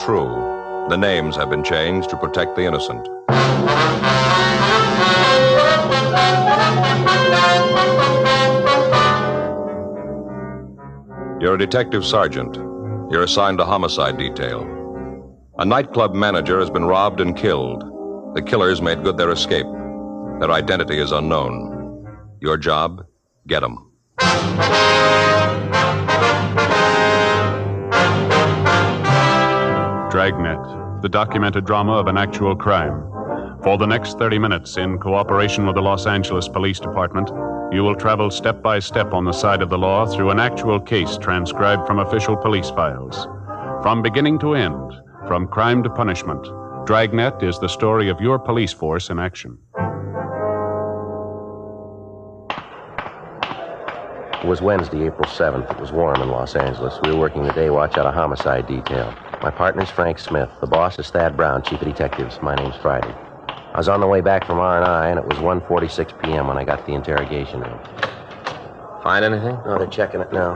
True. The names have been changed to protect the innocent. You're a detective sergeant. You're assigned to homicide detail. A nightclub manager has been robbed and killed. The killers made good their escape. Their identity is unknown. Your job? Get them. Dragnet, the documented drama of an actual crime. For the next 30 minutes, in cooperation with the Los Angeles Police Department, you will travel step by step on the side of the law through an actual case transcribed from official police files. From beginning to end, from crime to punishment, Dragnet is the story of your police force in action. It was Wednesday, April 7th. It was warm in Los Angeles. We were working the day watch out of homicide detail. My partner's Frank Smith. The boss is Thad Brown, chief of detectives. My name's Friday. I was on the way back from R&I, and it was 1:46 p.m. when I got to the interrogation room. Find anything? Oh, they're checking it now.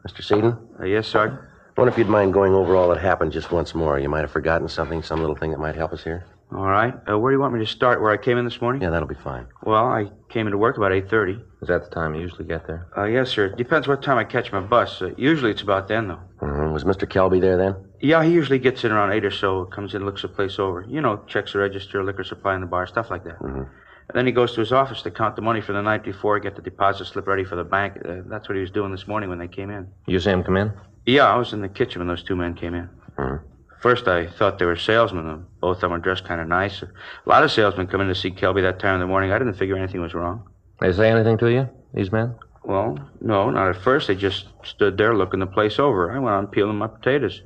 Mr. Seaton? Yes, Sergeant? I wonder if you'd mind going over all that happened just once more. You might have forgotten something, some little thing that might help us here. All right. Where do you want me to start? Where I came in this morning? Yeah, that'll be fine. Well, I came into work about 8:30. Is that the time you usually get there? Yes, sir. It depends what time I catch my bus. Usually it's about then, though. Mm-hmm. Was Mr. Kelby there then? Yeah, he usually gets in around 8 or so, comes in, looks the place over. You know, checks the register, liquor supply in the bar, stuff like that. Mm-hmm. And then he goes to his office to count the money for the night before, get the deposit slip ready for the bank. That's what he was doing this morning when they came in. You see him come in? Yeah, I was in the kitchen when those two men came in. Mm-hmm. First, I thought they were salesmen. Both of them were dressed kind of nice. A lot of salesmen come in to see Kelby that time in the morning. I didn't figure anything was wrong. They say anything to you, these men? Well, no, not at first. They just stood there looking the place over. I went on peeling my potatoes.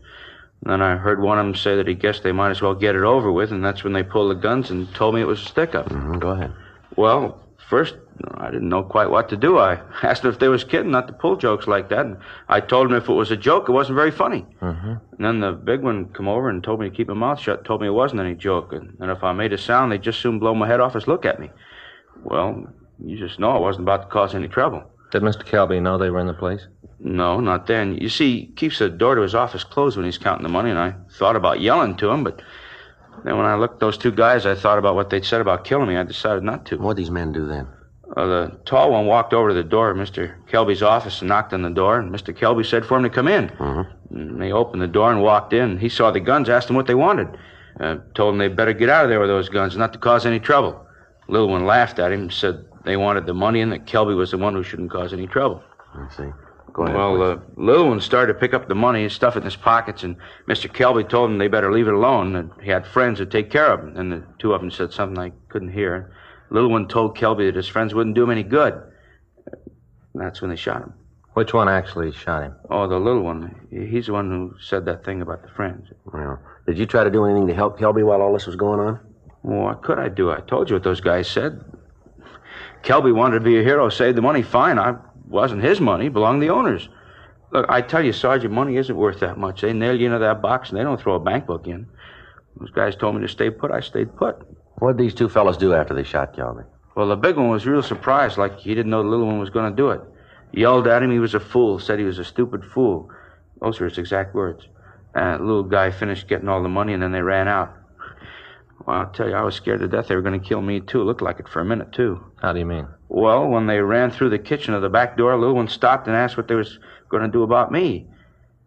And then I heard one of them say that he guessed they might as well get it over with, and that's when they pulled the guns and told me it was a stick-up. Mm-hmm. Go ahead. Well, first, I didn't know quite what to do. I asked them if they was kidding, not to pull jokes like that. And I told them if it was a joke, it wasn't very funny. Mm-hmm. And then the big one come over and told me to keep my mouth shut, told me it wasn't any joke. And if I made a sound, they'd just soon blow my head off and look at me. Well, you just know I wasn't about to cause any trouble. Did Mr. Kelby know they were in the place? No, not then. You see, he keeps the door to his office closed when he's counting the money, and I thought about yelling to him, but then when I looked at those two guys, I thought about what they'd said about killing me. I decided not to. What'd these men do then? The tall one walked over to the door of Mr. Kelby's office and knocked on the door, and Mr. Kelby said for him to come in. Mm-hmm. And they opened the door and walked in. He saw the guns, asked them what they wanted. Told them they'd better get out of there with those guns, not to cause any trouble. The little one laughed at him and said they wanted the money and that Kelby was the one who shouldn't cause any trouble. I see. Go ahead. Well, the little one started to pick up the money and stuff it in his pockets, and Mr. Kelby told him they better leave it alone, that he had friends who'd take care of him. And the two of them said something I couldn't hear. The little one told Kelby that his friends wouldn't do him any good. And that's when they shot him. Which one actually shot him? Oh, the little one. He's the one who said that thing about the friends. Well, did you try to do anything to help Kelby while all this was going on? Well, what could I do? I told you what those guys said. Kelby wanted to be a hero, save the money, fine. I wasn't his money, it belonged to the owners. Look, I tell you, Sergeant, money isn't worth that much. They nail you into that box and they don't throw a bank book in. Those guys told me to stay put, I stayed put. What did these two fellas do after they shot Kelby? Well, the big one was real surprised, like he didn't know the little one was going to do it. He yelled at him he was a fool, said he was a stupid fool. Those were his exact words. The little guy finished getting all the money and then they ran out. Well, I'll tell you, I was scared to death they were going to kill me, too. It looked like it for a minute, too. How do you mean? Well, when they ran through the kitchen of the back door, the little one stopped and asked what they was going to do about me.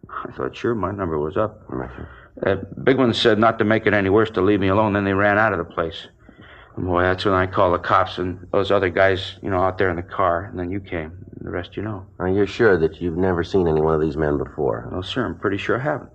I thought, sure, my number was up. Big one said not to make it any worse, to leave me alone. Then they ran out of the place. And boy, that's when I called the cops and those other guys, out there in the car. And then you came. And the rest you know. Are you sure that you've never seen any one of these men before? Well, sir, I'm pretty sure I haven't.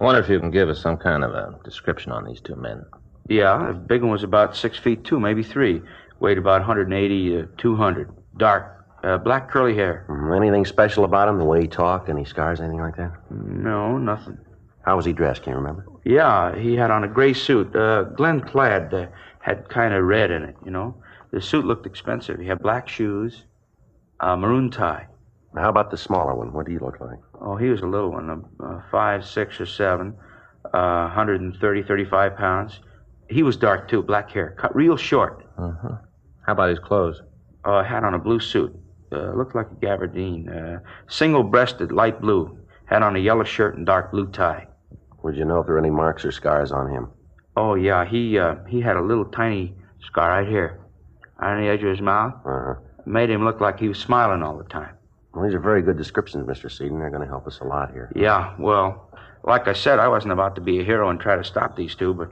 I wonder if you can give us some kind of a description on these two men. Yeah, the big one was about 6 feet 2, maybe 3. Weighed about 180 to 200. Dark, black curly hair. Anything special about him? The way he talked? Any scars, anything like that? No, nothing. How was he dressed? Can you remember? Yeah, he had on a gray suit. Glen plaid had kind of red in it, The suit looked expensive. He had black shoes, a maroon tie. How about the smaller one? What did he look like? Oh, he was a little one, 5, 6, or 7, 130, 35 pounds. He was dark, too, black hair, cut real short. Uh-huh. How about his clothes? Had on a blue suit. Looked like a gabardine. Single-breasted, light blue. Had on a yellow shirt and dark blue tie. Would you know if there were any marks or scars on him? Oh, yeah, he had a little tiny scar right here on the edge of his mouth. Uh-huh. Made him look like he was smiling all the time. Well, these are very good descriptions, Mr. Seaton. They're going to help us a lot here. Yeah, well, like I said, I wasn't about to be a hero and try to stop these two, but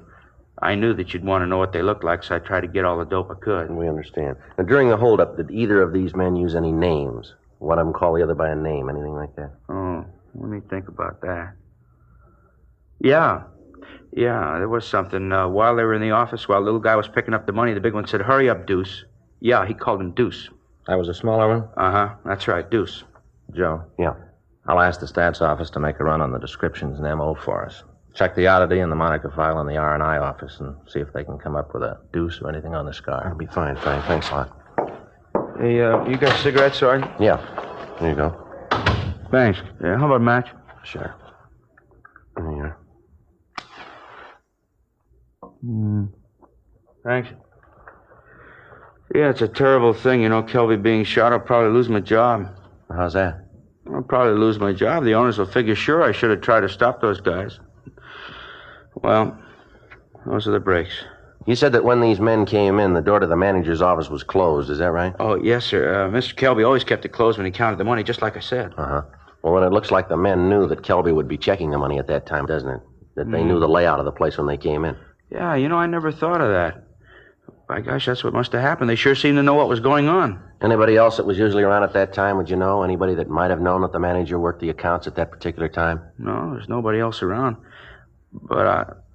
I knew that you'd want to know what they looked like, so I tried to get all the dope I could. We understand. Now, during the holdup, did either of these men use any names? One of them call the other by a name, anything like that? Oh, let me think about that. Yeah, there was something. While they were in the office, while the little guy was picking up the money, the big one said, "Hurry up, Deuce." Yeah, he called him Deuce. That was a smaller one? Uh-huh, that's right, Deuce. Joe? Yeah. I'll ask the stats office to make a run on the descriptions and M.O. for us. Check the oddity and the moniker file in the R&I office and see if they can come up with a deuce or anything on the scar. That'll be fine, Frank. Thanks a lot. Hey, you got cigarettes, Sergeant? Yeah. There you go. Thanks. Yeah, how about a match? Sure. There you are. Thanks. Yeah, it's a terrible thing, Kelby being shot. I'll probably lose my job. How's that? I'll probably lose my job. The owners will figure, sure, I should have tried to stop those guys. Well, those are the breaks. You said that when these men came in, the door to the manager's office was closed. Is that right? Oh, yes, sir. Mr. Kelby always kept it closed when he counted the money, just like I said. Uh-huh. Well, then it looks like the men knew that Kelby would be checking the money at that time, doesn't it? That they knew the layout of the place when they came in. Yeah, I never thought of that. By gosh, that's what must have happened. They sure seemed to know what was going on. Anybody else that was usually around at that time, would you know? Anybody that might have known that the manager worked the accounts at that particular time? No, there's nobody else around. But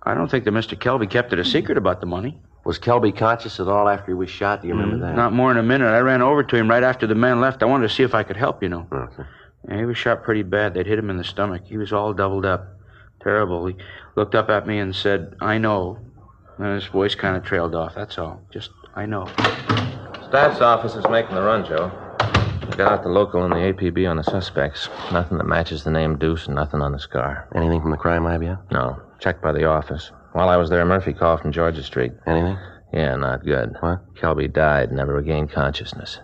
I don't think that Mr. Kelby kept it a secret about the money. Was Kelby conscious at all after he was shot? Do you remember that? Not more than a minute. I ran over to him right after the men left. I wanted to see if I could help, Okay. Yeah, he was shot pretty bad. They'd hit him in the stomach. He was all doubled up. Terrible. He looked up at me and said, "I know." And his voice kind of trailed off. That's all. Just, I know. Stats office is making the run, Joe. We got out the local and the APB on the suspects. Nothing that matches the name Deuce and nothing on the scar. Anything from the crime lab yet? No. Checked by the office. While I was there, Murphy called from Georgia Street. Anything? Yeah, not good. What? Kelby died, never regained consciousness.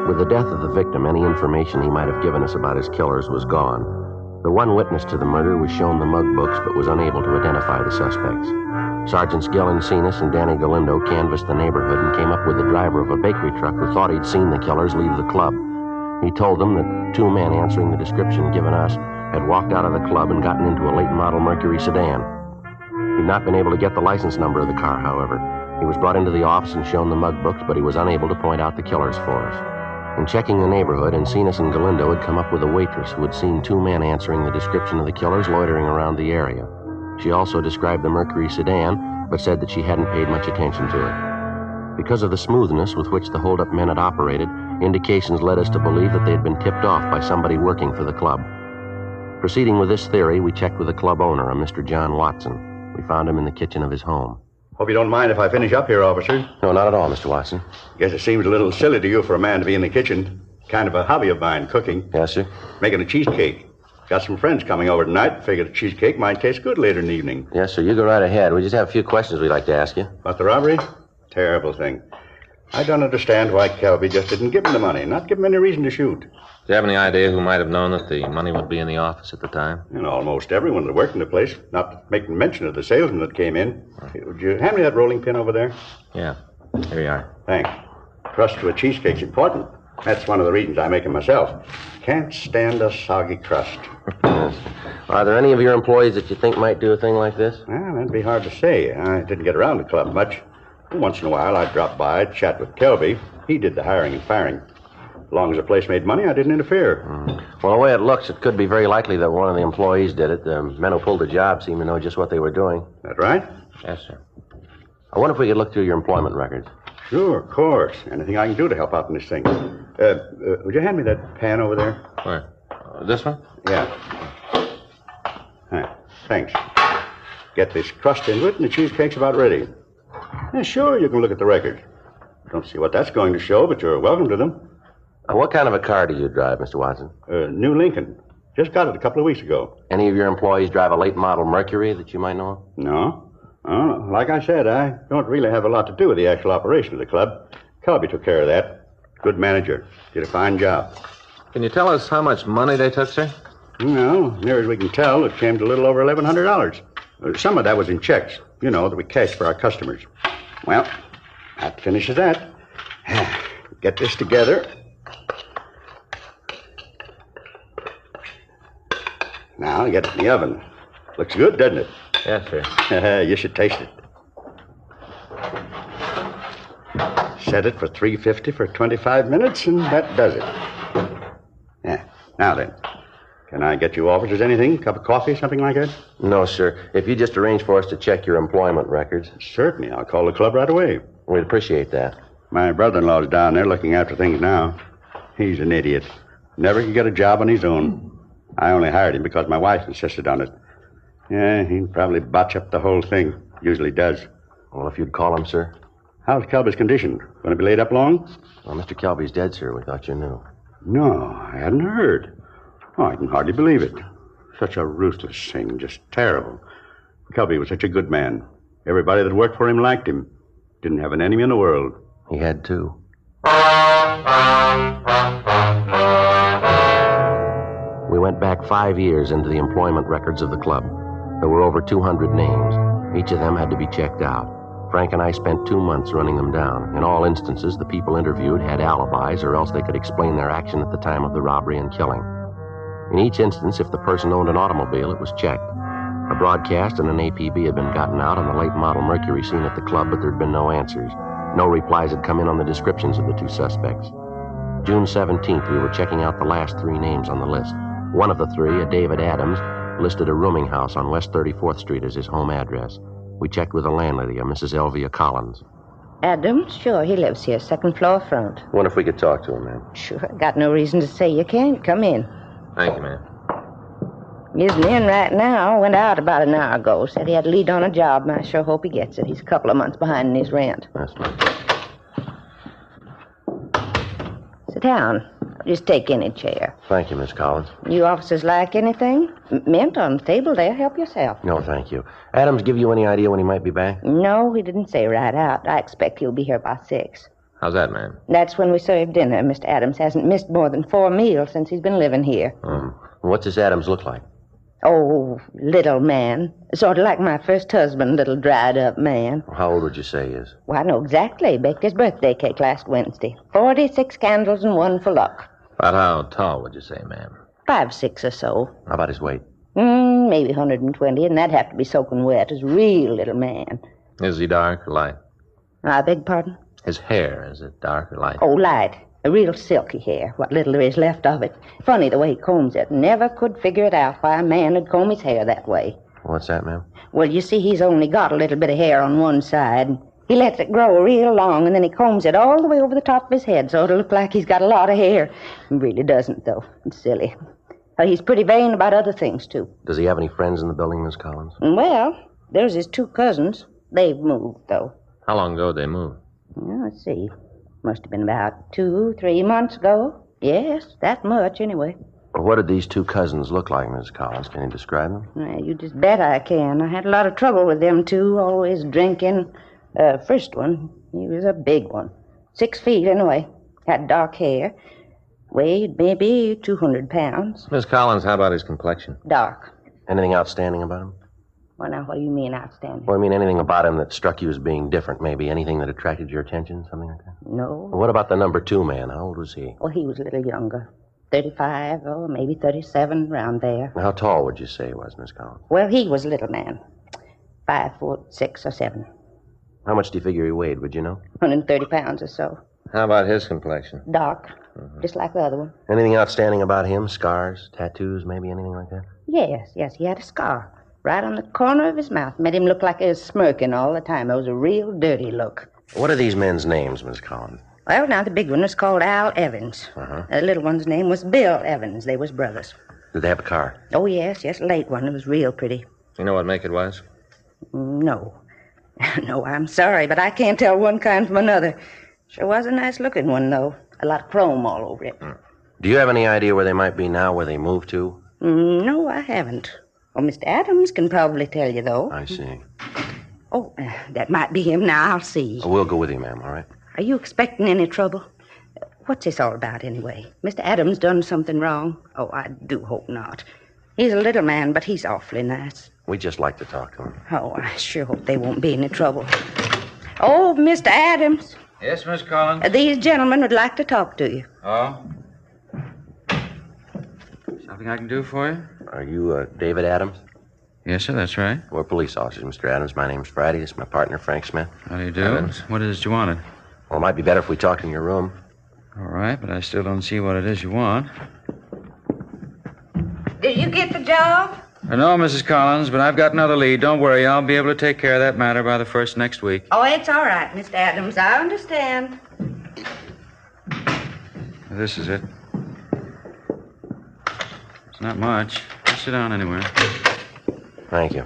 With the death of the victim, any information he might have given us about his killers was gone. The one witness to the murder was shown the mug books but was unable to identify the suspects. Sergeants Gillen Cenas and Danny Galindo canvassed the neighborhood and came up with the driver of a bakery truck who thought he'd seen the killers leave the club. He told them that two men answering the description given us had walked out of the club and gotten into a late model Mercury sedan. He'd not been able to get the license number of the car, however. He was brought into the office and shown the mug books, but he was unable to point out the killers for us. In checking the neighborhood, Encinas and Galindo had come up with a waitress who had seen two men answering the description of the killers loitering around the area. She also described the Mercury sedan, but said that she hadn't paid much attention to it. Because of the smoothness with which the hold-up men had operated, indications led us to believe that they had been tipped off by somebody working for the club. Proceeding with this theory, we checked with the club owner, a Mr. John Watson. We found him in the kitchen of his home. Hope you don't mind if I finish up here, officer. No, not at all, Mr. Watson. Guess it seems a little silly to you for a man to be in the kitchen. Kind of a hobby of mine, cooking. Yes, sir? Making a cheesecake. Got some friends coming over tonight. Figured a cheesecake might taste good later in the evening. Yes, sir. You go right ahead. We just have a few questions we'd like to ask you. About the robbery? Terrible thing. I don't understand why Kelby just didn't give him the money. Not give him any reason to shoot. Do you have any idea who might have known that the money would be in the office at the time? And almost everyone that worked in the place, not making mention of the salesman that came in. Would you hand me that rolling pin over there? Yeah. Here you are. Thanks. Crust to a cheesecake's important. That's one of the reasons I make it myself. Can't stand a soggy crust. Yes. Are there any of your employees that you think might do a thing like this? Well, that'd be hard to say. I didn't get around the club much. Once in a while, I'd drop by, chat with Kelby. He did the hiring and firing. As long as the place made money, I didn't interfere. Well, the way it looks, it could be very likely that one of the employees did it. The men who pulled the job seem to know just what they were doing. That right? Yes, sir. I wonder if we could look through your employment records. Sure, of course. Anything I can do to help out in this thing. Would you hand me that pan over there? Where? This one? Yeah. Hi. Thanks. Get this crust into it, and the cheesecake's about ready. Yeah, sure, you can look at the records. Don't see what that's going to show, but you're welcome to them. What kind of a car do you drive, Mr. Watson? New Lincoln. Just got it a couple of weeks ago. Any of your employees drive a late model Mercury that you might know of? No. Oh, like I said, I don't really have a lot to do with the actual operation of the club. Kelby took care of that. Good manager. Did a fine job. Can you tell us how much money they took, sir? Well, near as we can tell, it came to a little over $1,100. Some of that was in checks, that we cashed for our customers. Well, that finishes that. Get this together. Now, get it in the oven. Looks good, doesn't it? Yes, sir. You should taste it. Set it for 350 for 25 minutes, and that does it. Yeah. Now then, can I get you officers anything? Cup of coffee, something like that? No, sir. If you just arrange for us to check your employment records. Certainly. I'll call the club right away. We'd appreciate that. My brother-in-law's down there looking after things now. He's an idiot. Never could get a job on his own. I only hired him because my wife insisted on it. Yeah, he'd probably botch up the whole thing. Usually does. Well, if you'd call him, sir. How's Kelby's condition? Going to be laid up long? Well, Mr. Kelby's dead, sir. We thought you knew. No, I hadn't heard. Oh, I can hardly believe it. Such a ruthless thing, just terrible. Kelby was such a good man. Everybody that worked for him liked him. Didn't have an enemy in the world. He had two. We went back 5 years into the employment records of the club. There were over 200 names. Each of them had to be checked out. Frank and I spent 2 months running them down. In all instances, the people interviewed had alibis, or else they could explain their action at the time of the robbery and killing. In each instance, if the person owned an automobile, it was checked. A broadcast and an APB had been gotten out on the late model Mercury seen at the club, but there had been no answers. No replies had come in on the descriptions of the two suspects. June 17th, we were checking out the last 3 names on the list. One of the 3, a David Adams, listed a rooming house on West 34th Street as his home address. We checked with the landlady, a Mrs. Elvia Collins. Adams? Sure, he lives here, second floor front. Wonder if we could talk to him, ma'am. Sure, got no reason to say you can't. Come in. Thank you, ma'am. He isn't in right now. Went out about an hour ago. Said he had to lead on a job, and I sure hope he gets it. He's a couple of months behind in his rent. That's right. Sit down. Just take any chair. Thank you, Miss Collins. You officers like anything? Mint on the table there. Help yourself. No, thank you. Adams give you any idea when he might be back? No, he didn't say right out. I expect he'll be here by 6. How's that, ma'am? That's when we serve dinner. Mr. Adams hasn't missed more than 4 meals since he's been living here. What's this Adams look like? Oh, little man. Sort of like my first husband, little dried-up man. How old would you say he is? Well, I know exactly. Baked his birthday cake last Wednesday. 46 candles and 1 for luck. About how tall would you say, ma'am? 5'6" or so. How about his weight? Maybe 120, and that'd have to be soaking wet. He's a real little man. Is he dark or light? I beg pardon? His hair, is it dark or light? Oh, light. A real silky hair, what little there is left of it. Funny the way he combs it. Never could figure it out why a man would comb his hair that way. What's that, ma'am? Well, you see, he's only got a little bit of hair on one side. He lets it grow real long, and then he combs it all the way over the top of his head, so it'll look like he's got a lot of hair. He really doesn't, though. It's silly. He's pretty vain about other things, too. Does he have any friends in the building, Miss Collins? Well, there's his 2 cousins. They've moved, though. How long ago did they move? Well, let's see. Must have been about 2-3 months ago. Yes, that much, anyway. Well, what did these 2 cousins look like, Miss Collins? Can you describe them? Well, you just bet I can. I had a lot of trouble with them 2, always drinking. First one, he was a big one. 6 feet, anyway. Had dark hair. Weighed maybe 200 pounds. Miss Collins, how about his complexion? Dark. Anything outstanding about him? Well, now, what do you mean outstanding? Well, I mean anything about him that struck you as being different, maybe? Anything that attracted your attention, something like that? No. Well, what about the number 2 man? How old was he? Well, he was a little younger. 35 or maybe 37, around there. How tall would you say he was, Miss Collins? Well, he was a little man. 5'6" or 7. How much do you figure he weighed, would you know? 130 pounds or so. How about his complexion? Dark. Just like the other one. Anything outstanding about him? Scars, tattoos, maybe anything like that? Yes, he had a scar. Right on the corner of his mouth. Made him look like he was smirking all the time. It was a real dirty look. What are these men's names, Miss Collins? Well, now, the big one was called Al Evans. Uh-huh. The little one's name was Bill Evans. They was brothers. Did they have a car? Oh, yes, a late one. It was real pretty. You know what make it was? No. No, I'm sorry, but I can't tell one kind from another. Sure was a nice-looking one, though. A lot of chrome all over it. Do you have any idea where they might be now, where they moved to? No, I haven't. Well, Mr. Adams can probably tell you, though. I see. Oh, that might be him now. I'll see. We'll go with you, ma'am, all right? Are you expecting any trouble? What's this all about, anyway? Mr. Adams done something wrong? Oh, I do hope not. He's a little man, but he's awfully nice. We'd just like to talk to him. Oh, I sure hope they won't be any trouble. Oh, Mr. Adams. Yes, Miss Collins? These gentlemen would like to talk to you. Oh? Something I can do for you? Are you David Adams? Yes, sir, that's right. We're police officers, Mr. Adams. My name's Friday. This is my partner, Frank Smith. How do you do? Adams. What is it you wanted? Well, it might be better if we talked in your room. All right, but I still don't see what it is you want. Did you get the job? No, Mrs. Collins, but I've got another lead. Don't worry, I'll be able to take care of that matter by the first next week. Oh, it's all right, Mr. Adams. I understand. This is it. It's not much. Just sit down anywhere. Thank you.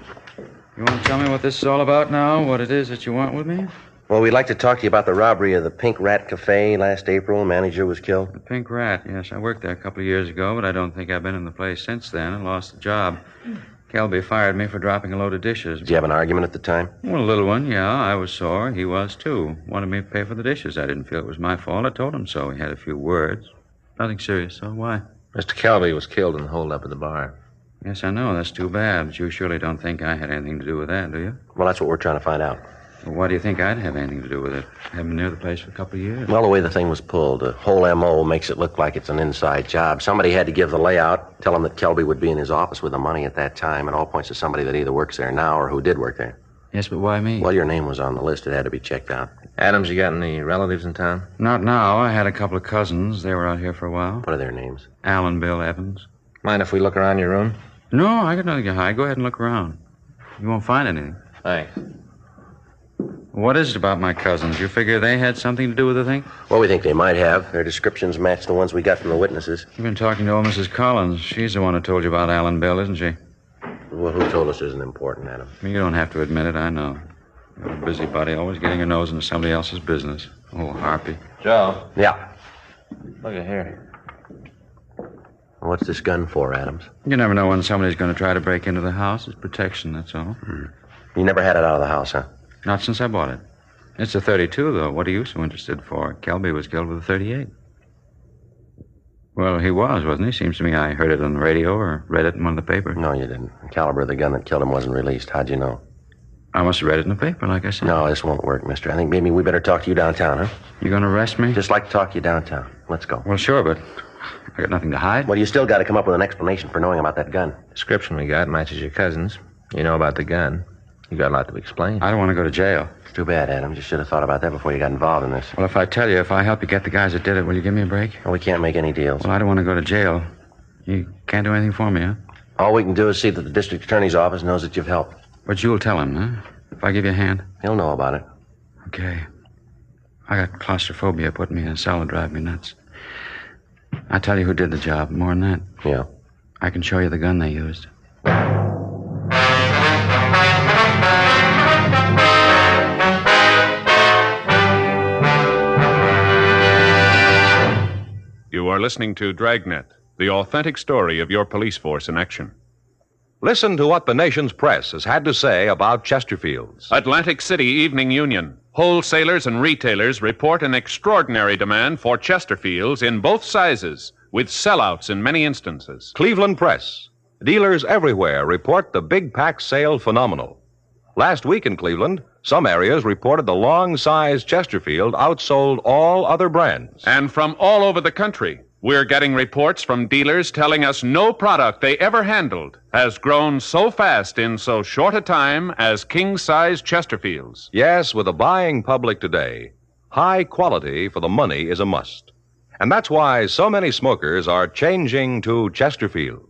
You want to tell me what this is all about now? What it is that you want with me? Well, we'd like to talk to you about the robbery of the Pink Rat Cafe last April. The manager was killed. The Pink Rat, yes. I worked there a couple of years ago, but I don't think I've been in the place since then and lost the job. Kelby fired me for dropping a load of dishes. Did you have an argument at the time? Well, a little one, yeah. I was sore. He was, too. Wanted me to pay for the dishes. I didn't feel it was my fault. I told him so. He had a few words. Nothing serious, so why? Mr. Kelby was killed in the holdup at the bar. Yes, I know. That's too bad. But you surely don't think I had anything to do with that, do you? Well, that's what we're trying to find out. Well, why do you think I'd have anything to do with it? I haven't been near the place for a couple of years. Well, the way the thing was pulled, the whole M.O. makes it look like it's an inside job. Somebody had to give the layout, tell him that Kelby would be in his office with the money at that time. It all points to somebody that either works there now or who did work there. Yes, but why me? Well, your name was on the list. It had to be checked out. Adams, you got any relatives in town? Not now. I had a couple of cousins. They were out here for a while. What are their names? Al and Bill Evans. Mind if we look around your room? No, I got nothing to hide. Go ahead and look around. You won't find anything. Thanks. What is it about my cousins? You figure they had something to do with the thing? Well, we think they might have. Their descriptions match the ones we got from the witnesses. You've been talking to old Mrs. Collins. She's the one who told you about Al and Bill, isn't she? Well, who told us isn't important, Adam? You don't have to admit it, I know. You're a busybody, always getting your nose into somebody else's business. Oh, Harpy. Joe. Yeah. Look at here. What's this gun for, Adams? You never know when somebody's going to try to break into the house. It's protection, that's all. You never had it out of the house, huh? Not since I bought it. It's a 32, though. What are you so interested for? Kelby was killed with a 38. Well, he was, wasn't he? Seems to me I heard it on the radio or read it in one of the papers. No, you didn't. The caliber of the gun that killed him wasn't released. How'd you know? I must have read it in the paper, like I said. No, this won't work, mister. I think maybe we better talk to you downtown, huh? You going to arrest me? Just like to talk to you downtown. Let's go. Well, sure, but I got nothing to hide. Well, you still got to come up with an explanation for knowing about that gun. Description we got matches your cousin's. You know about the gun. You got a lot to explain. I don't want to go to jail. It's too bad, Adam. You should have thought about that before you got involved in this. Well, if I tell you, if I help you get the guys that did it, will you give me a break? Well, we can't make any deals. Well, I don't want to go to jail. You can't do anything for me, huh? All we can do is see that the district attorney's office knows that you've helped. But you'll tell him, huh? If I give you a hand? He'll know about it. Okay. I got claustrophobia putting me in a cell and drive me nuts. I'll tell you who did the job. More than that. Yeah. I can show you the gun they used. You are listening to Dragnet, the authentic story of your police force in action. Listen to what the nation's press has had to say about Chesterfields. Atlantic City Evening Union. Wholesalers and retailers report an extraordinary demand for Chesterfields in both sizes, with sellouts in many instances. Cleveland Press. Dealers everywhere report the big pack sale phenomenal. Last week in Cleveland, some areas reported the long-size Chesterfield outsold all other brands. And from all over the country, we're getting reports from dealers telling us no product they ever handled has grown so fast in so short a time as king-size Chesterfields. Yes, with the buying public today, high quality for the money is a must. And that's why so many smokers are changing to Chesterfield.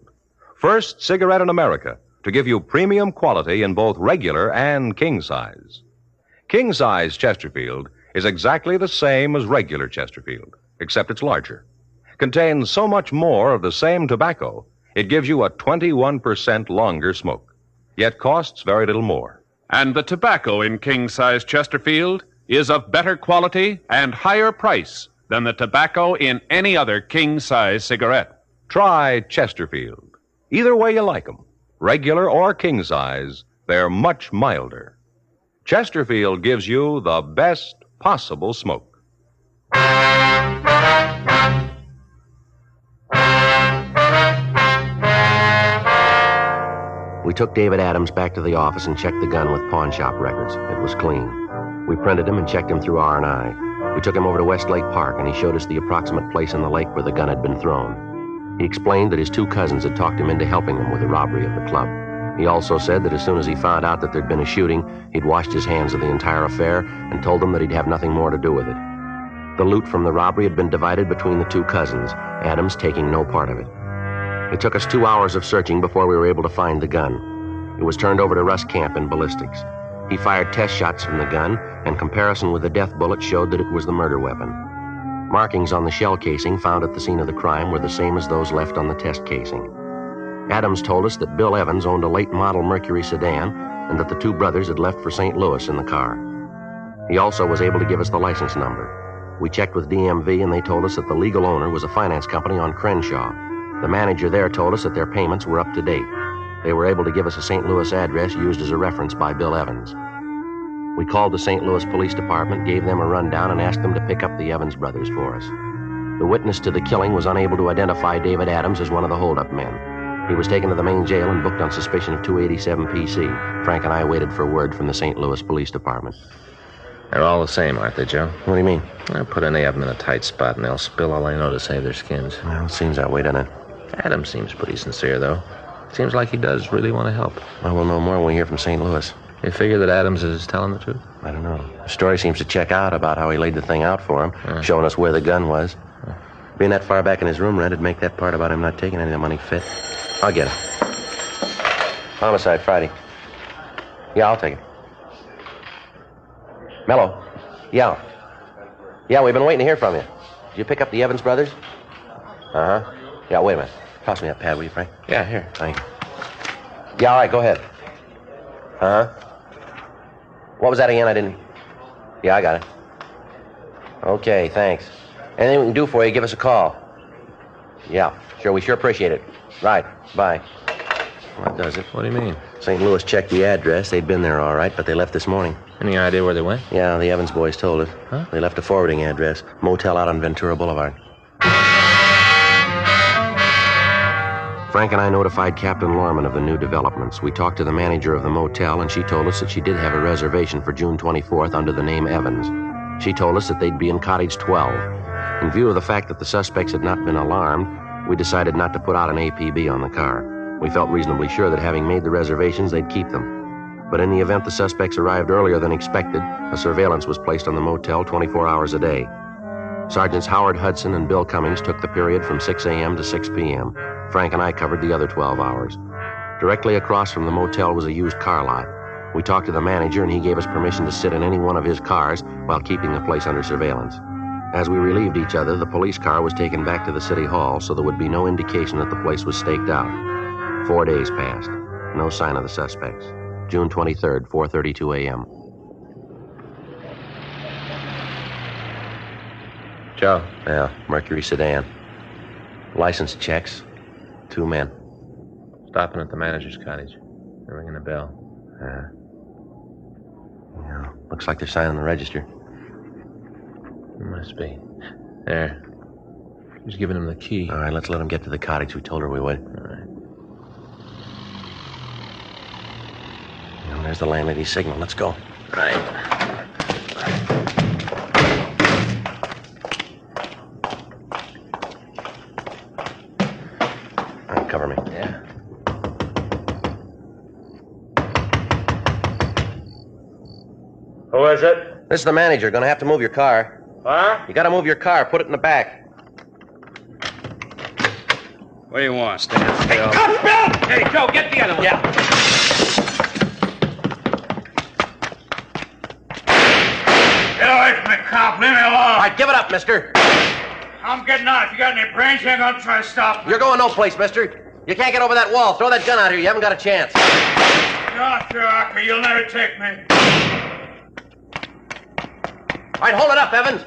First cigarette in America to give you premium quality in both regular and king size. King size Chesterfield is exactly the same as regular Chesterfield, except it's larger. Contains so much more of the same tobacco, it gives you a 21% longer smoke, yet costs very little more. And the tobacco in king-size Chesterfield is of better quality and higher price than the tobacco in any other king-size cigarette. Try Chesterfield. Either way you like them, regular or king size, they're much milder. Chesterfield gives you the best possible smoke. We took David Adams back to the office and checked the gun with pawn shop records. It was clean. We printed him and checked him through R&I. We took him over to Westlake Park, and he showed us the approximate place in the lake where the gun had been thrown. He explained that his 2 cousins had talked him into helping them with the robbery of the club. He also said that as soon as he found out that there'd been a shooting, he'd washed his hands of the entire affair and told them that he'd have nothing more to do with it. The loot from the robbery had been divided between the 2 cousins, Adams taking no part of it. It took us 2 hours of searching before we were able to find the gun. It was turned over to Russ Camp in ballistics. He fired test shots from the gun, and comparison with the death bullet showed that it was the murder weapon. Markings on the shell casing found at the scene of the crime were the same as those left on the test casing. Adams told us that Bill Evans owned a late model Mercury sedan and that the 2 brothers had left for St. Louis in the car. He also was able to give us the license number. We checked with DMV, and they told us that the legal owner was a finance company on Crenshaw. The manager there told us that their payments were up to date. They were able to give us a St. Louis address used as a reference by Bill Evans. We called the St. Louis Police Department, gave them a rundown, and asked them to pick up the Evans brothers for us. The witness to the killing was unable to identify David Adams as one of the holdup men. He was taken to the main jail and booked on suspicion of 287 PC. Frank and I waited for word from the St. Louis Police Department. They're all the same, aren't they, Joe? What do you mean? I'll put any of them in a tight spot, and they'll spill all they know to save their skins. Well, it seems that way, doesn't it? Adams seems pretty sincere, though. Seems like he does really want to help. Well, we'll know more when we hear from St. Louis. You figure that Adams is telling the truth? I don't know. The story seems to check out about how he laid the thing out for him, showing us where the gun was. Being that far back in his room, Red, would make that part about him not taking any of the money fit. I'll get it. Homicide, Friday. Yeah, I'll take it. Mello. Yeah. Yeah, we've been waiting to hear from you. Did you pick up the Evans brothers? Uh-huh. Yeah, wait a minute. Toss me that pad, will you, Frank? Yeah, here. Thank you. Yeah, all right, go ahead. Uh-huh. What was that again? I didn't... Yeah, I got it. Okay, thanks. Anything we can do for you, give us a call. Yeah, sure, we sure appreciate it. Right, bye. Well, that does it. What do you mean? St. Louis checked the address. They'd been there all right, but they left this morning. Any idea where they went? Yeah, the Evans boys told us. Huh? They left a forwarding address. Motel out on Ventura Boulevard. Frank and I notified Captain Lorman of the new developments. We talked to the manager of the motel, and she told us that she did have a reservation for June 24th under the name Evans. She told us that they'd be in Cottage 12. In view of the fact that the suspects had not been alarmed, we decided not to put out an APB on the car. We felt reasonably sure that having made the reservations, they'd keep them. But in the event the suspects arrived earlier than expected, a surveillance was placed on the motel 24 hours a day. Sergeants Howard Hudson and Bill Cummings took the period from 6 a.m. to 6 p.m. Frank and I covered the other 12 hours. Directly across from the motel was a used car lot. We talked to the manager, and he gave us permission to sit in any one of his cars while keeping the place under surveillance. As we relieved each other, the police car was taken back to the city hall so there would be no indication that the place was staked out. 4 days passed. No sign of the suspects. June 23rd, 4:32 a.m. Joe. Yeah, Mercury sedan. License checks. 2 men. Stopping at the manager's cottage. They're ringing a bell. Yeah, looks like they're signing the register. Must be. There. He's giving him the key. All right, let's let him get to the cottage. We told her we would. All right. And there's the landlady's signal. Let's go. Right. All right, cover me. Yeah. Who is it? This is the manager. Gonna have to move your car. Huh? You gotta move your car. Put it in the back. What do you want, Stan? Hey, cut, Bill! Hey, Joe, get the other one. Yeah. Get away from me, cop. Leave me alone. All right, give it up, mister. I'm getting out. If you got any brains, you ain't gonna try to stop me. You're going no place, mister. You can't get over that wall. Throw that gun out here. You haven't got a chance. Get off your archer. You'll never take me. All right, hold it up, Evans.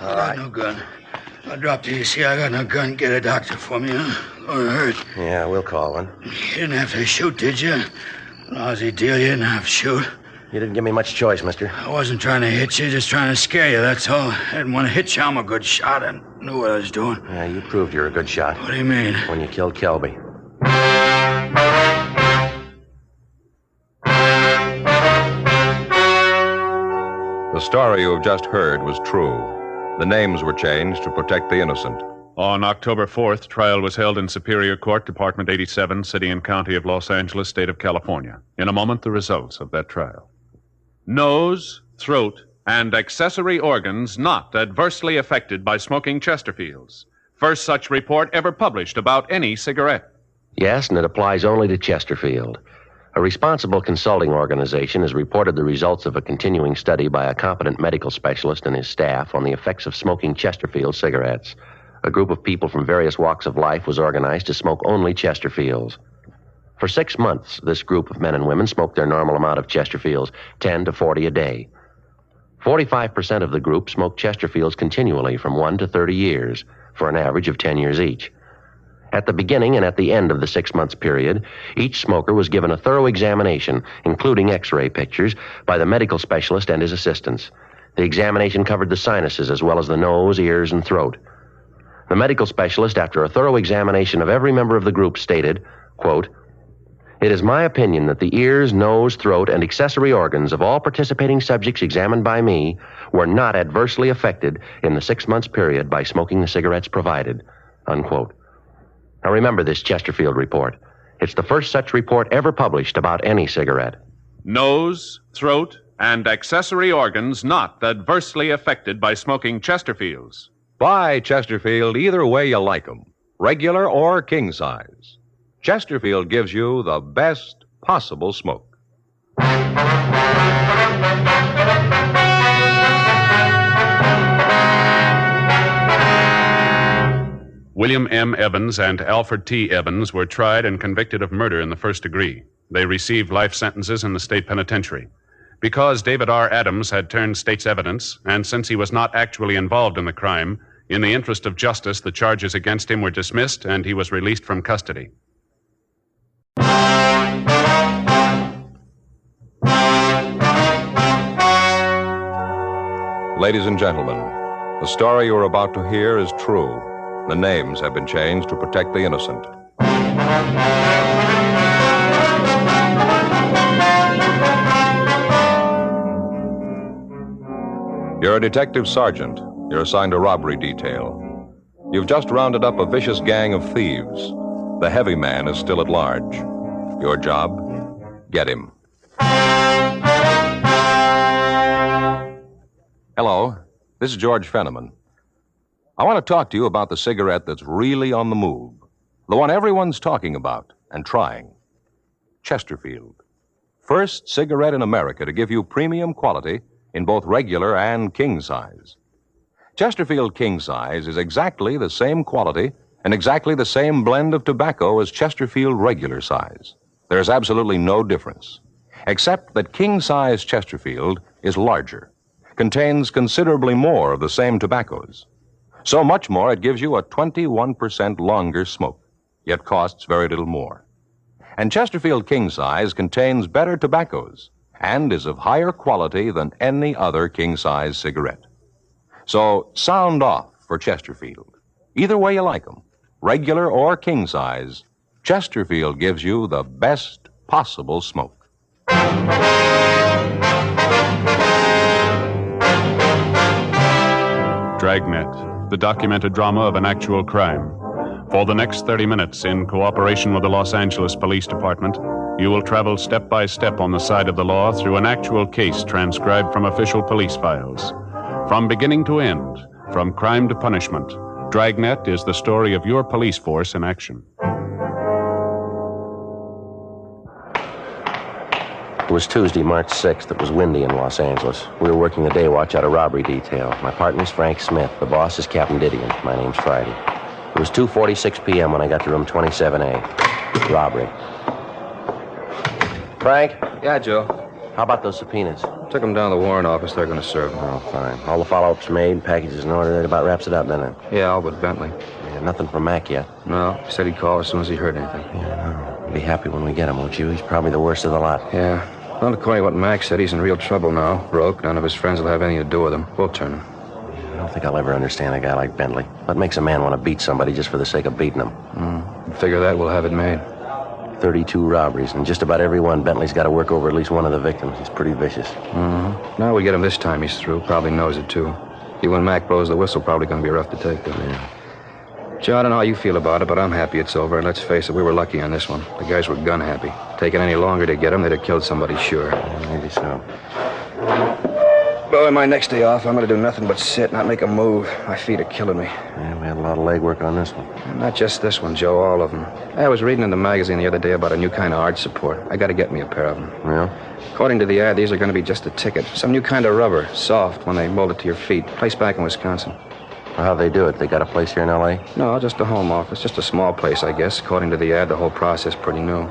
I got no gun. I dropped the AC. I got no gun. Get a doctor for me, huh? Or hurt. Yeah, we'll call one. You didn't have to shoot, did you? Lousy deal. You didn't have to shoot. You didn't give me much choice, mister. I wasn't trying to hit you, just trying to scare you, that's all. I didn't want to hit you. I'm a good shot. I knew what I was doing. Yeah, you proved you're a good shot. What do you mean? When you killed Kelby. The story you have just heard was true. The names were changed to protect the innocent. On October 4th, trial was held in Superior Court, Department 87, City and County of Los Angeles, State of California. In a moment, the results of that trial. Nose, throat, and accessory organs not adversely affected by smoking Chesterfields. First such report ever published about any cigarette. Yes, and it applies only to Chesterfield. A responsible consulting organization has reported the results of a continuing study by a competent medical specialist and his staff on the effects of smoking Chesterfield cigarettes. A group of people from various walks of life was organized to smoke only Chesterfields. For 6 months, this group of men and women smoked their normal amount of Chesterfields, 10 to 40 a day. 45% of the group smoked Chesterfields continually from 1 to 30 years, for an average of 10 years each. At the beginning and at the end of the 6 months period, each smoker was given a thorough examination, including X-ray pictures, by the medical specialist and his assistants. The examination covered the sinuses as well as the nose, ears, and throat. The medical specialist, after a thorough examination of every member of the group, stated, quote, "It is my opinion that the ears, nose, throat, and accessory organs of all participating subjects examined by me were not adversely affected in the 6 months period by smoking the cigarettes provided," unquote. Now remember this Chesterfield report. It's the first such report ever published about any cigarette. Nose, throat, and accessory organs not adversely affected by smoking Chesterfields. Buy Chesterfield either way you like 'em, regular or king size. Chesterfield gives you the best possible smoke. William M. Evans and Alfred T. Evans were tried and convicted of murder in the first degree. They received life sentences in the state penitentiary. Because David R. Adams had turned state's evidence, and since he was not actually involved in the crime, in the interest of justice, the charges against him were dismissed and he was released from custody. Ladies and gentlemen, the story you're about to hear is true. The names have been changed to protect the innocent. You're a detective sergeant. You're assigned a robbery detail. You've just rounded up a vicious gang of thieves. The heavy man is still at large. Your job? Get him. Hello, this is George Fenneman. I want to talk to you about the cigarette that's really on the move. The one everyone's talking about and trying. Chesterfield. First cigarette in America to give you premium quality in both regular and king size. Chesterfield King Size is exactly the same quality and exactly the same blend of tobacco as Chesterfield regular size. There's absolutely no difference, except that King Size Chesterfield is larger, contains considerably more of the same tobaccos. So much more it gives you a 21% longer smoke, yet costs very little more. And Chesterfield King Size contains better tobaccos and is of higher quality than any other king size cigarette. So sound off for Chesterfield. Either way you like them, regular or king size, Chesterfield gives you the best possible smoke. Dragnet, the documented drama of an actual crime. For the next 30 minutes, in cooperation with the Los Angeles Police Department, you will travel step by step on the side of the law through an actual case transcribed from official police files. From beginning to end, from crime to punishment, Dragnet is the story of your police force in action. It was Tuesday, March 6th. It was windy in Los Angeles. We were working the day watch out of robbery detail. My partner's Frank Smith. The boss is Captain Didion. My name's Friday. It was 2:46 p.m. when I got to room 27A. Robbery. Frank? Yeah, Joe. How about those subpoenas? Took them down to the warrant office. They're going to serve them. Oh, fine. All the follow-ups made, packages in order. That about wraps it up, doesn't it? Yeah, all but Bentley. Yeah, nothing from Mac yet. No, he said he'd call as soon as he heard anything. Yeah, no. Be happy when we get him, won't you? He's probably the worst of the lot. Yeah. Well, according to what Mac said, he's in real trouble now. Broke. None of his friends will have anything to do with him. We'll turn him. I don't think I'll ever understand a guy like Bentley. What makes a man want to beat somebody just for the sake of beating him? Figure that, we'll have it made. 32 robberies, and just about every one, Bentley's got to work over at least one of the victims. He's pretty vicious. Now we get him this time, he's through. Probably knows it, too. You and Mac blows the whistle, probably going to be rough to take, though. Yeah. Joe, I don't know how you feel about it, but I'm happy it's over. And let's face it, we were lucky on this one. The guys were gun happy. Taking any longer to get him, they'd have killed somebody, sure. Yeah, maybe so. Boy, my next day off, I'm going to do nothing but sit, not make a move. My feet are killing me. Yeah, we had a lot of legwork on this one. And not just this one, Joe, all of them. I was reading in the magazine the other day about a new kind of arch support. I got to get me a pair of them. Yeah? According to the ad, these are going to be just a ticket. Some new kind of rubber, soft when they mold it to your feet. Place back in Wisconsin. Well, how'd they do it? They got a place here in L.A.? No, just a home office. Just a small place, I guess. According to the ad, the whole process pretty new.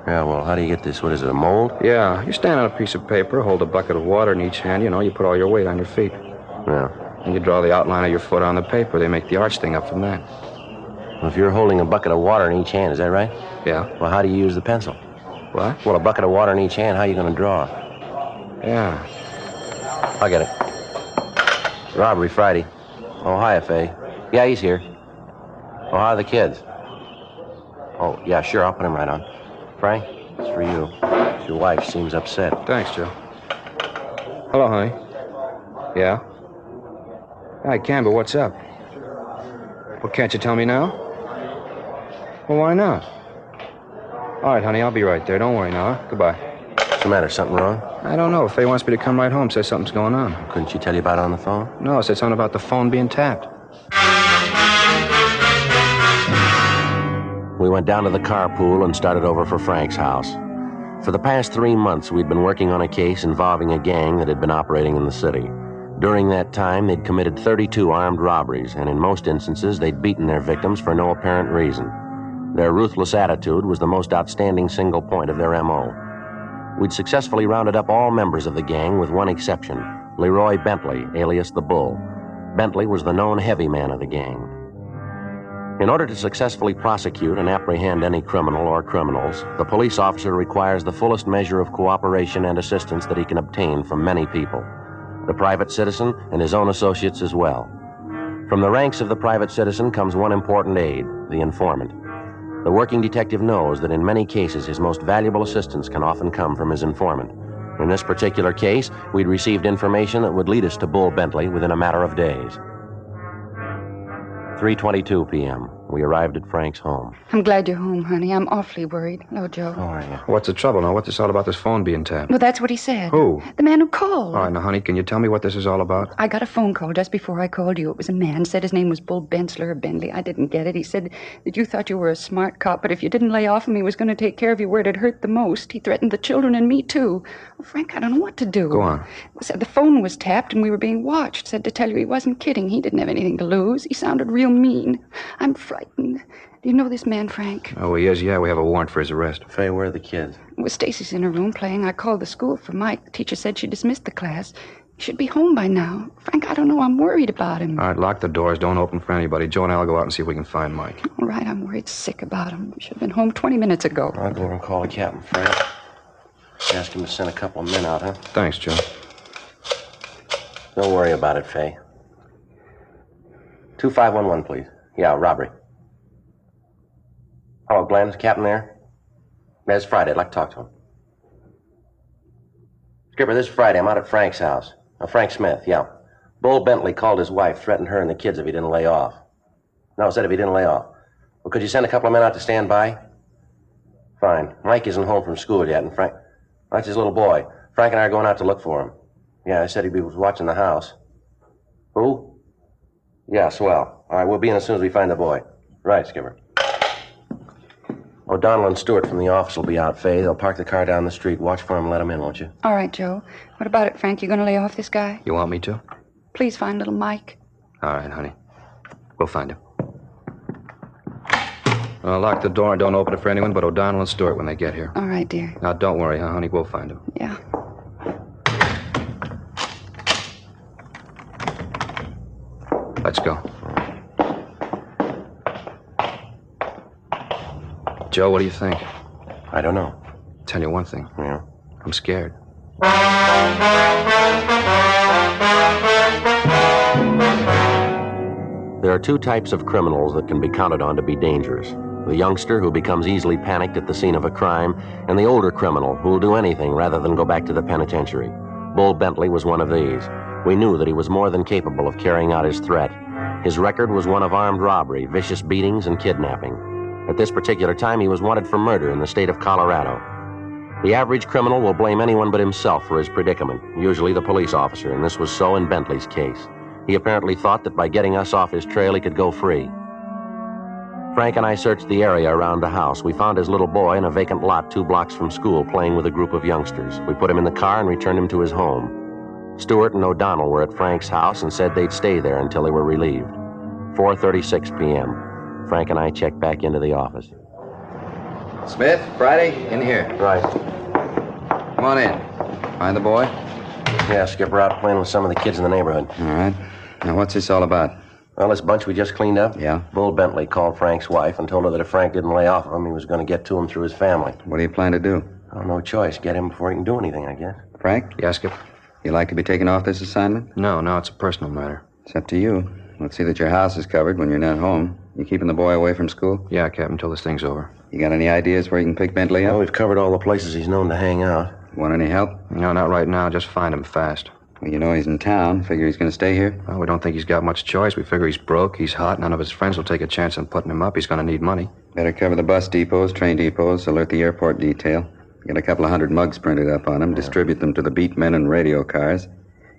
Yeah, well, how do you get this? What is it, a mold? Yeah, you stand on a piece of paper, hold a bucket of water in each hand. You know, you put all your weight on your feet. Yeah. And you draw the outline of your foot on the paper. They make the arch thing up from that. Well, if you're holding a bucket of water in each hand, is that right? Yeah. Well, how do you use the pencil? What? Well, a bucket of water in each hand, how are you going to draw? Yeah. I get it. Robbery Friday. Oh, hi, Faye. Yeah, he's here. Oh, how are the kids? Oh, yeah, sure, I'll put him right on. Frank, it's for you. Your wife seems upset. Thanks, Joe. Hello, honey. Yeah? I can, but what's up? Well, can't you tell me now? Well, why not? All right, honey, I'll be right there. Don't worry now, huh? Goodbye. What's the matter, something wrong? I don't know. Faye wants me to come right home, says something's going on. Couldn't she tell you about it on the phone? No, said something about the phone being tapped. We went down to the carpool and started over for Frank's house. For the past 3 months, we'd been working on a case involving a gang that had been operating in the city. During that time, they'd committed 32 armed robberies, and in most instances, they'd beaten their victims for no apparent reason. Their ruthless attitude was the most outstanding single point of their M.O. We'd successfully rounded up all members of the gang with one exception, Leroy Bentley, alias the Bull. Bentley was the known heavy man of the gang. In order to successfully prosecute and apprehend any criminal or criminals, the police officer requires the fullest measure of cooperation and assistance that he can obtain from many people, the private citizen and his own associates as well. From the ranks of the private citizen comes one important aid, the informant. The working detective knows that in many cases his most valuable assistance can often come from his informant. In this particular case, we'd received information that would lead us to Bull Bentley within a matter of days. 3:22 p.m. We arrived at Frank's home. I'm glad you're home, honey. I'm awfully worried. Hello, Joe. How are you? What's the trouble now? What's this all about this phone being tapped? Well, that's what he said. Who? The man who called. All right, now, honey, can you tell me what this is all about? I got a phone call just before I called you. It was a man. Said his name was Bull Bensler or Bentley. I didn't get it. He said that you thought you were a smart cop, but if you didn't lay off him, he was going to take care of you where it had hurt the most. He threatened the children and me, too. Well, Frank, I don't know what to do. Go on. Said the phone was tapped and we were being watched. Said to tell you he wasn't kidding. He didn't have anything to lose. He sounded real mean. I'm frightened. Do you know this man, Frank? Oh, he is, yeah. We have a warrant for his arrest. Faye, where are the kids? Well, Stacy's in her room playing. I called the school for Mike. The teacher said she dismissed the class. He should be home by now. Frank, I don't know. I'm worried about him. All right, lock the doors. Don't open for anybody. Joe and I'll go out and see if we can find Mike. All right, I'm worried sick about him. He should have been home 20 minutes ago. I'll go over and call the captain, Frank. Ask him to send a couple of men out, huh? Thanks, Joe. Don't worry about it, Faye. 2511, please. Yeah, robbery. Hello, Glenn. Is the captain there? It's Friday. I'd like to talk to him. Skipper, this is Friday. I'm out at Frank's house. Frank Smith, yeah. Bull Bentley called his wife, threatened her and the kids if he didn't lay off. No, said if he didn't lay off. Well, could you send a couple of men out to stand by? Fine. Mike isn't home from school yet, and Frank... That's his little boy. Frank and I are going out to look for him. Yeah, I said he was watching the house. Who? Yeah, swell. All right, we'll be in as soon as we find the boy. Right, Skipper. O'Donnell and Stewart from the office will be out, Faye. They'll park the car down the street. Watch for him and let him in, won't you? All right, Joe. What about it, Frank? You going to lay off this guy? You want me to? Please find little Mike. All right, honey. We'll find him. I'll lock the door and don't open it for anyone but O'Donnell and Stewart when they get here. All right, dear. Now, don't worry, huh, honey? We'll find him. Yeah. Let's go. Joe, what do you think? I don't know. Tell you one thing. Yeah? I'm scared. There are two types of criminals that can be counted on to be dangerous. The youngster who becomes easily panicked at the scene of a crime, and the older criminal who will do anything rather than go back to the penitentiary. Bull Bentley was one of these. We knew that he was more than capable of carrying out his threat. His record was one of armed robbery, vicious beatings, and kidnapping. At this particular time, he was wanted for murder in the state of Colorado. The average criminal will blame anyone but himself for his predicament, usually the police officer, and this was so in Bentley's case. He apparently thought that by getting us off his trail, he could go free. Frank and I searched the area around the house. We found his little boy in a vacant lot 2 blocks from school playing with a group of youngsters. We put him in the car and returned him to his home. Stewart and O'Donnell were at Frank's house and said they'd stay there until they were relieved. 4:36 p.m. Frank and I checked back into the office. Smith, Friday, in here. Right. Come on in. Find the boy? Yeah, Skipper, out playing with some of the kids in the neighborhood. All right. Now, what's this all about? Well, this bunch we just cleaned up? Yeah. Bull Bentley called Frank's wife and told her that if Frank didn't lay off of him, he was going to get to him through his family. What do you plan to do? Oh, no choice. Get him before he can do anything, I guess. Frank? Yes, Skip. You like to be taken off this assignment? No, it's a personal matter. It's up to you. Let's see that your house is covered when you're not home. You keeping the boy away from school? Yeah, Captain, until this thing's over. You got any ideas where you can pick Bentley up? Well, we've covered all the places he's known to hang out. Want any help? No, not right now. Just find him fast. Well, you know he's in town. Figure he's going to stay here? Well, we don't think he's got much choice. We figure he's broke, he's hot. None of his friends will take a chance on putting him up. He's going to need money. Better cover the bus depots, train depots, alert the airport detail. Get a couple of 100 mugs printed up on him, distribute them to the beat men and radio cars.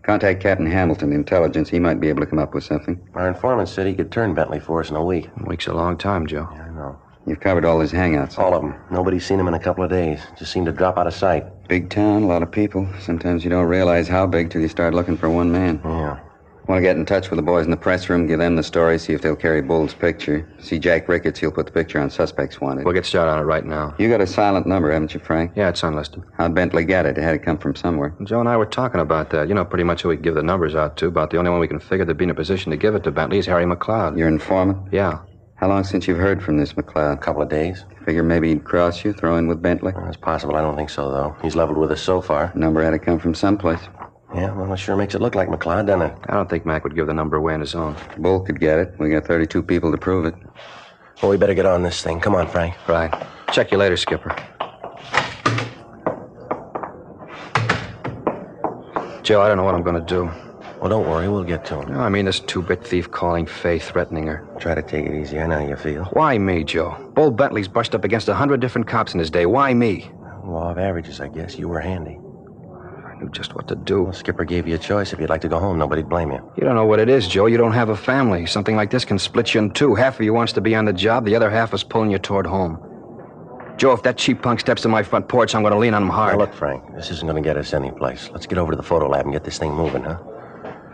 Contact Captain Hamilton, intelligence. He might be able to come up with something. Our informant said he could turn Bentley for us in a week. A week's a long time, Joe. Yeah, I know. You've covered all his hangouts. All of them. Nobody's seen him in a couple of days. Just seemed to drop out of sight. Big town, a lot of people. Sometimes you don't realize how big till you start looking for one man. Yeah. Want to get in touch with the boys in the press room, give them the story, see if they'll carry Bull's picture. See Jack Ricketts, he'll put the picture on Suspects Wanted. We'll get started on it right now. You got a silent number, haven't you, Frank? Yeah, it's unlisted. How'd Bentley get it? It had to come from somewhere. Joe and I were talking about that. You know pretty much who we can give the numbers out to. About the only one we can figure that'd be in a position to give it to Bentley is Harry McLeod. Your informant? Yeah. How long since you've heard from this McLeod? A couple of days. Figure maybe he'd cross you, throw in with Bentley? Well, it's possible. I don't think so, though. He's leveled with us so far. Number had to come from someplace. Yeah, well, it sure makes it look like McLeod, doesn't it? I don't think Mac would give the number away on his own. Bull could get it. We got 32 people to prove it. Well, we better get on this thing. Come on, Frank. Right. Check you later, Skipper. Joe, I don't know what I'm going to do. Well, don't worry. We'll get to him. No, I mean this 2-bit thief calling Faye, threatening her. Try to take it easy. I know how you feel. Why me, Joe? Bull Bentley's brushed up against 100 different cops in his day. Why me? Law of averages, I guess. You were handy. I knew just what to do. Well, Skipper gave you a choice. If you'd like to go home, nobody'd blame you. You don't know what it is, Joe. You don't have a family. Something like this can split you in two. Half of you wants to be on the job. The other half is pulling you toward home. Joe, if that cheap punk steps to my front porch, I'm going to lean on him hard. Now, look, Frank, this isn't going to get us anyplace. Let's get over to the photo lab and get this thing moving, huh?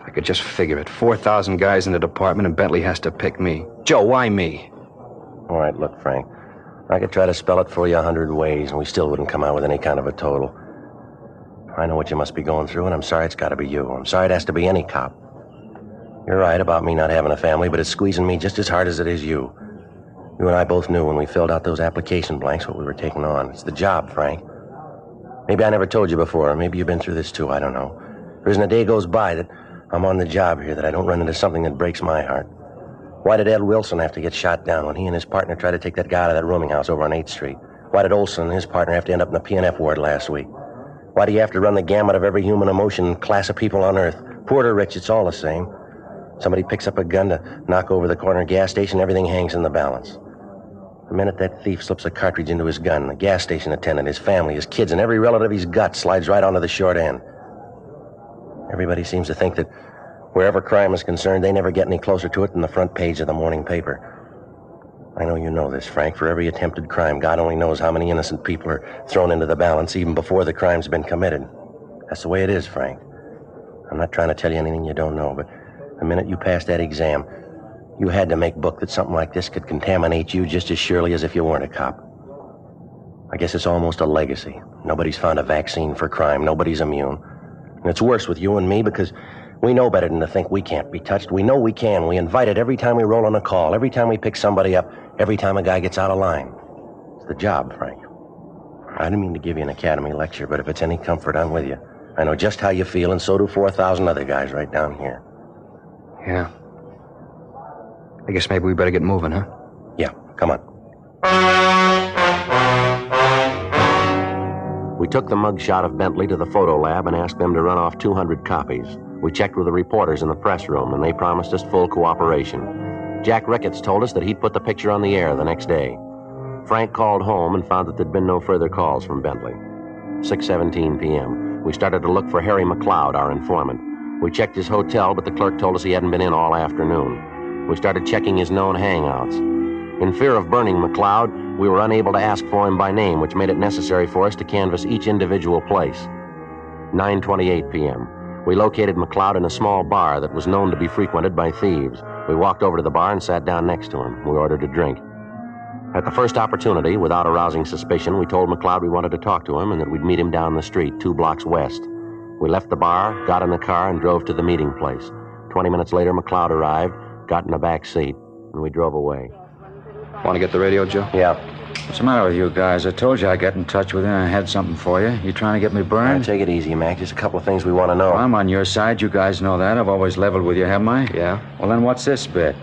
I could just figure it. 4,000 guys in the department, and Bentley has to pick me. Joe, why me? All right, look, Frank. I could try to spell it for you 100 ways, and we still wouldn't come out with any kind of a total. I know what you must be going through, and I'm sorry it's got to be you. I'm sorry it has to be any cop. You're right about me not having a family, but it's squeezing me just as hard as it is you. You and I both knew when we filled out those application blanks what we were taking on. It's the job, Frank. Maybe I never told you before, or maybe you've been through this too, I don't know. There isn't a day goes by that I'm on the job here that I don't run into something that breaks my heart. Why did Ed Wilson have to get shot down when he and his partner tried to take that guy out of that rooming house over on 8th Street? Why did Olson and his partner have to end up in the P&F ward last week? Why do you have to run the gamut of every human emotion and class of people on Earth? Poor to rich, it's all the same. Somebody picks up a gun to knock over the corner gas station, everything hangs in the balance. The minute that thief slips a cartridge into his gun, the gas station attendant, his family, his kids, and every relative he's got slides right onto the short end. Everybody seems to think that wherever crime is concerned, they never get any closer to it than the front page of the morning paper. I know you know this, Frank. For every attempted crime, God only knows how many innocent people are thrown into the balance even before the crime's been committed. That's the way it is, Frank. I'm not trying to tell you anything you don't know, but the minute you passed that exam, you had to make book that something like this could contaminate you just as surely as if you weren't a cop. I guess it's almost a legacy. Nobody's found a vaccine for crime. Nobody's immune. And it's worse with you and me because we know better than to think we can't be touched. We know we can. We invite it every time we roll on a call, every time we pick somebody up, every time a guy gets out of line. It's the job, Frank. I didn't mean to give you an academy lecture, but if it's any comfort, I'm with you. I know just how you feel, and so do 4,000 other guys right down here. Yeah. I guess maybe we better get moving, huh? Yeah, come on. We took the mugshot of Bentley to the photo lab and asked them to run off 200 copies. We checked with the reporters in the press room, and they promised us full cooperation. Jack Ricketts told us that he'd put the picture on the air the next day. Frank called home and found that there'd been no further calls from Bentley. 6:17 p.m. We started to look for Harry McLeod, our informant. We checked his hotel, but the clerk told us he hadn't been in all afternoon. We started checking his known hangouts. In fear of burning McLeod, we were unable to ask for him by name, which made it necessary for us to canvass each individual place. 9:28 p.m. We located McLeod in a small bar that was known to be frequented by thieves. We walked over to the bar and sat down next to him. We ordered a drink. At the first opportunity, without arousing suspicion, we told McLeod we wanted to talk to him and that we'd meet him down the street, 2 blocks west. We left the bar, got in the car, and drove to the meeting place. 20 minutes later, McLeod arrived, got in the back seat, and we drove away. Want to get the radio, Joe? Yeah. What's the matter with you guys? I told you I'd get in touch with you and I had something for you. You trying to get me burned? Take it easy, Mac. Just a couple of things we want to know. Well, I'm on your side. You guys know that. I've always leveled with you, haven't I? Yeah. Well, then what's this bit?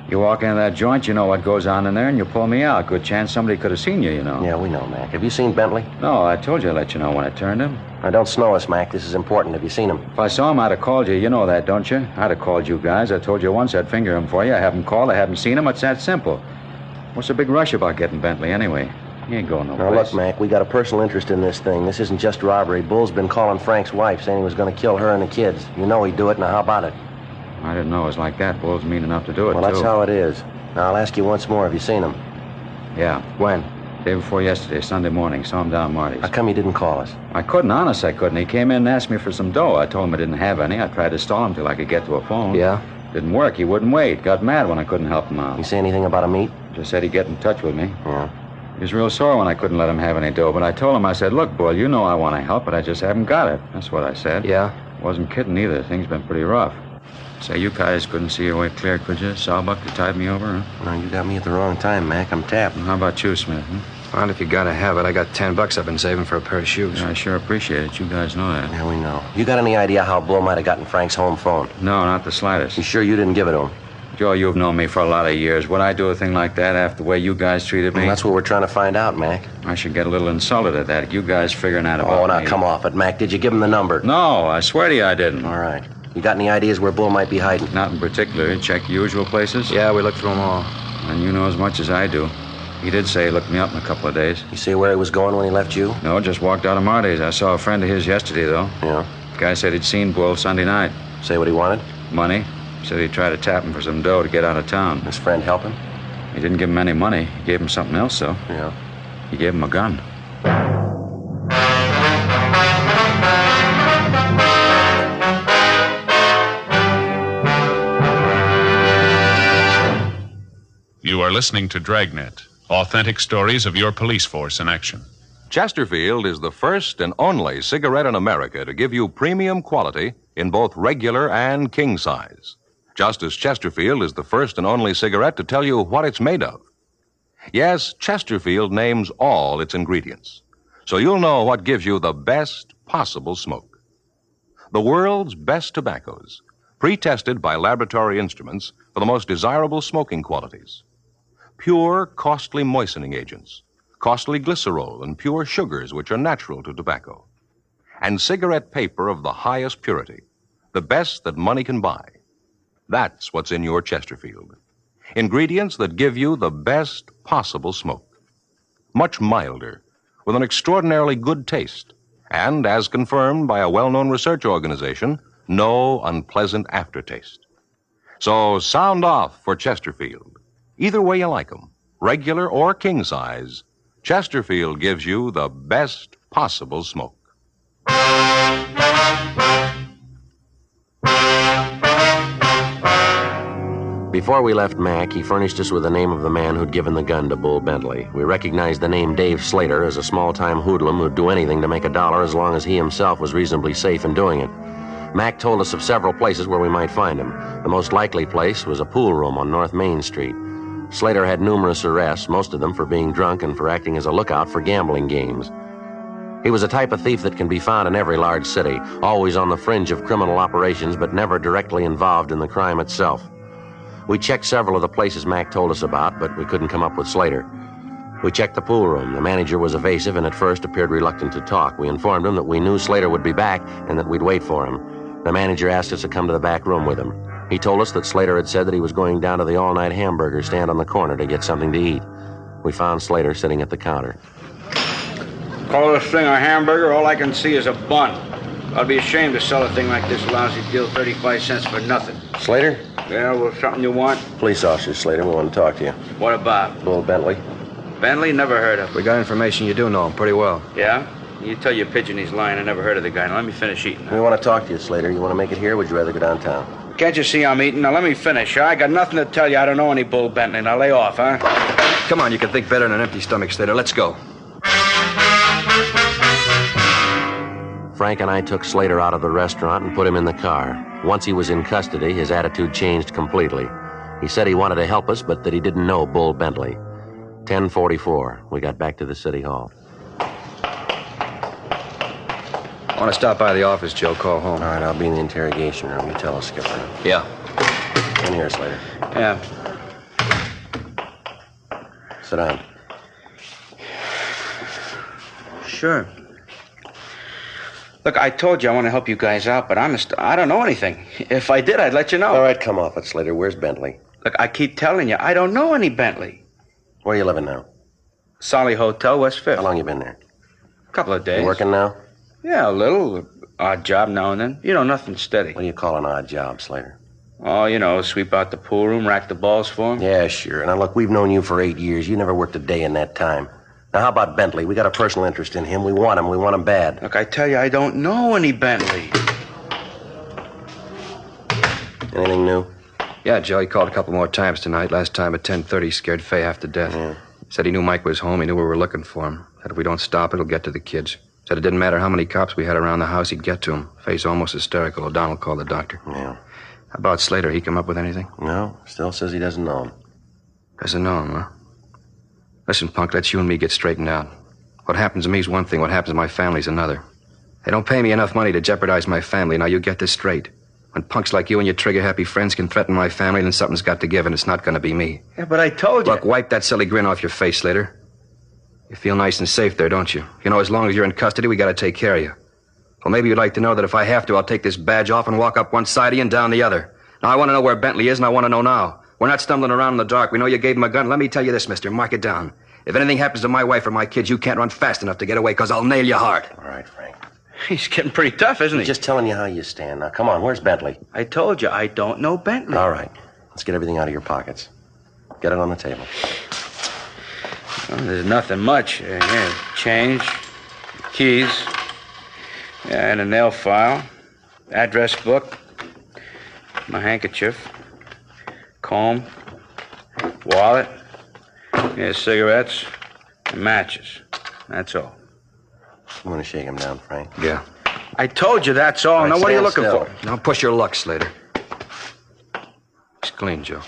You walk into that joint, you know what goes on in there, and you pull me out. Good chance somebody could have seen you, you know. Yeah, we know, Mac. Have you seen Bentley? No, I told you I'd let you know when I turned him. Now, don't snow us, Mac. This is important. Have you seen him? If I saw him, I'd have called you. You know that, don't you? I'd have called you guys. I told you once I'd finger him for you. I haven't called. I haven't seen him. It's that simple. What's the big rush about getting Bentley, anyway? He ain't going nowhere. Now, look, Mac, we got a personal interest in this thing. This isn't just robbery. Bull's been calling Frank's wife, saying he was going to kill her and the kids. You know he'd do it. Now, how about it? I didn't know it was like that. Bull's mean enough to do it, Well, that's how it is. Now, I'll ask you once more. Have you seen him? Yeah. When? Day before yesterday, Sunday morning. Saw him down Marty's. How come you didn't call us? I couldn't, honest, I couldn't. He came in and asked me for some dough. I told him I didn't have any. I tried to stall him till I could get to a phone. Yeah? Didn't work. He wouldn't wait. Got mad when I couldn't help him out. You say anything about a meet? Just said he'd get in touch with me. Yeah. He was real sore when I couldn't let him have any dough, but I told him, I said, look, Bull, you know I want to help, but I just haven't got it. That's what I said. Yeah? Wasn't kidding either. Things been pretty rough. Say, you guys couldn't see your way clear, could you? Sawbuck, you tied me over, huh? No, you got me at the wrong time, Mac. I'm tapped. How about you, Smith, huh? Well, if you gotta have it, I got $10 I've been saving for a pair of shoes. Yeah, I sure appreciate it. You guys know that. Yeah, we know. You got any idea how Bull might have gotten Frank's home phone? No, not the slightest. You sure you didn't give it to him? Joe, you've known me for a lot of years. Would I do a thing like that after the way you guys treated me? Well, that's what we're trying to find out, Mac. I should get a little insulted at that. You guys figuring out about me. Oh, now, come off it, Mac. Did you give him the number? No, I swear to you I didn't. All right. You got any ideas where Bull might be hiding? Not in particular. Check usual places? Yeah, we looked through them all. And you know as much as I do. He did say he looked me up in a couple of days. You see where he was going when he left you? No, just walked out of Marty's. I saw a friend of his yesterday, though. Yeah. The guy said he'd seen Bull Sunday night. Say what he wanted? Money. Said he'd try to tap him for some dough to get out of town. His friend help him? He didn't give him any money. He gave him something else, though. Yeah. He gave him a gun. You are listening to Dragnet, authentic stories of your police force in action. Chesterfield is the first and only cigarette in America to give you premium quality in both regular and king size. Just as Chesterfield is the first and only cigarette to tell you what it's made of. Yes, Chesterfield names all its ingredients, so you'll know what gives you the best possible smoke. The world's best tobaccos, pre-tested by laboratory instruments for the most desirable smoking qualities. Pure, costly moistening agents, costly glycerol and pure sugars which are natural to tobacco, and cigarette paper of the highest purity, the best that money can buy. That's what's in your Chesterfield. Ingredients that give you the best possible smoke. Much milder, with an extraordinarily good taste, and, as confirmed by a well-known research organization, no unpleasant aftertaste. So sound off for Chesterfield. Either way you like 'em, regular or king size, Chesterfield gives you the best possible smoke. Before we left Mac, he furnished us with the name of the man who'd given the gun to Bull Bentley. We recognized the name Dave Slater as a small-time hoodlum who'd do anything to make a dollar as long as he himself was reasonably safe in doing it. Mac told us of several places where we might find him. The most likely place was a pool room on North Main Street. Slater had numerous arrests, most of them for being drunk and for acting as a lookout for gambling games. He was a type of thief that can be found in every large city, always on the fringe of criminal operations, but never directly involved in the crime itself. We checked several of the places Mac told us about, but we couldn't come up with Slater. We checked the pool room. The manager was evasive and at first appeared reluctant to talk. We informed him that we knew Slater would be back and that we'd wait for him. The manager asked us to come to the back room with him. He told us that Slater had said that he was going down to the all-night hamburger stand on the corner to get something to eat. We found Slater sitting at the counter. Call this thing a hamburger, all I can see is a bun. I'd be ashamed to sell a thing like this lousy deal, 35 cents for nothing. Slater? Yeah, well, something you want? Police officer, Slater. We want to talk to you. What about? Bull Bentley. Bentley? Never heard of him. We got information you do know him pretty well. Yeah? You tell your pigeon he's lying. I never heard of the guy. Now, let me finish eating. We want to talk to you, Slater. You want to make it here, or would you rather go downtown? Can't you see I'm eating? Now, let me finish, huh? I got nothing to tell you. I don't know any Bull Bentley. Now, lay off, huh? Come on, you can think better than an empty stomach, Slater. Let's go. Frank and I took Slater out of the restaurant and put him in the car. Once he was in custody, his attitude changed completely. He said he wanted to help us, but that he didn't know Bull Bentley. 10:44. We got back to the city hall. I want to stop by the office, Joe. Call home. All right, I'll be in the interrogation room. You tell us, Skipper. Yeah. In here, Slater. Yeah. Sit down. Sure. Look, I told you I want to help you guys out, but honest, I don't know anything. If I did, I'd let you know. All right, come off it, Slater. Where's Bentley? Look, I keep telling you, I don't know any Bentley. Where are you living now? Solly Hotel, West Fifth. How long you been there? A couple of days. You working now? Yeah, a little. Odd job now and then. You know, nothing steady. What do you call an odd job, Slater? Oh, you know, sweep out the pool room, rack the balls for him. Yeah, sure. Now, look, we've known you for 8 years. You never worked a day in that time. Now, how about Bentley? We got a personal interest in him. We want him. We want him bad. Look, I tell you, I don't know any Bentley. Anything new? Yeah, Joe, he called a couple more times tonight. Last time at 10:30, scared Fay half to death. Yeah. Said he knew Mike was home. He knew we were looking for him. Said if we don't stop, it'll get to the kids. Said it didn't matter how many cops we had around the house, he'd get to him. Fay's almost hysterical. O'Donnell called the doctor. Yeah. How about Slater? He come up with anything? No, still says he doesn't know him. Doesn't know him, huh? Listen, punk, let's you and me get straightened out. What happens to me is one thing. What happens to my family's another. They don't pay me enough money to jeopardize my family. Now, you get this straight. When punks like you and your trigger-happy friends can threaten my family, then something's got to give, and it's not going to be me. Yeah, but I told you. Look, wipe that silly grin off your face, Slater. You feel nice and safe there, don't you? You know, as long as you're in custody, we got to take care of you. Well, maybe you'd like to know that if I have to, I'll take this badge off and walk up one side of you and down the other. Now, I want to know where Bentley is, and I want to know now. We're not stumbling around in the dark. We know you gave him a gun. Let me tell you this, mister. Mark it down. If anything happens to my wife or my kids, you can't run fast enough to get away, because I'll nail you hard. All right, Frank. He's getting pretty tough, isn't he? Just telling you how you stand. Now, come on, where's Bentley? I told you, I don't know Bentley. All right. Let's get everything out of your pockets. Get it on the table. Well, there's nothing much. Here, change, keys, and a nail file, address book, my handkerchief, comb, wallet, cigarettes, and matches. That's all. You want to shake him down, Frank? Yeah. I told you that's all. Right, now, what are you stand looking still. for? Now, push your luck, Slater. It's clean, Joe.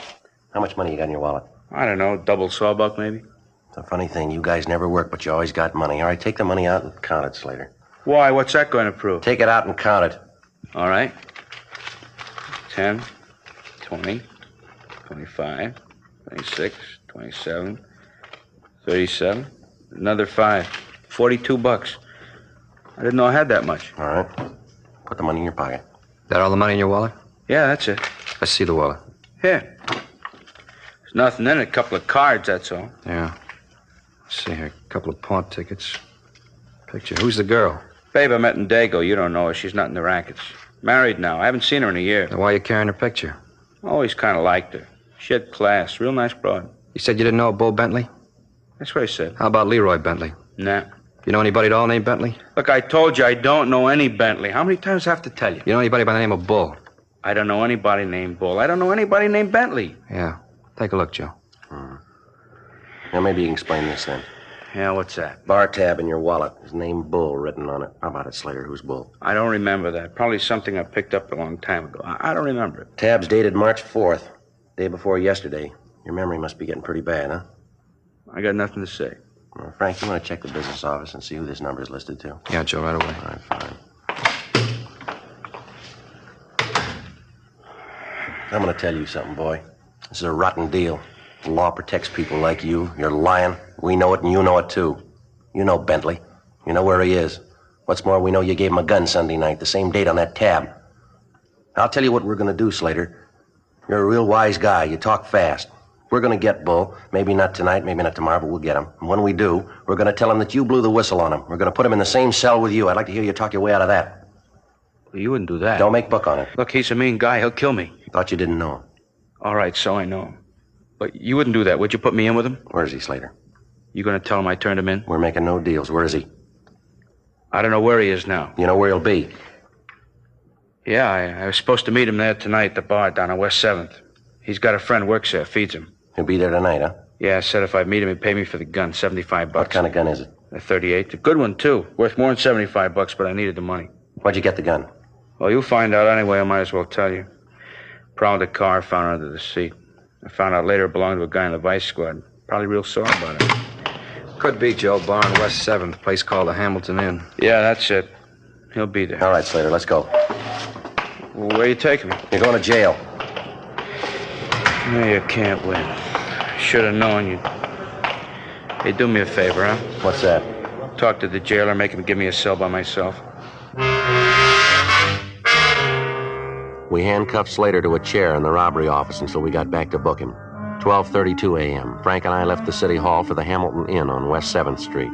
How much money you got in your wallet? I don't know, double sawbuck, maybe? It's a funny thing. You guys never work, but you always got money. All right, take the money out and count it, Slater. Why? What's that going to prove? Take it out and count it. All right. 10, 20, 25, 26, 27, 37, another 5. $42. I didn't know I had that much. All right. Put the money in your pocket. That all the money in your wallet? Yeah, that's it. Let's see the wallet. Here. There's nothing in it. A couple of cards, that's all. Yeah. Let's see here. A couple of pawn tickets. Picture. Who's the girl? Babe, I met in Dago. You don't know her. She's not in the rackets. Married now. I haven't seen her in a year. Then why are you carrying her picture? Always kind of liked her. She had class. Real nice broad. You said you didn't know Bull Bentley? That's what I said. How about Leroy Bentley? Nah. You know anybody at all named Bentley? Look, I told you I don't know any Bentley. How many times do I have to tell you? You know anybody by the name of Bull? I don't know anybody named Bull. I don't know anybody named Bentley. Yeah. Take a look, Joe. Now, maybe you can explain this then. Yeah, what's that? Bar tab in your wallet. His name Bull written on it. How about it, Slater? Who's Bull? I don't remember that. Probably something I picked up a long time ago. I don't remember it. Tab's dated March 4th, day before yesterday. Your memory must be getting pretty bad, huh? I got nothing to say. Frank, you want to check the business office and see who this number is listed to? Yeah, Joe, right away. All right, fine. I'm going to tell you something, boy. This is a rotten deal. The law protects people like you. You're lying. We know it, and you know it, too. You know Bentley. You know where he is. What's more, we know you gave him a gun Sunday night, the same date on that tab. I'll tell you what we're going to do, Slater. You're a real wise guy. You talk fast. We're going to get Bull. Maybe not tonight, maybe not tomorrow, but we'll get him. And when we do, we're going to tell him that you blew the whistle on him. We're going to put him in the same cell with you. I'd like to hear you talk your way out of that. Well, you wouldn't do that. Don't make book on it. Look, he's a mean guy. He'll kill me. Thought you didn't know him. All right, so I know him. But you wouldn't do that. Would you put me in with him? Where is he, Slater? You going to tell him I turned him in? We're making no deals. Where is he? I don't know where he is now. You know where he'll be? Yeah, I was supposed to meet him there tonight at the bar down on West 7th. He's got a friend works there, feeds him. He'll be there tonight, huh? Yeah, I said if I meet him, he'd pay me for the gun, $75. What kind of gun is it? A 38. A good one, too. Worth more than $75, but I needed the money. Where'd you get the gun? Well, you'll find out anyway. I might as well tell you. Prowled the car, found it under the seat. I found out later it belonged to a guy in the Vice Squad. Probably real sore about it. Could be, Joe. Bar on West 7th, place called the Hamilton Inn. Yeah, that's it. He'll be there. All right, Slater, let's go. Well, where are you taking me? You're going to jail. No, you can't win. Should have known you. Hey, do me a favor, huh? What's that? Talk to the jailer, make him give me a cell by myself. We handcuffed Slater to a chair in the robbery office until we got back to book him. 12:32 a.m. Frank and I left the city hall for the Hamilton Inn on West 7th Street.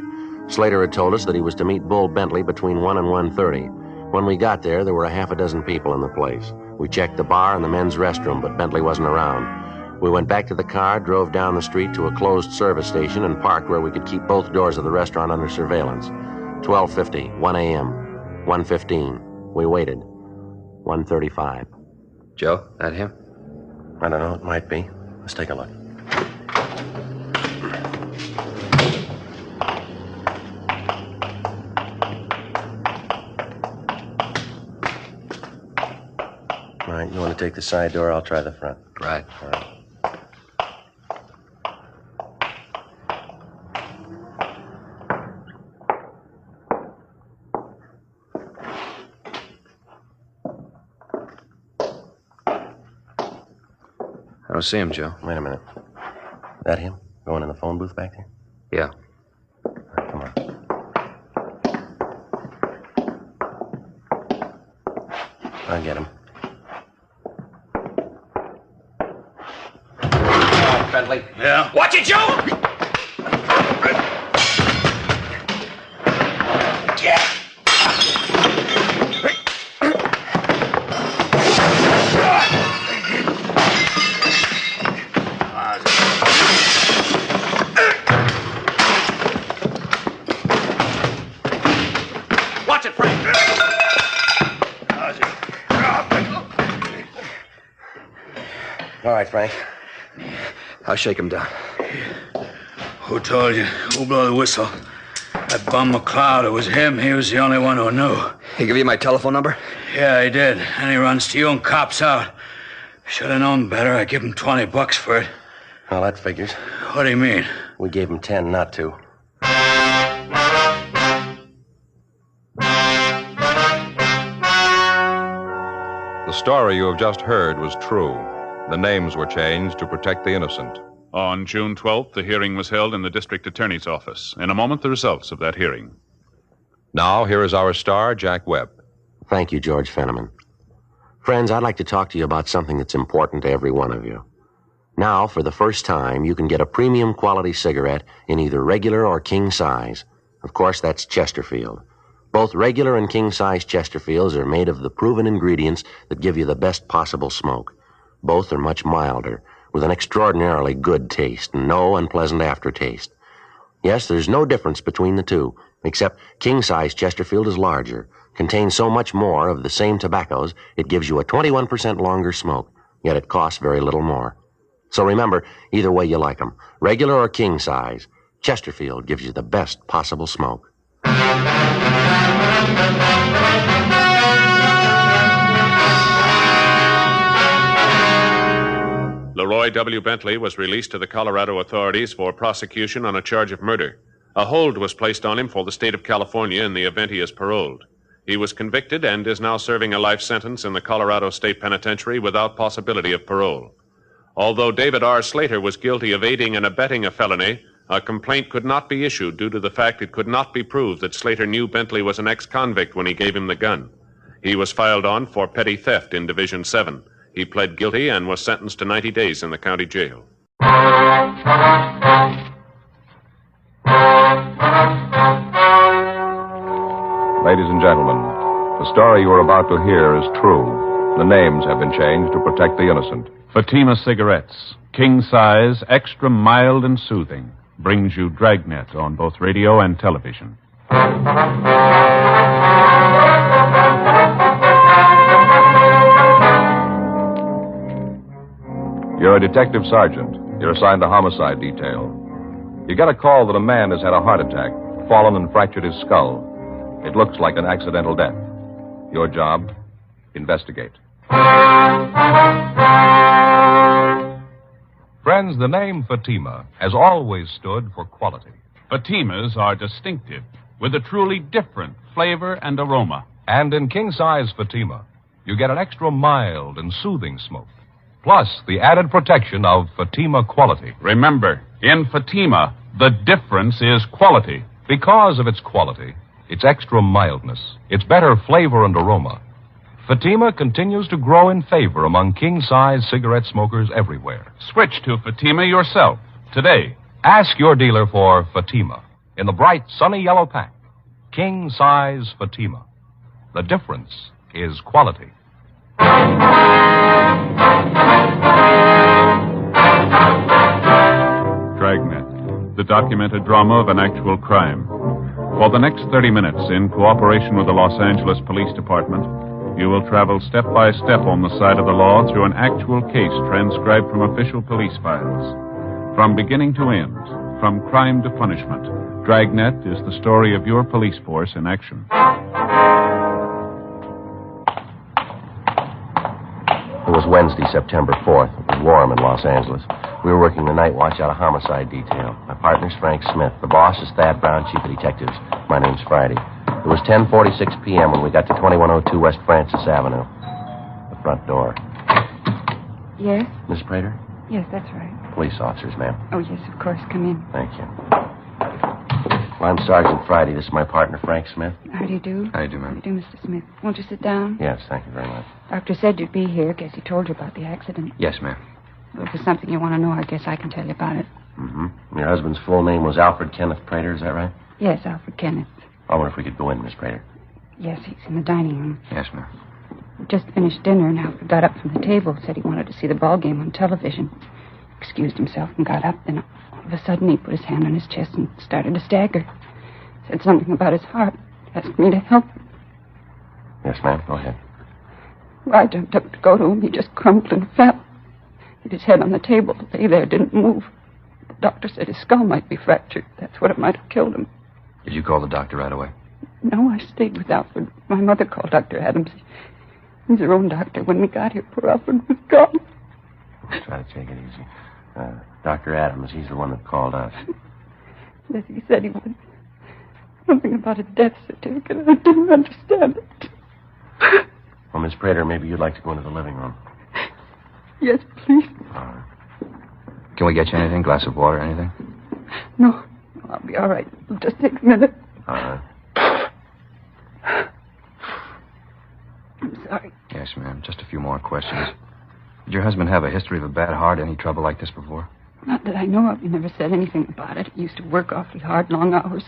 Slater had told us that he was to meet Bull Bentley between 1 and 1:30. When we got there were a half a dozen people in the place. We checked the bar and the men's restroom, but Bentley wasn't around. We went back to the car, drove down the street to a closed service station, and parked where we could keep both doors of the restaurant under surveillance. 12:50, 1 a.m., 1:15. We waited. 1:35. Joe, that him? I don't know. It might be. Let's take a look. All right, you want to take the side door? I'll try the front. Right. All right. I don't see him, Joe. Wait a minute. That him? Going in the phone booth back there? Yeah. All right, come on. I'll get him. Bentley. Yeah? Watch it, Joe! Watch it, Frank. All right, Frank. I'll shake him down. Who told you? Who blew the whistle? That bum McLeod, it was him. He was the only one who knew. He give you my telephone number? Yeah, he did. And he runs to you and cops out. Should have known better. I give him $20 for it. Well, that figures. What do you mean? We gave him 10 not to. The story you have just heard was true. The names were changed to protect the innocent. On June 12th, the hearing was held in the district attorney's office. In a moment, the results of that hearing. Now, here is our star, Jack Webb. Thank you, George Fenneman. Friends, I'd like to talk to you about something that's important to every one of you. Now, for the first time, you can get a premium quality cigarette in either regular or king size. Of course, that's Chesterfield. Both regular and king size Chesterfields are made of the proven ingredients that give you the best possible smoke. Both are much milder, with an extraordinarily good taste and no unpleasant aftertaste. Yes, there's no difference between the two, except king-size Chesterfield is larger, contains so much more of the same tobaccos, it gives you a 21% longer smoke, yet it costs very little more. So remember, either way you like them, regular or king-size, Chesterfield gives you the best possible smoke. Leroy W. Bentley was released to the Colorado authorities for prosecution on a charge of murder. A hold was placed on him for the state of California in the event he is paroled. He was convicted and is now serving a life sentence in the Colorado State Penitentiary without possibility of parole. Although David R. Slater was guilty of aiding and abetting a felony, a complaint could not be issued due to the fact it could not be proved that Slater knew Bentley was an ex-convict when he gave him the gun. He was filed on for petty theft in Division 7. He pled guilty and was sentenced to 90 days in the county jail. Ladies and gentlemen, the story you are about to hear is true. The names have been changed to protect the innocent. Fatima Cigarettes, king size, extra mild and soothing, brings you Dragnet on both radio and television. You're a detective sergeant. You're assigned to homicide detail. You get a call that a man has had a heart attack, fallen and fractured his skull. It looks like an accidental death. Your job, investigate. Friends, the name Fatima has always stood for quality. Fatimas are distinctive, with a truly different flavor and aroma. And in king-size Fatima, you get an extra mild and soothing smoke, plus the added protection of Fatima quality. Remember, in Fatima, the difference is quality. Because of its quality, its extra mildness, its better flavor and aroma, Fatima continues to grow in favor among king-size cigarette smokers everywhere. Switch to Fatima yourself today. Ask your dealer for Fatima in the bright, sunny yellow pack. King-size Fatima. The difference is quality. Dragnet, the documented drama of an actual crime. For the next 30 minutes, in cooperation with the Los Angeles Police Department, you will travel step by step on the side of the law through an actual case transcribed from official police files. From beginning to end, from crime to punishment, Dragnet is the story of your police force in action. It was Wednesday, September 4th. It was warm in Los Angeles. We were working the night watch out of homicide detail. My partner's Frank Smith. The boss is Thad Brown, chief of detectives. My name's Friday. It was 10:46 p.m. when we got to 2102 West Francis Avenue. The front door. Yes? Miss Prater? Yes, that's right. Police officers, ma'am. Oh, yes, of course. Come in. Thank you. Well, I'm Sergeant Friday. This is my partner, Frank Smith. How do you do? How do you do, ma'am? How do you do, Mr. Smith? Won't you sit down? Yes, thank you very much. Doctor said you'd be here. Guess he told you about the accident. Yes, ma'am. Well, if there's something you want to know, I guess I can tell you about it. Mm-hmm. Your husband's full name was Alfred Kenneth Prater, is that right? Yes, Alfred Kenneth. I wonder if we could go in, Miss Prater. Yes, he's in the dining room. Yes, ma'am. We just finished dinner, and Alfred got up from the table, said he wanted to see the ball game on television. Excused himself and got up. Then all of a sudden he put his hand on his chest and started to stagger. Said something about his heart. Asked me to help him. Yes, ma'am. Go ahead. Well, I jumped up to go to him. He just crumpled and fell. Hit his head on the table. Lay there, didn't move. The doctor said his skull might be fractured. That's what it might have killed him. Did you call the doctor right away? No, I stayed with Alfred. My mother called Dr. Adams. He's her own doctor. When we got here, poor Alfred was gone. Let's try to take it easy. Dr. Adams, he's the one that called us. Yes, he said he would. Something about a death certificate. I didn't understand it. Well, Miss Prater, maybe you'd like to go into the living room. Yes, please. All right. Can we get you anything? Glass of water, anything? No, I'll be all right. It'll just take a minute. All right. I'm sorry. Yes, ma'am. Just a few more questions. Did your husband have a history of a bad heart, any trouble like this before? Not that I know of. He never said anything about it. He used to work awfully hard, long hours.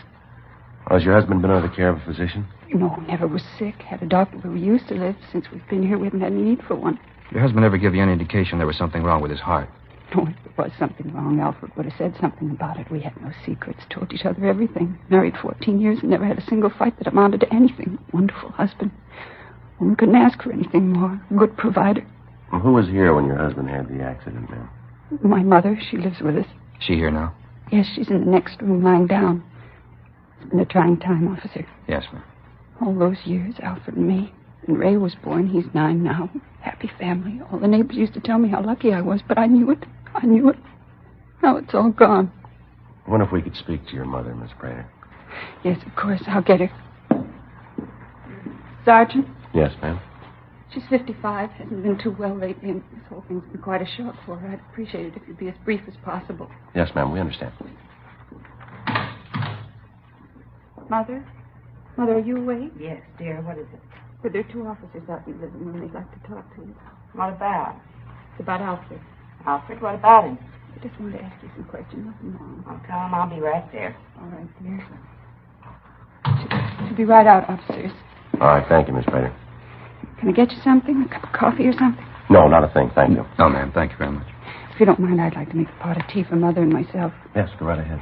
Well, has your husband been under the care of a physician? No, never was sick. Had a doctor where we used to live. Since we've been here, we haven't had any need for one. Did your husband ever give you any indication there was something wrong with his heart? No, if there was something wrong, Alfred would have said something about it. We had no secrets, told each other everything. Married 14 years and never had a single fight that amounted to anything. Wonderful husband. One couldn't ask for anything more. Good provider. Well, who was here when your husband had the accident, ma'am? My mother, she lives with us. Is she here now? Yes, she's in the next room lying down. It's been a trying time, officer. Yes, ma'am. All those years, Alfred and me. And Ray was born. He's 9 now. Happy family. All the neighbors used to tell me how lucky I was, but I knew it. I knew it. Now it's all gone. I wonder if we could speak to your mother, Miss Prater. Yes, of course. I'll get her. Sergeant? Yes, ma'am. She's 55, hasn't been too well lately, and this whole thing's been quite a shock for her. I'd appreciate it if you'd be as brief as possible. Yes, ma'am, we understand. Mother? Mother, are you awake? Yes, dear. What is it? Well, there are two officers out in the living room. They'd like to talk to you. What about? It's about Alfred. Alfred, what about him? I just wanted to ask you some questions. Nothing wrong. I'll tell him I'll be right there. All right, dear. She'll be right out upstairs. All right, thank you, Miss Prater. Can I get you something? A cup of coffee or something? No, not a thing, thank you. No, ma'am. Thank you very much. If you don't mind, I'd like to make a pot of tea for Mother and myself. Yes, go right ahead.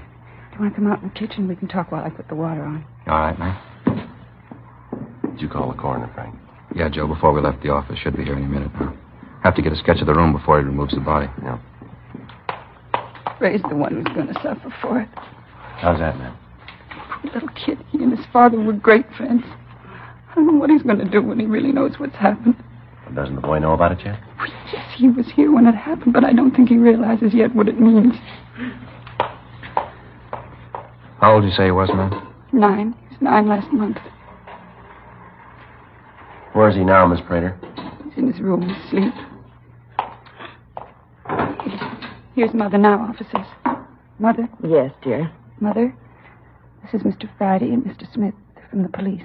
Do you want to come out in the kitchen? We can talk while I put the water on. All right, ma'am. Did you call the coroner, Frank? Yeah, Joe, before we left the office. Should be here any minute now. Have to get a sketch of the room before he removes the body. Yeah. Ray's the one who's going to suffer for it. How's that, ma'am? Poor little kid. He and his father were great friends. I don't know what he's going to do when he really knows what's happened. Well, doesn't the boy know about it yet? Well, yes, he was here when it happened, but I don't think he realizes yet what it means. How old did you say he was, ma'am? 9. He was 9 last month. Where is he now, Miss Prater? He's in his room, asleep. Here's Mother now, officers. Mother? Yes, dear. Mother, this is Mr. Friday and Mr. Smith from the police.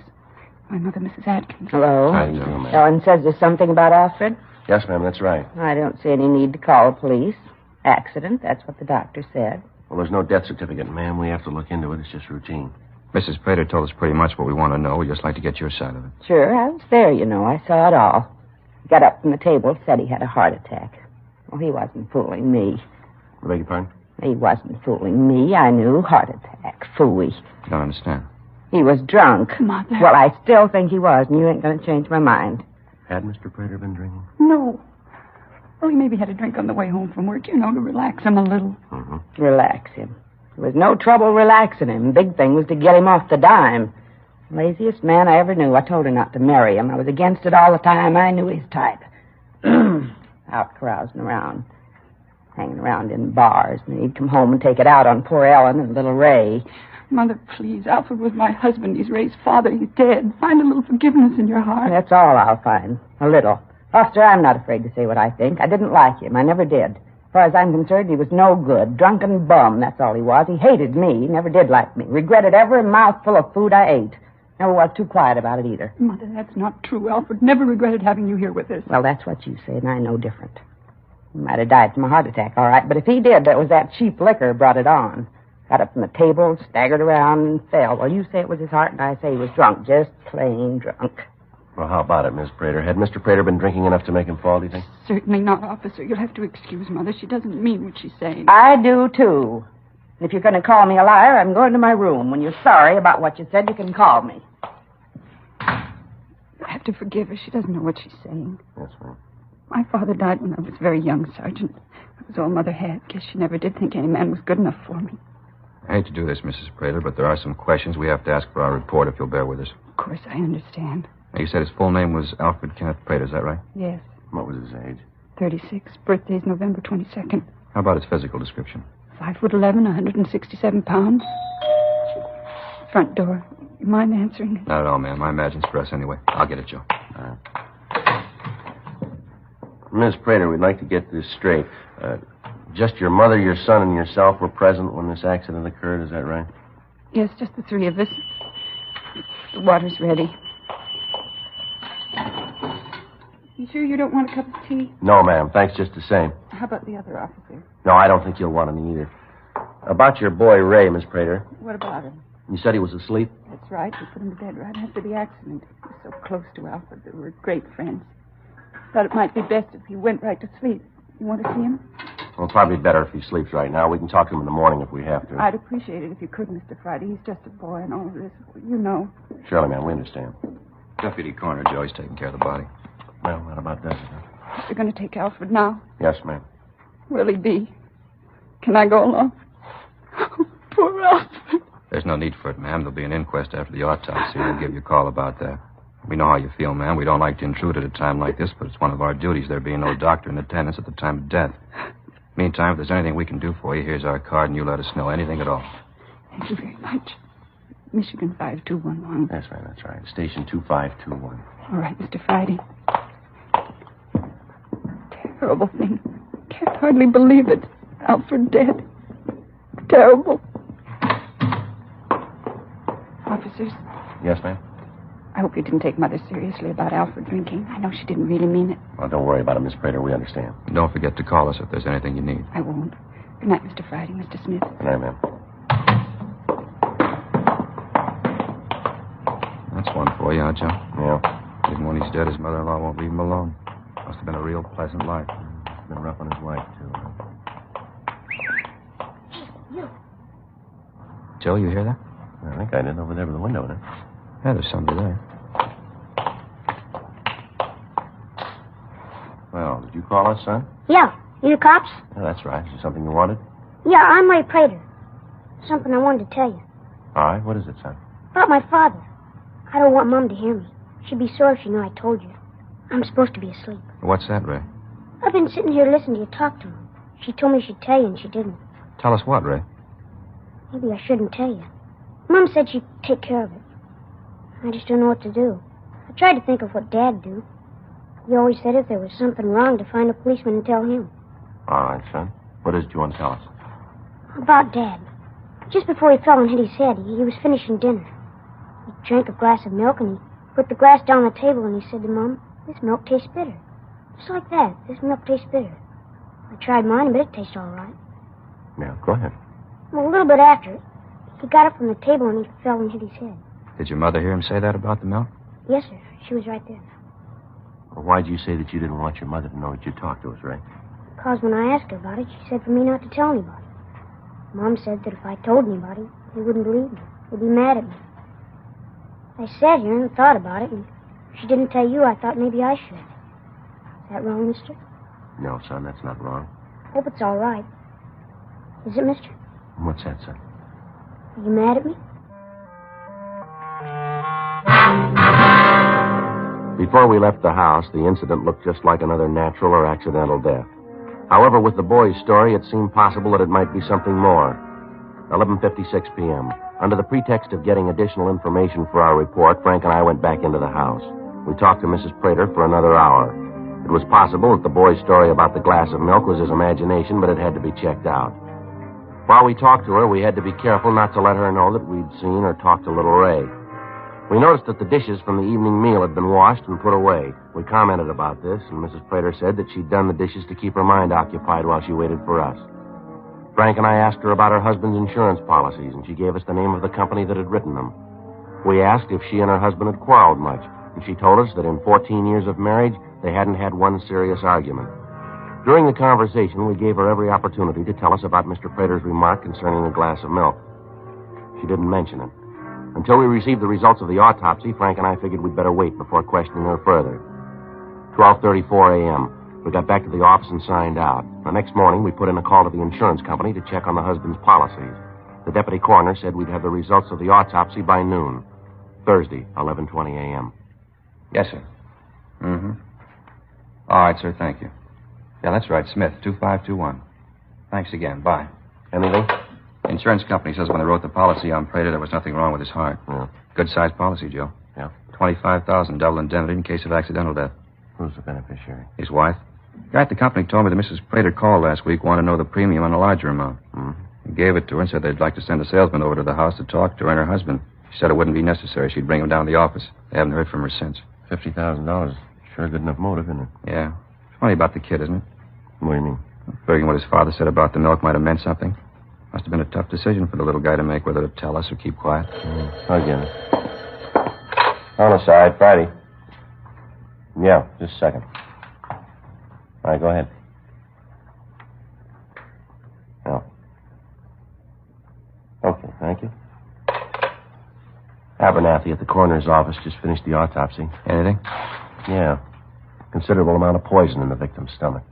My mother, Mrs. Atkins. Hello. How do you do, ma'am? Ellen says there's something about Alfred. Yes, ma'am, that's right. I don't see any need to call the police. Accident, that's what the doctor said. Well, there's no death certificate, ma'am. We have to look into it. It's just routine. Mrs. Prater told us pretty much what we want to know. We'd just like to get your side of it. Sure, I was there, you know. I saw it all. He got up from the table, said he had a heart attack. Well, he wasn't fooling me. I beg your pardon? He wasn't fooling me. I knew. Heart attack. Phooey. I don't understand. He was drunk. Mother. Well, I still think he was, and you ain't going to change my mind. Had Mr. Prater been drinking? No. Well, he maybe had a drink on the way home from work, you know, to relax him a little. Mm-hmm. Relax him. There was no trouble relaxing him. Big thing was to get him off the dime. Laziest man I ever knew. I told her not to marry him. I was against it all the time. I knew his type. Out carousing around. Hanging around in bars. And he'd come home and take it out on poor Ellen and little Ray. Mother, please. Alfred was my husband. He's Ray's father. He's dead. Find a little forgiveness in your heart. That's all I'll find. A little. Officer, I'm not afraid to say what I think. I didn't like him. I never did. As far as I'm concerned, he was no good. Drunken bum, that's all he was. He hated me. He never did like me. Regretted every mouthful of food I ate. Never was too quiet about it either. Mother, that's not true. Alfred never regretted having you here with us. Well, that's what you say, and I know different. He might have died from a heart attack, all right, but if he did, that was that cheap liquor brought it on. Got up from the table, staggered around, and fell. Well, you say it was his heart, and I say he was drunk. Just plain drunk. Well, how about it, Miss Prater? Had Mr. Prater been drinking enough to make him fall, do you think? Certainly not, officer. You'll have to excuse Mother. She doesn't mean what she's saying. I do, too. And if you're going to call me a liar, I'm going to my room. When you're sorry about what you said, you can call me. You'll have to forgive her. She doesn't know what she's saying. Yes, ma'am. My father died when I was very young, Sergeant. That was all Mother had. Guess she never did think any man was good enough for me. I hate to do this, Mrs. Prater, but there are some questions we have to ask for our report, if you'll bear with us. Of course, I understand. Now, you said his full name was Alfred Kenneth Prater, is that right? Yes. What was his age? 36. Birthday's November 22nd. How about his physical description? 5'11", 167 pounds. Front door. You mind answering it? Not at all, ma'am. I imagine it's for us anyway. I'll get it, Joe. Miss Prater, we'd like to get this straight. Just your mother, your son, and yourself were present when this accident occurred, is that right? Yes, just the three of us. The water's ready. You sure you don't want a cup of tea? No, ma'am. Thanks just the same. How about the other officer? No, I don't think you'll want any either. About your boy, Ray, Miss Prater. What about him? You said he was asleep? That's right. We put him to bed right after the accident. He was so close to Alfred. They were great friends. Thought it might be best if he went right to sleep. You want to see him? Well, probably better if he sleeps right now. We can talk to him in the morning if we have to. I'd appreciate it if you could, Mr. Friday. He's just a boy and all of this. You know. Surely, ma'am. We understand. Deputy Coroner Joey's taking care of the body. Well, that about does it, huh? They're going to take Alfred now? Yes, ma'am. Will he be? Can I go along? Oh, poor Alfred. There's no need for it, ma'am. There'll be an inquest after the autopsy. We'll give you a call about that. We know how you feel, ma'am. We don't like to intrude at a time like this, but it's one of our duties, there being no doctor in attendance at the time of death. Meantime, if there's anything we can do for you, here's our card, and you let us know. Anything at all. Thank you very much. Michigan 5211. That's right, that's right. Station 2521. All right, Mr. Friday. Terrible thing. Can't hardly believe it. Alfred dead. Terrible. Officers. Yes, ma'am? I hope you didn't take Mother seriously about Alfred drinking. I know she didn't really mean it. Well, don't worry about it, Miss Prater. We understand. And don't forget to call us if there's anything you need. I won't. Good night, Mr. Friday, Mr. Smith. Good night, ma'am. That's one for you, huh, Joe? Yeah. Even when he's dead, his mother-in-law won't leave him alone. Must have been a real pleasant life. It's been rough on his wife, too. Joe, you hear that? I think I did over there by the window, there. Yeah, there's somebody there. Well, did you call us, son? Yeah. You the cops? Yeah, that's right. Is there something you wanted? Yeah, I'm Ray Prater. Something I wanted to tell you. All right. What is it, son? About my father. I don't want Mom to hear me. She'd be sore if she knew I told you. I'm supposed to be asleep. What's that, Ray? I've been sitting here listening to you talk to him. She told me she'd tell you, and she didn't. Tell us what, Ray? Maybe I shouldn't tell you. Mom said she'd take care of it. I just don't know what to do. I tried to think of what Dad'd do. He always said if there was something wrong to find a policeman and tell him. All right, son. What is it you want to tell us? About Dad. Just before he fell and hit his head, he was finishing dinner. He drank a glass of milk, and he put the glass down on the table, and he said to Mom, "This milk tastes bitter." Just like that. This milk tastes bitter. I tried mine, but it tastes all right. Yeah, go ahead. Well, a little bit after it, he got up from the table, and he fell and hit his head. Did your mother hear him say that about the milk? Yes, sir. She was right there. Well, why'd you say that you didn't want your mother to know that you talked to us, Ray? Because when I asked her about it, she said for me not to tell anybody. Mom said that if I told anybody, they wouldn't believe me. They'd be mad at me. I sat here and thought about it, and if she didn't tell you, I thought maybe I should. Is that wrong, mister? No, son, that's not wrong. Hope it's all right. Is it, mister? What's that, son? Are you mad at me? Before we left the house, the incident looked just like another natural or accidental death. However, with the boy's story, it seemed possible that it might be something more. 11:56 p.m. Under the pretext of getting additional information for our report, Frank and I went back into the house. We talked to Mrs. Prater for another hour. It was possible that the boy's story about the glass of milk was his imagination, but it had to be checked out. While we talked to her, we had to be careful not to let her know that we'd seen or talked to little Ray. We noticed that the dishes from the evening meal had been washed and put away. We commented about this, and Mrs. Prater said that she'd done the dishes to keep her mind occupied while she waited for us. Frank and I asked her about her husband's insurance policies, and she gave us the name of the company that had written them. We asked if she and her husband had quarreled much, and she told us that in 14 years of marriage, they hadn't had one serious argument. During the conversation, we gave her every opportunity to tell us about Mr. Prater's remark concerning the glass of milk. She didn't mention it. Until we received the results of the autopsy, Frank and I figured we'd better wait before questioning her further. 12:34 a.m. We got back to the office and signed out. The next morning, we put in a call to the insurance company to check on the husband's policies. The deputy coroner said we'd have the results of the autopsy by noon. Thursday, 11:20 a.m. Yes, sir. Mm-hmm. All right, sir, thank you. Yeah, that's right, Smith, 2521. Thanks again. Bye. Anything? Insurance company says when they wrote the policy on Prater, there was nothing wrong with his heart. Yeah. Good-sized policy, Joe. Yeah. $25,000 double indemnity in case of accidental death. Who's the beneficiary? His wife. The guy at the company told me that Mrs. Prater called last week, wanted to know the premium on a larger amount. He gave it to her and said they'd like to send a salesman over to the house to talk to her and her husband. She said it wouldn't be necessary. She'd bring him down to the office. They haven't heard from her since. $50,000. Sure good enough motive, isn't it? Yeah. It's funny about the kid, isn't it? What do you mean? Figuring what his father said about the milk might have meant something. Must have been a tough decision for the little guy to make, whether to tell us or keep quiet. I get it. On the side, Friday. Yeah, just a second. All right, go ahead. Oh. Okay, thank you. Abernathy at the coroner's office just finished the autopsy. Anything? Yeah. Considerable amount of poison in the victim's stomach.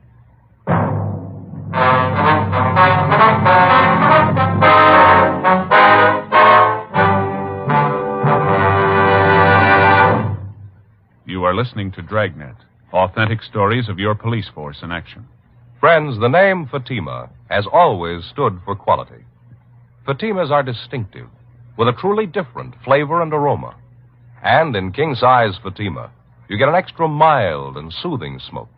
You are listening to Dragnet, authentic stories of your police force in action. Friends, the name Fatima has always stood for quality. Fatimas are distinctive, with a truly different flavor and aroma. And in king-size Fatima, you get an extra mild and soothing smoke,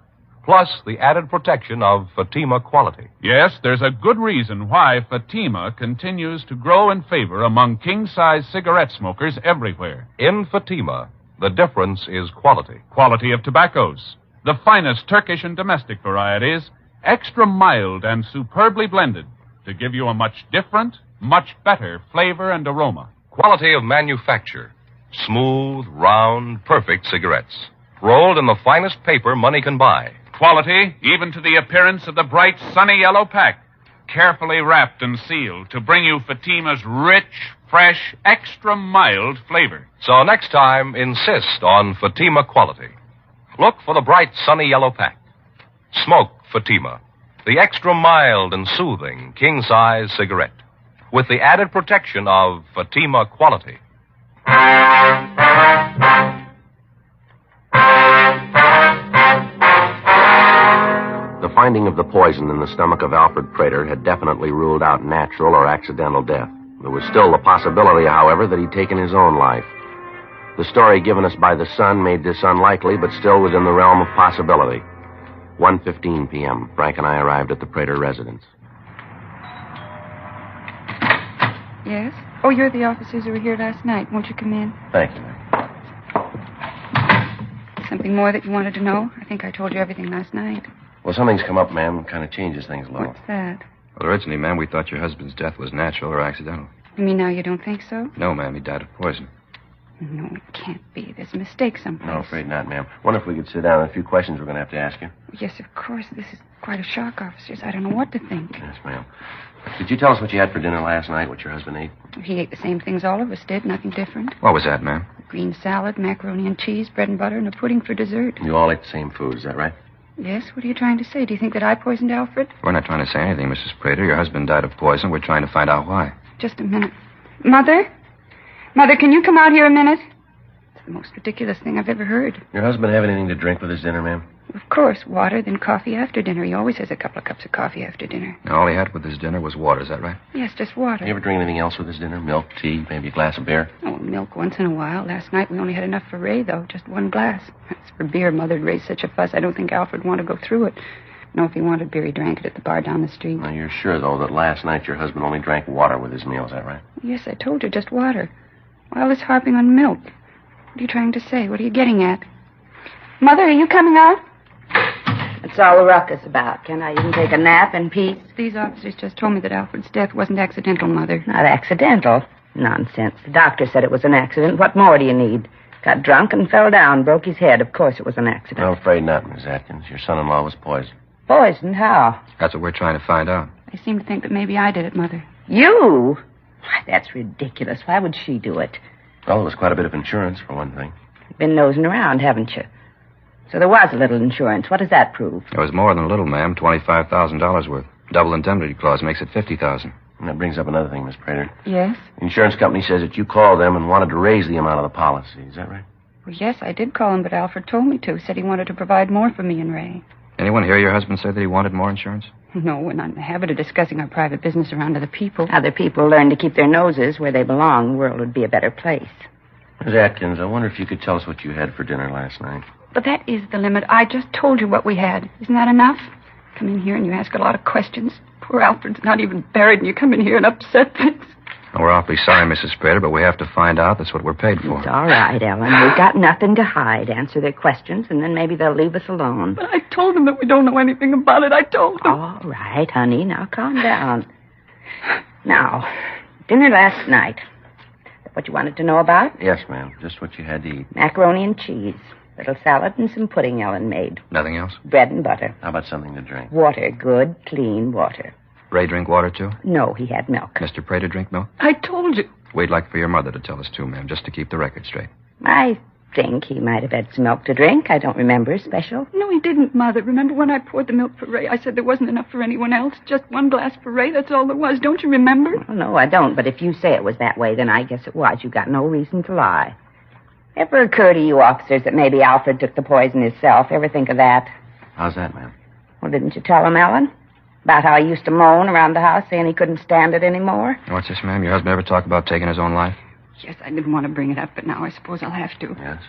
plus the added protection of Fatima quality. Yes, there's a good reason why Fatima continues to grow in favor among king-size cigarette smokers everywhere. In Fatima, the difference is quality. Quality of tobaccos. The finest Turkish and domestic varieties, extra mild and superbly blended to give you a much different, much better flavor and aroma. Quality of manufacture. Smooth, round, perfect cigarettes. Rolled in the finest paper money can buy. Quality, even to the appearance of the bright, sunny yellow pack. Carefully wrapped and sealed to bring you Fatima's rich, fresh, extra mild flavor. So next time, insist on Fatima quality. Look for the bright, sunny yellow pack. Smoke Fatima, the extra mild and soothing king-size cigarette, with the added protection of Fatima quality. The finding of the poison in the stomach of Alfred Prater had definitely ruled out natural or accidental death. There was still the possibility, however, that he'd taken his own life. The story given us by the Sun made this unlikely, but still within the realm of possibility. 1:15 p.m. Frank and I arrived at the Prater residence. Yes? Oh, you're the officers who were here last night. Won't you come in? Thank you, ma'am. Something more that you wanted to know? I think I told you everything last night. Well, something's come up, ma'am. Kind of changes things a little. What's that? Well, originally, ma'am, we thought your husband's death was natural or accidental. You mean now you don't think so? No, ma'am, he died of poison. No, it can't be. There's a mistake someplace. No, afraid not, ma'am. Wonder if we could sit down. A few questions we're going to have to ask you. Yes, of course. This is quite a shock, officers. I don't know what to think. Yes, ma'am. Did you tell us what you had for dinner last night, what your husband ate? He ate the same things all of us did, nothing different. What was that, ma'am? Green salad, macaroni and cheese, bread and butter, and a pudding for dessert. You all ate the same food, is that right? Yes, what are you trying to say? Do you think that I poisoned Alfred? We're not trying to say anything, Mrs. Prater. Your husband died of poison. We're trying to find out why. Just a minute. Mother? Mother, can you come out here a minute? It's the most ridiculous thing I've ever heard. Your husband have anything to drink with his dinner, ma'am? Of course, water, then coffee after dinner. He always has a couple of cups of coffee after dinner. Now, all he had with his dinner was water, is that right? Yes, just water. You ever drink anything else with his dinner? Milk, tea, maybe a glass of beer? Oh, milk once in a while. Last night we only had enough for Ray, though. Just one glass. As for beer, Mother'd raised such a fuss, I don't think Alfred wanted to go through it. No, if he wanted beer, he drank it at the bar down the street. Now, you're sure, though, that last night your husband only drank water with his meal, is that right? Yes, I told you, just water. Why all this harping on milk? What are you trying to say? What are you getting at? Mother, are you coming out? That's all the ruckus about. Can I even take a nap in peace? These officers just told me that Alfred's death wasn't accidental, Mother. Not accidental? Nonsense. The doctor said it was an accident. What more do you need? Got drunk and fell down, broke his head. Of course it was an accident. I'm afraid not, Miss Atkins. Your son-in-law was poisoned. Poisoned? How? That's what we're trying to find out. I seem to think that maybe I did it, Mother. You? Why, that's ridiculous. Why would she do it? Well, there was quite a bit of insurance, for one thing. You've been nosing around, haven't you? So there was a little insurance. What does that prove? It was more than a little, ma'am. $25,000 worth. Double indemnity clause makes it $50,000. And that brings up another thing, Miss Prater. Yes? The insurance company says that you called them and wanted to raise the amount of the policy. Is that right? Well, yes, I did call him, but Alfred told me to. Said he wanted to provide more for me and Ray. Anyone hear your husband say that he wanted more insurance? No, we're not in the habit of discussing our private business around other people. Other people learn to keep their noses where they belong. The world would be a better place. Miss Atkins, I wonder if you could tell us what you had for dinner last night. But that is the limit. I just told you what we had. Isn't that enough? Come in here and you ask a lot of questions. Poor Alfred's not even buried, and you come in here and upset things. Well, we're awfully sorry, Mrs. Prater, but we have to find out. That's what we're paid for. It's all right, Ellen. We've got nothing to hide. Answer their questions, and then maybe they'll leave us alone. But I told them that we don't know anything about it. I told them. All right, honey. Now calm down. Now, dinner last night. What you wanted to know about? Yes, ma'am. Just what you had to eat. Macaroni and cheese. Little salad and some pudding Ellen made. Nothing else? Bread and butter. How about something to drink? Water. Good, clean water. Ray drink water, too? No, he had milk. Mr. Prater drink milk? I told you. We'd like for your mother to tell us, too, ma'am, just to keep the record straight. I think he might have had some milk to drink. I don't remember special. No, he didn't, Mother. Remember when I poured the milk for Ray? I said there wasn't enough for anyone else. Just one glass for Ray. That's all there was. Don't you remember? Oh, no, I don't. But if you say it was that way, then I guess it was. You got no reason to lie. Ever occur to you officers that maybe Alfred took the poison himself? Ever think of that? How's that, ma'am? Well, didn't you tell him, Ellen? About how he used to moan around the house saying he couldn't stand it anymore? What's this, ma'am? Your husband ever talk about taking his own life? Yes, I didn't want to bring it up, but now I suppose I'll have to. Yes?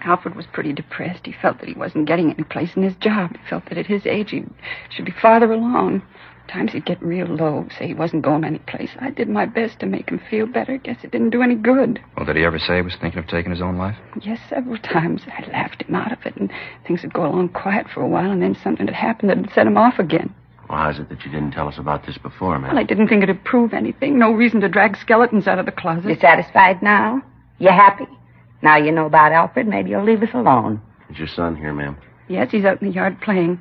Alfred was pretty depressed. He felt that he wasn't getting any place in his job. He felt that at his age he should be farther along. Times he'd get real low, say he wasn't going any place. I did my best to make him feel better. Guess it didn't do any good. Well, did he ever say he was thinking of taking his own life? Yes, several times. I laughed him out of it, and things would go along quiet for a while, and then something would happen that would set him off again. Well, how is it that you didn't tell us about this before, ma'am? Well, I didn't think it'd prove anything. No reason to drag skeletons out of the closet. You satisfied now? You happy? Now you know about Alfred, maybe you'll leave us alone. Is your son here, ma'am? Yes, he's out in the yard playing.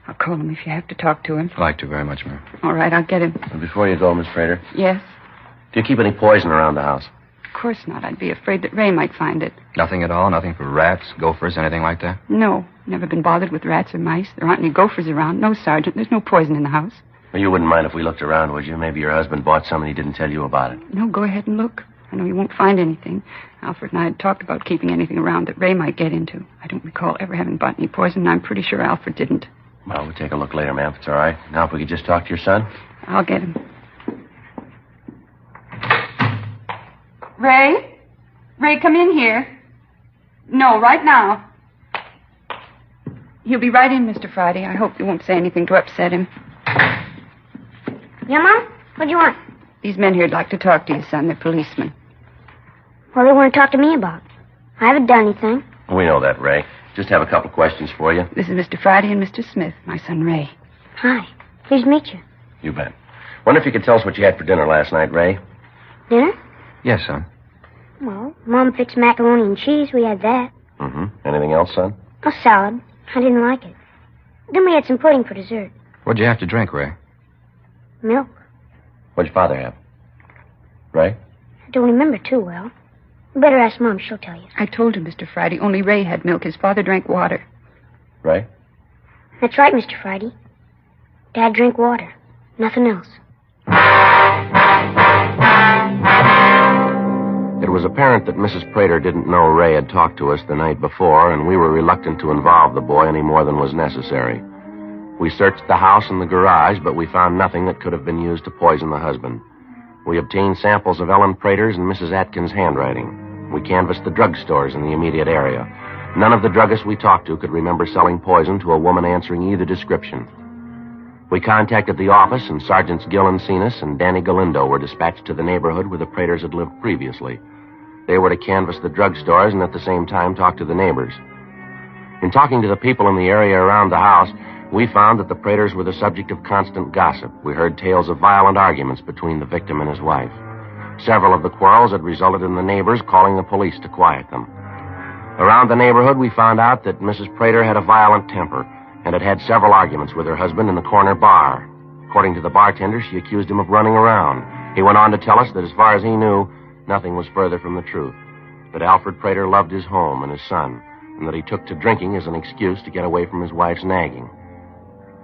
I'll call him if you have to talk to him. I'd like to very much, ma'am. All right, I'll get him. And before you go, Miss Prater, Yes? do you keep any poison around the house? Of course not. I'd be afraid that Ray might find it. Nothing at all? Nothing for rats, gophers, anything like that? No, never been bothered with rats or mice. There aren't any gophers around. No, Sergeant. There's no poison in the house. Well, you wouldn't mind if we looked around, would you? Maybe your husband bought some and he didn't tell you about it. No, go ahead and look. I know you won't find anything. Alfred and I had talked about keeping anything around that Ray might get into. I don't recall ever having bought any poison, and I'm pretty sure Alfred didn't. Well, we'll take a look later, ma'am, if it's all right. Now, if we could just talk to your son. I'll get him. Ray? Ray, come in here. No, right now. He'll be right in, Mr. Friday. I hope you won't say anything to upset him. Yeah, Mom? What do you want? These men here'd like to talk to you, son. They're policemen. What do they want to talk to me about? I haven't done anything. We know that, Ray. Just have a couple questions for you. This is Mr. Friday and Mr. Smith, my son Ray. Hi. Pleased to meet you. You bet. Wonder if you could tell us what you had for dinner last night, Ray? Dinner? Yes, son. Well, Mom fixed macaroni and cheese. We had that. Mm-hmm. Anything else, son? A salad. I didn't like it. Then we had some pudding for dessert. What'd you have to drink, Ray? Milk. What'd your father have? Ray? I don't remember too well. You better ask Mom. She'll tell you. I told him, Mr. Friday, only Ray had milk. His father drank water. Ray? That's right, Mr. Friday. Dad drank water. Nothing else. It was apparent that Mrs. Prater didn't know Ray had talked to us the night before, and we were reluctant to involve the boy any more than was necessary. We searched the house and the garage, but we found nothing that could have been used to poison the husband. We obtained samples of Ellen Prater's and Mrs. Atkins' handwriting. We canvassed the drugstores in the immediate area. None of the druggists we talked to could remember selling poison to a woman answering either description. We contacted the office, and Sergeants Gill and Cenas and Danny Galindo were dispatched to the neighborhood where the Praters had lived previously. They were to canvass the drugstores and at the same time talk to the neighbors. In talking to the people in the area around the house, we found that the Praters were the subject of constant gossip. We heard tales of violent arguments between the victim and his wife. Several of the quarrels had resulted in the neighbors calling the police to quiet them. Around the neighborhood, we found out that Mrs. Prater had a violent temper and had had several arguments with her husband in the corner bar. According to the bartender, she accused him of running around. He went on to tell us that as far as he knew, nothing was further from the truth. That Alfred Prater loved his home and his son, and that he took to drinking as an excuse to get away from his wife's nagging.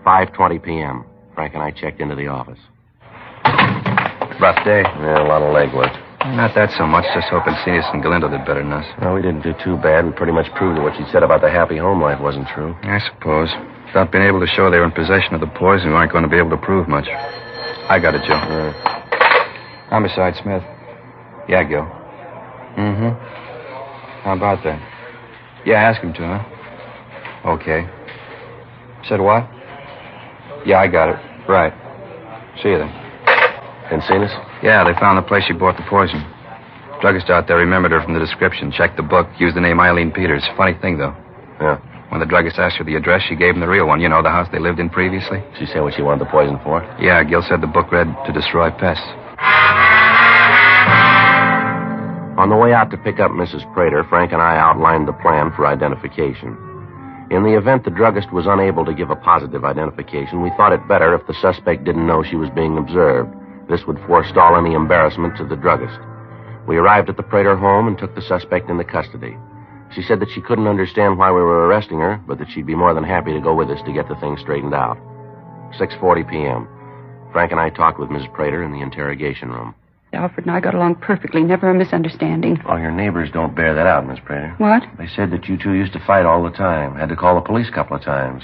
5:20 p.m. Frank and I checked into the office. Rough day. Yeah, a lot of leg work. Not that so much. Just hoping Cenas and Galindo did better than us. Well, we didn't do too bad. We pretty much proved that what she said about the happy home life wasn't true. I suppose. Without being able to show they were in possession of the poison, we aren't going to be able to prove much. I got it, Joe. Homicide, Smith. Yeah, Gil. Mm-hmm. How about that? Yeah, ask him to, huh? Okay. Said what? Yeah, I got it. Right. See you then. And Cenas? Yeah, they found the place she bought the poison. Druggist out there remembered her from the description, checked the book, used the name Eileen Peters. Funny thing, though. Yeah. When the druggist asked her the address, she gave him the real one. You know, the house they lived in previously? She said what she wanted the poison for? Yeah, Gil said the book read to destroy pests. On the way out to pick up Mrs. Prater, Frank and I outlined the plan for identification. In the event the druggist was unable to give a positive identification, we thought it better if the suspect didn't know she was being observed. This would forestall any embarrassment to the druggist. We arrived at the Prater home and took the suspect into custody. She said that she couldn't understand why we were arresting her, but that she'd be more than happy to go with us to get the thing straightened out. 6:40 p.m. Frank and I talked with Mrs. Prater in the interrogation room. Alfred and I got along perfectly, never a misunderstanding. Oh, your neighbors don't bear that out, Miss Prater. What? They said that you two used to fight all the time. Had to call the police a couple of times.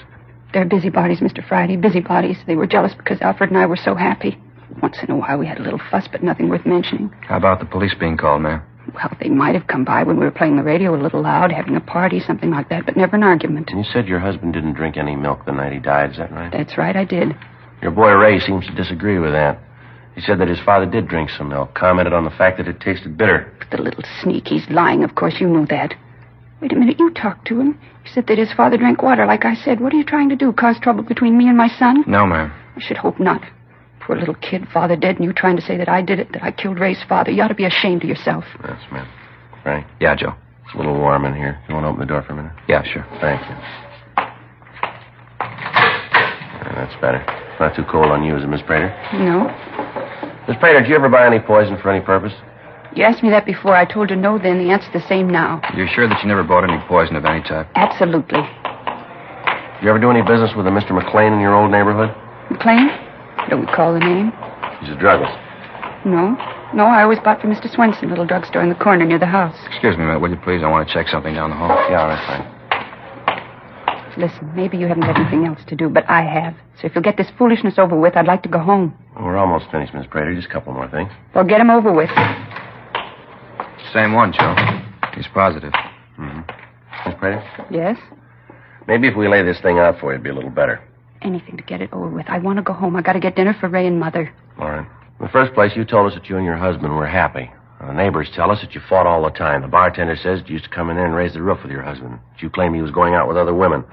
They're busybodies, Mr. Friday, busybodies. They were jealous because Alfred and I were so happy. Once in a while we had a little fuss, but nothing worth mentioning. How about the police being called, ma'am? Well, they might have come by when we were playing the radio a little loud, having a party, something like that, but never an argument. You said your husband didn't drink any milk the night he died, is that right? That's right, I did. Your boy Ray seems to disagree with that. He said that his father did drink some milk, commented on the fact that it tasted bitter. The little sneak, he's lying, of course, you knew that. Wait a minute, you talked to him. He said that his father drank water, like I said. What are you trying to do, cause trouble between me and my son? No, ma'am. I should hope not. Poor little kid, father dead, and you trying to say that I did it, that I killed Ray's father. You ought to be ashamed of yourself. Yes, ma'am. Frank? Yeah, Joe. It's a little warm in here. You want to open the door for a minute? Yeah, sure. Thank you. That's better. It's not too cold on you, is it, Miss Prater? No. Miss Prater, did you ever buy any poison for any purpose? You asked me that before. I told you no then. The answer's the same now. You're sure that you never bought any poison of any type? Absolutely. Did you ever do any business with a Mr. McLean in your old neighborhood? McLean? Don't recall the name. He's a druggist. No. No, I always bought from Mr. Swenson, little drugstore in the corner near the house. Excuse me, Matt, will you please? I want to check something down the hall. Yeah, all right, fine. Listen, maybe you haven't got anything else to do, but I have. So if you'll get this foolishness over with, I'd like to go home. Well, we're almost finished, Miss Prater. Just a couple more things. Well, get 'em over with. Same one, Joe. He's positive. Mm-hmm. Miss Prater? Yes? Maybe if we lay this thing out for you, it'd be a little better. Anything to get it over with. I want to go home. I got to get dinner for Ray and Mother. All right. In the first place, you told us that you and your husband were happy. The neighbors tell us that you fought all the time. The bartender says that you used to come in there and raise the roof with your husband. That you claim he was going out with other women.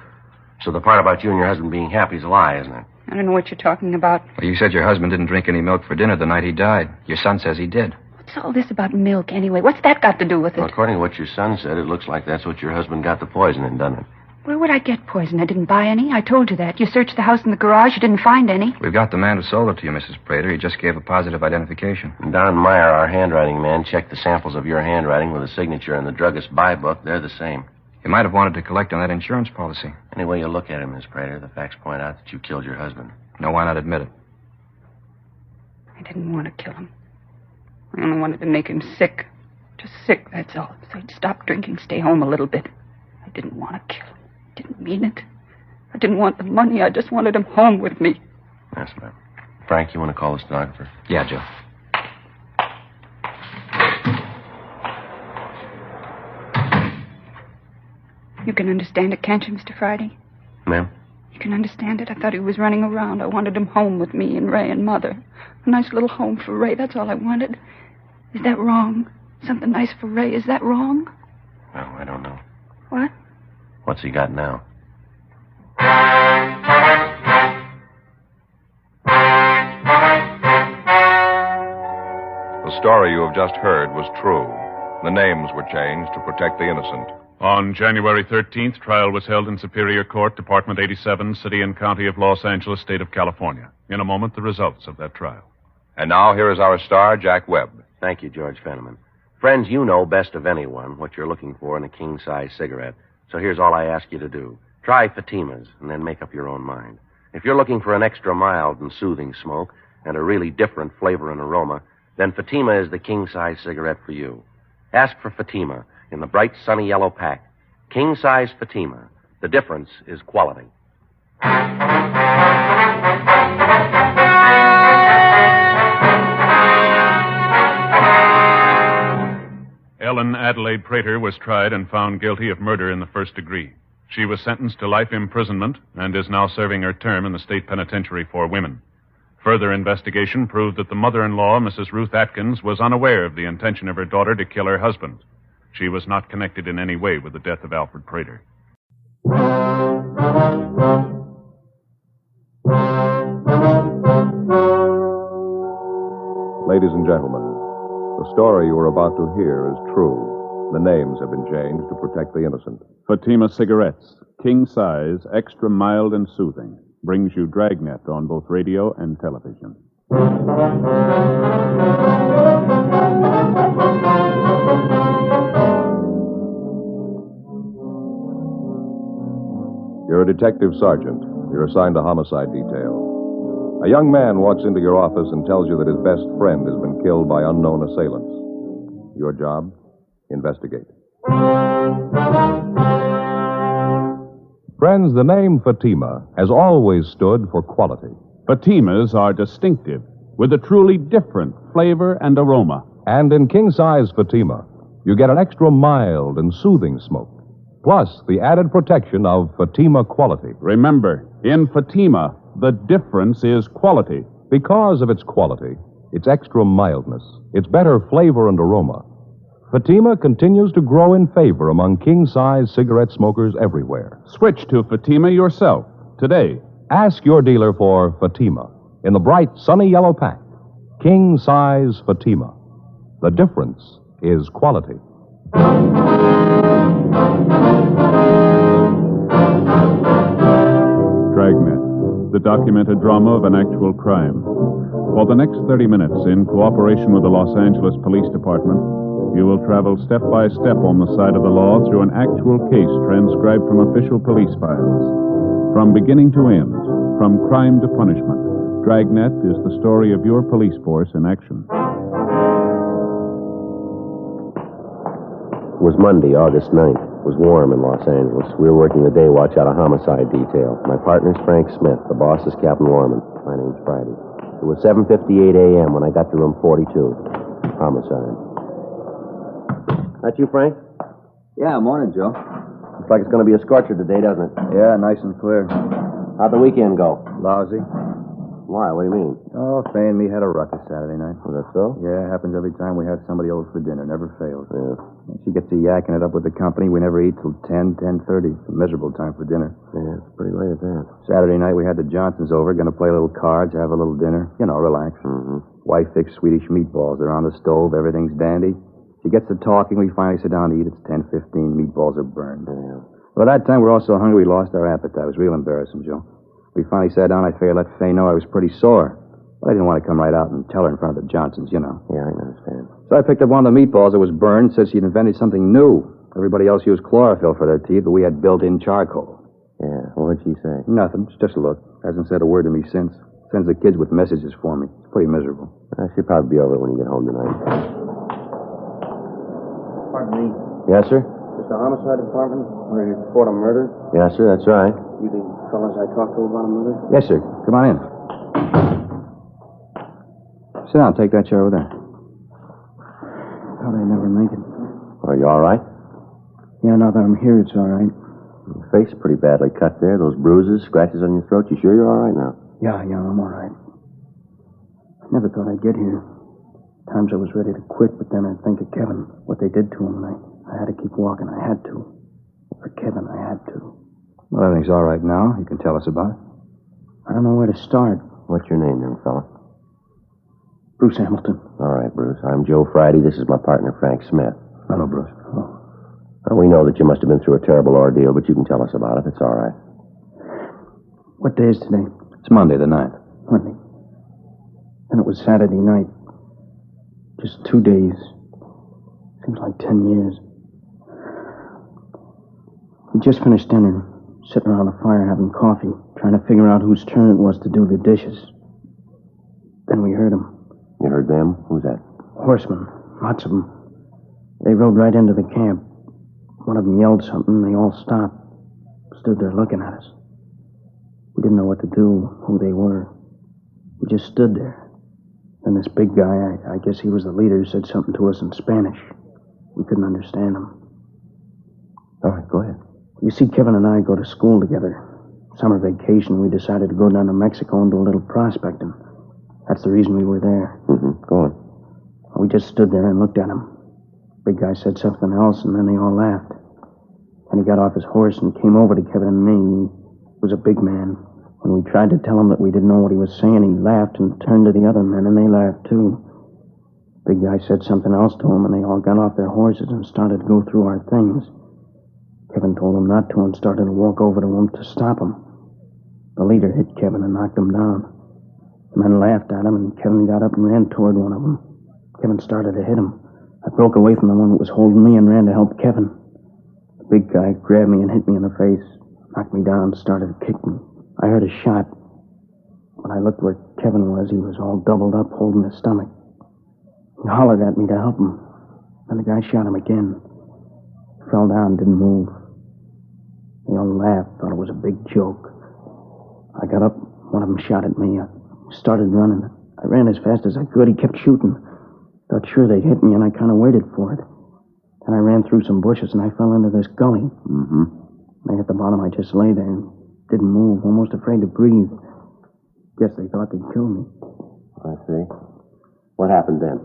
So the part about you and your husband being happy is a lie, isn't it? I don't know what you're talking about. Well, you said your husband didn't drink any milk for dinner the night he died. Your son says he did. What's all this about milk, anyway? What's that got to do with it? Well, according to what your son said, it looks like that's what your husband got the poison in, doesn't it? Where would I get poison? I didn't buy any. I told you that. You searched the house and the garage. You didn't find any. We've got the man who sold it to you, Mrs. Prater. He just gave a positive identification. And Don Meyer, our handwriting man, checked the samples of your handwriting with a signature in the druggist's buy book. They're the same. He might have wanted to collect on that insurance policy. Any way you look at it, Miss Prater, the facts point out that you killed your husband. No, why not admit it? I didn't want to kill him. I only wanted to make him sick. Just sick, that's all. So he'd stop drinking, stay home a little bit. I didn't want to kill him. Didn't mean it. I didn't want the money. I just wanted him home with me. Yes, ma'am. Frank, you want to call the stenographer? Yeah, Joe. You can understand it, can't you, Mr. Friday? Ma'am? You can understand it. I thought he was running around. I wanted him home with me and Ray and Mother. A nice little home for Ray. That's all I wanted. Is that wrong? Something nice for Ray. Is that wrong? Well, I don't know. What? What's he got now? The story you have just heard was true. The names were changed to protect the innocent. On January 13th, trial was held in Superior Court, Department 87, City and County of Los Angeles, State of California. In a moment, the results of that trial. And now, here is our star, Jack Webb. Thank you, George Fenneman. Friends, you know best of anyone what you're looking for in a king-size cigarette. So here's all I ask you to do. Try Fatima's and then make up your own mind. If you're looking for an extra mild and soothing smoke and a really different flavor and aroma, then Fatima is the king-size cigarette for you. Ask for Fatima in the bright sunny yellow pack. King-size Fatima. The difference is quality. Ellen Adelaide Prater was tried and found guilty of murder in the first degree. She was sentenced to life imprisonment and is now serving her term in the state penitentiary for women. Further investigation proved that the mother-in-law, Mrs. Ruth Atkins, was unaware of the intention of her daughter to kill her husband. She was not connected in any way with the death of Alfred Prater. Ladies and gentlemen, the story you are about to hear is true. The names have been changed to protect the innocent. Fatima Cigarettes, king size, extra mild and soothing, brings you Dragnet on both radio and television. You're a detective sergeant. You're assigned to homicide detail. A young man walks into your office and tells you that his best friend has been killed by unknown assailants. Your job? Investigate. Friends, the name Fatima has always stood for quality. Fatimas are distinctive, with a truly different flavor and aroma. And in king-size Fatima, you get an extra mild and soothing smoke, plus the added protection of Fatima quality. Remember, in Fatima, the difference is quality. Because of its quality, its extra mildness, its better flavor and aroma, Fatima continues to grow in favor among king-size cigarette smokers everywhere. Switch to Fatima yourself today. Ask your dealer for Fatima in the bright, sunny yellow pack. King-size Fatima. The difference is quality. Dragnet, the documented drama of an actual crime. For the next 30 minutes, in cooperation with the Los Angeles Police Department, you will travel step by step on the side of the law through an actual case transcribed from official police files. From beginning to end, from crime to punishment, Dragnet is the story of your police force in action. It was Monday, August 9th. It was warm in Los Angeles. We were working the day watch out of homicide detail. My partner's Frank Smith. The boss is Captain Lorman. My name's Friday. It was 7:58 a.m. when I got to room 42. Homicide. That you, Frank? Yeah, morning, Joe. Looks like it's going to be a scorcher today, doesn't it? Yeah, nice and clear. How'd the weekend go? Lousy. Why? What do you mean? Oh, Fay and me had a ruckus Saturday night. Was that so? Yeah, it happens every time we have somebody over for dinner. Never fails. Yeah. She gets to yakking it up with the company. We never eat till 10, 10:30. It's a miserable time for dinner. Yeah, it's pretty late at that. Saturday night, we had the Johnsons over. Going to play a little cards, have a little dinner. You know, relax. Mm-hmm. Wife fixed Swedish meatballs. They're on the stove. Everything's dandy. She gets to talking. We finally sit down to eat. It's 10:15. Meatballs are burned. Yeah. By that time, we're all so hungry we lost our appetite. It was real embarrassing, Joe. We finally sat down. I figured I'd let Fay know I was pretty sore. But I didn't want to come right out and tell her in front of the Johnsons, you know. Yeah, I understand. So I picked up one of the meatballs that was burned, said she'd invented something new. Everybody else used chlorophyll for their teeth, but we had built-in charcoal. Yeah, what'd she say? Nothing, just a look. Hasn't said a word to me since. Sends the kids with messages for me. It's pretty miserable. She'll probably be over when you get home tonight. Pardon me. Yes, sir? It's the homicide department where you report a murder? Yes, sir, that's right. You the fellas I talked to about a murder? Yes, sir. Come on in. Sit down. Take that chair over there. Thought I'd never make it. Are you all right? Yeah, now that I'm here, it's all right. Your face is pretty badly cut there. Those bruises, scratches on your throat. You sure you're all right now? Yeah, I'm all right. I never thought I'd get here. Times I was ready to quit, but then I'd think of Kevin, what they did to him, and I had to keep walking. I had to. For Kevin, I had to. Well, everything's all right now. You can tell us about it. I don't know where to start. What's your name, young fella? Bruce Hamilton. All right, Bruce. I'm Joe Friday. This is my partner, Frank Smith. Hello, Bruce. Oh. Well, we know that you must have been through a terrible ordeal, but you can tell us about it. It's all right. What day is today? It's Monday, the 9th. Monday. And it was Saturday night. Just 2 days. Seems like 10 years. We just finished dinner, sitting around the fire having coffee, trying to figure out whose turn it was to do the dishes. Then we heard them. You heard them? Who's that? Horsemen. Lots of them. They rode right into the camp. One of them yelled something, and they all stopped. Stood there looking at us. We didn't know what to do, who they were. We just stood there. Then this big guy, I guess he was the leader, said something to us in Spanish. We couldn't understand him. All right, go ahead. You see, Kevin and I go to school together. Summer vacation, we decided to go down to Mexico and do a little prospecting. That's the reason we were there. Mm-hmm. Go on. We just stood there and looked at him. Big guy said something else, and then they all laughed. Then he got off his horse and came over to Kevin and me. He was a big man. When we tried to tell him that we didn't know what he was saying, he laughed and turned to the other men, and they laughed too. Big guy said something else to him, and they all got off their horses and started to go through our things. Kevin told them not to and started to walk over to him to stop him. The leader hit Kevin and knocked him down. The men laughed at him, and Kevin got up and ran toward one of them. Kevin started to hit him. I broke away from the one that was holding me and ran to help Kevin. The big guy grabbed me and hit me in the face, knocked me down, started to kick me. I heard a shot. When I looked where Kevin was, he was all doubled up, holding his stomach. He hollered at me to help him. Then the guy shot him again. He fell down, didn't move. They all laughed, thought it was a big joke. I got up, one of them shot at me. I started running. I ran as fast as I could. He kept shooting. Thought sure they'd hit me, and I kind of waited for it. Then I ran through some bushes, and I fell into this gully. Mm-hmm. When I hit the bottom, I just lay there and didn't move, almost afraid to breathe. Guess they thought they'd kill me. I see. What happened then?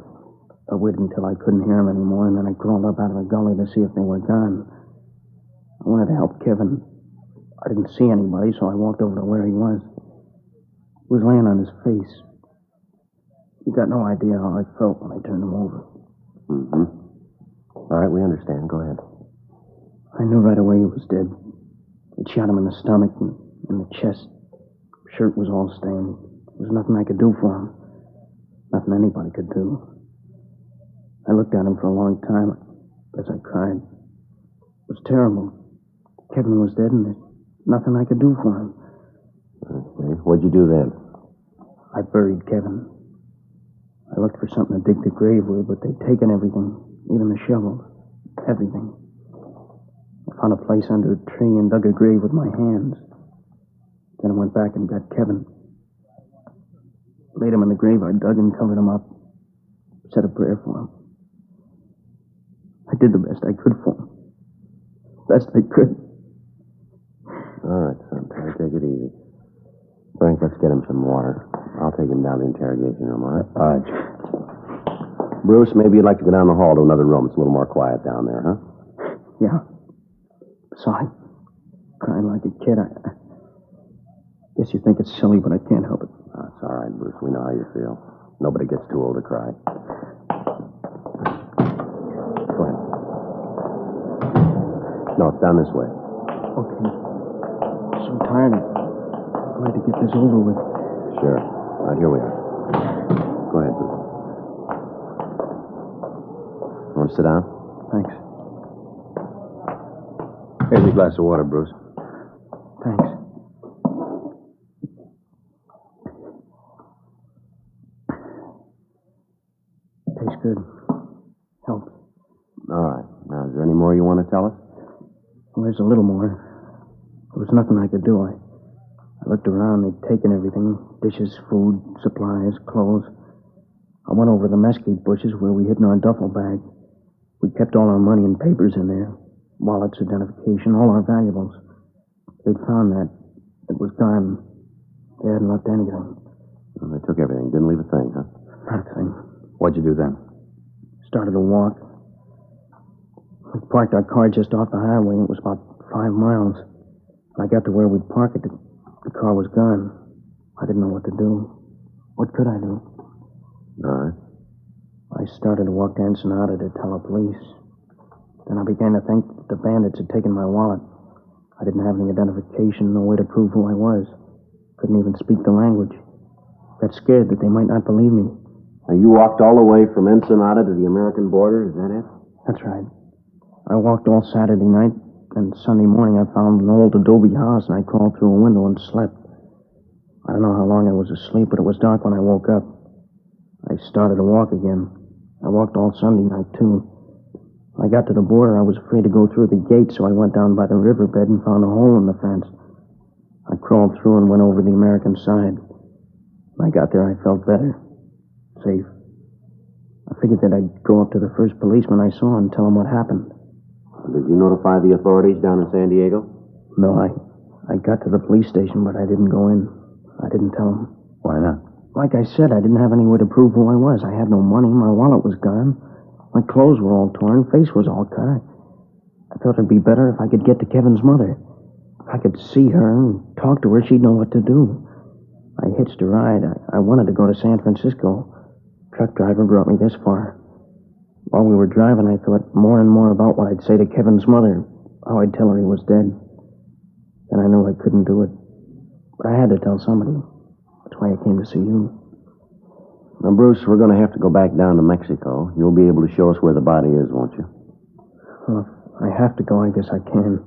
I waited until I couldn't hear them anymore, and then I crawled up out of the gully to see if they were gone. I wanted to help Kevin. I didn't see anybody, so I walked over to where he was. He was laying on his face. You got no idea how I felt when I turned him over. Mm-hmm. All right, we understand. Go ahead. I knew right away he was dead. It shot him in the stomach and in the chest. Shirt was all stained. There was nothing I could do for him. Nothing anybody could do. I looked at him for a long time. I guess I cried. It was terrible. Kevin was dead, and there's nothing I could do for him. Okay. What'd you do then? I buried Kevin. I looked for something to dig the grave with, but they'd taken everything, even the shovels. Everything. I found a place under a tree and dug a grave with my hands. Then I went back and got Kevin. Laid him in the grave I dug and covered him up. Said a prayer for him. I did the best I could for him. Best I could. All right, son. Take it easy. Frank, let's get him some water. I'll take him down to the interrogation room, all right? All right. Bruce, maybe you'd like to go down the hall to another room. It's a little more quiet down there, huh? Yeah. Sorry. Crying like a kid. I guess you think it's silly, but I can't help it. It's all right, Bruce. We know how you feel. Nobody gets too old to cry. Go ahead. No, it's down this way. Okay. I'm so tired. I'm glad to get this over with. Sure. All right, here we are. Go ahead, Bruce. Want to sit down? Thanks. Here's a glass of water, Bruce. Thanks. Tastes good. Helps. All right. Now, is there any more you want to tell us? Well, there's a little more. There was nothing I could do. I looked around. They'd taken everything. Dishes, food, supplies, clothes. I went over the mesquite bushes where we hid in our duffel bag. We kept all our money and papers in there. Wallets, identification, all our valuables. They'd found that. It was gone. They hadn't left anything. Well, they took everything. Didn't leave a thing, huh? Not a thing. What'd you do then? Started to walk. We parked our car just off the highway. It was about 5 miles. When I got to where we'd park it, the car was gone. I didn't know what to do. What could I do? All right. I started to walk to Ensenada to tell the police. Then I began to think that the bandits had taken my wallet. I didn't have any identification, no way to prove who I was. Couldn't even speak the language. Got scared that they might not believe me. Now, you walked all the way from Ensenada to the American border, is that it? That's right. I walked all Saturday night, and Sunday morning I found an old adobe house, and I crawled through a window and slept. I don't know how long I was asleep, but it was dark when I woke up. I started to walk again. I walked all Sunday night, too. When I got to the border, I was afraid to go through the gate, so I went down by the riverbed and found a hole in the fence. I crawled through and went over the American side. When I got there, I felt better. Safe. I figured that I'd go up to the first policeman I saw and tell him what happened. Did you notify the authorities down in San Diego? No, I got to the police station, but I didn't go in. I didn't tell them. Why not? Like I said, I didn't have any way to prove who I was. I had no money. My wallet was gone. My clothes were all torn. Face was all cut. I thought it'd be better if I could get to Kevin's mother. If I could see her and talk to her, she'd know what to do. I hitched a ride. I wanted to go to San Francisco. Truck driver brought me this far. While we were driving, I thought more and more about what I'd say to Kevin's mother, how I'd tell her he was dead. Then I knew I couldn't do it. But I had to tell somebody. That's why I came to see you. Now, Bruce, we're going to have to go back down to Mexico. You'll be able to show us where the body is, won't you? Well, if I have to go, I guess I can.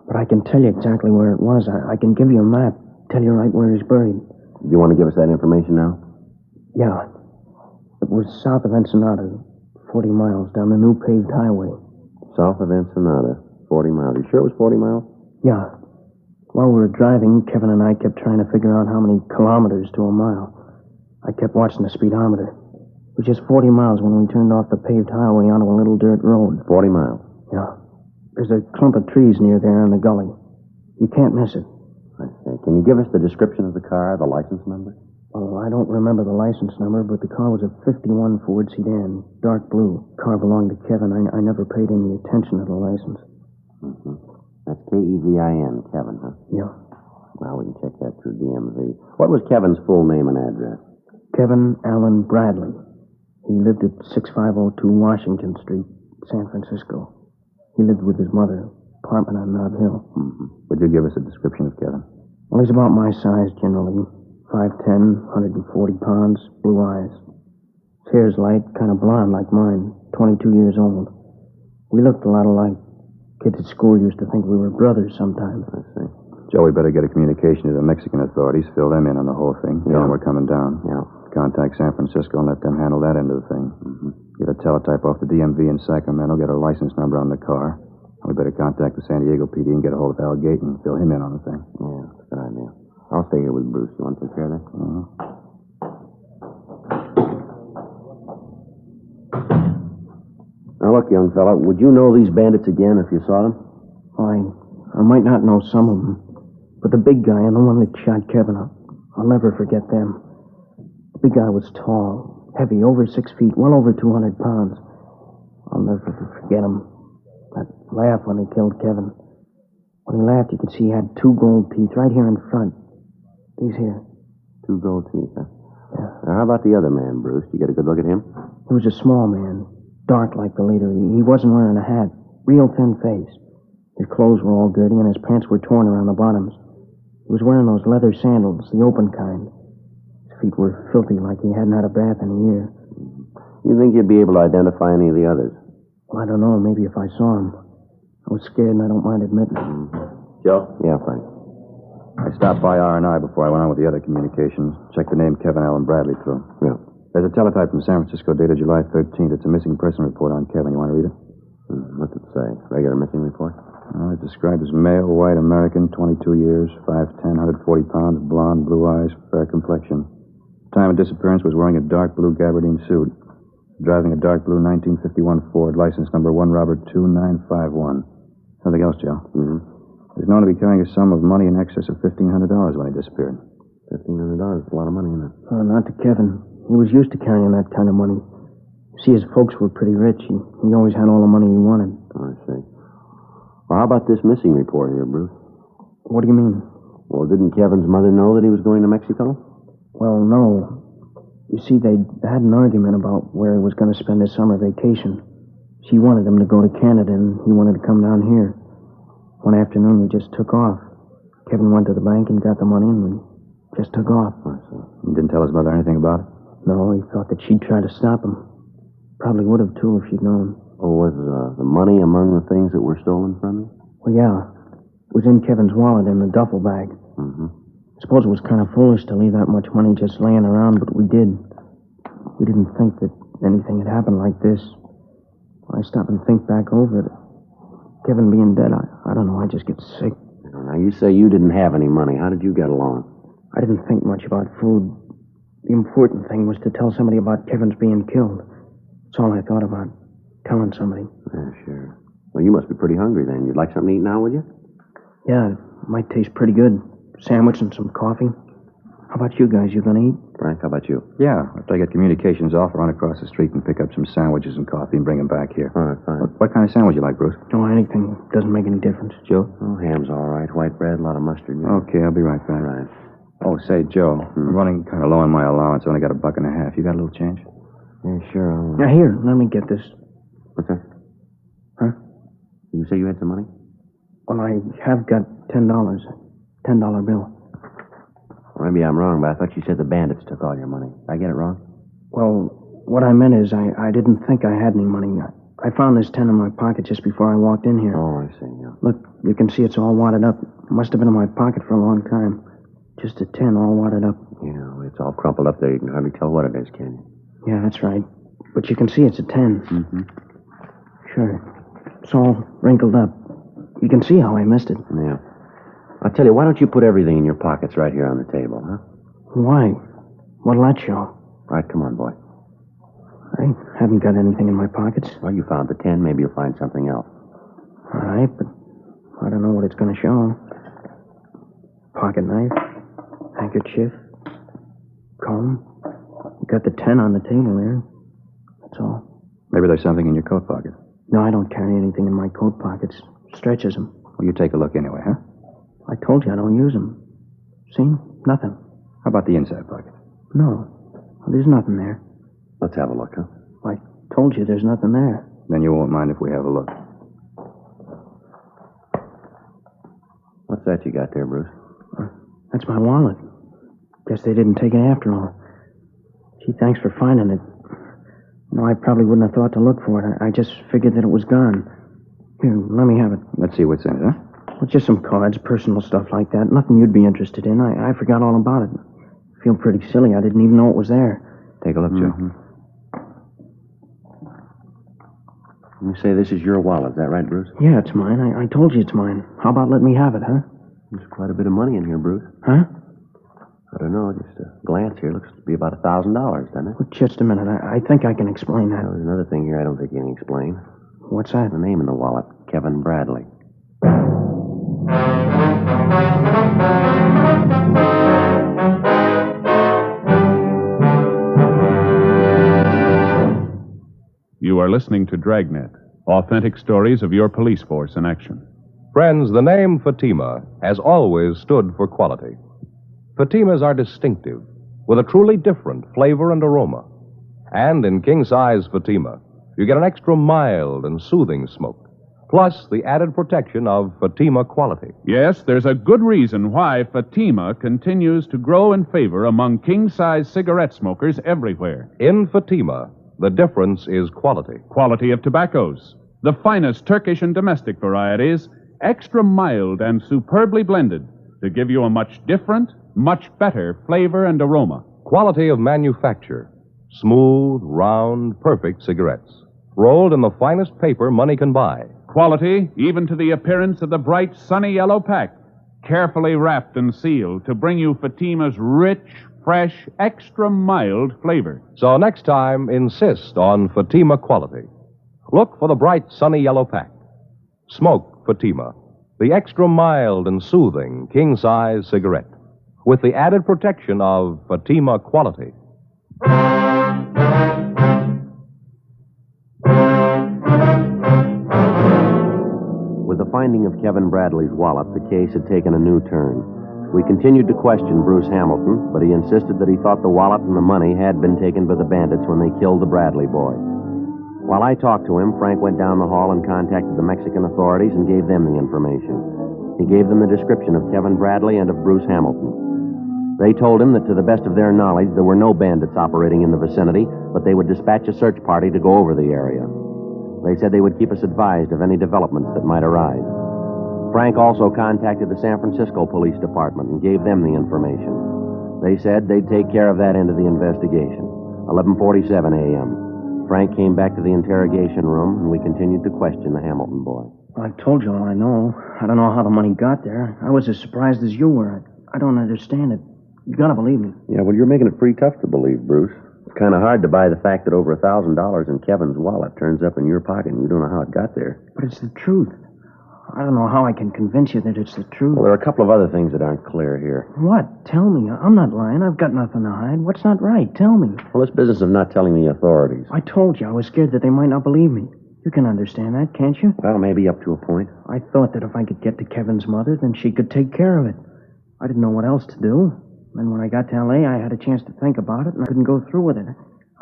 But I can tell you exactly where it was. I can give you a map, tell you right where he's buried. Do you want to give us that information now? Yeah. It was south of Ensenada, 40 miles down the new paved highway. South of Ensenada, 40 miles. You sure it was 40 miles? Yeah. While we were driving, Kevin and I kept trying to figure out how many kilometers to a mile. I kept watching the speedometer. It was just 40 miles when we turned off the paved highway onto a little dirt road. 40 miles. Yeah. There's a clump of trees near there in the gully. You can't miss it. I say, can you give us the description of the car, the license number? Oh, I don't remember the license number, but the car was a 51 Ford sedan, dark blue. Car belonged to Kevin. I never paid any attention to the license. Mm-hmm. That's Kevin, Kevin, huh? Yeah. Well, we can check that through DMV. What was Kevin's full name and address? Kevin Allen Bradley. He lived at 6502 Washington Street, San Francisco. He lived with his mother, apartment on Nob Hill. Mm-hmm. Would you give us a description of Kevin? Well, he's about my size generally. 5'10", 140 pounds, blue eyes. His hair's light, kind of blonde like mine, 22 years old. We looked a lot alike. Kids at school used to think we were brothers sometimes. I see. Joe, we better get a communication to the Mexican authorities, fill them in on the whole thing. Tell them we're coming down. Yeah. Contact San Francisco and let them handle that end of the thing. Mm-hmm. Get a teletype off the DMV in Sacramento, get a license number on the car. We better contact the San Diego PD and get a hold of Al Gate and fill him in on the thing. Yeah, that's a good idea. I'll stay here with Bruce. You want to take care of that? Uh-huh. Now, look, young fella, would you know these bandits again if you saw them? I might not know some of them, but the big guy and the one that shot Kevin up, I'll never forget them. The big guy was tall, heavy, over 6 feet, well over 200 pounds. I'll never forget him. That laugh when he killed Kevin. When he laughed, you could see he had 2 gold teeth right here in front. These here. 2 gold teeth, huh? Yeah. Now, how about the other man, Bruce? You get a good look at him? He was a small man, dark like the leader. He wasn't wearing a hat. Real thin face. His clothes were all dirty, and his pants were torn around the bottoms. He was wearing those leather sandals, the open kind. His feet were filthy, like he hadn't had a bath in a year. You think you'd be able to identify any of the others? Well, I don't know. Maybe if I saw him. I was scared, and I don't mind admitting it. Joe? Yeah, Frank. I stopped by R&I before I went on with the other communications. Checked the name Kevin Allen Bradley through. Yeah. There's a teletype from San Francisco dated July 13th. It's a missing person report on Kevin. You want to read it? What's it say? Regular missing report? It's described as male, white American, 22 years, 5'10", 140 pounds, blonde, blue eyes, fair complexion. Time of disappearance was wearing a dark blue gabardine suit. Driving a dark blue 1951 Ford, license number 1 Robert 2951. Something else, Joe. Mm-hmm. He's known to be carrying a sum of money in excess of $1,500 when he disappeared. $1,500 is a lot of money, isn't it? Not to Kevin. He was used to carrying that kind of money. See, his folks were pretty rich. He always had all the money he wanted. I see. Well, how about this missing report here, Bruce? What do you mean? Well, didn't Kevin's mother know that he was going to Mexico? Well, no. You see, they had an argument about where he was going to spend his summer vacation. She wanted him to go to Canada, and he wanted to come down here. One afternoon, we just took off. Kevin went to the bank and got the money, and we just took off. He didn't tell his mother anything about it? No, he thought that she'd try to stop him. Probably would have, too, if she'd known. Oh, was the money among the things that were stolen from you? Well, yeah. It was in Kevin's wallet in the duffel bag. Mm-hmm. I suppose it was kind of foolish to leave that much money just laying around, but we did. We didn't think that anything had happened like this. I stop and think back over it. Kevin being dead, I don't know, I just get sick. Now, you say you didn't have any money. How did you get along? I didn't think much about food. The important thing was to tell somebody about Kevin's being killed. That's all I thought about, telling somebody. Yeah, sure. Well, you must be pretty hungry then. You'd like something to eat now, would you? Yeah, it might taste pretty good. Sandwich and some coffee. How about you guys? You gonna eat? Frank, how about you? Yeah, after I get communications off, I'll run across the street and pick up some sandwiches and coffee and bring them back here. All right, fine. What kind of sandwich you like, Bruce? No, anything. Doesn't make any difference. Joe? Oh, ham's all right. White bread, a lot of mustard. Yeah. Okay, I'll be right back. Right. Oh, say, Joe, I'm running kind of low on my allowance. I only got $1.50. You got a little change? Yeah, sure. Now, here, let me get this. What's that? Huh? Did you say you had some money? Well, I have got $10. $10 bill. Well, maybe I'm wrong, but I thought you said the bandits took all your money. Did I get it wrong? Well, what I meant is I didn't think I had any money. I found this 10 in my pocket just before I walked in here. Oh, I see, yeah. Look, you can see it's all wadded up. It must have been in my pocket for a long time. Just a 10 all wadded up. Yeah, well, it's all crumpled up there. You can hardly tell what it is, can you? Yeah, that's right. But you can see it's a 10. Mm-hmm. Sure. It's all wrinkled up. You can see how I missed it. Yeah. I'll tell you, why don't you put everything in your pockets right here on the table, huh? Why? What'll that show? All right, come on, boy. I haven't got anything in my pockets. Well, you found the 10. Maybe you'll find something else. All right, but I don't know what it's going to show. Pocket knife, handkerchief, comb. You got the 10 on the table there. That's all. Maybe there's something in your coat pocket. No, I don't carry anything in my coat pockets. Stretches them. Well, you take a look anyway, huh? I told you I don't use them. See? Nothing. How about the inside pocket? No. There's nothing there. Let's have a look, huh? I told you there's nothing there. Then you won't mind if we have a look. What's that you got there, Bruce? That's my wallet. Guess they didn't take it after all. Gee, thanks for finding it. No, I probably wouldn't have thought to look for it. I just figured that it was gone. Here, let me have it. Let's see what's in it, huh? Well, just some cards, personal stuff like that. Nothing you'd be interested in. I forgot all about it. I feel pretty silly. I didn't even know it was there. Take a look, Joe. You say this is your wallet, is that right, Bruce? Yeah, it's mine. I told you it's mine. How about letting me have it, huh? There's quite a bit of money in here, Bruce. Huh? I don't know. Just a glance here. Looks to be about $1,000, doesn't it? Well, just a minute. I think I can explain that. Well, there's another thing here I don't think you can explain. What's that? The name in the wallet. Kevin Bradley. You are listening to Dragnet, authentic stories of your police force in action. Friends, the name Fatima has always stood for quality. Fatimas are distinctive, with a truly different flavor and aroma. And in king-size Fatima, you get an extra mild and soothing smoke, plus the added protection of Fatima quality. Yes, there's a good reason why Fatima continues to grow in favor among king-size cigarette smokers everywhere. In Fatima, the difference is quality. Quality of tobaccos. The finest Turkish and domestic varieties, extra mild and superbly blended to give you a much different, much better flavor and aroma. Quality of manufacture. Smooth, round, perfect cigarettes. Rolled in the finest paper money can buy. Quality, even to the appearance of the bright, sunny yellow pack, carefully wrapped and sealed to bring you Fatima's rich, fresh, extra mild flavor. So next time, insist on Fatima quality. Look for the bright, sunny yellow pack. Smoke Fatima, the extra mild and soothing king-size cigarette, with the added protection of Fatima quality. With the finding of Kevin Bradley's wallet, the case had taken a new turn. We continued to question Bruce Hamilton, but he insisted that he thought the wallet and the money had been taken by the bandits when they killed the Bradley boy. While I talked to him, Frank went down the hall and contacted the Mexican authorities and gave them the information. He gave them the description of Kevin Bradley and of Bruce Hamilton. They told him that to the best of their knowledge, there were no bandits operating in the vicinity, but they would dispatch a search party to go over the area. They said they would keep us advised of any developments that might arise. Frank also contacted the San Francisco Police Department and gave them the information. They said they'd take care of that end of the investigation. 11:47 a.m. Frank came back to the interrogation room, and we continued to question the Hamilton boy. I told you all I know. I don't know how the money got there. I was as surprised as you were. I don't understand it. You gotta believe me. Yeah, well, you're making it pretty tough to believe, Bruce. It's kind of hard to buy the fact that over $1,000 in Kevin's wallet turns up in your pocket and you don't know how it got there. But it's the truth. I don't know how I can convince you that it's the truth. Well, there are a couple of other things that aren't clear here. What? Tell me. I'm not lying. I've got nothing to hide. What's not right? Tell me. Well, this business of not telling the authorities. I told you I was scared that they might not believe me. You can understand that, can't you? Well, maybe up to a point. I thought that if I could get to Kevin's mother, then she could take care of it. I didn't know what else to do. And when I got to L.A., I had a chance to think about it, and I couldn't go through with it.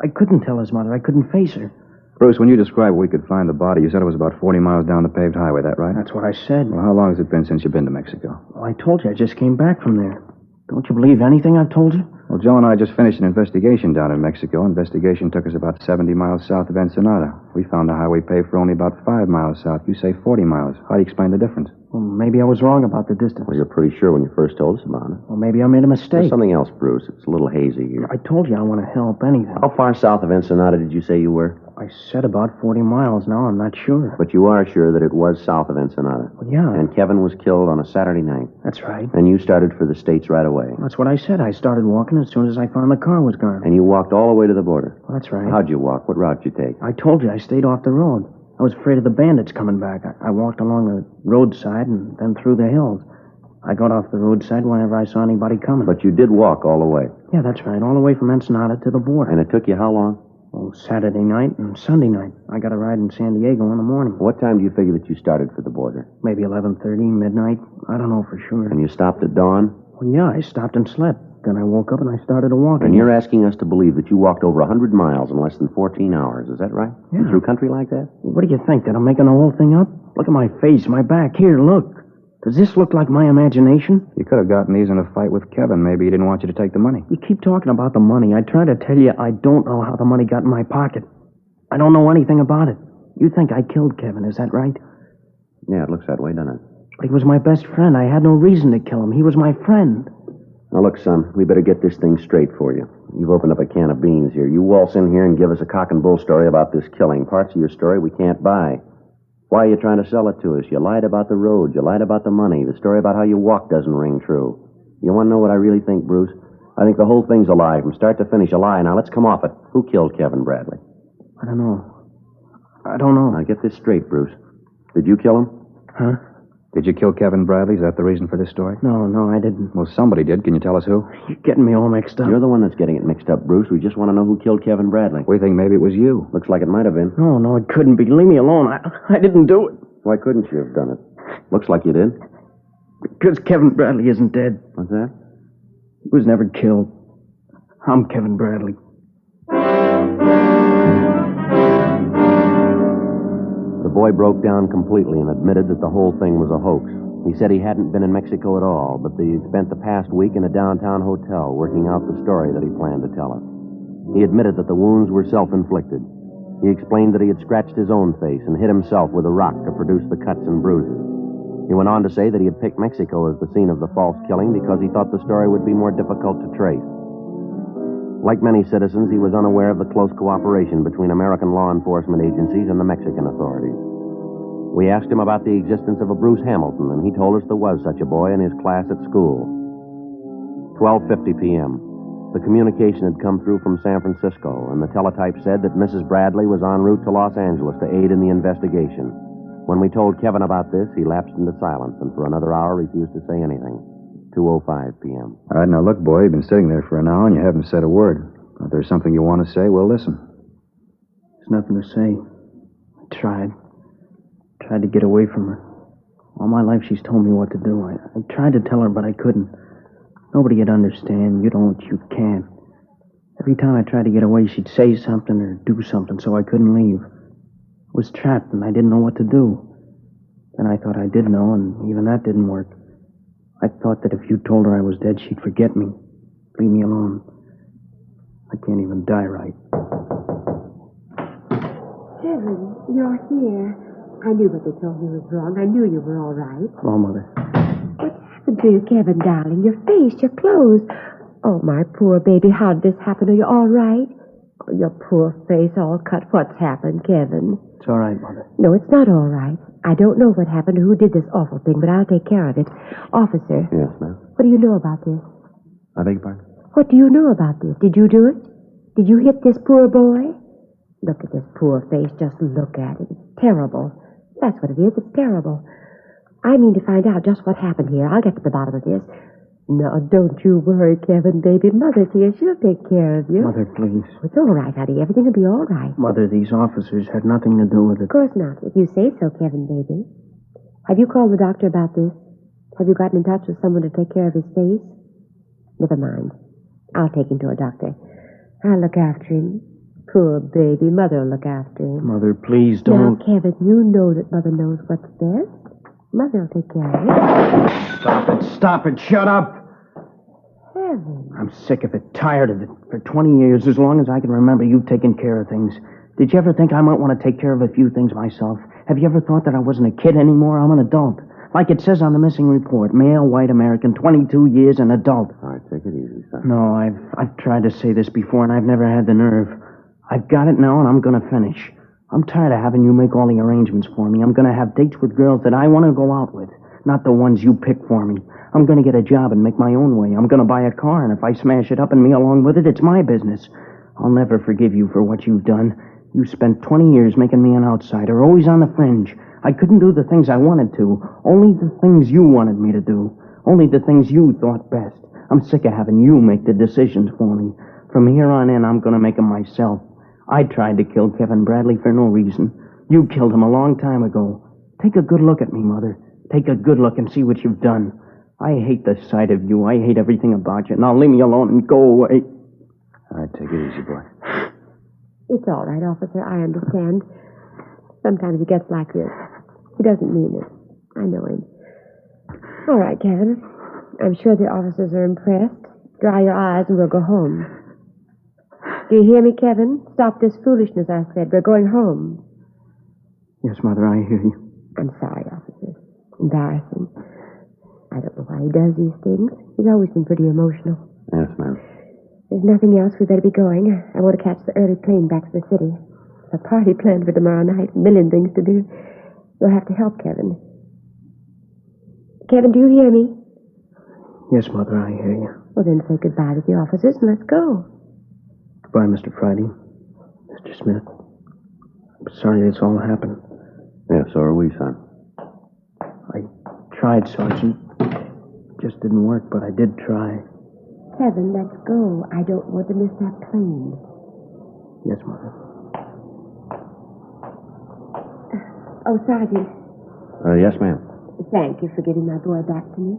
I couldn't tell his mother. I couldn't face her. Bruce, when you described where we could find the body, you said it was about 40 miles down the paved highway, that right? That's what I said. Well, how long has it been since you've been to Mexico? Well, I told you I just came back from there. Don't you believe anything I've told you? Well, Joe and I just finished an investigation down in Mexico. Investigation took us about 70 miles south of Ensenada. We found the highway paved for only about 5 miles south. You say 40 miles. How do you explain the difference? Well, maybe I was wrong about the distance. Well, you're pretty sure when you first told us about it. Well, maybe I made a mistake. There's something else, Bruce. It's a little hazy here. I told you I want to help anything. How far south of Ensenada did you say you were? I said about 40 miles. Now I'm not sure. But you are sure that it was south of Ensenada. Well, yeah. And Kevin was killed on a Saturday night. That's right. And you started for the States right away. That's what I said. I started walking as soon as I found the car was gone. And you walked all the way to the border. Well, that's right. How'd you walk? What route did you take? I told you I stayed off the road. I was afraid of the bandits coming back. I walked along the roadside and then through the hills. I got off the roadside whenever I saw anybody coming. But you did walk all the way. Yeah, that's right. All the way from Ensenada to the border. And it took you how long? Oh, Saturday night and Sunday night. I got a ride in San Diego in the morning. What time do you figure that you started for the border? Maybe 11:30, midnight. I don't know for sure. And you stopped at dawn? Well, yeah, I stopped and slept. Then I woke up and I started to walk. And you're asking us to believe that you walked over 100 miles in less than 14 hours. Is that right? Yeah. Through country like that? What do you think? That I'm making the whole thing up? Look at my face, my back. Here, look. Does this look like my imagination? You could have gotten these in a fight with Kevin. Maybe he didn't want you to take the money. You keep talking about the money. I try to tell you I don't know how the money got in my pocket. I don't know anything about it. You think I killed Kevin, is that right? Yeah, it looks that way, doesn't it? But he was my best friend. I had no reason to kill him. He was my friend. Now, look, son, we better get this thing straight for you. You've opened up a can of beans here. You waltz in here and give us a cock and bull story about this killing. Parts of your story we can't buy. Why are you trying to sell it to us? You lied about the road. You lied about the money. The story about how you walked doesn't ring true. You want to know what I really think, Bruce? I think the whole thing's a lie, from start to finish, a lie. Now, let's come off it. Who killed Kevin Bradley? I don't know. Now, get this straight, Bruce. Did you kill him? Huh? Did you kill Kevin Bradley? Is that the reason for this story? No, I didn't. Well, somebody did. Can you tell us who? You're getting me all mixed up. You're the one that's getting it mixed up, Bruce. We just want to know who killed Kevin Bradley. We think maybe it was you. Looks like it might have been. No, it couldn't be. Leave me alone. I didn't do it. Why couldn't you have done it? Looks like you did. Because Kevin Bradley isn't dead. What's that? He was never killed. I'm Kevin Bradley. The boy broke down completely and admitted that the whole thing was a hoax. He said he hadn't been in Mexico at all, but that he'd spent the past week in a downtown hotel working out the story that he planned to tell us. He admitted that the wounds were self-inflicted. He explained that he had scratched his own face and hit himself with a rock to produce the cuts and bruises. He went on to say that he had picked Mexico as the scene of the false killing because he thought the story would be more difficult to trace. Like many citizens, he was unaware of the close cooperation between American law enforcement agencies and the Mexican authorities. We asked him about the existence of a Bruce Hamilton, and he told us there was such a boy in his class at school. 12:50 p.m. The communication had come through from San Francisco, and the teletype said that Mrs. Bradley was en route to Los Angeles to aid in the investigation. When we told Kevin about this, he lapsed into silence, and for another hour refused to say anything. 2:05 p.m. All right, now look, boy, you've been sitting there for an hour and you haven't said a word. If there's something you want to say, we'll listen. There's nothing to say. I tried to get away from her. All my life she's told me what to do. I tried to tell her, but I couldn't. Nobody would understand. You don't, you can't. Every time I tried to get away, she'd say something or do something, so I couldn't leave. I was trapped, and I didn't know what to do. Then I thought I did know, and even that didn't work. I thought that if you told her I was dead, she'd forget me. Leave me alone. I can't even die right. Kevin, you're here. I knew what they told me was wrong. I knew you were all right. Hello, Mother. What happened to you, Kevin, darling? Your face, your clothes. Oh, my poor baby, how did this happen? Are you all right? Oh, your poor face all cut. What's happened, Kevin? It's all right, Mother. No, it's not all right. I don't know what happened or who did this awful thing, but I'll take care of it. Officer. Yes, ma'am. What do you know about this? I beg your pardon? What do you know about this? Did you do it? Did you hit this poor boy? Look at this poor face. Just look at it. It's terrible. That's what it is. It's terrible. I mean to find out just what happened here. I'll get to the bottom of this. No, don't you worry, Kevin, baby. Mother's here. She'll take care of you. Mother, please. It's all right, honey. Everything will be all right. Mother, these officers had nothing to do with it. Of course not. If you say so, Kevin, baby. Have you called the doctor about this? Have you gotten in touch with someone to take care of his face? Never mind. I'll take him to a doctor. I'll look after him. Poor baby. Mother will look after him. Mother, please don't. Now, Kevin, you know that Mother knows what's best. Mother will take care of it. Stop it. Shut up. Kevin. I'm sick of it, tired of it. For 20 years, as long as I can remember, you've taken care of things. Did you ever think I might want to take care of a few things myself? Have you ever thought that I wasn't a kid anymore? I'm an adult. Like it says on the missing report, male, white American, 22 years, an adult. All right, take it easy, son. No, I've tried to say this before, and I've never had the nerve. I've got it now, and I'm going to finish. I'm tired of having you make all the arrangements for me. I'm going to have dates with girls that I want to go out with, not the ones you pick for me. I'm going to get a job and make my own way. I'm going to buy a car, and if I smash it up and me along with it, it's my business. I'll never forgive you for what you've done. You spent 20 years making me an outsider, always on the fringe. I couldn't do the things I wanted to, only the things you wanted me to do, only the things you thought best. I'm sick of having you make the decisions for me. From here on in, I'm going to make them myself. I tried to kill Kevin Bradley for no reason. You killed him a long time ago. Take a good look at me, Mother. Take a good look and see what you've done. I hate the sight of you. I hate everything about you. Now leave me alone and go away. All right, take it easy, boy. It's all right, officer. I understand. Sometimes he gets like this. He doesn't mean it. I know him. All right, Kevin. I'm sure the officers are impressed. Dry your eyes and we'll go home. Do you hear me, Kevin? Stop this foolishness, I said. We're going home. Yes, Mother, I hear you. I'm sorry, officer. Embarrassing. I don't know why he does these things. He's always been pretty emotional. Yes, ma'am. There's nothing else. We better be going. I want to catch the early plane back to the city. A party planned for tomorrow night. A million things to do. You'll have to help Kevin. Kevin, do you hear me? Yes, Mother, I hear you. Well, then say goodbye to the officers and let's go. Goodbye, Mr. Friday. Mr. Smith. I'm sorry this all happened. Yeah, so are we, son. I tried, Sergeant. It just didn't work, but I did try. Kevin, let's go. I don't want to miss that plane. Yes, Mother. Oh, Sergeant. Yes, ma'am. Thank you for giving my boy back to me.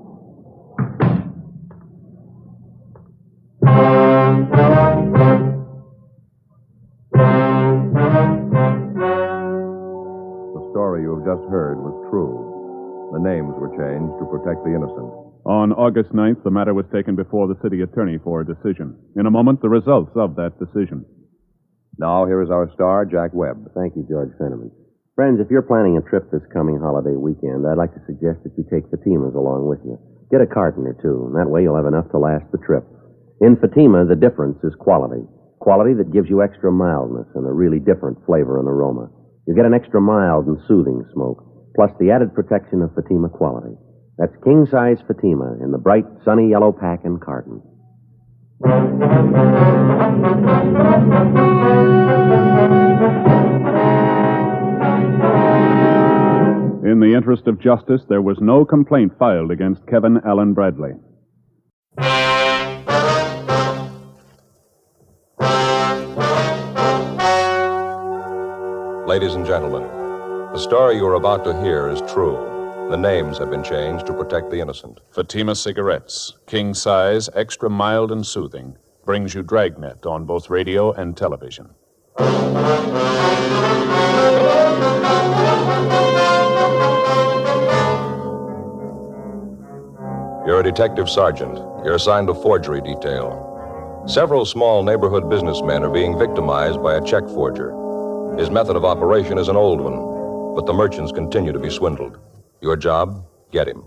The story you have just heard was true. The names were changed to protect the innocent. On August 9th, the matter was taken before the city attorney for a decision. In a moment, the results of that decision. Now, here is our star, Jack Webb. Thank you, George Fenneman. Friends, if you're planning a trip this coming holiday weekend, I'd like to suggest that you take Fatima's along with you. Get a carton or two, and that way you'll have enough to last the trip. In Fatima, the difference is quality. Quality that gives you extra mildness and a really different flavor and aroma. You get an extra mild and soothing smoke, plus the added protection of Fatima quality. That's king-size Fatima in the bright, sunny yellow pack and carton. In the interest of justice, there was no complaint filed against Kevin Allen Bradley. Ladies and gentlemen, the story you are about to hear is true. The names have been changed to protect the innocent. Fatima Cigarettes, king size, extra mild and soothing, brings you Dragnet on both radio and television. You're a detective sergeant. You're assigned to forgery detail. Several small neighborhood businessmen are being victimized by a check forger. His method of operation is an old one, but the merchants continue to be swindled. Your job? Get him.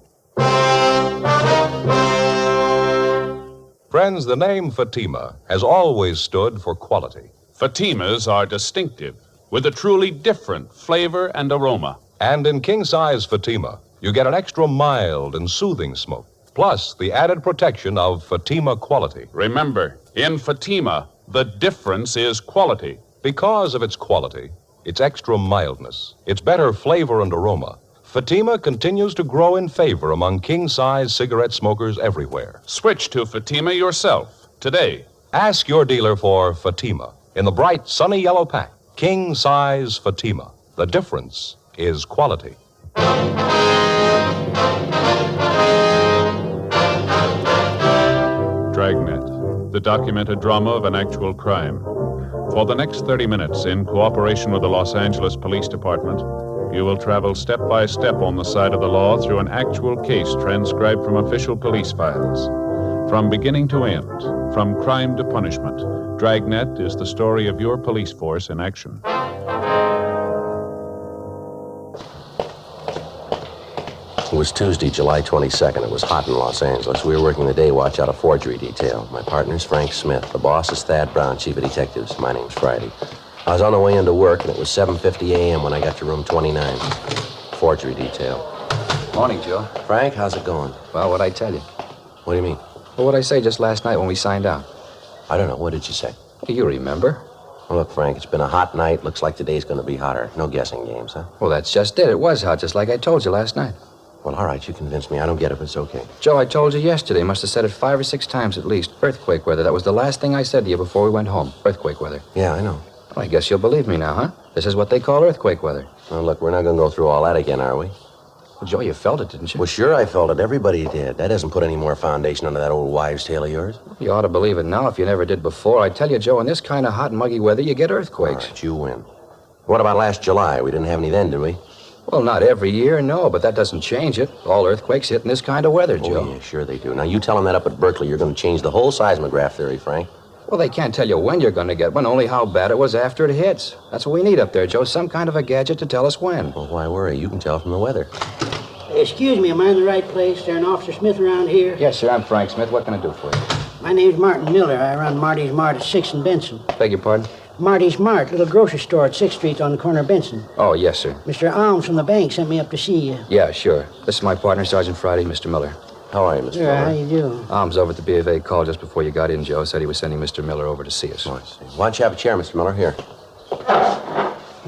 Friends, the name Fatima has always stood for quality. Fatimas are distinctive, with a truly different flavor and aroma. And in king-size Fatima, you get an extra mild and soothing smoke, plus the added protection of Fatima quality. Remember, in Fatima, the difference is quality. Because of its quality, its extra mildness, its better flavor and aroma, Fatima continues to grow in favor among king-size cigarette smokers everywhere. Switch to Fatima yourself today. Ask your dealer for Fatima in the bright, sunny yellow pack. King-size Fatima. The difference is quality. Dragnet, the documented drama of an actual crime. For the next 30 minutes, in cooperation with the Los Angeles Police Department, you will travel step by step on the side of the law through an actual case transcribed from official police files. From beginning to end, from crime to punishment, Dragnet is the story of your police force in action. It was Tuesday, July 22nd. It was hot in Los Angeles. We were working the day watch out of forgery detail. My partner's Frank Smith. The boss is Thad Brown, chief of detectives. My name's Friday. I was on the way into work, and it was 7:50 a.m. when I got to room 29. Forgery detail. Morning, Joe. Frank, how's it going? Well, what'd I tell you? What do you mean? Well, what'd I say just last night when we signed out? I don't know. What did you say? You remember. Well, look, Frank, it's been a hot night. Looks like today's going to be hotter. No guessing games, huh? Well, that's just it. It was hot, just like I told you last night. Well, all right, you convinced me. I don't get it, but it's okay. Joe, I told you yesterday. Must have said it 5 or 6 times at least. Earthquake weather. That was the last thing I said to you before we went home. Earthquake weather. Yeah, I know. Well, I guess you'll believe me now, huh? This is what they call earthquake weather. Well, look, we're not going to go through all that again, are we? Well, Joe, you felt it, didn't you? Well, sure I felt it. Everybody did. That doesn't put any more foundation under that old wives' tale of yours. You ought to believe it now if you never did before. I tell you, Joe, in this kind of hot and muggy weather, you get earthquakes. All right, you win. What about last July? We didn't have any then, did we? Well, not every year, no, but that doesn't change it. All earthquakes hit in this kind of weather, Joe. Oh, yeah, sure they do. Now, you tell them that up at Berkeley, you're going to change the whole seismograph theory, Frank. Well, they can't tell you when you're going to get one, only how bad it was after it hits. That's what we need up there, Joe, some kind of a gadget to tell us when. Well, why worry? You can tell from the weather. Excuse me, am I in the right place? Is there an Officer Smith around here? Yes, sir, I'm Frank Smith. What can I do for you? My name's Martin Miller. I run Marty's Mart at 6th and Benson. Beg your pardon? Marty's Mart, little grocery store at 6th Street on the corner of Benson. Oh, yes, sir. Mr. Alms from the bank sent me up to see you. Yeah, sure. This is my partner, Sergeant Friday, Mr. Miller. How are you, Mr. Miller? How you doing? Alms over at the B of A called just before you got in, Joe. Said he was sending Mr. Miller over to see us. Oh, I see. Why don't you have a chair, Mr. Miller? Here.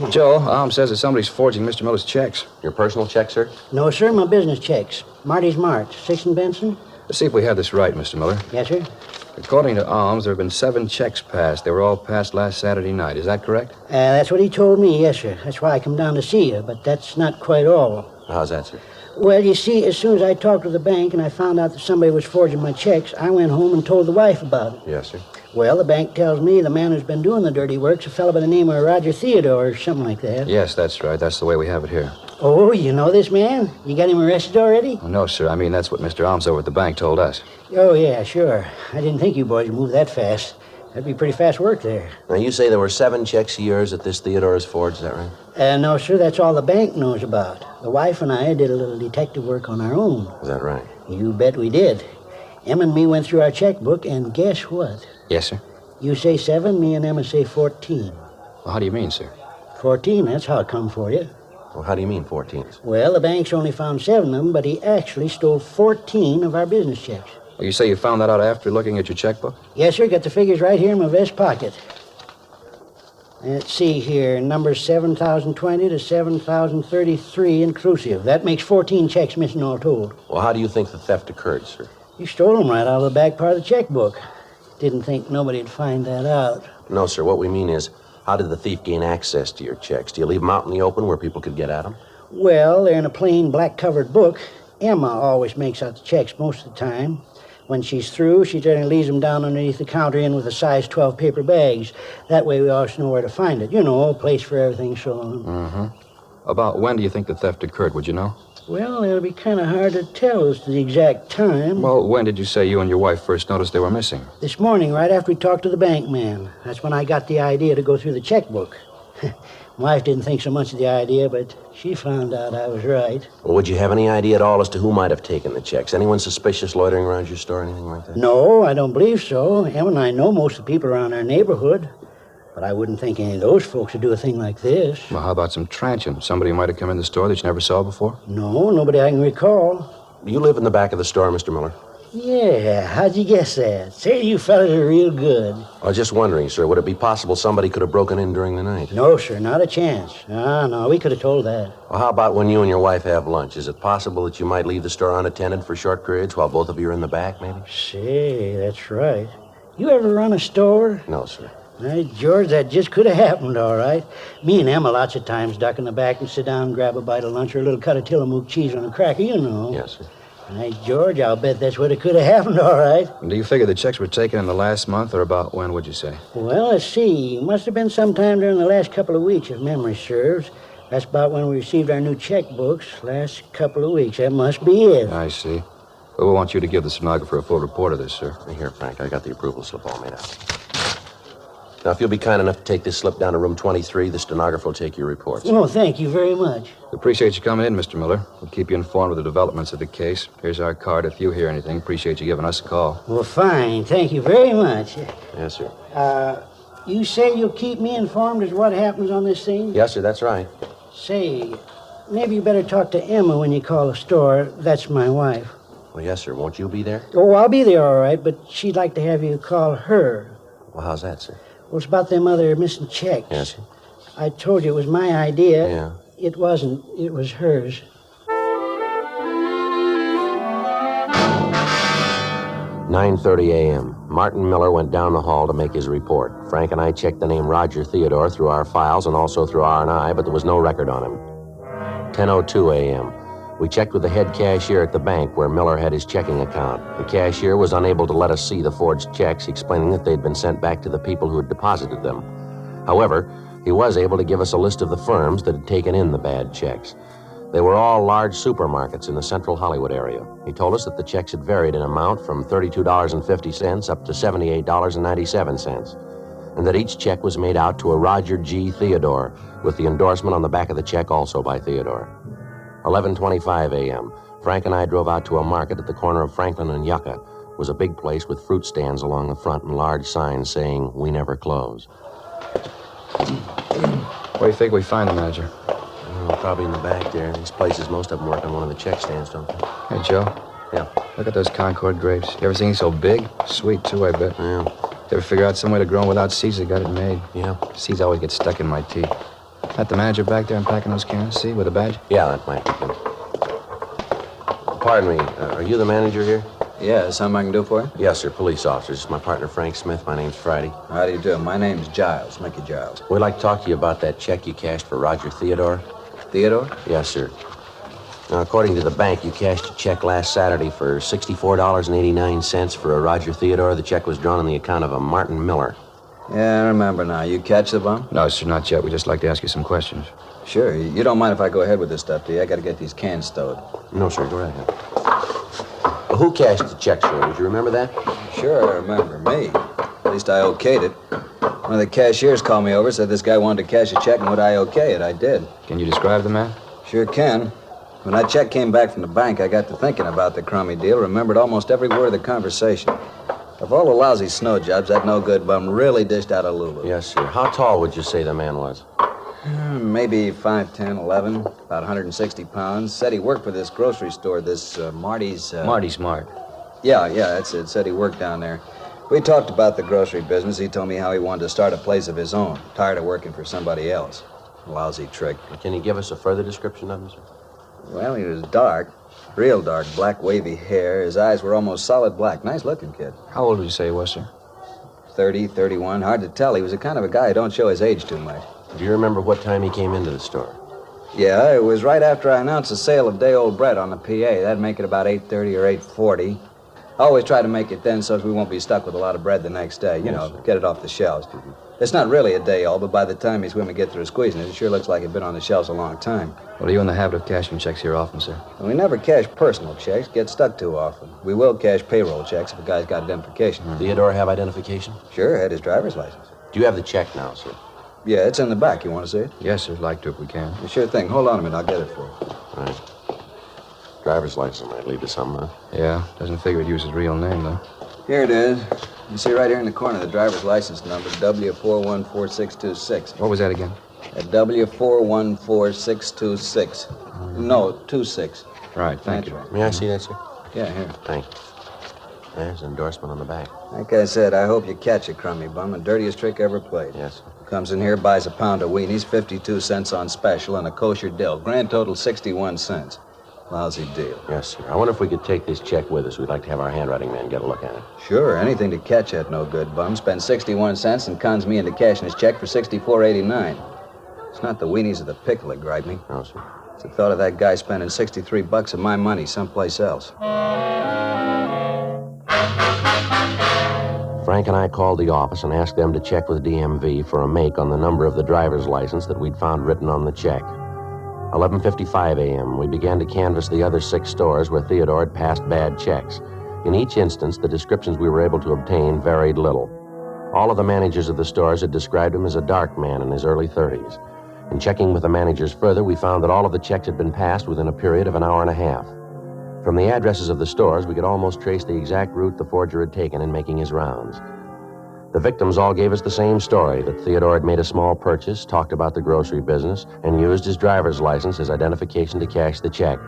Joe, Alms says that somebody's forging Mr. Miller's checks. Your personal check, sir? No, sir, my business checks. Marty's Mart, 6th and Benson. Let's see if we have this right, Mr. Miller. Yes, sir. According to Alms, there have been 7 checks passed. They were all passed last Saturday night. Is that correct? That's what he told me, yes, sir. That's why I come down to see you, but that's not quite all. How's that, sir? Well, you see, as soon as I talked to the bank and I found out that somebody was forging my checks, I went home and told the wife about it. Yes, sir. Well, the bank tells me the man who's been doing the dirty work's a fellow by the name of Roger Theodore or something like that. Yes, that's right. That's the way we have it here. Oh, you know this man? You got him arrested already? Oh, no, sir. I mean, that's what Mr. Alms over at the bank told us. Oh, yeah, sure. I didn't think you boys would move that fast. That'd be pretty fast work there. Now, you say there were 7 checks of yours that this Theodore has forged, is that right? No, sir, that's all the bank knows about. The wife and I did a little detective work on our own. Is that right? You bet we did. Em and me went through our checkbook, and guess what? Yes, sir. You say 7, me and Emma say 14. Well, how do you mean, sir? 14, that's how it come for you. Well, how do you mean 14? Well, the bank's only found 7 of them, but he actually stole 14 of our business checks. Well, you say you found that out after looking at your checkbook? Yes, sir. Got the figures right here in my vest pocket. Let's see here. Numbers 7,020 to 7,033 inclusive. That makes 14 checks missing all told. Well, how do you think the theft occurred, sir? You stole them right out of the back part of the checkbook. Didn't think nobody'd find that out. No, sir. What we mean is, how did the thief gain access to your checks? Do you leave them out in the open where people could get at them? Well, they're in a plain black-covered book. Emma always makes out the checks most of the time. When she's through, she generally leaves them down underneath the counter in with a size 12 paper bags. That way we always know where to find it. You know, a place for everything so on. Mm-hmm. About when do you think the theft occurred, would you know? Well, it'll be kind of hard to tell as to the exact time. Well, when did you say you and your wife first noticed they were missing? This morning, right after we talked to the bank man. That's when I got the idea to go through the checkbook. My wife didn't think so much of the idea, but she found out I was right. Well, would you have any idea at all as to who might have taken the checks? Anyone suspicious loitering around your store or anything like that? No, I don't believe so. Em and I know most of the people around our neighborhood. But I wouldn't think any of those folks would do a thing like this. Well, how about some transients? Somebody who might have come in the store that you never saw before? No, nobody I can recall. You live in the back of the store, Mr. Miller? Yeah, how'd you guess that? Say, you fellas are real good. I was just wondering, sir, would it be possible somebody could have broken in during the night? No, sir, not a chance. No, we could have told that. Well, how about when you and your wife have lunch? Is it possible that you might leave the store unattended for short periods while both of you are in the back, maybe? Say, that's right. You ever run a store? No, sir. Hey, George, that just could have happened, all right. Me and Emma lots of times duck in the back and sit down and grab a bite of lunch or a little cut of Tillamook cheese on a cracker, you know. Yes, sir. Hey, George, I'll bet that's what it could have happened, all right. And do you figure the checks were taken in the last month, or about when, would you say? Well, let's see. Must have been sometime during the last couple of weeks, if memory serves. That's about when we received our new checkbooks, last couple of weeks. That must be it. I see. Well, we want you to give the stenographer a full report of this, sir. Here, Frank, I got the approval slip all made out. Now, if you'll be kind enough to take this slip down to room 23, the stenographer will take your reports. Oh, thank you very much. We appreciate you coming in, Mr. Miller. We'll keep you informed of the developments of the case. Here's our card. If you hear anything, appreciate you giving us a call. Well, fine. Thank you very much. Yes, sir. You say you'll keep me informed as what happens on this thing? Yes, sir, that's right. Say, maybe you better talk to Emma when you call the store. That's my wife. Well, yes, sir. Won't you be there? Oh, I'll be there all right, but she'd like to have you call her. Well, how's that, sir? Well, it's about them other missing checks. Yes, sir. I told you it was my idea. Yeah. It wasn't. It was hers. 9:30 a.m. Martin Miller went down the hall to make his report. Frank and I checked the name Roger Theodore through our files and also through R&I, but there was no record on him. 10:02 a.m. We checked with the head cashier at the bank where Miller had his checking account. The cashier was unable to let us see the forged checks, explaining that they'd been sent back to the people who had deposited them. However, he was able to give us a list of the firms that had taken in the bad checks. They were all large supermarkets in the central Hollywood area. He told us that the checks had varied in amount from $32.50 up to $78.97, and that each check was made out to a Roger G. Theodore, with the endorsement on the back of the check also by Theodore. 11:25 a.m. Frank and I drove out to a market at the corner of Franklin and Yucca. It was a big place with fruit stands along the front and large signs saying, "We never close." Where do you think we find the manager? Probably in the back there. These places, most of them work on one of the check stands, don't they? Hey, Joe. Yeah. Look at those Concord grapes. You ever seen so big? Sweet, too, I bet. Yeah. You ever figure out some way to grow them without seeds that got it made? Yeah. Seeds always get stuck in my teeth. That the manager back there unpacking those cans, see, with a badge? Yeah, that might be good. Pardon me, are you the manager here? Yeah, something I can do for you? Yes, sir, police officer. This is my partner, Frank Smith. My name's Friday. How do you do? My name's Giles, Mickey Giles. We'd like to talk to you about that check you cashed for Roger Theodore. Theodore? Yes, sir. Now, according to the bank, you cashed a check last Saturday for $64.89 for a Roger Theodore. The check was drawn on the account of a Martin Miller. Yeah, I remember now. You catch the bum? No, sir, not yet. We'd just like to ask you some questions. Sure. You don't mind if I go ahead with this stuff, do you? I got to get these cans stowed. No, sir. Go right ahead. Well, who cashed the check, sir? Would you remember that? Sure, I remember. Me. At least I okayed it. One of the cashiers called me over, said this guy wanted to cash a check and would I okay it. I did. Can you describe the man? Sure can. When that check came back from the bank, I got to thinking about the crummy deal, remembered almost every word of the conversation. Of all the lousy snow jobs, that no-good bum really dished out a Lulu. Yes, sir. How tall would you say the man was? Maybe 5'10", 11, about 160 pounds. Said he worked for this grocery store, this Marty's... Marty's Mart. Yeah, that's it. Said he worked down there. We talked about the grocery business. He told me how he wanted to start a place of his own. Tired of working for somebody else. Lousy trick. Can you give us a further description of him, sir? Well, he was dark. Real dark, black wavy hair. His eyes were almost solid black. Nice-looking kid. How old would you say he was, sir? 30, 31. Hard to tell. He was the kind of a guy who don't show his age too much. Do you remember what time he came into the store? Yeah, it was right after I announced the sale of day-old bread on the PA. That'd make it about 8:30 or 8:40. I always try to make it then so we won't be stuck with a lot of bread the next day. You know, get it off the shelves. It's not really a day old, but by the time these women get through squeezing it, it sure looks like it's been on the shelves a long time. Well, are you in the habit of cashing checks here often, sir? Well, we never cash personal checks. Get stuck too often. We will cash payroll checks if a guy's got identification. Theodore have identification? Sure, had his driver's license. Do you have the check now, sir? Yeah, it's in the back. You want to see it? Yes, sir. Like to if we can. Sure thing. Hold on a minute. I'll get it for you. All right. Driver's license might lead to something, huh? Yeah. Doesn't figure he'd use his real name, though. Here it is. You see right here in the corner the driver's license number, W414626. What was that again? W414626. No, 26. Right, thank you. Right. May I see that, sir? Yeah, here. Thank you. There's an endorsement on the back. Like I said, I hope you catch it, crummy bum. The dirtiest trick ever played. Yes, sir. Comes in here, buys a pound of weenies, 52 cents on special, and a kosher dill. Grand total, 61 cents. Lousy deal. Yes, sir. I wonder if we could take this check with us. We'd like to have our handwriting man get a look at it. Sure, anything to catch that no-good bum. Spends 61 cents and cons me into cashing his check for $64.89. It's not the weenies or the pickle that gripe me. No, sir. It's the thought of that guy spending $63 of my money someplace else. Frank and I called the office and asked them to check with DMV for a make on the number of the driver's license that we'd found written on the check. 11:55 a.m., we began to canvass the other 6 stores where Theodore had passed bad checks. In each instance, the descriptions we were able to obtain varied little. All of the managers of the stores had described him as a dark man in his early 30s. In checking with the managers further, we found that all of the checks had been passed within a period of an hour and a half. From the addresses of the stores, we could almost trace the exact route the forger had taken in making his rounds. The victims all gave us the same story, that Theodore had made a small purchase, talked about the grocery business, and used his driver's license as identification to cash the check.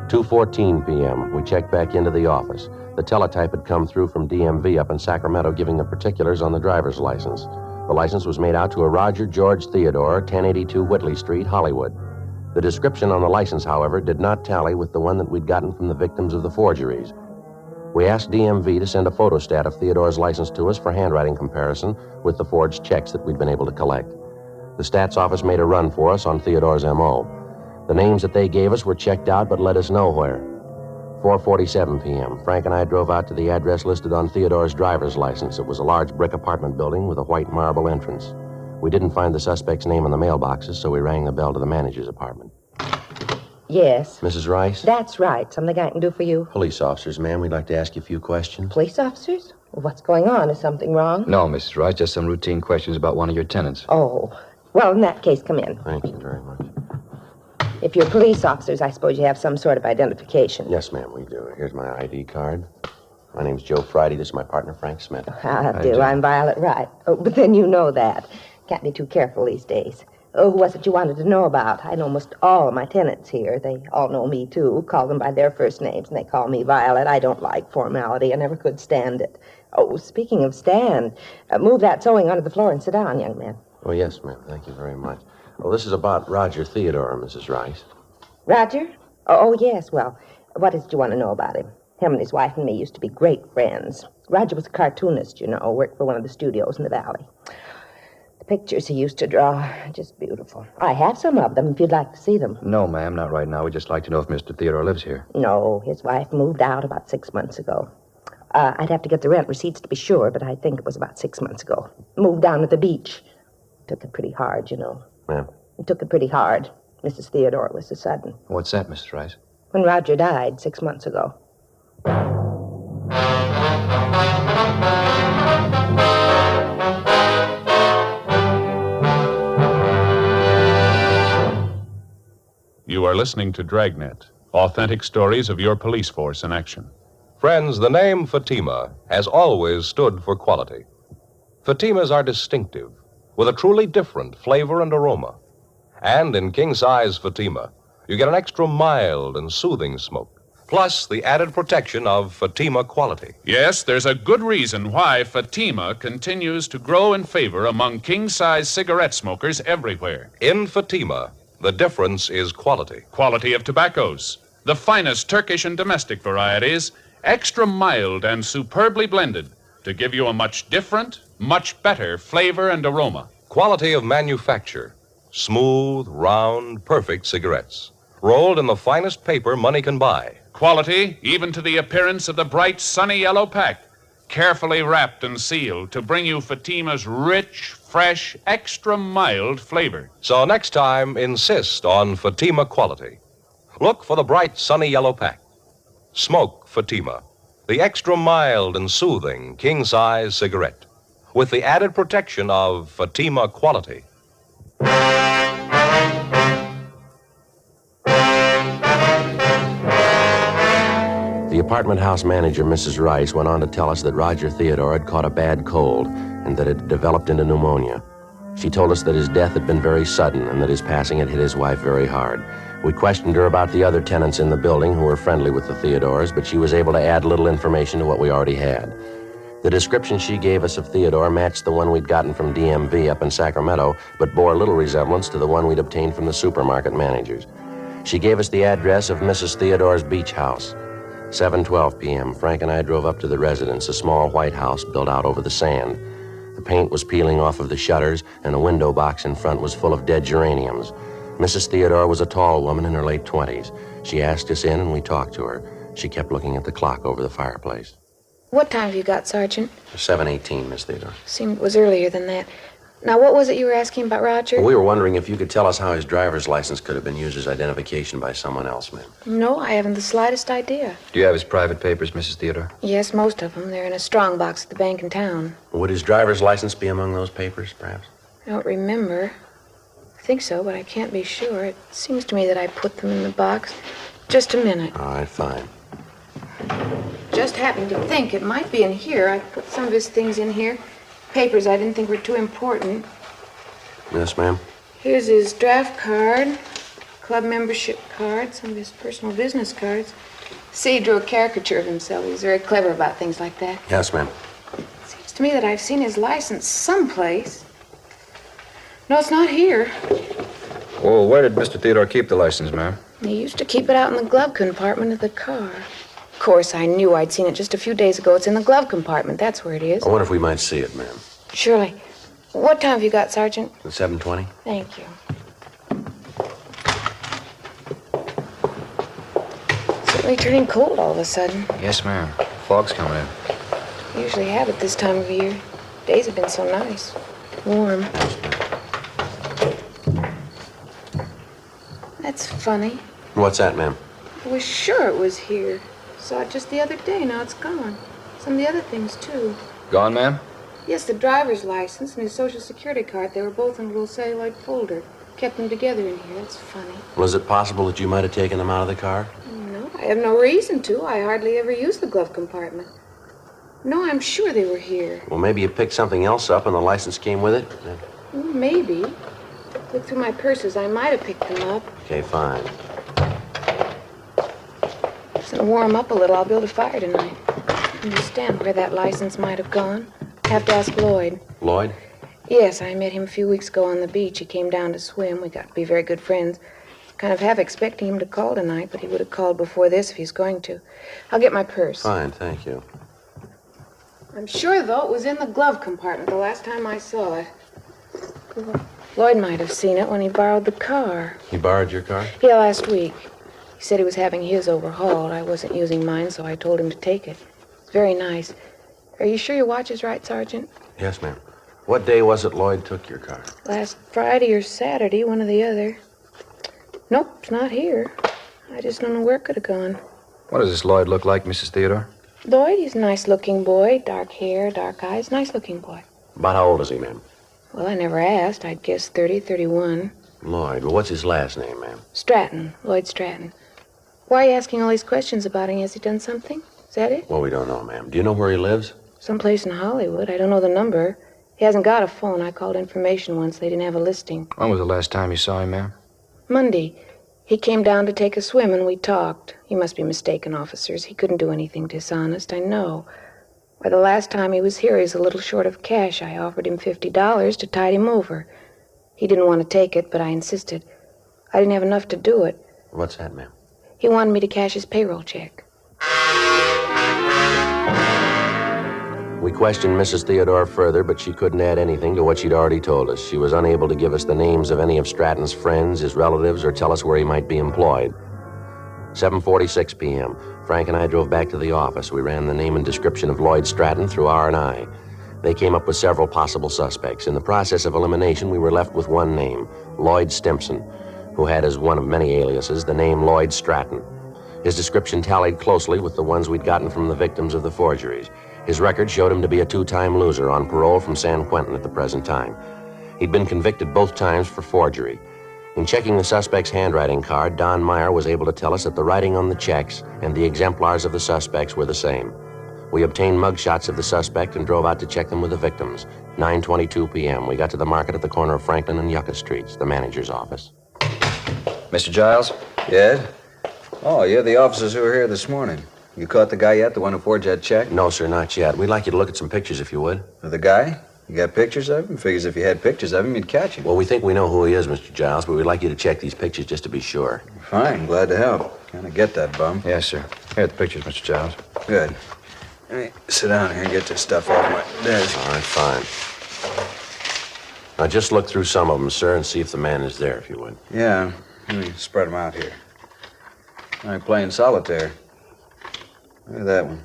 2:14 p.m., we checked back into the office. The teletype had come through from DMV up in Sacramento giving the particulars on the driver's license. The license was made out to a Roger George Theodore, 1082 Whitley Street, Hollywood. The description on the license, however, did not tally with the one that we'd gotten from the victims of the forgeries. We asked DMV to send a photostat of Theodore's license to us for handwriting comparison with the forged checks that we'd been able to collect. The stats office made a run for us on Theodore's M.O. The names that they gave us were checked out but led us nowhere. 4:47 p.m., Frank and I drove out to the address listed on Theodore's driver's license. It was a large brick apartment building with a white marble entrance. We didn't find the suspect's name in the mailboxes, so we rang the bell to the manager's apartment. Yes. Mrs. Rice? That's right. Something I can do for you? Police officers, ma'am. We'd like to ask you a few questions. Police officers? Well, what's going on? Is something wrong? No, Mrs. Rice, just some routine questions about one of your tenants. Oh. Well, in that case, come in. Thank you very much. If you're police officers, I suppose you have some sort of identification. Yes, ma'am, we do. Here's my ID card. My name's Joe Friday. This is my partner, Frank Smith. I do. I'm Violet Wright. Oh, but then you know that. Can't be too careful these days. Oh, who was it you wanted to know about? I know almost all of my tenants here. They all know me, too. Call them by their first names, and they call me Violet. I don't like formality. I never could stand it. Oh, speaking of stand, move that sewing onto the floor and sit down, young man. Oh, yes, ma'am. Thank you very much. Well, this is about Roger Theodore, Mrs. Rice. Roger? Oh, yes. Well, what is it you want to know about him? Him and his wife and me used to be great friends. Roger was a cartoonist, you know, worked for one of the studios in the valley. The pictures he used to draw, just beautiful. I have some of them if you'd like to see them. No, ma'am, not right now. We'd just like to know if Mr. Theodore lives here. No, his wife moved out about 6 months ago. I'd have to get the rent receipts to be sure, but I think it was about 6 months ago. Moved down to the beach. Took it pretty hard, you know. Ma'am? Took it pretty hard. Mrs. Theodore was so sudden. What's that, Mrs. Rice? When Roger died 6 months ago. You are listening to Dragnet, authentic stories of your police force in action. Friends, the name Fatima has always stood for quality. Fatimas are distinctive, with a truly different flavor and aroma. And in king-size Fatima, you get an extra mild and soothing smoke, plus the added protection of Fatima quality. Yes, there's a good reason why Fatima continues to grow in favor among king-size cigarette smokers everywhere. In Fatima, the difference is quality. Quality of tobaccos, the finest Turkish and domestic varieties, extra mild and superbly blended to give you a much different, much better flavor and aroma. Quality of manufacture. Smooth, round, perfect cigarettes. Rolled in the finest paper money can buy. Quality, even to the appearance of the bright, sunny yellow pack. Carefully wrapped and sealed to bring you Fatima's rich, fresh, extra mild flavor. So next time, insist on Fatima quality. Look for the bright, sunny yellow pack. Smoke Fatima, the extra mild and soothing king-size cigarette, with the added protection of Fatima quality. The apartment house manager, Mrs. Rice, went on to tell us that Roger Theodore had caught a bad cold and that it had developed into pneumonia. She told us that his death had been very sudden and that his passing had hit his wife very hard. We questioned her about the other tenants in the building who were friendly with the Theodores, but she was able to add little information to what we already had. The description she gave us of Theodore matched the one we'd gotten from DMV up in Sacramento, but bore little resemblance to the one we'd obtained from the supermarket managers. She gave us the address of Mrs. Theodore's beach house. 7:12 p.m., Frank and I drove up to the residence, a small white house built out over the sand. The paint was peeling off of the shutters, and a window box in front was full of dead geraniums. Mrs. Theodore was a tall woman in her late 20s. She asked us in, and we talked to her. She kept looking at the clock over the fireplace. What time have you got, Sergeant? 7:18, Miss Theodore. Seemed it was earlier than that. Now, what was it you were asking about Roger? Well, we were wondering if you could tell us how his driver's license could have been used as identification by someone else, ma'am. No, I haven't the slightest idea. Do you have his private papers, Mrs. Theodore? Yes, most of them. They're in a strong box at the bank in town. Would his driver's license be among those papers, perhaps? I don't remember. I think so, but I can't be sure. It seems to me that I put them in the box. Just a minute. All right, fine. Just happened to think it might be in here. I put some of his things in here. Papers I didn't think were too important. Yes, ma'am. Here's his draft card, club membership card, some of his personal business cards. See, he drew a caricature of himself. He was very clever about things like that. Yes, ma'am. Seems to me that I've seen his license someplace. No, it's not here. Well, where did Mr. Theodore keep the license, ma'am? He used to keep it out in the glove compartment of the car. Of course, I knew I'd seen it just a few days ago. It's in the glove compartment. That's where it is. I wonder if we might see it, ma'am. Surely. What time have you got, Sergeant? 7:20. Thank you. Certainly turning cold all of a sudden. Yes, ma'am. Fog's coming in. We usually have it this time of year. Days have been so nice. Warm. That's funny. What's that, ma'am? I was sure it was here. Saw it just the other day. Now it's gone. Some of the other things, too. Gone, ma'am? Yes, the driver's license and his Social Security card. They were both in a little celluloid folder. Kept them together in here. That's funny. Well, is it possible that you might have taken them out of the car? No, I have no reason to. I hardly ever use the glove compartment. No, I'm sure they were here. Well, maybe you picked something else up and the license came with it? Well, maybe. Look through my purses. I might have picked them up. Okay, fine. Just to warm up a little, I'll build a fire tonight. Understand where that license might have gone. Have to ask Lloyd. Lloyd? Yes, I met him a few weeks ago on the beach. He came down to swim. We got to be very good friends. Kind of half expecting him to call tonight, but he would have called before this if he's going to. I'll get my purse. Fine, thank you. I'm sure, though, it was in the glove compartment the last time I saw it. Lloyd might have seen it when he borrowed the car. He borrowed your car? Yeah, last week. He said he was having his overhauled. I wasn't using mine, so I told him to take it. It's very nice. Are you sure your watch is right, Sergeant? Yes, ma'am. What day was it Lloyd took your car? Last Friday or Saturday, one or the other. Nope, it's not here. I just don't know where it could have gone. What does this Lloyd look like, Mrs. Theodore? Lloyd, he's a nice-looking boy. Dark hair, dark eyes. Nice-looking boy. About how old is he, ma'am? Well, I never asked. I'd guess 30, 31. Lloyd. Well, what's his last name, ma'am? Stratton. Lloyd Stratton. Why are you asking all these questions about him? Has he done something? Is that it? Well, we don't know, ma'am. Do you know where he lives? Someplace in Hollywood. I don't know the number. He hasn't got a phone. I called information once. They didn't have a listing. When was the last time you saw him, ma'am? Monday. He came down to take a swim, and we talked. You must be mistaken, officers. He couldn't do anything dishonest, I know. Why, the last time he was here, he was a little short of cash. I offered him $50 to tide him over. He didn't want to take it, but I insisted. I didn't have enough to do it. What's that, ma'am? He wanted me to cash his payroll check. We questioned Mrs. Theodore further, but she couldn't add anything to what she'd already told us. She was unable to give us the names of any of Stratton's friends, his relatives, or tell us where he might be employed. 7:46 p.m. Frank and I drove back to the office. We ran the name and description of Lloyd Stratton through R&I. They came up with several possible suspects. In the process of elimination, we were left with one name, Lloyd Stimpson, who had as one of many aliases the name Lloyd Stratton. His description tallied closely with the ones we'd gotten from the victims of the forgeries. His record showed him to be a two-time loser on parole from San Quentin at the present time. He'd been convicted both times for forgery. In checking the suspect's handwriting card, Don Meyer was able to tell us that the writing on the checks and the exemplars of the suspects were the same. We obtained mugshots of the suspect and drove out to check them with the victims. 9:22 p.m. We got to the market at the corner of Franklin and Yucca Streets, the manager's office. Mr. Giles? Yes? Oh, you're the officers who were here this morning. You caught the guy yet, the one who forged that check? No, sir, not yet. We'd like you to look at some pictures, if you would. Of the guy? You got pictures of him? Figures if you had pictures of him, you'd catch him. Well, we think we know who he is, Mr. Giles, but we'd like you to check these pictures just to be sure. Fine, glad to help. Kind of get that, bum. Yes, sir. Here are the pictures, Mr. Giles. Good. Let me sit down here and get this stuff off my desk. All right, fine. Now, just look through some of them, sir, and see if the man is there, if you would. Yeah. Let me spread them out here. I'm playing solitaire. Look at that one.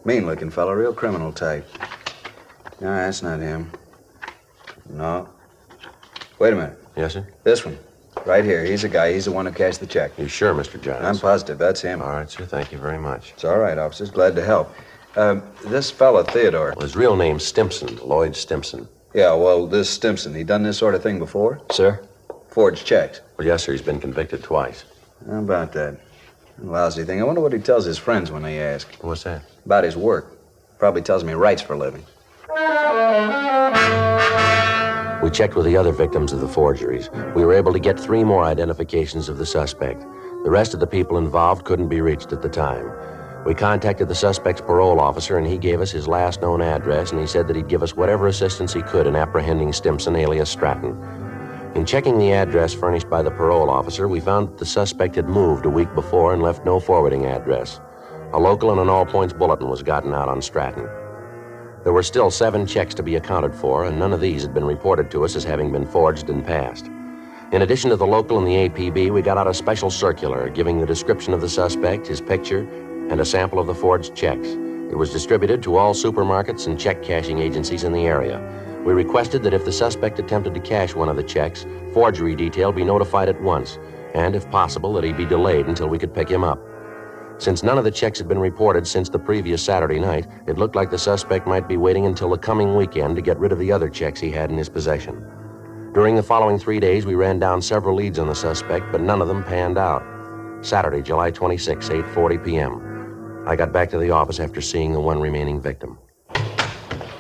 Mean-looking fellow, real criminal type. No, that's not him. No. Wait a minute. Yes, sir? This one. Right here. He's the guy. He's the one who cashed the check. You sure, Mr. Johns? I'm positive. That's him. All right, sir. Thank you very much. It's all right, officers. Glad to help. This fella, Theodore. Well, his real name's Stimson, Lloyd Stimson. Yeah, well, this Stimson, he done this sort of thing before? Sir? Forged checks. Well, yes, sir. He's been convicted twice. How about that? Lousy thing. I wonder what he tells his friends when they ask. What's that? About his work. Probably tells me he writes for a living. We checked with the other victims of the forgeries. We were able to get 3 more identifications of the suspect. The rest of the people involved couldn't be reached at the time. We contacted the suspect's parole officer, and he gave us his last known address, and he said that he'd give us whatever assistance he could in apprehending Stimson, alias Stratton. In checking the address furnished by the parole officer, we found that the suspect had moved a week before and left no forwarding address. A local and an all-points bulletin was gotten out on Stratton. There were still 7 checks to be accounted for, and none of these had been reported to us as having been forged in past. In addition to the local and the APB, we got out a special circular giving the description of the suspect, his picture, and a sample of the forged checks. It was distributed to all supermarkets and check-cashing agencies in the area. We requested that if the suspect attempted to cash one of the checks, forgery detail be notified at once, and if possible, that he be delayed until we could pick him up. Since none of the checks had been reported since the previous Saturday night, it looked like the suspect might be waiting until the coming weekend to get rid of the other checks he had in his possession. During the following 3 days, we ran down several leads on the suspect, but none of them panned out. Saturday, July 26, 8:40 p.m. I got back to the office after seeing the one remaining victim.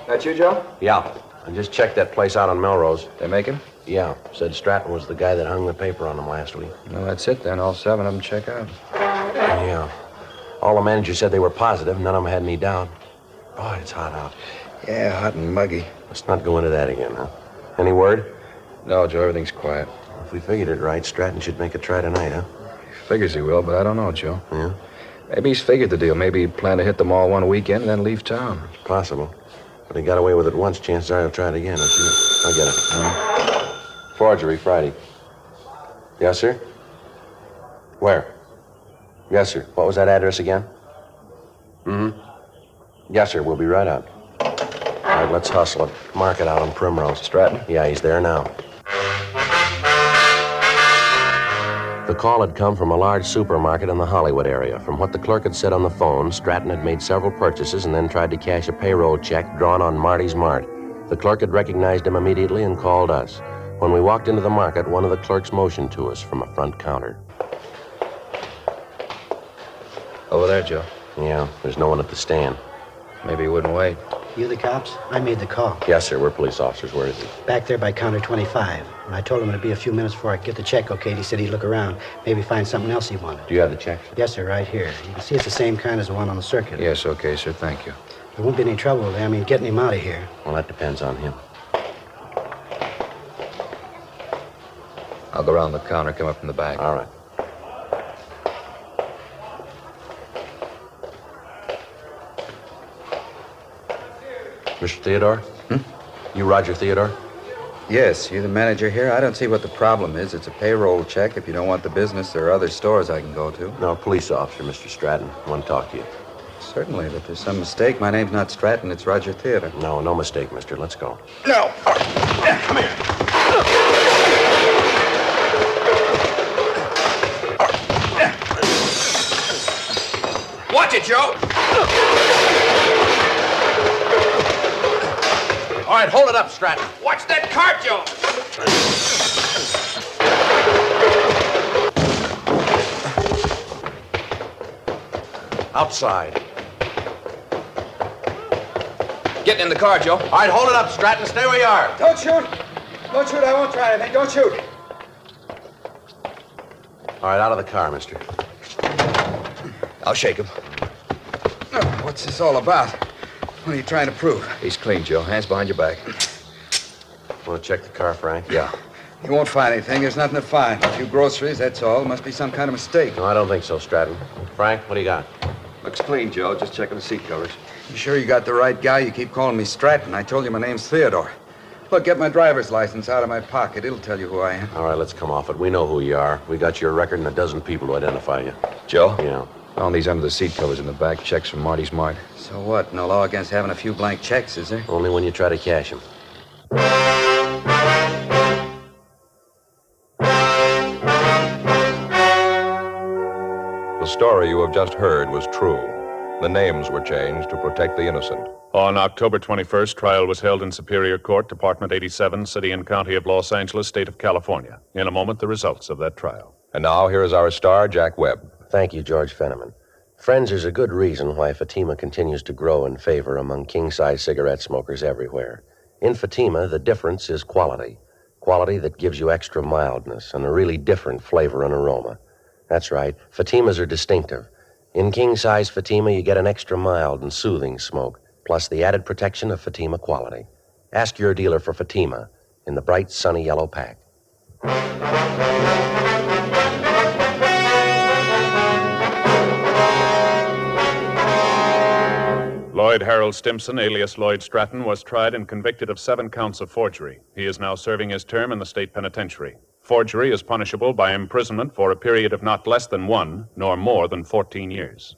That you, Joe? Yeah. I just checked that place out on Melrose. They make him? Yeah. Said Stratton was the guy that hung the paper on them last week. Well, that's it then. All 7 of them check out. Yeah. All the managers said they were positive. None of them had any doubt. Boy, it's hot out. Yeah, hot and muggy. Let's not go into that again, huh? Any word? No, Joe, everything's quiet. If we figured it right, Stratton should make a try tonight, huh? Figures he will, but I don't know, Joe. Yeah? Maybe he's figured the deal. Maybe he planned to hit them all one weekend and then leave town. It's possible. But he got away with it once. Chances are he'll try it again. I'll get it. Forgery, Friday. Yes, sir? Where? Yes, sir. What was that address again? Mm-hmm. Yes, sir. We'll be right out. All right, let's hustle it. Mark it out on Primrose. Stratton? Yeah, he's there now. The call had come from a large supermarket in the Hollywood area. From what the clerk had said on the phone, Stratton had made several purchases and then tried to cash a payroll check drawn on Marty's Mart. The clerk had recognized him immediately and called us. When we walked into the market, one of the clerks motioned to us from a front counter. Over there, Joe. Yeah, there's no one at the stand. Maybe he wouldn't wait. You the cops? I made the call. Yes, sir. We're police officers. Where is he? Back there by counter 25. And I told him it'd be a few minutes before I could get the check okayed. He said he'd look around, maybe find something else he wanted. Do you have the check? Yes, sir, right here. You can see it's the same kind as the one on the circular. Yes, okay, sir. Thank you. There won't be any trouble there. I mean, getting him out of here. Well, that depends on him. I'll go around the counter, come up from the back. All right. Mr. Theodore? You Roger Theodore? Yes, you the manager here? I don't see what the problem is. It's a payroll check. If you don't want the business, there are other stores I can go to. No, police officer, Mr. Stratton. I want to talk to you. Certainly, but there's some mistake. My name's not Stratton, it's Roger Theodore. No mistake, mister. Let's go. No! Come here. Watch it, Joe! All right, hold it up, Stratton. Watch that cart, Joe! Outside. Get in the car, Joe. All right, hold it up, Stratton. Stay where you are. Don't shoot! Don't shoot, I won't try anything. Don't shoot! All right, out of the car, mister. I'll shake him. Oh, what's this all about? What are you trying to prove? He's clean, Joe. Hands behind your back. Want to check the car, Frank? Yeah. You won't find anything. There's nothing to find. A few groceries, that's all. Must be some kind of mistake. No, I don't think so, Stratton. Frank, what do you got? Looks clean, Joe. Just checking the seat covers. You sure you got the right guy? You keep calling me Stratton. I told you my name's Theodore. Look, get my driver's license out of my pocket. It'll tell you who I am. All right, let's come off it. We know who you are. We got your record and a dozen people to identify you. Joe? Yeah. Found these under the seat covers in the back. Checks from Marty's Mart. So what? No law against having a few blank checks, is there? Only when you try to cash them. story you have just heard was true. The names were changed to protect the innocent. On October 21st, trial was held in Superior Court, Department 87, City and County of Los Angeles, State of California. In a moment, the results of that trial. And now, here is our star, Jack Webb. Thank you, George Fenneman. Friends, there's a good reason why Fatima continues to grow in favor among king-size cigarette smokers everywhere. In Fatima, the difference is quality. Quality that gives you extra mildness and a really different flavor and aroma. That's right, Fatimas are distinctive. In king-size Fatima, you get an extra mild and soothing smoke, plus the added protection of Fatima quality. Ask your dealer for Fatima in the bright, sunny yellow pack. Lloyd Harold Stimson, alias Lloyd Stratton, was tried and convicted of 7 counts of forgery. He is now serving his term in the state penitentiary. Forgery is punishable by imprisonment for a period of not less than 1, nor more than 14 years.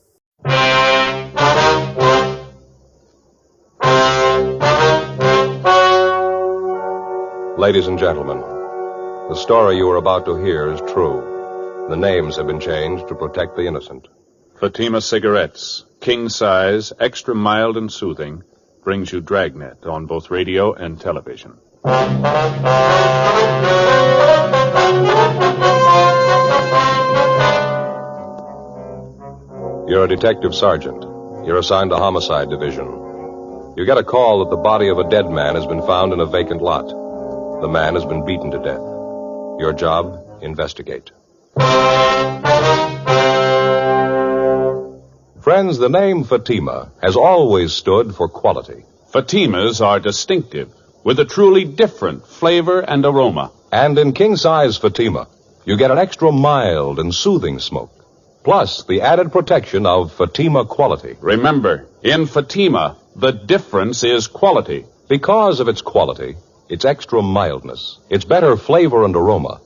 Ladies and gentlemen, the story you are about to hear is true. The names have been changed to protect the innocent. Fatima Cigarettes, king size, extra mild and soothing, brings you Dragnet on both radio and television. You're a detective sergeant. You're assigned to Homicide Division. You get a call that the body of a dead man has been found in a vacant lot. The man has been beaten to death. Your job, investigate. Friends, the name Fatima has always stood for quality. Fatimas are distinctive, with a truly different flavor and aroma. And in king-size Fatima, you get an extra mild and soothing smoke, plus the added protection of Fatima quality. Remember, in Fatima, the difference is quality. Because of its quality, its extra mildness, its better flavor and aroma,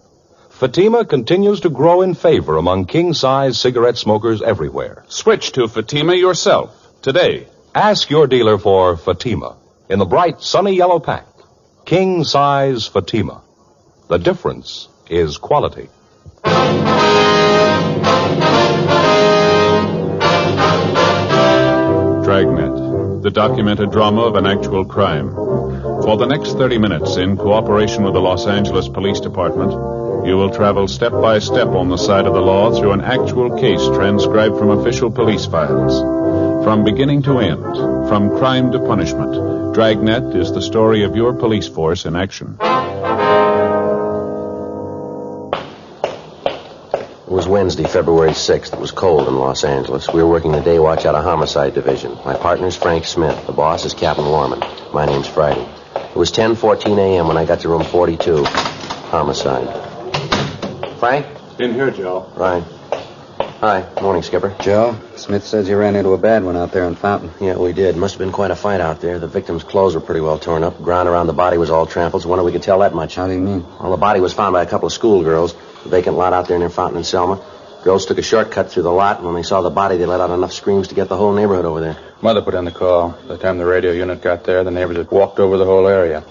Fatima continues to grow in favor among king-size cigarette smokers everywhere. Switch to Fatima yourself today. Ask your dealer for Fatima in the bright, sunny yellow pack. King-size Fatima. The difference is quality. Dragnet, the documented drama of an actual crime. For the next 30 minutes, in cooperation with the Los Angeles Police Department, you will travel step by step on the side of the law through an actual case transcribed from official police files. From beginning to end, from crime to punishment, Dragnet is the story of your police force in action. It was Wednesday, February 6th. It was cold in Los Angeles. We were working the day watch out of Homicide Division. My partner's Frank Smith. The boss is Captain Warman. My name's Friday. It was 10:14 a.m. when I got to room 42. Homicide. Frank? In here, Joe. Right. Hi. Morning, Skipper. Joe, Smith says you ran into a bad one out there in Fountain. Yeah, we did. Must have been quite a fight out there. The victim's clothes were pretty well torn up. Ground around the body was all trampled, so wonder we could tell that much. How do you mean? Well, the body was found by a couple of schoolgirls. The vacant lot out there near Fountain and Selma. Girls took a shortcut through the lot, and when they saw the body, they let out enough screams to get the whole neighborhood over there. Mother put in the call. By the time the radio unit got there, the neighbors had walked over the whole area.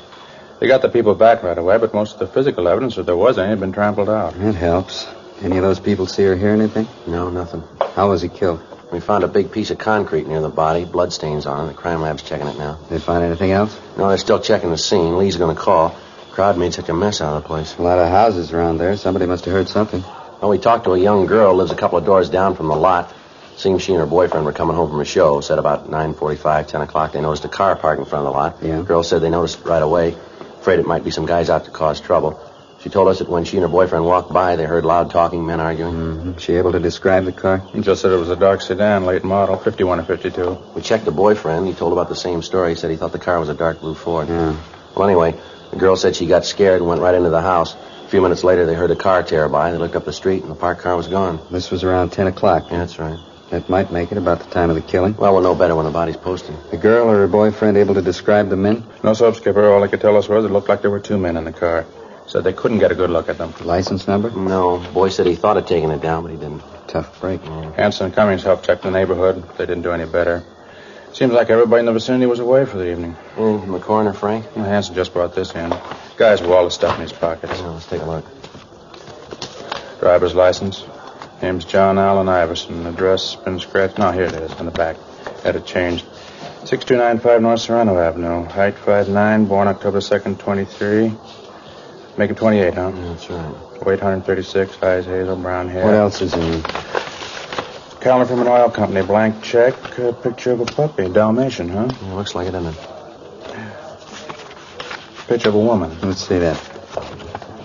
They got the people back right away, but most of the physical evidence, if there was any, had been trampled out. That helps. Any of those people see or hear anything? No, nothing. How was he killed? We found a big piece of concrete near the body, bloodstains on it. The crime lab's checking it now. They find anything else? No, they're still checking the scene. Lee's going to call. The crowd made such a mess out of the place. A lot of houses around there. Somebody must have heard something. Well, we talked to a young girl, lives a couple of doors down from the lot. Seems she and her boyfriend were coming home from a show. Said about 9:45, 10 o'clock, they noticed a car parked in front of the lot. Yeah. The girl said they noticed it right away. Afraid it might be some guys out to cause trouble. She told us that when she and her boyfriend walked by, they heard loud talking, men arguing. Mm-hmm. She able to describe the car? He just said it was a dark sedan, late model, 51 or 52. We checked the boyfriend. He told about the same story. He said he thought the car was a dark blue Ford. Yeah. Well, anyway, the girl said she got scared and went right into the house. A few minutes later, they heard a car tear by. They looked up the street, and the parked car was gone. This was around 10 o'clock. Yeah, that's right. That might make it about the time of the killing. Well, we'll know better when the body's posted. The girl or her boyfriend able to describe the men? No, sir, Skipper. All they could tell us was it looked like there were 2 men in the car. Said they couldn't get a good look at them. License number? No. Boy said he thought of taking it down, but he didn't. Tough break. Hanson and Cummings helped check the neighborhood. They didn't do any better. Seems like everybody in the vicinity was away for the evening. Anything from the coroner, Frank? Well, Hanson just brought this in. Guy's with all the stuff in his pockets. Let's take a look. Driver's license, Name's John Allen Iverson. Address been scratched. No, here it is, on the back. Had it changed. 6295 North Serrano Avenue. Height 5'9", born October 2nd, 23. Make it 28, huh? That's right. Weight 136, eyes hazel, brown hair. What else is in? Calendar from an oil company, blank check, picture of a puppy, Dalmatian, huh? Yeah, looks like it, doesn't it? Picture of a woman. Let's see that.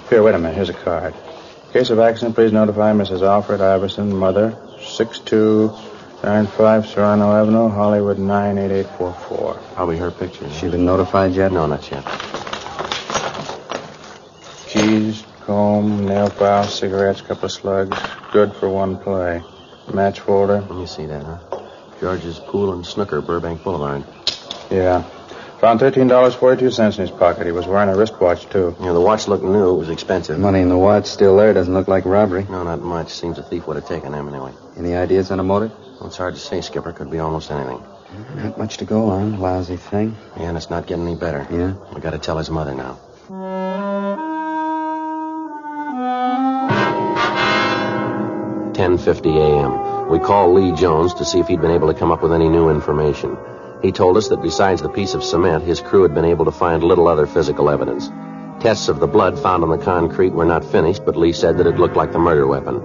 Here, wait a minute. Here's a card. Case of accident, please notify Mrs. Alfred Iverson, mother, 6295 Serrano Avenue, Hollywood 98844. Probably her picture. She been notified yet? No, not yet. Keys, comb, nail file, cigarettes, couple of slugs. Good for one play. Match folder. Let me see that, huh? George's Pool and Snooker, Burbank Boulevard. Yeah. Found $13.42 in his pocket. He was wearing a wristwatch, too. Yeah, the watch looked new. It was expensive. Money in the watch still there. Doesn't look like robbery. No, not much. Seems a thief would have taken them anyway. Any ideas on a motive? Well, it's hard to say, Skipper. Could be almost anything. Not much to go on. Lousy thing. Yeah, and it's not getting any better. Yeah? We got to tell his mother now. 10:50 a.m. We called Lee Jones to see if he'd been able to come up with any new information. He told us that besides the piece of cement, his crew had been able to find little other physical evidence. Tests of the blood found on the concrete were not finished, but Lee said that it looked like the murder weapon.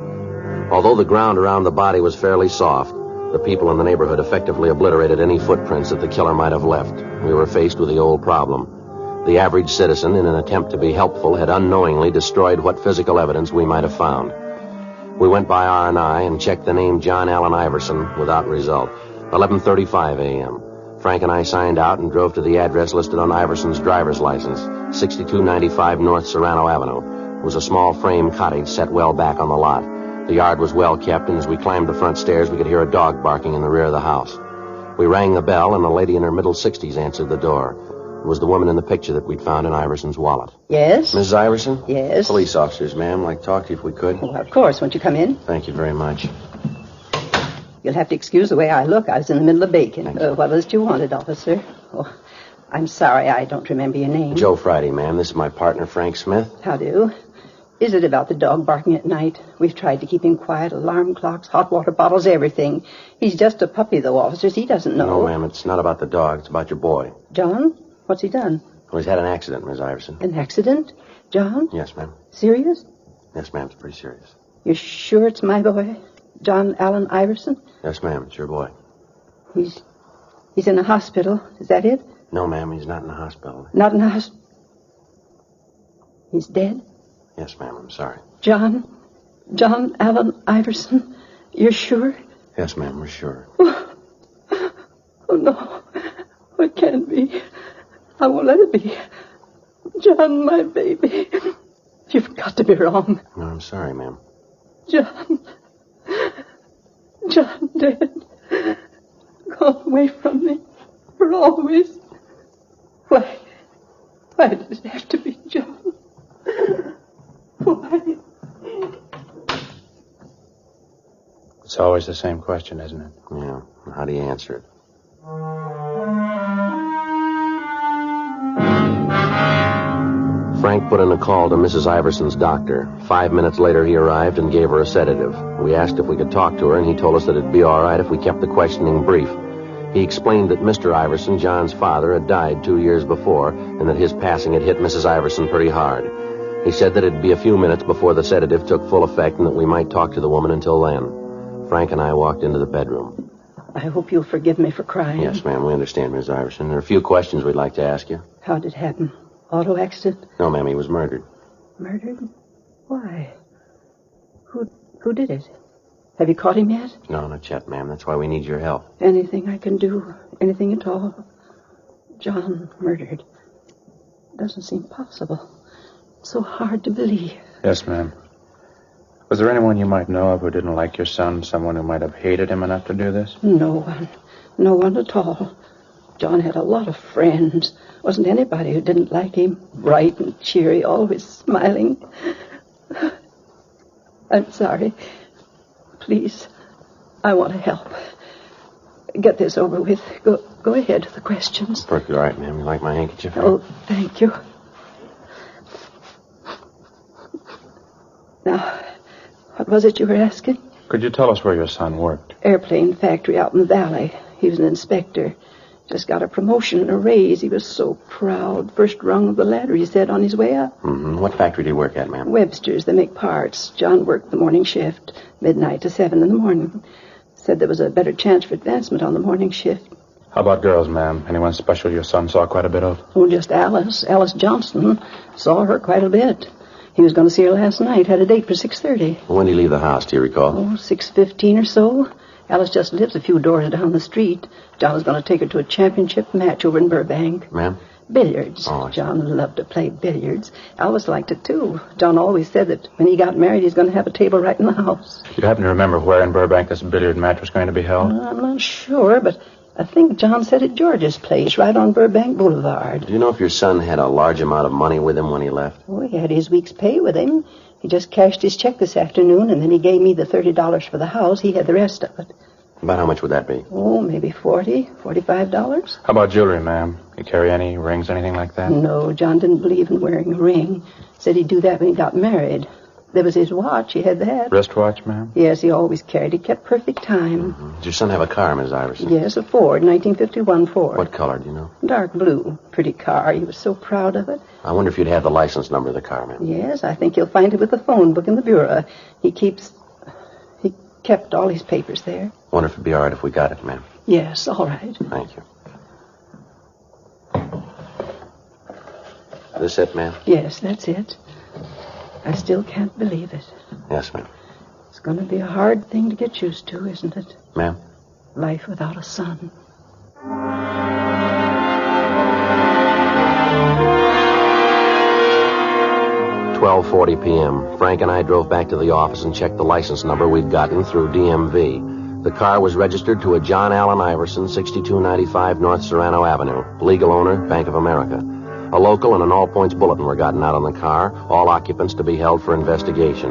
Although the ground around the body was fairly soft, the people in the neighborhood effectively obliterated any footprints that the killer might have left. We were faced with the old problem. The average citizen, in an attempt to be helpful, had unknowingly destroyed what physical evidence we might have found. We went by R&I and checked the name John Allen Iverson without result. 11:35 a.m. Frank and I signed out and drove to the address listed on Iverson's driver's license, 6295 North Serrano Avenue. It was a small frame cottage set well back on the lot. The yard was well kept, and as we climbed the front stairs, we could hear a dog barking in the rear of the house. We rang the bell, and a lady in her middle 60s answered the door. It was the woman in the picture that we'd found in Iverson's wallet. Yes? Mrs. Iverson? Yes? Police officers, ma'am. I'd like to talk to you if we could. Well, of course. Won't you come in? Thank you very much. You'll have to excuse the way I look. I was in the middle of baking. What was it you wanted, officer? Oh, I'm sorry. I don't remember your name. Joe Friday, ma'am. This is my partner, Frank Smith. How do? Is it about the dog barking at night? We've tried to keep him quiet. Alarm clocks, hot water bottles, everything. He's just a puppy, though, officers. He doesn't know. No, ma'am. It's not about the dog. It's about your boy. John? What's he done? Well, he's had an accident, Miss Iverson. An accident? John? Yes, ma'am. Serious? Yes, ma'am. It's pretty serious. You're sure it's my boy? John Allen Iverson? Yes, ma'am. It's your boy. He's in a hospital. Is that it? No, ma'am. He's not in the hospital. Not in a hospital? He's dead? Yes, ma'am. I'm sorry. John Allen Iverson? You're sure? Yes, ma'am. We're sure. Oh, no. It can't be. I won't let it be. John, my baby. You've got to be wrong. No, I'm sorry, ma'am. John dead. Gone away from me for always. Why did it have to be John? Why? It's always the same question, isn't it? Yeah. How do you answer it? Frank put in a call to Mrs. Iverson's doctor. 5 minutes later, he arrived and gave her a sedative. We asked if we could talk to her, and he told us that it'd be all right if we kept the questioning brief. He explained that Mr. Iverson, John's father, had died 2 years before, and that his passing had hit Mrs. Iverson pretty hard. He said that it'd be a few minutes before the sedative took full effect and that we might talk to the woman until then. Frank and I walked into the bedroom. I hope you'll forgive me for crying. Yes, ma'am, we understand, Miss Iverson. There are a few questions we'd like to ask you. How did it happen? Auto accident? No, ma'am, he was murdered. Murdered? Why? Who did it? Have you caught him yet? No, not yet, ma'am. That's why we need your help. Anything I can do? Anything at all? John murdered. Doesn't seem possible. So hard to believe. Yes, ma'am. Was there anyone you might know of who didn't like your son? Someone who might have hated him enough to do this? No one. No one at all. John had a lot of friends. Wasn't anybody who didn't like him. Bright and cheery, always smiling. I'm sorry. Please, I want to help. Get this over with. Go ahead with the questions. Perfectly all right, ma'am. You like my handkerchief? Oh, thank you. Now, what was it you were asking? Could you tell us where your son worked? Airplane factory out in the valley. He was an inspector. Just got a promotion and a raise. He was so proud. First rung of the ladder, he said, on his way up. Mm-hmm. What factory did he work at, ma'am? Webster's. They make parts. John worked the morning shift, midnight to 7 in the morning. Said there was a better chance for advancement on the morning shift. How about girls, ma'am? Anyone special your son saw quite a bit of? Oh, just Alice. Alice Johnston. Saw her quite a bit. He was going to see her last night. Had a date for 6:30. When did he leave the house, do you recall? Oh, 6:15 or so. Alice just lives a few doors down the street. John was going to take her to a championship match over in Burbank. Ma'am? Billiards. Oh, John loved to play billiards. Alice liked it, too. John always said that when he got married, he's going to have a table right in the house. Do you happen to remember where in Burbank this billiard match was going to be held? I'm not sure, but I think John said at George's place, right on Burbank Boulevard. Do you know if your son had a large amount of money with him when he left? Oh, he had his week's pay with him. He just cashed his check this afternoon, and then he gave me the $30 for the house. He had the rest of it. About how much would that be? Oh, maybe $40, $45. How about jewelry, ma'am? You carry any rings, anything like that? No, John didn't believe in wearing a ring. Said he'd do that when he got married. There was his watch. He had that. Wristwatch, ma'am? Yes, he always carried it. Kept perfect time. Mm-hmm. Did your son have a car, Miss Iverson? Yes, a Ford, 1951 Ford. What color, do you know? Dark blue. Pretty car. He was so proud of it. I wonder if you'd have the license number of the car, ma'am. Yes, I think you'll find it with the phone book in the bureau. He kept all his papers there. Wonder if it'd be all right if we got it, ma'am. Yes, all right. Thank you. This it, ma'am? Yes, that's it. I still can't believe it. Yes, ma'am. It's going to be a hard thing to get used to, isn't it? Ma'am? Life without a son. 12:40 p.m. Frank and I drove back to the office and checked the license number we'd gotten through DMV. The car was registered to a John Allen Iverson, 6295 North Serrano Avenue. Legal owner, Bank of America. A local and an all-points bulletin were gotten out on the car, all occupants to be held for investigation.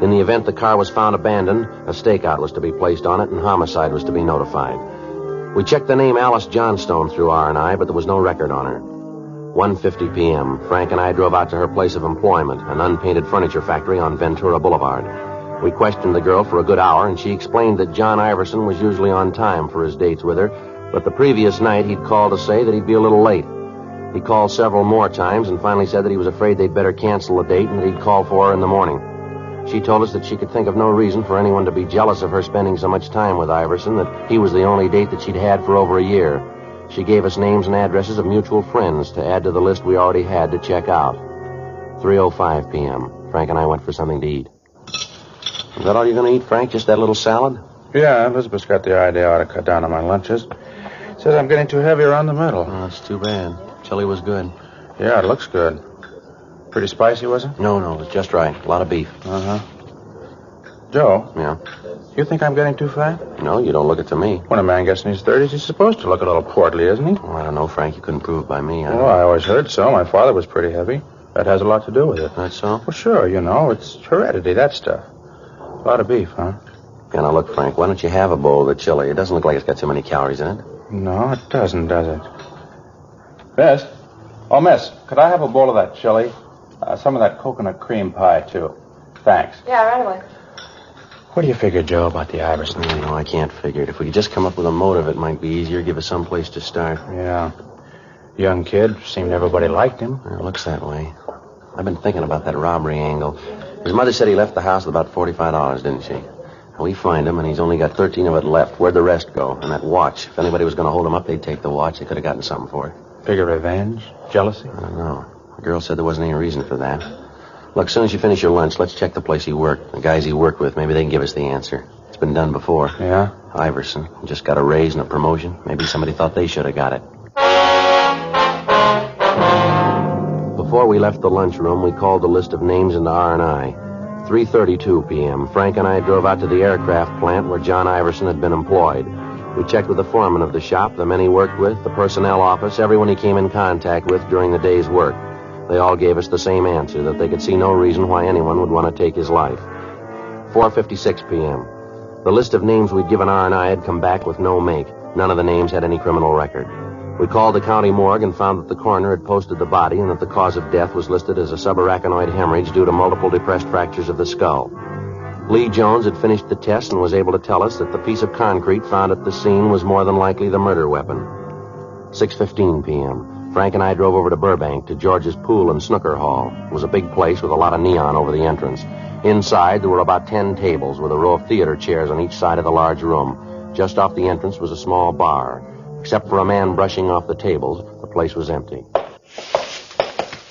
In the event the car was found abandoned, a stakeout was to be placed on it and homicide was to be notified. We checked the name Alice Johnstone through R&I, but there was no record on her. 1:50 p.m. Frank and I drove out to her place of employment, an unpainted furniture factory on Ventura Boulevard. We questioned the girl for a good hour, and she explained that John Iverson was usually on time for his dates with her, but the previous night he'd called to say that he'd be a little late. He called several more times and finally said that he was afraid they'd better cancel the date and that he'd call for her in the morning. She told us that she could think of no reason for anyone to be jealous of her spending so much time with Iverson, that he was the only date that she'd had for over a year. She gave us names and addresses of mutual friends to add to the list we already had to check out. 3:05 p.m. Frank and I went for something to eat. Is that all you're going to eat, Frank? Just that little salad? Yeah, Elizabeth's got the idea I ought to cut down on my lunches. Says I'm getting too heavy around the middle. Oh, that's too bad. Chili was good. Yeah, it looks good. Pretty spicy, was it? No, it was just right. A lot of beef. Uh-huh. Joe? Yeah? You think I'm getting too fat? No, you don't look it to me. When a man gets in his 30s, he's supposed to look a little portly, isn't he? Oh, I don't know, Frank. You couldn't prove it by me. Oh, I always heard so. My father was pretty heavy. That has a lot to do with it. That's so? Well, sure, it's heredity, that stuff. A lot of beef, huh? Yeah, now look, Frank, why don't you have a bowl of the chili? It doesn't look like it's got too many calories in it. No, it doesn't, does it? Miss? Oh, miss, could I have a bowl of that chili? Some of that coconut cream pie, too. Thanks. Yeah, right away. What do you figure, Joe, about the Iverson? No, I can't figure it. If we could just come up with a motive, it might be easier. Give us some place to start. Yeah. Young kid. Seemed everybody liked him. It looks that way. I've been thinking about that robbery angle. His mother said he left the house with about $45, didn't she? We find him, and he's only got 13 of it left. Where'd the rest go? And that watch. If anybody was going to hold him up, they'd take the watch. They could have gotten something for it. Figure revenge? Jealousy? I don't know. The girl said there wasn't any reason for that. Look, as soon as you finish your lunch, let's check the place he worked. The guys he worked with, maybe they can give us the answer. It's been done before. Yeah? Iverson. Just got a raise and a promotion. Maybe somebody thought they should have got it. Before we left the lunchroom, we called the list of names into R&I. 3:32 p.m. Frank and I drove out to the aircraft plant where John Iverson had been employed. We checked with the foreman of the shop, the men he worked with, the personnel office, everyone he came in contact with during the day's work. They all gave us the same answer, that they could see no reason why anyone would want to take his life. 4:56 p.m. The list of names we'd given R&I had come back with no make. None of the names had any criminal record. We called the county morgue and found that the coroner had posted the body and that the cause of death was listed as a subarachnoid hemorrhage due to multiple depressed fractures of the skull. Lee Jones had finished the test and was able to tell us that the piece of concrete found at the scene was more than likely the murder weapon. 6:15 p.m. Frank and I drove over to Burbank to George's Pool and Snooker Hall. It was a big place with a lot of neon over the entrance. Inside, there were about 10 tables with a row of theater chairs on each side of the large room. Just off the entrance was a small bar. Except for a man brushing off the tables, the place was empty.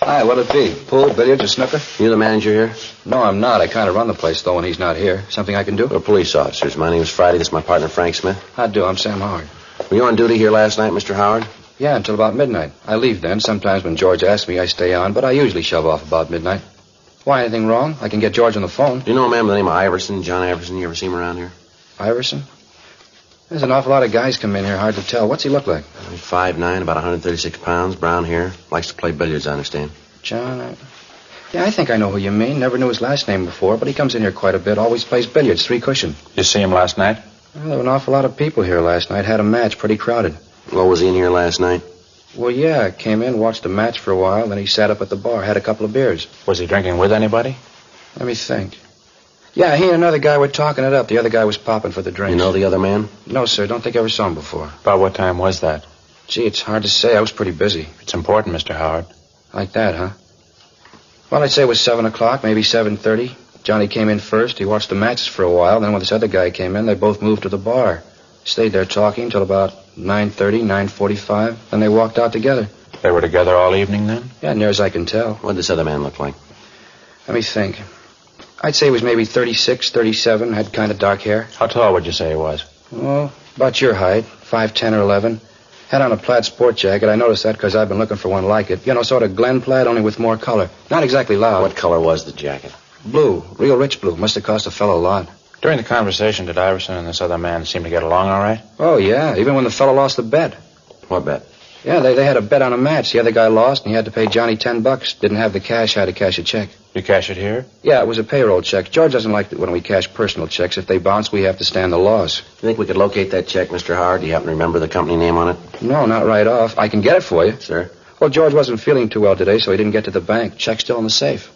Hi, what'll it be? Pool, billiards, or snooker? You the manager here? No, I'm not. I kind of run the place, though, when he's not here. Something I can do? We're police officers. My name's Friday. This is my partner, Frank Smith. How do? I'm Sam Howard. Were you on duty here last night, Mr. Howard? Yeah, until about midnight. I leave then. Sometimes when George asks me, I stay on, but I usually shove off about midnight. Why, anything wrong? I can get George on the phone. Do you know a man by the name of Iverson, John Iverson? You ever see him around here? Iverson? There's an awful lot of guys come in here, hard to tell. What's he look like? 5'9", about 136 pounds, brown hair. Likes to play billiards, I understand. John, Yeah, I think I know who you mean. Never knew his last name before, but he comes in here quite a bit. Always plays billiards, 3 cushion. You see him last night? Well, there were an awful lot of people here last night. Had a match, pretty crowded. Well, was he in here last night? Well, yeah. Came in, watched the match for a while, then he sat up at the bar, had a couple of beers. Was he drinking with anybody? Let me think. Yeah, he and another guy were talking it up. The other guy was popping for the drinks. You know the other man? No, sir. Don't think I ever saw him before. About what time was that? Gee, it's hard to say. I was pretty busy. It's important, Mr. Howard. Like that, huh? Well, I'd say it was 7 o'clock, maybe 7:30. Johnny came in first. He watched the matches for a while. Then when this other guy came in, they both moved to the bar. Stayed there talking till about 9:30, 9:45. Then they walked out together. They were together all evening then? Yeah, near as I can tell. What did this other man look like? Let me think. I'd say he was maybe 36, 37, had kind of dark hair. How tall would you say he was? Well, about your height, 5'10" or 11. Had on a plaid sport jacket. I noticed that because I've been looking for one like it. You know, sort of Glen plaid, only with more color. Not exactly loud. What color was the jacket? Blue. Real rich blue. Must have cost a fellow a lot. During the conversation, did Iverson and this other man seem to get along all right? Oh, yeah. Even when the fellow lost the bet. What bet? Yeah, they had a bet on a match. The other guy lost, and he had to pay Johnny $10. Didn't have the cash, had to cash a check. You cash it here? Yeah, it was a payroll check. George doesn't like it when we cash personal checks. If they bounce, we have to stand the loss. You think we could locate that check, Mr. Howard? Do you happen to remember the company name on it? No, not right off. I can get it for you. Sir? Well, George wasn't feeling too well today, so he didn't get to the bank. Check's still in the safe.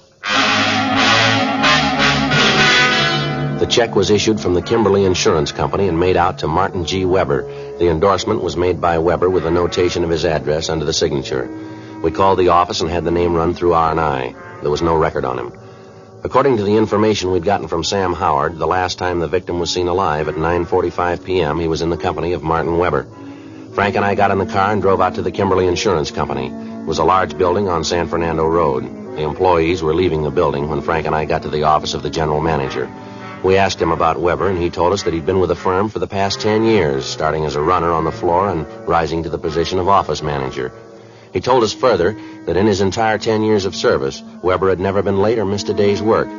The check was issued from the Kimberly Insurance Company and made out to Martin G. Weber. The endorsement was made by Weber with a notation of his address under the signature. We called the office and had the name run through R&I. There was no record on him. According to the information we'd gotten from Sam Howard, the last time the victim was seen alive at 9:45 p.m., he was in the company of Martin Weber. Frank and I got in the car and drove out to the Kimberly Insurance Company. It was a large building on San Fernando Road. The employees were leaving the building when Frank and I got to the office of the general manager. We asked him about Weber, and he told us that he'd been with the firm for the past 10 years, starting as a runner on the floor and rising to the position of office manager. He told us further that in his entire 10 years of service, Weber had never been late or missed a day's work.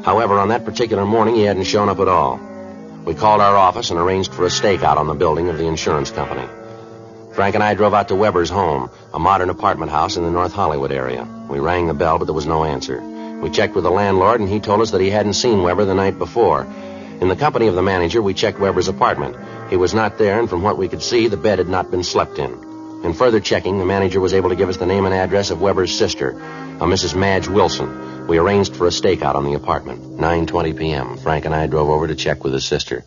However, on that particular morning, he hadn't shown up at all. We called our office and arranged for a stakeout on the building of the insurance company. Frank and I drove out to Weber's home, a modern apartment house in the North Hollywood area. We rang the bell, but there was no answer. We checked with the landlord, and he told us that he hadn't seen Weber the night before. In the company of the manager, we checked Weber's apartment. He was not there, and from what we could see, the bed had not been slept in. In further checking, the manager was able to give us the name and address of Weber's sister, a Mrs. Madge Wilson. We arranged for a stakeout on the apartment. 9:20 p.m. Frank and I drove over to check with his sister.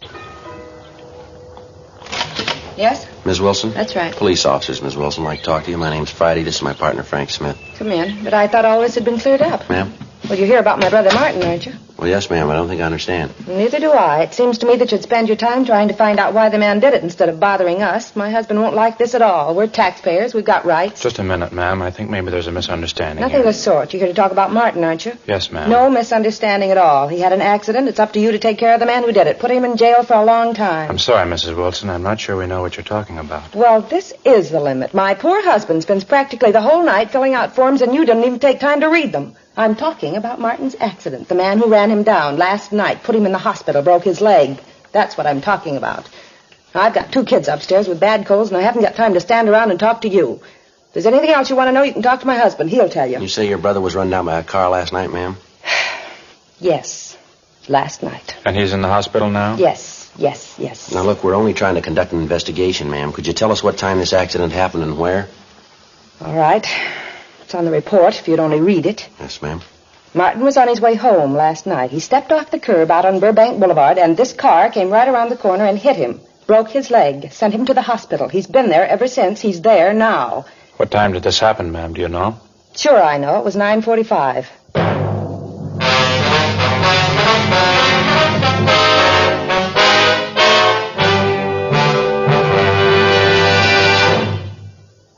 Yes? Ms. Wilson? That's right. Police officers, Ms. Wilson. Like to talk to you. My name's Friday. This is my partner, Frank Smith. Come in. But I thought all this had been cleared up. Ma'am? Well, you hear about my brother Martin, aren't you? Well, yes, ma'am. I don't think I understand. Neither do I. It seems to me that you'd spend your time trying to find out why the man did it instead of bothering us. My husband won't like this at all. We're taxpayers. We've got rights. Just a minute, ma'am. I think maybe there's a misunderstanding Nothing of the sort. You're here to talk about Martin, aren't you? Yes, ma'am. No misunderstanding at all. He had an accident. It's up to you to take care of the man who did it. Put him in jail for a long time. I'm sorry, Mrs. Wilson. I'm not sure we know what you're talking about. Well, this is the limit. My poor husband spends practically the whole night filling out forms, and you didn't even take time to read them. I'm talking about Martin's accident. The man who ran him down last night, put him in the hospital, broke his leg. That's what I'm talking about. Now, I've got 2 kids upstairs with bad colds, and I haven't got time to stand around and talk to you. If there's anything else you want to know, you can talk to my husband. He'll tell you. You say your brother was run down by a car last night, ma'am? Yes, last night. And he's in the hospital now? Yes. Now, look, we're only trying to conduct an investigation, ma'am. Could you tell us what time this accident happened and where? All right. It's on the report, if you'd only read it. Yes, ma'am. Martin was on his way home last night. He stepped off the curb out on Burbank Boulevard, and this car came right around the corner and hit him. Broke his leg. Sent him to the hospital. He's been there ever since. He's there now. What time did this happen, ma'am? Do you know? Sure I know. It was 9:45.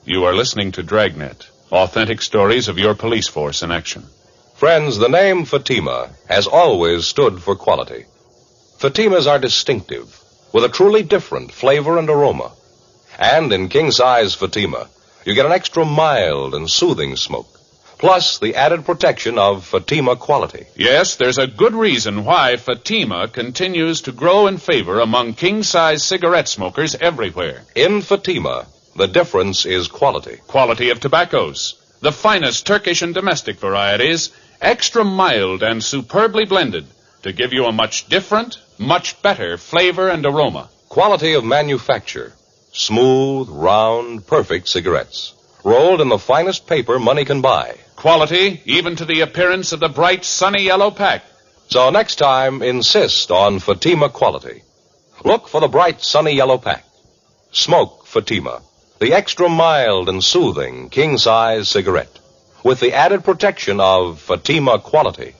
You are listening to Dragnet, authentic stories of your police force in action. Friends, the name Fatima has always stood for quality. Fatimas are distinctive, with a truly different flavor and aroma. And in king-size Fatima, you get an extra mild and soothing smoke, plus the added protection of Fatima quality. Yes, there's a good reason why Fatima continues to grow in favor among king-size cigarette smokers everywhere. In Fatima, the difference is quality. Quality of tobaccos. The finest Turkish and domestic varieties, extra mild and superbly blended to give you a much different, much better flavor and aroma. Quality of manufacture. Smooth, round, perfect cigarettes. Rolled in the finest paper money can buy. Quality even to the appearance of the bright, sunny yellow pack. So next time, insist on Fatima quality. Look for the bright, sunny yellow pack. Smoke Fatima, the extra mild and soothing king-size cigarette, with the added protection of Fatima quality.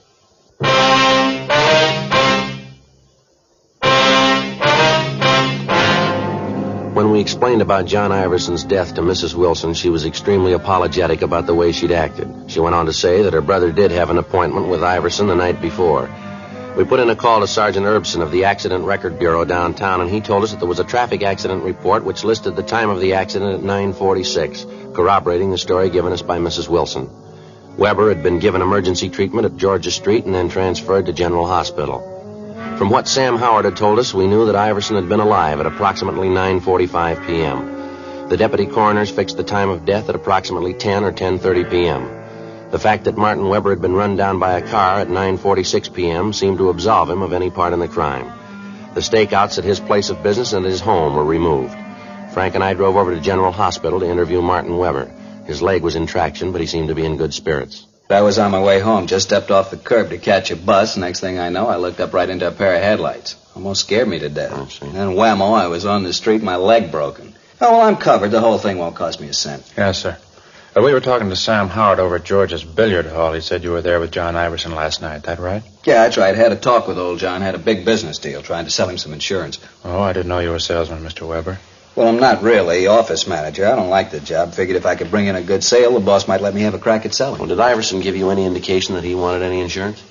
When we explained about John Iverson's death to Mrs. Wilson, she was extremely apologetic about the way she'd acted. She went on to say that her brother did have an appointment with Iverson the night before. We put in a call to Sergeant Erbson of the Accident Record Bureau downtown, and he told us that there was a traffic accident report which listed the time of the accident at 9:46, corroborating the story given us by Mrs. Wilson. Weber had been given emergency treatment at Georgia Street and then transferred to General Hospital. From what Sam Howard had told us, we knew that Iverson had been alive at approximately 9:45 p.m. The deputy coroners fixed the time of death at approximately 10 or 10:30 p.m. The fact that Martin Weber had been run down by a car at 9:46 p.m. seemed to absolve him of any part in the crime. The stakeouts at his place of business and his home were removed. Frank and I drove over to General Hospital to interview Martin Weber. His leg was in traction, but he seemed to be in good spirits. I was on my way home, just stepped off the curb to catch a bus. Next thing I know, I looked up right into a pair of headlights. Almost scared me to death. And then whammo, I was on the street, my leg broken. Oh, well, I'm covered. The whole thing won't cost me a cent. Yes, sir. We were talking to Sam Howard over at George's billiard hall. He said you were there with John Iverson last night. That right? Yeah, that's right. Had a talk with old John. Had a big business deal, trying to sell him some insurance. Oh, I didn't know you were a salesman, Mr. Weber. Well, I'm not really. Office manager. I don't like the job. Figured if I could bring in a good sale, the boss might let me have a crack at selling. Well, did Iverson give you any indication that he wanted any insurance?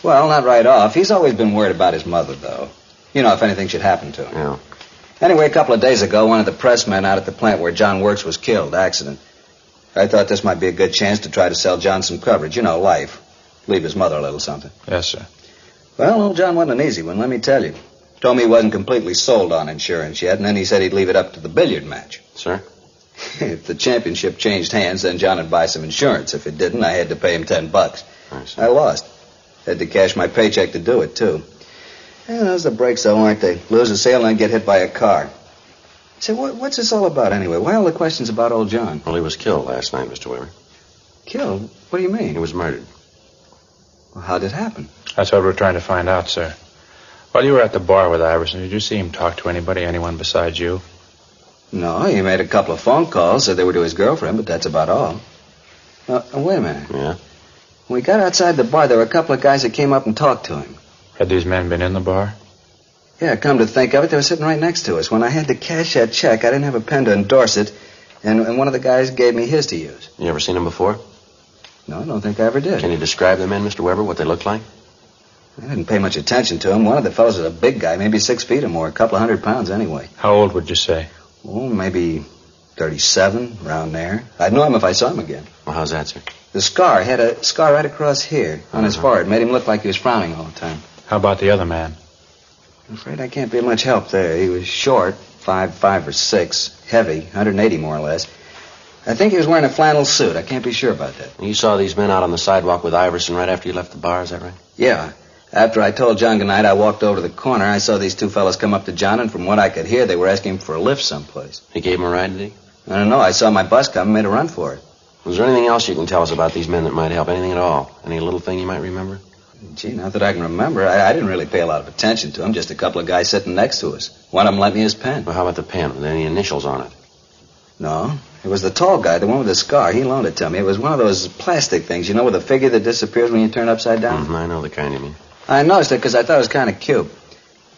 Well, not right off. He's always been worried about his mother, though. You know, if anything should happen to him. Yeah. Anyway, a couple of days ago, one of the pressmen out at the plant where John works was killed. Accident. I thought this might be a good chance to try to sell John some coverage. You know, life. Leave his mother a little something. Yes, sir. Well, old John wasn't an easy one, let me tell you. Told me he wasn't completely sold on insurance yet, and then he said he'd leave it up to the billiard match. Sir? If the championship changed hands, then John would buy some insurance. If it didn't, I had to pay him $10. I lost. Had to cash my paycheck to do it, too. Yeah, those are the breaks, though, aren't they? Lose a sale and then get hit by a car. Say, what's this all about, anyway? Why all the questions about old John? Well, he was killed last night, Mr. Weber. Killed? What do you mean? He was murdered. Well, how did it happen? That's what we're trying to find out, sir. While you were at the bar with Iverson, did you see him talk to anybody, anyone besides you? No, he made a couple of phone calls, said they were to his girlfriend, but that's about all. Wait a minute. Yeah? When we got outside the bar, there were a couple of guys that came up and talked to him. Had these men been in the bar? Yeah, come to think of it, they were sitting right next to us. When I had to cash that check, I didn't have a pen to endorse it, and one of the guys gave me his to use. You ever seen him before? No, I don't think I ever did. Can you describe the men, Mr. Weber, what they looked like? I didn't pay much attention to him. One of the fellows was a big guy, maybe 6 feet or more, a couple of 100 pounds anyway. How old would you say? Oh, maybe 37, around there. I'd know him if I saw him again. Well, how's that, sir? The scar, he had a scar right across here on his forehead. Made him look like he was frowning all the time. How about the other man? I'm afraid I can't be of much help there. He was short, 5'5" or 6", heavy, 180 more or less. I think he was wearing a flannel suit. I can't be sure about that. You saw these men out on the sidewalk with Iverson right after you left the bar, is that right? Yeah. After I told John goodnight, I walked over to the corner. I saw these two fellas come up to John, and from what I could hear, they were asking him for a lift someplace. He gave him a ride, did he? I don't know. I saw my bus come and made a run for it. Was there anything else you can tell us about these men that might help? Anything at all? Any little thing you might remember? Gee, not that I can remember. I didn't really pay a lot of attention to them. Just a couple of guys sitting next to us. One of them lent me his pen. Well, how about the pen? Were there any initials on it? No. It was the tall guy, the one with the scar. He loaned it to me. It was one of those plastic things, you know, with a figure that disappears when you turn upside down. I know the kind you mean. I noticed it because I thought it was kind of cute.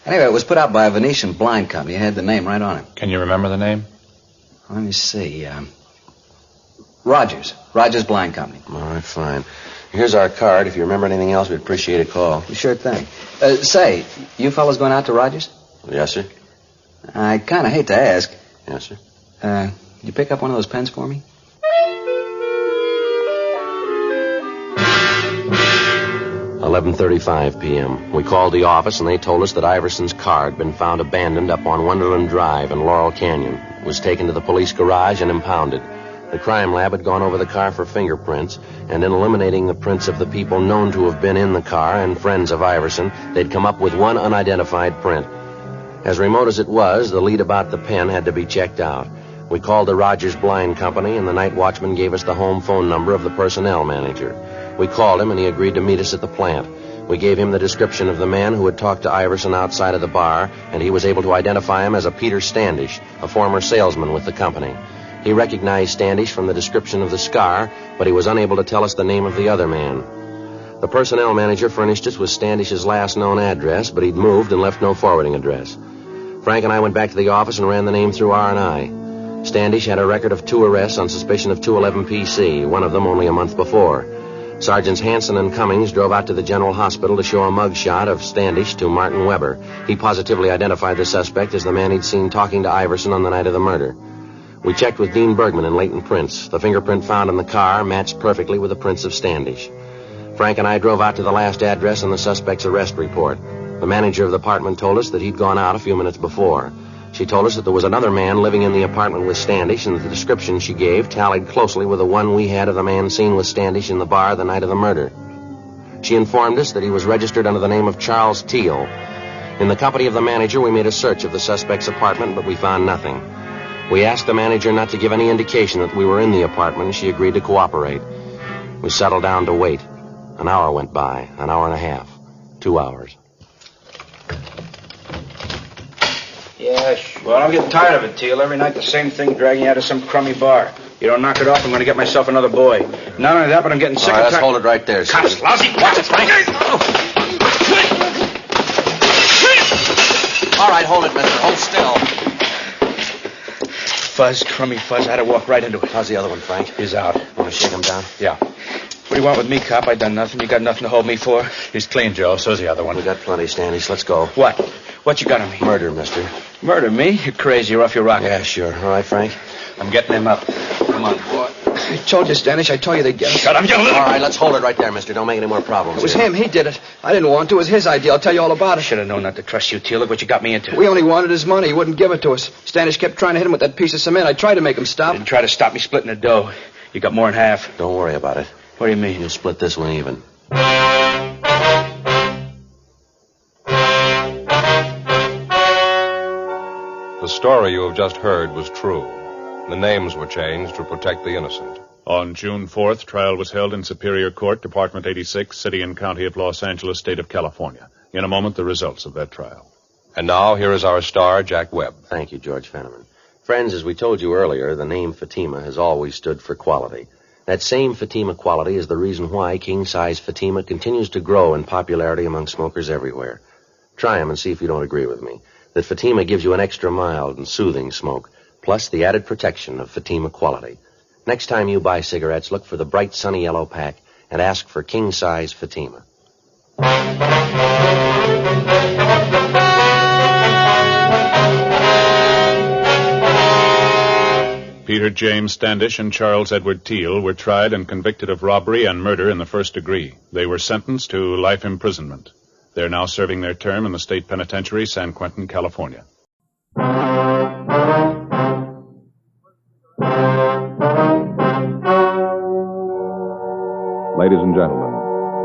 Anyway, it was put out by a Venetian blind company. It had the name right on it. Can you remember the name? Let me see. Rogers. Rogers Blind Company. All right, fine. Here's our card. If you remember anything else, we'd appreciate a call. Sure thing. Say, you fellas going out to Rogers? Yes, sir. I kind of hate to ask. Yes, sir. You pick up one of those pens for me? 11:35 p.m. We called the office, and they told us that Iverson's car had been found abandoned up on Wonderland Drive in Laurel Canyon. It was taken to the police garage and impounded. The crime lab had gone over the car for fingerprints, and in eliminating the prints of the people known to have been in the car and friends of Iverson, they'd come up with one unidentified print. As remote as it was, the lead about the pen had to be checked out. We called the Rogers Blind Company, and the night watchman gave us the home phone number of the personnel manager. We called him, and he agreed to meet us at the plant. We gave him the description of the man who had talked to Iverson outside of the bar, and he was able to identify him as a Peter Standish, a former salesman with the company. He recognized Standish from the description of the scar, but he was unable to tell us the name of the other man. The personnel manager furnished us with Standish's last known address, but he'd moved and left no forwarding address. Frank and I went back to the office and ran the name through R&I. Standish had a record of 2 arrests on suspicion of 211 PC, one of them only a month before. Sergeants Hanson and Cummings drove out to the General Hospital to show a mug shot of Standish to Martin Weber. He positively identified the suspect as the man he'd seen talking to Iverson on the night of the murder. We checked with Dean Bergman and Leighton Prince. The fingerprint found in the car matched perfectly with the prints of Standish. Frank and I drove out to the last address on the suspect's arrest report. The manager of the apartment told us that he'd gone out a few minutes before. She told us that there was another man living in the apartment with Standish, and that the description she gave tallied closely with the one we had of the man seen with Standish in the bar the night of the murder. She informed us that he was registered under the name of Charles Teal. In the company of the manager, we made a search of the suspect's apartment, but we found nothing. We asked the manager not to give any indication that we were in the apartment, and she agreed to cooperate. We settled down to wait. An hour went by, an hour and a half, 2 hours. Yeah, sure. Well, I'm getting tired of it, Teal. Every night the same thing, dragging you out of some crummy bar. You don't knock it off, I'm going to get myself another boy. Not only that, but I'm getting sick of... Let's hold it right there, sir. Cops, lousy. Watch it, Frank. All right, hold it, mister. Hold still. Fuzz, crummy fuzz. I had to walk right into it. How's the other one, Frank? He's out. Want to shake him down? Yeah. What do you want with me, cop? I done nothing. You got nothing to hold me for? He's clean, Joe. So's the other one. We got plenty, Standish. Let's go. What? What you got on me? Murder, mister. Murder me? You're crazy. You're off your rocker. Yeah, sure. All right, Frank. I'm getting him up. Come on, boy. I told you, Standish. I told you they'd get him. Shut up, you little... All right, let's hold it right there, mister. Don't make any more problems. It was here. him. He did it. I didn't want to. It was his idea. I'll tell you all about it. Should have known not to trust you, Teal. Look what you got me into. We only wanted his money. He wouldn't give it to us. Standish kept trying to hit him with that piece of cement. I tried to make him stop. You didn't try to stop me splitting the dough. You got more than half. Don't worry about it. What do you mean? You'll split this one even. The story you have just heard was true. The names were changed to protect the innocent. On June 4th, trial was held in Superior Court, Department 86, City and County of Los Angeles, State of California. In a moment, the results of that trial. And now, here is our star, Jack Webb. Thank you, George Fenneman. Friends, as we told you earlier, the name Fatima has always stood for quality. That same Fatima quality is the reason why king-size Fatima continues to grow in popularity among smokers everywhere. Try them and see if you don't agree with me. That Fatima gives you an extra mild and soothing smoke, plus the added protection of Fatima quality. Next time you buy cigarettes, look for the bright sunny yellow pack and ask for king-size Fatima. Peter James Standish and Charles Edward Teal were tried and convicted of robbery and murder in the first degree. They were sentenced to life imprisonment. They're now serving their term in the state penitentiary, San Quentin, California. Ladies and gentlemen,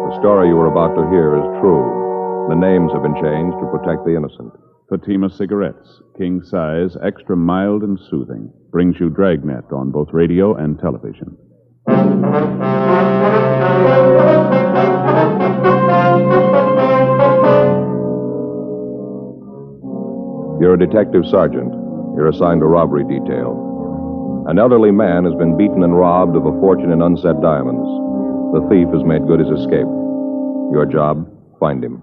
the story you are about to hear is true. The names have been changed to protect the innocent. Fatima Cigarettes, king size, extra mild and soothing, brings you Dragnet on both radio and television. You're a detective sergeant. You're assigned to robbery detail. An elderly man has been beaten and robbed of a fortune in unset diamonds. The thief has made good his escape. Your job, find him.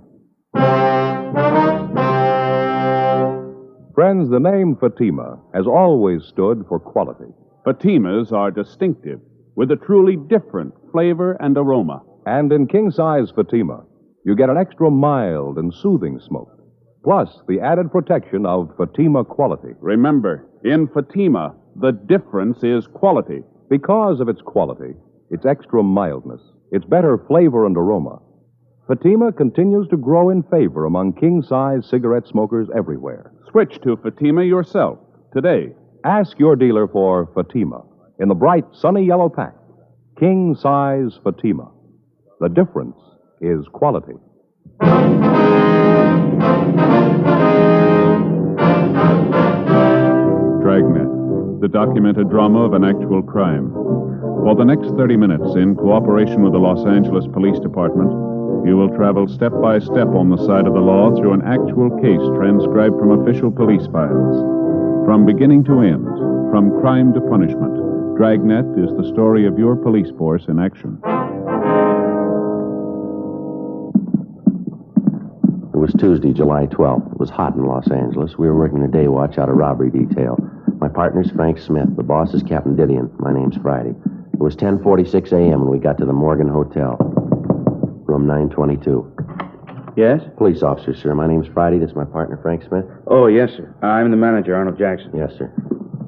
Friends, the name Fatima has always stood for quality. Fatimas are distinctive, with a truly different flavor and aroma. And in king-size Fatima, you get an extra mild and soothing smoke, plus the added protection of Fatima quality. Remember, in Fatima, the difference is quality. Because of its quality, its extra mildness, its better flavor and aroma, Fatima continues to grow in favor among king-size cigarette smokers everywhere. Switch to Fatima yourself today. Ask your dealer for Fatima in the bright, sunny yellow pack. King-size Fatima. The difference is quality. Dragnet, the documented drama of an actual crime. For the next 30 minutes, in cooperation with the Los Angeles Police Department, you will travel step by step on the side of the law through an actual case transcribed from official police files. From beginning to end, from crime to punishment, Dragnet is the story of your police force in action. It was Tuesday, July 12th. It was hot in Los Angeles. We were working the day watch out of robbery detail. My partner's Frank Smith. The boss is Captain Didion. My name's Friday. It was 10:46 a.m. when we got to the Morgan Hotel. Room 922. Yes? Police officer, sir. My name's Friday. This is my partner, Frank Smith. Oh, yes, sir. I'm the manager, Arnold Jackson. Yes, sir.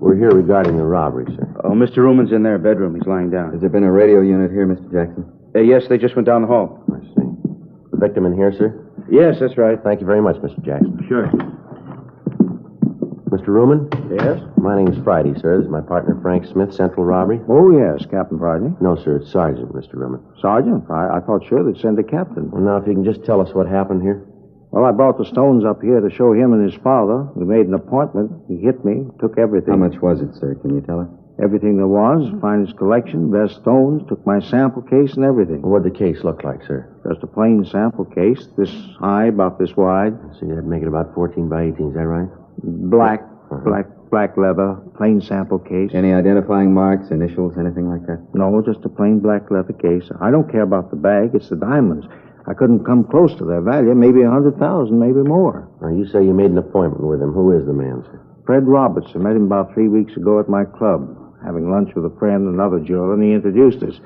We're here regarding the robbery, sir. Oh, Mr. Ruman's in their bedroom. He's lying down. Has there been a radio unit here, Mr. Jackson? Yes, they just went down the hall. I see. The victim in here, sir? Yes, that's right. Thank you very much, Mr. Jackson. Sure. Mr. Ruman? Yes? My name's Friday, sir. This is my partner, Frank Smith, Central Robbery. Oh, yes, Captain Friday. No, sir. It's Sergeant, Mr. Ruman. Sergeant? I thought sure they'd send a captain. Well, now, if you can just tell us what happened here. Well, I brought the stones up here to show him and his father. We made an appointment. He hit me, took everything. How much was it, sir? Can you tell us? Everything there was. Finest collection, best stones, took my sample case and everything. What'd the case look like, sir? Just a plain sample case, this high, about this wide. So you'd make it about 14 by 18, is that right? Black leather, plain sample case. Any identifying marks, initials, anything like that? No, just a plain black leather case. I don't care about the bag, it's the diamonds. I couldn't come close to their value, maybe 100,000, maybe more. Now, you say you made an appointment with him. Who is the man, sir? Fred Roberts. I met him about 3 weeks ago at my club. Having lunch with a friend, another jeweler, and he introduced us.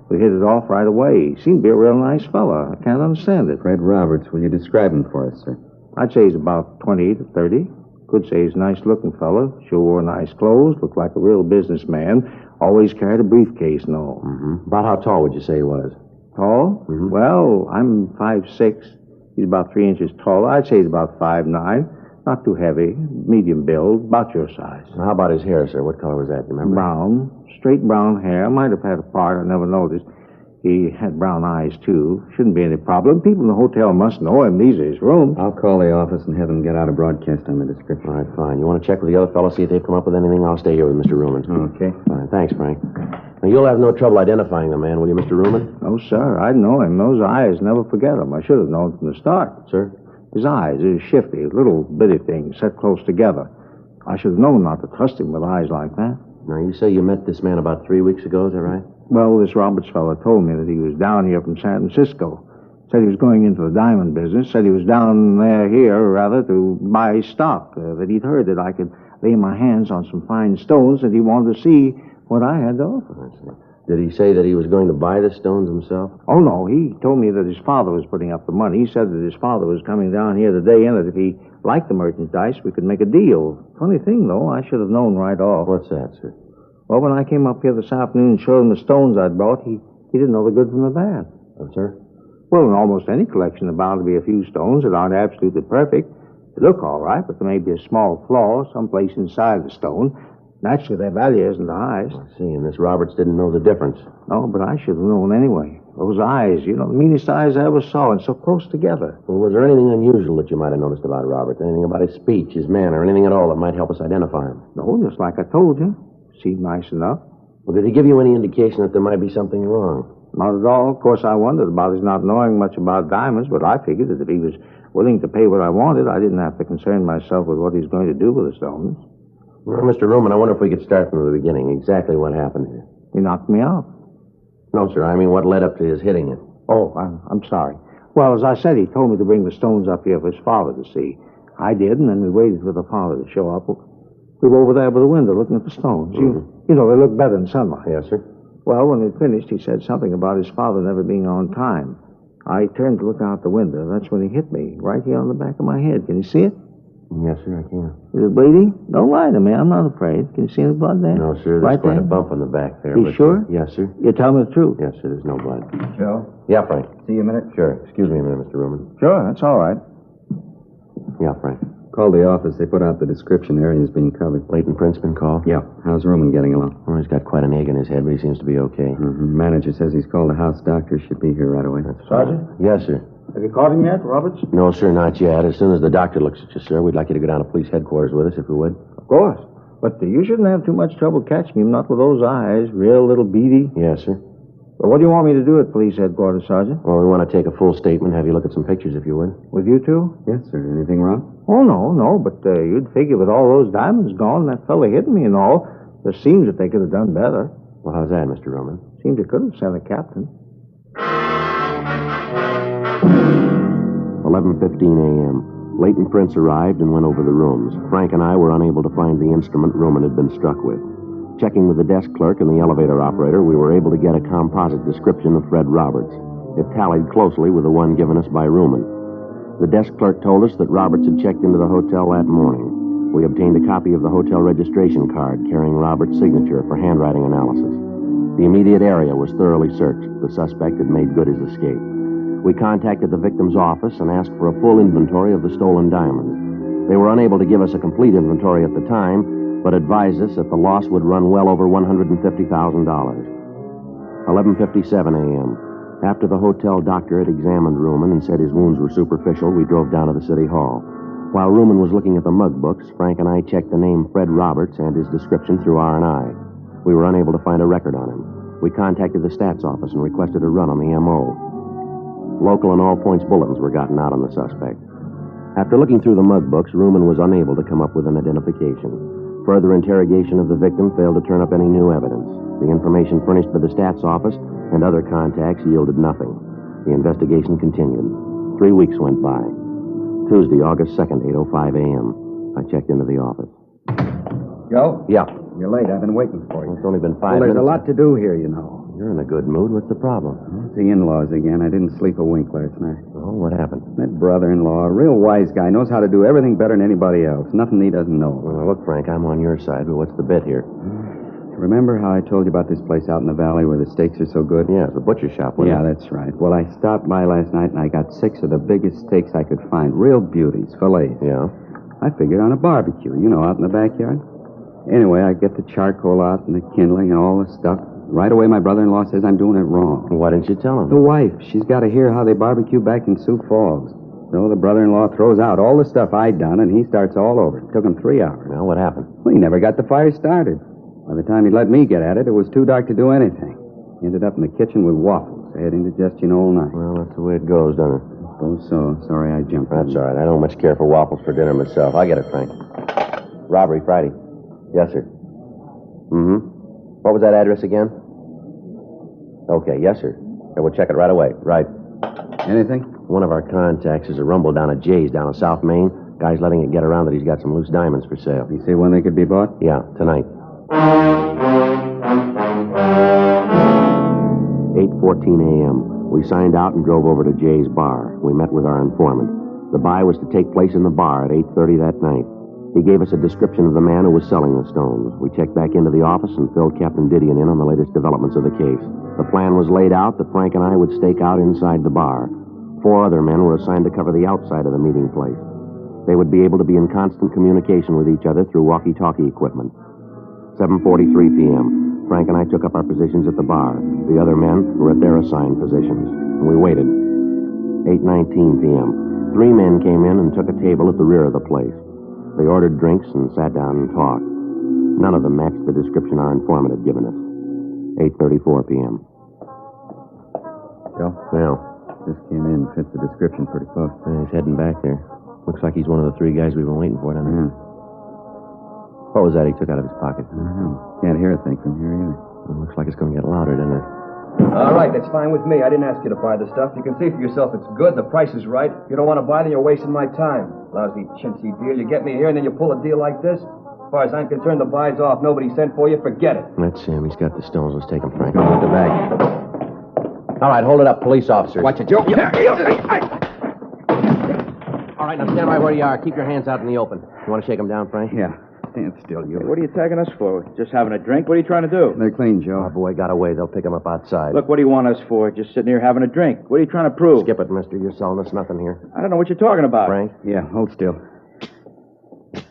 We hit it off right away. He seemed to be a real nice fella. I can't understand it. Fred Roberts, will you describe him for us, sir? I'd say he's about 20 to 30. Could say he's a nice-looking fella. Sure wore nice clothes. Looked like a real businessman. Always carried a briefcase and all. Mm-hmm. About how tall would you say he was? Tall? Mm-hmm. Well, I'm 5'6". He's about 3 inches taller. I'd say he's about 5'9". Not too heavy. Medium build. About your size. Now, how about his hair, sir? What color was that? You remember? Brown. Straight brown hair. Might have had a part. I never noticed. He had brown eyes, too. Shouldn't be any problem. People in the hotel must know him. These are his rooms. I'll call the office and have them get out a broadcast on the description. All right, fine. You want to check with the other fellows, see if they've come up with anything? I'll stay here with Mr. Ruman. Okay. Fine. Thanks, Frank. Now, you'll have no trouble identifying the man, will you, Mr. Ruman? No, sir. I know him. Those eyes, never forget them. I should have known from the start. Sir? His eyes are shifty, little bitty things set close together. I should have known not to trust him with eyes like that. Now, you say you met this man about 3 weeks ago, is that right? Well, this Roberts fellow told me that he was down here from San Francisco. Said he was going into the diamond business. Said he was down here, to buy stock. That he'd heard that I could lay my hands on some fine stones, and he wanted to see what I had to offer. I see. Did he say that he was going to buy the stones himself? Oh, no. He told me that his father was putting up the money. He said that his father was coming down here today, and that if he liked the merchandise, we could make a deal. Funny thing, though, I should have known right off. What's that, sir? Well, when I came up here this afternoon and showed him the stones I'd brought, he didn't know the good from the bad. Oh, sir? Well, in almost any collection, there are bound to be a few stones that aren't absolutely perfect. They look all right, but there may be a small flaw someplace inside the stone. Naturally, their value isn't the highest. I see, and this Roberts didn't know the difference. No, but I should have known anyway. Those eyes, the meanest eyes I ever saw, and so close together. Well, was there anything unusual that you might have noticed about Roberts? Anything about his speech, his manner, anything at all that might help us identify him? No, just like I told you. Seemed nice enough. Well, did he give you any indication that there might be something wrong? Not at all. Of course, I wondered about his not knowing much about diamonds, but I figured that if he was willing to pay what I wanted, I didn't have to concern myself with what he's going to do with the stones. Well, Mr. Ruman, I wonder if we could start from the beginning. Exactly what happened here. He knocked me out. No, sir. I mean, what led up to his hitting it? Oh, I'm sorry. Well, as I said, he told me to bring the stones up here for his father to see. I did, and then we waited for the father to show up. We were over there by the window looking at the stones. Mm-hmm. You know, they look better in sunlight. Yes, sir. Well, when they finished, he said something about his father never being on time. I turned to look out the window. That's when he hit me, right here on the back of my head. Can you see it? Yes, sir, I can. Is it bleeding? Don't lie to me. I'm not afraid. Can you see any blood there? No, sir. There's right quite there? a bump on the back there. You sure? Yes, sir. You tell me the truth. Yes, sir. There's no blood. Joe? Yeah, Frank. See you a minute? Sure. Excuse me a minute, Mr. Ruman. Sure, that's all right. Yeah, Frank. Called the office. They put out the description. The area's being covered. Leighton Prince been called? Yeah. How's Ruman getting along? Well, he's got quite an egg in his head, but he seems to be okay. Mm-hmm. Manager says he's called the house doctor. Should be here right away. Sergeant? Yes, sir. Have you caught him yet, Roberts? No, sir, not yet. As soon as the doctor looks at you, sir, we'd like you to go down to police headquarters with us, if you would. Of course. But you shouldn't have too much trouble catching him, not with those eyes. Real little beady. Yes, sir. Well, what do you want me to do at police headquarters, Sergeant? Well, we want to take a full statement, have you look at some pictures, if you would. With you two? Yes, sir. Anything wrong? Oh, no. But you'd figure with all those diamonds gone, that fella hitting me and all, there seems that they could have done better. Well, how's that, Mr. Roman? Seems they could have sent a captain. 11:15 a.m. Leighton Prince arrived and went over the rooms. Frank and I were unable to find the instrument Ruman had been struck with. Checking with the desk clerk and the elevator operator, we were able to get a composite description of Fred Roberts. It tallied closely with the one given us by Ruman. The desk clerk told us that Roberts had checked into the hotel that morning. We obtained a copy of the hotel registration card carrying Roberts' signature for handwriting analysis. The immediate area was thoroughly searched. The suspect had made good his escape. We contacted the victim's office and asked for a full inventory of the stolen diamonds. They were unable to give us a complete inventory at the time, but advised us that the loss would run well over $150,000. 11:57 a.m. After the hotel doctor had examined Ruman and said his wounds were superficial, we drove down to the city hall. While Ruman was looking at the mug books, Frank and I checked the name Fred Roberts and his description through R&I. We were unable to find a record on him. We contacted the stats office and requested a run on the M.O. Local and all points bulletins were gotten out on the suspect. After looking through the mug books, Ruman was unable to come up with an identification. Further interrogation of the victim failed to turn up any new evidence. The information furnished by the stats office and other contacts yielded nothing. The investigation continued. 3 weeks went by. Tuesday, August 2nd, 8:05 a.m. I checked into the office. Joe? Yeah. You're late. I've been waiting for you. It's only been 5 Well, minutes. there's a lot to do here, you know. You're in a good mood. What's the problem? It's the in-laws again. I didn't sleep a wink last night. Oh, what happened? That brother-in-law, a real wise guy, knows how to do everything better than anybody else. Nothing he doesn't know. Well, look, Frank, I'm on your side, but what's the bit here? Remember how I told you about this place out in the valley where the steaks are so good? Yeah, the butcher shop, wasn't Yeah, it? that's right. Well, I stopped by last night and I got 6 of the biggest steaks I could find. Real beauties, fillets. Yeah? I figured on a barbecue, you know, out in the backyard. Anyway, I get the charcoal out and the kindling and all the stuff. Right away, my brother-in-law says I'm doing it wrong. Well, why didn't you tell him? The wife, she's got to hear how they barbecue back in Sioux Falls. So the brother-in-law throws out all the stuff I'd done, and he starts all over. It took him 3 hours. Well, what happened? Well, he never got the fire started. By the time he'd let me get at it, it was too dark to do anything. He ended up in the kitchen with waffles. I had indigestion all night. Well, that's the way it goes, doesn't it? I suppose so. Sorry I jumped. That's all right. I don't much care for waffles for dinner myself. I'll get it, Frank. Robbery Friday. Yes, sir. Mm-hmm. What was that address again? Okay, yes, sir. Okay, we'll check it right away. Right. Anything? One of our contacts is a rumble down at Jay's down in South Main. Guy's letting it get around that he's got some loose diamonds for sale. You say when they could be bought? Yeah, tonight. 8:14 a.m. We signed out and drove over to Jay's bar. We met with our informant. The buy was to take place in the bar at 8:30 that night. He gave us a description of the man who was selling the stones. We checked back into the office and filled Captain Didion in on the latest developments of the case. The plan was laid out that Frank and I would stake out inside the bar. 4 other men were assigned to cover the outside of the meeting place. They would be able to be in constant communication with each other through walkie-talkie equipment. 7:43 p.m. Frank and I took up our positions at the bar. The other men were at their assigned positions. And we waited. 8:19 p.m. 3 men came in and took a table at the rear of the place. They ordered drinks and sat down and talked. None of them matched the description our informant had given us. 8:34 p.m. Joe? Well, Just came in. Fits the description pretty close. he's heading back there. Looks like he's one of the three guys we've been waiting for down there. What was that he took out of his pocket? I don't know. Can't hear a thing from here either. It looks like it's going to get louder, doesn't it? All right, that's fine with me. I didn't ask you to buy the stuff. You can see for yourself it's good, the price is right. If you don't want to buy, then you're wasting my time. Lousy chintzy deal. You get me here, and then you pull a deal like this? As far as I'm concerned, the buy's off. Nobody sent for you. Forget it. That's him. He's got the stones. Let's take him, Frank. Put the bag. All right, hold it up, police officers. Watch it, Joe. All right, now stand right where you are. Keep your hands out in the open. You want to shake him down, Frank? Yeah. Stand still, you. Hey, what are you tagging us for? Just having a drink? What are you trying to do? They're clean, Joe. Our boy got away. They'll pick him up outside. Look, what do you want us for? Just sitting here having a drink. What are you trying to prove? Skip it, mister. You're selling us nothing here. I don't know what you're talking about. Frank? Yeah, hold still.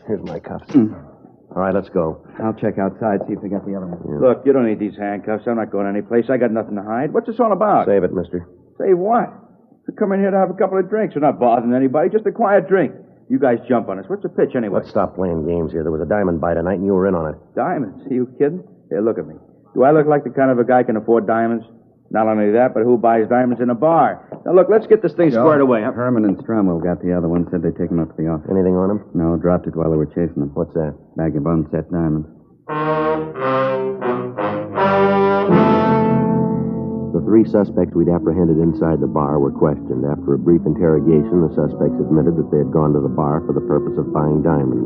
Here's my cuffs. All right, let's go. I'll check outside, see if they got the other one. Yeah. Look, you don't need these handcuffs. I'm not going any place. I got nothing to hide. What's this all about? Save it, mister. Save what? We come in here to have a couple of drinks. We're not bothering anybody. Just a quiet drink. You guys jump on us. What's the pitch anyway? Let's stop playing games here. There was a diamond buy tonight, and you were in on it. Diamonds? Are you kidding? Here, look at me. Do I look like the kind of a guy can afford diamonds? Not only that, but who buys diamonds in a bar? Now, look, let's get this thing squared away. Huh? Herman and Stromwell got the other one. Said they'd take him up to the office. Anything on him? No, dropped it while they were chasing him. What's that? Bag of unset diamonds. The three suspects we'd apprehended inside the bar were questioned. After a brief interrogation, the suspects admitted that they had gone to the bar for the purpose of buying diamonds.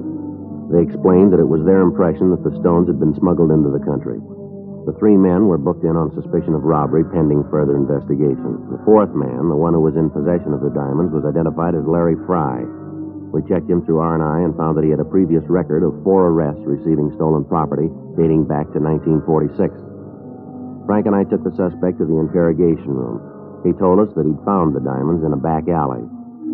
They explained that it was their impression that the stones had been smuggled into the country. The three men were booked in on suspicion of robbery pending further investigation. The fourth man, the one who was in possession of the diamonds, was identified as Larry Fry. We checked him through R&I and found that he had a previous record of 4 arrests receiving stolen property dating back to 1946. Frank and I took the suspect to the interrogation room. He told us that he'd found the diamonds in a back alley.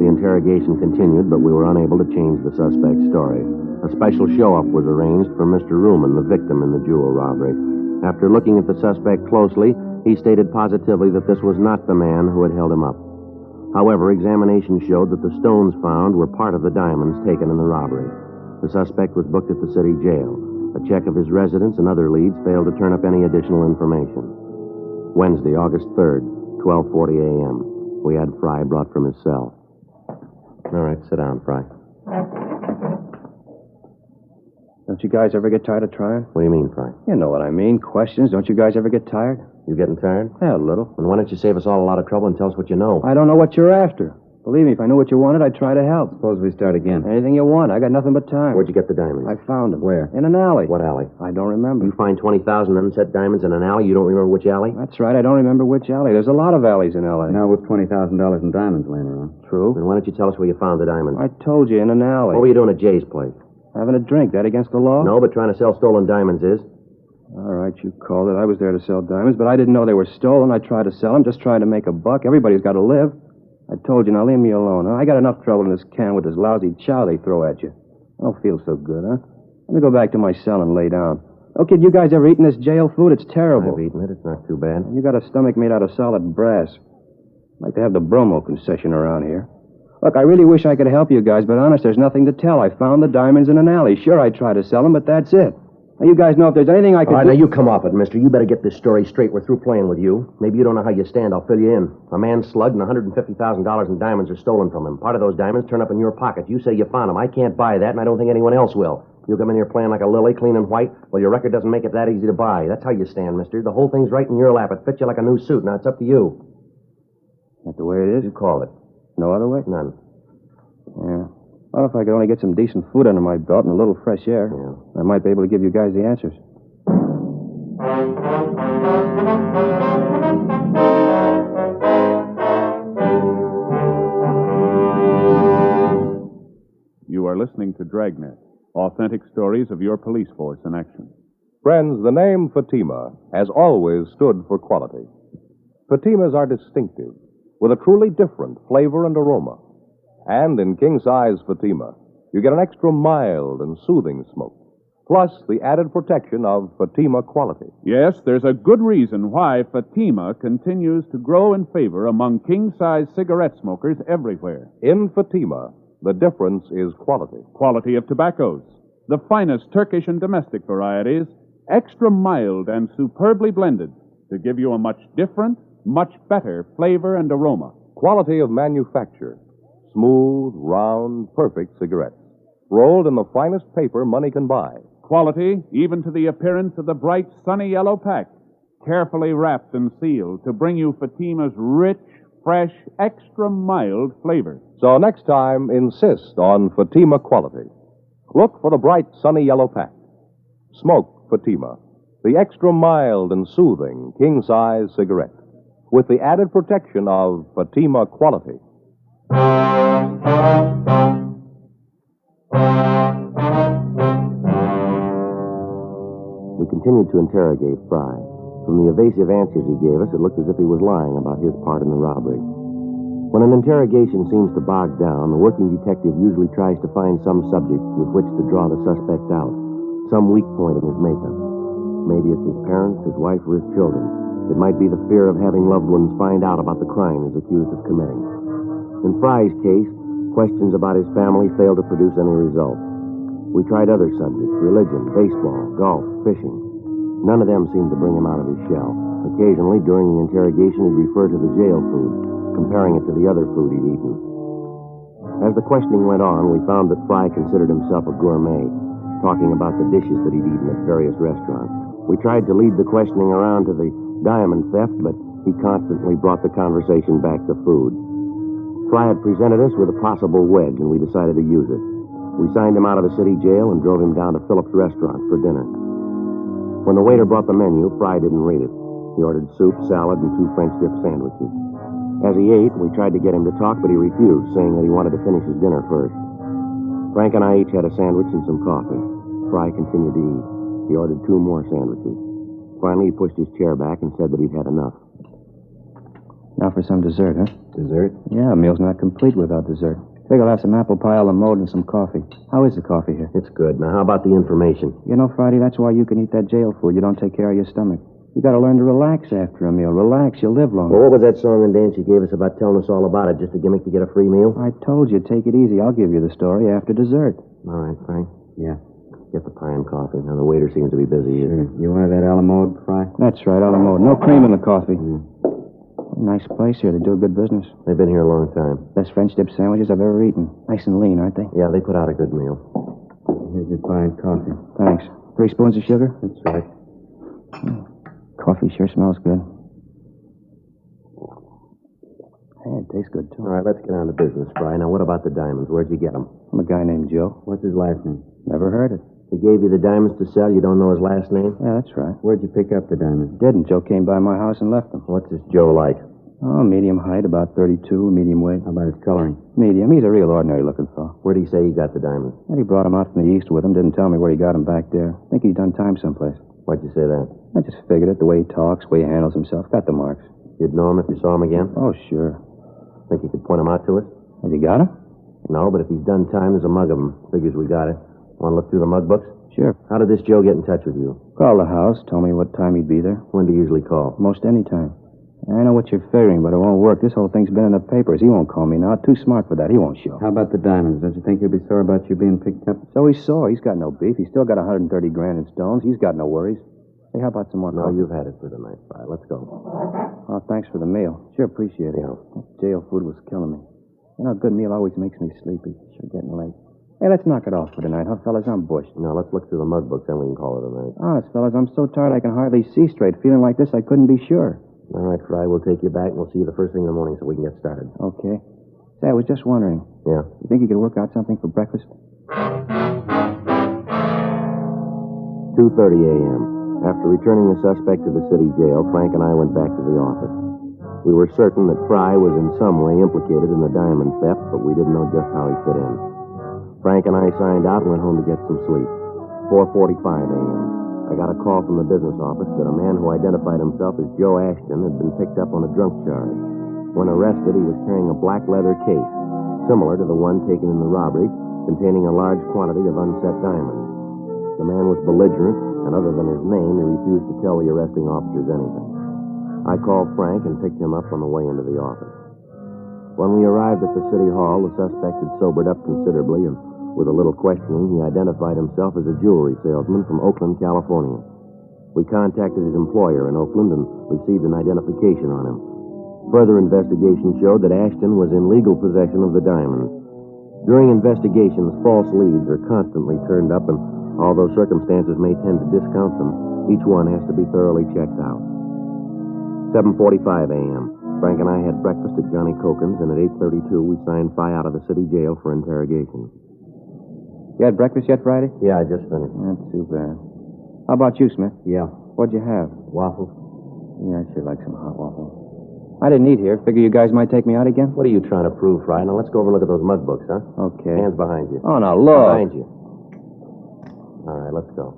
The interrogation continued, but we were unable to change the suspect's story. A special show-up was arranged for Mr. Ruman, the victim in the jewel robbery. After looking at the suspect closely, he stated positively that this was not the man who had held him up. However, examination showed that the stones found were part of the diamonds taken in the robbery. The suspect was booked at the city jail. A check of his residence and other leads failed to turn up any additional information. Wednesday, August 3rd, 12:40 a.m. We had Fry brought from his cell. All right, sit down, Fry. Don't you guys ever get tired of trying? What do you mean, Fry? You know what I mean. Questions. Don't you guys ever get tired? You getting tired? Yeah, a little. Then why don't you save us all a lot of trouble and tell us what you know? I don't know what you're after. Believe me, if I knew what you wanted, I'd try to help. Suppose we start again. Anything you want. I got nothing but time. Where'd you get the diamonds? I found them. Where? In an alley. What alley? I don't remember. You find 20,000 unset diamonds in an alley? You don't remember which alley? That's right. I don't remember which alley. There's a lot of alleys in L.A. Now with $20,000 in diamonds laying around. True. Then why don't you tell us where you found the diamonds? I told you, in an alley. What were you doing at Jay's place? Having a drink. That against the law? No, but trying to sell stolen diamonds is. All right, you called it. I was there to sell diamonds, but I didn't know they were stolen. I tried to sell them, just trying to make a buck. Everybody's got to live. I told you, now leave me alone. Huh? I got enough trouble in this can with this lousy chow they throw at you. I don't feel so good, huh? Let me go back to my cell and lay down. Oh, kid, you guys ever eaten this jail food? It's terrible. I've eaten it. It's not too bad. You got a stomach made out of solid brass. I'd like to have the bromo concession around here. Look, I really wish I could help you guys, but honest, there's nothing to tell. I found the diamonds in an alley. Sure, I tried to sell them, but that's it. Now, you guys know if there's anything I can do... All right, now you come off it, mister. You better get this story straight. We're through playing with you. Maybe you don't know how you stand. I'll fill you in. A man slugged and $150,000 in diamonds are stolen from him. Part of those diamonds turn up in your pocket. You say you found them. I can't buy that, and I don't think anyone else will. You come in here playing like a lily, clean and white? Well, your record doesn't make it that easy to buy. That's how you stand, mister. The whole thing's right in your lap. It fits you like a new suit. Now, it's up to you. That's the way it is? You call it. No other way? None. Yeah. Well, if I could only get some decent food under my belt and a little fresh air, I might be able to give you guys the answers. You are listening to Dragnet, authentic stories of your police force in action. Friends, the name Fatima has always stood for quality. Fatimas are distinctive, with a truly different flavor and aroma. And in king-size Fatima, you get an extra mild and soothing smoke, plus the added protection of Fatima quality. Yes, there's a good reason why Fatima continues to grow in favor among king-size cigarette smokers everywhere. In Fatima, the difference is quality. Quality of tobaccos. The finest Turkish and domestic varieties extra mild and superbly blended to give you a much different, much better flavor and aroma. Quality of manufacture. Smooth, round, perfect cigarettes. Rolled in the finest paper money can buy. Quality, even to the appearance of the bright, sunny yellow pack, carefully wrapped and sealed to bring you Fatima's rich, fresh, extra mild flavor. So next time, insist on Fatima quality. Look for the bright, sunny yellow pack. Smoke Fatima, the extra mild and soothing king-size cigarette, with the added protection of Fatima quality. We continued to interrogate Fry. From the evasive answers he gave us, it looked as if he was lying about his part in the robbery. When an interrogation seems to bog down, the working detective usually tries to find some subject with which to draw the suspect out, some weak point in his makeup. Maybe it's his parents, his wife, or his children. It might be the fear of having loved ones find out about the crime he's accused of committing. In Fry's case, questions about his family failed to produce any result. We tried other subjects, religion, baseball, golf, fishing. None of them seemed to bring him out of his shell. Occasionally, during the interrogation, he'd refer to the jail food, comparing it to the other food he'd eaten. As the questioning went on, we found that Fry considered himself a gourmet, talking about the dishes that he'd eaten at various restaurants. We tried to lead the questioning around to the diamond theft, but he constantly brought the conversation back to food. Fry had presented us with a possible wedge, and we decided to use it. We signed him out of the city jail and drove him down to Phillips' restaurant for dinner. When the waiter brought the menu, Fry didn't read it. He ordered soup, salad, and 2 French dip sandwiches. As he ate, we tried to get him to talk, but he refused, saying that he wanted to finish his dinner first. Frank and I each had a sandwich and some coffee. Fry continued to eat. He ordered 2 more sandwiches. Finally, he pushed his chair back and said that he'd had enough. Now for some dessert, huh? Dessert? Yeah, a meal's not complete without dessert. Figure I'll have some apple pie a la mode and some coffee. How is the coffee here? It's good. Now, how about the information? You know, Friday, that's why you can eat that jail food. You don't take care of your stomach. You gotta learn to relax after a meal. Relax, you'll live longer. Well, what was that song and dance you gave us about telling us all about it? Just a gimmick to get a free meal? I told you, take it easy. I'll give you the story after dessert. All right, Frank. Yeah. Get the pie and coffee. Now, the waiter seems to be busy here. You wanted that a la mode, Fry? That's right, a la mode. No cream in the coffee. Nice place here. They do a good business. They've been here a long time. Best French dip sandwiches I've ever eaten. Nice and lean, aren't they? Yeah, they put out a good meal. Here's your pie and coffee. Thanks. 3 spoons of sugar? That's right. Coffee sure smells good. Hey, it tastes good, too. All right, let's get on to business, Fry. Now, what about the diamonds? Where'd you get them? From a guy named Joe. What's his last name? Never heard it. He gave you the diamonds to sell. You don't know his last name? Yeah, that's right. Where'd you pick up the diamonds? Didn't. Joe came by my house and left them. What's this Joe like? Oh, medium height, about 32, medium weight. How about his coloring? Medium. He's a real ordinary-looking fellow. Where'd he say he got the diamonds? And he brought them out from the east with him. Didn't tell me where he got them back there. Think he's done time someplace. Why'd you say that? I just figured it. The way he talks, the way he handles himself. Got the marks. You'd know him if you saw him again? Oh, sure. Think you could point him out to us? Have you got him? No, but if he's done time, there's a mug of him. Figures we got it. Want to look through the mug books? Sure. How did this Joe get in touch with you? Called the house, told me what time he'd be there. When do you usually call? Most any time. I know what you're figuring, but it won't work. This whole thing's been in the papers. He won't call me now. Too smart for that. He won't show. How about the diamonds? Don't you think he'll be sore about you being picked up? So he's sore. He's got no beef. He's still got 130 grand in stones. He's got no worries. Hey, how about some more No, coffee? you've had it for tonight, Fry. Let's go. Oh, thanks for the meal. Sure appreciate it. Yeah. That jail food was killing me. You know, a good meal always makes me sleepy. Sure getting late. Hey, let's knock it off for tonight, huh, fellas? I'm bushed. Now, let's look through the mug books, then we can call it a night. Honest, fellas, I'm so tired I can hardly see straight. Feeling like this, I couldn't be sure. All right, Fry, we'll take you back, and we'll see you the first thing in the morning so we can get started. Okay. Say, I was just wondering. Yeah? You think you could work out something for breakfast? 2:30 a.m. After returning the suspect to the city jail, Frank and I went back to the office. We were certain that Fry was in some way implicated in the diamond theft, but we didn't know just how he fit in. Frank and I signed out and went home to get some sleep. 4:45 a.m. I got a call from the business office that a man who identified himself as Joe Ashton had been picked up on a drunk charge. When arrested, he was carrying a black leather case, similar to the one taken in the robbery, containing a large quantity of unset diamonds. The man was belligerent, and other than his name, he refused to tell the arresting officers anything. I called Frank and picked him up on the way into the office. When we arrived at the city hall, the suspect had sobered up considerably, and with a little questioning, he identified himself as a jewelry salesman from Oakland, California. We contacted his employer in Oakland and received an identification on him. Further investigation showed that Ashton was in legal possession of the diamonds. During investigations, false leads are constantly turned up, and although circumstances may tend to discount them, each one has to be thoroughly checked out. 7:45 a.m. Frank and I had breakfast at Johnny Cokin's, and at 8:32 we signed Fi out of the city jail for interrogation. You had breakfast yet, Friday? Yeah, I just finished. Not too bad. How about you, Smith? Yeah. What'd you have? Waffles. Yeah, I'd sure like some hot waffles. I didn't eat here. Figure you guys might take me out again? What are you trying to prove, Fry? Now, let's go over and look at those mug books, huh? Okay. Hands behind you. Oh, now, look. Behind you. All right, let's go.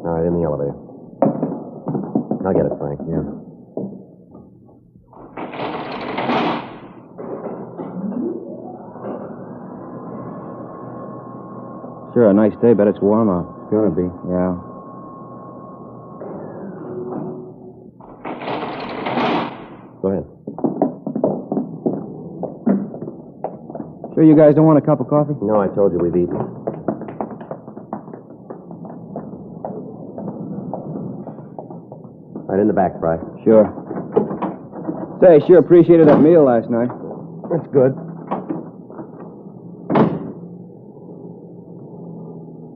All right, in the elevator. I'll get it, Frank. Yeah. Sure, a nice day, but it's warm out. It's gonna be. Yeah. Go ahead. Sure you guys don't want a cup of coffee? No, I told you we've eaten. Right in the back, Fry. Sure. Say, sure appreciated that meal last night. That's good.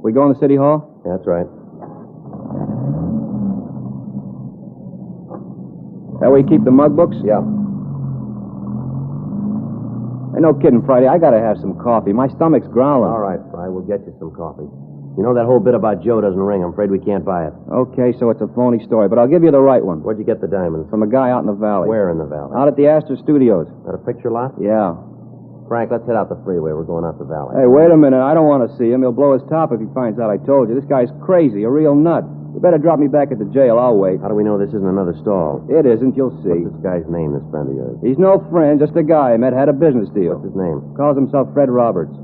We going to City Hall? Yeah, that's right. That way you keep the mug books? Yeah. Hey, no kidding, Friday. I gotta have some coffee. My stomach's growling. All right, Fry. We'll get you some coffee. You know that whole bit about Joe doesn't ring. I'm afraid we can't buy it. Okay, so it's a phony story, but I'll give you the right one. Where'd you get the diamonds? From a guy out in the valley. Where in the valley? Out at the Astor Studios. At a picture lot? Yeah. Frank, let's head out the freeway. We're going out the valley. Hey, wait a minute. I don't want to see him. He'll blow his top if he finds out I told you. This guy's crazy, a real nut. You better drop me back at the jail. I'll wait. How do we know this isn't another stall? It isn't. You'll see. What's this guy's name, this friend of yours? He's no friend, just a guy I met, had a business deal. What's his name? Calls himself Fred Roberts.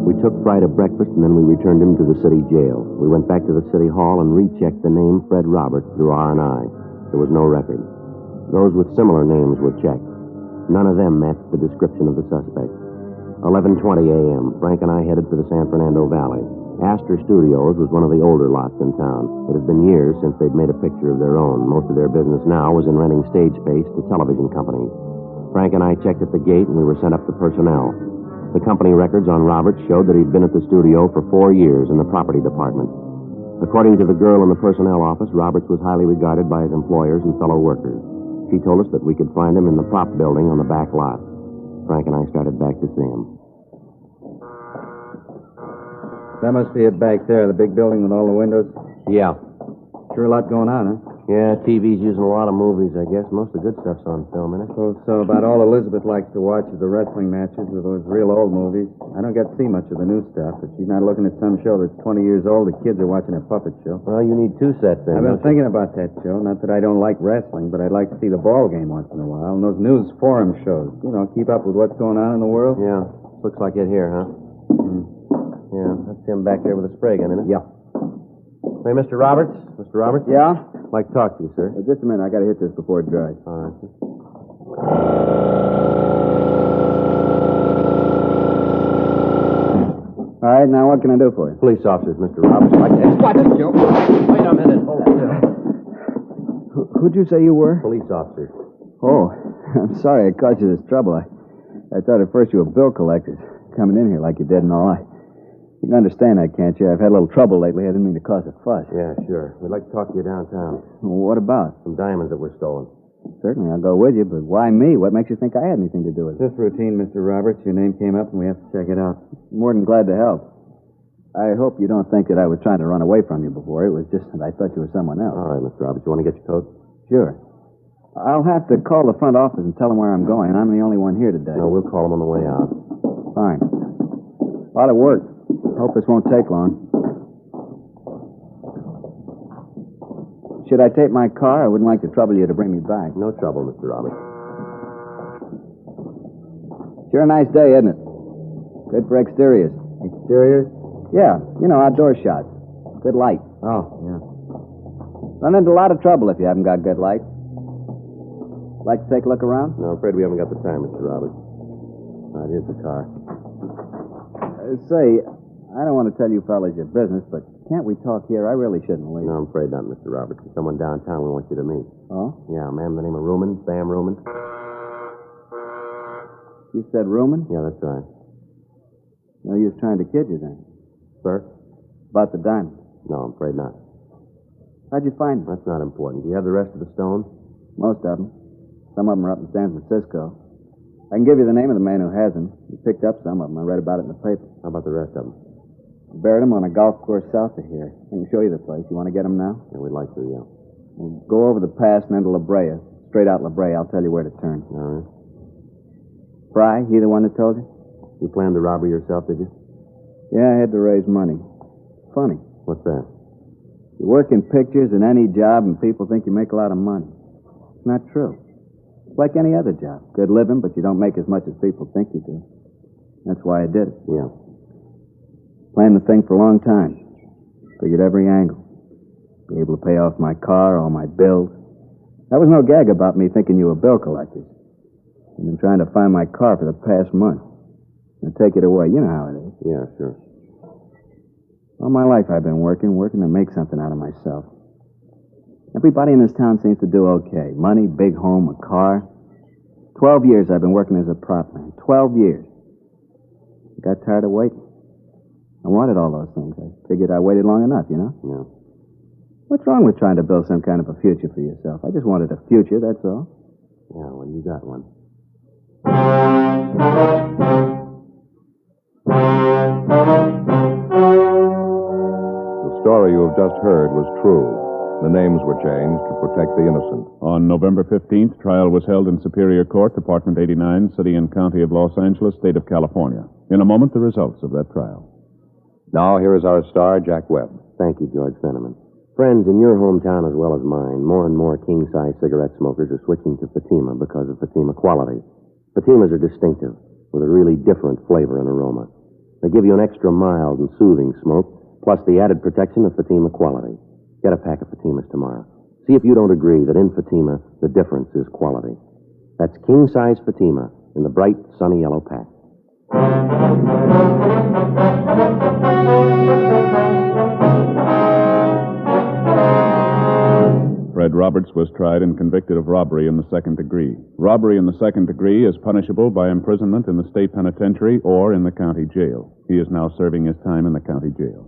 We took Fry to breakfast, and then we returned him to the city jail. We went back to the city hall and rechecked the name Fred Roberts through R&I. There was no record. Those with similar names were checked. None of them matched the description of the suspect. 11:20 a.m., Frank and I headed for the San Fernando Valley. Astor Studios was one of the older lots in town. It had been years since they'd made a picture of their own. Most of their business now was in renting stage space to television companies. Frank and I checked at the gate, and we were sent up to personnel. The company records on Roberts showed that he'd been at the studio for 4 years in the property department. According to the girl in the personnel office, Roberts was highly regarded by his employers and fellow workers. She told us that we could find him in the prop building on the back lot. Frank and I started back to see him. That must be it back there, the big building with all the windows. Yeah. Sure a lot going on, huh? Yeah, TV's using a lot of movies, I guess. Most of the good stuff's on film, isn't it? So about all Elizabeth likes to watch is the wrestling matches or those real old movies. I don't get to see much of the new stuff. If she's not looking at some show that's 20 years old, the kids are watching a puppet show. Well, you need two sets then. I've been thinking about that show. Not that I don't like wrestling, but I'd like to see the ball game once in a while. And those news forum shows. You know, keep up with what's going on in the world. Yeah. Looks like it here, huh? Yeah, that's him back there with a spray gun, isn't it? Yeah. Hey, Mr. Roberts? Mr. Roberts? Yeah? I'd like to talk to you, sir. Just a minute. I got to hit this before it dries. All right, sir. All right, now what can I do for you? Police officers, Mr. Roberts. What? Joe? Wait a minute. Hold still. Who'd you say you were? Police officers. Oh, I'm sorry I caused you this trouble. I thought at first you were bill collectors, coming in here like you did and all. You can understand that, can't you? I've had a little trouble lately. I didn't mean to cause a fuss. Yeah, sure. We'd like to talk to you downtown. Well, what about? Some diamonds that were stolen. Certainly, I'll go with you, but why me? What makes you think I had anything to do with it? Just routine, Mr. Roberts. Your name came up and we have to check it out. More than glad to help. I hope you don't think that I was trying to run away from you before. It was just that I thought you were someone else. All right, Mr. Roberts. You want to get your coat? Sure. I'll have to call the front office and tell them where I'm going. I'm the only one here today. No, we'll call them on the way out. Fine. A lot of work. Hope this won't take long. Should I take my car? I wouldn't like to trouble you to bring me back. No trouble, Mr. Roberts. Sure a nice day, isn't it? Good for exteriors. Exteriors? Yeah, you know, outdoor shots. Good light. Oh, yeah. Run into a lot of trouble if you haven't got good light. Like to take a look around? No, I'm afraid we haven't got the time, Mr. Roberts. All right, here's the car. Say, I don't want to tell you fellas your business, but can't we talk here? I really shouldn't leave. No, I'm afraid not, Mr. Roberts. There's someone downtown we want you to meet. Oh? Yeah, a man by the name of Ruman, Sam Ruman. You said Ruman? Yeah, that's right. No use trying to kid you then. Sir? About the diamond. No, I'm afraid not. How'd you find them? That's not important. Do you have the rest of the stones? Most of them. Some of them are up in San Francisco. I can give you the name of the man who has them. He picked up some of them. I read about it in the paper. How about the rest of them? Buried them on a golf course south of here. I can show you the place. You want to get them now? Yeah, we'd like to, yeah. We'll go over the pass and into La Brea. Straight out La Brea. I'll tell you where to turn. All right. Fry, he the one that told you? You planned the robbery yourself, did you? Yeah, I had to raise money. Funny. What's that? You work in pictures in any job and people think you make a lot of money. It's not true. It's like any other job. Good living, but you don't make as much as people think you do. That's why I did it. Yeah. Planned the thing for a long time. Figured every angle. Be able to pay off my car, all my bills. There was no gag about me thinking you were bill collectors. I've been trying to find my car for the past month. And take it away. You know how it is. Yeah, sure. All my life I've been working to make something out of myself. Everybody in this town seems to do okay. Money, big home, a car. 12 years I've been working as a prop man. 12 years. I got tired of waiting. I wanted all those things. I figured I waited long enough, you know? Yeah. What's wrong with trying to build some kind of a future for yourself? I just wanted a future, that's all. Yeah, well, you got one. The story you have just heard was true. The names were changed to protect the innocent. On November 15th, trial was held in Superior Court, Department 89, City and County of Los Angeles, State of California. In a moment, the results of that trial. Now, here is our star, Jack Webb. Thank you, George Fenneman. Friends, in your hometown as well as mine, more and more king-size cigarette smokers are switching to Fatima because of Fatima quality. Fatimas are distinctive, with a really different flavor and aroma. They give you an extra mild and soothing smoke, plus the added protection of Fatima quality. Get a pack of Fatimas tomorrow. See if you don't agree that in Fatima, the difference is quality. That's king-size Fatima in the bright, sunny yellow pack. Fred Roberts was tried and convicted of robbery in the second degree. Robbery in the second degree is punishable by imprisonment in the state penitentiary or in the county jail. He is now serving his time in the county jail.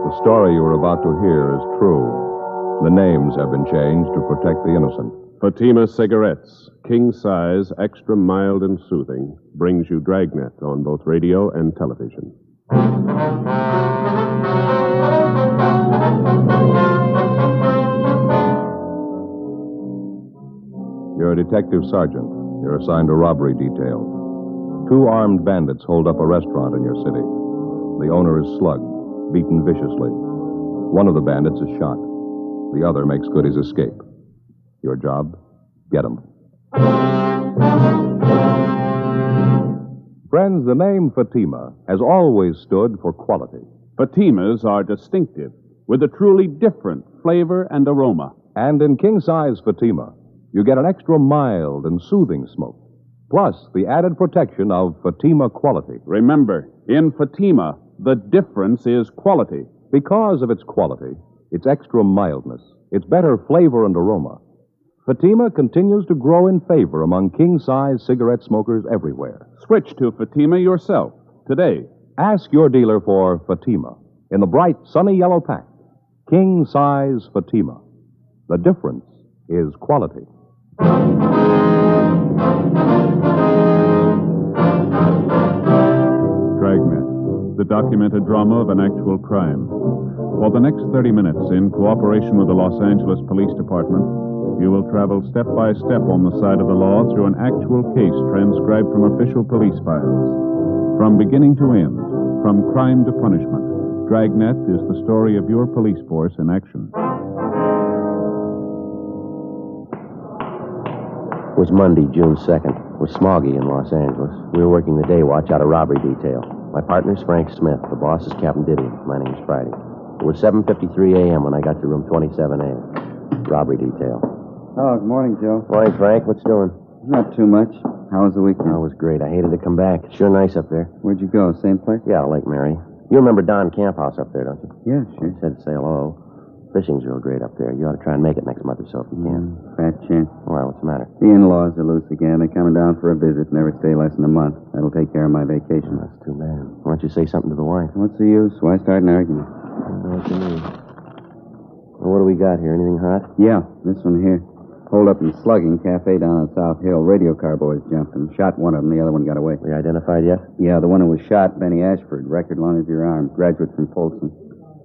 The story you are about to hear is true. The names have been changed to protect the innocent. Fatima Cigarettes, king size, extra mild and soothing, brings you Dragnet on both radio and television. You're a detective sergeant. You're assigned a robbery detail. 2 armed bandits hold up a restaurant in your city. The owner is slugged, beaten viciously. One of the bandits is shot. The other makes good his escape. Your job? Get him. Friends, the name Fatima has always stood for quality. Fatimas are distinctive, with a truly different flavor and aroma. And in king-size Fatima, you get an extra mild and soothing smoke, plus the added protection of Fatima quality. Remember, in Fatima, the difference is quality. Because of its quality, its extra mildness, its better flavor and aroma, Fatima continues to grow in favor among king-size cigarette smokers everywhere. Switch to Fatima yourself today. Ask your dealer for Fatima in the bright, sunny yellow pack. King-size Fatima. The difference is quality. Dragnet, the documented drama of an actual crime. For the next 30 minutes, in cooperation with the Los Angeles Police Department, you will travel step by step on the side of the law through an actual case transcribed from official police files. From beginning to end, from crime to punishment, Dragnet is the story of your police force in action. It was Monday, June 2nd. It was smoggy in Los Angeles. We were working the day watch out of robbery detail. My partner's Frank Smith. The boss is Captain Didion. My name's Friday. It was 7:53 a.m. when I got to room 27A. Robbery detail. Oh, good morning, Joe. Morning, Frank. What's doing? Not too much. How was the weekend? Oh, it was great. I hated to come back. It's sure nice up there. Where'd you go? Same place? Yeah, Lake Mary. You remember Don Camp House up there, don't you? Yeah, sure. He said to say hello. Fishing's real great up there. You ought to try and make it next month or so if you can. Fat chance. Why, what's the matter? The in-laws are loose again. They're coming down for a visit. Never stay less than a month. That'll take care of my vacation. That's too bad. Why don't you say something to the wife? What's the use? Why start an argument? I don't know what you mean. Well, what do we got here? Anything hot? Yeah, this one here. Hold up and slugging. Cafe down on South Hill. Radio car boys jumped and shot one of them. The other one got away. They identified yet? Yeah, the one who was shot, Benny Ashford. Record long as your arm. Graduate from Folsom.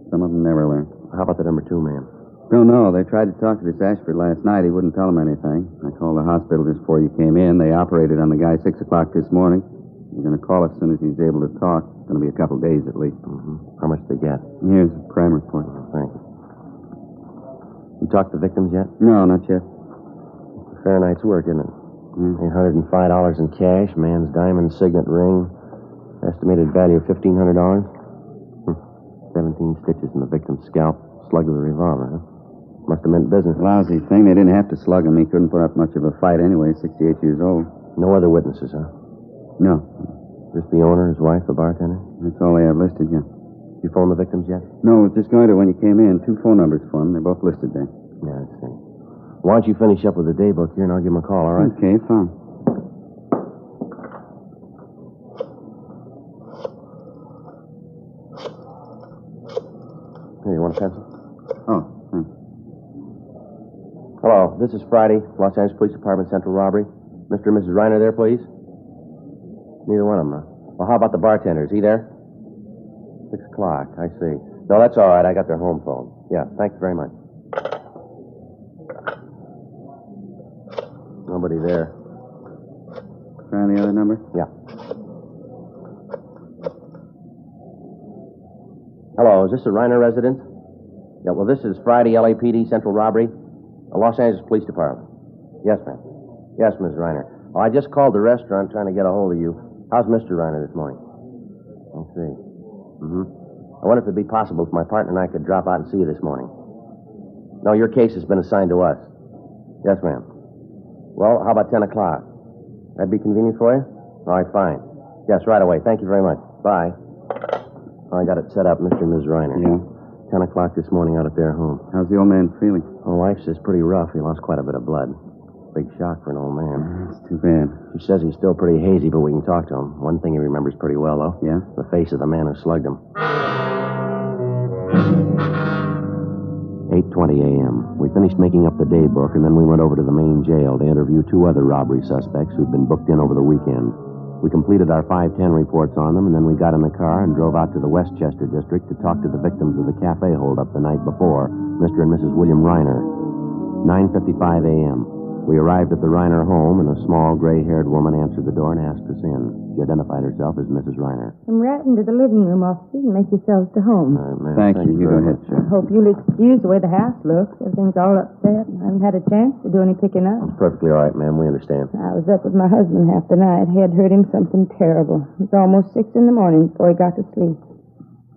Some of them never learn. How about the number 2 man? Don't know. They tried to talk to this Ashford last night. He wouldn't tell them anything. I called the hospital just before you came in. They operated on the guy 6 o'clock this morning. You're going to call as soon as he's able to talk. It's going to be a couple days at least. Mm-hmm. How much they get? Here's a crime report. Thank you. You talked to victims yet? No, not yet. Fair night's work, isn't it? $805 in cash, man's diamond signet ring, estimated value of $1,500. 17 stitches in the victim's scalp, slug with a revolver, huh? Must have meant business. Lousy thing. They didn't have to slug him. He couldn't put up much of a fight anyway. 68 years old. No other witnesses, huh? No. Just the owner, his wife, the bartender? That's all they have listed, yeah. Did you phone the victims yet? No, I was just going to when you came in. 2 phone numbers for them. They're both listed there. Yeah, I see. Why don't you finish up with the day book here and I'll give him a call, all right? Okay, fine. Here, you want a pencil? Oh, thanks. Hello, this is Friday, Los Angeles Police Department Central Robbery. Mr. and Mrs. Reiner there, please? Neither one of them, huh? Well, how about the bartender? Is he there? 6 o'clock, I see. No, that's all right. I got their home phone. Yeah, thanks very much. Nobody there. Try the other number? Yeah. Hello, is this a Reiner residence? Yeah, well, this is Friday LAPD Central Robbery, Los Angeles Police Department. Yes, ma'am. Yes, Ms. Reiner. Oh, I just called the restaurant trying to get a hold of you. How's Mr. Reiner this morning? I see. I wonder if it'd be possible if my partner and I could drop out and see you this morning. No, your case has been assigned to us. Yes, ma'am. Well, how about 10 o'clock? That'd be convenient for you? All right, fine. Yes, right away. Thank you very much. Bye. Oh, I got it set up, Mr. and Ms. Reiner. Yeah? 10 o'clock this morning out at their home. How's the old man feeling? My wife says pretty rough. He lost quite a bit of blood. Big shock for an old man. That's too bad. She says he's still pretty hazy, but we can talk to him. One thing he remembers pretty well, though. Yeah? The face of the man who slugged him. 8:20 a.m. We finished making up the day book, and then we went over to the main jail to interview 2 other robbery suspects who'd been booked in over the weekend. We completed our 510 reports on them, and then we got in the car and drove out to the Westchester district to talk to the victims of the cafe holdup the night before, Mr. and Mrs. William Reiner. 9:55 a.m. We arrived at the Reiner home, and a small, gray-haired woman answered the door and asked us in. She identified herself as Mrs. Reiner. Come right into the living room, officers, and make yourselves to home. Thank you. You go ahead, sir. I hope you'll excuse the way the house looks. Everything's all upset. I haven't had a chance to do any picking up. It's perfectly all right, ma'am. We understand. I was up with my husband half the night. Head hurt him something terrible. It was almost 6 in the morning before he got to sleep.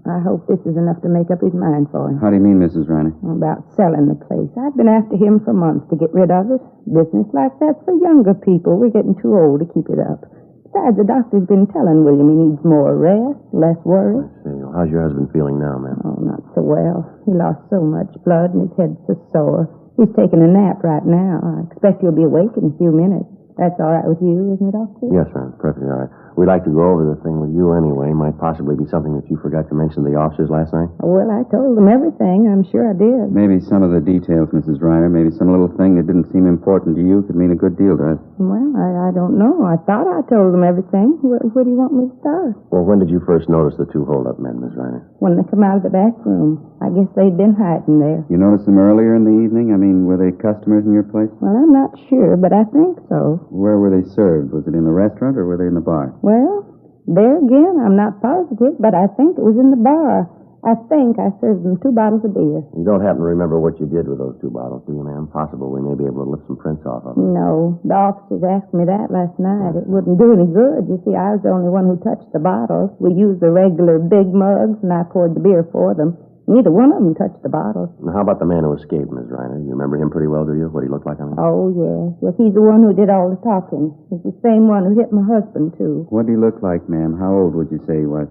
I hope this is enough to make up his mind for him. How do you mean, Mrs. Reiner? About selling the place. I've been after him for months to get rid of it. Business like that's for younger people. We're getting too old to keep it up. Besides, the doctor's been telling William he needs more rest, less worry. I see. Well, how's your husband feeling now, ma'am? Oh, not so well. He lost so much blood and his head's so sore. He's taking a nap right now. I expect he'll be awake in a few minutes. That's all right with you, isn't it, officer? Yes, ma'am. Perfectly all right. We'd like to go over the thing with you anyway. Might possibly be something that you forgot to mention to the officers last night. Well, I told them everything. I'm sure I did. Maybe some of the details, Mrs. Reiner. Maybe some little thing that didn't seem important to you could mean a good deal to us. Well, I don't know. I thought I told them everything. Where do you want me to start? Well, when did you first notice the 2 hold-up men, Miss Reiner? When they come out of the back room. I guess they'd been hiding there. You noticed them earlier in the evening? I mean, were they customers in your place? Well, I'm not sure, but I think so. Where were they served? Was it in the restaurant or were they in the bar? Well, there again, I'm not positive, but I think it was in the bar. I think I served them 2 bottles of beer. You don't happen to remember what you did with those 2 bottles, do you, ma'am? Possible we may be able to lift some prints off of them. No. The officers asked me that last night. It wouldn't do any good. You see, I was the only one who touched the bottles. We used the regular big mugs, and I poured the beer for them. Neither one of them touched the bottle. Now, how about the man who escaped, Miss Reiner? You remember him pretty well, do you? What he looked like, I mean? Oh, yes. Yes, he's the one who did all the talking. He's the same one who hit my husband, too. What did he look like, ma'am? How old would you say he was?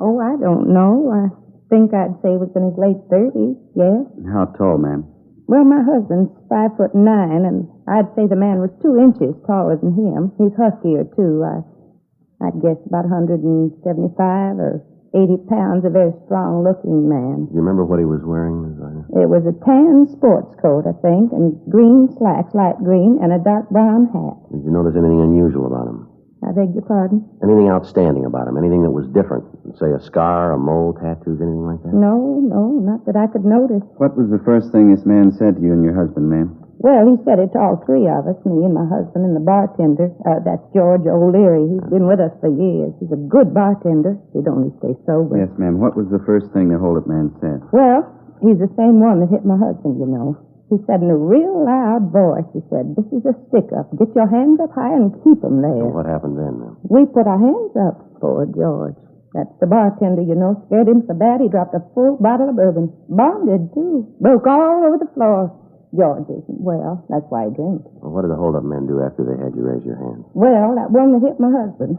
Oh, I don't know. I think I'd say he was in his late 30s, yes. How tall, ma'am? Well, my husband's 5'9", and I'd say the man was 2 inches taller than him. He's huskier, too. I'd guess about 175 or 80 pounds, a very strong-looking man. Do you remember what he was wearing, Miss Reiner? It was a tan sports coat, I think, and green slacks, light green, and a dark brown hat. Did you notice anything unusual about him? I beg your pardon? Anything outstanding about him? Anything that was different? Say a scar, a mole, tattoos, anything like that? No, not that I could notice. What was the first thing this man said to you and your husband, ma'am? Well, he said it to all three of us, me and my husband and the bartender. That's George O'Leary. He's been with us for years. He's a good bartender. He'd only stay sober. Yes, ma'am. What was the first thing the hold-up man said? Well, he's the same one that hit my husband, you know. He said in a real loud voice, he said, "This is a stick-up. Get your hands up high and keep 'em there." Well, what happened then, ma'am? We put our hands up for George. That's the bartender, you know. Scared him so bad he dropped a full bottle of bourbon. Bonded, too. Broke all over the floor. George isn't well. That's why he drinks. Well, what did the hold-up men do after they had you raise your hand? Well, that one that hit my husband,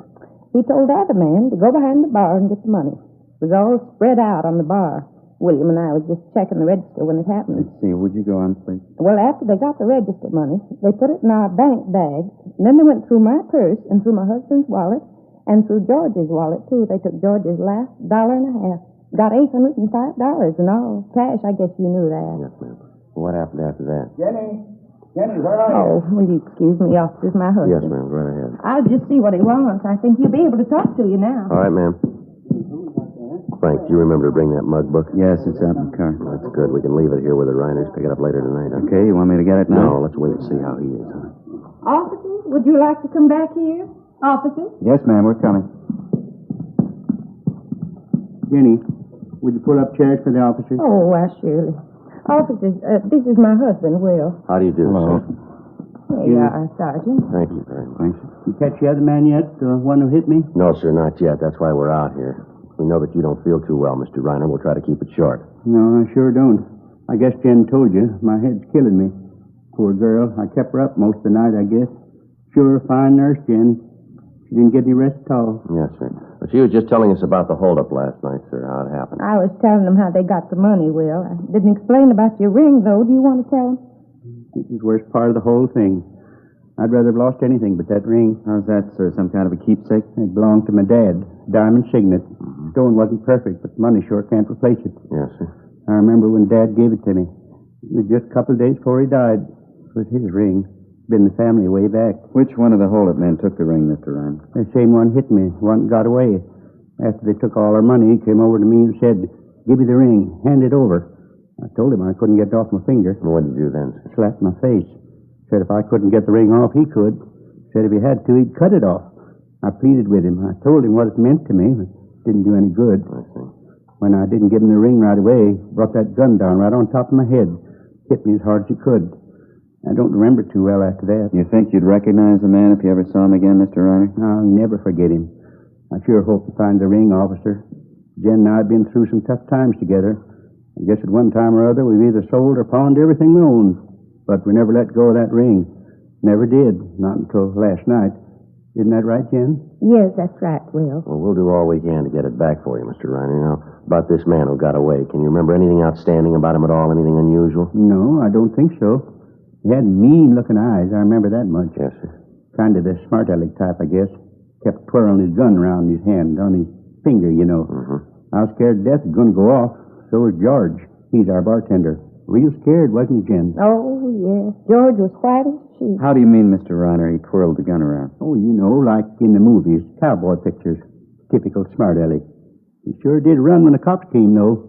he told the other man to go behind the bar and get the money. It was all spread out on the bar. William and I was just checking the register when it happened. Let's see. Would you go on, please? Well, after they got the register money, they put it in our bank bags, and then they went through my purse and through my husband's wallet and through George's wallet, too. They took George's last $1.50. Got $805 in all. Cash, I guess you knew that. Yes, ma'am. What happened after that? Jenny, where are you? Oh, will you excuse me, officer's my husband. Yes, ma'am. Go right ahead. I'll just see what he wants. I think he'll be able to talk to you now. All right, ma'am. Frank, do you remember to bring that mug book? Yes, it's out in the car. Well, that's good. We can leave it here with the Reiners. Pick it up later tonight. Huh? Okay, you want me to get it now? No, let's wait and see how he is. Huh? Officers, would you like to come back here? Officers? Yes, ma'am, we're coming. Jenny, would you pull up chairs for the officers? Oh, why, surely. Officers, this is my husband, Will. How do you do, Hello. sir? There you are, Sergeant. Thank you very much. You catch the other man yet, the one who hit me? No, sir, not yet. That's why we're out here. We know that you don't feel too well, Mr. Reiner. We'll try to keep it short. No, I sure don't. I guess Jen told you. My head's killing me. Poor girl. I kept her up most of the night, I guess. Sure, fine nurse, Jen. She didn't get any rest at all. Yes, sir. But she was just telling us about the holdup last night, sir, how it happened. I was telling them how they got the money, Will. I didn't explain about your ring, though. Do you want to tell them? It was the worst part of the whole thing. I'd rather have lost anything but that ring. How's that, sir? Some kind of a keepsake? It belonged to my dad. Diamond signet. Stone wasn't perfect, but money sure can't replace it. Yes, sir. I remember when Dad gave it to me. It was just a couple of days before he died. It was his ring. Been the family way back. Which one of the hold-up men took the ring, Mr. Ryan? The same one hit me. One got away. After they took all our money, he came over to me and said, "Give me the ring. Hand it over." I told him I couldn't get it off my finger. What did you do then, sir? Slapped my face. Said if I couldn't get the ring off, he could. Said if he had to, he'd cut it off. I pleaded with him. I told him what it meant to me, but it didn't do any good. I see. When I didn't give him the ring right away, he brought that gun down right on top of my head. Hit me as hard as he could. I don't remember too well after that. You think you'd recognize the man if you ever saw him again, Mr. Reiner? I'll never forget him. I sure hope to find the ring, officer. Jen and I have been through some tough times together. I guess at one time or other we've either sold or pawned everything we owned. But we never let go of that ring. Never did. Not until last night. Isn't that right, Jen? Yes, that's right, Will. Well, we'll do all we can to get it back for you, Mr. Reiner. Now, about this man who got away, can you remember anything outstanding about him at all? Anything unusual? No, I don't think so. He had mean-looking eyes. I remember that much. Yes, sir. Kind of the smart-aleck type, I guess. Kept twirling his gun around his hand, on his finger, you know. I was scared to death it was going to go off. So was George. He's our bartender. Real scared, wasn't he, Jen? Oh, yes. George was white as a sheet. How do you mean, Mr. Reiner, he twirled the gun around? Oh, you know, like in the movies, cowboy pictures. Typical smart-aleck. He sure did run when the cops came, though.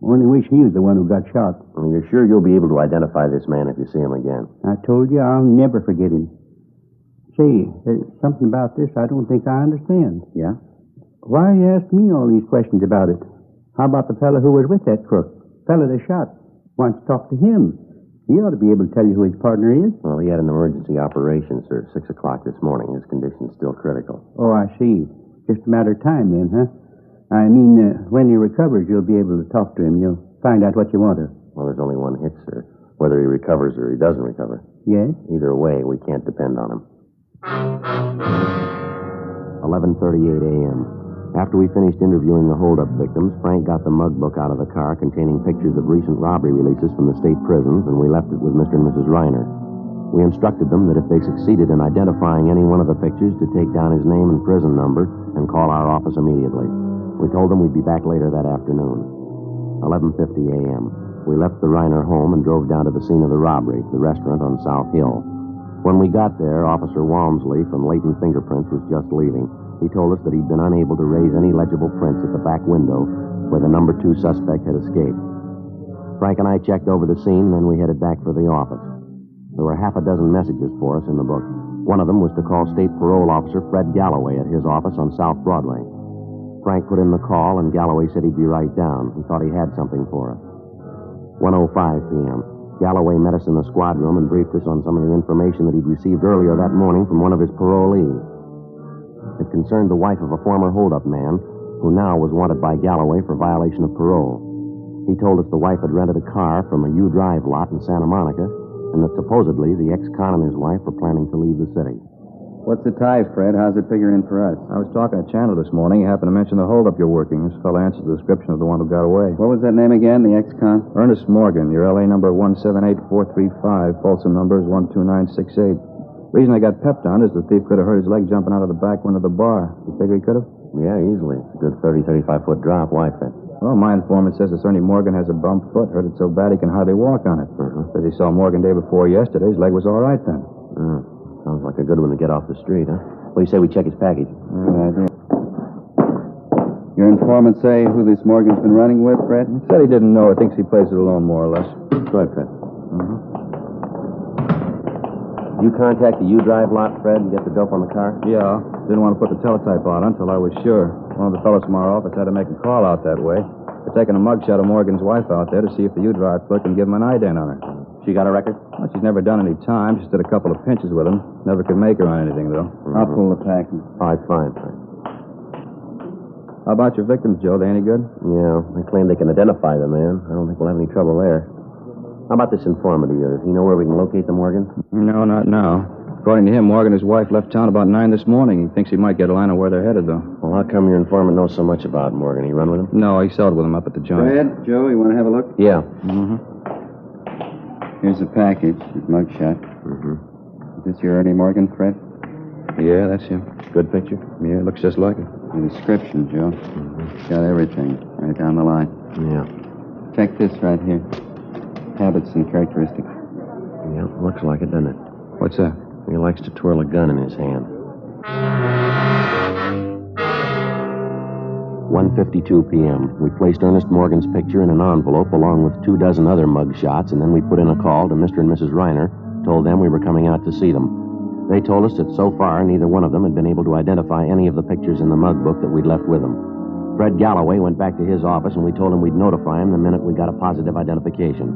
Only wish he was the one who got shot. Well, you're sure you'll be able to identify this man if you see him again? I told you I'll never forget him. Say, there's something about this I don't think I understand. Yeah? Why you ask me all these questions about it? How about the fellow who was with that crook? Fellow they shot. Why don't you talk to him? He ought to be able to tell you who his partner is. Well, he had an emergency operation, sir, at 6 o'clock this morning. His condition's still critical. Oh, I see. Just a matter of time then, huh? I mean, when he recovers, you'll be able to talk to him. You'll find out what you want to. Well, there's only one hitch, sir. Whether he recovers or he doesn't recover. Yes? Either way, we can't depend on him. 11:38 a.m. After we finished interviewing the holdup victims, Frank got the mug book out of the car containing pictures of recent robbery releases from the state prisons, and we left it with Mr. and Mrs. Reiner. We instructed them that if they succeeded in identifying any one of the pictures, to take down his name and prison number and call our office immediately. We told them we'd be back later that afternoon. 11:50 a.m. We left the Reiner home and drove down to the scene of the robbery, the restaurant on South Hill. When we got there, Officer Walmsley from Leighton Fingerprints was just leaving. He told us that he'd been unable to raise any legible prints at the back window where the number 2 suspect had escaped. Frank and I checked over the scene, then we headed back for the office. There were half a dozen messages for us in the book. One of them was to call State Parole Officer Fred Galloway at his office on South Broadway. Frank put in the call, and Galloway said he'd be right down. He thought he had something for us. 1:05 p.m. Galloway met us in the squad room and briefed us on some of the information that he'd received earlier that morning from one of his parolees. It concerned the wife of a former holdup man who now was wanted by Galloway for violation of parole. He told us the wife had rented a car from a U-Drive lot in Santa Monica, and that supposedly the ex-con and his wife were planning to leave the city. What's the tie, Fred? How's it figuring in for us? I was talking to Chandler this morning. He happened to mention the holdup you're working. This fellow answers the description of the one who got away. What was that name again, the ex-con? Ernest Morgan. Your LA number 178435. Folsom number is 12968. Reason I got pepped on is the thief could have hurt his leg jumping out of the back window of the bar. You figure he could have? Yeah, easily. It's a good 30, 35-foot drop. Why, Fred? Well, my informant says that Ernie Morgan has a bum foot. Hurt it so bad he can hardly walk on it. Says he saw Morgan day before yesterday. His leg was all right then. Sounds like a good one to get off the street, huh? What do you say we check his package? Good idea. Your informant say who this Morgan's been running with, Fred? He said he didn't know. He thinks he plays it alone, more or less. Go ahead, Fred. You contact the U-Drive lot, Fred, and get the dope on the car? Yeah. Didn't want to put the teletype on until I was sure. One of the fellows from our office had to make a call out that way. They're taking a mugshot of Morgan's wife out there to see if the U-Drive clerk can give him an ident on her. She got a record? Well, she's never done any time. She did a couple of pinches with him. Never could make her on anything, though. I'll pull the package. All right, fine. How about your victims, Joe? They any good? Yeah, they claim they can identify the man. I don't think we'll have any trouble there. How about this informant of yours? Do you know where we can locate the Morgan? No, not now. According to him, Morgan and his wife left town about 9 this morning. He thinks he might get a line of where they're headed, though. Well, how come your informant knows so much about Morgan? He run with him? No, he sold with him up at the joint. Fred, Joe, you want to have a look? Yeah. Here's the package, his mugshot. Is this your Ernie Morgan, Fred? Yeah, that's him. Good picture? Yeah, looks just like it. The description, Joe. Got everything right down the line. Yeah. Check this right here. Habits and characteristics. Yeah, looks like it, doesn't it? What's that? He likes to twirl a gun in his hand. 1:52 p.m. We placed Ernest Morgan's picture in an envelope along with 24 other mug shots, and then we put in a call to Mr. and Mrs. Reiner, told them we were coming out to see them. They told us that so far neither one of them had been able to identify any of the pictures in the mug book that we'd left with them. Fred Galloway went back to his office, and we told him we'd notify him the minute we got a positive identification.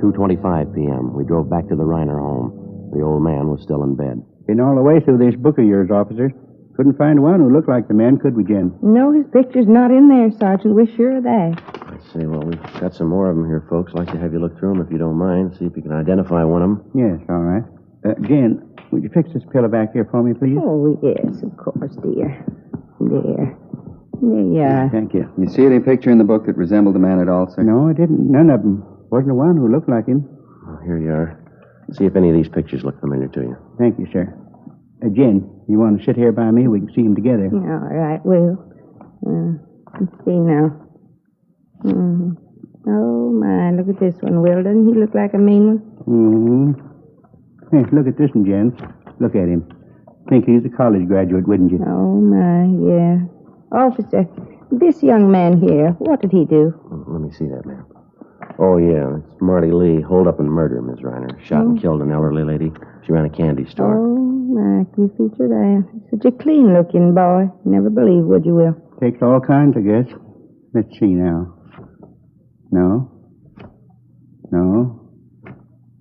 2:25 p.m. We drove back to the Reiner home. The old man was still in bed. Been all the way through this book of yours, officer. Couldn't find one who looked like the man, could we, Jen? No, his picture's not in there, Sergeant. We're sure of that. Let's see. Well, we've got some more of them here, folks. I'd like to have you look through them if you don't mind. See if you can identify one of them. Yes, all right. Jen, would you fix this pillow back here for me, please? Oh, yes, of course, dear. There. There you are. Thank you. You see any picture in the book that resembled the man at all, sir? No, I didn't. None of them. Wasn't the one who looked like him. Well, here you are. See if any of these pictures look familiar to you. Thank you, sir. Jen, you want to sit here by me? We can see them together. All right, Will. Let's see now. Oh, my, look at this one, Will. Doesn't he look like a mean one? Hey, look at this one, Jen. Look at him. Think he's a college graduate, wouldn't you? Oh, my, yeah. Officer, this young man here, what did he do? Let me see that, ma'am. Oh, yeah, it's Marty Lee. Hold up and murder, Miss Reiner. Shot and killed an elderly lady. She ran a candy store. Oh, my, can you feature that? Such a clean-looking boy. Never believe, would you, Will? Takes all kinds, I guess. Let's see now. No.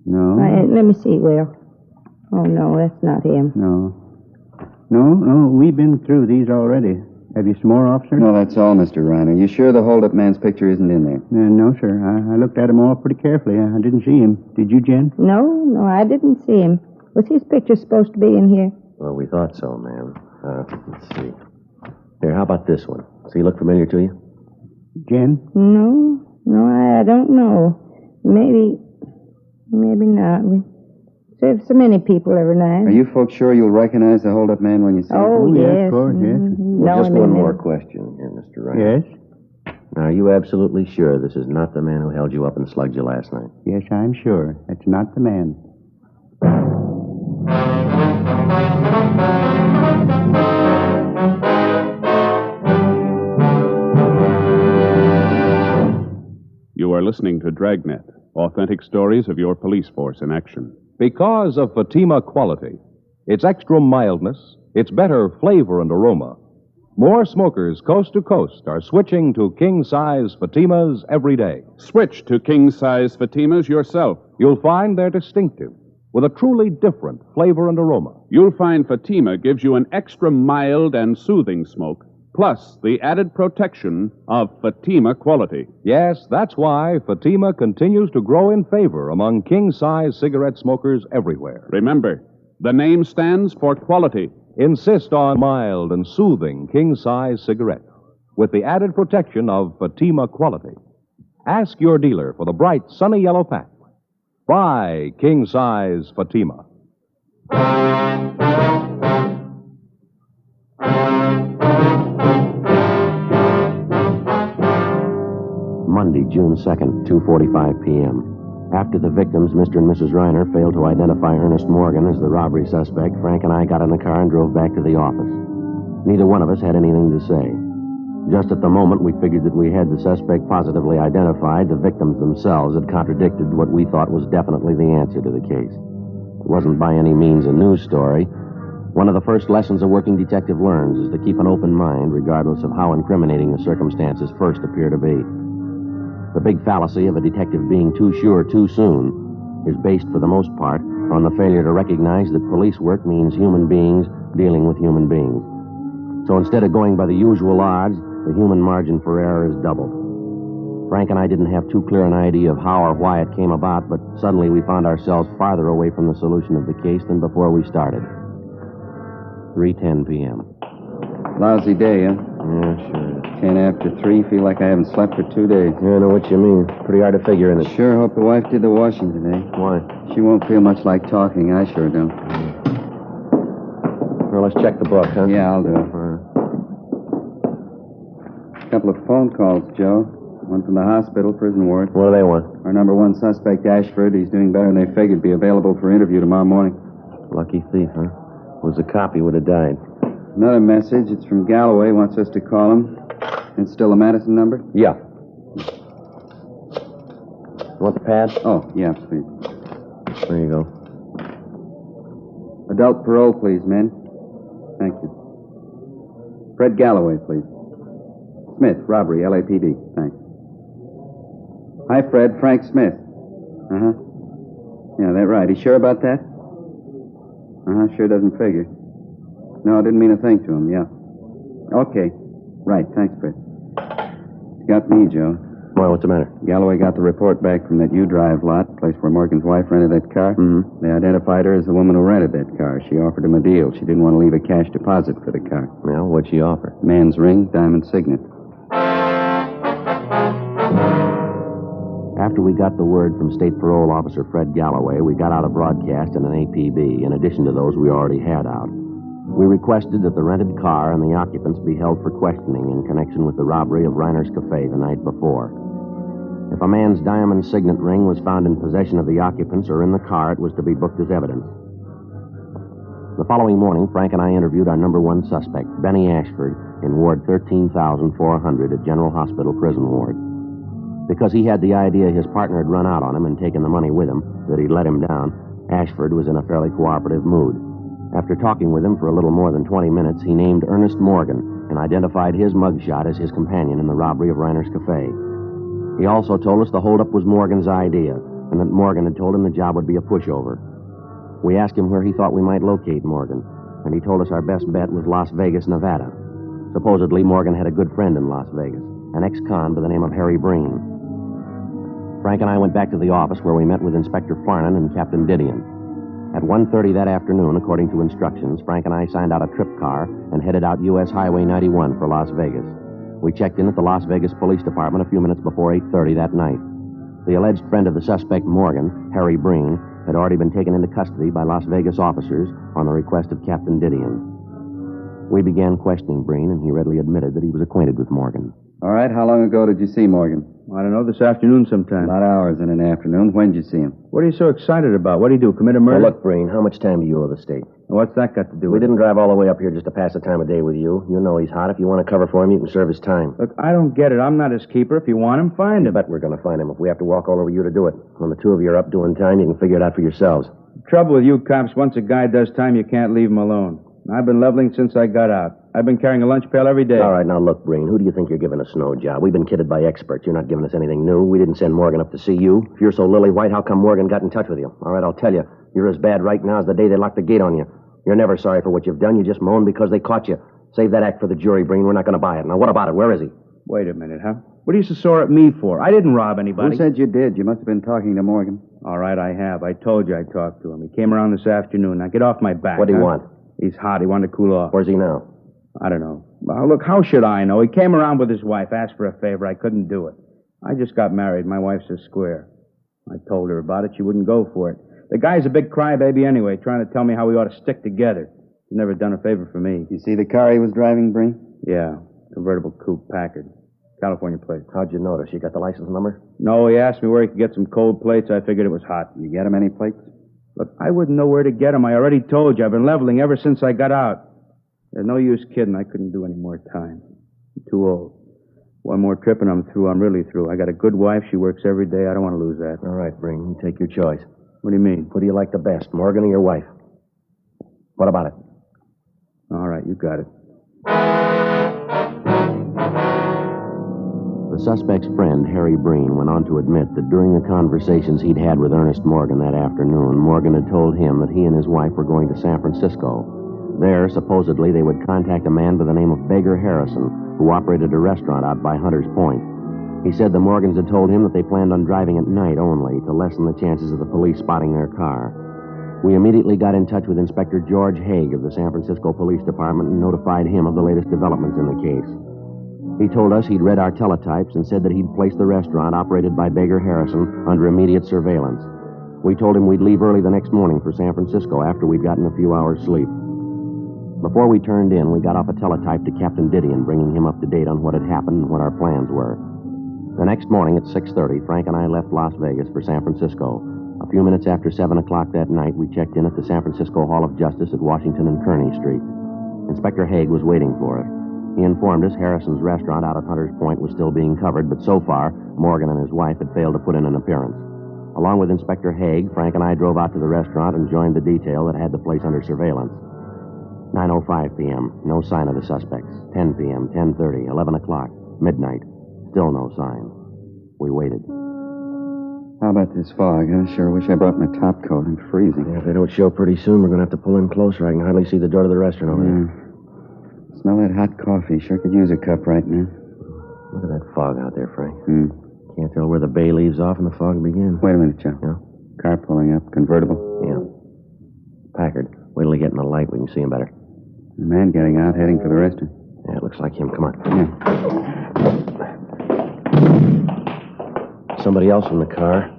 Let me see, Will. Oh, no, that's not him. No, we've been through these already. Have you some more, officer? No, that's all, Mr. Reiner. You sure the holdup man's picture isn't in there? No, sir. I looked at him all pretty carefully. I didn't see him. Did you, Jen? No, I didn't see him. Was his picture supposed to be in here? Well, we thought so, ma'am. Let's see. Here, how about this one? Does he look familiar to you? Jen? No, I don't know. Maybe not. We serve so many people every night. Are you folks sure you'll recognize the holdup man when you see him? Oh, yes. Of course, yes. Well, just one more question here, Mr. Reiner. Yes? Now, are you absolutely sure this is not the man who held you up and slugged you last night? Yes, I'm sure. That's not the man. You are listening to Dragnet, authentic stories of your police force in action. Because of Fatima quality, its extra mildness, its better flavor and aroma, more smokers coast to coast are switching to king-size Fatimas every day. Switch to king-size Fatimas yourself. You'll find they're distinctive, with a truly different flavor and aroma. You'll find Fatima gives you an extra mild and soothing smoke, plus the added protection of Fatima quality. Yes, that's why Fatima continues to grow in favor among king-size cigarette smokers everywhere. Remember, the name stands for quality. Insist on mild and soothing king-size cigarette with the added protection of Fatima quality. Ask your dealer for the bright, sunny yellow pack. Buy king-size Fatima. Monday, June 2nd, 2:45 p.m. After the victims, Mr. and Mrs. Reiner, failed to identify Ernest Morgan as the robbery suspect, Frank and I got in the car and drove back to the office. Neither one of us had anything to say. Just at the moment we figured that we had the suspect positively identified, the victims themselves had contradicted what we thought was definitely the answer to the case. It wasn't by any means a news story. One of the first lessons a working detective learns is to keep an open mind, regardless of how incriminating the circumstances first appear to be. The big fallacy of a detective being too sure too soon is based, for the most part, on the failure to recognize that police work means human beings dealing with human beings. So instead of going by the usual odds, the human margin for error is doubled. Frank and I didn't have too clear an idea of how or why it came about, but suddenly we found ourselves farther away from the solution of the case than before we started. 3:10 p.m. Lousy day, huh? Yeah, sure. 10 after 3, feel like I haven't slept for 2 days. Yeah, I know what you mean. Pretty hard to figure in it. Sure hope the wife did the washing today. Why? She won't feel much like talking. I sure don't. Well, let's check the book, huh? Yeah, I'll do it. A couple of phone calls, Joe. One from the hospital, prison ward. What do they want? Our number one suspect, Ashford, he's doing better than they figured. Be available for interview tomorrow morning. Lucky thief, huh? Was a cop, he would have died. Another message. It's from Galloway. Wants us to call him. It's still a Madison number? Yeah. Want the pad? Oh, yeah, please. There you go. Adult parole, please, men. Thank you. Fred Galloway, please. Smith, robbery, LAPD. Thanks. Hi, Fred. Frank Smith. Uh-huh. Yeah, that right. You sure about that? Uh-huh, sure doesn't figure. No, I didn't mean a thing to him, yeah. Okay. Right, thanks, Fred. It's got me, Joe. Why, what's the matter? Galloway got the report back from that U-Drive lot, place where Morgan's wife rented that car. Mm-hmm. They identified her as the woman who rented that car. She offered him a deal. She didn't want to leave a cash deposit for the car. Well, what'd she offer? Man's ring, diamond signet. After we got the word from State Parole Officer Fred Galloway, we got out a broadcast and an APB, in addition to those we already had out. We requested that the rented car and the occupants be held for questioning in connection with the robbery of Reiner's Cafe the night before. If a man's diamond signet ring was found in possession of the occupants or in the car, it was to be booked as evidence. The following morning, Frank and I interviewed our number one suspect, Benny Ashford, in Ward 13,400 at General Hospital Prison Ward. Because he had the idea his partner had run out on him and taken the money with him, that he'd let him down, Ashford was in a fairly cooperative mood. After talking with him for a little more than 20 minutes, he named Ernest Morgan and identified his mugshot as his companion in the robbery of Reiner's Cafe. He also told us the holdup was Morgan's idea and that Morgan had told him the job would be a pushover. We asked him where he thought we might locate Morgan, and he told us our best bet was Las Vegas, Nevada. Supposedly, Morgan had a good friend in Las Vegas, an ex-con by the name of Harry Breen. Frank and I went back to the office where we met with Inspector Farnan and Captain Didion. At 1:30 that afternoon, according to instructions, Frank and I signed out a trip car and headed out U.S. Highway 91 for Las Vegas. We checked in at the Las Vegas Police Department a few minutes before 8:30 that night. The alleged friend of the suspect, Morgan, Harry Breen, had already been taken into custody by Las Vegas officers on the request of Captain Didion. We began questioning Breen, and he readily admitted that he was acquainted with Morgan. All right, how long ago did you see Morgan? I don't know, this afternoon sometime. Not hours in an afternoon. When did you see him? What are you so excited about? What do you do, commit a murder? Now, look, Breen, how much time do you owe the state? What's that got to do with We didn't drive all the way up here just to pass the time of day with you. You know he's hot. If you want to cover for him, you can serve his time. Look, I don't get it. I'm not his keeper. If you want him, find him. I bet we're going to find him if we have to walk all over you to do it. When the two of you are up doing time, you can figure it out for yourselves. The trouble with you cops, once a guy does time, you can't leave him alone. I've been leveling since I got out. I've been carrying a lunch pail every day. All right, now look, Breen, who do you think you're giving a snow job? We've been kidded by experts. You're not giving us anything new. We didn't send Morgan up to see you. If you're so lily-white, how come Morgan got in touch with you? All right, I'll tell you. You're as bad right now as the day they locked the gate on you. You're never sorry for what you've done. You just moan because they caught you. Save that act for the jury, Breen. We're not going to buy it. Now, what about it? Where is he? Wait a minute, huh? What are you so sore at me for? I didn't rob anybody. Who said you did? You must have been talking to Morgan. All right, I have. I told you I talked to him. He came around this afternoon. Now, get off my back. What do you want? He's hot. He wanted to cool off. Where's he now? I don't know. Well, look, how should I know? He came around with his wife, asked for a favor. I couldn't do it. I just got married. My wife's a square. I told her about it. She wouldn't go for it. The guy's a big crybaby anyway, trying to tell me how we ought to stick together. He's never done a favor for me. You see the car he was driving, Breen? Yeah, convertible coupe, Packard. California plate. How'd you notice? You got the license number? No, he asked me where he could get some cold plates. I figured it was hot. You get him any plates? Look, I wouldn't know where to get them. I already told you. I've been leveling ever since I got out. There's no use kidding. I couldn't do any more time. I'm too old. One more trip and I'm through. I'm really through. I got a good wife. She works every day. I don't want to lose that. All right, Breen. You take your choice. What do you mean? Who do you like the best, Morgan or your wife? What about it? All right, you got it. The suspect's friend, Harry Breen, went on to admit that during the conversations he'd had with Ernest Morgan that afternoon, Morgan had told him that he and his wife were going to San Francisco. There, supposedly, they would contact a man by the name of Beggar Harrison, who operated a restaurant out by Hunter's Point. He said the Morgans had told him that they planned on driving at night only to lessen the chances of the police spotting their car. We immediately got in touch with Inspector George Haig of the San Francisco Police Department and notified him of the latest developments in the case. He told us he'd read our teletypes and said that he'd placed the restaurant operated by Beggar Harrison under immediate surveillance. We told him we'd leave early the next morning for San Francisco after we'd gotten a few hours' sleep. Before we turned in, we got off a teletype to Captain Didion, bringing him up to date on what had happened and what our plans were. The next morning at 6:30, Frank and I left Las Vegas for San Francisco. A few minutes after 7 o'clock that night, we checked in at the San Francisco Hall of Justice at Washington and Kearny Street. Inspector Haig was waiting for us. He informed us Harrison's restaurant out at Hunter's Point was still being covered, but so far, Morgan and his wife had failed to put in an appearance. Along with Inspector Haig, Frank and I drove out to the restaurant and joined the detail that had the place under surveillance. 9:05 p.m., no sign of the suspects. 10 p.m., 10:30, 11 o'clock, midnight, still no sign. We waited. How about this fog? I sure wish I brought my top coat. I'm freezing. Yeah, if they don't show pretty soon, we're going to have to pull in closer. I can hardly see the door to the restaurant over there. Smell that hot coffee. Sure could use a cup right now. Look at that fog out there, Frank. Can't tell where the bay leaves off and the fog begins. Wait a minute, Joe. Yeah? Car pulling up. Convertible. Yeah. Packard. Wait till we get in the light. We can see him better. The man getting out, heading for the restaurant. Yeah, it looks like him. Come on. Yeah. Somebody else in the car.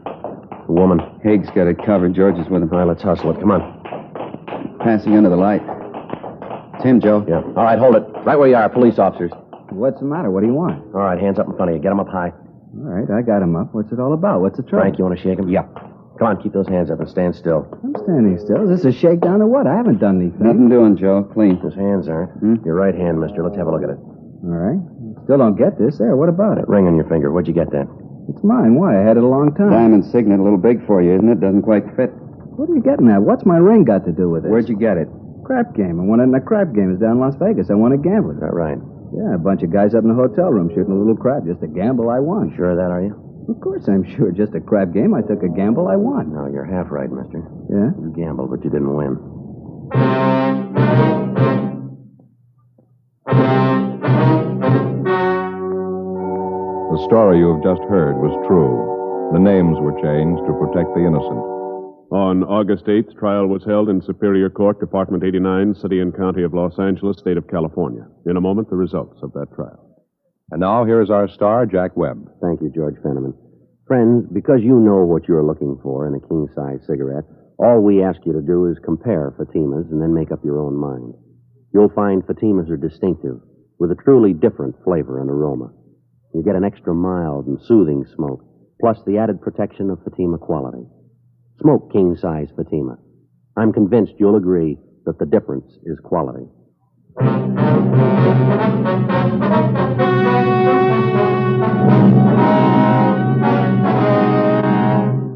A woman. Haig's got it covered. George is with him. All right, let's hustle it. Come on. Passing under the light. It's him, Joe. Yeah. All right, hold it. Right where you are, police officers. What's the matter? What do you want? All right, hands up in front of you. Get them up high. All right, I got him up. What's it all about? What's the trouble? Frank, you want to shake him? Yeah. Come on, keep those hands up and stand still. I'm standing still. Is this a shakedown or what? I haven't done anything. Nothing doing, Joe. Clean. His hands aren't. Your right hand, mister. Let's have a look at it. All right. Still don't get this. There, what about it? Ring on your finger. Where'd you get that? It's mine. Why? I had it a long time. Diamond signet, a little big for you, isn't it? Doesn't quite fit. What are you getting at? What's my ring got to do with it? Where'd you get it? Crap game. I won it in a crap game. It's down in Las Vegas. I won a gambling. Is that right? Yeah, a bunch of guys up in the hotel room shooting a little crap. Just a gamble I won. Sure of that, are you? Of course I'm sure. Just a crap game. I took a gamble. I won. No, you're half right, mister. Yeah? You gambled, but you didn't win. The story you have just heard was true. The names were changed to protect the innocent. On August 8th, trial was held in Superior Court, Department 89, City and County of Los Angeles, State of California. In a moment, the results of that trial. And now here is our star, Jack Webb. Thank you, George Fenneman. Friends, because you know what you're looking for in a king-size cigarette, all we ask you to do is compare Fatimas and then make up your own mind. You'll find Fatimas are distinctive, with a truly different flavor and aroma. You get an extra mild and soothing smoke, plus the added protection of Fatima quality. Smoke king-size Fatima. I'm convinced you'll agree that the difference is quality.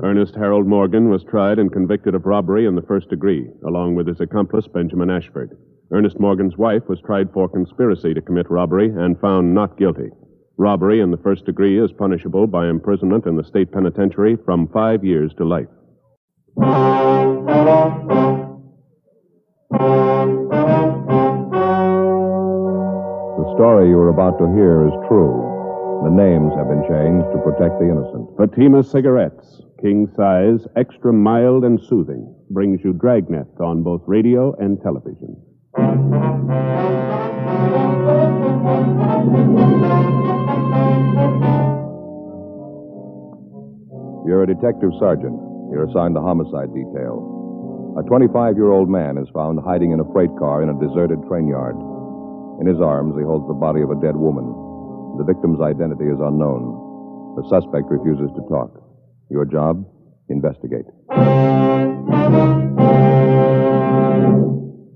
Ernest Harold Morgan was tried and convicted of robbery in the first degree, along with his accomplice, Benjamin Ashford. Ernest Morgan's wife was tried for conspiracy to commit robbery and found not guilty. Robbery in the first degree is punishable by imprisonment in the state penitentiary from 5 years to life. The story you are about to hear is true. The names have been changed to protect the innocent. Fatima Cigarettes, king size, extra mild and soothing, brings you Dragnet on both radio and television. You're a detective sergeant. You're assigned to homicide detail. A 25-year-old man is found hiding in a freight car in a deserted train yard. In his arms, he holds the body of a dead woman. The victim's identity is unknown. The suspect refuses to talk. Your job? Investigate.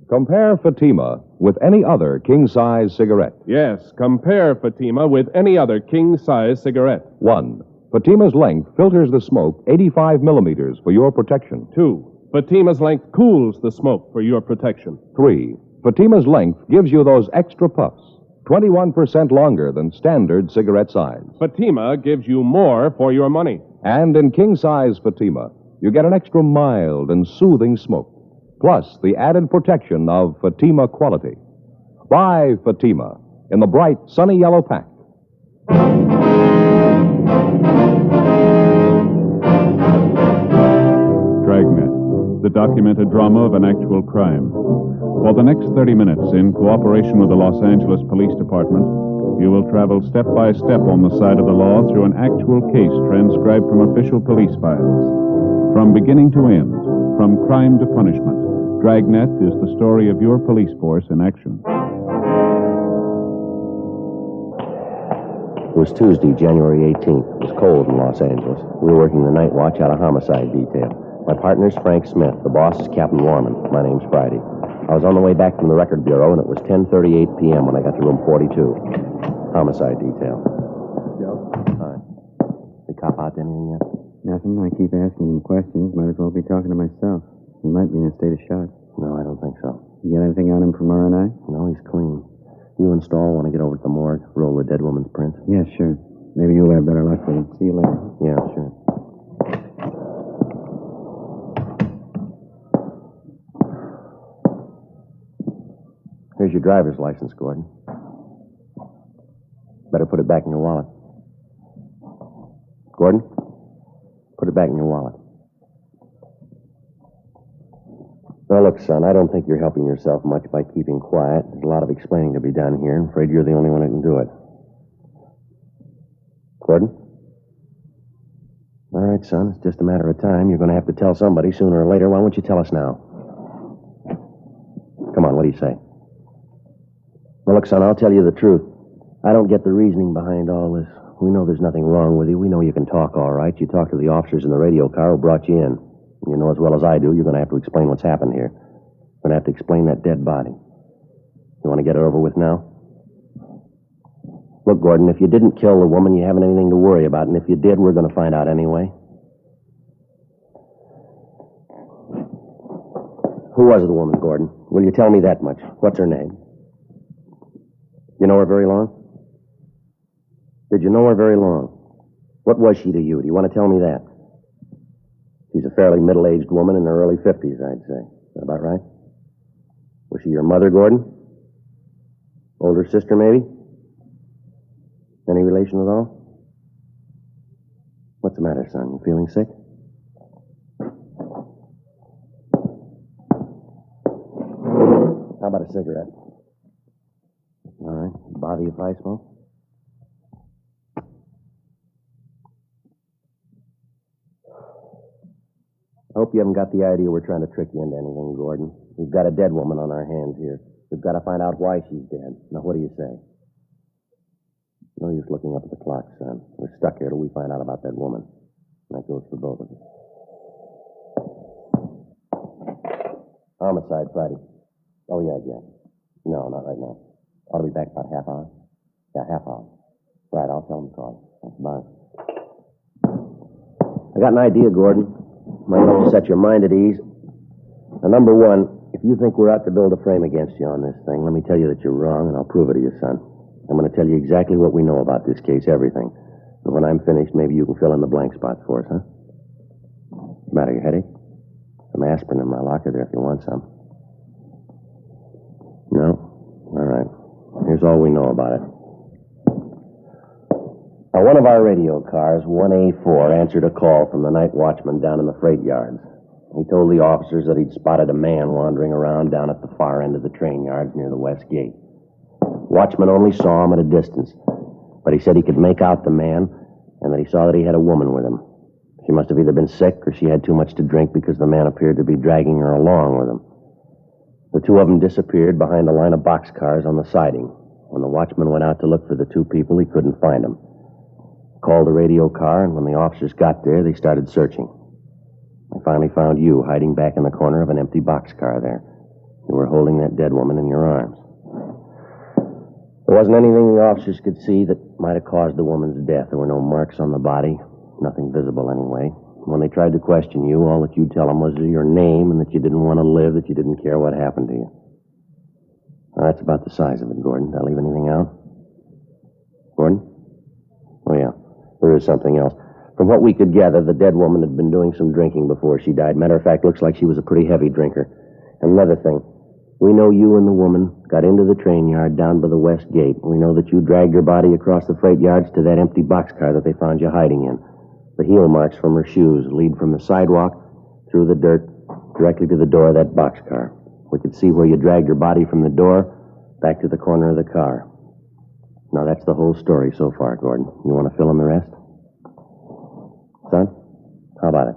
Compare Fatima with any other king-size cigarette. Yes, compare Fatima with any other king-size cigarette. 1. Fatima's length filters the smoke 85 millimeters for your protection. 2. Fatima's length cools the smoke for your protection. 3. Fatima's length gives you those extra puffs, 21% longer than standard cigarette size. Fatima gives you more for your money. And in king-size Fatima, you get an extra mild and soothing smoke, plus the added protection of Fatima quality. Buy Fatima in the bright, sunny yellow pack. Dragnet, the documented drama of an actual crime. For the next 30 minutes, in cooperation with the Los Angeles Police Department, you will travel step by step on the side of the law through an actual case transcribed from official police files. From beginning to end, from crime to punishment, Dragnet is the story of your police force in action. It was Tuesday, January 18th. It was cold in Los Angeles. We were working the night watch out of homicide detail. My partner's Frank Smith. The boss is Captain Warman. My name's Friday. I was on the way back from the record bureau, and it was 10:38 p.m. when I got to room 42. Homicide detail. Joe? Hi. The cop out to anything yet? Nothing. I keep asking him questions. Might as well be talking to myself. He might be in a state of shock. No, I don't think so. You get anything on him from R&I? No, he's clean. You and Stahl want to get over to the morgue, roll the dead woman's prints? Yeah, sure. Maybe you'll have better luck with him. See you later. Yeah, sure. Here's your driver's license, Gordon. Better put it back in your wallet. Gordon, put it back in your wallet. Now, look, son, I don't think you're helping yourself much by keeping quiet. There's a lot of explaining to be done here. I'm afraid you're the only one who can do it. Gordon? All right, son, it's just a matter of time. You're going to have to tell somebody sooner or later. Why won't you tell us now? Come on, what do you say? Well, look, son, I'll tell you the truth. I don't get the reasoning behind all this. We know there's nothing wrong with you. We know you can talk all right. You talked to the officers in the radio car who brought you in. You know as well as I do, you're going to have to explain what's happened here. You're going to have to explain that dead body. You want to get it over with now? Look, Gordon, if you didn't kill the woman, you haven't anything to worry about. And if you did, we're going to find out anyway. Who was the woman, Gordon? Will you tell me that much? What's her name? You know her very long? Did you know her very long? What was she to you? Do you want to tell me that? She's a fairly middle-aged woman in her early 50s, I'd say. Is that about right? Was she your mother, Gordon? Older sister, maybe? Any relation at all? What's the matter, son? You feeling sick? How about a cigarette? All right. Bother you if I smoke? I hope you haven't got the idea we're trying to trick you into anything, Gordon. We've got a dead woman on our hands here. We've got to find out why she's dead. Now, what do you say? No use looking up at the clock, son. We're stuck here till we find out about that woman. And that goes for both of us. Homicide, Friday. Oh, yeah, Jack. No, not right now. Ought to be back about half hour. Yeah, half hour. Right, I'll tell him to call you. Bye. I got an idea, Gordon. Might help you set your mind at ease. Now, number one, if you think we're out to build a frame against you on this thing, let me tell you that you're wrong, and I'll prove it to you, son. I'm going to tell you exactly what we know about this case, everything. And when I'm finished, maybe you can fill in the blank spots for us, huh? What's the matter, your headache? Some aspirin in my locker there if you want some. No? All right. Here's all we know about it. Now, one of our radio cars, 1A4, answered a call from the night watchman down in the freight yards. He told the officers that he'd spotted a man wandering around down at the far end of the train yards near the west gate. Watchman only saw him at a distance, but he said he could make out the man and that he saw that he had a woman with him. She must have either been sick or she had too much to drink because the man appeared to be dragging her along with him. The two of them disappeared behind a line of boxcars on the siding. When the watchman went out to look for the two people, he couldn't find them. Called the radio car, and when the officers got there, they started searching. I finally found you hiding back in the corner of an empty boxcar there. You were holding that dead woman in your arms. There wasn't anything the officers could see that might have caused the woman's death. There were no marks on the body, nothing visible anyway. When they tried to question you, all that you'd tell them was your name and that you didn't want to live, that you didn't care what happened to you. Now, that's about the size of it, Gordon. Did I leave anything out? Gordon? Oh, yeah. There is something else. From what we could gather, the dead woman had been doing some drinking before she died. Matter of fact, looks like she was a pretty heavy drinker. And another thing, we know you and the woman got into the train yard down by the west gate. We know that you dragged her body across the freight yards to that empty boxcar that they found you hiding in. The heel marks from her shoes lead from the sidewalk through the dirt directly to the door of that boxcar. We could see where you dragged her body from the door back to the corner of the car. Now, that's the whole story so far, Gordon. You want to fill in the rest? Son, how about it?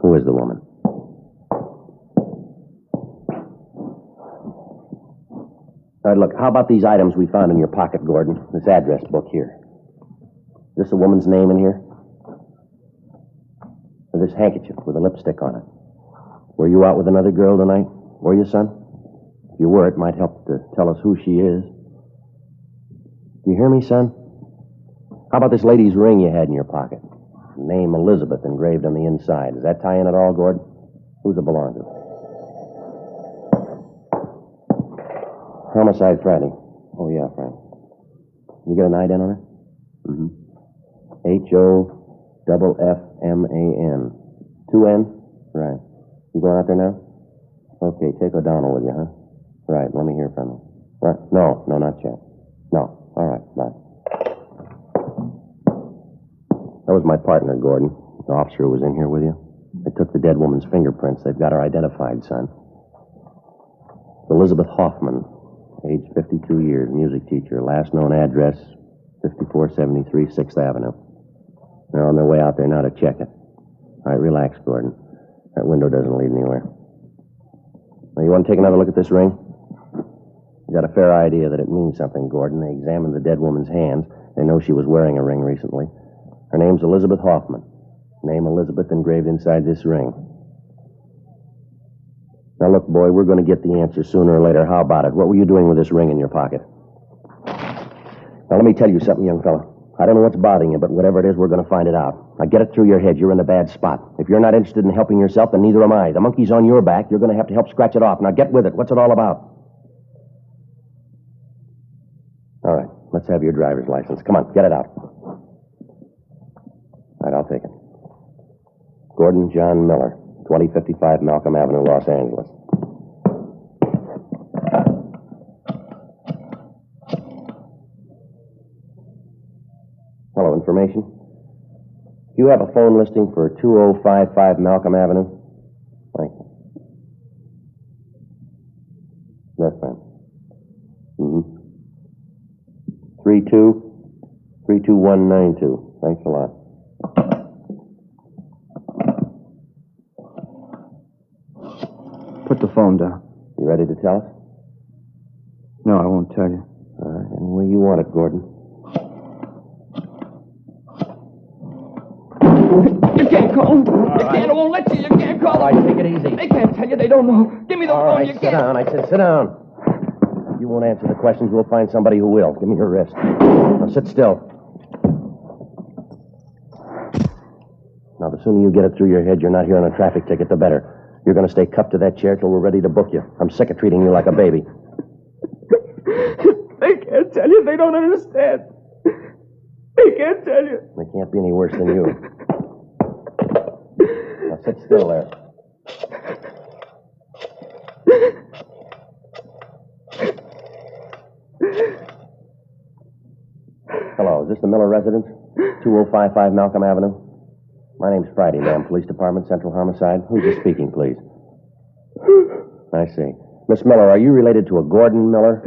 Who is the woman? All right, look, how about these items we found in your pocket, Gordon? This address book here. Is this a woman's name in here? Or this handkerchief with a lipstick on it? Were you out with another girl tonight? Were you, son? If you were, it might help to tell us who she is. Do you hear me, son? How about this lady's ring you had in your pocket? Name Elizabeth engraved on the inside. Does that tie in at all, Gordon? Who's it belong to? Homicide Friday. Oh, yeah, Frank. You get an ident on her? Mm-hmm. H-O-F-F-M-A-N. 2 N? Right. You going out there now? Okay, take O'Donnell with you, huh? Right, let me hear from you. Right? No, not yet. No. All right, bye. That was my partner, Gordon. The officer who was in here with you. They took the dead woman's fingerprints. They've got her identified, son. Elizabeth Hoffman, age 52 years, music teacher. Last known address, 5473 6th Avenue. They're on their way out there now to check it. All right, relax, Gordon. That window doesn't lead anywhere. Now, you want to take another look at this ring? You got a fair idea that it means something, Gordon. They examined the dead woman's hands. They know she was wearing a ring recently. Her name's Elizabeth Hoffman. Name Elizabeth engraved inside this ring. Now, look, boy, we're going to get the answer sooner or later. How about it? What were you doing with this ring in your pocket? Now, let me tell you something, young fella. I don't know what's bothering you, but whatever it is, we're going to find it out. Now, get it through your head. You're in a bad spot. If you're not interested in helping yourself, then neither am I. The monkey's on your back. You're going to have to help scratch it off. Now, get with it. What's it all about? All right, let's have your driver's license. Come on, get it out. All right, I'll take it. Gordon John Miller, 2055 Malcolm Avenue, Los Angeles. Hello, information? Do you have a phone listing for 2055 Malcolm Avenue? Thank you. Yes, ma'am. 32192. Thanks a lot. Put the phone down. You ready to tell us? No, I won't tell you. All right, any way you want it, Gordon. You can't call them. You can't. I won't let you. You can't call them. All right, take it easy. They can't tell you. They don't know. Give me the phone. All You right, can't. sit down. I said sit down. If you won't answer the questions, we'll find somebody who will. Give me your wrist. Now sit still. Now, the sooner you get it through your head you're not here on a traffic ticket, the better. You're going to stay cuffed to that chair till we're ready to book you. I'm sick of treating you like a baby. They can't tell you. They don't understand. They can't tell you. They can't be any worse than you. Now sit still there. Hello, is this the Miller residence? 2055 Malcolm Avenue? My name's Friday, ma'am. Police Department, Central Homicide. Who's this speaking, please? I see. Miss Miller, are you related to a Gordon Miller?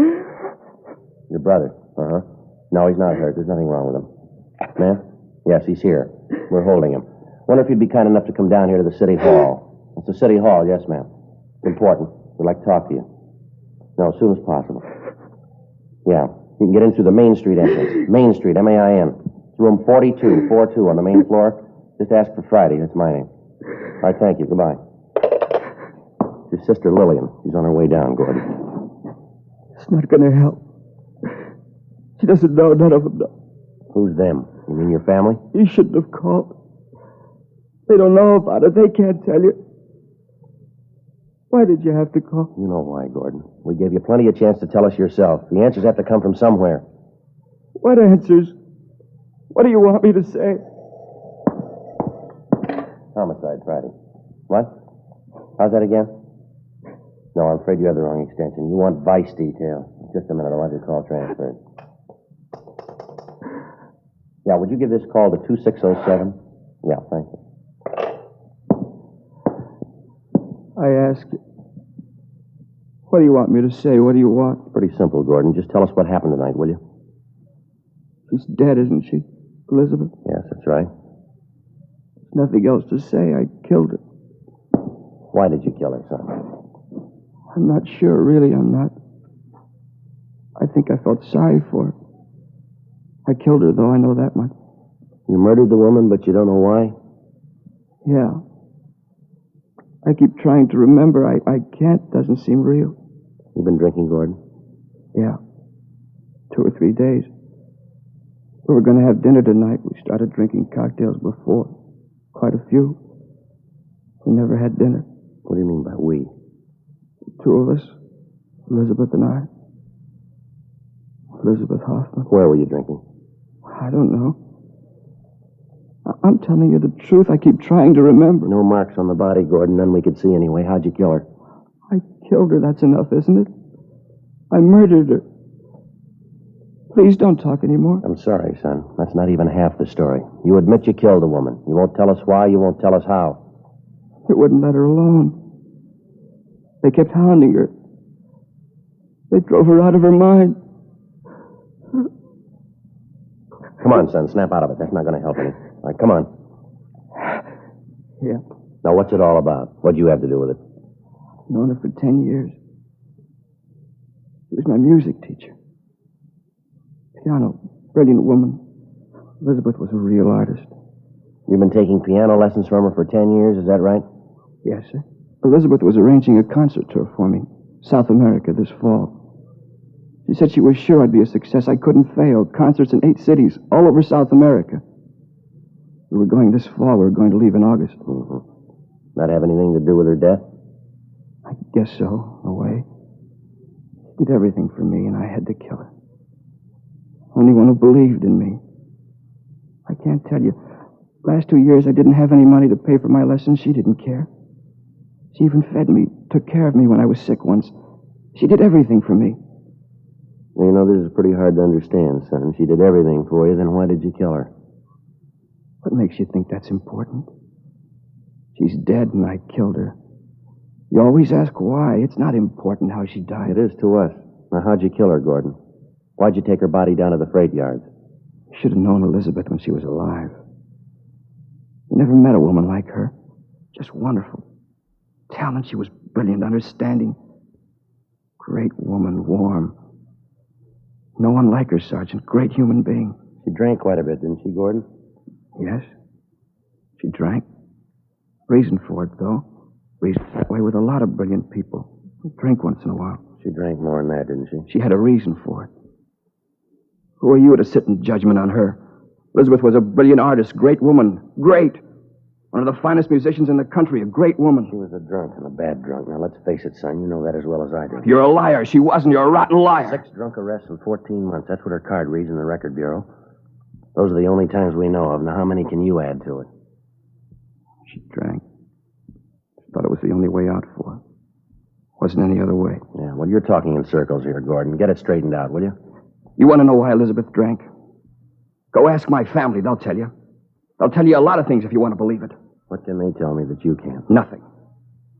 Your brother? Uh-huh. No, he's not hurt. There's nothing wrong with him. Ma'am? Yes, he's here. We're holding him. Wonder if you'd be kind enough to come down here to the City Hall. It's the City Hall, yes, ma'am. It's important. We'd like to talk to you. No, as soon as possible. Yeah. You can get in through the Main Street entrance. Main Street, M-A-I-N. It's room 4242 on the main floor. Just ask for Friday. That's my name. All right, thank you. Goodbye. It's your sister Lillian. She's on her way down, Gordon. It's not going to help. She doesn't know. None of them know. Who's them? You mean your family? You shouldn't have called. They don't know about it. They can't tell you. Why did you have to call? You know why, Gordon. We gave you plenty of chance to tell us yourself. The answers have to come from somewhere. What answers? What do you want me to say? Homicide, Friday. What? How's that again? No, I'm afraid you have the wrong extension. You want vice detail. Just a minute, I'll have your call transferred. Yeah, would you give this call to 2607? Yeah, thank you. I ask you. What do you want me to say? What do you want? Pretty simple, Gordon. Just tell us what happened tonight, will you? She's dead, isn't she, Elizabeth? Yes, that's right. There's nothing else to say. I killed her. Why did you kill her, son? I'm not sure, really, I'm not. I think I felt sorry for her. I killed her, though, I know that much. You murdered the woman, but you don't know why? Yeah. I keep trying to remember. I can't. Doesn't seem real. You've been drinking, Gordon? Yeah. 2 or 3 days. We were going to have dinner tonight. We started drinking cocktails before. Quite a few. We never had dinner. What do you mean by we? 2 of us. Elizabeth and I. Elizabeth Hoffman. Where were you drinking? I don't know. I'm telling you the truth. I keep trying to remember. No marks on the body, Gordon. None we could see anyway. How'd you kill her? I killed her. That's enough, isn't it? I murdered her. Please don't talk anymore. I'm sorry, son. That's not even half the story. You admit you killed a woman. You won't tell us why. You won't tell us how. They wouldn't let her alone. They kept hounding her. They drove her out of her mind. Come on, son. Snap out of it. That's not going to help any. All right, come on. Yeah. Now, what's it all about? What'd you have to do with it? Known her for 10 years. She was my music teacher. Piano. Brilliant woman. Elizabeth was a real artist. You've been taking piano lessons from her for 10 years, is that right? Yes, sir. Elizabeth was arranging a concert tour for me. South America this fall. She said she was sure I'd be a success. I couldn't fail. Concerts in 8 cities, all over South America. We were going this fall. We were going to leave in August. Mm-hmm. That have anything to do with her death? I guess so, in a way. She did everything for me, and I had to kill her. Only one who believed in me. I can't tell you. Last 2 years, I didn't have any money to pay for my lessons. She didn't care. She even fed me, took care of me when I was sick once. She did everything for me. You know, this is pretty hard to understand, son. She did everything for you, then why did you kill her? What makes you think that's important? She's dead and I killed her. You always ask why. It's not important how she died. It is to us. Now, how'd you kill her, Gordon? Why'd you take her body down to the freight yards? Should have known Elizabeth when she was alive. You never met a woman like her. Just wonderful. Talent, she was brilliant, understanding. Great woman, warm. No one like her, Sergeant. Great human being. She drank quite a bit, didn't she, Gordon? Yes. She drank. Reason for it, though. Reason that way with a lot of brilliant people. Drink once in a while. She drank more than that, didn't she? She had a reason for it. Who are you to sit in judgment on her? Elizabeth was a brilliant artist, great woman. Great. One of the finest musicians in the country, a great woman. She was a drunk and a bad drunk. Now, let's face it, son. You know that as well as I do. You're a liar. She wasn't. You're a rotten liar. 6 drunk arrests in 14 months. That's what her card reads in the record bureau. Those are the only times we know of. Now, how many can you add to it? She drank. She thought it was the only way out for her. Wasn't any other way. Yeah, well, you're talking in circles here, Gordon. Get it straightened out, will you? You want to know why Elizabeth drank? Go ask my family. They'll tell you. They'll tell you a lot of things if you want to believe it. What can they tell me that you can't? Nothing.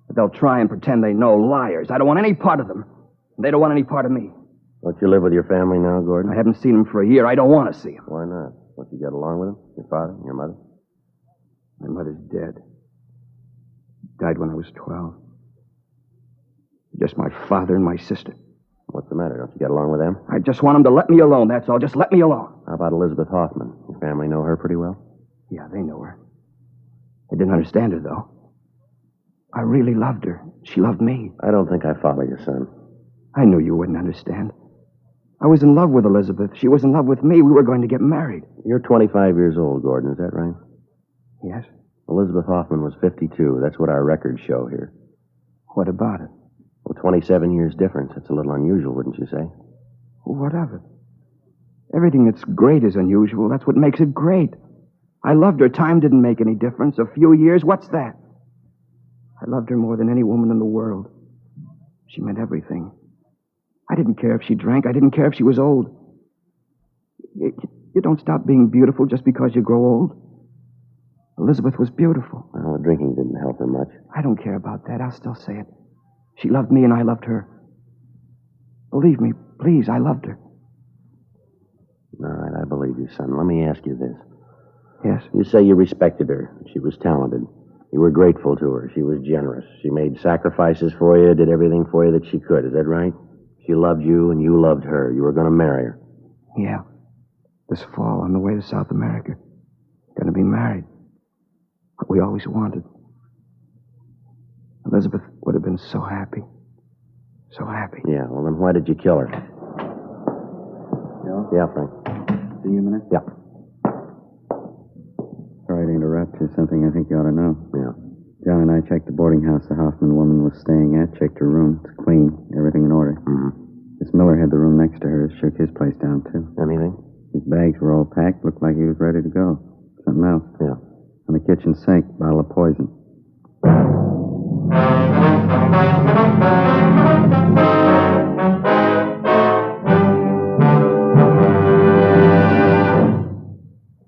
But they'll try and pretend they know. Liars. I don't want any part of them. They don't want any part of me. Don't you live with your family now, Gordon? I haven't seen them for a year. I don't want to see them. Why not? What, you get along with them? Your father? Your mother? My mother's dead. Died when I was 12. Just my father and my sister. What's the matter? Don't you get along with them? I just want them to let me alone, that's all. Just let me alone. How about Elizabeth Hoffman? Your family know her pretty well? Yeah, they know her. I didn't understand her, though. I really loved her. She loved me. I don't think I follow you, son. I knew you wouldn't understand. I was in love with Elizabeth. She was in love with me. We were going to get married. You're 25 years old, Gordon. Is that right? Yes. Elizabeth Hoffman was 52. That's what our records show here. What about it? Well, 27 years difference. That's a little unusual, wouldn't you say? What of it? Everything that's great is unusual. That's what makes it great. I loved her. Time didn't make any difference. A few years, what's that? I loved her more than any woman in the world. She meant everything. I didn't care if she drank. I didn't care if she was old. You don't stop being beautiful just because you grow old. Elizabeth was beautiful. Well, the drinking didn't help her much. I don't care about that. I'll still say it. She loved me and I loved her. Believe me, please, I loved her. All right, I believe you, son. Let me ask you this. Yes? You say you respected her. She was talented. You were grateful to her. She was generous. She made sacrifices for you, did everything for you that she could. Is that right? She loved you and you loved her. You were going to marry her. Yeah. This fall on the way to South America. Going to be married. What we always wanted. Elizabeth would have been so happy. So happy. Yeah, well, then why did you kill her? Joe? Yeah, Frank. See you a minute? Yeah. Sorry to interrupt. Here's something I think you ought to know. Yeah. John and I checked the boarding house the Hoffman woman was staying at, checked her room. It's clean. Everything in order. Mm-hmm. Miss Miller had the room next to hers. Shook his place down, too. Anything? His bags were all packed. Looked like he was ready to go. Something else. Yeah. On the kitchen sink, bottle of poison.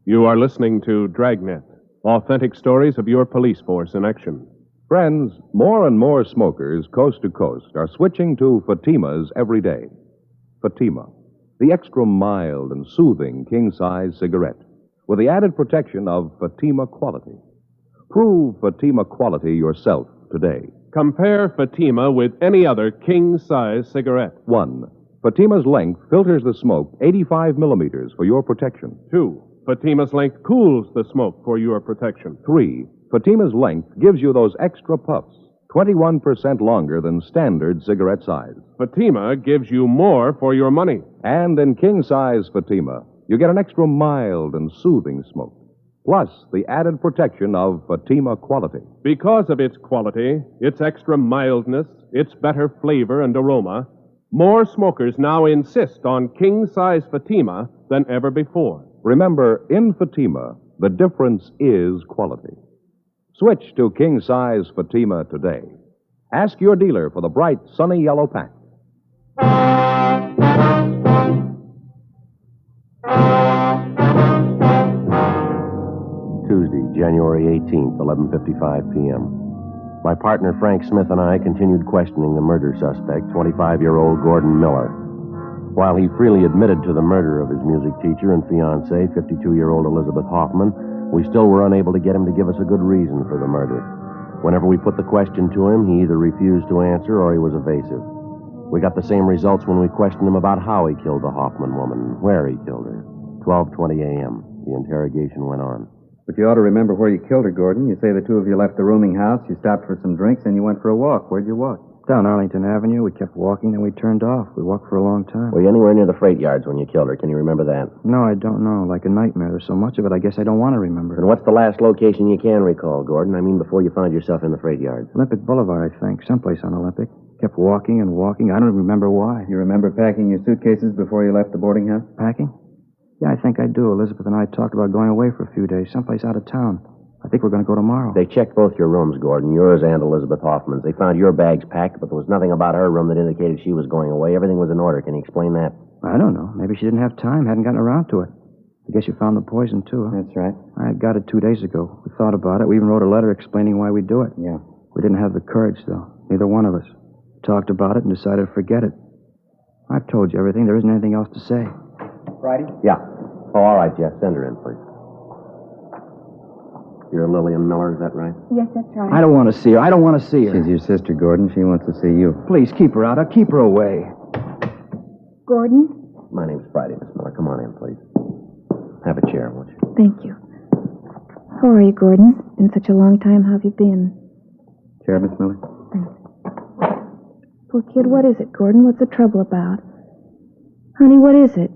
You are listening to Dragnet, authentic stories of your police force in action. Friends, more and more smokers coast to coast are switching to Fatima's every day. Fatima, the extra mild and soothing king-size cigarette with the added protection of Fatima quality. Prove Fatima quality yourself today. Compare Fatima with any other king-size cigarette. 1. Fatima's length filters the smoke 85 millimeters for your protection. 2. Fatima's length cools the smoke for your protection. 3. Fatima's length gives you those extra puffs, 21% longer than standard cigarette size. Fatima gives you more for your money. And in king-size Fatima, you get an extra mild and soothing smoke, plus the added protection of Fatima quality. Because of its quality, its extra mildness, its better flavor and aroma, more smokers now insist on king-size Fatima than ever before. Remember, in Fatima, the difference is quality. Switch to king-size Fatima today. Ask your dealer for the bright, sunny yellow pack. Tuesday, January 18th, 11:55 p.m. My partner Frank Smith and I continued questioning the murder suspect, 25-year-old Gordon Miller. While he freely admitted to the murder of his music teacher and fiancée, 52-year-old Elizabeth Hoffman, we still were unable to get him to give us a good reason for the murder. Whenever we put the question to him, he either refused to answer or he was evasive. We got the same results when we questioned him about how he killed the Hoffman woman, where he killed her. 12:20 a.m. The interrogation went on. But you ought to remember where you killed her, Gordon. You say the two of you left the rooming house, you stopped for some drinks, and you went for a walk. Where'd you walk? Down Arlington Avenue. We kept walking, then we turned off. We walked for a long time. Were you anywhere near the freight yards when you killed her? Can you remember that? No, I don't know. Like a nightmare. There's so much of it, I guess I don't want to remember. And what's the last location you can recall, Gordon? I mean, before you found yourself in the freight yards. Olympic Boulevard, I think. Someplace on Olympic. Kept walking and walking. I don't remember why. You remember packing your suitcases before you left the boarding house? Packing? Yeah, I think I do. Elizabeth and I talked about going away for a few days, someplace out of town. I think we're going to go tomorrow. They checked both your rooms, Gordon, yours and Elizabeth Hoffman's. They found your bags packed, but there was nothing about her room that indicated she was going away. Everything was in order. Can you explain that? I don't know. Maybe she didn't have time, hadn't gotten around to it. I guess you found the poison, too, huh? That's right. I got it 2 days ago. We thought about it. We even wrote a letter explaining why we do it. Yeah. We didn't have the courage, though. Neither one of us. Talked about it and decided to forget it. I've told you everything. There isn't anything else to say. Friday? Yeah. Oh, all right, Jeff. Send her in, please. You're Lillian Miller, is that right? Yes, that's right. I don't want to see her. I don't want to see her. She's your sister, Gordon. She wants to see you. Please, keep her out. I'll keep her away. Gordon? My name's Friday, Miss Miller. Come on in, please. Have a chair, won't you? Thank you. How are you, Gordon? It's been such a long time. How have you been? Chair, Miss Miller? Poor kid, what is it, Gordon? What's the trouble about? Honey, what is it?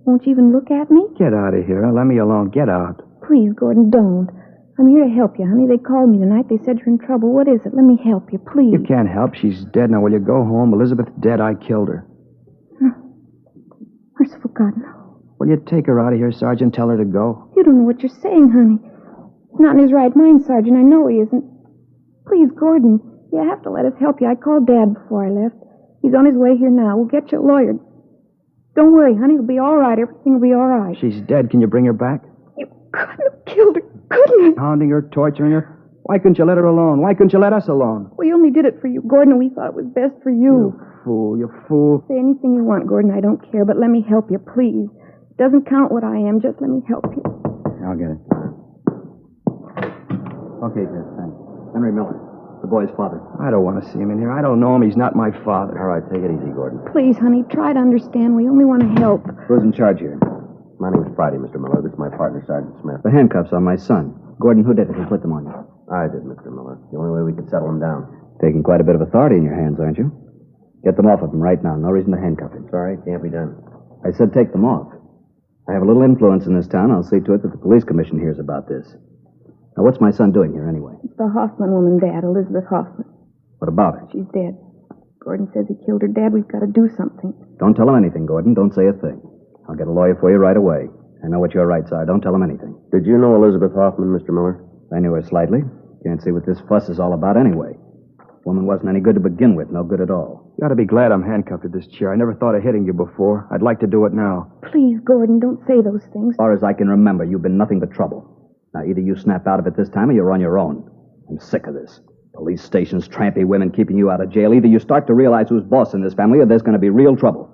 Won't you even look at me? Get out of here. Let me alone. Get out. Please, Gordon, don't. I'm here to help you, honey. They called me tonight. They said you're in trouble. What is it? Let me help you, please. You can't help. She's dead. Now, will you go home? Elizabeth's dead. I killed her. Merciful God, no. Will you take her out of here, Sergeant? Tell her to go. You don't know what you're saying, honey. He's not in his right mind, Sergeant. I know he isn't. Please, Gordon, you have to let us help you. I called Dad before I left. He's on his way here now. We'll get you a lawyer. Don't worry, honey. It'll be all right. Everything will be all right. She's dead. Can you bring her back? You couldn't have killed her, couldn't you? Hounding her, torturing her. Why couldn't you let her alone? Why couldn't you let us alone? We only did it for you, Gordon, and we thought it was best for you. You fool, you fool. Say anything you want, Gordon. I don't care, but let me help you, please. It doesn't count what I am. Just let me help you. I'll get it. Okay, Jeff, thanks. Henry Miller, the boy's father. I don't want to see him in here. I don't know him. He's not my father. All right, take it easy, Gordon. Please, honey, try to understand. We only want to help. Who's in charge here? My name's Friday, Mr. Miller. This is my partner, Sergeant Smith. The handcuffs on my son. Gordon, who did it? Who put them on you? I did, Mr. Miller. The only way we could settle him down. Taking quite a bit of authority in your hands, aren't you? Get them off of him right now. No reason to handcuff him. Sorry, can't be done. I said take them off. I have a little influence in this town. I'll see to it that the police commission hears about this. Now, what's my son doing here anyway? It's the Hoffman woman, Dad, Elizabeth Hoffman. What about her? She's dead. Gordon says he killed her, Dad. We've got to do something. Don't tell him anything, Gordon. Don't say a thing. I'll get a lawyer for you right away. I know what your rights are. Don't tell him anything. Did you know Elizabeth Hoffman, Mr. Miller? I knew her slightly. Can't see what this fuss is all about anyway. Woman wasn't any good to begin with. No good at all. You ought to be glad I'm handcuffed to this chair. I never thought of hitting you before. I'd like to do it now. Please, Gordon, don't say those things. As far as I can remember, you've been nothing but trouble. Now, either you snap out of it this time or you're on your own. I'm sick of this. Police stations, trampy women keeping you out of jail. Either you start to realize who's boss in this family or there's going to be real trouble.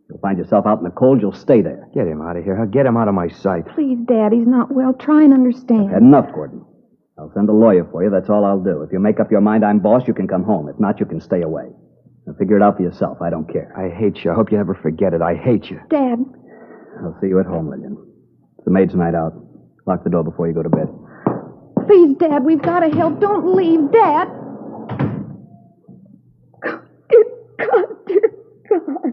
You'll find yourself out in the cold, you'll stay there. Get him out of here. Get him out of my sight. Please, Dad, he's not well. Try and understand. I've had enough, Gordon. I'll send a lawyer for you. That's all I'll do. If you make up your mind I'm boss, you can come home. If not, you can stay away. Now, figure it out for yourself. I don't care. I hate you. I hope you never forget it. I hate you. Dad. I'll see you at home, Lillian. It's the maid's night out. Lock the door before you go to bed. Please, Dad, we've got to help. Don't leave, Dad. God, dear God.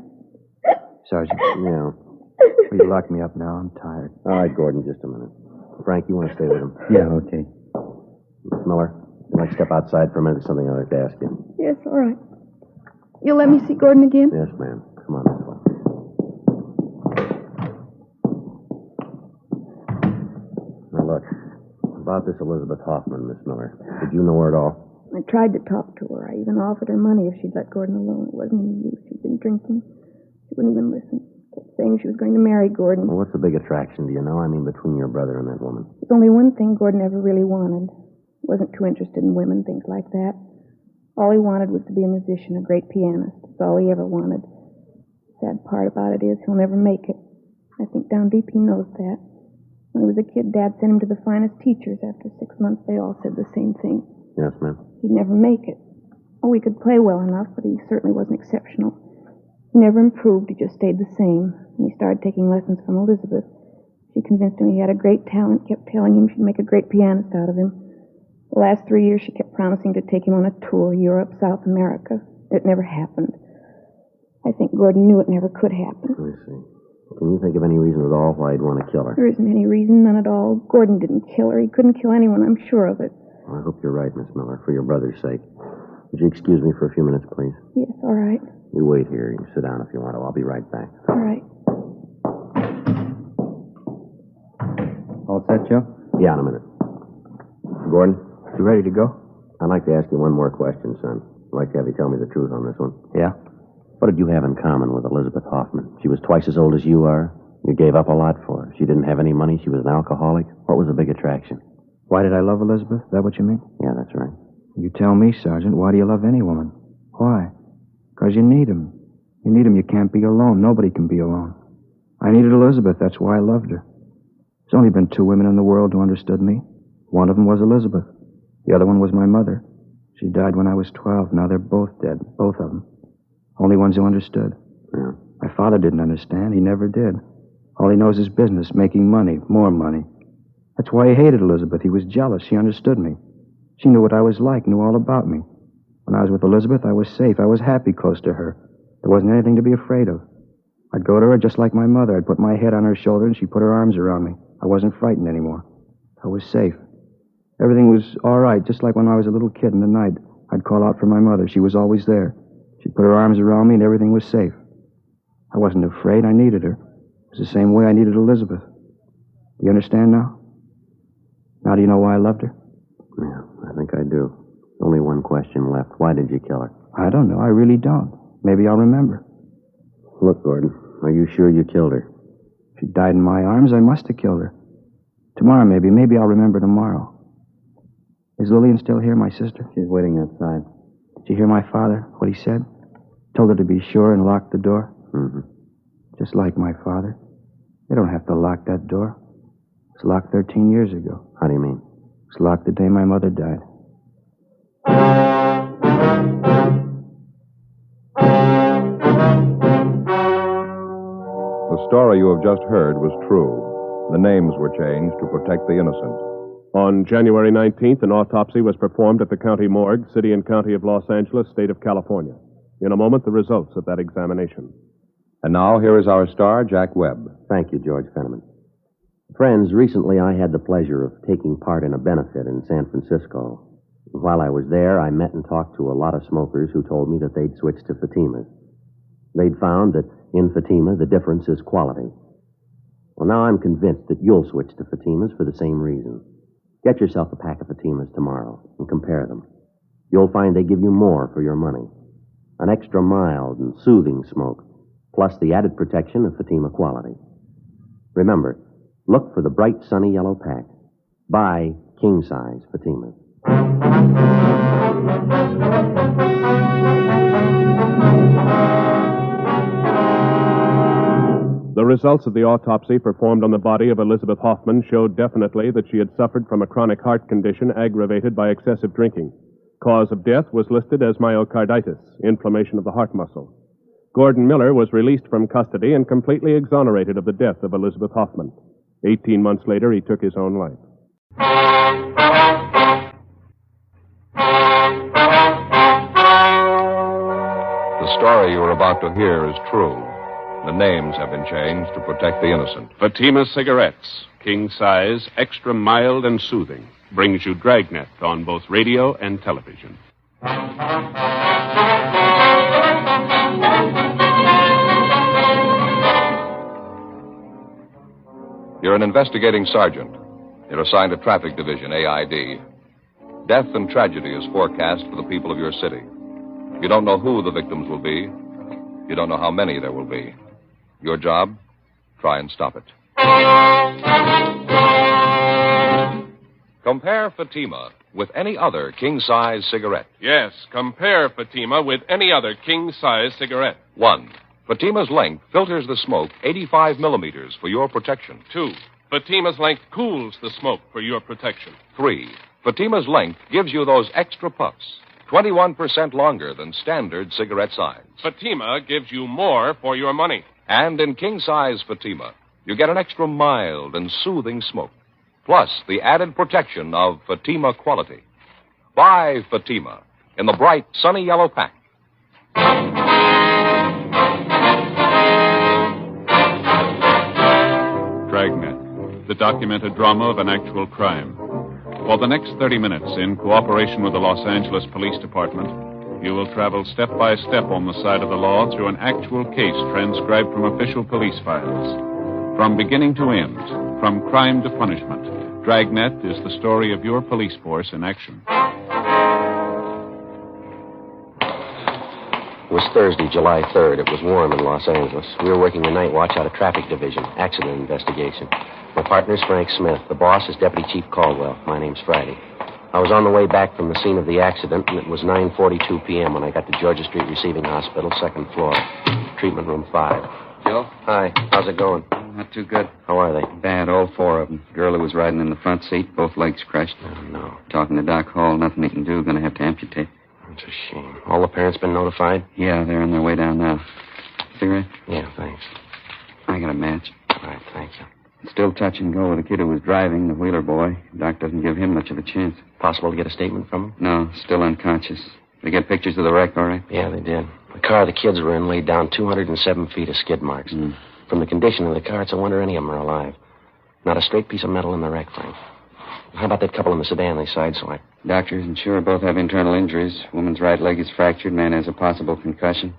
Sergeant. Yeah. Will you lock me up now? I'm tired. All right, Gordon, just a minute. Frank, you want to stay with him? Yeah, okay. Miss Miller, you might step outside for a minute. Something I'd like to ask you. Yes, all right. You'll let me see Gordon again? Yes, ma'am. Come on this way. Now, look. About this Elizabeth Hoffman, Miss Miller. Did you know her at all? I tried to talk to her. I even offered her money if she'd let Gordon alone. It wasn't any use. She'd been drinking. She wouldn't even listen. Kept saying she was going to marry Gordon. Well, what's the big attraction, do you know? I mean, between your brother and that woman. There's only one thing Gordon ever really wanted. He wasn't too interested in women, things like that. All he wanted was to be a musician, a great pianist. That's all he ever wanted. The sad part about it is he'll never make it. I think down deep he knows that. When he was a kid, Dad sent him to the finest teachers. After 6 months, they all said the same thing. Yes, ma'am. He'd never make it. Oh, he could play well enough, but he certainly wasn't exceptional. He never improved. He just stayed the same. And he started taking lessons from Elizabeth. She convinced him he had a great talent, kept telling him she'd make a great pianist out of him. The last 3 years, she kept promising to take him on a tour, Europe, South America. It never happened. I think Gordon knew it never could happen. I see. Can you think of any reason at all why he'd want to kill her? There isn't any reason, none at all. Gordon didn't kill her. He couldn't kill anyone, I'm sure of it. Well, I hope you're right, Miss Miller, for your brother's sake. Would you excuse me for a few minutes, please? Yes, all right. You wait here. You sit down if you want to. I'll be right back. All right. All set, Joe? Yeah, in a minute. Gordon? You ready to go? I'd like to ask you one more question, son. I'd like to have you tell me the truth on this one. Yeah? What did you have in common with Elizabeth Hoffman? She was twice as old as you are. You gave up a lot for her. She didn't have any money. She was an alcoholic. What was the big attraction? Why did I love Elizabeth? Is that what you mean? Yeah, that's right. You tell me, Sergeant. Why do you love any woman? Why? Because you need him. You need him. You can't be alone. Nobody can be alone. I needed Elizabeth. That's why I loved her. There's only been 2 women in the world who understood me. One of them was Elizabeth. The other one was my mother. She died when I was 12. Now they're both dead. Both of them. Only ones who understood. Yeah. My father didn't understand. He never did. All he knows is business, making money, more money. That's why he hated Elizabeth. He was jealous. She understood me. She knew what I was like, knew all about me. When I was with Elizabeth, I was safe. I was happy close to her. There wasn't anything to be afraid of. I'd go to her just like my mother. I'd put my head on her shoulder and she'd put her arms around me. I wasn't frightened anymore. I was safe. Everything was all right, just like when I was a little kid in the night. I'd call out for my mother. She was always there. She'd put her arms around me and everything was safe. I wasn't afraid. I needed her. It was the same way I needed Elizabeth. Do you understand now? Now do you know why I loved her? Yeah, I think I do. Only one question left. Why did you kill her? I don't know. I really don't. Maybe I'll remember. Look, Gordon, are you sure you killed her? She died in my arms. I must have killed her. Tomorrow, maybe. Maybe I'll remember tomorrow. Is Lillian still here, my sister? She's waiting outside. Did you hear my father, what he said? Told her to be sure and lock the door? Mm-hmm. Just like my father. They don't have to lock that door. It was locked 13 years ago. How do you mean? It was locked the day my mother died. The story you have just heard was true. The names were changed to protect the innocent. On January 19th, an autopsy was performed at the county morgue, city and county of Los Angeles, state of California. In a moment, the results of that examination. And now, here is our star, Jack Webb. Thank you, George Fenneman. Friends, recently I had the pleasure of taking part in a benefit in San Francisco. While I was there, I met and talked to a lot of smokers who told me that they'd switched to Fatimas. They'd found that in Fatima, the difference is quality. Well, now I'm convinced that you'll switch to Fatimas for the same reason. Get yourself a pack of Fatimas tomorrow and compare them. You'll find they give you more for your money. An extra mild and soothing smoke, plus the added protection of Fatima quality. Remember, look for the bright, sunny yellow pack. Buy king-size Fatimas. The results of the autopsy performed on the body of Elizabeth Hoffman showed definitely that she had suffered from a chronic heart condition aggravated by excessive drinking. Cause of death was listed as myocarditis, inflammation of the heart muscle. Gordon Miller was released from custody and completely exonerated of the death of Elizabeth Hoffman. 18 months later, he took his own life. The story you are about to hear is true. The names have been changed to protect the innocent. Fatima Cigarettes, king size, extra mild and soothing, brings you Dragnet on both radio and television. You're an investigating sergeant. You're assigned to Traffic Division, AID. Death and tragedy is forecast for the people of your city. You don't know who the victims will be. You don't know how many there will be. Your job, try and stop it. Compare Fatima with any other king-size cigarette. Yes, compare Fatima with any other king-size cigarette. 1. Fatima's length filters the smoke 85 millimeters for your protection. 2. Fatima's length cools the smoke for your protection. 3. Fatima's length gives you those extra puffs, 21% longer than standard cigarette size. Fatima gives you more for your money. And in king-size Fatima, you get an extra mild and soothing smoke, plus the added protection of Fatima quality. Buy Fatima in the bright, sunny yellow pack. Dragnet, the documented drama of an actual crime. For the next 30 minutes, in cooperation with the Los Angeles Police Department, you will travel step by step on the side of the law through an actual case transcribed from official police files. From beginning to end, from crime to punishment, Dragnet is the story of your police force in action. It was Thursday, July 3rd. It was warm in Los Angeles. We were working the night watch out of traffic division, accident investigation. My partner's Frank Smith. The boss is Deputy Chief Caldwell. My name's Friday. I was on the way back from the scene of the accident, and it was 9:42 p.m. when I got to Georgia Street Receiving Hospital, second floor, treatment room 5. Joe? Hi. How's it going? Not too good. How are they? Bad, all 4 of them. Girl who was riding in the front seat, both legs crushed. Oh, no. Talking to Doc Hall, nothing he can do. Gonna have to amputate. It's a shame. All the parents been notified? Yeah, they're on their way down now. Cigarette? Yeah, thanks. I got a match. All right, thank you. It's still touch and go with the kid who was driving, the Wheeler boy. Doc doesn't give him much of a chance. Possible to get a statement from him? No, still unconscious. They get pictures of the wreck, all right? Yeah, they did. The car the kids were in laid down 207 feet of skid marks. From the condition of the car, it's a wonder any of them are alive. Not a straight piece of metal in the wreck, Frank. How about that couple in the sedan they sideswiped? Doctor isn't sure. Both have internal injuries. Woman's right leg is fractured. Man has a possible concussion.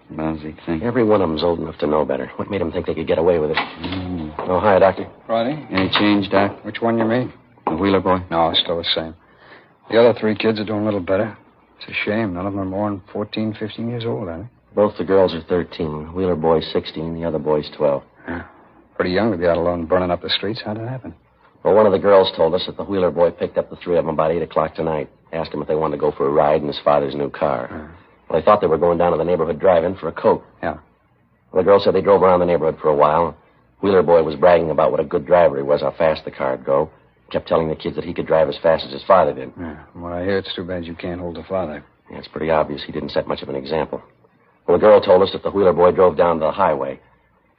Lousy thing. Every one of them's old enough to know better. What made them think they could get away with it? Oh, hi, Doctor. Friday? Any change, Doc? Which one you mean? The Wheeler boy? No, it's still the same. The other 3 kids are doing a little better. It's a shame. None of them are more than 14, 15 years old, are they? Both the girls are 13. The Wheeler boy's 16. The other boy's 12. Yeah. Pretty young to be out alone burning up the streets. How'd it happen? Well, one of the girls told us that the Wheeler boy picked up the 3 of them about 8 o'clock tonight. Asked them if they wanted to go for a ride in his father's new car. Well, they thought they were going down to the neighborhood drive-in for a Coke. Yeah. Well, the girl said they drove around the neighborhood for a while. Wheeler boy was bragging about what a good driver he was, how fast the car'd go. Kept telling the kids that he could drive as fast as his father did. Yeah. From what I hear, it's too bad you can't hold the father. Yeah, it's pretty obvious he didn't set much of an example. Well, the girl told us that the Wheeler boy drove down the highway.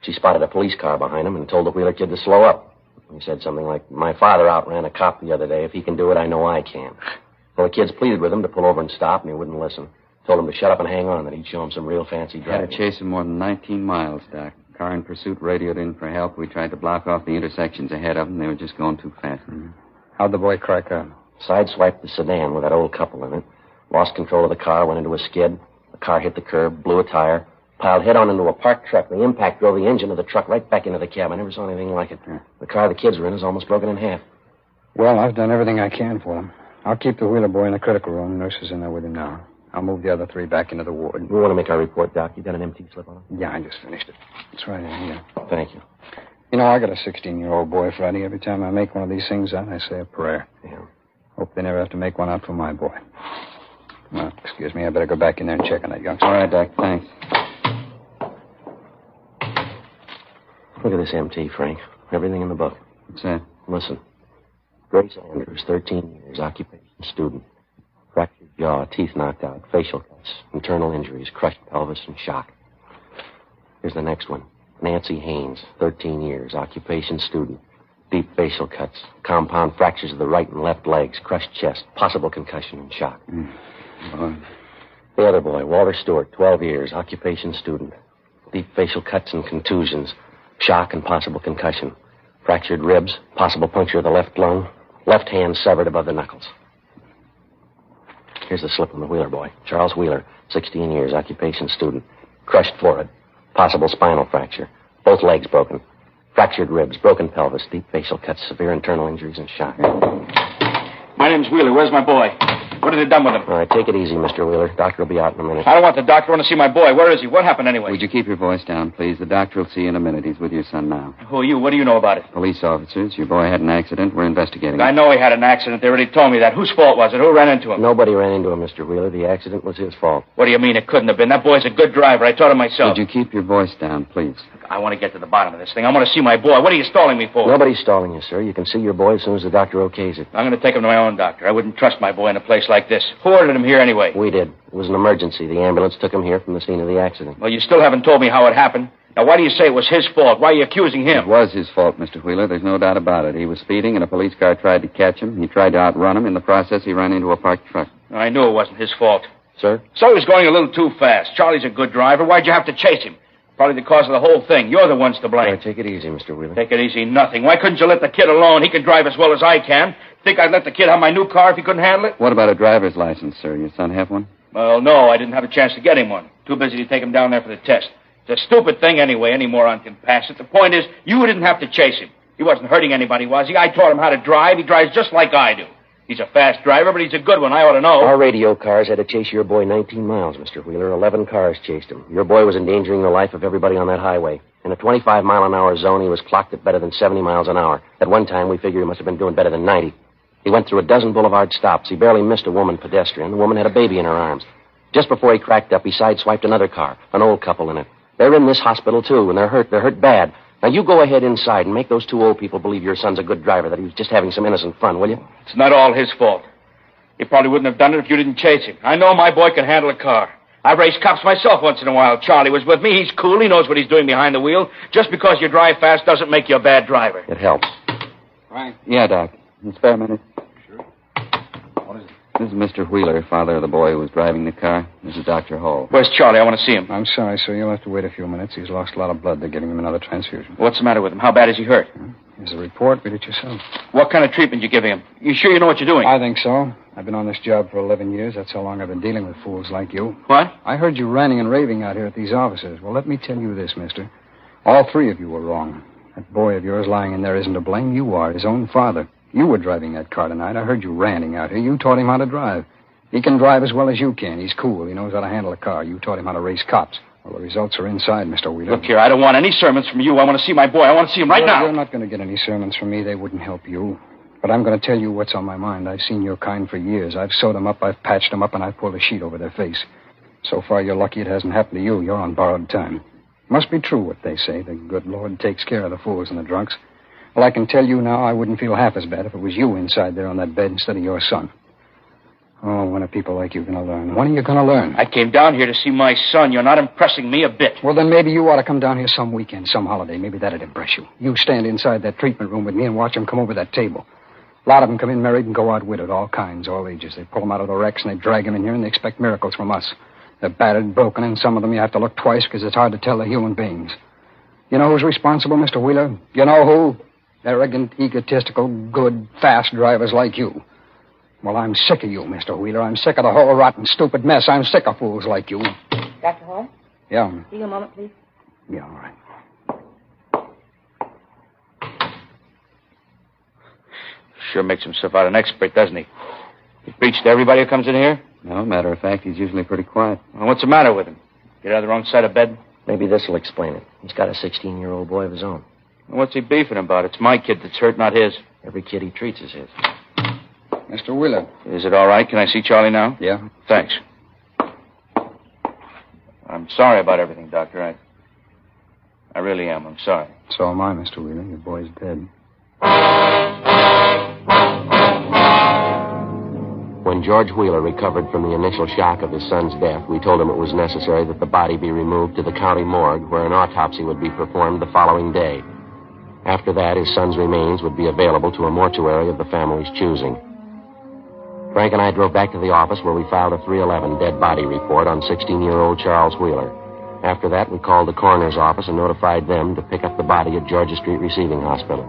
She spotted a police car behind him and told the Wheeler kid to slow up. He said something like, "My father outran a cop the other day. If he can do it, I know I can." Well, the kids pleaded with him to pull over and stop, and he wouldn't listen. Told him to shut up and hang on, that he'd show him some real fancy driving. Had to chase him more than 19 miles, Doc. Car in pursuit radioed in for help. We tried to block off the intersections ahead of them. They were just going too fast. How'd the boy crack up? Sideswiped the sedan with that old couple in it. Lost control of the car, went into a skid. The car hit the curb, blew a tire, piled head-on into a parked truck. The impact drove the engine of the truck right back into the cab. I never saw anything like it. The car the kids were in is almost broken in half. Well, I've done everything I can for him. I'll keep the Wheeler boy in the critical room. Nurse is in there with him now. I'll move the other 3 back into the ward. We want to make our report, Doc. You got an empty slip on it? Yeah, I just finished it. It's right in here. Thank you. You know, I got a 16-year-old boy, Friday. Every time I make one of these things out, I say a prayer. Yeah. Hope they never have to make one out for my boy. Well, excuse me. I better go back in there and check on that youngster. All right, Doc. Thanks. Look at this MT, Frank. Everything in the book. What's that? Listen. Grace Andrews, 13 years, occupation, student. Fractured jaw, teeth knocked out, facial cuts, internal injuries, crushed pelvis, and shock. Here's the next one. Nancy Haynes, 13 years, occupation, student. Deep facial cuts, compound fractures of the right and left legs, crushed chest, possible concussion, and shock. The other boy, Walter Stewart, 12 years, occupation, student. Deep facial cuts and contusions, shock and possible concussion. Fractured ribs, possible puncture of the left lung, left hand severed above the knuckles. Here's the slip from the Wheeler boy. Charles Wheeler, 16 years, occupation, student. Crushed forehead, possible spinal fracture, both legs broken. Fractured ribs, broken pelvis, deep facial cuts, severe internal injuries, and shock. My name's Wheeler. Where's my boy? What have they done with him? All right, take it easy, Mr. Wheeler. Doctor will be out in a minute. I don't want the doctor. I want to see my boy. Where is he? What happened anyway? Would you keep your voice down, please? The doctor will see you in a minute. He's with your son now. Who are you? What do you know about it? Police officers. Your boy had an accident. We're investigating I it. know he had an accident. They already told me that. Whose fault was it? Who ran into him? Nobody ran into him, Mr. Wheeler. The accident was his fault. What do you mean it couldn't have been? That boy's a good driver. I taught him myself. Would you keep your voice down, please? I want to get to the bottom of this thing. I want to see my boy. What are you stalling me for? Nobody's stalling you, sir. You can see your boy as soon as the doctor okays it. I'm going to take him to my own doctor. I wouldn't trust my boy in a place like this. Who ordered him here anyway? We did. It was an emergency. The ambulance took him here from the scene of the accident. Well, you still haven't told me how it happened. Now, why do you say it was his fault? Why are you accusing him? It was his fault, Mr. Wheeler. There's no doubt about it. He was speeding, and a police car tried to catch him. He tried to outrun him. In the process, he ran into a parked truck. I knew it wasn't his fault. Sir? So he was going a little too fast. Charlie's a good driver. Why'd you have to chase him? Probably the cause of the whole thing. You're the ones to blame. All right, take it easy, Mr. Wheeler. Take it easy, nothing. Why couldn't you let the kid alone? He can drive as well as I can. Think I'd let the kid have my new car if he couldn't handle it? What about a driver's license, sir? Your son have one? Well, no, I didn't have a chance to get him one. Too busy to take him down there for the test. It's a stupid thing anyway. Any moron can pass it. The point is, you didn't have to chase him. He wasn't hurting anybody, was he? I taught him how to drive. He drives just like I do. He's a fast driver, but he's a good one. I ought to know. Our radio cars had to chase your boy 19 miles, Mr. Wheeler. 11 cars chased him. Your boy was endangering the life of everybody on that highway. In a 25-mile-an-hour zone, he was clocked at better than 70 miles an hour. At one time, we figured he must have been doing better than 90. He went through a dozen boulevard stops. He barely missed a woman pedestrian. The woman had a baby in her arms. Just before he cracked up, he sideswiped another car, an old couple in it. They're in this hospital, too, and they're hurt. They're hurt bad. Now, you go ahead inside and make those two old people believe your son's a good driver, that he was just having some innocent fun, will you? It's not all his fault. He probably wouldn't have done it if you didn't chase him. I know my boy can handle a car. I've raced cops myself once in a while. Charlie was with me. He's cool. He knows what he's doing behind the wheel. Just because you drive fast doesn't make you a bad driver. It helps. Right. Yeah, Doc. Spare a minute. This is Mr. Wheeler, father of the boy who was driving the car. This is Dr. Hall. Where's Charlie? I want to see him. I'm sorry, sir. You'll have to wait a few minutes. He's lost a lot of blood. They're giving him another transfusion. What's the matter with him? How bad is he hurt? Here's a report. Read it yourself. What kind of treatment you giving him? You sure you know what you're doing? I think so. I've been on this job for 11 years. That's how long I've been dealing with fools like you. What? I heard you ranting and raving out here at these offices. Well, let me tell you this, mister. All three of you were wrong. That boy of yours lying in there isn't to blame. You are, his own father. You were driving that car tonight. I heard you ranting out here. You taught him how to drive. He can drive as well as you can. He's cool. He knows how to handle a car. You taught him how to race cops. Well, the results are inside, Mr. Wheeler. Look here, I don't want any sermons from you. I want to see my boy. I want to see him right now. You're not going to get any sermons from me. They wouldn't help you. But I'm going to tell you what's on my mind. I've seen your kind for years. I've sewed them up, I've patched them up, and I've pulled a sheet over their face. So far, you're lucky it hasn't happened to you. You're on borrowed time. Must be true what they say. The good Lord takes care of the fools and the drunks. Well, I can tell you now I wouldn't feel half as bad if it was you inside there on that bed instead of your son. Oh, when are people like you going to learn? When are you going to learn? I came down here to see my son. You're not impressing me a bit. Well, then maybe you ought to come down here some weekend, some holiday. Maybe that'd impress you. You stand inside that treatment room with me and watch them come over that table. A lot of them come in married and go out widowed, all kinds, all ages. They pull them out of the wrecks and they drag them in here and they expect miracles from us. They're battered and broken, and some of them you have to look twice because it's hard to tell they're human beings. You know who's responsible, Mr. Wheeler? You know who? Arrogant, egotistical, good, fast drivers like you. Well, I'm sick of you, Mr. Wheeler. I'm sick of the whole rotten, stupid mess. I'm sick of fools like you. Dr. Hall? Yeah. See you a moment, please. Yeah, all right. Sure makes himself out an expert, doesn't he? He preaches to everybody who comes in here? No, matter of fact, he's usually pretty quiet. Well, what's the matter with him? Get out of the wrong side of bed? Maybe this will explain it. He's got a 16-year-old boy of his own. Well, what's he beefing about? It's my kid that's hurt, not his. Every kid he treats is his. Mr. Wheeler. Is it all right? Can I see Charlie now? Yeah. Thanks. I'm sorry about everything, Doctor. I really am. I'm sorry. So am I, Mr. Wheeler. Your boy's dead. When George Wheeler recovered from the initial shock of his son's death, we told him it was necessary that the body be removed to the county morgue where an autopsy would be performed the following day. After that, his son's remains would be available to a mortuary of the family's choosing. Frank and I drove back to the office where we filed a 311 dead body report on 16-year-old Charles Wheeler. After that, we called the coroner's office and notified them to pick up the body at Georgia Street Receiving Hospital.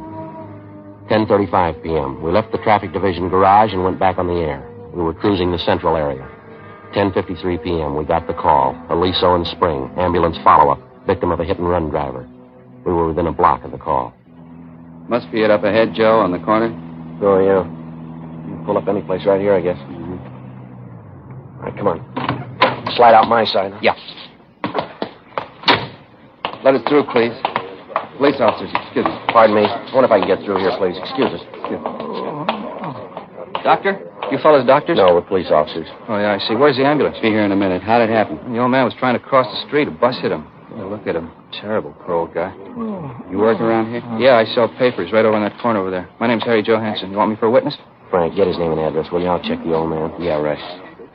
10:35 p.m. We left the traffic division garage and went back on the air. We were cruising the central area. 10:53 p.m. We got the call. Aliso and Spring, ambulance follow-up, victim of a hit-and-run driver. We were within a block of the call. Must be it up ahead, Joe, on the corner. Oh, yeah. You can pull up any place right here, I guess. right, come on. Slide out my side. Huh? Yeah. Let us through, please. Police officers, excuse me. Pardon me. I wonder if I can get through here, please. Excuse us. Doctor? You fellas doctors? No, we're police officers. Oh, yeah, I see. Where's the ambulance? Be here in a minute. How'd it happen? The old man was trying to cross the street. A bus hit him. Oh, look at him. Terrible, poor old guy. You work around here? Yeah, I sell papers right over in that corner over there. My name's Harry Johansson. You want me for a witness? Frank, get his name and address, will you? I'll check the old man. Yeah, right.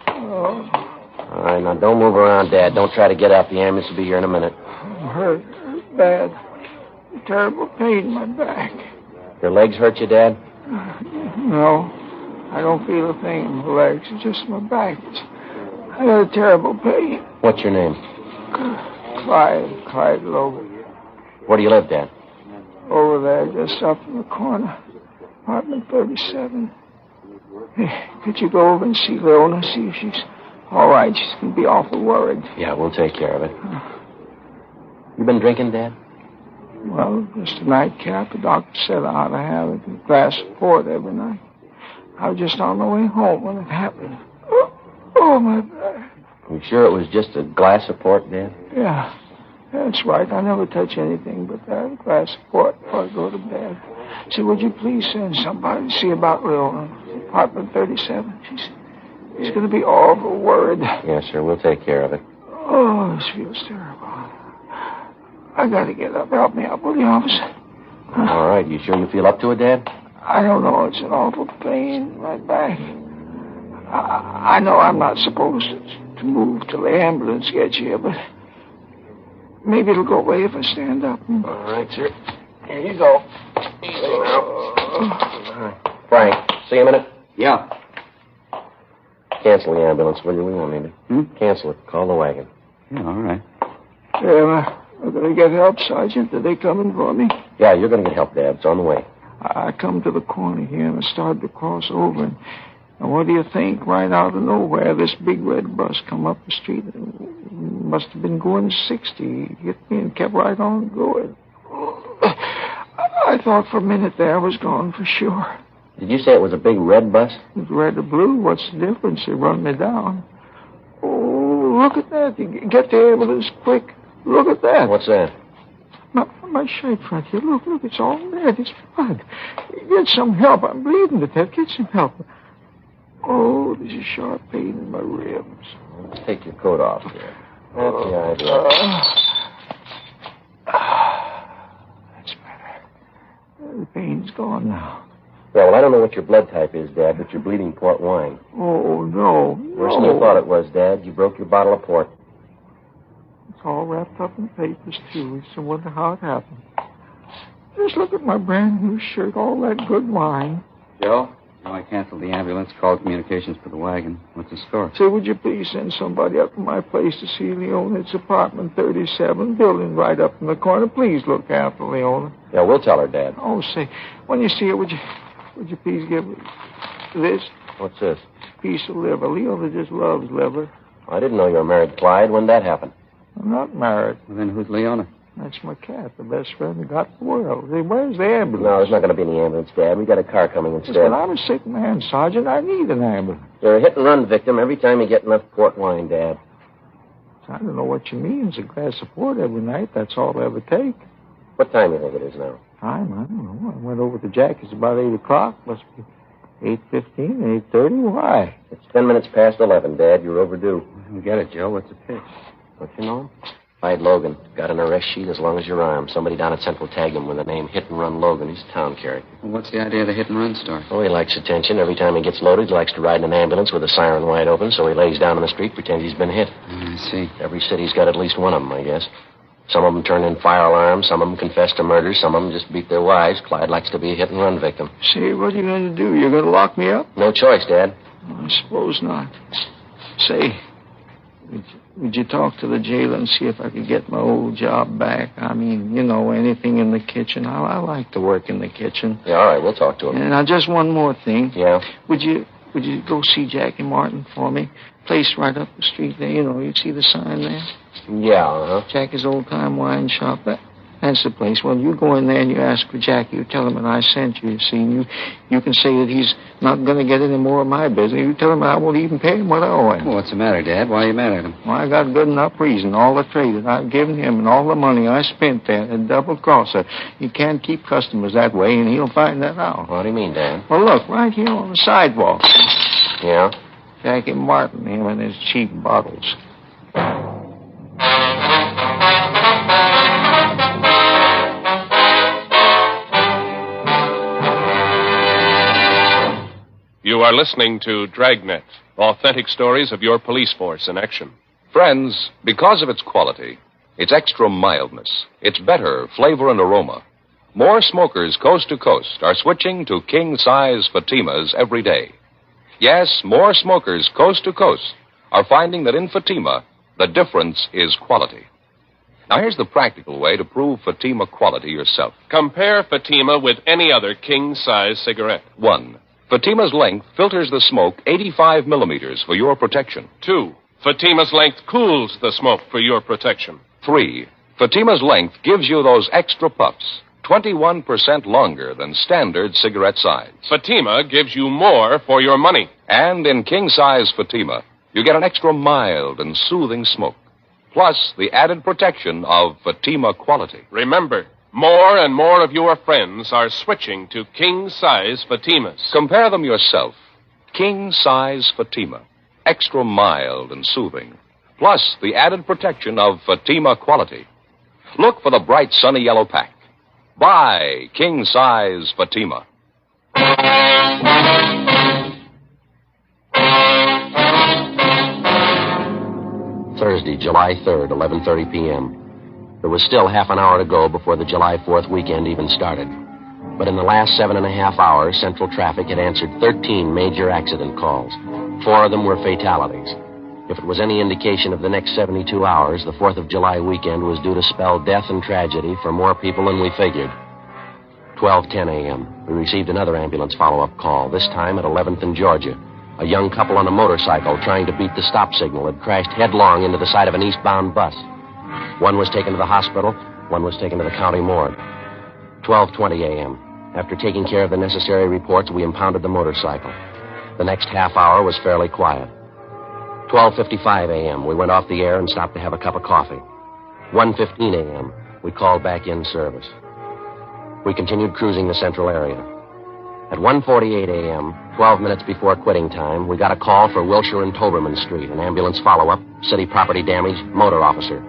All right, now don't move around, Dad. Don't try to get out. The ambulance will be here in a minute. I'm hurt. Bad. Terrible pain in my back. Your legs hurt you, Dad? No. I don't feel a thing in my legs. It's just my back. I got a terrible pain. What's your name? Clyde Logan. Where do you live, Dad? Over there, just up in the corner. Apartment 37. Hey, could you go over and see Leona, see if she's all right? She's going to be awful worried. Yeah, we'll take care of it. You been drinking, Dad? Well, just a nightcap. The doctor said I ought to have a glass of port every night. I was just on my way home when it happened. Oh, my back. You sure it was just a glass of port, Dad? Yeah, that's right. I never touch anything but that glass of port before I go to bed. So would you please send somebody to see about Leona, apartment 37? She's going to be awful worried. Yes, sir. We'll take care of it. Oh, this feels terrible. I got to get up. Help me out, will you, officer? All right. You sure you feel up to it, Dad? I don't know. It's an awful pain in my back. I know I'm not supposed to move till the ambulance gets here, but maybe it'll go away if I stand up. All right, sir. Here you go. Frank, see you a minute? Yeah. Cancel the ambulance, will you? We won't need it. Cancel it. Call the wagon. Yeah, all right. I'm going to get help, Sergeant. Are they coming for me? Yeah, you're going to get help, Dad. It's on the way. I come to the corner here and I started to cross over. And what do you think? Right out of nowhere, this big red bus come up the street. It must have been going 60. He hit me and kept right on going. I thought for a minute there I was gone for sure. Did you say it was a big red bus? Red or blue? What's the difference? They run me down. Oh, look at that. You get the ambulance quick. Look at that. What's that? My shirt front here. Look, it's all red. It's blood. Get some help. I'm bleeding to death. Get some help. Oh, there's a sharp pain in my ribs. Let's take your coat off here. That's the idea. That's better. The pain's gone now. Yeah, well, I don't know what your blood type is, Dad, but you're bleeding port wine. Oh, no. Worse than you thought it was, Dad. You broke your bottle of port. It's all wrapped up in papers, too. I wonder how it happened. Just look at my brand new shirt, all that good wine. Joe? No, I canceled the ambulance, called communications for the wagon. What's the score? Say, would you please send somebody up to my place to see Leona? It's apartment 37, building right up in the corner. Please look after Leona. Yeah, we'll tell her, Dad. Oh, say, when you see her, would you please give me this? What's this? Piece of liver. Leona just loves liver. I didn't know you were married, Clyde. When did that happen? I'm not married. Well, then who's Leona? That's my cat, the best friend I got in the world. Hey, where's the ambulance? No, there's not going to be any ambulance, Dad. We got a car coming instead. But I'm a sick man, Sergeant. I need an ambulance. You're a hit-and-run victim every time you get enough port wine, Dad. I don't know what you mean. It's a glass of port every night. That's all I ever take. What time do you think it is now? Time? I don't know. I went over to Jack. It's about 8 o'clock. Must be 8:15, 8:30. Why? It's 10 minutes past 11, Dad. You're overdue. We get it, Joe. What's the pitch? Don't you know him? Clyde Logan. Got an arrest sheet as long as your arm. Somebody down at Central tagged him with the name Hit and Run Logan. He's a town character. Well, what's the idea of the hit and run story? Oh, he likes attention. Every time he gets loaded, he likes to ride in an ambulance with the siren wide open, so he lays down in the street, pretends he's been hit. I see. Every city's got at least one of them, I guess. Some of them turn in fire alarms. Some of them confess to murder. Some of them just beat their wives. Clyde likes to be a hit and run victim. Say, what are you going to do? You're going to lock me up? No choice, Dad. I suppose not. Say, would you talk to the jailer and see if I could get my old job back? I mean, you know, anything in the kitchen. I like to work in the kitchen. Yeah, all right, we'll talk to him. And now, just one more thing. Yeah? Would you go see Jackie Martin for me? Place right up the street there. You know, you see the sign there? Yeah, uh-huh. Jackie's old-time wine shop. That's the place. Well, you go in there and you ask for Jack. You tell him that I sent you, see. And you can say that he's not going to get any more of my business. You tell him I won't even pay him what I owe him. Well, what's the matter, Dad? Why are you mad at him? Well, I got good enough reason. All the trade that I've given him and all the money I spent there, a double-crosser. You can't keep customers that way, and he'll find that out. What do you mean, Dad? Well, look, right here on the sidewalk. Yeah? Jackie Martin, him and his cheap bottles. You are listening to Dragnet, authentic stories of your police force in action. Friends, because of its quality, its extra mildness, its better flavor and aroma, more smokers coast to coast are switching to king-size Fatimas every day. Yes, more smokers coast to coast are finding that in Fatima, the difference is quality. Now, here's the practical way to prove Fatima quality yourself. Compare Fatima with any other king-size cigarette. 1. Fatima's length filters the smoke 85 millimeters for your protection. 2. Fatima's length cools the smoke for your protection. 3. Fatima's length gives you those extra puffs, 21% longer than standard cigarette size. Fatima gives you more for your money. And in king-size Fatima, you get an extra mild and soothing smoke, plus the added protection of Fatima quality. Remember, more and more of your friends are switching to king-size Fatimas. Compare them yourself. King-size Fatima, extra mild and soothing, plus the added protection of Fatima quality. Look for the bright sunny yellow pack. Buy king-size Fatima. Thursday, July 3rd, 11:30 p.m. There was still half an hour to go before the July 4th weekend even started. But in the last 7.5 hours, Central Traffic had answered 13 major accident calls. 4 of them were fatalities. If it was any indication of the next 72 hours, the 4th of July weekend was due to spell death and tragedy for more people than we figured. 12:10 a.m., we received another ambulance follow-up call, this time at 11th and Georgia. A young couple on a motorcycle trying to beat the stop signal had crashed headlong into the side of an eastbound bus. One was taken to the hospital, one was taken to the county morgue. 12:20 a.m. After taking care of the necessary reports, we impounded the motorcycle. The next half hour was fairly quiet. 12:55 a.m., we went off the air and stopped to have a cup of coffee. 1:15 a.m., we called back in service. We continued cruising the central area. At 1:48 a.m., 12 minutes before quitting time, we got a call for Wilshire and Toberman Street, an ambulance follow-up, city property damage, motor officer.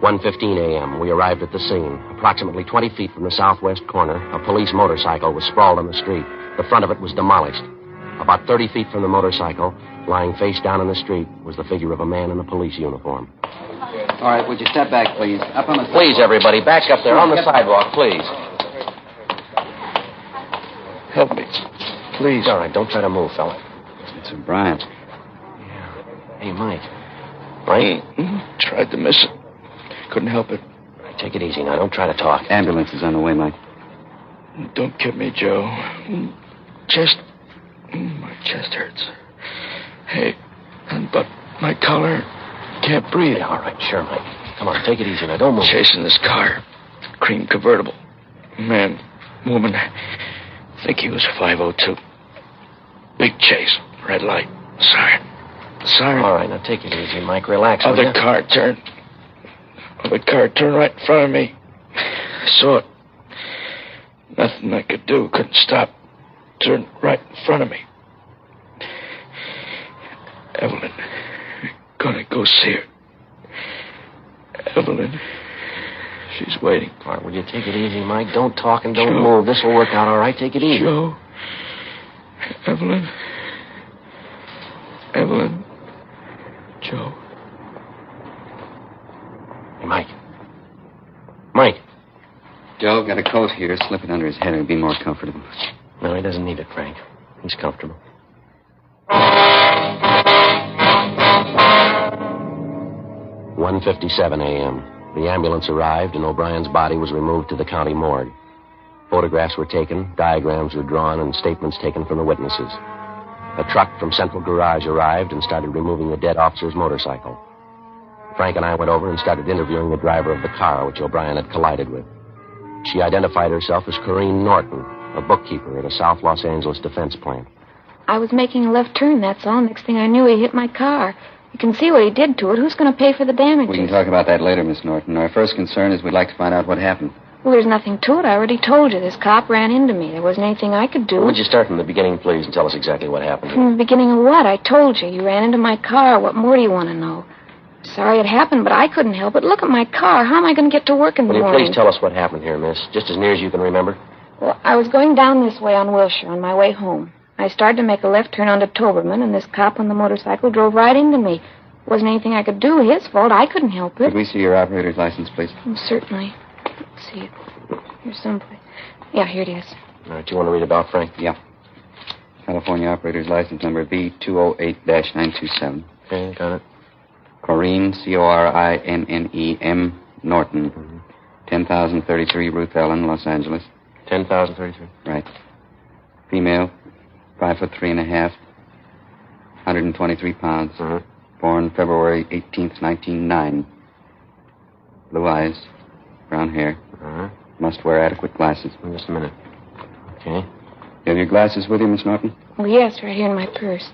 1:15 a.m., we arrived at the scene. Approximately 20 feet from the southwest corner, a police motorcycle was sprawled on the street. The front of it was demolished. About 30 feet from the motorcycle, lying face down in the street, was the figure of a man in a police uniform. All right, would you step back, please? Up on the sidewalk. Please, everybody, back up there on the sidewalk, please. Help me. Please. All right, don't try to move, fella. It's Bryant. Yeah. Hey, Mike. Mike? Tried to miss it. Couldn't help it. Take it easy now. Don't try to talk. Ambulance is on the way, Mike. Don't kid me, Joe. My chest hurts. Hey, but my collar can't breathe. Yeah, all right, sure, Mike. Come on, take it easy now. Don't move. Chasing this car. Cream convertible. Man, woman, I think he was 502. Big chase. Red light. Siren. All right, now take it easy, Mike. Relax. Other car turned right in front of me. I saw it. Nothing I could do. Couldn't stop. Turned right in front of me. Evelyn. Gonna go see her. Evelyn. She's waiting. All right, will you take it easy, Mike? Don't talk and don't move. This will work out all right. Take it easy. Joe. Evelyn. Joe. Hey, Mike. Mike. Joe, got a coat here. Slip it under his head. It'll be more comfortable. No, he doesn't need it, Frank. He's comfortable. 1:57 a.m. The ambulance arrived, and O'Brien's body was removed to the county morgue. Photographs were taken, diagrams were drawn, and statements taken from the witnesses. A truck from Central Garage arrived and started removing the dead officer's motorcycle. Frank and I went over and started interviewing the driver of the car which O'Brien had collided with. She identified herself as Corrine Norton, a bookkeeper at a South Los Angeles defense plant. I was making a left turn, that's all. Next thing I knew, he hit my car. You can see what he did to it. Who's going to pay for the damages? We can talk about that later, Miss Norton. Our first concern is we'd like to find out what happened. Well, there's nothing to it. I already told you. This cop ran into me. There wasn't anything I could do. Would you start from the beginning, please, and tell us exactly what happened? From the beginning of what? I told you. You ran into my car. What more do you want to know? Sorry it happened, but I couldn't help it. Look at my car. How am I going to get to work in the morning? Will you please tell us what happened here, miss? Just as near as you can remember. Well, I was going down this way on Wilshire on my way home. I started to make a left turn onto Toberman, and this cop on the motorcycle drove right into me. Wasn't anything I could do. His fault. I couldn't help it. Could we see your operator's license, please? Oh, certainly. Let's see it. Here's someplace. Yeah, here it is. All right, you want to read about Frank? Yeah. California operator's license number B208-927. Okay, got it. Corrine, C-O-R-I-N-N-E-M, Norton. 10,033 Ruth Ellen, Los Angeles. 10,033. Right. Female, 5'3.5", 123 pounds. Born February 18th, 1909. Blue eyes, brown hair. Must wear adequate glasses. Just a minute. Okay. You have your glasses with you, Miss Norton? Oh, yes, right here in my purse.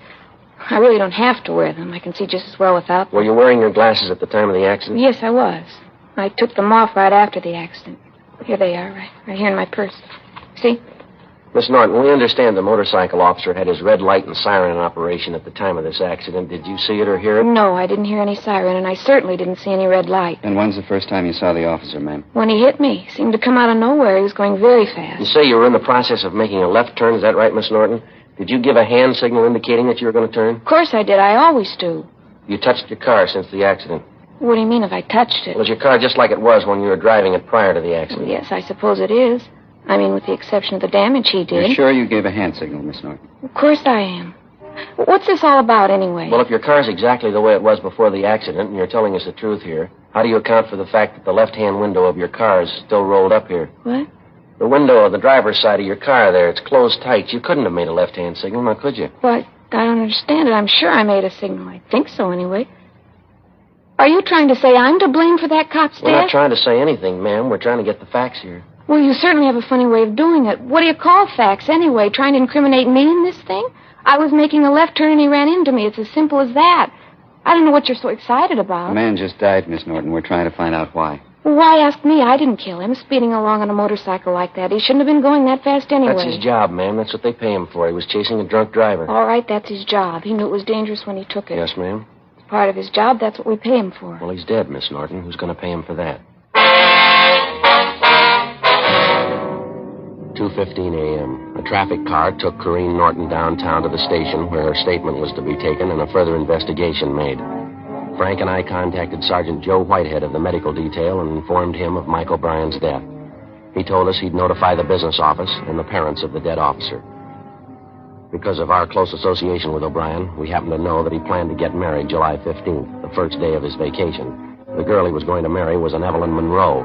I really don't have to wear them. I can see just as well without them. Were you wearing your glasses at the time of the accident? Yes, I was. I took them off right after the accident. Here they are, right here in my purse. See? Miss Norton, we understand the motorcycle officer had his red light and siren in operation at the time of this accident. Did you see it or hear it? No, I didn't hear any siren, and I certainly didn't see any red light. And when's the first time you saw the officer, ma'am? When he hit me. He seemed to come out of nowhere. He was going very fast. You say you were in the process of making a left turn. Is that right, Miss Norton? Did you give a hand signal indicating that you were going to turn? Of course I did. I always do. You touched your car since the accident. What do you mean if I touched it? Was your car just like it was when you were driving it prior to the accident? Yes, I suppose it is. I mean, with the exception of the damage he did. You're sure you gave a hand signal, Miss Norton? Of course I am. What's this all about, anyway? Well, if your car's exactly the way it was before the accident, and you're telling us the truth here, how do you account for the fact that the left-hand window of your car is still rolled up here? What? The window of the driver's side of your car there, it's closed tight. You couldn't have made a left-hand signal, now could you? What? I don't understand it. I'm sure I made a signal. I think so, anyway. Are you trying to say I'm to blame for that cop's death? We're not trying to say anything, ma'am. We're trying to get the facts here. Well, you certainly have a funny way of doing it. What do you call facts, anyway? Trying to incriminate me in this thing? I was making a left turn and he ran into me. It's as simple as that. I don't know what you're so excited about. The man just died, Miss Norton. We're trying to find out why. Well, why ask me? I didn't kill him. Speeding along on a motorcycle like that. He shouldn't have been going that fast anyway. That's his job, ma'am. That's what they pay him for. He was chasing a drunk driver. All right, that's his job. He knew it was dangerous when he took it. Yes, ma'am. It's part of his job. That's what we pay him for. Well, he's dead, Miss Norton. Who's going to pay him for that? 2:15 a.m. A traffic car took Corrine Norton downtown to the station where her statement was to be taken and a further investigation made. Frank and I contacted Sergeant Joe Whitehead of the medical detail and informed him of Mike O'Brien's death. He told us he'd notify the business office and the parents of the dead officer. Because of our close association with O'Brien, we happened to know that he planned to get married July 15th, the first day of his vacation. The girl he was going to marry was an Evelyn Monroe.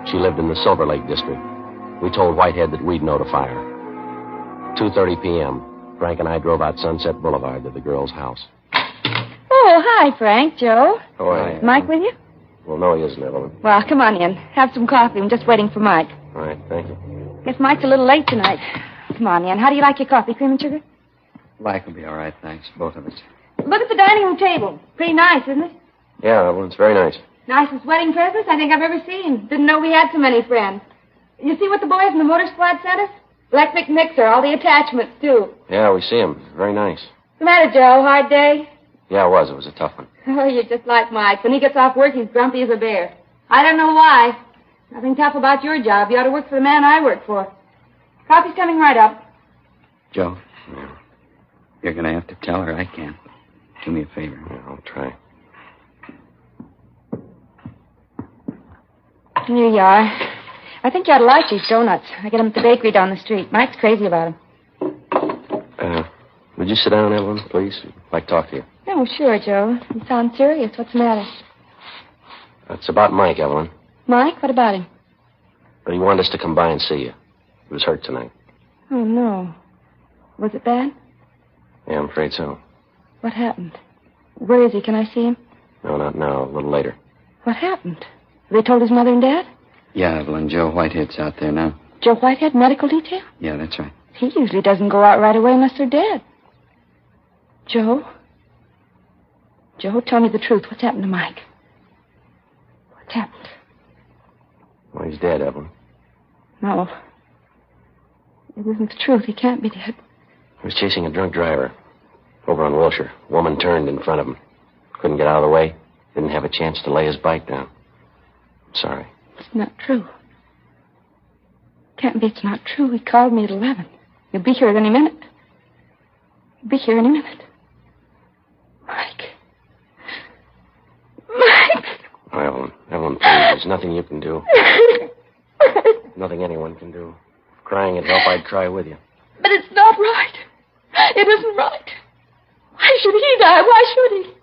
She lived in the Silver Lake district. We told Whitehead that we'd notify her. 2:30 p.m., Frank and I drove out Sunset Boulevard to the girl's house. Oh, hi, Frank. Joe. Oh, I... Mike with you? Well, no, he isn't, Evelyn. Well, come on in. Have some coffee. I'm just waiting for Mike. All right, thank you. Guess Mike's a little late tonight. Come on in. How do you like your coffee? Cream and sugar? Mike will be all right, thanks. Both of us. Look at the dining room table. Pretty nice, isn't it? Yeah, Evelyn, it's very nice. Nicest wedding presents I think I've ever seen. Didn't know we had so many friends. You see what the boys in the motor squad sent us? Electric mixer, all the attachments, too. Yeah, we see him. Very nice. What's the matter, Joe? Hard day? Yeah, it was. It was a tough one. Oh, you're just like Mike. When he gets off work, he's grumpy as a bear. I don't know why. Nothing tough about your job. You ought to work for the man I work for. Coffee's coming right up. Joe, you're going to have to tell her I can't. Do me a favor. Yeah, I'll try. Here you are. I think you ought to like these donuts. I get them at the bakery down the street. Mike's crazy about them. Would you sit down, Evelyn, please? I'd like to talk to you. Oh, sure, Joe. You sound serious. What's the matter? It's about Mike, Evelyn. Mike? What about him? But he wanted us to come by and see you. He was hurt tonight. Oh, no. Was it bad? Yeah, I'm afraid so. What happened? Where is he? Can I see him? No, not now. A little later. What happened? They told his mother and dad? Yeah, Evelyn. Joe Whitehead's out there now. Joe Whitehead, medical detail? Yeah, that's right. He usually doesn't go out right away unless they're dead. Joe? Joe, tell me the truth. What's happened to Mike? What's happened? Well, he's dead, Evelyn. No. It isn't the truth. He can't be dead. He was chasing a drunk driver over on Wilshire. Woman turned in front of him. Couldn't get out of the way. Didn't have a chance to lay his bike down. I'm sorry. It's not true. Can't be it's not true. He called me at 11. He'll be here at any minute. He'll be here any minute. Mike. Mike! Oh, Evelyn, please. There's nothing you can do. Nothing anyone can do. If crying would help, I'd cry with you. But it's not right. It isn't right. Why should he die? Why should he?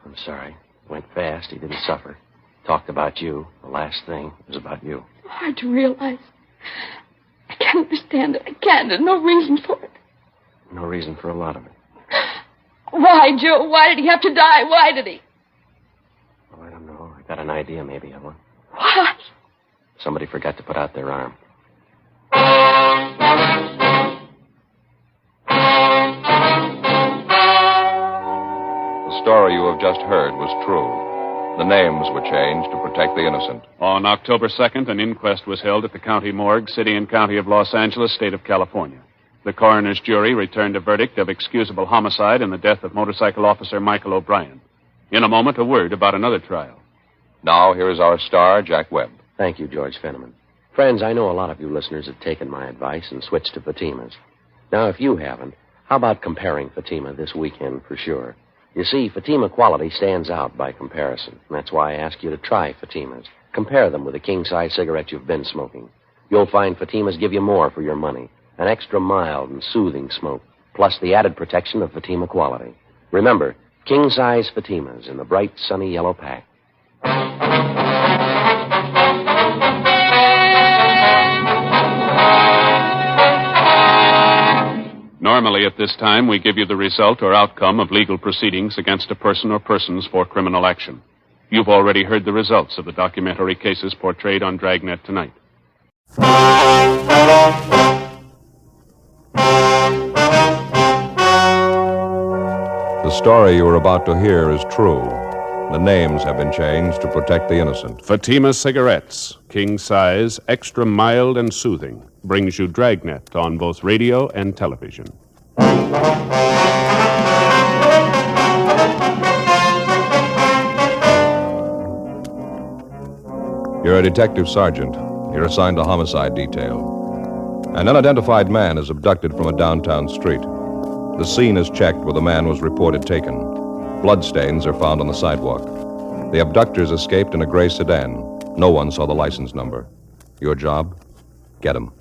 I'm sorry. Went fast. He didn't suffer. Talked about you. The last thing was about you. Hard to realize. I can't understand it. I can't. There's no reason for it. No reason for a lot of it. Why, Joe? Why did he have to die? Why did he? Oh, I don't know. I got an idea, maybe, Evelyn. What? Somebody forgot to put out their arm. The story you have just heard was true. The names were changed to protect the innocent. On October 2nd, an inquest was held at the county morgue, city and county of Los Angeles, state of California. The coroner's jury returned a verdict of excusable homicide in the death of motorcycle officer Michael O'Brien. In a moment, a word about another trial. Now, here is our star, Jack Webb. Thank you, George Fenneman. Friends, I know a lot of you listeners have taken my advice and switched to Fatima's. Now, if you haven't, how about comparing Fatima this weekend for sure? You see, Fatima quality stands out by comparison. And that's why I ask you to try Fatima's. Compare them with the king-size cigarette you've been smoking. You'll find Fatima's give you more for your money. An extra mild and soothing smoke, plus the added protection of Fatima quality. Remember, king-size Fatima's in the bright, sunny yellow pack. Normally, at this time, we give you the result or outcome of legal proceedings against a person or persons for criminal action. You've already heard the results of the documentary cases portrayed on Dragnet tonight. The story you are about to hear is true. The names have been changed to protect the innocent. Fatima Cigarettes, king size, extra mild and soothing, brings you Dragnet on both radio and television. You're a detective sergeant. You're assigned to homicide detail. An unidentified man is abducted from a downtown street. The scene is checked where the man was reported taken. Bloodstains are found on the sidewalk. The abductors escaped in a gray sedan. No one saw the license number. Your job? Get him.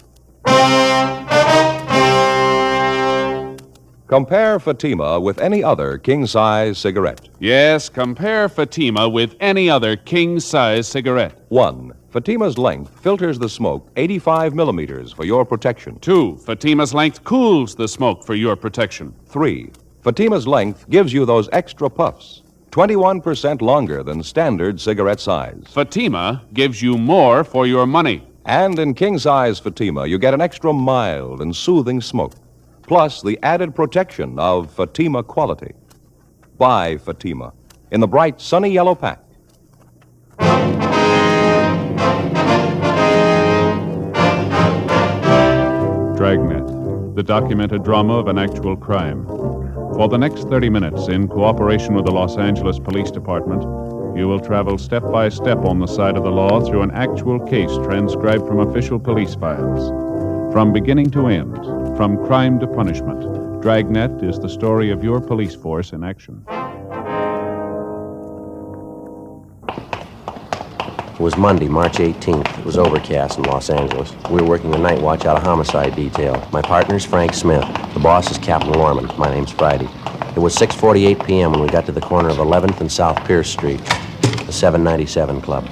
Compare Fatima with any other king-size cigarette. Yes, compare Fatima with any other king-size cigarette. 1. Fatima's length filters the smoke 85 millimeters for your protection. 2. Fatima's length cools the smoke for your protection. 3. Fatima's length gives you those extra puffs, 21% longer than standard cigarette size. Fatima gives you more for your money. And in king-size Fatima, you get an extra mild and soothing smoke, plus the added protection of Fatima quality. Buy Fatima in the bright, sunny yellow pack. Dragnet, the documented drama of an actual crime. For the next 30 minutes, in cooperation with the Los Angeles Police Department, you will travel step by step on the side of the law through an actual case transcribed from official police files. From beginning to end, from crime to punishment, Dragnet is the story of your police force in action. It was Monday, March 18th. It was overcast in Los Angeles. We were working the night watch out of homicide detail. My partner's Frank Smith. The boss is Captain Warman. My name's Friday. It was 6:48 p.m. when we got to the corner of 11th and South Pierce Street, the 797 Club.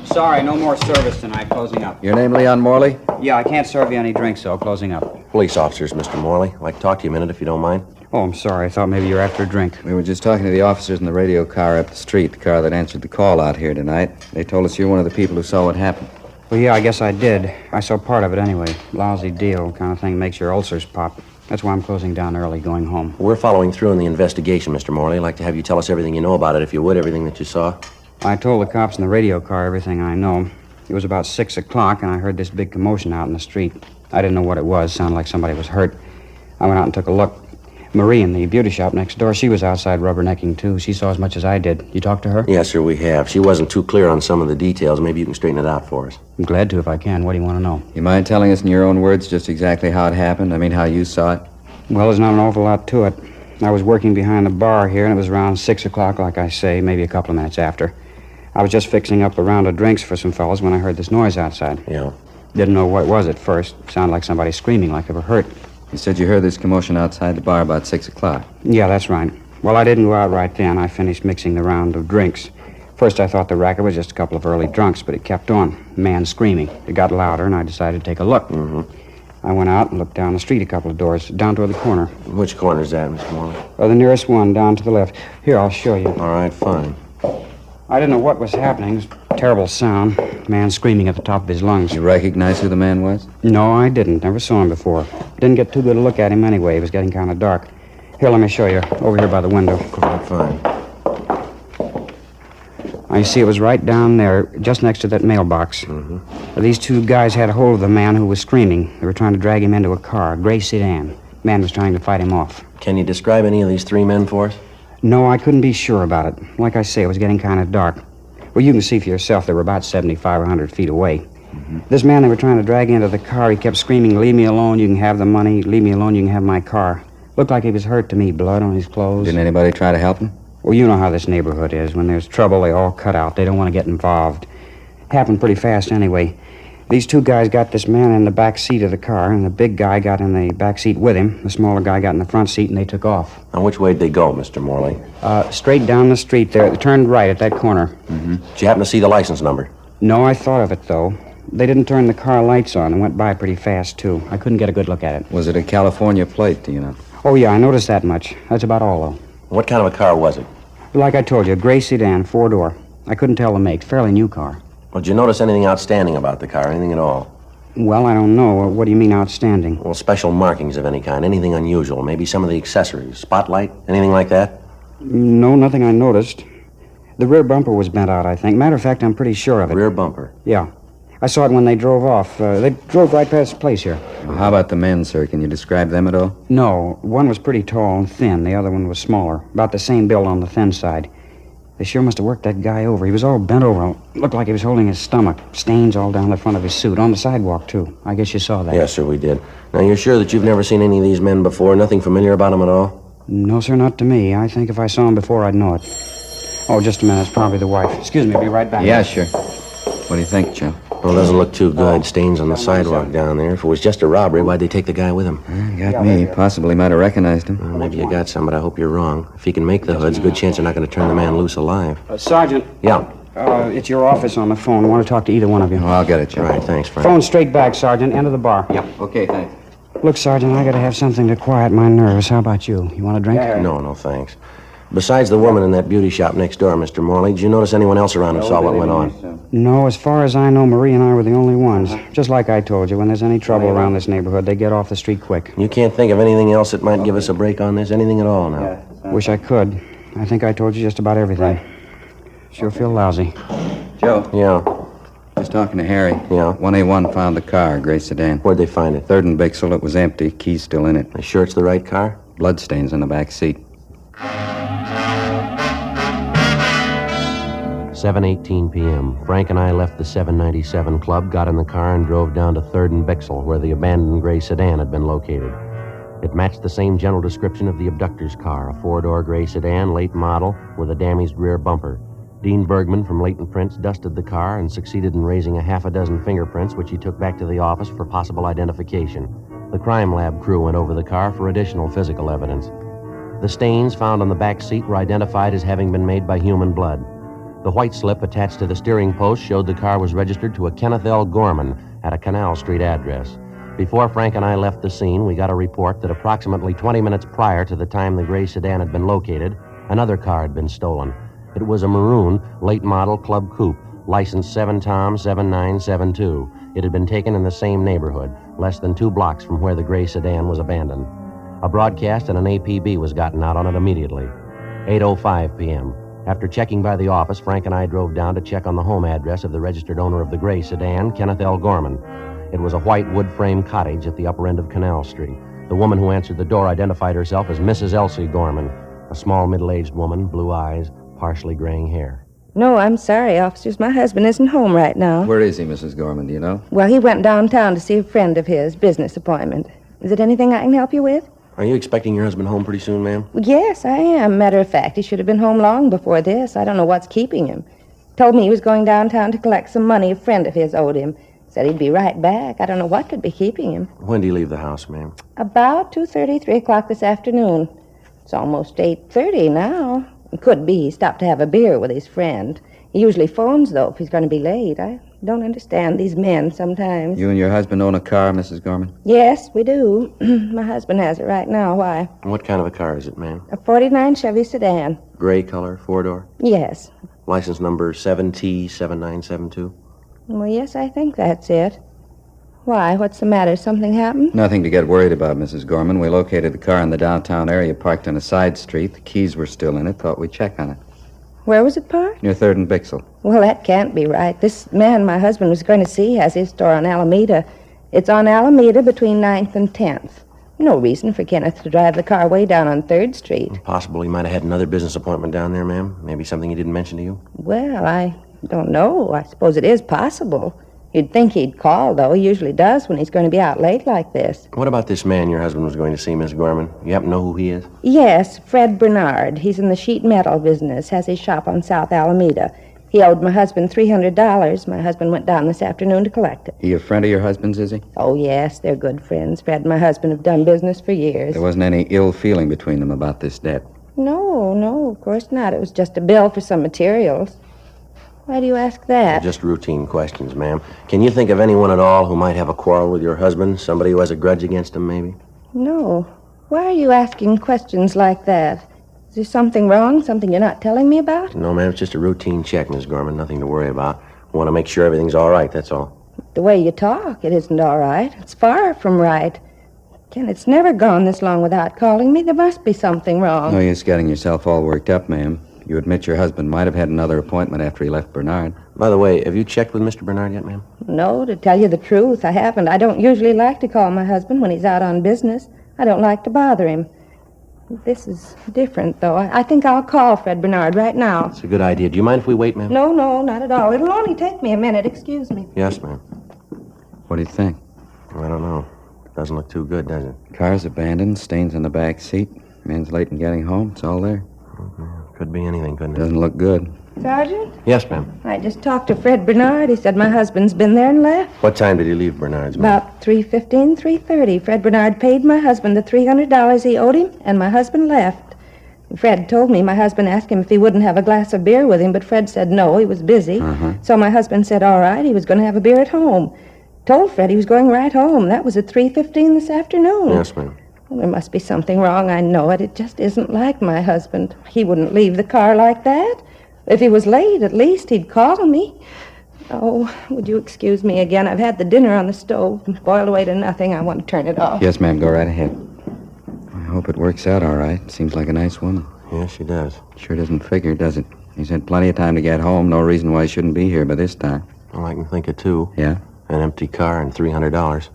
Sorry, no more service tonight. Closing up. Your name, Leon Morley? Yeah, I can't serve you any drinks, so closing up. Police officers, Mr. Morley. I'd like to talk to you a minute if you don't mind. Oh, I'm sorry. I thought maybe you were after a drink. We were just talking to the officers in the radio car up the street, the car that answered the call out here tonight. They told us you're one of the people who saw what happened. Well, yeah, I guess I did. I saw part of it anyway. Lousy deal, kind of thing makes your ulcers pop. That's why I'm closing down early, going home. We're following through in the investigation, Mr. Morley. I'd like to have you tell us everything you know about it, if you would, everything that you saw. I told the cops in the radio car everything I know. It was about 6 o'clock, and I heard this big commotion out in the street. I didn't know what it was. Sounded like somebody was hurt. I went out and took a look. Marie in the beauty shop next door, she was outside rubbernecking, too. She saw as much as I did. You talked to her? Yes, sir, we have. She wasn't too clear on some of the details. Maybe you can straighten it out for us. I'm glad to if I can. What do you want to know? You mind telling us in your own words just exactly how it happened? I mean, how you saw it? Well, there's not an awful lot to it. I was working behind the bar here, and it was around 6 o'clock, like I say, maybe a couple of minutes after. I was just fixing up a round of drinks for some fellas when I heard this noise outside. Yeah. Didn't know what it was at first. Sounded like somebody screaming like they were hurt. You said you heard this commotion outside the bar about 6 o'clock. Yeah, that's right. Well, I didn't go out right then. I finished mixing the round of drinks. First, I thought the racket was just a couple of early drunks, but it kept on. Man screaming. It got louder, and I decided to take a look. Mm-hmm. I went out and looked down the street a couple of doors, down toward the corner. Which corner is that, Mr. Morley? The nearest one, down to the left. Here, I'll show you. All right, fine. I didn't know what was happening. It was a terrible sound. Man screaming at the top of his lungs. You recognize who the man was? No, I didn't. Never saw him before. Didn't get too good a look at him anyway. It was getting kind of dark. Here, let me show you. Over here by the window. All right, fine. I see it was right down there, just next to that mailbox. Mm-hmm. These two guys had a hold of the man who was screaming. They were trying to drag him into a car, a gray sedan. Man was trying to fight him off. Can you describe any of these three men for us? No, I couldn't be sure about it. Like I say, it was getting kind of dark. Well, you can see for yourself they were about 75 or 100 feet away. Mm-hmm. This man they were trying to drag into the car, he kept screaming, "Leave me alone, you can have the money. Leave me alone, you can have my car." Looked like he was hurt to me, blood on his clothes. Didn't anybody try to help him? Well, you know how this neighborhood is. When there's trouble, they all cut out. They don't want to get involved. Happened pretty fast anyway. These two guys got this man in the back seat of the car, and the big guy got in the back seat with him. The smaller guy got in the front seat, and they took off. Now, which way did they go, Mr. Morley? Straight down the street there. They turned right at that corner. Mm-hmm. Did you happen to see the license number? No, I thought of it, though. They didn't turn the car lights on and went by pretty fast, too. I couldn't get a good look at it. Was it a California plate, do you know? Oh, yeah, I noticed that much. That's about all, though. What kind of a car was it? Like I told you, a gray sedan, 4-door. I couldn't tell the make. Fairly new car. Well, did you notice anything outstanding about the car? Anything at all? Well, I don't know. What do you mean outstanding? Well, special markings of any kind. Anything unusual. Maybe some of the accessories. Spotlight? Anything like that? No, nothing I noticed. The rear bumper was bent out, I think. Matter of fact, I'm pretty sure of it. Rear bumper? Yeah. I saw it when they drove off. They drove right past the place here. Well, how about the men, sir? Can you describe them at all? No. One was pretty tall and thin. The other one was smaller. About the same build on the thin side. They sure must have worked that guy over. He was all bent over. Looked like he was holding his stomach. Stains all down the front of his suit. On the sidewalk, too. I guess you saw that. Yes, sir, we did. Now, you're sure that you've never seen any of these men before? Nothing familiar about them at all? No, sir, not to me. I think if I saw him before, I'd know it. Oh, just a minute. It's probably the wife. Excuse me. I'll be right back. Yeah, sure. What do you think, Joe? Well, it doesn't look too good. Stains on the sidewalk down there. If it was just a robbery, why'd they take the guy with them? Got me. Possibly might have recognized him. Well, maybe you got some, but I hope you're wrong. If he can make the hoods, good chance they're not going to turn the man loose alive. Sergeant. Yeah. It's your office on the phone. I want to talk to either one of you. Oh, I'll get it, Joe. All right, thanks, Frank. Phone straight back, Sergeant. End of the bar. Yep. Okay, thanks. Look, Sergeant, I got to have something to quiet my nerves. How about you? You want a drink? No, thanks. Besides the woman in that beauty shop next door, Mr. Morley, did you notice anyone else around who saw what went on? No, as far as I know, Marie and I were the only ones. Just like I told you, when there's any trouble around this neighborhood, they get off the street quick. You can't think of anything else that might give us a break on this? Anything at all now? Wish I could. I think I told you just about everything. Sure feel lousy. Joe? Yeah. Just talking to Harry. Yeah? 1A1 found the car, gray sedan. Where'd they find it? 3rd and Bixel. It was empty. Key's still in it. Are you sure it's the right car? Bloodstains in the back seat. 7:18 p.m. Frank and I left the 797 Club, got in the car, and drove down to 3rd and Bixel, where the abandoned gray sedan had been located. It matched the same general description of the abductor's car, a 4-door gray sedan, late model, with a damaged rear bumper. Dean Bergman from Leighton Prince dusted the car and succeeded in raising a half a dozen fingerprints, which he took back to the office for possible identification. The crime lab crew went over the car for additional physical evidence. The stains found on the back seat were identified as having been made by human blood. The white slip attached to the steering post showed the car was registered to a Kenneth L. Gorman at a Canal Street address. Before Frank and I left the scene, we got a report that approximately 20 minutes prior to the time the gray sedan had been located, another car had been stolen. It was a maroon, late-model club coupe, license 7-Tom 7972. It had been taken in the same neighborhood, less than 2 blocks from where the gray sedan was abandoned. A broadcast and an APB was gotten out on it immediately. 8:05 p.m. After checking by the office, Frank and I drove down to check on the home address of the registered owner of the gray sedan, Kenneth L. Gorman. It was a white wood-frame cottage at the upper end of Canal Street. The woman who answered the door identified herself as Mrs. Elsie Gorman, a small middle-aged woman, blue eyes, partially graying hair. No, I'm sorry, officers. My husband isn't home right now. Where is he, Mrs. Gorman? Do you know? Well, he went downtown to see a friend of his, business appointment. Is it anything I can help you with? Are you expecting your husband home pretty soon, ma'am? Yes, I am. Matter of fact, he should have been home long before this. I don't know what's keeping him. Told me he was going downtown to collect some money a friend of his owed him. Said he'd be right back. I don't know what could be keeping him. When do you leave the house, ma'am? About 2:30, 3 o'clock this afternoon. It's almost 8:30 now. It could be he stopped to have a beer with his friend. He usually phones, though, if he's going to be late. I don't understand these men sometimes. You and your husband own a car, Mrs. Gorman? Yes, we do. My husband has it right now. Why? What kind of a car is it, ma'am? A 49 Chevy sedan. Gray color, 4-door? Yes. License number 7T7972? Well, yes, I think that's it. Why? What's the matter? Something happened? Nothing to get worried about, Mrs. Gorman. We located the car in the downtown area, parked on a side street. The keys were still in it. Thought we'd check on it. Where was it parked? Near 3rd and Bixel. Well, that can't be right. This man my husband was going to see has his store on Alameda. It's on Alameda between 9th and 10th. No reason for Kenneth to drive the car way down on 3rd Street. Possible he might have had another business appointment down there, ma'am. Maybe something he didn't mention to you. Well, I don't know. I suppose it is possible. You'd think he'd call, though. He usually does when he's going to be out late like this. What about this man your husband was going to see, Miss Gorman? You happen to know who he is? Yes, Fred Bernard. He's in the sheet metal business, has his shop on South Alameda. He owed my husband $300. My husband went down this afternoon to collect it. He a friend of your husband's, is he? Oh, yes, they're good friends. Fred and my husband have done business for years. There wasn't any ill feeling between them about this debt? No, of course not. It was just a bill for some materials. Why do you ask that? Just routine questions, ma'am. Can you think of anyone at all who might have a quarrel with your husband? Somebody who has a grudge against him, maybe? No. Why are you asking questions like that? Is there something wrong? Something you're not telling me about? No, ma'am. It's just a routine check, Miss Gorman. Nothing to worry about. I want to make sure everything's all right, that's all. The way you talk, it isn't all right. It's far from right. Ken, it's never gone this long without calling me. There must be something wrong. No use getting yourself all worked up, ma'am. You admit your husband might have had another appointment after he left Bernard. By the way, have you checked with Mr. Bernard yet, ma'am? No, to tell you the truth, I haven't. I don't usually like to call my husband when he's out on business. I don't like to bother him. This is different, though. I think I'll call Fred Bernard right now. It's a good idea. Do you mind if we wait, ma'am? No, not at all. It'll only take me a minute. Excuse me. Yes, ma'am. What do you think? I don't know. Doesn't look too good, does it? Car's abandoned, stains in the back seat. Man's late in getting home. It's all there. Could be anything, couldn't it? Doesn't look good. Sergeant? Yes, ma'am. I just talked to Fred Bernard. He said my husband's been there and left. What time did he leave Bernard's, ma'am? About 3:15, 3:30. Fred Bernard paid my husband the $300 he owed him, and my husband left. Fred told me my husband asked him if he wouldn't have a glass of beer with him, but Fred said no, he was busy. So my husband said all right, he was going to have a beer at home. Told Fred he was going right home. That was at 3:15 this afternoon. Yes, ma'am. Well, there must be something wrong, I know it. It just isn't like my husband. He wouldn't leave the car like that. If he was late, at least he'd call me. Oh, would you excuse me again? I've had the dinner on the stove, boiled away to nothing. I want to turn it off. Yes, ma'am, go right ahead. I hope it works out all right. Seems like a nice woman. Yes, she does. Sure doesn't figure, does it? He's had plenty of time to get home. No reason why he shouldn't be here by this time. Well, I can think of two. Yeah? An empty car and $300.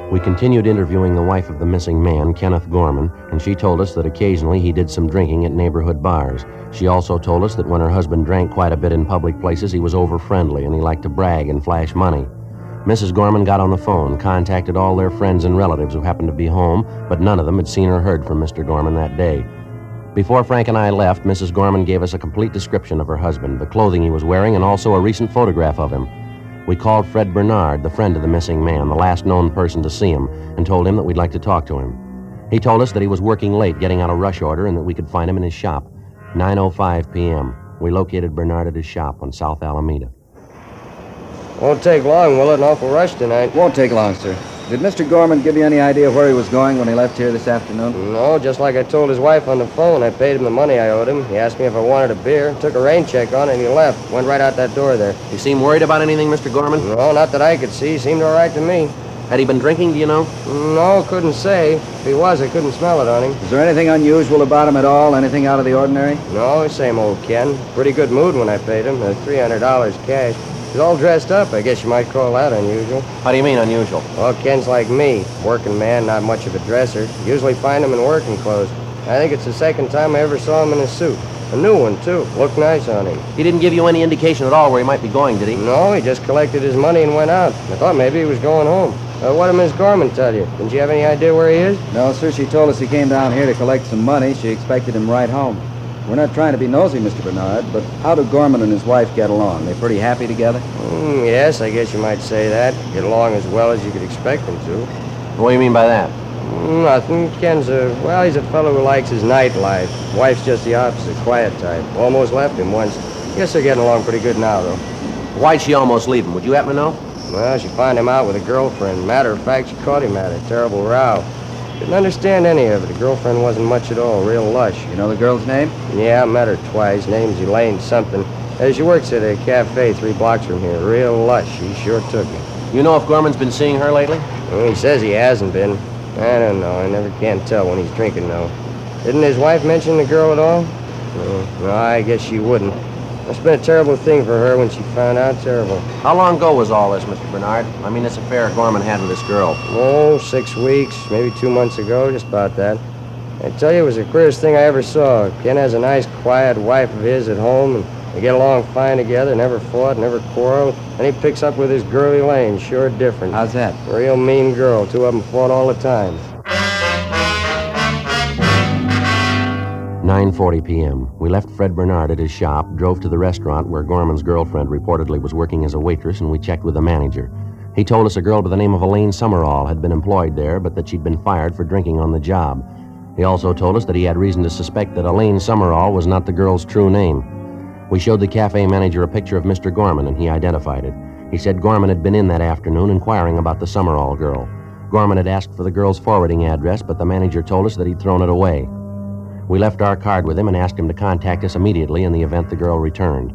We continued interviewing the wife of the missing man, Kenneth Gorman, and she told us that occasionally he did some drinking at neighborhood bars. She also told us that when her husband drank quite a bit in public places, he was over-friendly and he liked to brag and flash money. Mrs. Gorman got on the phone, contacted all their friends and relatives who happened to be home, but none of them had seen or heard from Mr. Gorman that day. Before Frank and I left, Mrs. Gorman gave us a complete description of her husband, the clothing he was wearing, and also a recent photograph of him. We called Fred Bernard, the friend of the missing man, the last known person to see him, and told him that we'd like to talk to him. He told us that he was working late getting out a rush order and that we could find him in his shop. 9:05 p.m. We located Bernard at his shop on South Alameda. Won't take long, will it? An awful rush tonight. Won't take long, sir. Did Mr. Gorman give you any idea where he was going when he left here this afternoon? No, just like I told his wife on the phone. I paid him the money I owed him. He asked me if I wanted a beer, took a rain check on it, and he left. Went right out that door there. You seem worried about anything, Mr. Gorman? No, not that I could see. He seemed all right to me. Had he been drinking, do you know? No, couldn't say. If he was, I couldn't smell it on him. Is there anything unusual about him at all? Anything out of the ordinary? No, same old Ken. Pretty good mood when I paid him. $300 cash. He's all dressed up. I guess you might call that unusual. How do you mean, unusual? Well, Ken's like me. Working man, not much of a dresser. Usually find him in working clothes. I think it's the second time I ever saw him in a suit. A new one, too. Looked nice on him. He didn't give you any indication at all where he might be going, did he? No, he just collected his money and went out. I thought maybe he was going home. What did Miss Gorman tell you? Didn't you have any idea where he is? No, sir. She told us he came down here to collect some money. She expected him right home. We're not trying to be nosy, Mr. Bernard, but how do Gorman and his wife get along? They pretty happy together? Yes, I guess you might say that. Get along as well as you could expect them to. What do you mean by that? Nothing. Ken's he's a fellow who likes his nightlife. Wife's just the opposite, quiet type. Almost left him once. Guess they're getting along pretty good now, though. Why'd she almost leave him? Would you happen to know? Well, she found him out with a girlfriend. Matter of fact, she caught him at a terrible row. Didn't understand any of it. The girlfriend wasn't much at all, real lush. You know the girl's name? Yeah, I met her twice. Name's Elaine something. She works at a cafe 3 blocks from here. Real lush. She sure took me. You know if Gorman's been seeing her lately? Well, he says he hasn't been. I don't know. I never can tell when he's drinking, though. Didn't his wife mention the girl at all? No, I guess she wouldn't. Must have been a terrible thing for her when she found out. Terrible. How long ago was all this, Mr. Bernard? I mean, this affair Gorman had with this girl. Oh, 6 weeks, maybe 2 months ago, just about that. I tell you, it was the queerest thing I ever saw. Ken has a nice, quiet wife of his at home, and they get along fine together, never fought, never quarreled. And he picks up with his girl Elaine, sure different. How's that? A real mean girl. 2 of them fought all the time. 9:40 p.m. We left Fred Bernard at his shop, drove to the restaurant where Gorman's girlfriend reportedly was working as a waitress, and we checked with the manager. He told us a girl by the name of Elaine Summerall had been employed there, but that she'd been fired for drinking on the job. He also told us that he had reason to suspect that Elaine Summerall was not the girl's true name. We showed the cafe manager a picture of Mr. Gorman, and he identified it. He said Gorman had been in that afternoon inquiring about the Summerall girl. Gorman had asked for the girl's forwarding address, but the manager told us that he'd thrown it away. We left our card with him and asked him to contact us immediately in the event the girl returned.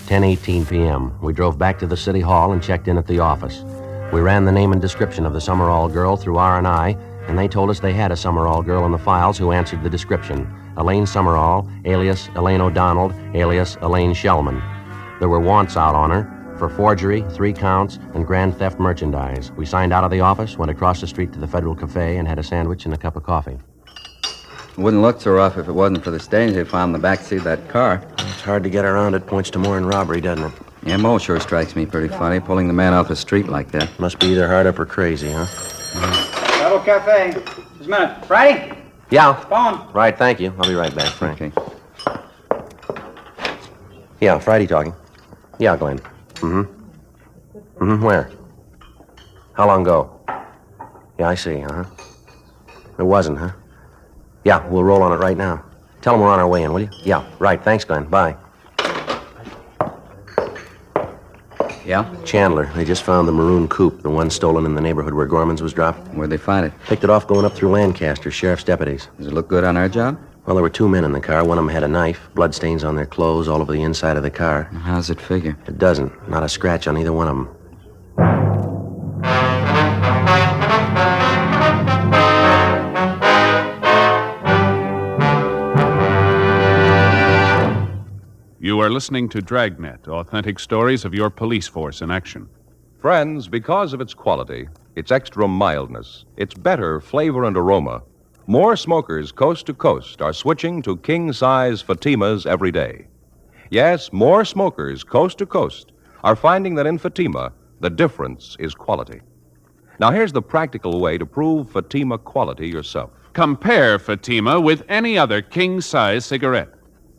10:18 p.m. We drove back to the city hall and checked in at the office. We ran the name and description of the Summerall girl through R&I, and they told us they had a Summerall girl in the files who answered the description. Elaine Summerall, alias Elaine O'Donnell, alias Elaine Shellman. There were warrants out on her for forgery, 3 counts, and grand theft merchandise. We signed out of the office, went across the street to the Federal Cafe, and had a sandwich and a cup of coffee. Wouldn't look so rough if it wasn't for the stains they found in the backseat of that car. It's hard to get around it. Points to more than robbery, doesn't it? Yeah, Mo sure strikes me pretty funny, pulling the man off the street like that. Must be either hard up or crazy, huh? Federal Cafe. Just a minute. Friday? Yeah. Phone. Right, thank you. I'll be right back, Frank. Okay. Yeah, Friday talking. Yeah, Glenn. Where? How long ago? Yeah, I see, It wasn't, huh? Yeah, we'll roll on it right now. Tell them we're on our way in, will you? Yeah, right. Thanks, Glenn. Bye. Yeah? Chandler. They just found the maroon coupe, the one stolen in the neighborhood where Gorman's was dropped. Where'd they find it? Picked it off going up through Lancaster, sheriff's deputies. Does it look good on our job? Well, there were 2 men in the car. One of them had a knife, bloodstains on their clothes all over the inside of the car. How's it figure? It doesn't. Not a scratch on either one of them. You are listening to Dragnet, authentic stories of your police force in action. Friends, because of its quality, its extra mildness, its better flavor and aroma, more smokers coast to coast are switching to king-size Fatimas every day. Yes, more smokers coast to coast are finding that in Fatima, the difference is quality. Now, here's the practical way to prove Fatima quality yourself. Compare Fatima with any other king-size cigarette.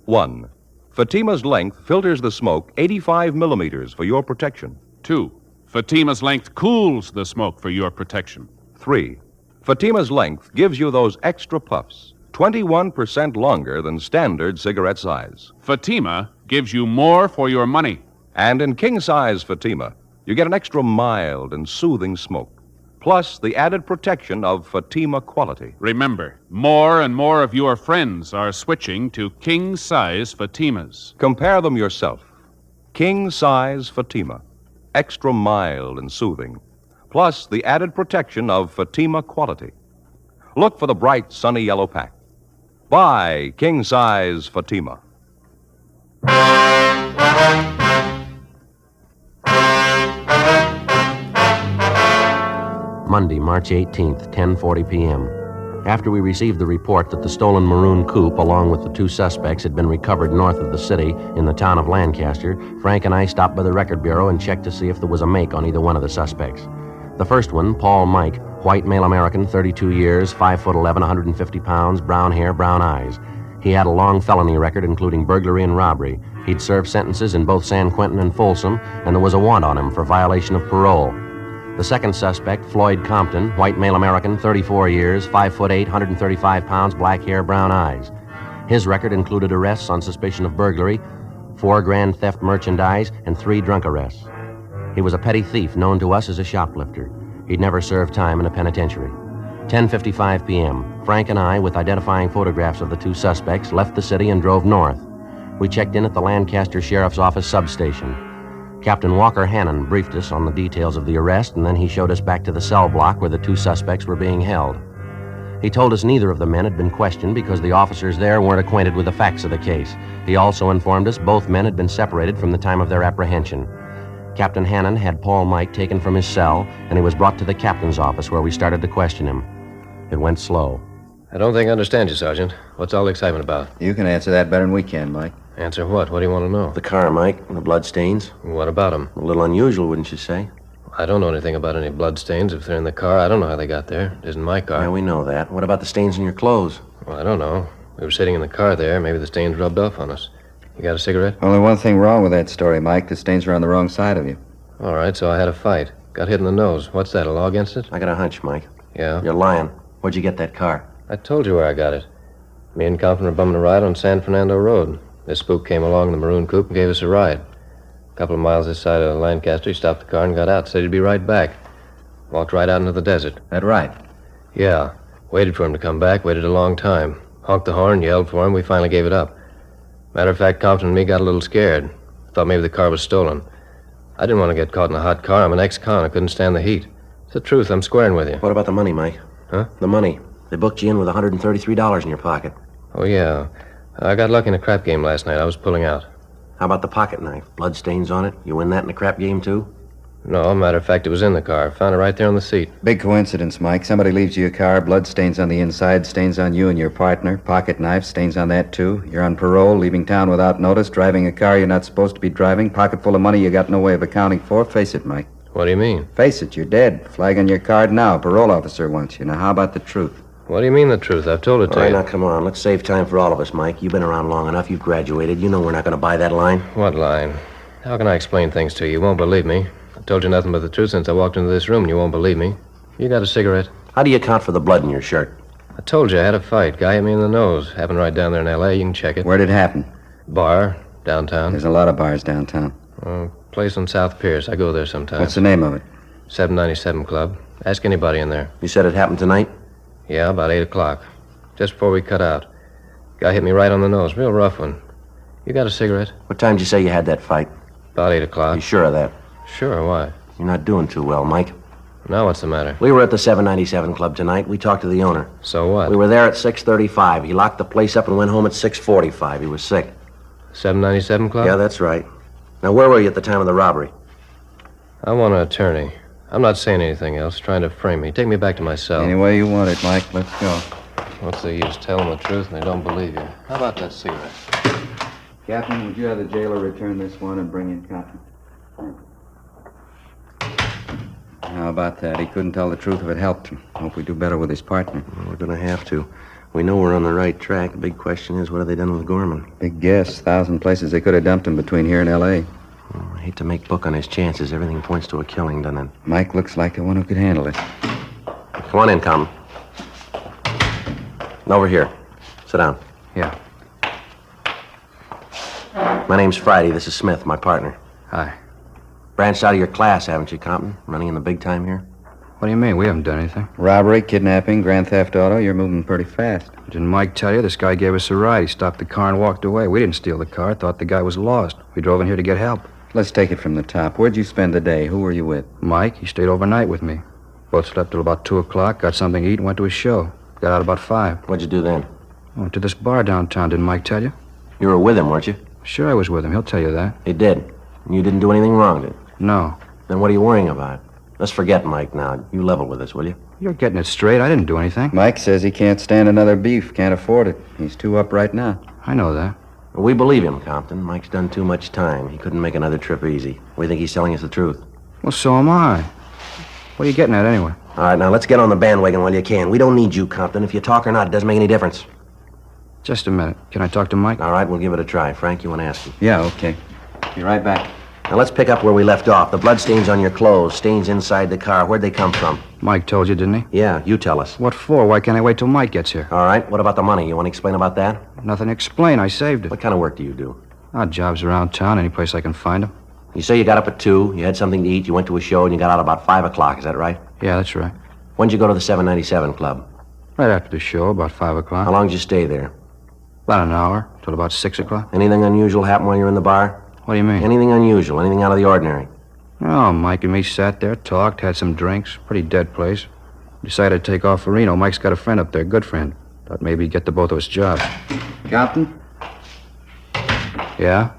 1. Fatima's length filters the smoke 85 millimeters for your protection. 2. Fatima's length cools the smoke for your protection. 3. Fatima's length gives you those extra puffs, 21% longer than standard cigarette size. Fatima gives you more for your money. And in king-size Fatima, you get an extra mild and soothing smoke, plus the added protection of Fatima quality. Remember, more and more of your friends are switching to king-size Fatimas. Compare them yourself. King-size Fatima, extra mild and soothing, plus the added protection of Fatima quality. Look for the bright, sunny yellow pack. Buy king-size Fatima. Monday, March 18th, 10:40 p.m. After we received the report that the stolen maroon coupe, along with the two suspects, had been recovered north of the city in the town of Lancaster, Frank and I stopped by the record bureau and checked to see if there was a make on either one of the suspects. The first one, Paul Mike, white male American, 32 years, 5'11", 150 pounds, brown hair, brown eyes. He had a long felony record, including burglary and robbery. He'd served sentences in both San Quentin and Folsom, and there was a warrant on him for violation of parole. The second suspect, Floyd Compton, white male American, 34 years, 5'8", 135 pounds, black hair, brown eyes. His record included arrests on suspicion of burglary, 4 grand theft merchandise, and 3 drunk arrests. He was a petty thief known to us as a shoplifter. He'd never served time in a penitentiary. 10:55 p.m., Frank and I, with identifying photographs of the two suspects, left the city and drove north. We checked in at the Lancaster Sheriff's Office substation. Captain Walker Hannon briefed us on the details of the arrest, and then he showed us back to the cell block where the two suspects were being held. He told us neither of the men had been questioned because the officers there weren't acquainted with the facts of the case. He also informed us both men had been separated from the time of their apprehension. Captain Hannon had Paul Mike taken from his cell, and he was brought to the captain's office where we started to question him. It went slow. I don't think I understand you, Sergeant. What's all the excitement about? You can answer that better than we can, Mike. Answer what? What do you want to know? The car, Mike, the blood stains. What about them? A little unusual, wouldn't you say? I don't know anything about any blood stains. If they're in the car, I don't know how they got there. It isn't my car. Yeah, we know that. What about the stains in your clothes? Well, I don't know. We were sitting in the car there. Maybe the stains rubbed off on us. You got a cigarette? Only one thing wrong with that story, Mike. The stains were on the wrong side of you. All right, so I had a fight. Got hit in the nose. What's that, a law against it? I got a hunch, Mike. Yeah? You're lying. Where'd you get that car? I told you where I got it. Me and Compton were bumming a ride on San Fernando Road. This spook came along in the maroon coupe and gave us a ride. A couple of miles this side of Lancaster, he stopped the car and got out. Said he'd be right back. Walked right out into the desert. That right? Yeah. Waited for him to come back. Waited a long time. Honked the horn, yelled for him. We finally gave it up. Matter of fact, Compton and me got a little scared. Thought maybe the car was stolen. I didn't want to get caught in a hot car. I'm an ex-con. I couldn't stand the heat. It's the truth. I'm squaring with you. What about the money, Mike? Huh? The money. They booked you in with $133 in your pocket. Oh, yeah. I got lucky in a crap game last night. I was pulling out. How about the pocket knife? Blood stains on it? You win that in a crap game, too? No, matter of fact, it was in the car. Found it right there on the seat. Big coincidence, Mike. Somebody leaves you a car, blood stains on the inside, stains on you and your partner, pocket knife, stains on that, too. You're on parole, leaving town without notice, driving a car you're not supposed to be driving, pocket full of money you got no way of accounting for. Face it, Mike. What do you mean? Face it, you're dead. Flag on your card now. Parole officer wants you. Now, how about the truth? What do you mean the truth? I've told it to you. All right, now, come on. Let's save time for all of us, Mike. You've been around long enough. You've graduated. You know we're not going to buy that line. What line? How can I explain things to you? You won't believe me. I've told you nothing but the truth since I walked into this room, and you won't believe me. You got a cigarette? How do you account for the blood in your shirt? I told you I had a fight. Guy hit me in the nose. Happened right down there in L.A. You can check it. Where did it happen? Bar, downtown. There's a lot of bars downtown. Place on South Pierce. I go there sometimes. What's the name of it? 797 Club. Ask anybody in there. You said it happened tonight? Yeah, about 8 o'clock. Just before we cut out. Guy hit me right on the nose. Real rough one. You got a cigarette? What time did you say you had that fight? About 8 o'clock. You sure of that? Sure, why? You're not doing too well, Mike. Now what's the matter? We were at the 797 Club tonight. We talked to the owner. So what? We were there at 6:35. He locked the place up and went home at 6:45. He was sick. 797 Club? Yeah, that's right. Now, where were you at the time of the robbery? I want an attorney. I'm not saying anything else, trying to frame me. Take me back to my cell. Any way you want it, Mike. Let's go. What's the use? Tell them the truth and they don't believe you. How about that cigarette? Captain, would you have the jailer return this one and bring in Compton? How about that? He couldn't tell the truth if it helped him. Hope we do better with his partner. Well, we're going to have to. We know we're on the right track. The big question is, what have they done with Gorman? Big guess. 1,000 places they could have dumped him between here and L.A. Well, I hate to make book on his chances. Everything points to a killing, doesn't it? Mike looks like the one who could handle it. Come on in, Compton. And over here. Sit down. Yeah. My name's Friday. This is Smith, my partner. Hi. Branched out of your class, haven't you, Compton? Running in the big time here? What do you mean? We haven't done anything. Robbery, kidnapping, grand theft auto. You're moving pretty fast. Didn't Mike tell you? This guy gave us a ride. He stopped the car and walked away. We didn't steal the car. Thought the guy was lost. We drove in here to get help. Let's take it from the top. Where'd you spend the day? Who were you with? Mike. He stayed overnight with me. Both slept till about 2 o'clock, got something to eat, and went to his show. Got out about 5. What'd you do then? I went to this bar downtown. Didn't Mike tell you? You were with him, weren't you? Sure I was with him. He'll tell you that. He did. And you didn't do anything wrong, did you? No. Then what are you worrying about? Let's forget Mike now. You level with us, will you? You're getting it straight. I didn't do anything. Mike says he can't stand another beef. Can't afford it. He's too up right now. I know that. We believe him, Compton. Mike's done too much time. He couldn't make another trip easy. We think he's telling us the truth. Well, so am I. What are you getting at anyway? All right, now let's get on the bandwagon while you can. We don't need you, Compton. If you talk or not, it doesn't make any difference. Just a minute. Can I talk to Mike? All right, we'll give it a try. Frank, you want to ask him? Yeah, okay. Be right back. Now, let's pick up where we left off. The bloodstains on your clothes, stains inside the car. Where'd they come from? Mike told you, didn't he? Yeah, you tell us. What for? Why can't I wait till Mike gets here? All right, what about the money? You want to explain about that? Nothing to explain. I saved it. What kind of work do you do? Odd jobs around town, any place I can find them. You say you got up at 2, you had something to eat, you went to a show, and you got out about 5 o'clock. Is that right? Yeah, that's right. When'd you go to the 797 Club? Right after the show, about 5 o'clock. How long did you stay there? About an hour, till about 6 o'clock. Anything unusual happen while you were in the bar? What do you mean? Anything unusual, anything out of the ordinary? Oh, Mike and me sat there, talked, had some drinks. Pretty dead place. Decided to take off for Reno. Mike's got a friend up there, good friend. Thought maybe he'd get the both of us jobs. Compton? Yeah?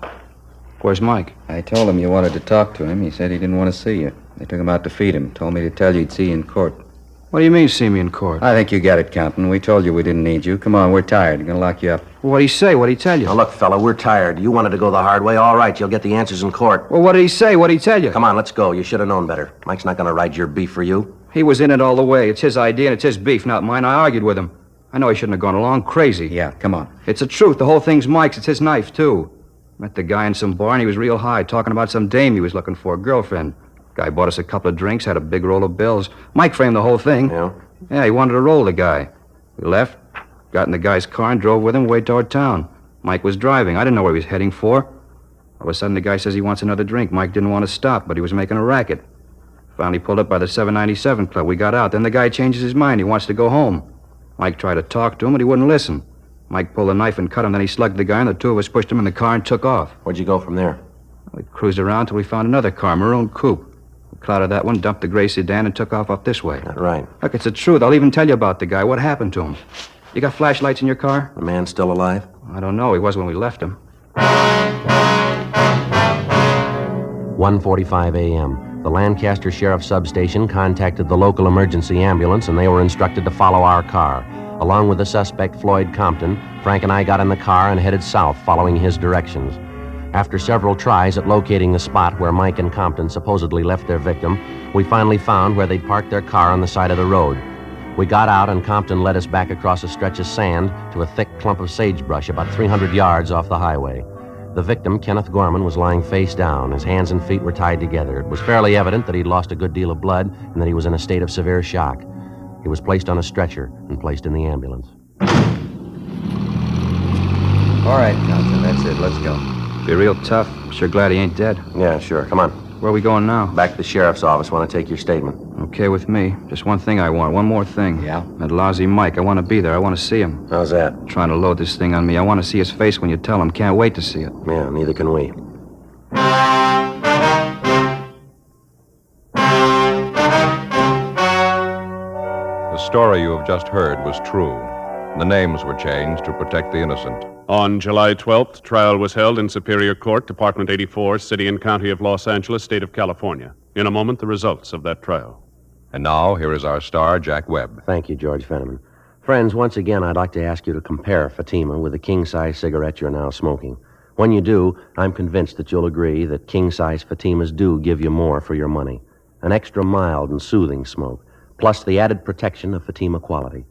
Where's Mike? I told him you wanted to talk to him. He said he didn't want to see you. They took him out to feed him. Told me to tell you he'd see you in court. What do you mean, see me in court? I think you got it, Compton. We told you we didn't need you. Come on, we're tired. We're going to lock you up. Well, what'd he say? What'd he tell you? Now, look, fella, we're tired. You wanted to go the hard way. All right, you'll get the answers in court. Well, what did he say? What'd he tell you? Come on, let's go. You should have known better. Mike's not going to ride your beef for you. He was in it all the way. It's his idea and it's his beef, not mine. I argued with him. I know he shouldn't have gone along. Crazy. Yeah, come on. It's the truth. The whole thing's Mike's. It's his knife, too. Met the guy in some bar and he was real high, talking about some dame he was looking for, a girlfriend. Guy bought us a couple of drinks, had a big roll of bills. Mike framed the whole thing. Yeah? Yeah, he wanted to roll the guy. We left, got in the guy's car and drove with him way toward town. Mike was driving. I didn't know where he was heading for. All of a sudden, the guy says he wants another drink. Mike didn't want to stop, but he was making a racket. Finally pulled up by the 797 Club. We got out. Then the guy changes his mind. He wants to go home. Mike tried to talk to him, but he wouldn't listen. Mike pulled a knife and cut him. Then he slugged the guy, and the two of us pushed him in the car and took off. Where'd you go from there? We cruised around till we found another car, maroon coupe. We clouded that one, dumped the gray sedan, and took off up this way. Not right. Look, it's the truth. I'll even tell you about the guy. What happened to him? You got flashlights in your car? The man's still alive? I don't know. He was when we left him. 1:45 a.m. The Lancaster Sheriff Substation contacted the local emergency ambulance, and they were instructed to follow our car. Along with the suspect, Floyd Compton, Frank and I got in the car and headed south, following his directions. After several tries at locating the spot where Mike and Compton supposedly left their victim, we finally found where they'd parked their car on the side of the road. We got out, and Compton led us back across a stretch of sand to a thick clump of sagebrush about 300 yards off the highway. The victim, Kenneth Gorman, was lying face down. His hands and feet were tied together. It was fairly evident that he'd lost a good deal of blood and that he was in a state of severe shock. He was placed on a stretcher and placed in the ambulance. All right, Compton, that's it. Let's go. Be real tough. Sure glad he ain't dead. Yeah, sure. Come on. Where are we going now? Back to the sheriff's office. Want to take your statement. Okay with me. Just one thing I want. One more thing. Yeah? That lousy Mike. I want to be there. I want to see him. How's that? Trying to load this thing on me. I want to see his face when you tell him. Can't wait to see it. Yeah, neither can we. The story you have just heard was true. The names were changed to protect the innocent. On July 12th, trial was held in Superior Court, Department 84, City and County of Los Angeles, State of California. In a moment, the results of that trial. And now, here is our star, Jack Webb. Thank you, George Fenneman. Friends, once again, I'd like to ask you to compare Fatima with the king-size cigarette you're now smoking. When you do, I'm convinced that you'll agree that king-size Fatimas do give you more for your money. An extra mild and soothing smoke, plus the added protection of Fatima quality.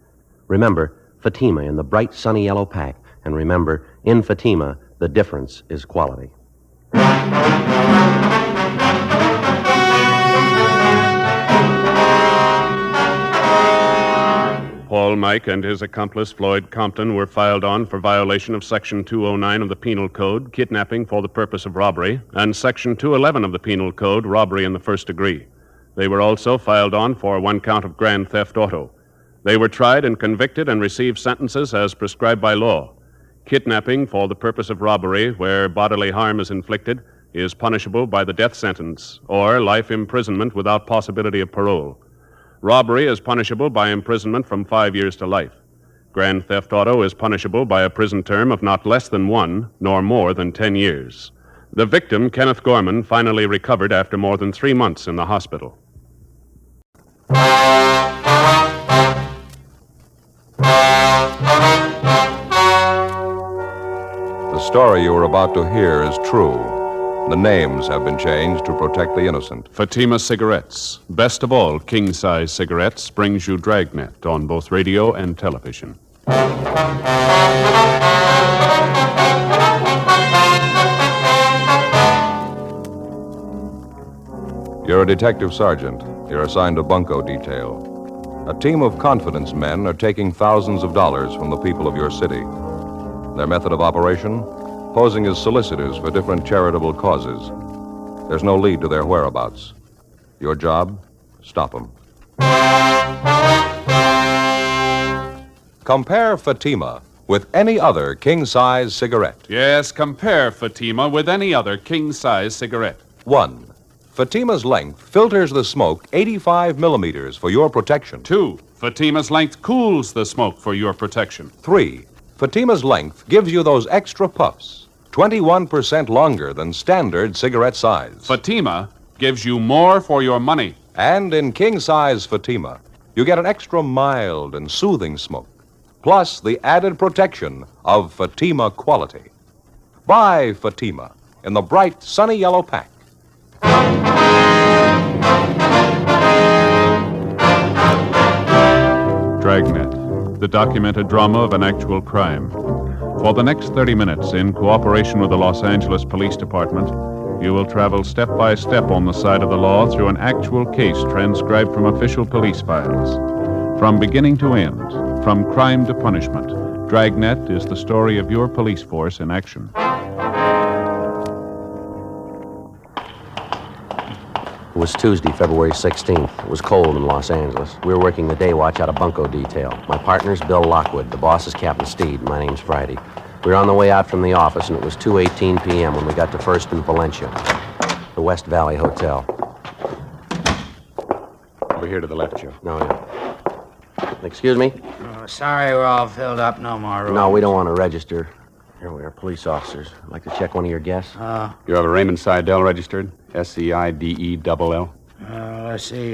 Remember, Fatima in the bright, sunny yellow pack. And remember, in Fatima, the difference is quality. Paul Mike and his accomplice, Floyd Compton, were filed on for violation of Section 209 of the Penal Code, kidnapping for the purpose of robbery, and Section 211 of the Penal Code, robbery in the first degree. They were also filed on for one count of grand theft auto. They were tried and convicted and received sentences as prescribed by law. Kidnapping for the purpose of robbery, where bodily harm is inflicted, is punishable by the death sentence or life imprisonment without possibility of parole. Robbery is punishable by imprisonment from 5 years to life. Grand theft auto is punishable by a prison term of not less than 1 nor more than 10 years. The victim, Kenneth Gorman, finally recovered after more than 3 months in the hospital. The story you are about to hear is true. The names have been changed to protect the innocent. Fatima Cigarettes, best of all king-size cigarettes, brings you Dragnet on both radio and television. You're a detective sergeant. You're assigned a bunco detail. A team of confidence men are taking thousands of dollars from the people of your city. Their method of operation? Posing as solicitors for different charitable causes. There's no lead to their whereabouts. Your job? Stop them. Compare Fatima with any other king-size cigarette. Yes, compare Fatima with any other king-size cigarette. 1. Fatima's length filters the smoke 85 millimeters for your protection. 2. Fatima's length cools the smoke for your protection. 3. Fatima's length gives you those extra puffs, 21% longer than standard cigarette size. Fatima gives you more for your money. And in king-size Fatima, you get an extra mild and soothing smoke, plus the added protection of Fatima quality. Buy Fatima in the bright, sunny yellow pack. Dragnet, the documented drama of an actual crime. For the next 30 minutes, in cooperation with the Los Angeles Police Department, you will travel step by step on the side of the law through an actual case transcribed from official police files. From beginning to end, from crime to punishment, Dragnet is the story of your police force in action. It was Tuesday, February 16th. It was cold in Los Angeles. We were working the day watch out of bunco detail. My partner's Bill Lockwood. The boss is Captain Steed. My name's Friday. We were on the way out from the office, and it was 2:18 p.m. when we got to First and Valencia, the West Valley Hotel. Over here to the left, Joe. No, yeah. Excuse me? Sorry we're all filled up. No more room. No, we don't want to register. Here we are, police officers. I'd like to check one of your guests. You have a Raymond Seidel registered? Seidell? Let's see,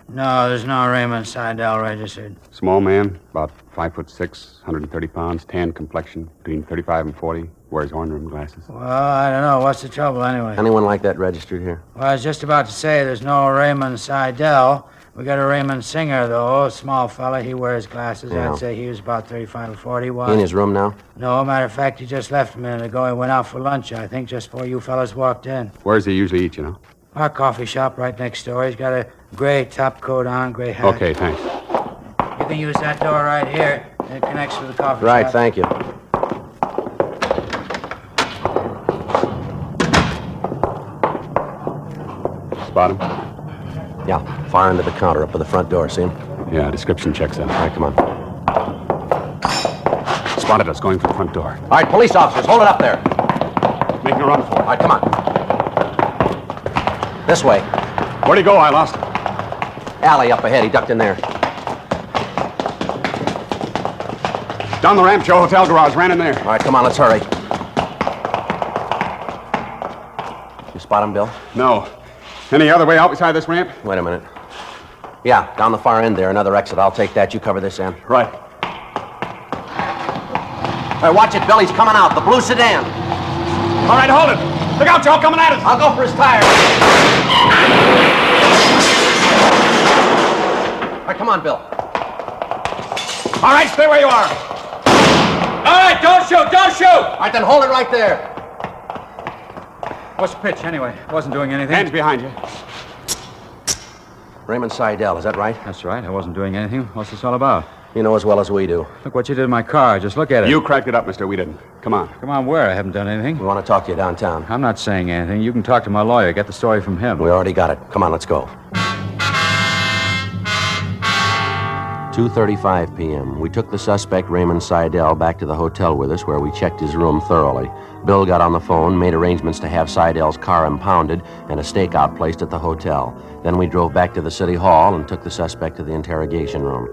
no, there's no Raymond Seidel registered. Small man, about 5'6", 130 pounds, tan complexion, between 35 and 40, wears horn rimmed glasses. Well, I don't know. What's the trouble anyway? Anyone like that registered here? Well, I was just about to say there's no Raymond Seidel. We got a Raymond Singer, though. A small fella. He wears glasses. Yeah. I'd say he was about 35 or 40. He in his room now? No, matter of fact, he just left a minute ago. He went out for lunch, I think, just before you fellas walked in. Where's he usually eat, you know? Our coffee shop right next door. He's got a gray top coat on, gray hat. Okay, thanks. You can use that door right here. It connects with the coffee shop. Right, thank you. Spot him? Yeah, far into the counter up by the front door, see him? Yeah, description checks out. All right, come on. Spotted us going for the front door. All right, police officers, hold it up there. Making a run for it. All right, come on. This way. Where'd he go? I lost him. Alley up ahead. He ducked in there. Down the ramp, Joe. Hotel garage. Ran in there. All right, come on, let's hurry. You spot him, Bill? No. Any other way out beside this ramp? Wait a minute. Yeah, down the far end there, another exit. I'll take that. You cover this end. Right. Hey, watch it, Bill. He's coming out. The blue sedan. All right, hold it. Look out, Joe. Coming at us. I'll go for his tires. All right, come on, Bill. All right, stay where you are. All right, don't shoot. Don't shoot. All right, then hold it right there. What's the pitch, anyway? Wasn't doing anything. Hands behind you. Raymond Seidel, is that right? That's right. I wasn't doing anything. What's this all about? You know as well as we do. Look what you did in my car. Just look at it. You cracked it up, mister. We didn't. Come on. Come on, where? I haven't done anything. We want to talk to you downtown. I'm not saying anything. You can talk to my lawyer. Get the story from him. We already got it. Come on, let's go. 2:35 p.m. We took the suspect, Raymond Seidel, back to the hotel with us, where we checked his room thoroughly. Bill got on the phone, made arrangements to have Seidel's car impounded and a stakeout placed at the hotel. Then we drove back to the city hall and took the suspect to the interrogation room.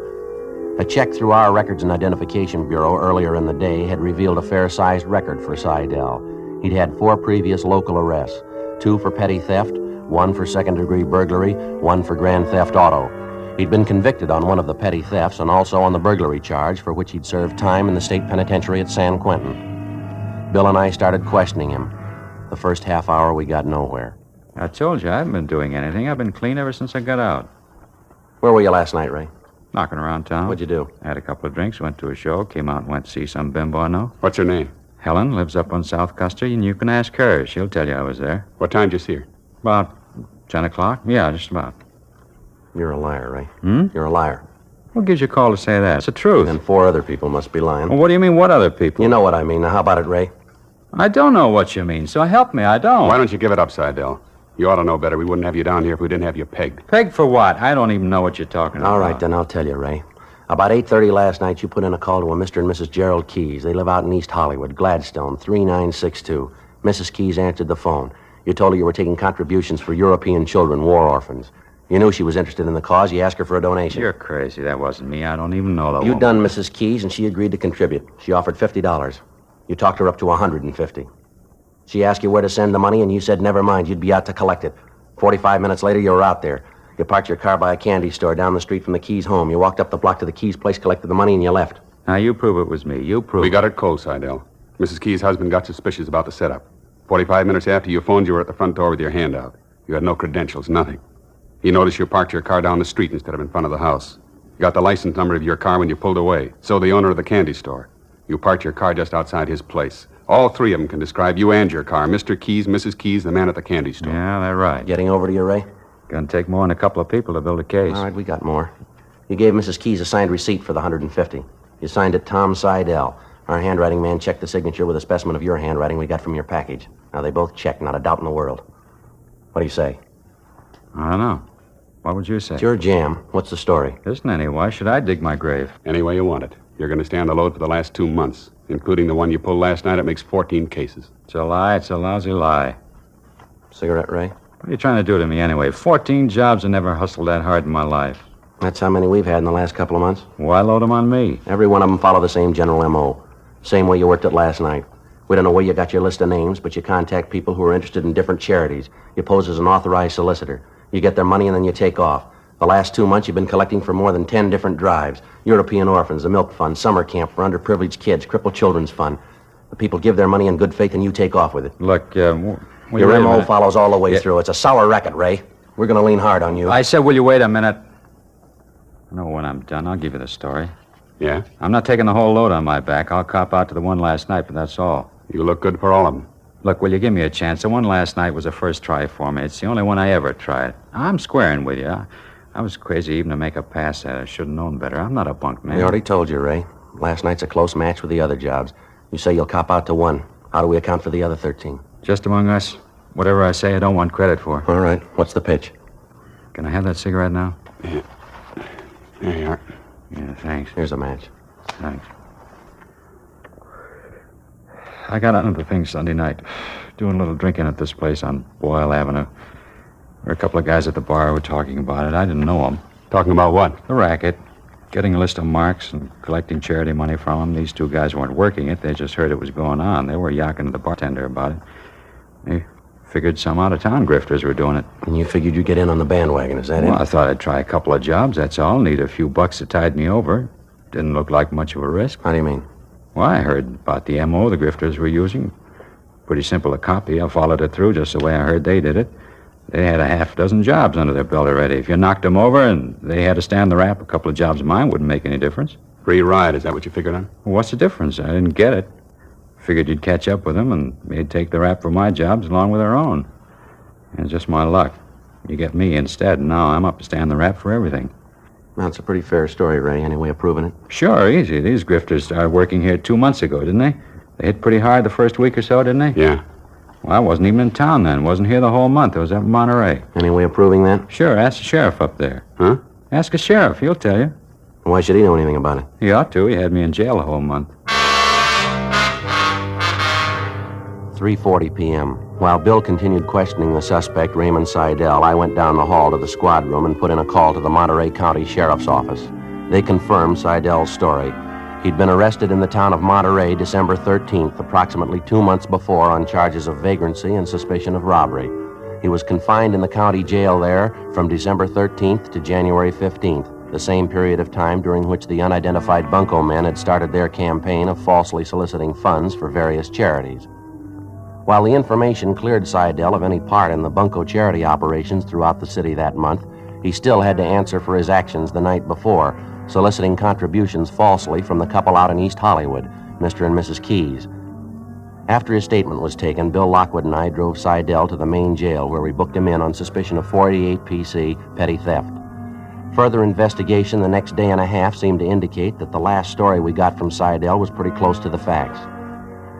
A check through our Records and Identification Bureau earlier in the day had revealed a fair-sized record for Seidel. He'd had 4 previous local arrests, 2 for petty theft, 1 for second-degree burglary, 1 for grand theft auto. He'd been convicted on one of the petty thefts and also on the burglary charge, for which he'd served time in the state penitentiary at San Quentin. Bill and I started questioning him. The first half hour, we got nowhere. I told you, I haven't been doing anything. I've been clean ever since I got out. Where were you last night, Ray? Knocking around town. What'd you do? I had a couple of drinks, went to a show, came out and went to see some bimbo I know. What's her name? Helen, lives up on South Custer, and you can ask her. She'll tell you I was there. What time did you see her? About 10 o'clock. Yeah, just about. You're a liar, Ray. Hmm? You're a liar. What gives you a call to say that? It's the truth. And 4 other people must be lying. Well, what do you mean, what other people? You know what I mean. Now, how about it, Ray? I don't know what you mean, so help me, I don't. Why don't you give it up, Seidel? You ought to know better. We wouldn't have you down here if we didn't have you pegged. Pegged for what? I don't even know what you're talking about. All right, then I'll tell you, Ray. About 8:30 last night, you put in a call to a Mr. and Mrs. Gerald Keyes. They live out in East Hollywood, Gladstone, 3962. Mrs. Keyes answered the phone. You told her you were taking contributions for European children, war orphans. You knew she was interested in the cause. You asked her for a donation. You're crazy. That wasn't me. I don't even know that. You done Mrs. Keyes, and she agreed to contribute. She offered $50. You talked her up to $150. She asked you where to send the money, and you said never mind, you'd be out to collect it. 45 minutes later, you were out there. You parked your car by a candy store down the street from the Keys' home. You walked up the block to the Keys' place, collected the money, and you left. Now, you prove it was me. You prove We got it cold, Seidel. Mrs. Keyes' husband got suspicious about the setup. 45 minutes after you phoned, you were at the front door with your hand out. You had no credentials, nothing. He noticed you parked your car down the street instead of in front of the house. You got the license number of your car when you pulled away. So the owner of the candy store. You parked your car just outside his place. All 3 of them can describe you and your car. Mr. Keyes, Mrs. Keyes, the man at the candy store. Yeah, that's right. Getting over to you, Ray? Gonna take more than a couple of people to build a case. All right, we got more. You gave Mrs. Keyes a signed receipt for the $150. You signed it Tom Seidel. Our handwriting man checked the signature with a specimen of your handwriting we got from your package. Now, they both checked, not a doubt in the world. What do you say? I don't know. What would you say? It's your jam. What's the story? Isn't any. Why should I dig my grave? Any way you want it. You're going to stay on the load for the last 2 months. Including the one you pulled last night, it makes 14 cases. It's a lie. It's a lousy lie. Cigarette, Ray? What are you trying to do to me anyway? 14 jobs. I never hustled that hard in my life. That's how many we've had in the last couple of months. Why load them on me? Every one of them follow the same general M.O. Same way you worked it last night. We don't know where you got your list of names, but you contact people who are interested in different charities. You pose as an authorized solicitor. You get their money and then you take off. The last 2 months, you've been collecting for more than 10 different drives. European orphans, the milk fund, summer camp for underprivileged kids, crippled children's fund. The people give their money in good faith and you take off with it. Look, your M.O. follows all the way through. It's a sour racket, Ray. We're going to lean hard on you. I said, will you wait a minute? I know when I'm done, I'll give you the story. Yeah? I'm not taking the whole load on my back. I'll cop out to the one last night, but that's all. You look good for all of them. Look, will you give me a chance? The one last night was a first try for me. It's the only one I ever tried. I'm squaring with you. I was crazy even to make a pass at it. I should have known better. I'm not a bunk man. We already told you, Ray. Last night's a close match with the other jobs. You say you'll cop out to 1. How do we account for the other 13? Just among us. Whatever I say, I don't want credit for. All right. What's the pitch? Can I have that cigarette now? Yeah. There you are. Yeah, thanks. Here's a match. Thanks. I got out into the thing Sunday night. Doing a little drinking at this place on Boyle Avenue. There were a couple of guys at the bar who were talking about it. I didn't know them. Talking about what? The racket. Getting a list of marks and collecting charity money from them. These 2 guys weren't working it. They just heard it was going on. They were yakking to the bartender about it. They figured some out-of-town grifters were doing it. And you figured you'd get in on the bandwagon, is that it? Well, I thought I'd try a couple of jobs, that's all. Need a few bucks to tide me over. Didn't look like much of a risk. How do you mean? Well, I heard about the M.O. the grifters were using. Pretty simple to copy. I followed it through just the way I heard they did it. They had a half dozen jobs under their belt already. If you knocked them over and they had to stand the rap, a couple of jobs of mine wouldn't make any difference. Free ride, is that what you figured on? Well, what's the difference? I didn't get it. Figured you'd catch up with them and they'd take the rap for my jobs along with their own. And it's just my luck. You get me instead, and now I'm up to stand the rap for everything. Well, it's a pretty fair story, Ray. Any way of proving it? Sure, easy. These grifters started working here 2 months ago, didn't they? They hit pretty hard the first week or so, didn't they? Yeah. Well, I wasn't even in town then. Wasn't here the whole month. I was up in Monterey. Any way of proving that? Sure, ask the sheriff up there. Huh? Ask a sheriff. He'll tell you. Why should he know anything about it? He ought to. He had me in jail the whole month. 3:40 p.m. While Bill continued questioning the suspect, Raymond Seidel, I went down the hall to the squad room and put in a call to the Monterey County Sheriff's Office. They confirmed Seidel's story. He'd been arrested in the town of Monterey December 13th, approximately 2 months before, on charges of vagrancy and suspicion of robbery. He was confined in the county jail there from December 13th to January 15th, the same period of time during which the unidentified bunco men had started their campaign of falsely soliciting funds for various charities. While the information cleared Seidel of any part in the bunco charity operations throughout the city that month, he still had to answer for his actions the night before, soliciting contributions falsely from the couple out in East Hollywood, Mr. and Mrs. Keys. After his statement was taken, Bill Lockwood and I drove Seidel to the main jail, where we booked him in on suspicion of 488 PC petty theft. Further investigation the next day and a half seemed to indicate that the last story we got from Seidel was pretty close to the facts.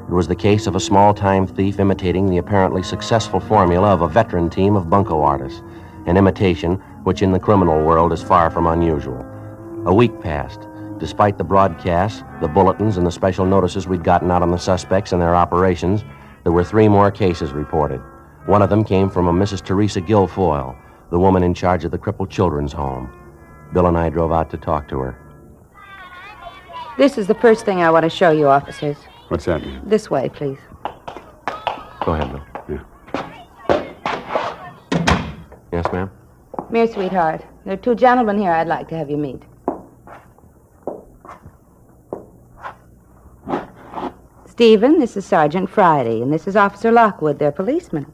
It was the case of a small-time thief imitating the apparently successful formula of a veteran team of bunco artists, an imitation which in the criminal world is far from unusual. A week passed. Despite the broadcasts, the bulletins, and the special notices we'd gotten out on the suspects and their operations, there were 3 more cases reported. One of them came from a Mrs. Teresa Guilfoyle, the woman in charge of the crippled children's home. Bill and I drove out to talk to her. This is the first thing I want to show you, officers. What's that mean? This way, please. Go ahead, Bill. Yeah. Yes, ma'am? Come here, sweetheart. There are 2 gentlemen here I'd like to have you meet. Stephen, this is Sergeant Friday, and this is Officer Lockwood, their policeman.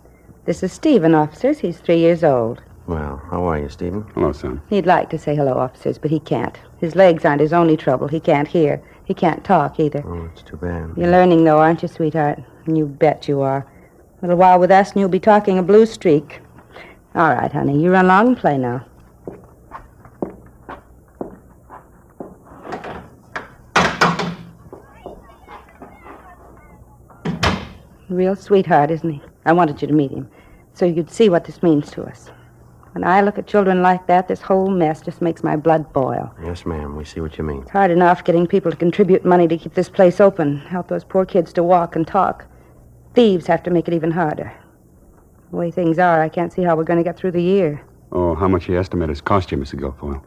This is Stephen, officers. He's 3 years old. Well, how are you, Stephen? Hello, son. He'd like to say hello, officers, but he can't. His legs aren't his only trouble. He can't hear. He can't talk, either. Oh, it's too bad. You're learning, though, aren't you, sweetheart? You bet you are. A little while with us, and you'll be talking a blue streak. All right, honey, you run along and play now. Real sweetheart, isn't he? I wanted you to meet him, so you'd see what this means to us. When I look at children like that, this whole mess just makes my blood boil. Yes, ma'am. We see what you mean. It's hard enough getting people to contribute money to keep this place open, help those poor kids to walk and talk. Thieves have to make it even harder. The way things are, I can't see how we're going to get through the year. Oh, how much you estimate it's cost you, Mr. Guilfoyle?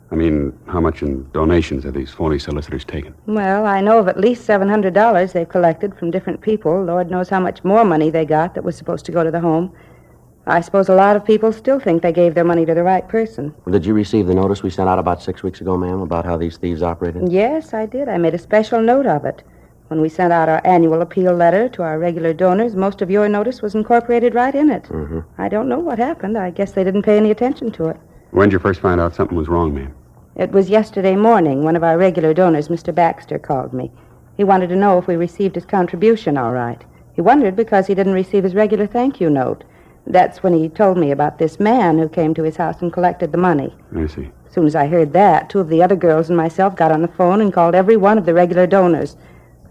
I mean, how much in donations have these phony solicitors taken? Well, I know of at least $700 they've collected from different people. Lord knows how much more money they got that was supposed to go to the home. I suppose a lot of people still think they gave their money to the right person. Well, did you receive the notice we sent out about 6 weeks ago, ma'am, about how these thieves operated? Yes, I did. I made a special note of it. When we sent out our annual appeal letter to our regular donors, most of your notice was incorporated right in it. Mm-hmm. I don't know what happened. I guess they didn't pay any attention to it. When did you first find out something was wrong, ma'am? It was yesterday morning. One of our regular donors, Mr. Baxter, called me. He wanted to know if we received his contribution all right. He wondered because he didn't receive his regular thank you note. That's when he told me about this man who came to his house and collected the money. I see. As soon as I heard that, 2 of the other girls and myself got on the phone and called every one of the regular donors.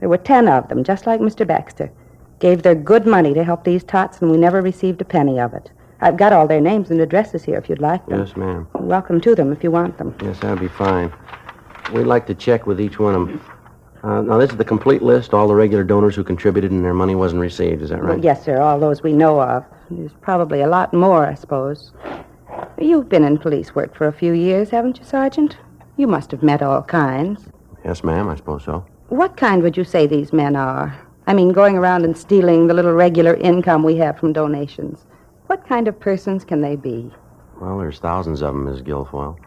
There were 10 of them, just like Mr. Baxter. Gave their good money to help these tots, and we never received a penny of it. I've got all their names and addresses here if you'd like them. Yes, ma'am. You're welcome to them if you want them. Yes, that'd be fine. We'd like to check with each one of them. Now, this is the complete list, all the regular donors who contributed and their money wasn't received. Is that right? Well, yes, sir, all those we know of. There's probably a lot more, I suppose. You've been in police work for a few years, haven't you, Sergeant? You must have met all kinds. Yes, ma'am, I suppose so. What kind would you say these men are? I mean, going around and stealing the little regular income we have from donations. What kind of persons can they be? Well, there's thousands of them, Ms. Guilfoyle.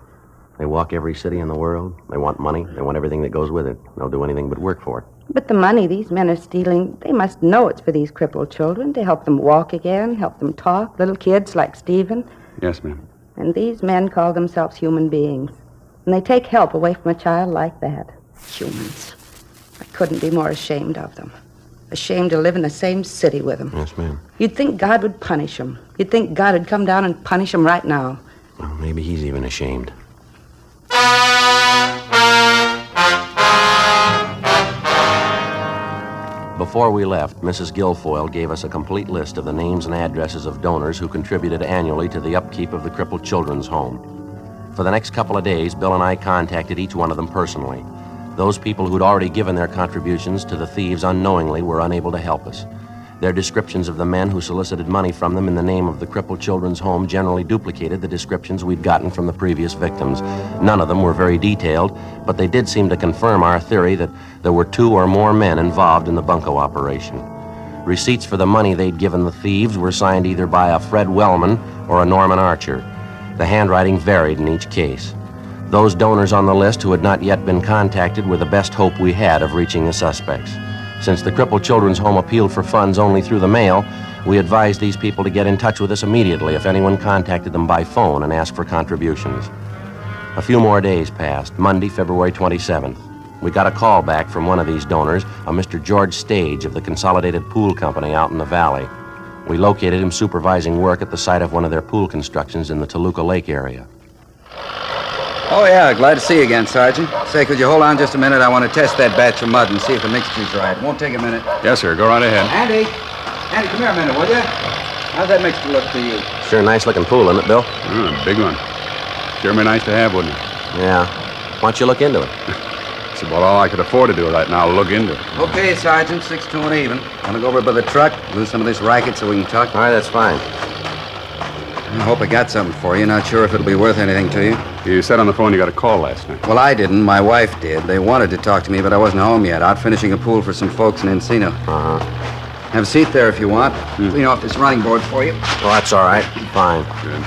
They walk every city in the world. They want money. They want everything that goes with it. They'll do anything but work for it. But the money these men are stealing, they must know it's for these crippled children, to help them walk again, help them talk, little kids like Stephen. Yes, ma'am. And these men call themselves human beings. And they take help away from a child like that. Humans. I couldn't be more ashamed of them. ashamed to live in the same city with him. Yes, ma'am. You'd think God would punish him. You'd think God would come down and punish him right now. Well, maybe he's even ashamed. Before we left, Mrs. Guilfoyle gave us a complete list of the names and addresses of donors who contributed annually to the upkeep of the crippled children's home. For the next couple of days, Bill and I contacted each one of them personally. Those people who'd already given their contributions to the thieves unknowingly were unable to help us. Their descriptions of the men who solicited money from them in the name of the crippled children's home generally duplicated the descriptions we'd gotten from the previous victims. None of them were very detailed, but they did seem to confirm our theory that there were 2 or more men involved in the bunco operation. Receipts for the money they'd given the thieves were signed either by a Fred Wellman or a Norman Archer. The handwriting varied in each case. Those donors on the list who had not yet been contacted were the best hope we had of reaching the suspects. Since the crippled children's home appealed for funds only through the mail, we advised these people to get in touch with us immediately if anyone contacted them by phone and asked for contributions. A few more days passed. Monday, February 27th. We got a call back from one of these donors, a Mr. George Stage of the Consolidated Pool Company out in the valley. We located him supervising work at the site of one of their pool constructions in the Toluca Lake area. Oh, yeah, glad to see you again, Sergeant. Say, could you hold on just a minute? I want to test that batch of mud and see if the mixture's right. Won't take a minute. Yes, sir. Go right ahead. Andy, come here a minute, will you? How's that mixture look to you? Sure nice-looking pool, isn't it, Bill? Big one. Sure be nice to have, wouldn't it? Yeah. Why don't you look into it? It's about all I could afford to do right now, look into it. Okay, Sergeant, 6-2 and even. Want to go over by the truck, lose some of this racket so we can talk? All right, that's fine. I hope I got something for you. Not sure if it'll be worth anything to you. You said on the phone you got a call last night. Well, I didn't. My wife did. They wanted to talk to me, but I wasn't home yet. Out finishing a pool for some folks in Encino. Uh-huh. Have a seat there if you want. Clean off this running board for you. Well, that's all right. Fine. Good.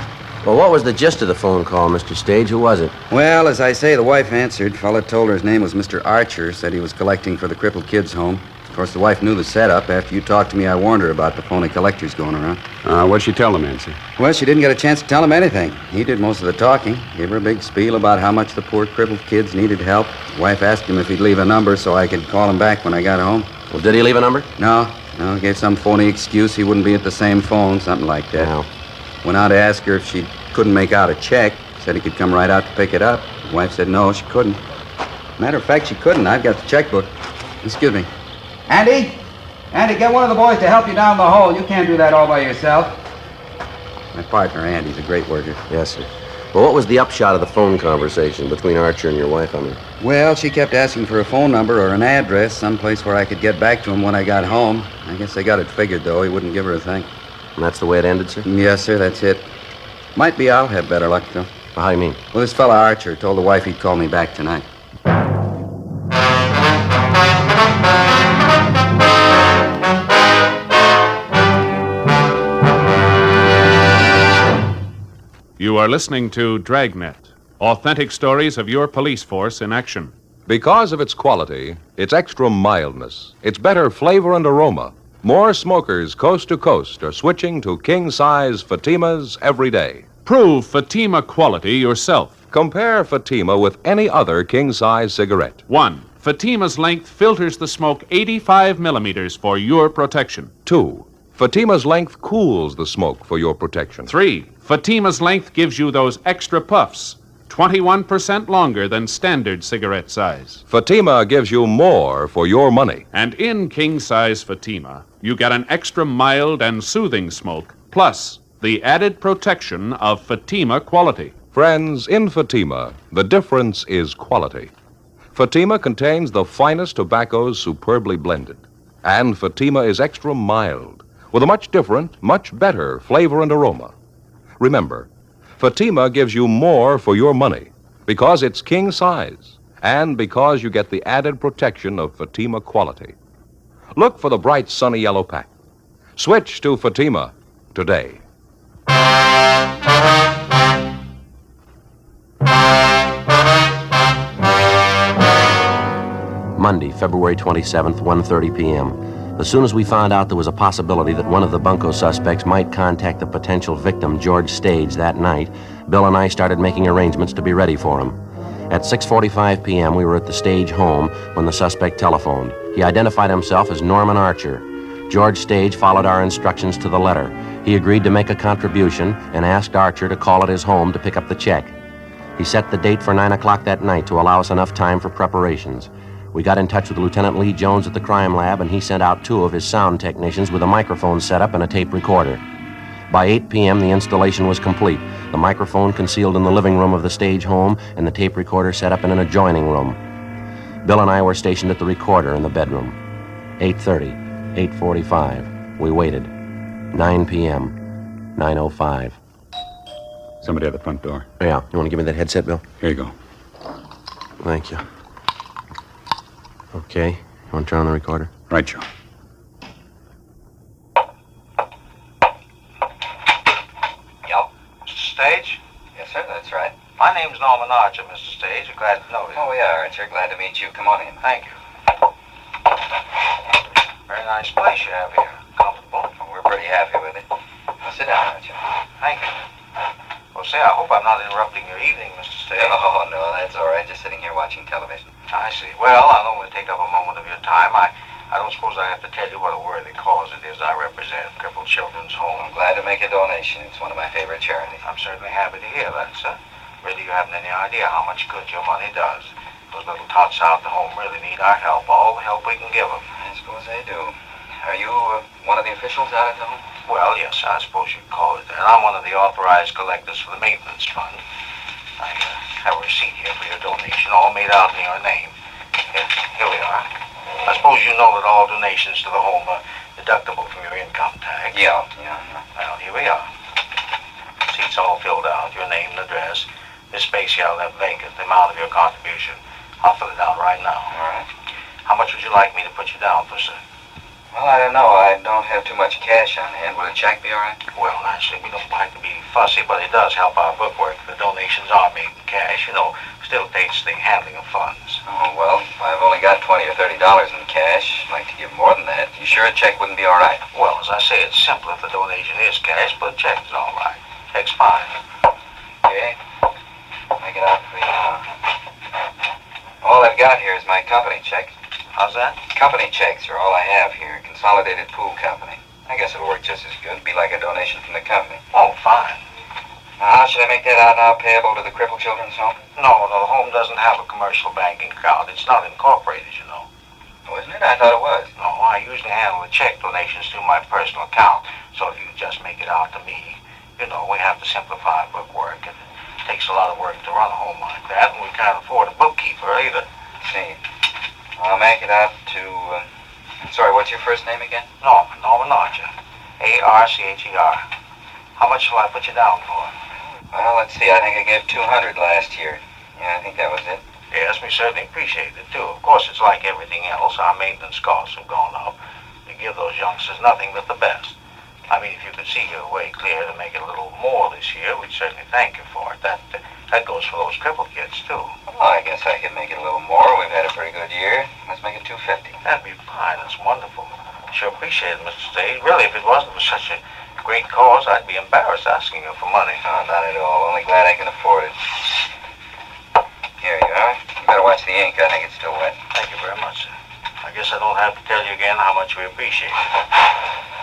Well, what was the gist of the phone call, Mr. Stage? Who was it? Well, as I say, the wife answered. Fella told her his name was Mr. Archer. Said he was collecting for the crippled kids' home. Of course, the wife knew the setup. After you talked to me, I warned her about the phony collectors going around. What'd she tell the man, sir? Well, she didn't get a chance to tell him anything. He did most of the talking. Gave her a big spiel about how much the poor crippled kids needed help. The wife asked him if he'd leave a number so I could call him back when I got home. Well, did he leave a number? No. Gave some phony excuse he wouldn't be at the same phone, something like that. No. Went out to ask her if she couldn't make out a check. Said he could come right out to pick it up. The wife said no, she couldn't. Matter of fact, she couldn't. I've got the checkbook. Excuse me. Andy, get one of the boys to help you down the hole. You can't do that all by yourself. My partner, Andy's a great worker. Yes, sir. Well, what was the upshot of the phone conversation between Archer and your wife, I mean? Well, she kept asking for a phone number or an address, someplace where I could get back to him when I got home. I guess they got it figured, though. He wouldn't give her a thing. And that's the way it ended, sir? Yes, sir, that's it. Might be I'll have better luck, though. Well, how do you mean? Well, this fella Archer told the wife he'd call me back tonight. You are listening to Dragnet, authentic stories of your police force in action. Because of its quality, its extra mildness, its better flavor and aroma, more smokers coast to coast are switching to king-size Fatimas every day. Prove Fatima quality yourself. Compare Fatima with any other king-size cigarette. 1. Fatima's length filters the smoke 85 millimeters for your protection. 2. Fatima's length cools the smoke for your protection. 3. Fatima's length gives you those extra puffs, 21% longer than standard cigarette size. Fatima gives you more for your money. And in king-size Fatima, you get an extra mild and soothing smoke, plus the added protection of Fatima quality. Friends, in Fatima, the difference is quality. Fatima contains the finest tobaccos superbly blended. And Fatima is extra mild, with a much different, much better flavor and aroma. Remember, Fatima gives you more for your money because it's king size and because you get the added protection of Fatima quality. Look for the bright sunny yellow pack. Switch to Fatima today. Monday, February 27th, 1:30 p.m. As soon as we found out there was a possibility that one of the bunco suspects might contact the potential victim, George Stage, that night, Bill and I started making arrangements to be ready for him. At 6:45 p.m., we were at the Stage home when the suspect telephoned. He identified himself as Norman Archer. George Stage followed our instructions to the letter. He agreed to make a contribution and asked Archer to call at his home to pick up the check. He set the date for 9 o'clock that night to allow us enough time for preparations. We got in touch with Lieutenant Lee Jones at the crime lab, and he sent out 2 of his sound technicians with a microphone set up and a tape recorder. By 8 p.m., the installation was complete. The microphone concealed in the living room of the Stage home and the tape recorder set up in an adjoining room. Bill and I were stationed at the recorder in the bedroom. 8:30, 8:45. We waited. 9 p.m., 9:05. Somebody at the front door. Yeah. You want to give me that headset, Bill? Here you go. Thank you. Okay. You want to turn on the recorder? Right, Joe. Stage? Yes, sir, that's right. My name's Norman Archer, Mr. Stage. We're glad to know you. Oh, we are, Archer. Glad to meet you. Come on in. Thank you. Very nice place you have here. Comfortable. Well, we're pretty happy with it. Now, sit down, Archer. Thank you. Well, say, I hope I'm not interrupting your evening, Mr. Stage. Oh, no, that's all right. Just sitting here watching television. I see. Well, I don't want to take up a moment of your time. I don't suppose I have to tell you what a worthy cause it is I represent, Crippled Children's Home. I'm glad to make a donation. It's one of my favorite charities. I'm certainly happy to hear that, sir. Really, you haven't any idea how much good your money does. Those little tots out at home really need our help, all the help we can give them. I suppose they do. Are you one of the officials out at the home? Well, yes, I suppose you'd call it that. I'm one of the authorized collectors for the maintenance fund. I have a receipt here for your donation, all made out in your name. Here we are. I suppose you know that all donations to the home are deductible from your income tax. Yeah. Well, here we are. Seats all filled out, your name and address. This space here I'll left vacant, the amount of your contribution. I'll fill it out right now. All right. How much would you like me to put you down for, sir? Well, I don't know. I don't have too much cash on hand. Would a check be all right? Well, naturally, we don't like to be fussy, but it does help our bookwork. The donations are made in cash, still takes the handling of funds. Oh, well, I've only got $20 or $30 in cash. I'd like to give more than that. You sure a check wouldn't be all right? Well, as I say, it's simple if the donation is cash, but a check is all right. Check's fine. Okay. Make it out for you now. All I've got here is my company check. How's that? Company checks are all I have here. Consolidated Pool Company. I guess it'll work just as good. It'd be like a donation from the company. Oh, fine. Now, how should I make that out now? Payable to the Crippled Children's Home? No, the home doesn't have a commercial banking account. It's not incorporated, you know. Oh, isn't it? I thought it was. No, I usually handle the check donations through my personal account. So if you just make it out to me, we have to simplify bookwork. It takes a lot of work to run a home like that, and we can't afford a bookkeeper either. See. I'll make it out to, sorry, what's your first name again? Norman Archer. A-R-C-H-E-R. How much shall I put you down for? Well, let's see. I think I gave $200 last year. Yeah, I think that was it. Yes, we certainly appreciate it, too. Of course, it's like everything else. Our maintenance costs have gone up. We give those youngsters nothing but the best. I mean, if you could see your way clear to make it a little more this year, we'd certainly thank you for it. That goes for those crippled kids, too. Well, I guess I could make it a little more. We've had a pretty good year. Let's make it $250. That'd be fine. That's wonderful. Sure appreciate it, Mr. Stage. Really, if it wasn't for such a great cause, I'd be embarrassed asking you for money. Oh, not at all. Only glad I can afford it. Here you are. You better watch the ink. I think it's still wet. Thank you very much, sir. I guess I don't have to tell you again how much we appreciate it.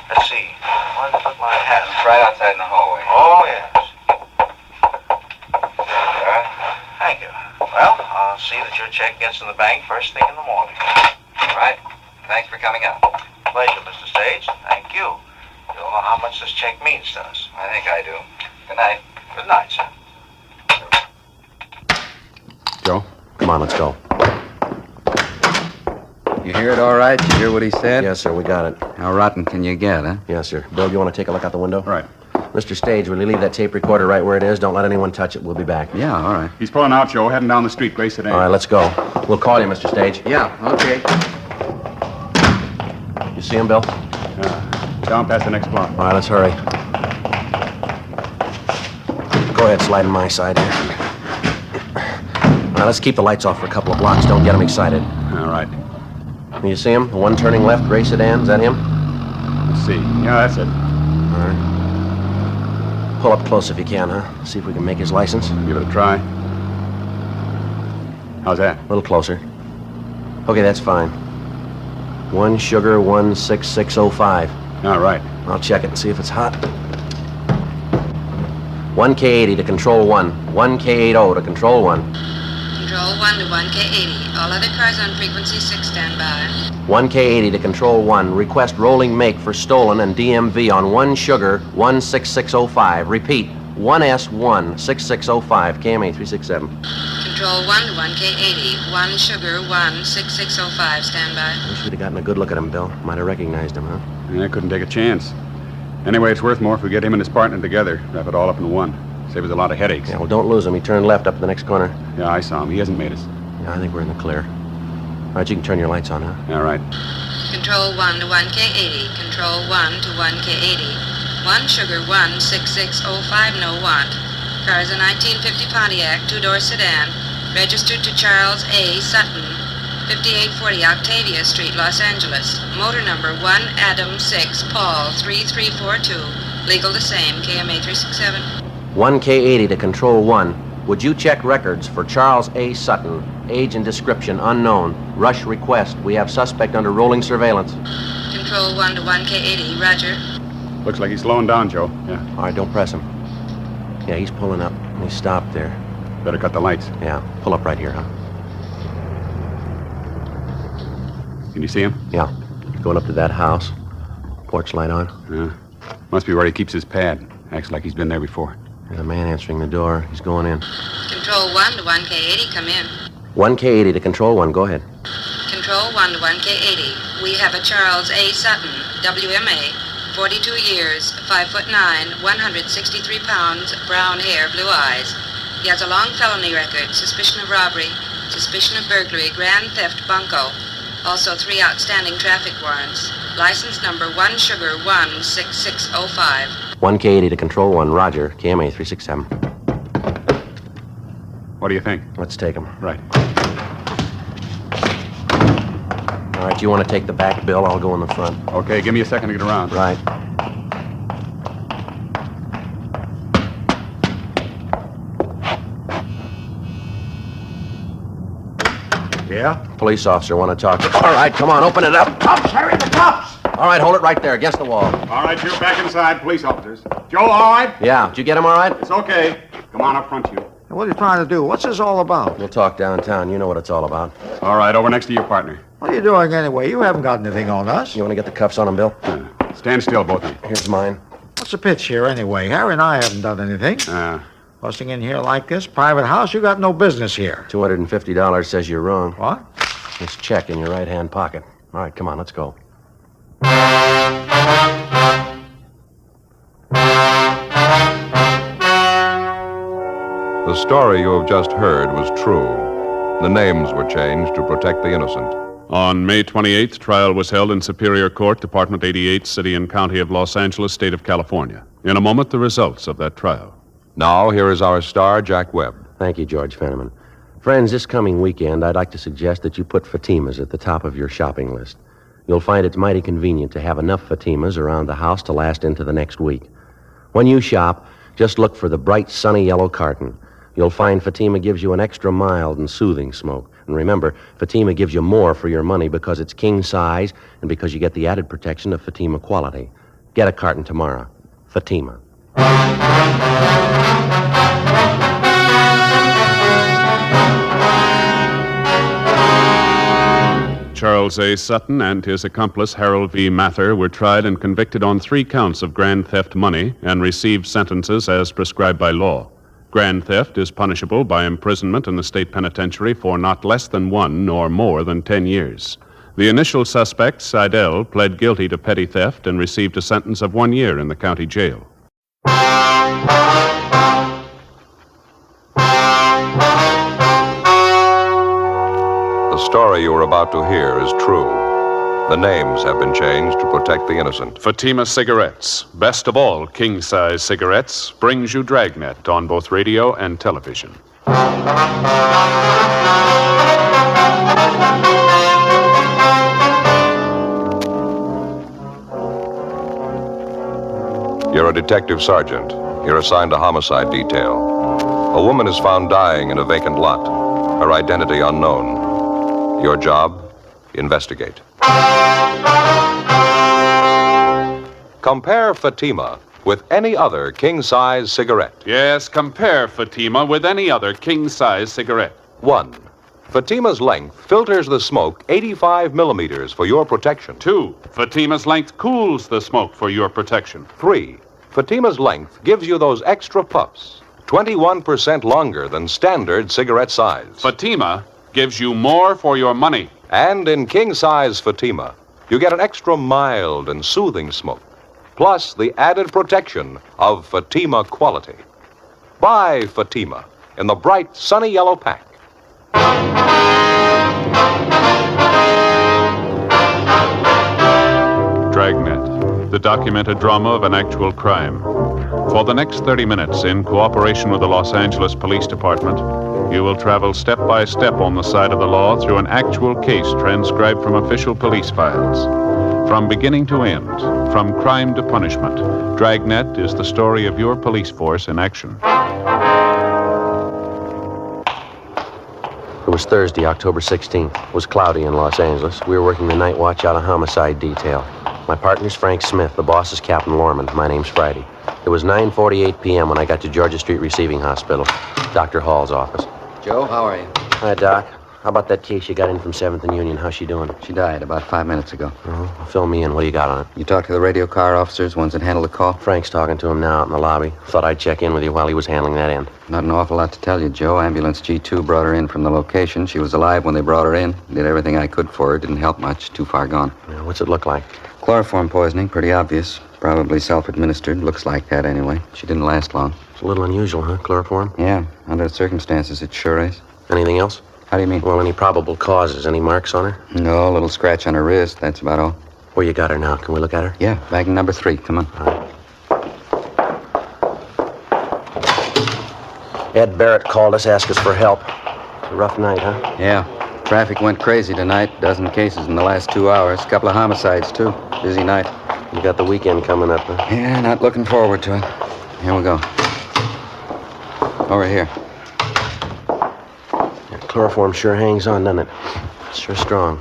Let's see. Where did I put my hat? It's right outside in the hallway. Oh, yes. There you are. Thank you. Well, I'll see that your check gets in the bank first thing in the morning. All right. Thanks for coming out. Pleasure, Mr. Stage. Thank you. You don't know how much this check means to us. I think I do. Good night. Good night, sir. Joe? Come on, let's go. You hear it all right? You hear what he said? Yes, sir, we got it. How rotten can you get, huh? Yes, sir. Bill, you want to take a look out the window? Right. Mr. Stage, will you leave that tape recorder right where it is? Don't let anyone touch it. We'll be back. Yeah, all right. He's pulling out, Joe, heading down the street, Gray Sedan. All right, let's go. We'll call you, Mr. Stage. Yeah, okay. You see him, Bill? Down past the next block. All right, let's hurry. Go ahead, slide in my side here. All right, let's keep the lights off for a couple of blocks. Don't get him excited. All right. You see him? The one turning left, gray sedan. Is that him? Let's see. Yeah, that's it. All right. Pull up close if you can, huh? See if we can make his license. Give it a try. How's that? A little closer. Okay, that's fine. 1 sugar 16605. All right. I'll check it and see if it's hot. 1K80 to control 1. 1K80 to control 1. Control 1 to 1K80. All other cars on frequency 6 stand by. 1K80 to control 1. Request rolling make for stolen and DMV on 1 sugar 16605. Repeat, 1S16605. KMA 367. Control 1 to 1K80. 1 sugar 16605. Stand by. Wish we'd have gotten a good look at him, Bill. Might have recognized him, huh? Yeah, I couldn't take a chance. Anyway, it's worth more if we get him and his partner together. Wrap it all up in one. Save us a lot of headaches. Yeah, well, don't lose him. He turned left up the next corner. Yeah, I saw him. He hasn't made us. Yeah, I think we're in the clear. All right, you can turn your lights on, huh? All right. Control 1 to 1K80. Control 1 to 1K80. 1 sugar 16605, no want. Car is a 1950 Pontiac, 2-door sedan. Registered to Charles A. Sutton, 5840 Octavia Street, Los Angeles. Motor number 1 Adam 6 Paul 3342. Legal the same. KMA 367. 1K80 to control 1. Would you check records for Charles A. Sutton? Age and description unknown. Rush request. We have suspect under rolling surveillance. Control 1 to 1K80. Roger. Looks like he's slowing down, Joe. Yeah. All right, don't press him. Yeah, he's pulling up. He stopped there. Better cut the lights. Yeah, pull up right here, huh? Can you see him? Yeah. Going up to that house. Porch light on. Yeah. Must be where he keeps his pad. Acts like he's been there before. There's a man answering the door. He's going in. Control 1 to 1K80. Come in. 1K80 to control 1. Go ahead. Control 1 to 1K80. We have a Charles A. Sutton, WMA, 42 years, 5'9", 163 pounds, brown hair, blue eyes. He has a long felony record, suspicion of robbery, suspicion of burglary, grand theft, bunco. Also 3 outstanding traffic warrants. License number 1 sugar 16605. 1K80 to control 1. Roger. KMA 367. What do you think? Let's take him. Right. All right, you want to take the back, Bill? I'll go in the front. Okay, give me a second to get around. Right. Yeah? Police officer, want to talk to... All right, come on, open it up. Cops, Harry, the cops! All right, hold it right there, against the wall. All right, you back inside, police officers. Joe, all right? Yeah, did you get him all right? It's okay. Come on up front, you. What are you trying to do? What's this all about? We'll talk downtown. You know what it's all about. All right, over next to your partner. What are you doing anyway? You haven't got anything on us. You want to get the cuffs on him, Bill? Stand still, both of you. Here's mine. What's the pitch here anyway? Harry and I haven't done anything. Busting in here like this, private house, you got no business here. $250 says you're wrong. What? This check in your right-hand pocket. All right, come on, let's go. The story you have just heard was true. The names were changed to protect the innocent. On May 28th, trial was held in Superior Court, Department 88, City and County of Los Angeles, State of California. In a moment, the results of that trial. Now, here is our star, Jack Webb. Thank you, George Fenneman. Friends, this coming weekend, I'd like to suggest that you put Fatimas at the top of your shopping list. You'll find it's mighty convenient to have enough Fatimas around the house to last into the next week. When you shop, just look for the bright, sunny yellow carton. You'll find Fatima gives you an extra mild and soothing smoke. And remember, Fatima gives you more for your money because it's king size and because you get the added protection of Fatima quality. Get a carton tomorrow. Fatima. Charles A. Sutton and his accomplice, Harold V. Mather, were tried and convicted on 3 counts of grand theft money and received sentences as prescribed by law. Grand theft is punishable by imprisonment in the state penitentiary for not less than 1 nor more than 10 years. The initial suspect, Seidel, pled guilty to petty theft and received a sentence of 1 year in the county jail. The story you are about to hear is true. The names have been changed to protect the innocent. Fatima Cigarettes, best of all king-size cigarettes, brings you Dragnet on both radio and television. You're a detective sergeant. You're assigned to homicide detail. A woman is found dying in a vacant lot. Her identity unknown. Your job? Investigate. Compare Fatima with any other king-size cigarette. Yes, compare Fatima with any other king-size cigarette. 1. Fatima's length filters the smoke 85 millimeters for your protection. 2. Fatima's length cools the smoke for your protection. 3. Fatima's length gives you those extra puffs, 21% longer than standard cigarette size. Fatima gives you more for your money. And in king-size Fatima, you get an extra mild and soothing smoke, plus the added protection of Fatima quality. Buy Fatima in the bright, sunny yellow pack. Dragnet, the documented drama of an actual crime. For the next 30 minutes, in cooperation with the Los Angeles Police Department, you will travel step by step on the side of the law through an actual case transcribed from official police files. From beginning to end, from crime to punishment, Dragnet is the story of your police force in action. It was Thursday, October 16th. It was cloudy in Los Angeles. We were working the night watch out of homicide detail. My partner's Frank Smith. The boss is Captain Lorman. My name's Friday. It was 9:48 p.m. when I got to Georgia Street Receiving Hospital, Dr. Hall's office. Joe, how are you? Hi, Doc. How about that case you got in from 7th and Union? How's she doing? She died about 5 minutes ago. Fill me in. What do you got on it? You talked to the radio car officers, ones that handled the call? Frank's talking to him now out in the lobby. Thought I'd check in with you while he was handling that end. Not an awful lot to tell you, Joe. Ambulance G2 brought her in from the location. She was alive when they brought her in. Did everything I could for her. Didn't help much. Too far gone. Yeah, what's it look like? Chloroform poisoning. Pretty obvious. Probably self-administered. Looks like that anyway. She didn't last long. It's a little unusual, huh? Chloroform? Yeah. Under the circumstances, it sure is. Anything else? How do you mean? Well, any probable causes? Any marks on her? No, a little scratch on her wrist. That's about all. Where you got her now? Can we look at her? Yeah, bag number 3. Come on. All right. Ed Barrett called us, asked us for help. It's a rough night, huh? Yeah. Traffic went crazy tonight. Dozen cases in the last 2 hours. Couple of homicides, too. Busy night. You got the weekend coming up, huh? Yeah, not looking forward to it. Here we go. Over here. Chloroform sure hangs on, doesn't it? It's sure strong.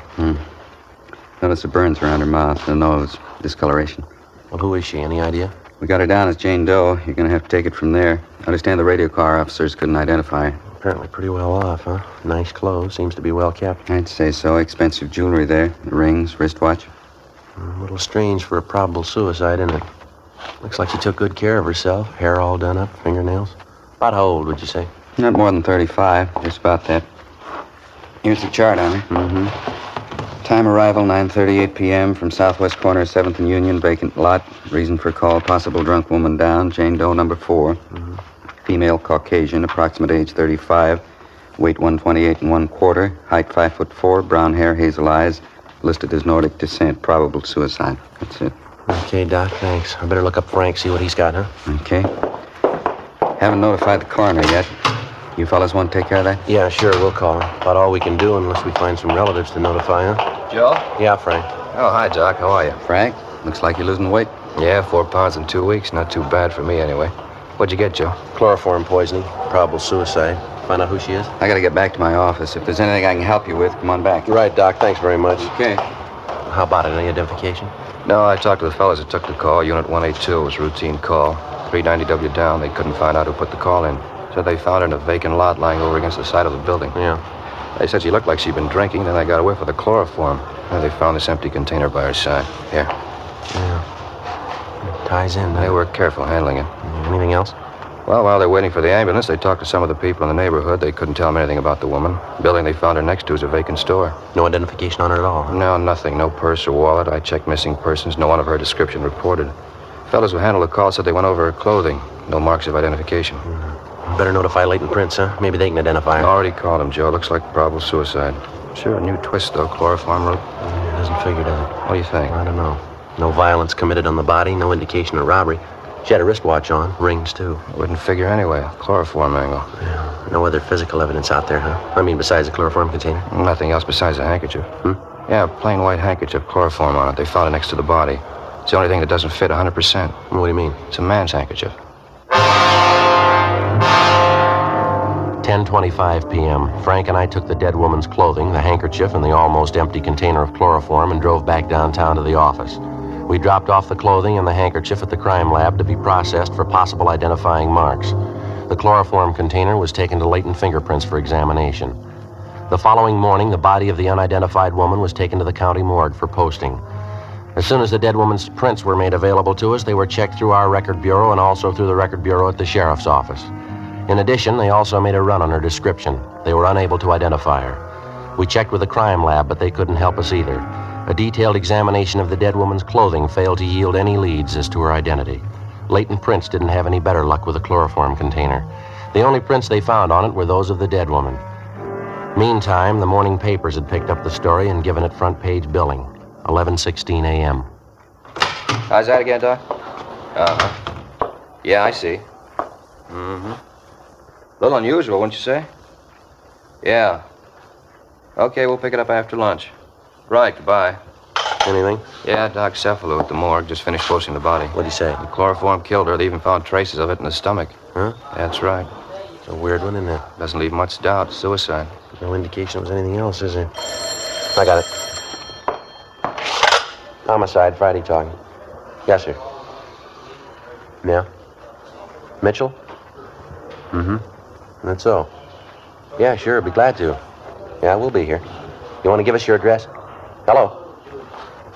Notice the burns around her mouth, the nose, discoloration. Well, who is she? Any idea? We got her down as Jane Doe. You're going to have to take it from there. I understand the radio car officers couldn't identify her. Apparently pretty well off, huh? Nice clothes. Seems to be well kept. I'd say so. Expensive jewelry there. The rings, wristwatch. A little strange for a probable suicide, isn't it? Looks like she took good care of herself. Hair all done up, fingernails. About how old, would you say? Not more than 35. Just about that. Here's the chart on her. Time arrival, 9:38 p.m. from southwest corner of 7th and Union, vacant lot. Reason for call, possible drunk woman down. Jane Doe, number 4. Female, Caucasian, approximate age 35. Weight 128 1/4. Height 5'4". Brown hair, hazel eyes. Listed as Nordic descent. Probable suicide. That's it. Okay, Doc, thanks. I better look up Frank, see what he's got, huh? Okay. Haven't notified the coroner yet. You fellas want to take care of that? Yeah, sure, we'll call him. About all we can do unless we find some relatives to notify, huh? Joe? Yeah, Frank. Oh, hi, Doc. How are you? Frank, looks like you're losing weight. Yeah, 4 pounds in 2 weeks. Not too bad for me, anyway. What'd you get, Joe? Chloroform poisoning. Probable suicide. Find out who she is? I gotta get back to my office. If there's anything I can help you with, come on back. Right, Doc. Thanks very much. Okay. How about it? Any identification? No, I talked to the fellas that took the call. Unit 182 was routine call. 390W down. They couldn't find out who put the call in. Said they found her in a vacant lot lying over against the side of the building. Yeah. They said she looked like she'd been drinking, then they got a whiff of the chloroform. And they found this empty container by her side. Here. Yeah. It ties in. They were careful handling it. Anything else? Well, while they're waiting for the ambulance, they talked to some of the people in the neighborhood. They couldn't tell them anything about the woman. The building they found her next to is a vacant store. No identification on her at all, huh? No, nothing. No purse or wallet. I checked missing persons. No one of her description reported. Fellows who handled the call said they went over her clothing. No marks of identification. Better notify Leighton Prince, huh? Maybe they can identify her. Already called him, Joe. Looks like probable suicide. Sure, a new twist, though. Chloroform rope. Doesn't figure, does it? What do you think? I don't know. No violence committed on the body. No indication of robbery. She had a wristwatch on. Rings, too. Wouldn't figure anyway. Chloroform angle. Yeah. No other physical evidence out there, huh? I mean, besides the chloroform container? Nothing else besides a handkerchief. Yeah, a plain white handkerchief, chloroform on it. They found it next to the body. It's the only thing that doesn't fit 100%. What do you mean? It's a man's handkerchief. 10:25 p.m., Frank and I took the dead woman's clothing, the handkerchief, and the almost empty container of chloroform and drove back downtown to the office. We dropped off the clothing and the handkerchief at the crime lab to be processed for possible identifying marks. The chloroform container was taken to latent fingerprints for examination. The following morning, the body of the unidentified woman was taken to the county morgue for posting. As soon as the dead woman's prints were made available to us, they were checked through our record bureau and also through the record bureau at the sheriff's office. In addition, they also made a run on her description. They were unable to identify her. We checked with the crime lab, but they couldn't help us either. A detailed examination of the dead woman's clothing failed to yield any leads as to her identity. Latent prints didn't have any better luck with the chloroform container. The only prints they found on it were those of the dead woman. Meantime, the morning papers had picked up the story and given it front-page billing. 11:16 a.m. How's that again, Doc? Uh-huh. Yeah, I see. Mm-hmm. A little unusual, wouldn't you say? Yeah. Okay, we'll pick it up after lunch. Right, goodbye. Anything? Yeah, Doc Cephalo at the morgue just finished posting the body. What'd he say? The chloroform killed her. They even found traces of it in the stomach. Huh? That's right. It's a weird one, isn't it? Doesn't leave much doubt. Suicide. No indication it was anything else, is there? I got it. Homicide, Friday talking. Yes, sir. Yeah? Mitchell? Mm-hmm. That's so. Yeah, sure, be glad to. Yeah, we'll be here. You want to give us your address? Hello?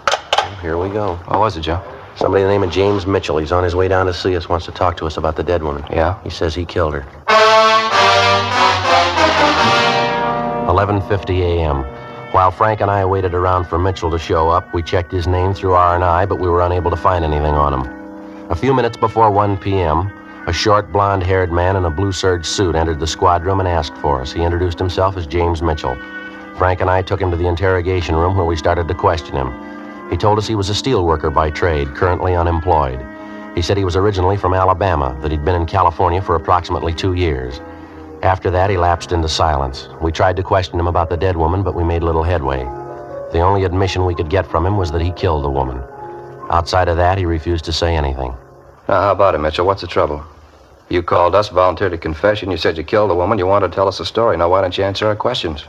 Oh, here we go. What was it, Joe? Somebody the name of James Mitchell. He's on his way down to see us, wants to talk to us about the dead woman. Yeah? He says he killed her. 11:50 a.m. While Frank and I waited around for Mitchell to show up, we checked his name through R&I, but we were unable to find anything on him. A few minutes before 1 p.m., a short, blonde-haired man in a blue serge suit entered the squad room and asked for us. He introduced himself as James Mitchell. Frank and I took him to the interrogation room where we started to question him. He told us he was a steel worker by trade, currently unemployed. He said he was originally from Alabama, that he'd been in California for approximately 2 years. After that, he lapsed into silence. We tried to question him about the dead woman, but we made little headway. The only admission we could get from him was that he killed the woman. Outside of that, he refused to say anything. Now, how about it, Mitchell? What's the trouble? You called us, volunteered a confession. You said you killed the woman. You wanted to tell us a story. Now, why don't you answer our questions?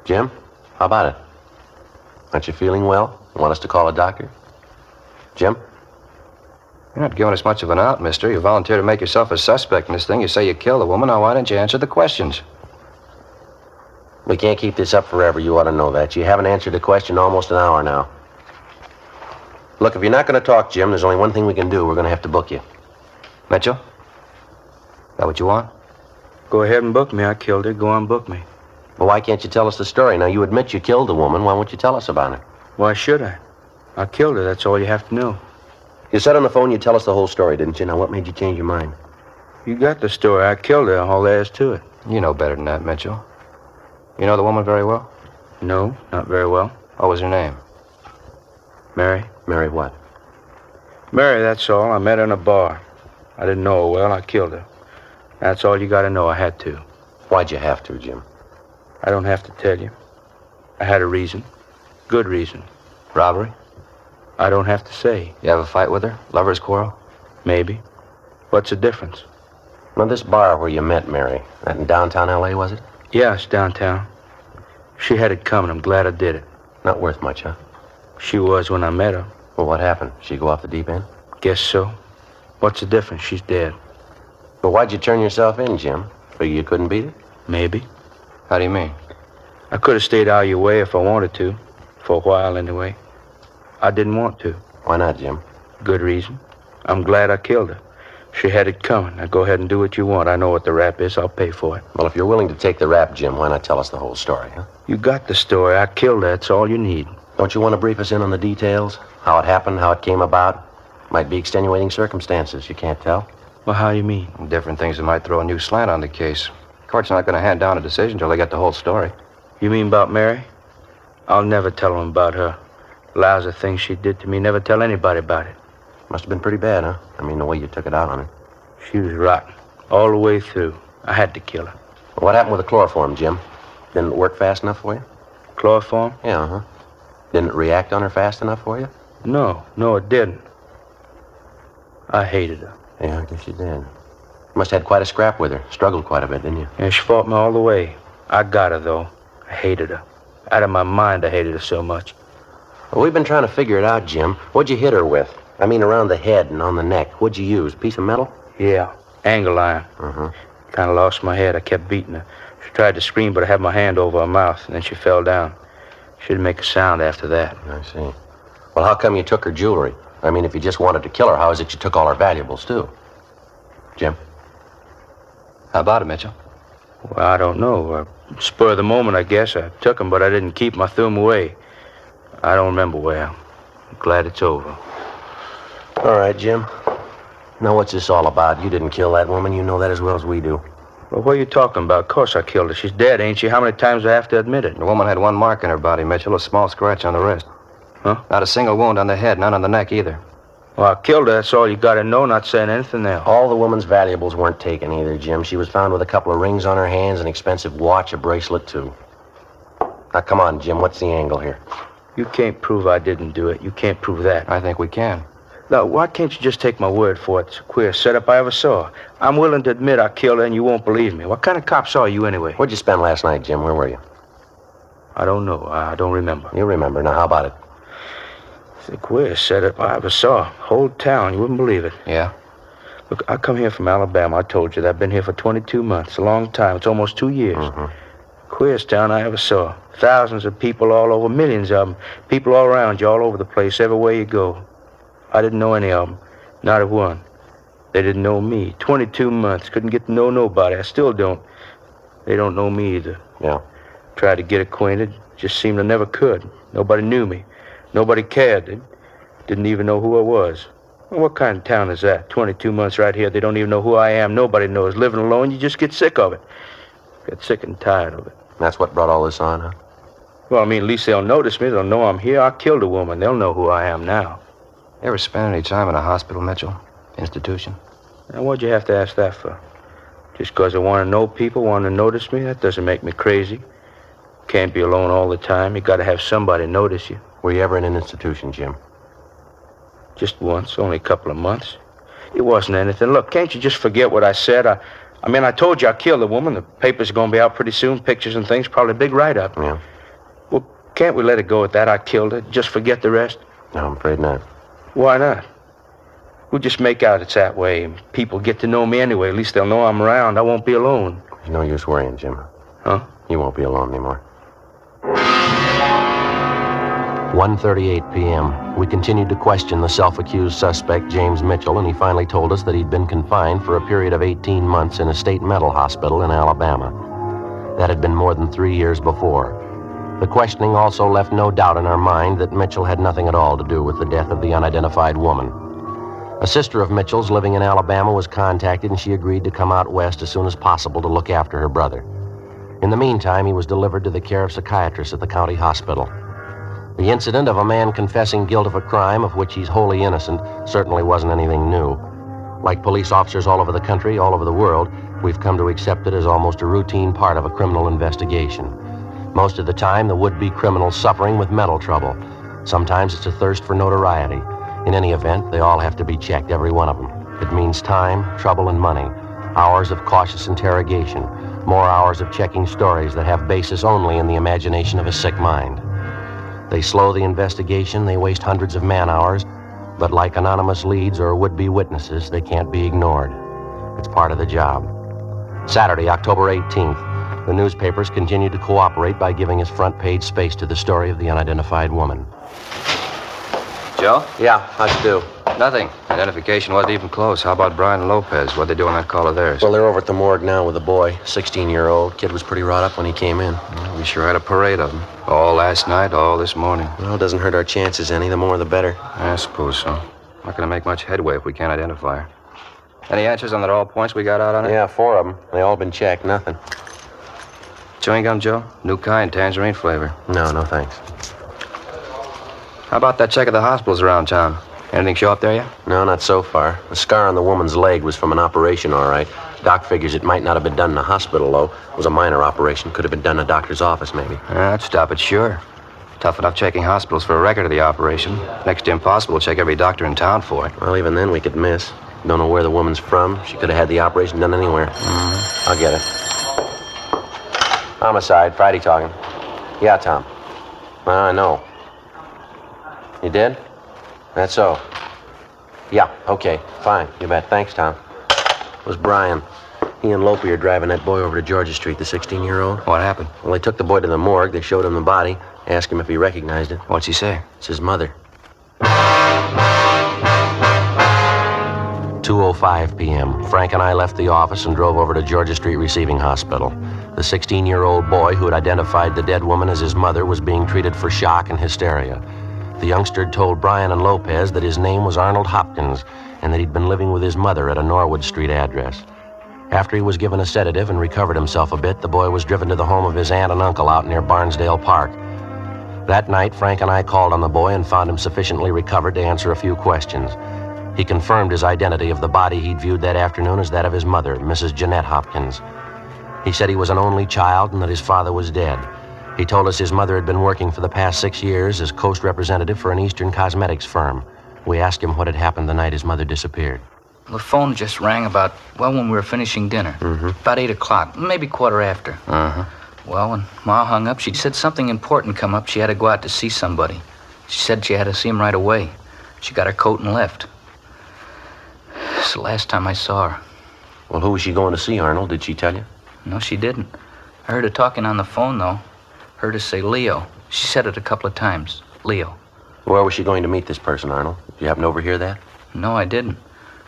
Jim, how about it? Aren't you feeling well? Want us to call a doctor? Jim? You're not giving us much of an out, mister. You volunteered to make yourself a suspect in this thing. You say you killed the woman. Now, why didn't you answer the questions? We can't keep this up forever. You ought to know that. You haven't answered a question almost an hour now. Look, if you're not going to talk, Jim, there's only one thing we can do. We're going to have to book you. Mitchell? That what you want? Go ahead and book me. I killed her. Go on, book me. Well, why can't you tell us the story? Now, you admit you killed the woman. Why won't you tell us about it? Why should I? I killed her. That's all you have to know. You said on the phone you'd tell us the whole story, didn't you? Now, what made you change your mind? You got the story. I killed her. All there is to it. You know better than that, Mitchell. You know the woman very well? No, not very well. What was her name? Mary. Mary what? Mary, that's all. I met her in a bar. I didn't know her well. I killed her. That's all you got to know. I had to. Why'd you have to, Jim? I don't have to tell you. I had a reason. Good reason. Robbery? I don't have to say. You have a fight with her? Lover's quarrel? Maybe. What's the difference? Now, this bar where you met Mary, that in downtown L.A., was it? Yeah, it's downtown. She had it coming. I'm glad I did it. Not worth much, huh? She was when I met her. Well, what happened? She go off the deep end? Guess so. What's the difference? She's dead. But why'd you turn yourself in, Jim? Figure you couldn't beat it? Maybe. How do you mean? I could have stayed out of your way if I wanted to. For a while, anyway. I didn't want to. Why not, Jim? Good reason. I'm glad I killed her. She had it coming. Now go ahead and do what you want. I know what the rap is. I'll pay for it. Well, if you're willing to take the rap, Jim, why not tell us the whole story, huh? You got the story. I killed her. That's all you need. Don't you want to brief us in on the details? How it happened, how it came about? Might be extenuating circumstances. You can't tell. Well, how you mean? Different things that might throw a new slant on the case. Court's not going to hand down a decision till they get the whole story. You mean about Mary? I'll never tell them about her. Lousy things she did to me. Never tell anybody about it. Must have been pretty bad, huh? I mean, the way you took it out on her. She was rotten. All the way through. I had to kill her. Well, what happened with the chloroform, Jim? Didn't it work fast enough for you? Chloroform? Yeah, uh-huh. Didn't it react on her fast enough for you? No, it didn't. I hated her. Yeah, I guess you did. Must have had quite a scrap with her. Struggled quite a bit, didn't you? Yeah, she fought me all the way. I got her, though. I hated her. Out of my mind, I hated her so much. Well, we've been trying to figure it out, Jim. What'd you hit her with? I mean, around the head and on the neck. What'd you use? Piece of metal? Yeah, angle iron. Uh-huh. Kind of lost my head. I kept beating her. She tried to scream, but I had my hand over her mouth, and then she fell down. She didn't make a sound after that. I see. Well, how come you took her jewelry? I mean, if you just wanted to kill her, how is it you took all her valuables, too? Jim? How about it, Mitchell? Well, I don't know. Spur of the moment, I guess. I took them, but I didn't keep them. I threw them away. I don't remember where. I'm glad it's over. All right, Jim. Now, what's this all about? You didn't kill that woman. You know that as well as we do. Well, what are you talking about? Of course I killed her. She's dead, ain't she? How many times do I have to admit it? The woman had one mark in her body, Mitchell, a small scratch on the wrist. Huh? Not a single wound on the head, none on the neck either. Well, I killed her. That's all you got to know, not saying anything else. All the woman's valuables weren't taken either, Jim. She was found with a couple of rings on her hands, an expensive watch, a bracelet, too. Now, come on, Jim. What's the angle here? You can't prove I didn't do it. You can't prove that. I think we can. Now, why can't you just take my word for it? It's the queerest setup I ever saw. I'm willing to admit I killed her, and you won't believe me. What kind of cops are you, anyway? Where'd you spend last night, Jim? Where were you? I don't know. I don't remember. You remember. Now, how about it? It's the queerest setup I ever saw. Whole town. You wouldn't believe it. Yeah? Look, I come here from Alabama. I told you that. I've been here for 22 months. A long time. It's almost 2 years. Mm-hmm. Queerest town I ever saw. Thousands of people all over. Millions of them. People all around you, all over the place, everywhere you go. I didn't know any of them. Not a one. They didn't know me. 22 months. Couldn't get to know nobody. I still don't. They don't know me either. Yeah. Tried to get acquainted. Just seemed I never could. Nobody knew me. Nobody cared. They didn't even know who I was. Well, what kind of town is that? 22 months right here. They don't even know who I am. Nobody knows. Living alone, you just get sick of it. Get sick and tired of it. That's what brought all this on, huh? Well, I mean, at least they'll notice me. They'll know I'm here. I killed a woman. They'll know who I am now. You ever spend any time in a hospital, Mitchell? Institution? Now, what'd you have to ask that for? Just because I want to know people, want to notice me? That doesn't make me crazy. Can't be alone all the time. You got to have somebody notice you. Were you ever in an institution, Jim? Just once, only a couple of months. It wasn't anything. Look, can't you just forget what I said? I mean, I told you I killed the woman. The papers are going to be out pretty soon. Pictures and things. Probably a big write-up. Yeah. Well, can't we let it go at that? I killed her. Just forget the rest? No, I'm afraid not. Why not? We'll just make out it's that way. People get to know me anyway. At least they'll know I'm around. I won't be alone. There's no use worrying, Jim. Huh? You won't be alone anymore. 1:38 p.m. We continued to question the self-accused suspect, James Mitchell, and he finally told us that he'd been confined for a period of 18 months in a state mental hospital in Alabama. That had been more than 3 years before. The questioning also left no doubt in our mind that Mitchell had nothing at all to do with the death of the unidentified woman. A sister of Mitchell's living in Alabama was contacted, and she agreed to come out west as soon as possible to look after her brother. In the meantime, he was delivered to the care of psychiatrists at the county hospital. The incident of a man confessing guilt of a crime of which he's wholly innocent certainly wasn't anything new. Like police officers all over the country, all over the world, we've come to accept it as almost a routine part of a criminal investigation. Most of the time, the would-be criminal's suffering with mental trouble. Sometimes it's a thirst for notoriety. In any event, they all have to be checked, every one of them. It means time, trouble, and money. Hours of cautious interrogation. More hours of checking stories that have basis only in the imagination of a sick mind. They slow the investigation, they waste hundreds of man-hours, but like anonymous leads or would-be witnesses, they can't be ignored. It's part of the job. Saturday, October 18th, the newspapers continued to cooperate by giving us front-page space to the story of the unidentified woman. Joe? Yeah, how'd you do? Nothing. Identification wasn't even close. How about Brian and Lopez? What'd they do on that call of theirs? Well, they're over at the morgue now with a boy, 16-year-old. Kid was pretty wrought up when he came in. Well, we sure had a parade of them. All last night, all this morning. Well, it doesn't hurt our chances any. The more, the better. I suppose so. Not going to make much headway if we can't identify her. Any answers on that all points we got out on it? Yeah, 4 of them. They all been checked. Nothing. Chewing gum, Joe? New kind, tangerine flavor. No, thanks. How about that check of the hospitals around town? Anything show up there yet? No, not so far. The scar on the woman's leg was from an operation, all right. Doc figures it might not have been done in a hospital, though. It was a minor operation. Could have been done in a doctor's office, maybe. That'd stop it, sure. Tough enough checking hospitals for a record of the operation. Next to impossible to check every doctor in town for it. Well, even then we could miss. Don't know where the woman's from. She could have had the operation done anywhere. I'll get it. Homicide, Friday talking. Yeah, Tom. I know. You did? That's so. Yeah, okay, fine. You bet. Thanks, Tom. It was Brian. He and Lopi are driving that boy over to Georgia Street, the 16-year-old. What happened? Well, they took the boy to the morgue. They showed him the body, asked him if he recognized it. What's he say? It's his mother. 2:05 p.m. Frank and I left the office and drove over to Georgia Street Receiving Hospital. The 16-year-old boy who had identified the dead woman as his mother was being treated for shock and hysteria. The youngster told Brian and Lopez that his name was Arnold Hopkins and that he'd been living with his mother at a Norwood Street address. After he was given a sedative and recovered himself a bit, the boy was driven to the home of his aunt and uncle out near Barnesdale Park. That night, Frank and I called on the boy and found him sufficiently recovered to answer a few questions. He confirmed his identity of the body he'd viewed that afternoon as that of his mother, Mrs. Jeanette Hopkins. He said he was an only child and that his father was dead. He told us his mother had been working for the past 6 years as coast representative for an Eastern cosmetics firm. We asked him what had happened the night his mother disappeared. The phone just rang about, well, when we were finishing dinner. About 8 o'clock, maybe quarter after. Well, when Ma hung up, she said something important come up. She had to go out to see somebody. She said she had to see him right away. She got her coat and left. It's the last time I saw her. Well, who was she going to see, Arnold? Did she tell you? No, she didn't. I heard her talking on the phone, though. Heard her say Leo. She said it a couple of times. Leo. Where was she going to meet this person, Arnold? Did you happen to overhear that? No, I didn't.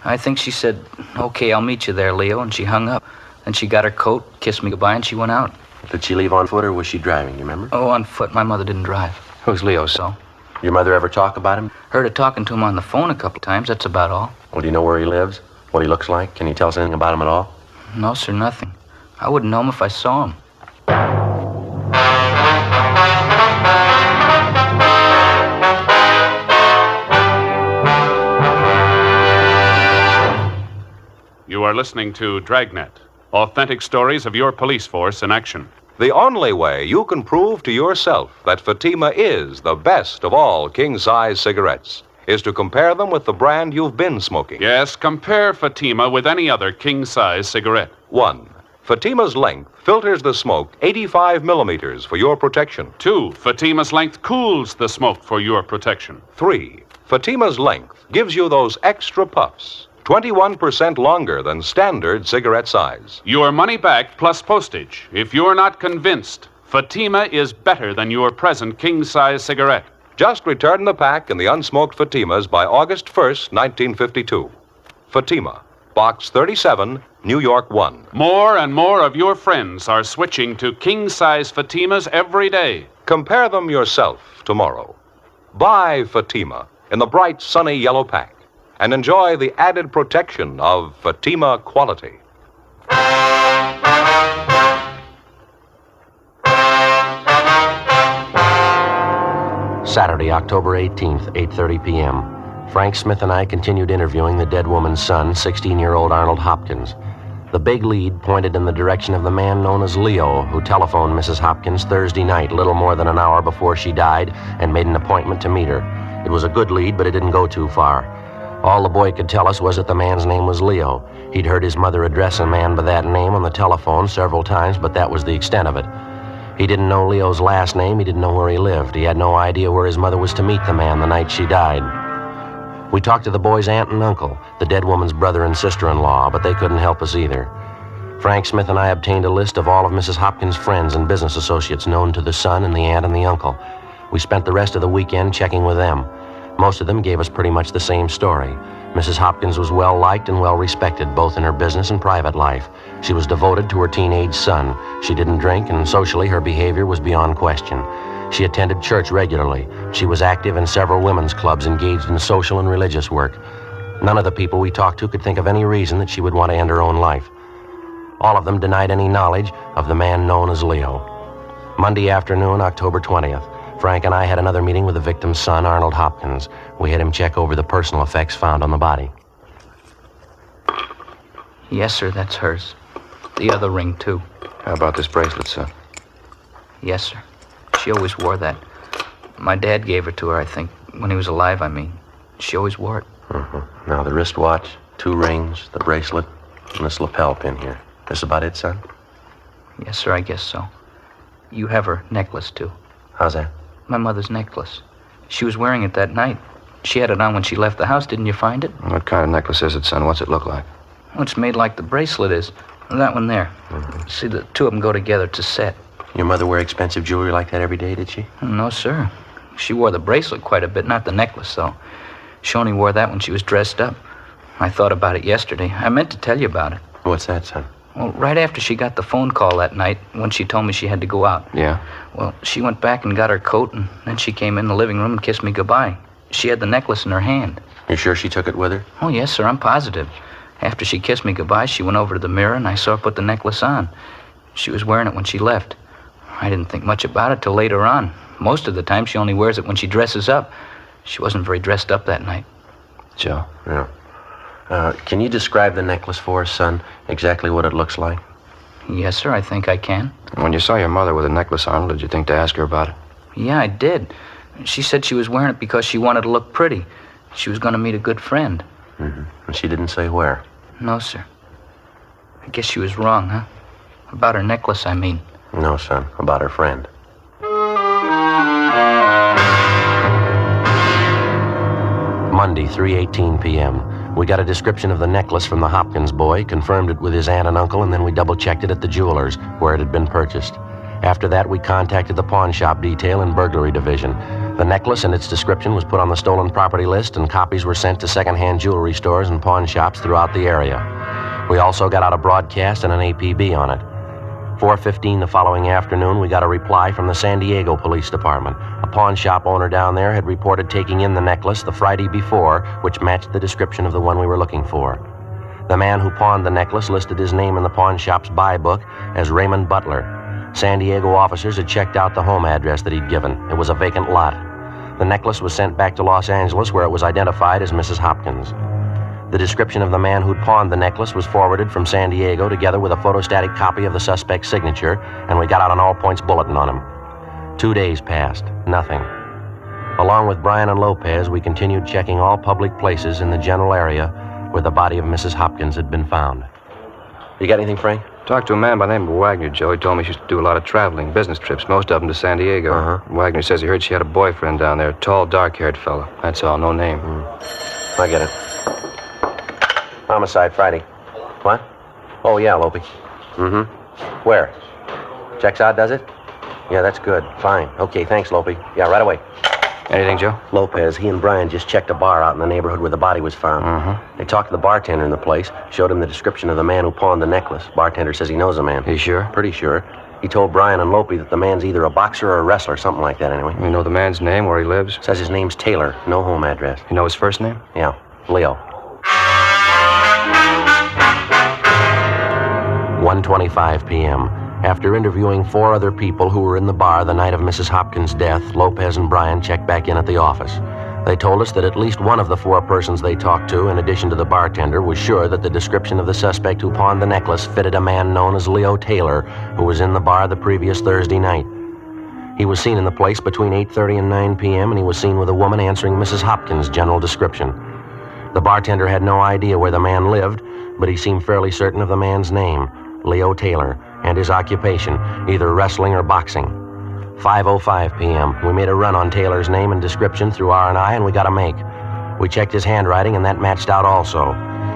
I think she said, okay, I'll meet you there, Leo, and she hung up. Then she got her coat, kissed me goodbye, and she went out. Did she leave on foot or was she driving, you remember? Oh, on foot. My mother didn't drive. Who's Leo, so? Your mother ever talk about him? Heard her talking to him on the phone a couple of times, that's about all. Well, do you know where he lives? What he looks like? Can you tell us anything about him at all? No, sir, nothing. I wouldn't know him if I saw him. You are listening to Dragnet, authentic stories of your police force in action. The only way you can prove to yourself that Fatima is the best of all king-size cigarettes is to compare them with the brand you've been smoking. Yes, compare Fatima with any other king-size cigarette. 1. Fatima's length filters the smoke 85 millimeters for your protection. 2. Fatima's length cools the smoke for your protection. 3. Fatima's length gives you those extra puffs, 21% longer than standard cigarette size. Your money back plus postage. If you're not convinced, Fatima is better than your present king-size cigarette. Just return the pack and the unsmoked Fatimas by August 1st, 1952. Fatima, Box 37, New York 1. More and more of your friends are switching to king-size Fatimas every day. Compare them yourself tomorrow. Buy Fatima in the bright, sunny yellow pack and enjoy the added protection of Fatima quality. Saturday, October 18th, 8:30 p.m. Frank Smith and I continued interviewing the dead woman's son, 16-year-old Arnold Hopkins. The big lead pointed in the direction of the man known as Leo, who telephoned Mrs. Hopkins Thursday night, little more than an hour before she died, and made an appointment to meet her. It was a good lead, but it didn't go too far. All the boy could tell us was that the man's name was Leo. He'd heard his mother address a man by that name on the telephone several times, but that was the extent of it. He didn't know Leo's last name. He didn't know where he lived. He had no idea where his mother was to meet the man the night she died. We talked to the boy's aunt and uncle, the dead woman's brother and sister-in-law, but they couldn't help us either. Frank Smith and I obtained a list of all of Mrs. Hopkins' friends and business associates known to the son and the aunt and the uncle. We spent the rest of the weekend checking with them. Most of them gave us pretty much the same story. Mrs. Hopkins was well-liked and well-respected, both in her business and private life. She was devoted to her teenage son. She didn't drink, and socially her behavior was beyond question. She attended church regularly. She was active in several women's clubs engaged in social and religious work. None of the people we talked to could think of any reason that she would want to end her own life. All of them denied any knowledge of the man known as Leo. Monday afternoon, October 20th, Frank and I had another meeting with the victim's son, Arnold Hopkins. We had him check over the personal effects found on the body. Yes, sir, that's hers. The other ring, too. How about this bracelet, son? Yes, sir. She always wore that. My dad gave her to her, I think. When he was alive, I mean. She always wore it. Now, the wristwatch, 2 rings, the bracelet, and this lapel pin here. This about it, son? Yes, sir, I guess so. You have her necklace, too. How's that? My mother's necklace. She was wearing it that night. She had it on when she left the house. Didn't you find it? What kind of necklace is it, son? What's it look like? Oh, it's made like the bracelet is. That one there. See, the two of them go together. It's a set. Your mother wear expensive jewelry like that every day, did she? No, sir. She wore the bracelet quite a bit, not the necklace, though. She only wore that when she was dressed up. I thought about it yesterday. I meant to tell you about it. What's that, son? Well, right after she got the phone call that night, when she told me she had to go out. Yeah? Well, she went back and got her coat, and then she came in the living room and kissed me goodbye. She had the necklace in her hand. You sure she took it with her? Oh, yes, sir, I'm positive. After she kissed me goodbye, she went over to the mirror, and I saw her put the necklace on. She was wearing it when she left. I didn't think much about it till later on. Most of the time, she only wears it when she dresses up. She wasn't very dressed up that night. Joe? Yeah. Can you describe the necklace for us, son? Exactly what it looks like? Yes, sir, I think I can. When you saw your mother with a necklace on, did you think to ask her about it? Yeah, I did. She said she was wearing it because she wanted to look pretty. She was going to meet a good friend. Mm-hmm. And she didn't say where? No, sir. I guess she was wrong, huh? About her necklace, I mean. No, son. About her friend. Monday, 3:18 p.m. We got a description of the necklace from the Hopkins boy, confirmed it with his aunt and uncle, and then we double-checked it at the jeweler's, where it had been purchased. After that, we contacted the pawn shop detail and burglary division. The necklace and its description was put on the stolen property list, and copies were sent to second-hand jewelry stores and pawn shops throughout the area. We also got out a broadcast and an APB on it. 4:15 the following afternoon, we got a reply from the San Diego Police Department. A pawn shop owner down there had reported taking in the necklace the Friday before, which matched the description of the one we were looking for. The man who pawned the necklace listed his name in the pawn shop's buy book as Raymond Butler. San Diego officers had checked out the home address that he'd given. It was a vacant lot. The necklace was sent back to Los Angeles, where it was identified as Mrs. Hopkins. The description of the man who'd pawned the necklace was forwarded from San Diego together with a photostatic copy of the suspect's signature, and we got out an all-points bulletin on him. 2 days passed. Nothing. Along with Brian and Lopez, we continued checking all public places in the general area where the body of Mrs. Hopkins had been found. You got anything, Frank? Talked to a man by the name of Wagner, Joe. He told me she used to do a lot of traveling, business trips, most of them to San Diego. Wagner says he heard she had a boyfriend down there, a tall, dark-haired fella. That's all, no name. I get it. Homicide Friday. What? Oh, yeah, Lopey. Mm-hmm. Where? Checks out, does it? Yeah, that's good. Fine. Okay, thanks, Lopey. Yeah, right away. Anything, Joe? Lopez, he and Brian just checked a bar out in the neighborhood where the body was found. They talked to the bartender in the place, showed him the description of the man who pawned the necklace. Bartender says he knows the man. You sure? Pretty sure. He told Brian and Lopey that the man's either a boxer or a wrestler, something like that anyway. You know the man's name, where he lives? Says his name's Taylor, no home address. You know his first name? Yeah, Leo. 1:25 p.m. After interviewing 4 other people who were in the bar the night of Mrs. Hopkins' death, Lopez and Brian checked back in at the office. They told us that at least one of the 4 persons they talked to, in addition to the bartender, was sure that the description of the suspect who pawned the necklace fitted a man known as Leo Taylor, who was in the bar the previous Thursday night. He was seen in the place between 8:30 and 9 p.m., and he was seen with a woman answering Mrs. Hopkins' general description. The bartender had no idea where the man lived, but he seemed fairly certain of the man's name, Leo Taylor, and his occupation, either wrestling or boxing. 5:05 p.m. We made a run on Taylor's name and description through R&I, and we got a make. We checked his handwriting, and that matched out also.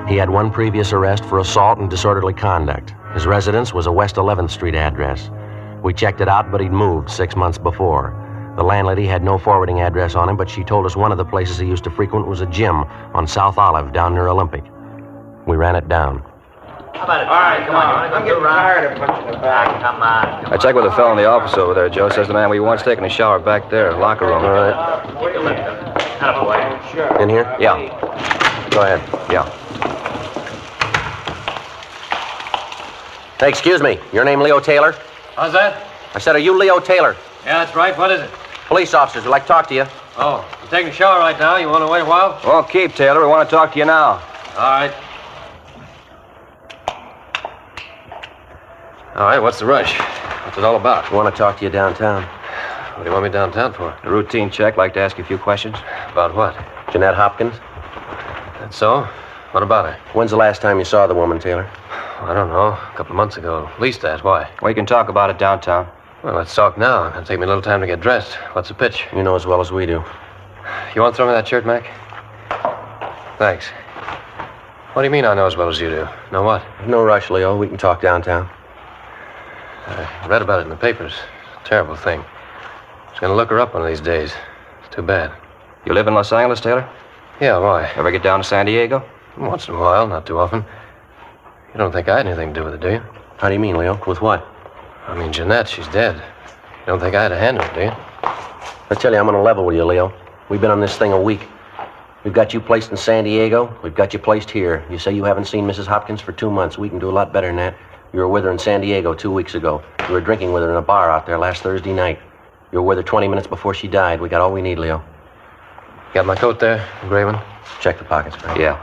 He had 1 previous arrest for assault and disorderly conduct. His residence was a West 11th Street address. We checked it out, but he'd moved 6 months before. The landlady had no forwarding address on him, but she told us one of the places he used to frequent was a gym on South Olive down near Olympic. We ran it down. How about it? All right, come on. I'm getting tired of punching the bag. Come on. I checked with a fellow in the office over there, Joe. Says the man we want's taking a shower back there, locker room. All right. Sure. In here? Yeah. Go ahead. Yeah. Hey, excuse me. Your name Leo Taylor? How's that? I said, are you Leo Taylor? Yeah, that's right. What is it? Police officers would like to talk to you. Oh, I'm taking a shower right now. You want to wait a while? Well, keep, Taylor. We want to talk to you now. All right. All right, what's the rush? What's it all about? I want to talk to you downtown. What do you want me downtown for? A routine check. Like to ask you a few questions. About what? Jeanette Hopkins? That's so? What about her? When's the last time you saw the woman, Taylor? I don't know. A couple of months ago. At least that. Why? We can talk about it downtown. Well, let's talk now. It'll take me a little time to get dressed. What's the pitch? You know as well as we do. You want to throw me that shirt, Mac? Thanks. What do you mean I know as well as you do? Know what? No rush, Leo. We can talk downtown. I read about it in the papers. It's a terrible thing. I was going to look her up one of these days. It's too bad. You live in Los Angeles, Taylor? Yeah, why? Ever get down to San Diego? Once in a while, not too often. You don't think I had anything to do with it, do you? How do you mean, Leo? With what? I mean, Jeanette, she's dead. You don't think I had a hand in it, do you? I tell you, I'm on a level with you, Leo. We've been on this thing a week. We've got you placed in San Diego. We've got you placed here. You say you haven't seen Mrs. Hopkins for 2 months. We can do a lot better than that. You were with her in San Diego 2 weeks ago. You were drinking with her in a bar out there last Thursday night. You were with her 20 minutes before she died. We got all we need, Leo. Got my coat there, Graven? Check the pockets, Frank. Yeah.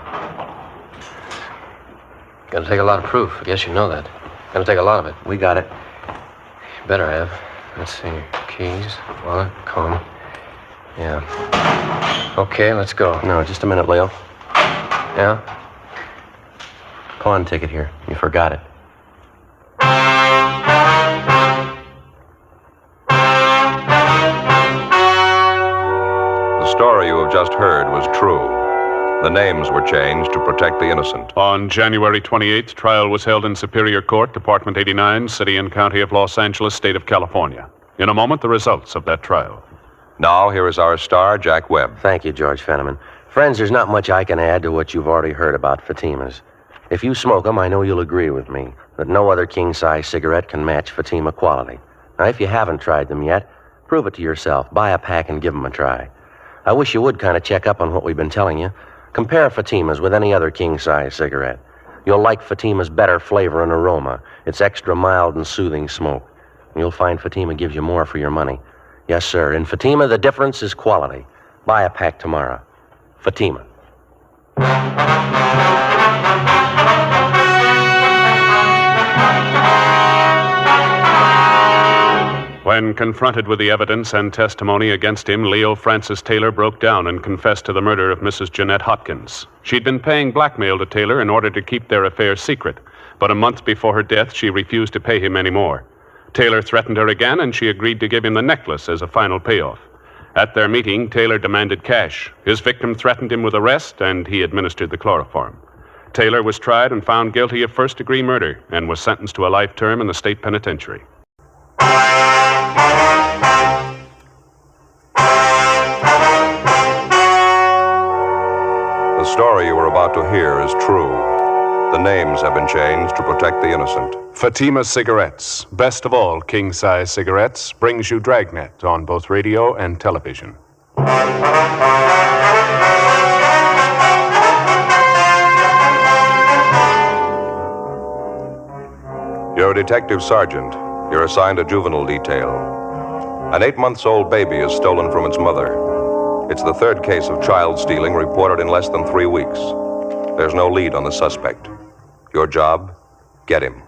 Gonna take a lot of proof. I guess you know that. Gonna take a lot of it. We got it. You better have. Let's see. Keys, wallet, comb. Yeah. Okay, let's go. No, just a minute, Leo. Yeah? Pawn ticket here. You forgot it. The story you have just heard was true. The names were changed to protect the innocent. On January 28th, trial was held in Superior Court, Department 89, City and County of Los Angeles, State of California. In a moment, the results of that trial. Now, here is our star, Jack Webb. Thank you, George Fenneman. Friends, there's not much I can add to what you've already heard about Fatima's. If you smoke them, I know you'll agree with me that no other king-size cigarette can match Fatima quality. Now, if you haven't tried them yet, prove it to yourself. Buy a pack and give them a try. I wish you would kind of check up on what we've been telling you. Compare Fatima's with any other king-size cigarette. You'll like Fatima's better flavor and aroma. It's extra mild and soothing smoke. And you'll find Fatima gives you more for your money. Yes, sir. In Fatima, the difference is quality. Buy a pack tomorrow. Fatima. When confronted with the evidence and testimony against him, Leo Francis Taylor broke down and confessed to the murder of Mrs. Jeanette Hopkins. She'd been paying blackmail to Taylor in order to keep their affair secret, but a month before her death, she refused to pay him any more. Taylor threatened her again, and she agreed to give him the necklace as a final payoff. At their meeting, Taylor demanded cash. His victim threatened him with arrest, and he administered the chloroform. Taylor was tried and found guilty of first-degree murder and was sentenced to a life term in the state penitentiary. The story you are about to hear is true. The names have been changed to protect the innocent. Fatima Cigarettes, best of all king-size cigarettes, brings you Dragnet on both radio and television. You're a detective sergeant. You're assigned a juvenile detail. An 8-month-old baby is stolen from its mother. It's the third case of child stealing reported in less than 3 weeks. There's no lead on the suspect. Your job? Get him.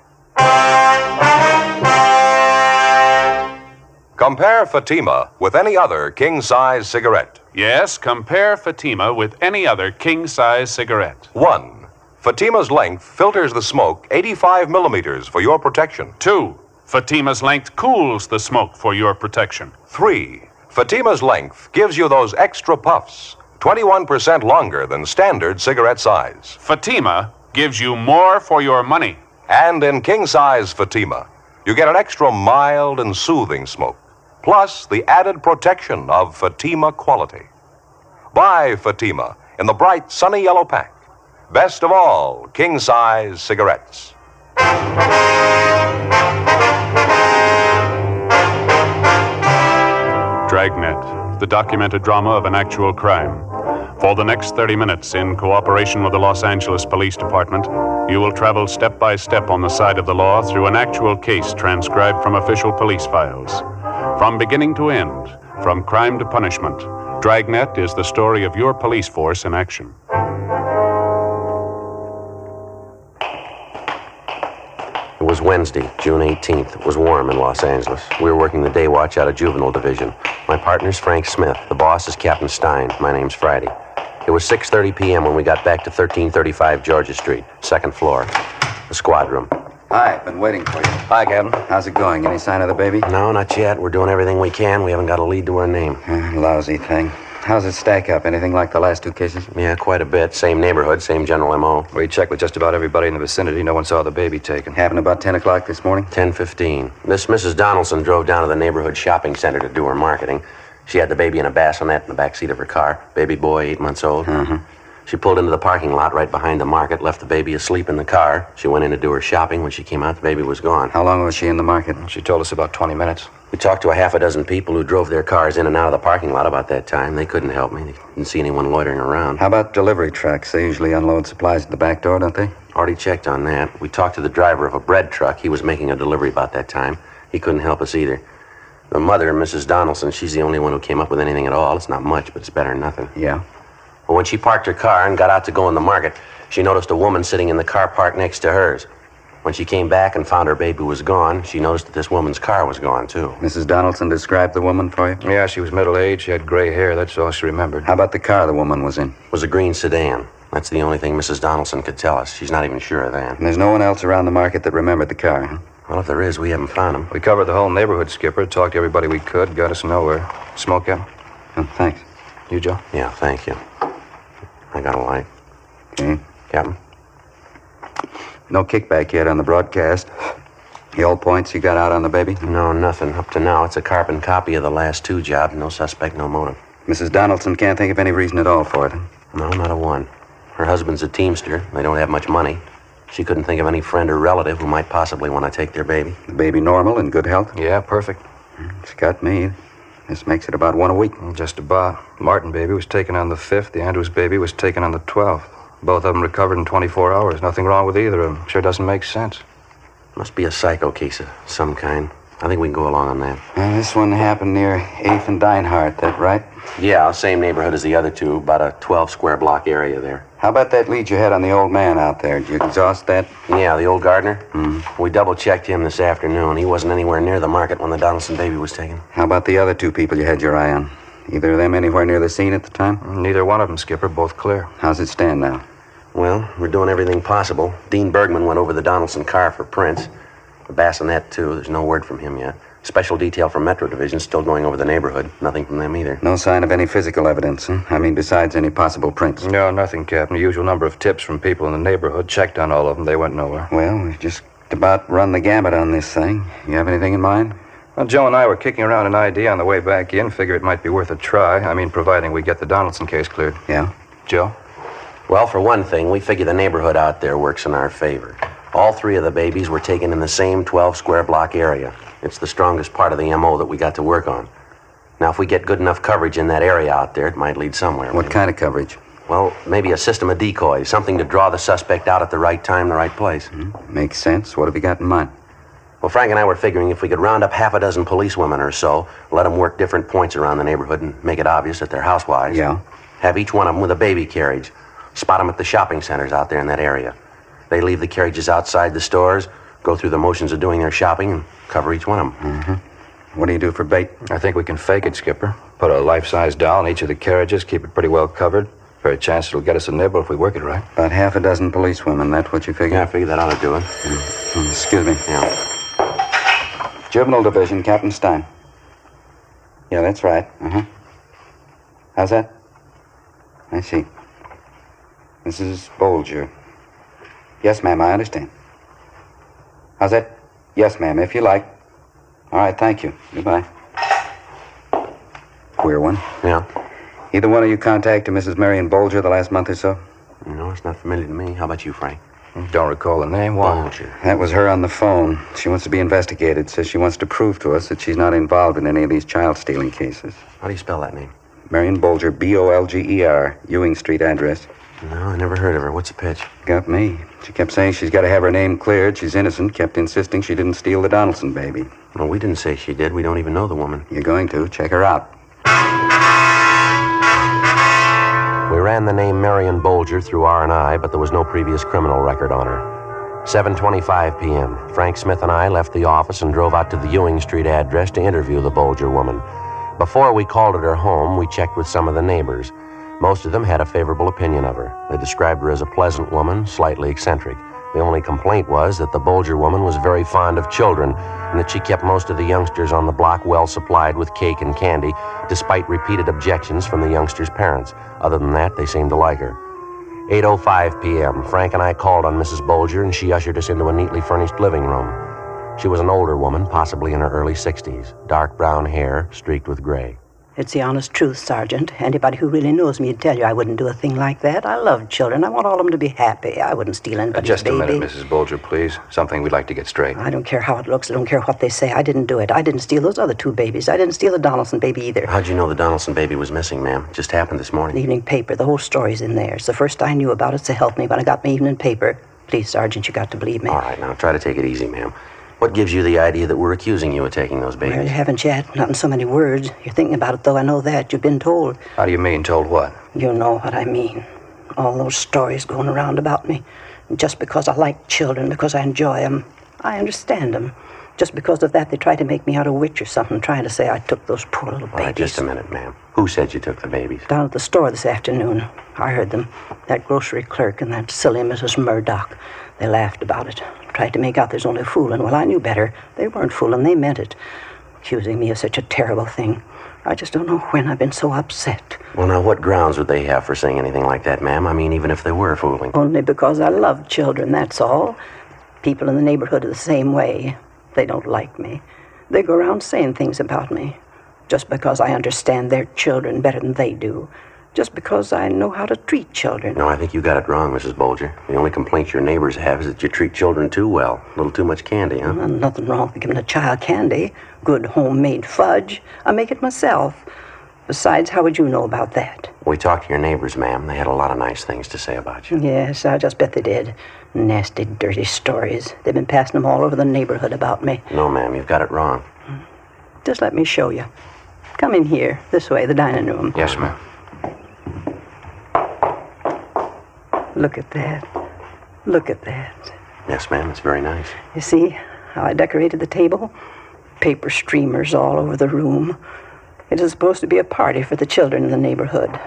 Compare Fatima with any other king-size cigarette. Yes, compare Fatima with any other king-size cigarette. 1. Fatima's length filters the smoke 85 millimeters for your protection. 2. Fatima's length cools the smoke for your protection. 3. Fatima's length gives you those extra puffs, 21% longer than standard cigarette size. Fatima gives you more for your money. And in king-size Fatima, you get an extra mild and soothing smoke, plus the added protection of Fatima quality. Buy Fatima in the bright, sunny yellow pack. Best of all, king-size cigarettes. Dragnet, the documented drama of an actual crime. For the next 30 minutes, in cooperation with the Los Angeles Police Department, you will travel step by step on the side of the law through an actual case transcribed from official police files. From beginning to end, from crime to punishment, Dragnet is the story of your police force in action. It was Wednesday, June 18th. It was warm in Los Angeles. We were working the day watch out of Juvenile Division. My partner's Frank Smith. The boss is Captain Stein. My name's Friday. It was 6:30 p.m. when we got back to 1335 Georgia Street, second floor, the squad room. Hi, been waiting for you. Hi, Captain. How's it going? Any sign of the baby? No, not yet. We're doing everything we can. We haven't got a lead to her name. Lousy thing. How's it stack up? Anything like the last two cases? Yeah, quite a bit. Same neighborhood, same general M.O. We checked with just about everybody in the vicinity. No one saw the baby taken. Happened about 10 o'clock this morning? 10:15. This Mrs. Donaldson drove down to the neighborhood shopping center to do her marketing. She had the baby in a bassinet in the back seat of her car. Baby boy, 8 months old. She pulled into the parking lot right behind the market, left the baby asleep in the car. She went in to do her shopping. When she came out, the baby was gone. How long was she in the market? She told us about 20 minutes. We talked to a half a dozen people who drove their cars in and out of the parking lot about that time. They couldn't help me. They didn't see anyone loitering around. How about delivery trucks? They usually unload supplies at the back door, don't they? Already checked on that. We talked to the driver of a bread truck. He was making a delivery about that time. He couldn't help us either. The mother, Mrs. Donaldson, she's the only one who came up with anything at all. It's not much, but it's better than nothing. Yeah? Well, when she parked her car and got out to go in the market, she noticed a woman sitting in the car parked next to hers. When she came back and found her baby was gone, she noticed that this woman's car was gone, too. Mrs. Donaldson described the woman for you? Yeah, she was middle-aged. She had gray hair. That's all she remembered. How about the car the woman was in? It was a green sedan. That's the only thing Mrs. Donaldson could tell us. She's not even sure of that. And there's no one else around the market that remembered the car, huh? Well, if there is, we haven't found him. We covered the whole neighborhood, Skipper. Talked to everybody we could. Got us nowhere. Smoke, Captain? Oh, thanks. You, Joe? Yeah, thank you. I got a light. Okay. Captain? No kickback yet on the broadcast. The old points you got out on the baby? No, nothing. Up to now, it's a carbon copy of the last two jobs. No suspect, no motive. Mrs. Donaldson can't think of any reason at all for it. No, not a one. Her husband's a teamster. They don't have much money. She couldn't think of any friend or relative who might possibly want to take their baby. The baby normal, in good health? Yeah, perfect. It's got me. This makes it about one a week. Just about. Martin baby was taken on the 5th. The Andrews baby was taken on the 12th. Both of them recovered in 24 hours. Nothing wrong with either of them. Sure doesn't make sense. Must be a psycho case of some kind. I think we can go along on that. This one happened near 8th and Dinehart, that right? Yeah, same neighborhood as the other two. About a 12-square block area there. How about that lead you had on the old man out there? Did you exhaust that? Yeah, the old gardener? Mm-hmm. We double-checked him this afternoon. He wasn't anywhere near the market when the Donaldson baby was taken. How about the other two people you had your eye on? Either of them anywhere near the scene at the time? Neither one of them, Skipper. Both clear. How's it stand now? Well, we're doing everything possible. Dean Bergman went over the Donaldson car for prints. The bassinet, too. There's no word from him yet. Special detail from Metro Division still going over the neighborhood. Nothing from them either. No sign of any physical evidence, huh? I mean, besides any possible prints. No, nothing, Captain. The usual number of tips from people in the neighborhood. Checked on all of them. They went nowhere. Well, we've just about run the gamut on this thing. You have anything in mind? Well, Joe and I were kicking around an idea on the way back in. Figure it might be worth a try. I mean, providing we get the Donaldson case cleared. Yeah? Joe? Well, for one thing, we figure the neighborhood out there works in our favor. All three of the babies were taken in the same 12-square block area. It's the strongest part of the M.O. that we got to work on. Now, if we get good enough coverage in that area out there, it might lead somewhere. What kind of coverage? Well, maybe a system of decoys, something to draw the suspect out at the right time, the right place. Makes sense. What have you got in mind? Well, Frank and I were figuring if we could round up half a dozen policewomen or so, let them work different points around the neighborhood and make it obvious that they're housewives. Yeah? Have each one of them with a baby carriage. Spot them at the shopping centers out there in that area. They leave the carriages outside the stores, go through the motions of doing their shopping, and cover each one of them. Mm-hmm. What do you do for bait? I think we can fake it, Skipper. Put a life-size doll in each of the carriages, keep it pretty well covered. Fair chance it'll get us a nibble if we work it right. About half a dozen policewomen, that's what you figure? Yeah, I figure that ought to do it. Excuse me. Yeah. Juvenile Division, Captain Stein. Yeah, that's right. How's that? I see. Mrs. Bolger. Yes, ma'am, I understand. How's that? Yes, ma'am, if you like. All right, thank you. Goodbye. Queer one. Yeah. Either one of you contacted Mrs. Marion Bolger the last month or so? No, it's not familiar to me. How about you, Frank? Don't recall the name. Why? Bolger. That was her on the phone. She wants to be investigated. Says she wants to prove to us that she's not involved in any of these child-stealing cases. How do you spell that name? Marion Bolger, B-O-L-G-E-R, Ewing Street address. No, I never heard of her. What's the pitch? Got me. She kept saying she's got to have her name cleared. She's innocent. Kept insisting she didn't steal the Donaldson baby. Well, we didn't say she did. We don't even know the woman. You're going to. Check her out. We ran the name Marion Bolger through R&I, but there was no previous criminal record on her. 7:25 p.m. Frank Smith and I left the office and drove out to the Ewing Street address to interview the Bolger woman. Before we called at her home, we checked with some of the neighbors. Most of them had a favorable opinion of her. They described her as a pleasant woman, slightly eccentric. The only complaint was that the Bolger woman was very fond of children and that she kept most of the youngsters on the block well supplied with cake and candy, despite repeated objections from the youngsters' parents. Other than that, they seemed to like her. 8:05 p.m., Frank and I called on Mrs. Bolger, and she ushered us into a neatly furnished living room. She was an older woman, possibly in her early 60s, dark brown hair streaked with gray. It's the honest truth, Sergeant. Anybody who really knows me would tell you I wouldn't do a thing like that. I love children. I want all of them to be happy. I wouldn't steal anybody's Just a baby. minute, Mrs. Bolger, please. Something we'd like to get straight. I don't care how it looks. I don't care what they say. I didn't do it. I didn't steal those other two babies. I didn't steal the Donaldson baby either. How'd you know the Donaldson baby was missing, ma'am? It just happened this morning. The evening paper. The whole story's in there. It's the first I knew about it, so help me when I got my evening paper. Please, Sergeant, you got to believe me. All right, now try to take it easy, ma'am. What gives you the idea that we're accusing you of taking those babies? Well, you haven't yet. Not in so many words. You're thinking about it, though. I know that. You've been told. How do you mean, told what? You know what I mean. All those stories going around about me. Just because I like children, because I enjoy them, I understand them. Just because of that, they try to make me out a witch or something, trying to say I took those poor little babies. All right, just a minute, ma'am. Who said you took the babies? Down at the store this afternoon. I heard them. That grocery clerk and that silly Mrs. Murdoch. They laughed about it. Tried to make out there's only fooling. Well, I knew better. They weren't fooling. They meant it. Accusing me of such a terrible thing. I just don't know when I've been so upset. Well, now, what grounds would they have for saying anything like that, ma'am? I mean, even if they were fooling. Only because I love children, that's all. People in the neighborhood are the same way. They don't like me. They go around saying things about me. Just because I understand their children better than they do. Just because I know how to treat children. No, I think you got it wrong, Mrs. Bolger. The only complaint your neighbors have is that you treat children too well. A little too much candy, huh? Well, nothing wrong with giving a child candy. Good homemade fudge. I make it myself. Besides, how would you know about that? We talked to your neighbors, ma'am. They had a lot of nice things to say about you. Yes, I just bet they did. Nasty, dirty stories. They've been passing them all over the neighborhood about me. No, ma'am, you've got it wrong. Just let me show you. Come in here, this way, the dining room. Yes, ma'am. Look at that. Look at that. Yes, ma'am, it's very nice. You see how I decorated the table? Paper streamers all over the room. It is supposed to be a party for the children in the neighborhood.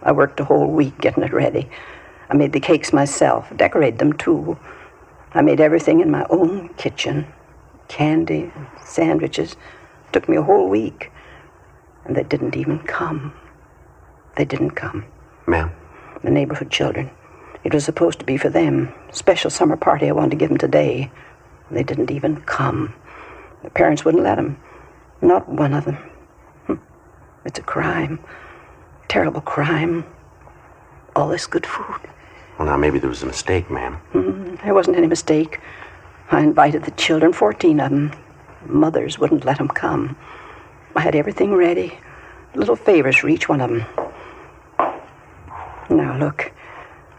I worked a whole week getting it ready. I made the cakes myself, decorated them too. I made everything in my own kitchen. Candy, sandwiches. Took me a whole week. And they didn't even come. They didn't come. Ma'am? The neighborhood children. It was supposed to be for them. Special summer party I wanted to give them today. They didn't even come. The parents wouldn't let them. Not one of them. It's a crime. Terrible crime. All this good food. Well, now, maybe there was a mistake, ma'am. There wasn't any mistake. I invited the children, 14 of them. Mothers wouldn't let them come. I had everything ready. Little favors for each one of them. Now, look.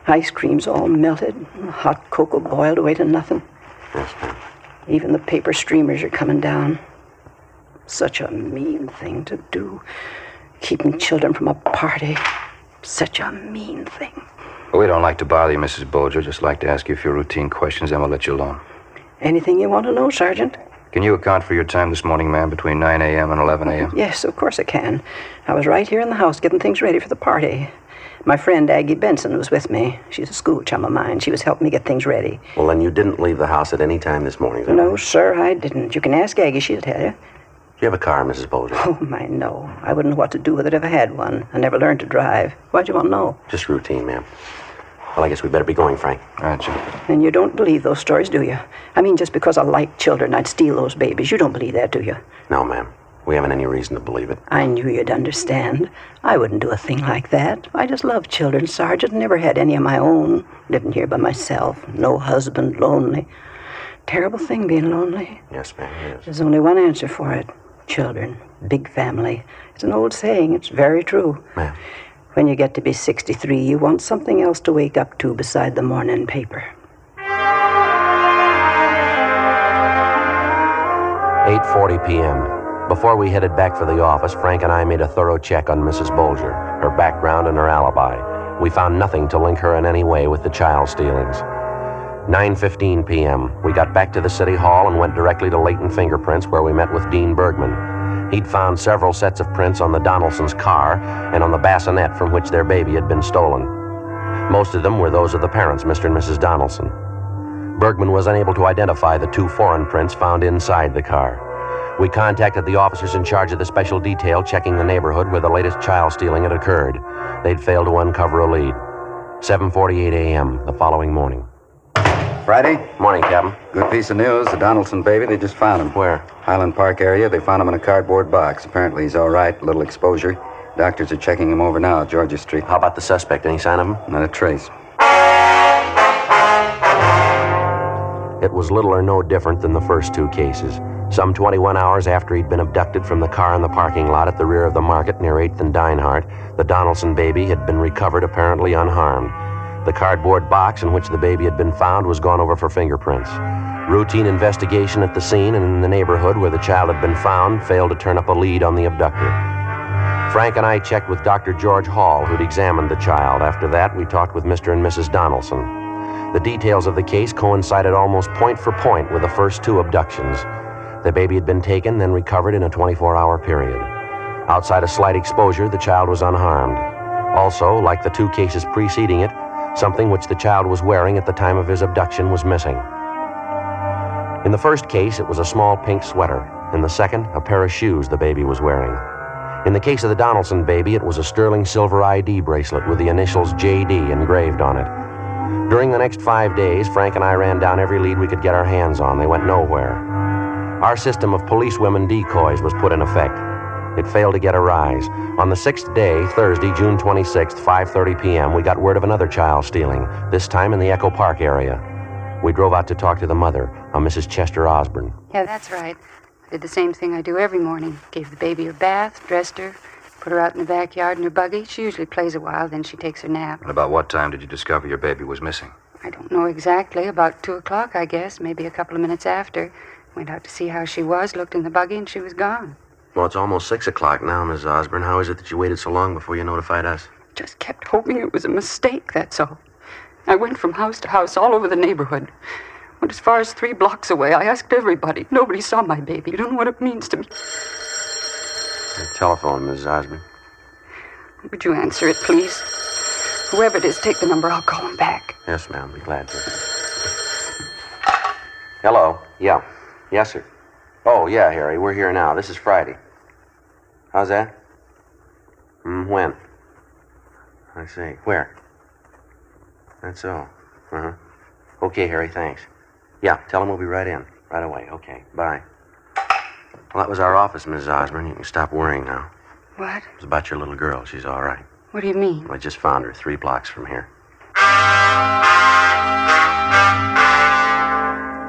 Ice cream's all melted. Hot cocoa boiled away to nothing. Yes, ma'am. Even the paper streamers are coming down. Such a mean thing to do. Keeping children from a party. Such a mean thing. We don't like to bother you, Mrs. Bolger. Just like to ask you a few routine questions, then we'll let you alone. Anything you want to know, Sergeant? Can you account for your time this morning, ma'am, between 9 a.m. and 11 a.m.? Yes, of course I can. I was right here in the house getting things ready for the party. My friend Aggie Benson was with me. She's a school chum of mine. She was helping me get things ready. Well, then you didn't leave the house at any time this morning, then? No, sir, I didn't. You can ask Aggie. She'll tell you. Do you have a car, Mrs. Bolger? Oh, my, no. I wouldn't know what to do with it if I had one. I never learned to drive. Why'd you want to know? Just routine, ma'am. Well, I guess we better be going, Frank. All right, sir. And you don't believe those stories, do you? I mean, just because I like children, I'd steal those babies. You don't believe that, do you? No, ma'am. We haven't any reason to believe it. I knew you'd understand. I wouldn't do a thing like that. I just love children, Sergeant. Never had any of my own. Living here by myself. No husband, lonely. Terrible thing being lonely. Yes, ma'am, it is. There's only one answer for it. Children. Big family. It's an old saying. It's very true. Ma'am. When you get to be 63, you want something else to wake up to beside the morning paper. 8:40 p.m. Before we headed back for the office, Frank and I made a thorough check on Mrs. Bolger, her background and her alibi. We found nothing to link her in any way with the child stealings. 9:15 p.m. We got back to the city hall and went directly to Leighton Fingerprints, where we met with Dean Bergman. He'd found several sets of prints on the Donaldsons' car and on the bassinet from which their baby had been stolen. Most of them were those of the parents, Mr. and Mrs. Donaldson. Bergman was unable to identify the 2 foreign prints found inside the car. We contacted the officers in charge of the special detail checking the neighborhood where the latest child stealing had occurred. They'd failed to uncover a lead. 7:48 a.m. the following morning. Friday? Morning, Captain. Good piece of news. The Donaldson baby, they just found him. Where? Highland Park area. They found him in a cardboard box. Apparently he's all right. A little exposure. Doctors are checking him over now, Georgia Street. How about the suspect? Any sign of him? Not a trace. It was little or no different than the first 2 cases. Some 21 hours after he'd been abducted from the car in the parking lot at the rear of the market near 8th and Dinehart, the Donaldson baby had been recovered apparently unharmed. The cardboard box in which the baby had been found was gone over for fingerprints. Routine investigation at the scene and in the neighborhood where the child had been found failed to turn up a lead on the abductor. Frank and I checked with Dr. George Hall, who'd examined the child. After that, we talked with Mr. and Mrs. Donaldson. The details of the case coincided almost point for point with the first 2 abductions. The baby had been taken, then recovered in a 24-hour period. Outside a slight exposure, the child was unharmed. Also, like the 2 cases preceding it, something which the child was wearing at the time of his abduction was missing. In the first case, it was a small pink sweater. In the second, a pair of shoes the baby was wearing. In the case of the Donaldson baby, it was a sterling silver ID bracelet with the initials JD engraved on it. During the next 5 days, Frank and I ran down every lead we could get our hands on. They went nowhere. Our system of policewomen decoys was put in effect. It failed to get a rise. On the 6th day, Thursday, June 26th, 5:30 p.m., we got word of another child stealing, this time in the Echo Park area. We drove out to talk to the mother, a Mrs. Chester Osborne. Yeah, that's right. I did the same thing I do every morning. Gave the baby her bath, dressed her, put her out in the backyard in her buggy. She usually plays a while, then she takes her nap. And about what time did you discover your baby was missing? I don't know exactly. About 2 o'clock, I guess. Maybe a couple of minutes after. Went out to see how she was, looked in the buggy, and she was gone. Well, it's almost 6 o'clock now, Miss Osborne. How is it that you waited so long before you notified us? Just kept hoping it was a mistake, that's all. I went from house to house all over the neighborhood. Went as far as 3 blocks away. I asked everybody. Nobody saw my baby. You don't know what it means to me. The telephone, Miss Osborne. Would you answer it, please? Whoever it is, take the number. I'll call him back. Yes, ma'am. Be glad to. Hello. Yeah. Yes, sir. Oh, yeah, Harry. We're here now. This is Friday. How's that? When? I see. Where? That's all. Uh-huh. Okay, Harry, thanks. Yeah, tell him we'll be right in. Right away. Okay, bye. Well, that was our office, Mrs. Osborne. You can stop worrying now. What? It was about your little girl. She's all right. What do you mean? I just found her 3 blocks from here.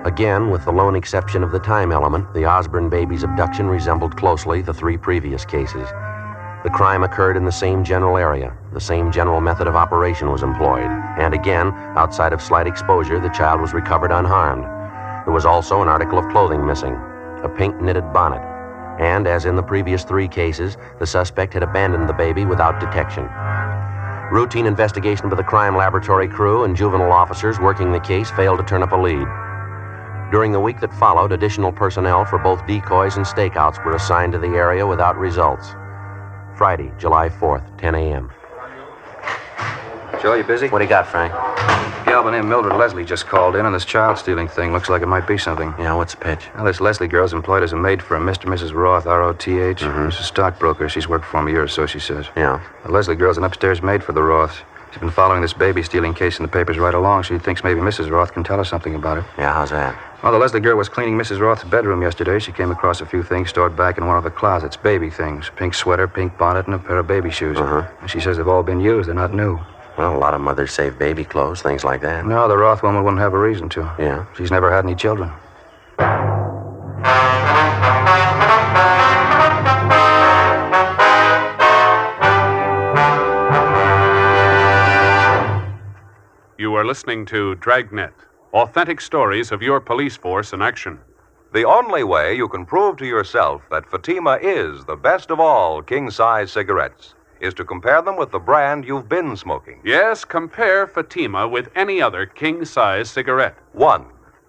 Again, with the lone exception of the time element, the Osborne baby's abduction resembled closely the 3 previous cases. The crime occurred in the same general area. The same general method of operation was employed. And again, outside of slight exposure, the child was recovered unharmed. There was also an article of clothing missing, a pink knitted bonnet. And, as in the previous 3 cases, the suspect had abandoned the baby without detection. Routine investigation by the crime laboratory crew and juvenile officers working the case failed to turn up a lead. During the week that followed, additional personnel for both decoys and stakeouts were assigned to the area without results. Friday, July 4th, 10 a.m. Joe, you busy? What do you got, Frank? A gal by the name of Mildred Leslie just called in on this child stealing thing. Looks like it might be something. Yeah, what's the pitch? Well, this Leslie girl's employed as a maid for a Mr. and Mrs. Roth, R-O-T-H. Mm-hmm. She's a stockbroker. She's worked for him a year or so, she says. Yeah. The Leslie girl's an upstairs maid for the Roths. She's been following this baby stealing case in the papers right along. She thinks maybe Mrs. Roth can tell her something about it. Yeah, how's that? Well, the Leslie girl was cleaning Mrs. Roth's bedroom yesterday. She came across a few things stored back in one of the closets. Baby things. Pink sweater, pink bonnet, and a pair of baby shoes. And she says they've all been used. They're not new. Well, a lot of mothers save baby clothes, things like that. No, the Roth woman wouldn't have a reason to. Yeah? She's never had any children. You are listening to Dragnet, authentic stories of your police force in action. The only way you can prove to yourself that Fatima is the best of all king-size cigarettes is to compare them with the brand you've been smoking. Yes, compare Fatima with any other king-size cigarette. 1.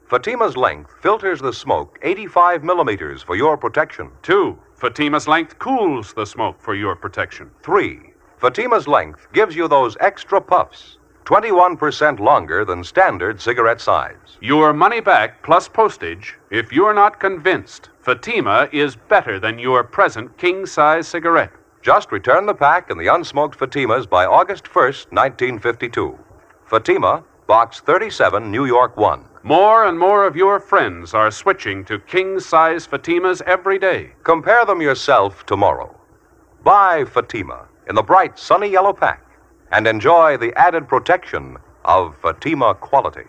Fatima's length filters the smoke 85 millimeters for your protection. 2. Fatima's length cools the smoke for your protection. 3. Fatima's length gives you those extra puffs, 21% longer than standard cigarette size. Your money back plus postage if you're not convinced Fatima is better than your present king-size cigarette. Just return the pack and the unsmoked Fatimas by August 1st, 1952. Fatima, Box 37, New York 1. More and more of your friends are switching to king-size Fatimas every day. Compare them yourself tomorrow. Buy Fatima in the bright, sunny yellow pack and enjoy the added protection of Fatima quality.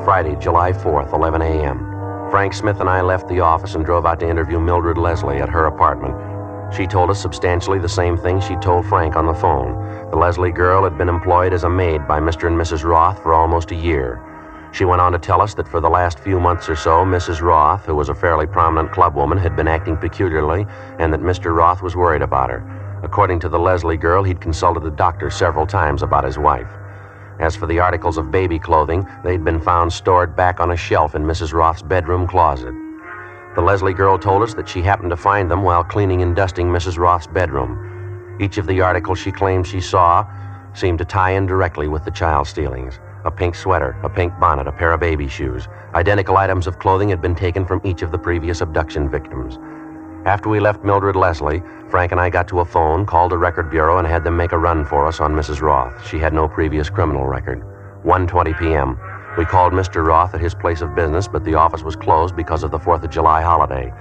Friday, July 4th, 11 a.m. Frank Smith and I left the office and drove out to interview Mildred Leslie at her apartment. She told us substantially the same thing she told Frank on the phone. The Leslie girl had been employed as a maid by Mr. and Mrs. Roth for almost a year. She went on to tell us that for the last few months or so, Mrs. Roth, who was a fairly prominent clubwoman, had been acting peculiarly, and that Mr. Roth was worried about her. According to the Leslie girl, he'd consulted a doctor several times about his wife. As for the articles of baby clothing, they'd been found stored back on a shelf in Mrs. Roth's bedroom closet. The Leslie girl told us that she happened to find them while cleaning and dusting Mrs. Roth's bedroom. Each of the articles she claimed she saw seemed to tie in directly with the child stealings. A pink sweater, a pink bonnet, a pair of baby shoes. Identical items of clothing had been taken from each of the previous abduction victims. After we left Mildred Leslie, Frank and I got to a phone, called a record bureau, and had them make a run for us on Mrs. Roth. She had no previous criminal record. 1:20 p.m. We called Mr. Roth at his place of business, but the office was closed because of the 4th of July holiday.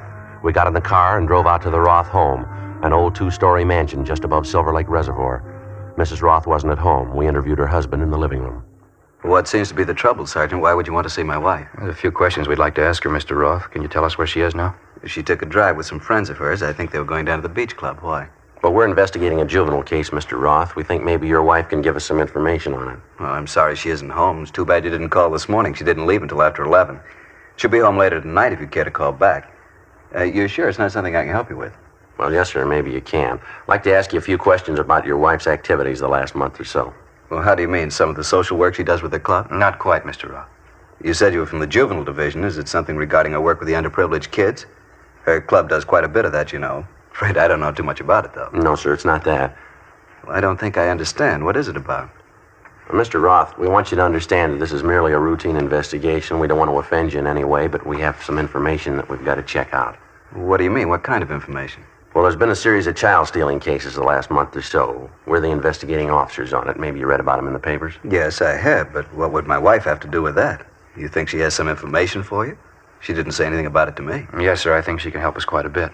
We got in the car and drove out to the Roth home, an old 2-story mansion just above Silver Lake Reservoir. Mrs. Roth wasn't at home. We interviewed her husband in the living room. What seems to be the trouble, Sergeant? Why would you want to see my wife? There's a few questions we'd like to ask her, Mr. Roth. Can you tell us where she is now? She took a drive with some friends of hers. I think they were going down to the beach club. Why? But we're investigating a juvenile case, Mr. Roth. We think maybe your wife can give us some information on it. Well, I'm sorry she isn't home. It's too bad you didn't call this morning. She didn't leave until after 11. She'll be home later tonight if you care to call back. You're sure it's not something I can help you with? Well, yes, sir. Maybe you can. I'd like to ask you a few questions about your wife's activities the last month or so. Well, how do you mean? Some of the social work she does with the club? Not quite, Mr. Roth. You said you were from the juvenile division. Is it something regarding her work with the underprivileged kids? Her club does quite a bit of that, you know. Afraid I don't know too much about it, though. No, sir, it's not that. Well, I don't think I understand. What is it about? Well, Mr. Roth, we want you to understand that this is merely a routine investigation. We don't want to offend you in any way, but we have some information that we've got to check out. What do you mean? What kind of information? Well, there's been a series of child stealing cases the last month or so. We're the investigating officers on it. Maybe you read about them in the papers? Yes, I have, but what would my wife have to do with that? You think she has some information for you? She didn't say anything about it to me. Yes, sir. I think she can help us quite a bit.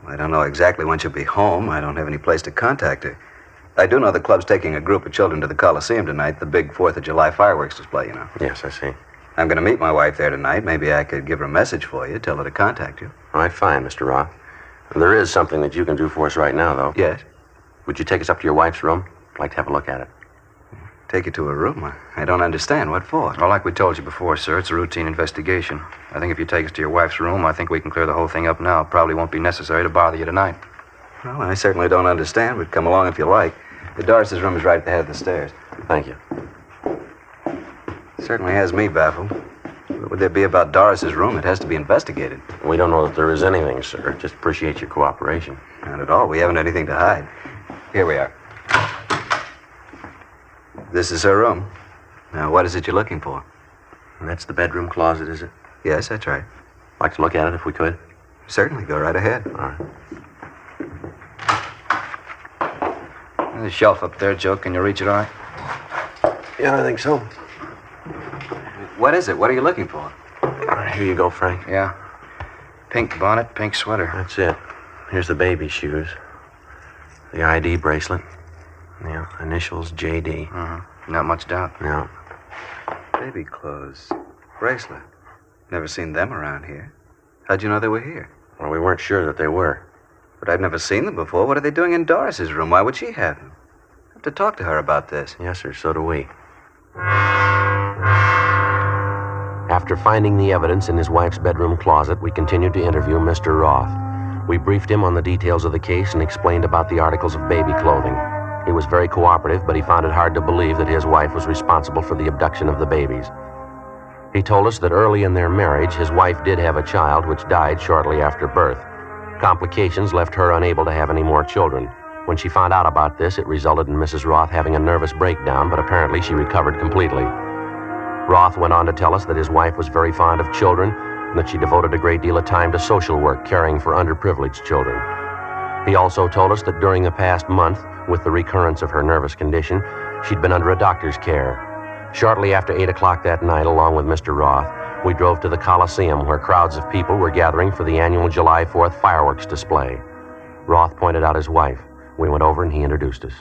I don't know exactly when she'll be home. I don't have any place to contact her. I do know the club's taking a group of children to the Coliseum tonight, the big 4th of July fireworks display, you know. Yes, I see. I'm going to meet my wife there tonight. Maybe I could give her a message for you, tell her to contact you. All right, fine, Mr. Roth. There is something that you can do for us right now, though. Yes? Would you take us up to your wife's room? I'd like to have a look at it. Take you to her room? I don't understand. What for? Well, like we told you before, sir, it's a routine investigation. I think if you take us to your wife's room, I think we can clear the whole thing up now. It probably won't be necessary to bother you tonight. Well, I certainly don't understand, but come along if you like. The Doris's room is right at the head of the stairs. Thank you. Certainly has me baffled. What would there be about Doris's room? It has to be investigated. We don't know that there is anything, sir. Just appreciate your cooperation. Not at all. We haven't anything to hide. Here we are. This is her room. Now, what is it you're looking for? And that's the bedroom closet, is it? Yes, that's right. Like to look at it if we could? Certainly. Go right ahead. All right. There's a shelf up there, Joe. Can you reach it all right? Yeah, I think so. What is it? What are you looking for? All right, here you go, Frank. Yeah. Pink bonnet, pink sweater. That's it. Here's the baby shoes. The ID bracelet. Yeah, initials JD. Not much doubt. No. Baby clothes. Bracelet. Never seen them around here. How'd you know they were here? Well, we weren't sure that they were. But I've never seen them before. What are they doing in Doris's room? Why would she have them? I have to talk to her about this. Yes, sir, so do we. After finding the evidence in his wife's bedroom closet, we continued to interview Mr. Roth. We briefed him on the details of the case and explained about the articles of baby clothing. He was very cooperative, but he found it hard to believe that his wife was responsible for the abduction of the babies. He told us that early in their marriage, his wife did have a child which died shortly after birth. Complications left her unable to have any more children. When she found out about this, it resulted in Mrs. Roth having a nervous breakdown, but apparently she recovered completely. Roth went on to tell us that his wife was very fond of children and that she devoted a great deal of time to social work, caring for underprivileged children. He also told us that during the past month, with the recurrence of her nervous condition, she'd been under a doctor's care. Shortly after 8 o'clock that night, along with Mr. Roth, we drove to the Coliseum, where crowds of people were gathering for the annual July 4th fireworks display. Roth pointed out his wife. We went over and he introduced us.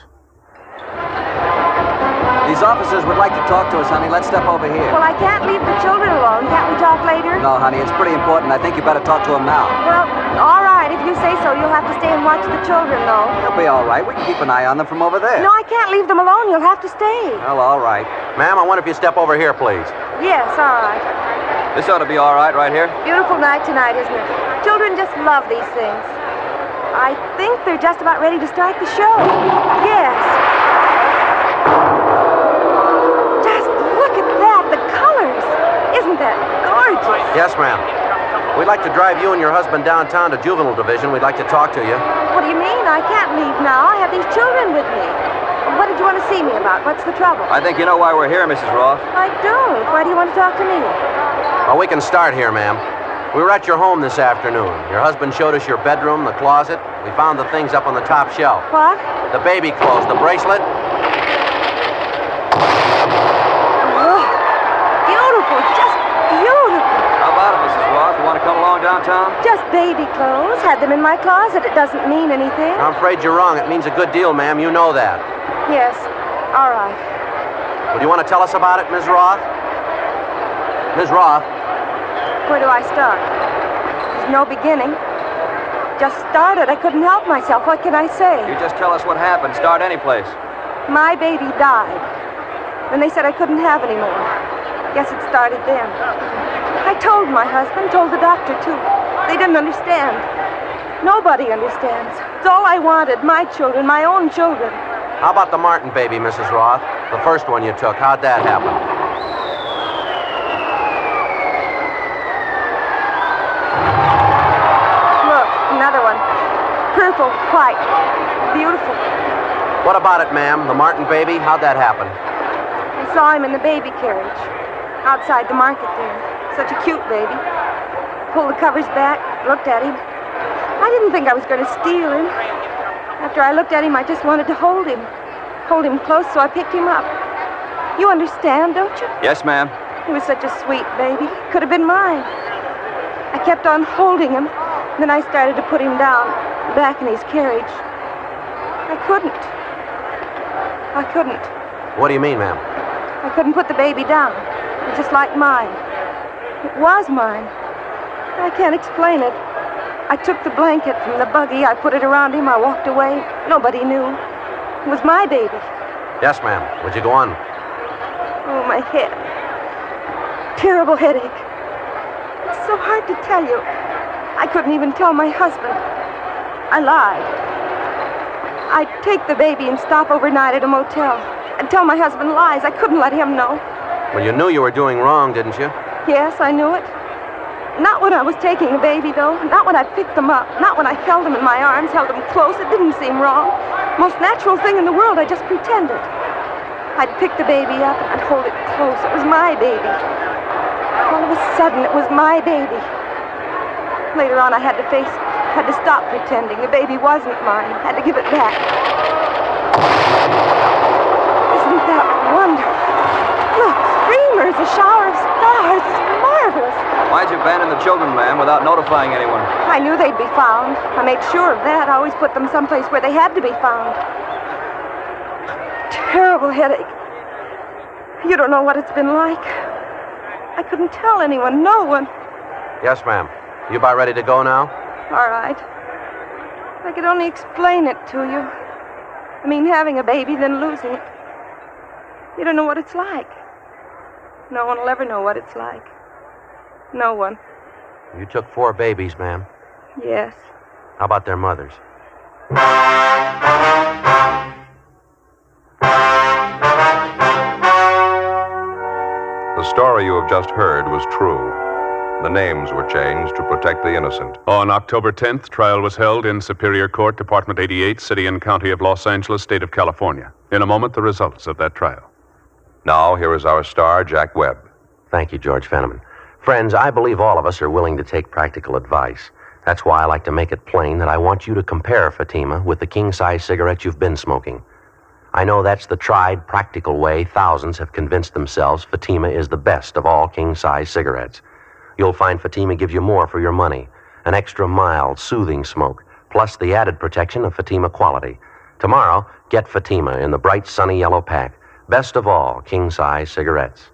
These officers would like to talk to us, honey. Let's step over here. Well, I can't leave the children alone. Can't we talk later? No, honey, it's pretty important. I think you better talk to them now. Well, all right. If you say so, you'll have to stay and watch the children, though. They'll be all right. We can keep an eye on them from over there. No, I can't leave them alone. You'll have to stay. Well, all right. Ma'am, I wonder if you step over here, please. Yes, all right. This ought to be all right here. Beautiful night tonight, isn't it? Children just love these things. I think they're just about ready to start the show. Yes. Just look at that, the colors. Isn't that gorgeous? Yes, ma'am. We'd like to drive you and your husband downtown to Juvenile Division. We'd like to talk to you. What do you mean? I can't leave now. I have these children with me. What did you want to see me about? What's the trouble? I think you know why we're here, Mrs. Roth. I don't. Why do you want to talk to me? Well, we can start here, ma'am. We were at your home this afternoon. Your husband showed us your bedroom, the closet. We found the things up on the top shelf. What? The baby clothes, the bracelet. Oh, beautiful, just beautiful. How about it, Mrs. Roth? You want to come along downtown? Just baby clothes. Had them in my closet. It doesn't mean anything. I'm afraid you're wrong. It means a good deal, ma'am. You know that. Yes. All right. Well, do you want to tell us about it, Ms. Roth? Ms. Roth? Where do I start? There's no beginning. Just started. I couldn't help myself. What can I say? You just tell us what happened. Start any place. My baby died. Then they said I couldn't have any more. Guess it started then. I told my husband, told the doctor, too. They didn't understand. Nobody understands. It's all I wanted. My children, my own children. How about the Martin baby, Mrs. Roth? The first one you took. How'd that happen? Another one. Purple, white, beautiful. What about it, ma'am? The Martin baby? How'd that happen? I saw him in the baby carriage outside the market there. Such a cute baby. Pulled the covers back, looked at him. I didn't think I was going to steal him. After I looked at him, I just wanted to hold him. Hold him close, so I picked him up. You understand, don't you? Yes, ma'am. He was such a sweet baby. Could have been mine. I kept on holding him. Then I started to put him down, back in his carriage. I couldn't. What do you mean, ma'am? I couldn't put the baby down. It was just like mine. It was mine. I can't explain it. I took the blanket from the buggy. I put it around him. I walked away. Nobody knew. It was my baby. Yes, ma'am. Would you go on? Oh, my head. Terrible headache. It's so hard to tell you. I couldn't even tell my husband. I lied. I'd take the baby and stop overnight at a motel. I'd tell my husband lies. I couldn't let him know. Well, you knew you were doing wrong, didn't you? Yes, I knew it. Not when I was taking the baby, though. Not when I picked them up. Not when I held them in my arms, held them close. It didn't seem wrong. Most natural thing in the world. I just pretended. I'd pick the baby up and I'd hold it close. It was my baby. All of a sudden, it was my baby. Later on, I had to stop pretending. The baby wasn't mine. Had to give it back. Isn't that wonderful? Look, streamers, a shower of stars. It's marvelous. Why'd you abandon the children, ma'am, without notifying anyone? I knew they'd be found. I made sure of that. I always put them someplace where they had to be found. Terrible headache. You don't know what it's been like. I couldn't tell anyone, no one. Yes, ma'am. You about ready to go now? All right. If I could only explain it to you. I mean, having a baby, then losing it. You don't know what it's like. No one will ever know what it's like. No one. You took 4 babies, ma'am. Yes. How about their mothers? just heard was true. The names were changed to protect the innocent. On October 10th, trial was held in Superior Court, Department 88, City and County of Los Angeles, State of California. In a moment, the results of that trial. Now, here is our star, Jack Webb. Thank you, George Fenneman. Friends, I believe all of us are willing to take practical advice. That's why I like to make it plain that I want you to compare Fatima with the king-size cigarette you've been smoking. I know that's the tried, practical way thousands have convinced themselves Fatima is the best of all king-size cigarettes. You'll find Fatima gives you more for your money, an extra mild, soothing smoke, plus the added protection of Fatima quality. Tomorrow, get Fatima in the bright, sunny yellow pack. Best of all king-size cigarettes.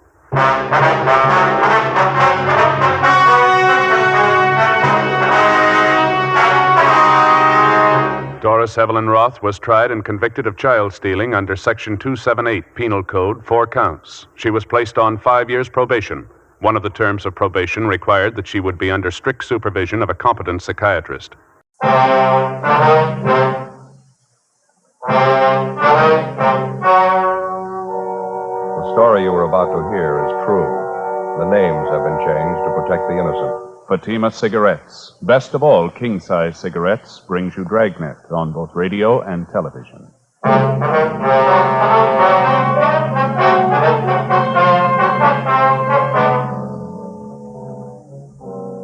Doris Evelyn Roth was tried and convicted of child stealing under Section 278 Penal Code, 4 counts. She was placed on 5 years probation. One of the terms of probation required that she would be under strict supervision of a competent psychiatrist. The story you were about to hear is true. The names have been changed to protect the innocent. Fatima Cigarettes, best of all king-size cigarettes, brings you Dragnet on both radio and television.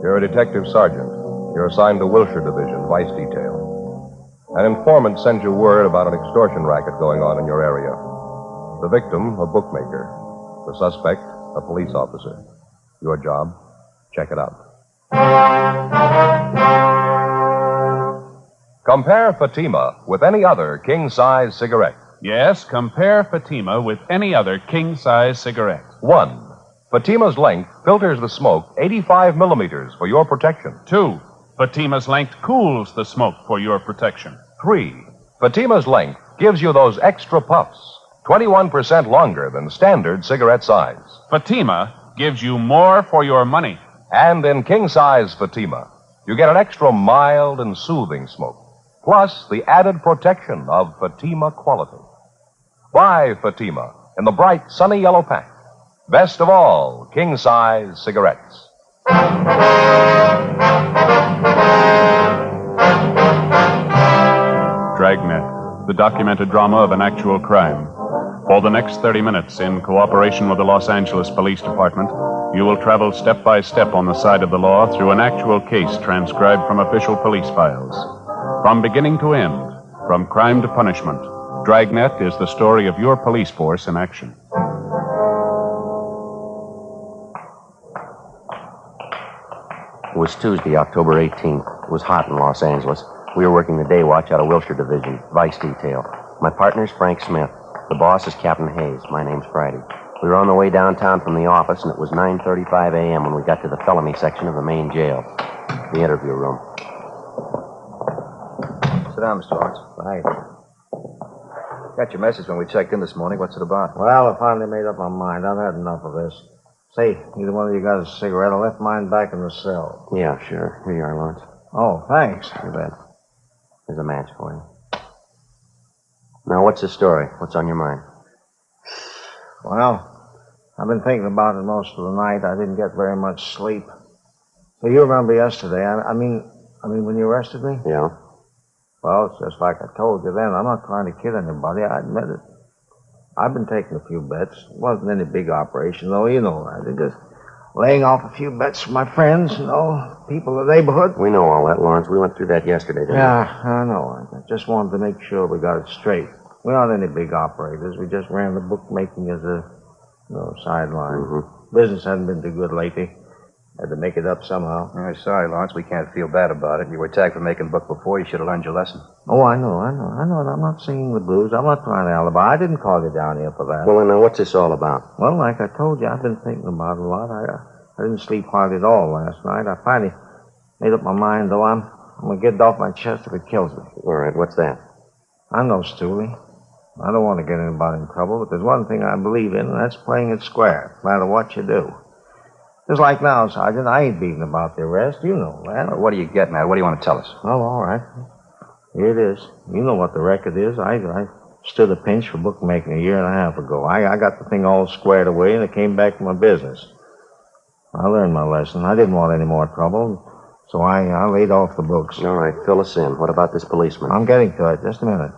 You're a detective sergeant. You're assigned to Wilshire Division, Vice Detail. An informant sends you word about an extortion racket going on in your area. The victim, a bookmaker. The suspect, a police officer. Your job, check it out. Compare Fatima with any other king-size cigarette. Yes, compare Fatima with any other king-size cigarette. 1. Fatima's length filters the smoke 85 millimeters for your protection. 2. Fatima's length cools the smoke for your protection. 3. Fatima's length gives you those extra puffs, 21% longer than standard cigarette size. Fatima gives you more for your money. And in king-size Fatima, you get an extra mild and soothing smoke, plus the added protection of Fatima quality. Buy Fatima in the bright, sunny yellow pack. Best of all king-size cigarettes. Dragnet, the documented drama of an actual crime. For the next 30 minutes, in cooperation with the Los Angeles Police Department, you will travel step by step on the side of the law through an actual case transcribed from official police files. From beginning to end, from crime to punishment, Dragnet is the story of your police force in action. It was Tuesday, October 18th. It was hot in Los Angeles. We were working the day watch out of Wilshire Division, Vice Detail. My partner's Frank Smith. The boss is Captain Hayes. My name's Friday. We were on the way downtown from the office, and it was 9:35 a.m. when we got to the felony section of the main jail, the interview room. Sit down, Mr. Lawrence. Thanks. Got your message when we checked in this morning. What's it about? Well, I finally made up my mind. I've had enough of this. Say, either one of you got a cigarette? I left mine back in the cell. Yeah, sure. Here you are, Lawrence. Oh, thanks. You bet. There's a match for you. Now, what's the story? What's on your mind? Well, I've been thinking about it most of the night. I didn't get very much sleep. So you remember yesterday, I mean when you arrested me? Yeah. Well, it's just like I told you then. I'm not trying to kid anybody. I admit it. I've been taking a few bets. It wasn't any big operation, though. You know that. Just laying off a few bets for my friends, people in the neighborhood. We know all that, Lawrence. We went through that yesterday, didn't we? Yeah, I know. I just wanted to make sure we got it straight. We aren't any big operators. We just ran the bookmaking as a sideline. Mm-hmm. Business hasn't been too good lately. Had to make it up somehow. I'm sorry, Lawrence. We can't feel bad about it. You were tagged for making book before. You should have learned your lesson. Oh, I know. And I'm not singing the blues. I'm not trying to alibi. I didn't call you down here for that. Well, then, what's this all about? Well, like I told you, I've been thinking about it a lot. I didn't sleep hardly at all last night. I finally made up my mind, though. I'm going to get it off my chest if it kills me. All right, what's that? I'm no stoolie. I don't want to get anybody in trouble, but there's one thing I believe in, and that's playing it square, no matter what you do. Just like now, Sergeant, I ain't beating about the arrest. You know that. Well, what are you getting at? What do you want to tell us? Well, all right. Here it is. You know what the record is. I stood a pinch for bookmaking a year and a half ago. I got the thing all squared away, and it came back to my business. I learned my lesson. I didn't want any more trouble, so I laid off the books. All right, fill us in. What about this policeman? I'm getting to it. Just a minute.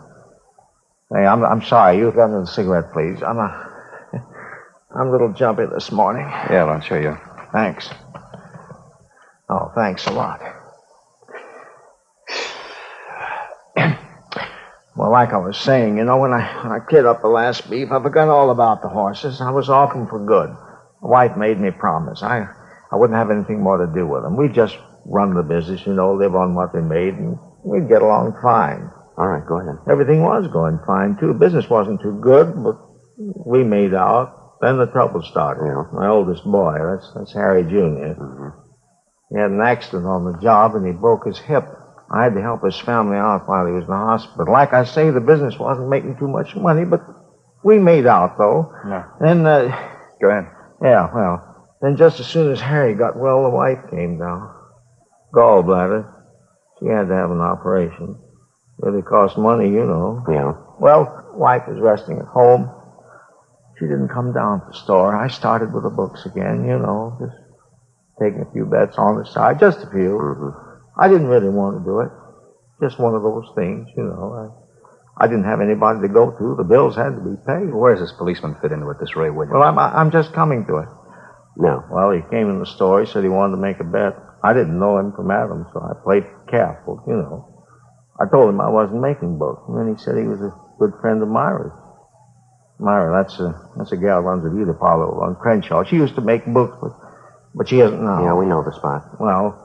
Hey, I'm sorry. You got another cigarette, please. I'm a little jumpy this morning. Yeah, I'll show you. Thanks. Oh, thanks a lot. Well, like I was saying, you know, when I cleared up the last beef, I forgot all about the horses. I was off them for good. The wife made me promise. I wouldn't have anything more to do with them. We'd just run the business, you know, live on what they made, and we'd get along fine. All right, go ahead. Everything was going fine, too. Business wasn't too good, but we made out. Then the trouble started. Yeah. My oldest boy, that's Harry Jr. Mm-hmm. He had an accident on the job, and he broke his hip. I had to help his family out while he was in the hospital. Like I say, the business wasn't making too much money, but we made out, though. No. Then, Go ahead. Yeah, well, then just as soon as Harry got well, the wife came down. Gallbladder. She had to have an operation. Really cost money, you know. Yeah. Well, wife was resting at home. She didn't come down to the store. I started with the books again, you know, just taking a few bets on the side, just a few. Mm-hmm. I didn't really want to do it. Just one of those things, you know. I didn't have anybody to go to. The bills had to be paid. Where does this policeman fit into it, this Ray Williams? Well, I'm just coming to it. No. Well, he came in the store. He said he wanted to make a bet. I didn't know him from Adam, so I played careful, you know. I told him I wasn't making books, and then he said he was a good friend of Myra's. Myra, that's a gal who runs a beauty parlor on Crenshaw. She used to make books, but she isn't now. Yeah, we know the spot. Well,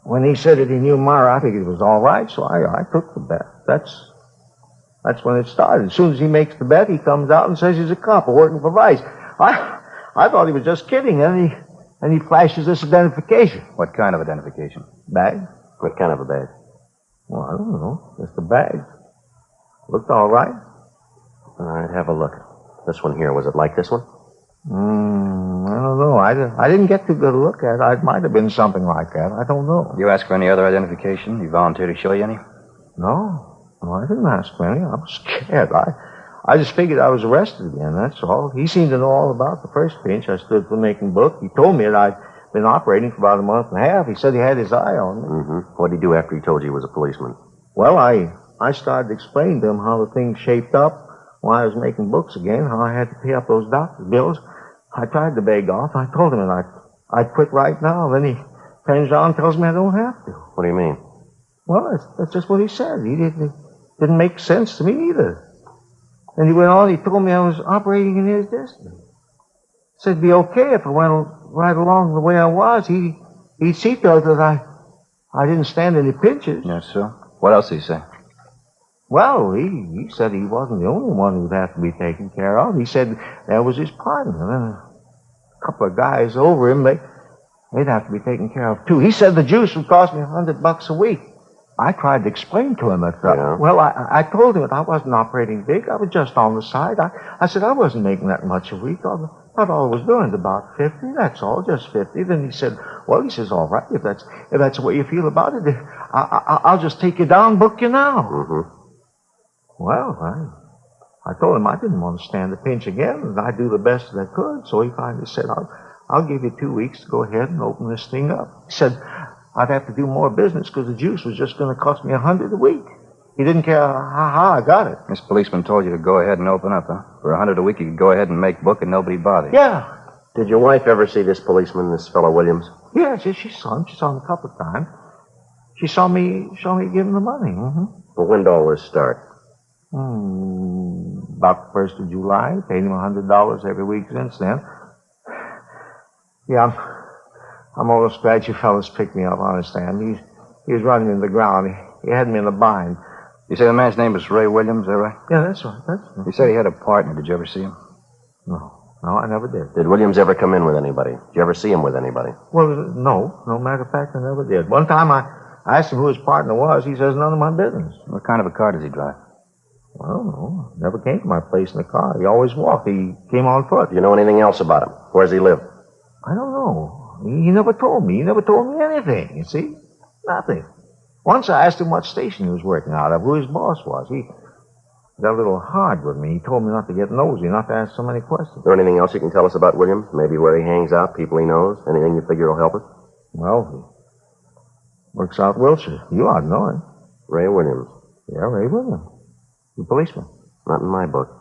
when he said that he knew Myra, I figured it was all right, so I took the bet. That's when it started. As soon as he makes the bet, he comes out and says he's a cop working for Vice. I thought he was just kidding, and he flashes this identification. What kind of identification? Bag? What kind of a bag? Well, I don't know. Just a bag. Looked all right. All right, have a look. This one here, was it like this one? I don't know. I didn't get too good a look at it. It might have been something like that. I don't know. You ask for any other identification? You volunteer to show you any? No, I didn't ask for any. I was scared. I just figured I was arrested again, that's all. He seemed to know all about the first pinch. I stood for making book. He told me that I'd been operating for about a month and a half. He said he had his eye on me. Mm-hmm. What did he do after he told you he was a policeman? Well, I started explaining to him how the thing shaped up, why I was making books again, how I had to pay up those doctor's bills. I tried to beg off. I told him that I'd quit right now. Then he turns around and tells me I don't have to. What do you mean? Well, that's just what he said. He didn't make sense to me either. And he went on, he told me I was operating in his destiny. Said it'd be okay if I went right along the way I was. He'd see to it that I didn't stand any pinches. Yes, sir. What else did he say? Well, he said he wasn't the only one who'd have to be taken care of. He said that was his partner. And a couple of guys over him, they'd have to be taken care of, too. He said the juice would cost me $100 a week. I tried to explain to him that. Yeah. Well, I told him that I wasn't operating big. I was just on the side. I said I wasn't making that much a week. All I was doing is about 50. That's all, just 50. Then he said, well, he says, all right, if that's the way you feel about it, I'll just take you down, book you now. Mm-hmm. Well, I told him I didn't want to stand the pinch again, and I'd do the best that I could. So he finally said, I'll give you 2 weeks to go ahead and open this thing up. He said I'd have to do more business because the juice was just going to cost me $100 a week. He didn't care how I got it. This policeman told you to go ahead and open up, huh? For $100 a week, you could go ahead and make book and nobody bother you. Yeah. Did your wife ever see this policeman, this fellow Williams? Yeah, she saw him. She saw him a couple of times. She saw me give him the money. Mm-hmm. Well, when did all this start? About the 1st of July. Paid him $100 every week since then. Yeah, I'm almost glad you fellas picked me up, honestly. He was running into the ground. He had me in a bind. You say the man's name is Ray Williams, is that right? Yeah, that's right. That's right. You said he had a partner. Did you ever see him? No, I never did. Did Williams ever come in with anybody? Did you ever see him with anybody? Well, no. No matter of fact, I never did. One time I asked him who his partner was. He says, none of my business. What kind of a car does he drive? I don't know. Never came to my place in a car. He always walked. He came on foot. Do you know anything else about him? Where does he live? I don't know. He never told me. He never told me anything, you see? Nothing. Once I asked him what station he was working out of, who his boss was. got a little hard with me. He told me not to get nosy, not to ask so many questions. Is there anything else you can tell us about Williams? Maybe where he hangs out, people he knows? Anything you figure will help us? Well, he works out Wilshire. You ought to know him. Ray Williams. Yeah, Ray Williams. The policeman. Not in my book.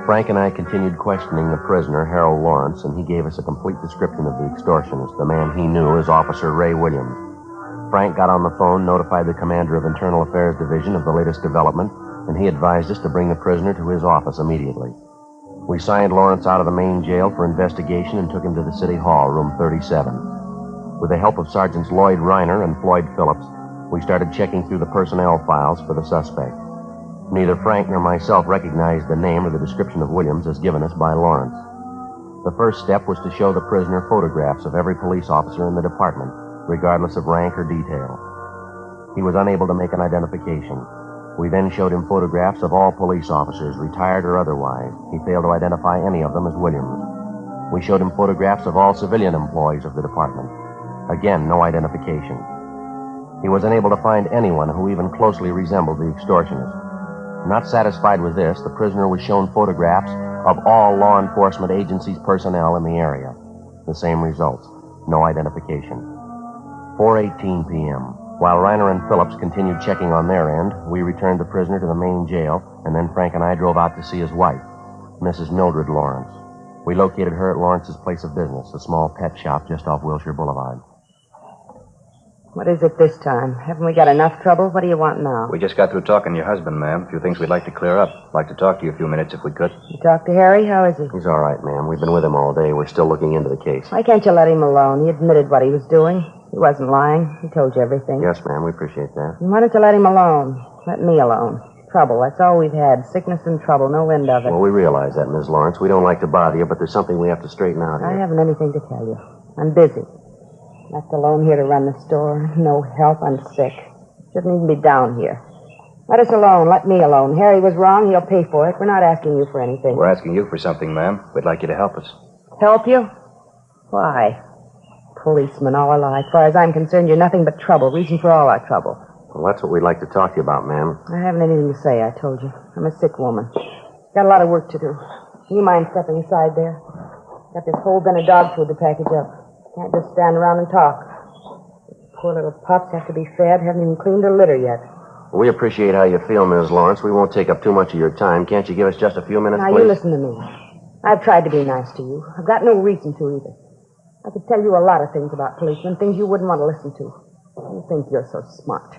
Frank and I continued questioning the prisoner, Harold Lawrence, and he gave us a complete description of the extortionist, the man he knew as Officer Ray Williams. Frank got on the phone, notified the commander of Internal Affairs Division of the latest development, and he advised us to bring the prisoner to his office immediately. We signed Lawrence out of the main jail for investigation and took him to the City Hall, room 37. With the help of Sergeants Lloyd Reiner and Floyd Phillips, we started checking through the personnel files for the suspect. Neither Frank nor myself recognized the name or the description of Williams as given us by Lawrence. The first step was to show the prisoner photographs of every police officer in the department, regardless of rank or detail. He was unable to make an identification. We then showed him photographs of all police officers, retired or otherwise. He failed to identify any of them as Williams. We showed him photographs of all civilian employees of the department. Again, no identification. He was unable to find anyone who even closely resembled the extortionist. Not satisfied with this, the prisoner was shown photographs of all law enforcement agencies' personnel in the area. The same results. No identification. 4:18 p.m. While Reiner and Phillips continued checking on their end, we returned the prisoner to the main jail, and then Frank and I drove out to see his wife, Mrs. Mildred Lawrence. We located her at Lawrence's place of business, a small pet shop just off Wilshire Boulevard. What is it this time? Haven't we got enough trouble? What do you want now? We just got through talking to your husband, ma'am. A few things we'd like to clear up. I'd like to talk to you a few minutes if we could. You talked to Harry? How is he? He's all right, ma'am. We've been with him all day. We're still looking into the case. Why can't you let him alone? He admitted what he was doing. He wasn't lying. He told you everything. Yes, ma'am. We appreciate that. Why don't you let him alone? Let me alone. Trouble. That's all we've had. Sickness and trouble. No end of it. Well, we realize that, Miss Lawrence. We don't like to bother you, but there's something we have to straighten out here. I haven't anything to tell you. I'm busy. Left alone here to run the store. No help. I'm sick. Shouldn't even be down here. Let us alone. Let me alone. Harry was wrong. He'll pay for it. We're not asking you for anything. We're asking you for something, ma'am. We'd like you to help us. Help you? Why? Policeman all our life. As far as I'm concerned, you're nothing but trouble. Reason for all our trouble. Well, that's what we'd like to talk to you about, ma'am. I haven't anything to say, I told you. I'm a sick woman. Got a lot of work to do. Do you mind stepping aside there? Got this whole bin of dog food to package up. Can't just stand around and talk. Poor little pups have to be fed. Haven't even cleaned their litter yet. We appreciate how you feel, Ms. Lawrence. We won't take up too much of your time. Can't you give us just a few minutes, Now, please? you listen to me. I've tried to be nice to you. I've got no reason to either. I could tell you a lot of things about policemen, things you wouldn't want to listen to. You think you're so smart.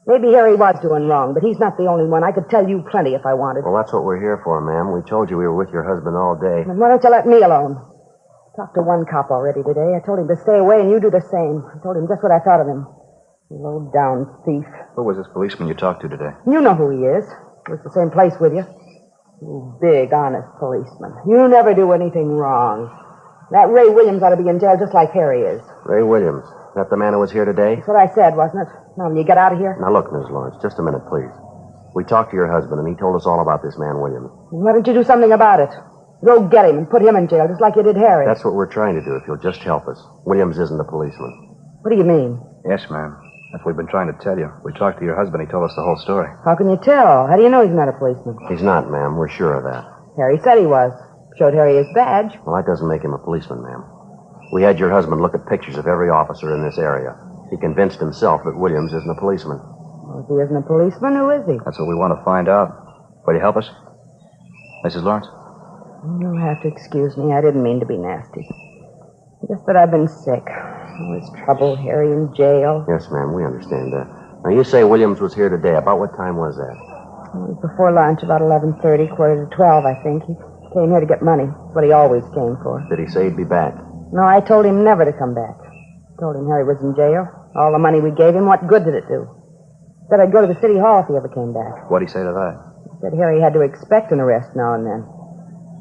Maybe Harry was doing wrong, but he's not the only one. I could tell you plenty if I wanted. Well, that's what we're here for, ma'am. We told you we were with your husband all day. Then why don't you let me alone? Talked to one cop already today. I told him to stay away, and you do the same. I told him just what I thought of him. Low-down thief. Who was this policeman you talked to today? You know who he is. He was the same place with you. You big, honest policeman. You never do anything wrong. That Ray Williams ought to be in jail just like Harry is. Ray Williams. Is that the man who was here today? That's what I said, wasn't it? Now, will you get out of here? Now, look, Ms. Lawrence, just a minute, please. We talked to your husband, and he told us all about this man, Williams. Why don't you do something about it? Go get him and put him in jail, just like you did Harry. That's what we're trying to do, if you'll just help us. Williams isn't a policeman. What do you mean? Yes, ma'am. That's what we've been trying to tell you. We talked to your husband. He told us the whole story. How can you tell? How do you know he's not a policeman? He's not, ma'am. We're sure of that. Harry said he was. Showed Harry his badge. Well, that doesn't make him a policeman, ma'am. We had your husband look at pictures of every officer in this area. He convinced himself that Williams isn't a policeman. Well, if he isn't a policeman, who is he? That's what we want to find out. Will you help us? Mrs. Lawrence? You'll have to excuse me. I didn't mean to be nasty. Just that I've been sick. All this trouble, Harry in jail. Yes, ma'am, we understand that. Now, you say Williams was here today. About what time was that? It was before lunch, about 11:30, 11:45, I think. He came here to get money. That's what he always came for. Did he say he'd be back? No, I told him never to come back. Told him Harry was in jail. All the money we gave him, what good did it do? Said I'd go to the city hall if he ever came back. What'd he say to that? He said Harry had to expect an arrest now and then.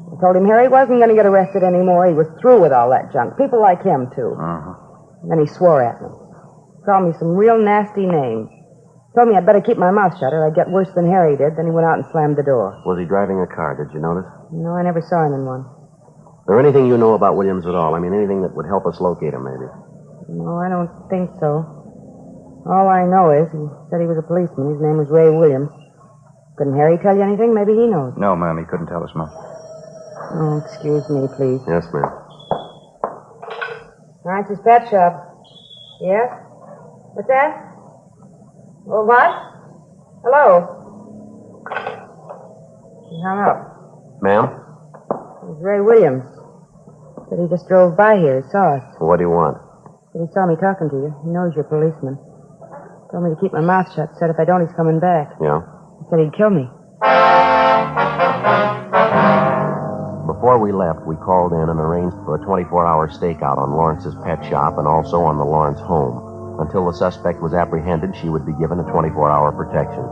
I told him Harry wasn't going to get arrested anymore. He was through with all that junk. People like him, too. Uh-huh. And then he swore at me. Called me some real nasty names. Told me I'd better keep my mouth shut or I'd get worse than Harry did. Then he went out and slammed the door. Was he driving a car? Did you notice? No, I never saw him in one. Is there anything you know about Williams at all? I mean, anything that would help us locate him, maybe? No, I don't think so. All I know is he said he was a policeman. His name was Ray Williams. Couldn't Harry tell you anything? Maybe he knows. No, ma'am, he couldn't tell us much. Oh, excuse me, please. Yes, ma'am. Lawrence's pet shop. Yes? What's that? Well, what? Hello? He hung up. Ma'am? It was Ray Williams. Said he just drove by here. He saw us. What do you want? Said he saw me talking to you. He knows you're a policeman. Told me to keep my mouth shut. Said if I don't, he's coming back. Yeah? He said he'd kill me. Before we left, we called in and arranged for a 24-hour stakeout on Lawrence's pet shop and also on the Lawrence home. Until the suspect was apprehended, she would be given a 24-hour protection.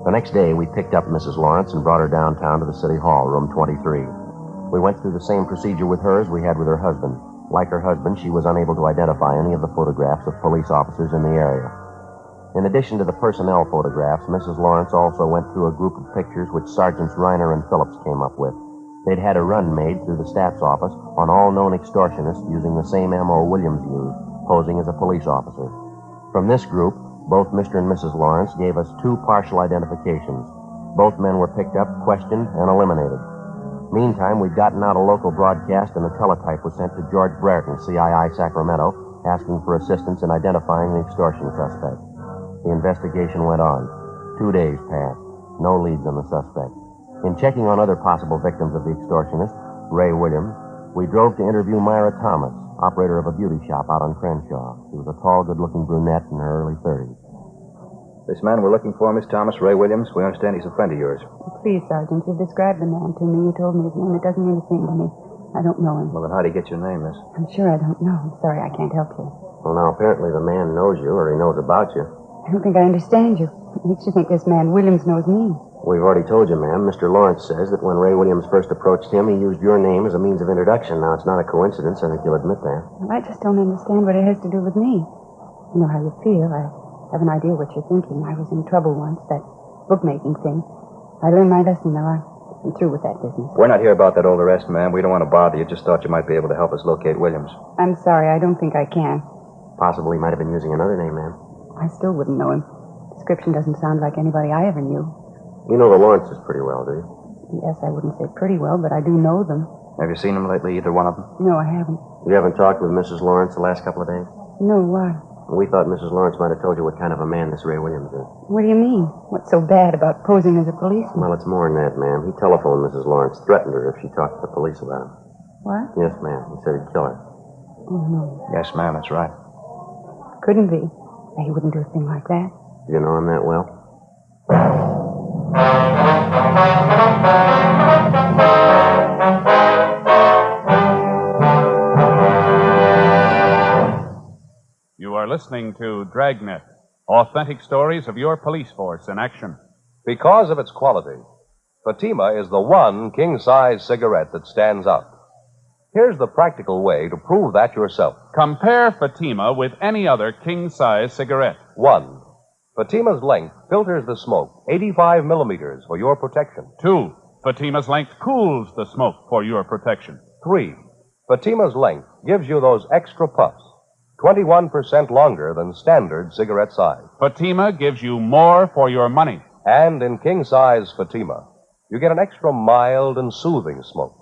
The next day, we picked up Mrs. Lawrence and brought her downtown to the City Hall, room 23. We went through the same procedure with her as we had with her husband. Like her husband, she was unable to identify any of the photographs of police officers in the area. In addition to the personnel photographs, Mrs. Lawrence also went through a group of pictures which Sergeants Reiner and Phillips came up with. They'd had a run made through the staff's office on all known extortionists using the same M.O. Williams used, posing as a police officer. From this group, both Mr. and Mrs. Lawrence gave us 2 partial identifications. Both men were picked up, questioned, and eliminated. Meantime, we'd gotten out a local broadcast and a teletype was sent to George Brereton, CII Sacramento, asking for assistance in identifying the extortion suspect. The investigation went on. 2 days passed. No leads on the suspect. In checking on other possible victims of the extortionist, Ray Williams, we drove to interview Myra Thomas, operator of a beauty shop out on Crenshaw. She was a tall, good-looking brunette in her early 30s. This man we're looking for, Miss Thomas, Ray Williams, we understand he's a friend of yours. Please, Sergeant, you've described the man to me. You told me his name. It doesn't mean a thing to me. I don't know him. Well, then how'd he get your name, miss? I'm sure I don't know. I'm sorry, I can't help you. Well, now, apparently the man knows you, or he knows about you. I don't think I understand you. What makes you think this man Williams knows me? We've already told you, ma'am. Mr. Lawrence says that when Ray Williams first approached him, he used your name as a means of introduction. Now, it's not a coincidence. I think you'll admit that. Well, I just don't understand what it has to do with me. I know how you feel. I have an idea what you're thinking. I was in trouble once, that bookmaking thing. I learned my lesson, though. I'm through with that business. We're not here about that old arrest, ma'am. We don't want to bother you. Just thought you might be able to help us locate Williams. I'm sorry. I don't think I can. Possibly might have been using another name, ma'am. I still wouldn't know him. Description doesn't sound like anybody I ever knew. You know the Lawrences pretty well, do you? Yes, I wouldn't say pretty well, but I do know them. Have you seen them lately, either one of them? No, I haven't. You haven't talked with Mrs. Lawrence the last couple of days? No, why? We thought Mrs. Lawrence might have told you what kind of a man this Ray Williams is. What do you mean? What's so bad about posing as a policeman? Well, it's more than that, ma'am. He telephoned Mrs. Lawrence, threatened her if she talked to the police about him. What? Yes, ma'am. He said he'd kill her. Oh, no. Yes, ma'am, that's right. Couldn't be. He wouldn't do a thing like that. Do you know him that well? You are listening to Dragnet, authentic stories of your police force in action. Because of its quality, Fatima is the one king-size cigarette that stands out. Here's the practical way to prove that yourself. Compare Fatima with any other king-size cigarette. 1. Fatima's length filters the smoke 85 millimeters for your protection. 2. Fatima's length cools the smoke for your protection. 3. Fatima's length gives you those extra puffs, 21% longer than standard cigarette size. Fatima gives you more for your money. And in king-size Fatima, you get an extra mild and soothing smoke,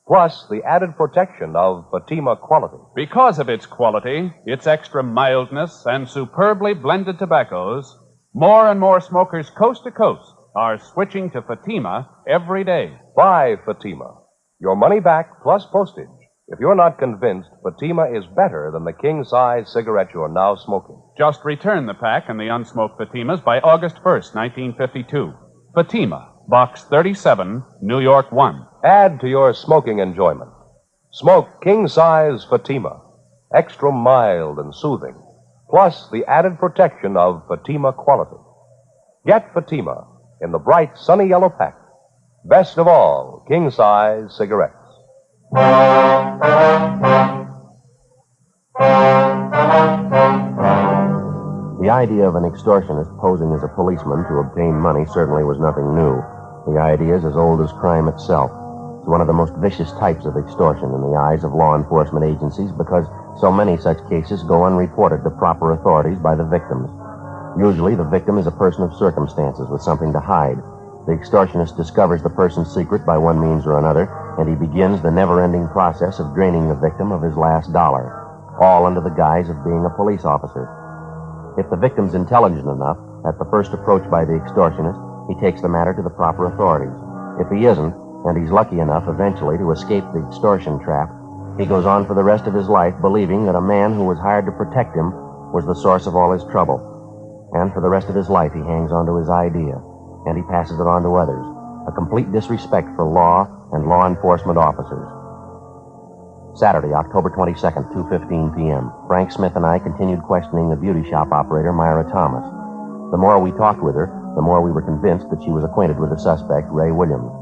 plus the added protection of Fatima quality. Because of its quality, its extra mildness, and superbly blended tobaccos, more and more smokers coast to coast are switching to Fatima every day. Buy Fatima. Your money back plus postage if you're not convinced Fatima is better than the king-size cigarette you're now smoking. Just return the pack and the unsmoked Fatimas by August 1st, 1952. Fatima, Box 37, New York 1. Add to your smoking enjoyment. Smoke king-size Fatima, extra mild and soothing, plus the added protection of Fatima quality. Get Fatima in the bright, sunny yellow pack. Best of all, king-size cigarettes. The idea of an extortionist posing as a policeman to obtain money certainly was nothing new. The idea is as old as crime itself. It's one of the most vicious types of extortion in the eyes of law enforcement agencies because so many such cases go unreported to proper authorities by the victims. Usually, the victim is a person of circumstances with something to hide. The extortionist discovers the person's secret by one means or another, and he begins the never-ending process of draining the victim of his last dollar, all under the guise of being a police officer. If the victim's intelligent enough, at the first approach by the extortionist, he takes the matter to the proper authorities. If he isn't, and he's lucky enough eventually to escape the extortion trap, he goes on for the rest of his life believing that a man who was hired to protect him was the source of all his trouble. And for the rest of his life, he hangs on to his idea, and he passes it on to others. A complete disrespect for law and law enforcement officers. Saturday, October 22nd, 2:15 p.m. Frank Smith and I continued questioning the beauty shop operator, Myra Thomas. The more we talked with her, the more we were convinced that she was acquainted with the suspect, Ray Williams.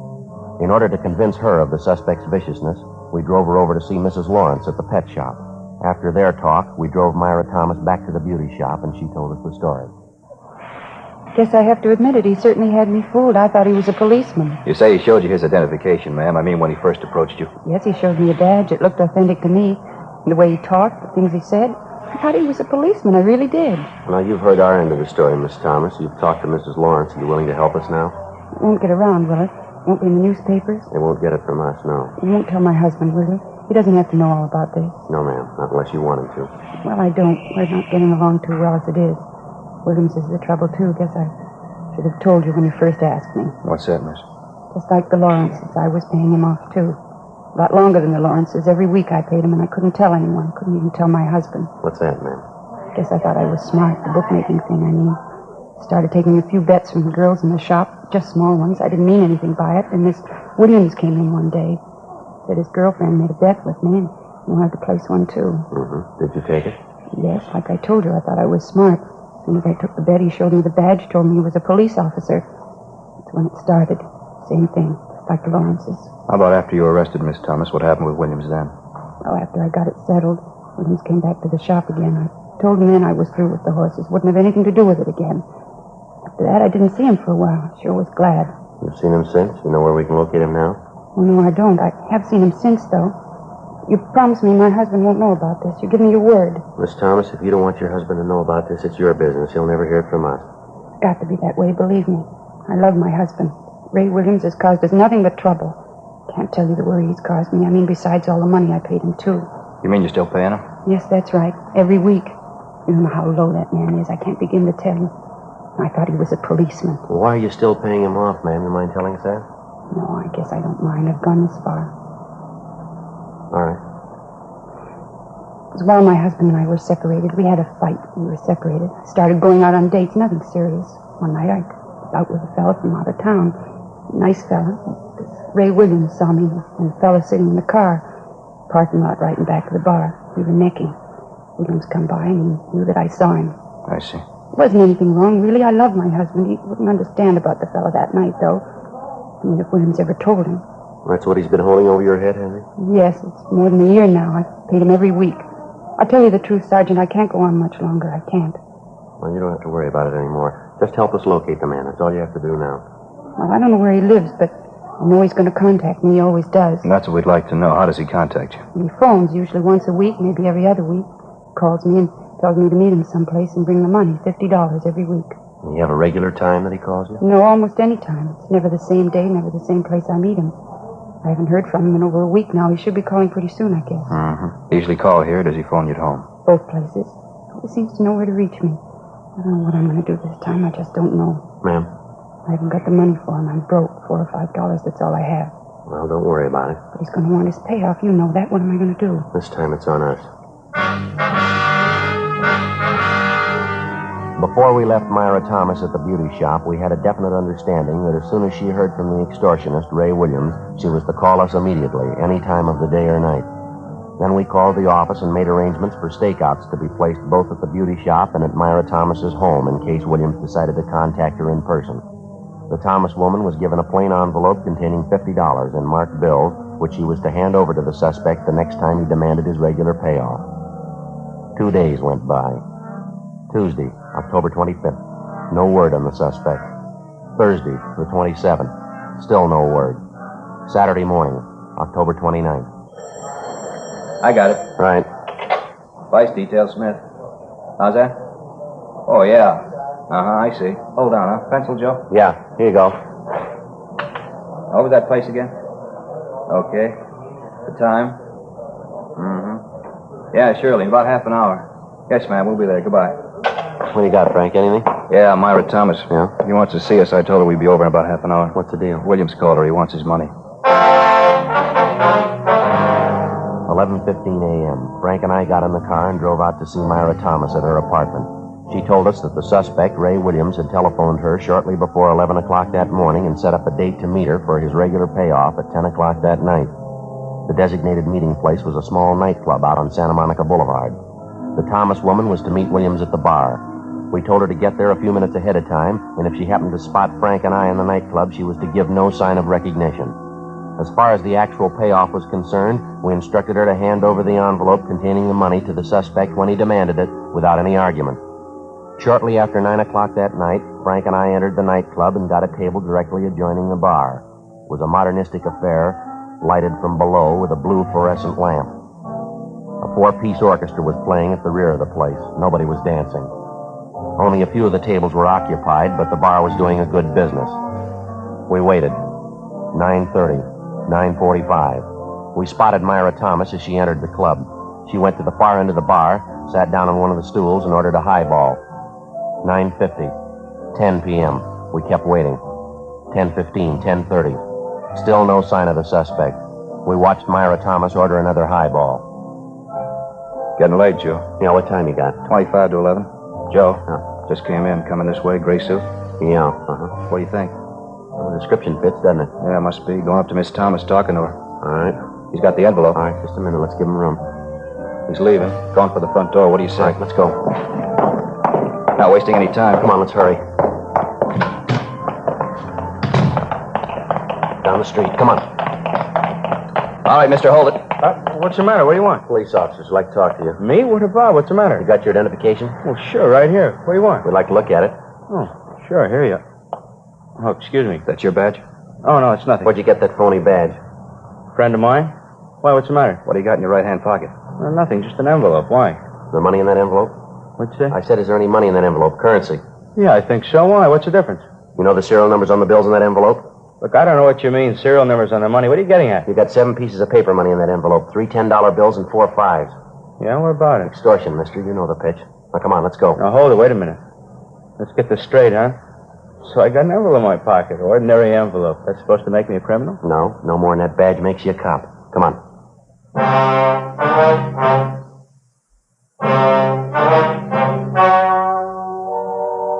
In order to convince her of the suspect's viciousness, we drove her over to see Mrs. Lawrence at the pet shop. After their talk, we drove Myra Thomas back to the beauty shop, and she told us the story. Guess I have to admit it. He certainly had me fooled. I thought he was a policeman. You say he showed you his identification, ma'am. I mean, when he first approached you. Yes, he showed me a badge. It looked authentic to me. The way he talked, the things he said. I thought he was a policeman. I really did. Now, you've heard our end of the story, Miss Thomas. You've talked to Mrs. Lawrence. Are you willing to help us now? It won't get around, will it? Won't be in the newspapers? They won't get it from us, no. You won't tell my husband, will you? He doesn't have to know all about this. No, ma'am. Not unless you want him to. Well, I don't. We're not getting along too well as it is. Williams is the trouble, too. Guess I should have told you when you first asked me. What's that, miss? Just like the Lawrences, I was paying him off, too. A lot longer than the Lawrences. Every week I paid him, and I couldn't tell anyone. Couldn't even tell my husband. What's that, ma'am? Guess I thought I was smart. The bookmaking thing, I mean. Started taking a few bets from the girls in the shop, just small ones. I didn't mean anything by it. And this Williams came in one day. Said his girlfriend made a bet with me, and he wanted to place one, too. Mm-hmm. Did you take it? Yes, like I told you, I thought I was smart. As soon as I took the bet, he showed me the badge, told me he was a police officer. That's when it started. Same thing, just like the Lawrences. How about after you were arrested, Miss Thomas? What happened with Williams then? Well, after I got it settled, Williams came back to the shop again. I told him then I was through with the horses. Wouldn't have anything to do with it again. After that, I didn't see him for a while. Sure was glad. You've seen him since? You know where we can locate him now? Oh, no, I don't. I have seen him since, though. You promised me my husband won't know about this. You give me your word. Miss Thomas, if you don't want your husband to know about this, it's your business. He'll never hear it from us. It's got to be that way, believe me. I love my husband. Ray Williams has caused us nothing but trouble. Can't tell you the worry he's caused me. I mean, besides all the money I paid him, too. You mean you're still paying him? Yes, that's right. Every week. You don't know how low that man is. I can't begin to tell you. I thought he was a policeman. Well, why are you still paying him off, ma'am? You mind telling us that? No, I guess I don't mind. I've gone this far. All right. It was while my husband and I were separated. We had a fight. We were separated. I started going out on dates, nothing serious. One night I was out with a fella from out of town. Nice fella. This Ray Williams saw me and the fella sitting in the car. Parking lot right in back of the bar. We were necking. Williams come by and he knew that I saw him. I see. Wasn't anything wrong, really. I love my husband. He wouldn't understand about the fella that night, though. I mean, if Williams ever told him. That's what he's been holding over your head, Henry? Yes, it's more than a year now. I've paid him every week. I'll tell you the truth, Sergeant. I can't go on much longer. I can't. Well, you don't have to worry about it anymore. Just help us locate the man. That's all you have to do now. Well, I don't know where he lives, but I know he's going to contact me. He always does. And that's what we'd like to know. How does he contact you? He phones usually once a week, maybe every other week. Calls me and tells me to meet him someplace and bring the money, $50 every week. And you have a regular time that he calls you? No, almost any time. It's never the same day, never the same place I meet him. I haven't heard from him in over a week now. He should be calling pretty soon, I guess. Mm-hmm. Usually call here, or does he phone you at home? Both places. He seems to know where to reach me. I don't know what I'm going to do this time. I just don't know. Ma'am? I haven't got the money for him. I'm broke. $4 or $5. That's all I have. Well, don't worry about it. But he's going to want his payoff. You know that. What am I going to do? This time it's on us. Before we left Myra Thomas at the beauty shop, we had a definite understanding that as soon as she heard from the extortionist, Ray Williams, she was to call us immediately, any time of the day or night. Then we called the office and made arrangements for stakeouts to be placed both at the beauty shop and at Myra Thomas's home in case Williams decided to contact her in person. The Thomas woman was given a plain envelope containing $50 in marked bills, which she was to hand over to the suspect the next time he demanded his regular payoff. 2 days went by. Tuesday, October 25th. No word on the suspect. Thursday, the 27th. Still no word. Saturday morning, October 29th. I got it. Right. Vice detail, Smith. How's that? Oh, yeah. I see. Hold on, huh? Pencil, Joe? Yeah, here you go. Over that place again? Okay. The time? Yeah, surely. About half an hour. Yes, ma'am. We'll be there. Goodbye. What do you got, Frank? Anything? Yeah, Myra Thomas. Yeah? He wants to see us. I told her we'd be over in about half an hour. What's the deal? Williams called her. He wants his money. 11:15 a.m. Frank and I got in the car and drove out to see Myra Thomas at her apartment. She told us that the suspect, Ray Williams, had telephoned her shortly before 11 o'clock that morning and set up a date to meet her for his regular payoff at 10 o'clock that night. The designated meeting place was a small nightclub out on Santa Monica Boulevard. The Thomas woman was to meet Williams at the bar. We told her to get there a few minutes ahead of time, and if she happened to spot Frank and I in the nightclub, she was to give no sign of recognition. As far as the actual payoff was concerned, we instructed her to hand over the envelope containing the money to the suspect when he demanded it, without any argument. Shortly after 9 o'clock that night, Frank and I entered the nightclub and got a table directly adjoining the bar. It was a modernistic affair, lighted from below with a blue fluorescent lamp. A 4-piece orchestra was playing at the rear of the place. Nobody was dancing. Only a few of the tables were occupied, but the bar was doing a good business. We waited. 9:30, 9:45. We spotted Myra Thomas as she entered the club. She went to the far end of the bar, sat down on one of the stools, and ordered a highball. 9:50, 10 p.m. We kept waiting. 10:15, 10:30. Still no sign of the suspect. We watched Myra Thomas order another highball. Getting late, Joe. Yeah, what time you got? 25 to 11. Joe, just came in. Coming this way, gray suit. Yeah, What do you think? Well, the description fits, doesn't it? Yeah, must be. Going up to Miss Thomas, talking to her. All right. He's got the envelope. All right, just a minute. Let's give him room. He's leaving. Going for the front door. What do you say? All right, let's go. Not wasting any time. Come on, let's hurry. Down the street. Come on. All right, mister, hold it. What's the matter? What do you want? Police officers would like to talk to you. Me? What about? What's the matter? You got your identification? Well, sure, right here. What do you want? We'd like to look at it. Oh, sure, here you are. Oh, excuse me. That's your badge? Oh, no, it's nothing. Where'd you get that phony badge? Friend of mine? Why, what's the matter? What do you got in your right-hand pocket? Nothing, just an envelope. Why? Is there money in that envelope? What'd you say? I said, is there any money in that envelope? Currency. Yeah, I think so. Why? What's the difference? You know the serial numbers on the bills in that envelope? Look, I don't know what you mean, serial numbers on the money. What are you getting at? You got 7 pieces of paper money in that envelope. 3 $10 bills and 4 5s. Yeah, what about it? Extortion, mister. You know the pitch. Now, come on, let's go. Now, hold it. Wait a minute. Let's get this straight, huh? So I got an envelope in my pocket. Ordinary envelope. That's supposed to make me a criminal? No. No more than that badge makes you a cop. Come on.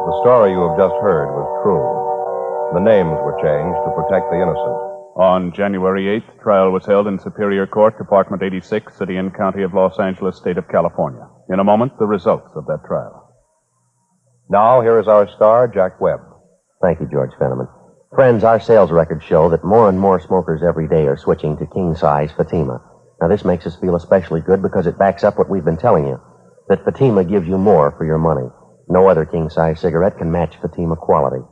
The story you have just heard was true. The names were changed to protect the innocent. On January 8th, trial was held in Superior Court, Department 86, City and County of Los Angeles, State of California. In a moment, the results of that trial. Now, here is our star, Jack Webb. Thank you, George Fenneman. Friends, our sales records show that more and more smokers every day are switching to king-size Fatima. Now, this makes us feel especially good because it backs up what we've been telling you, that Fatima gives you more for your money. No other king-size cigarette can match Fatima quality.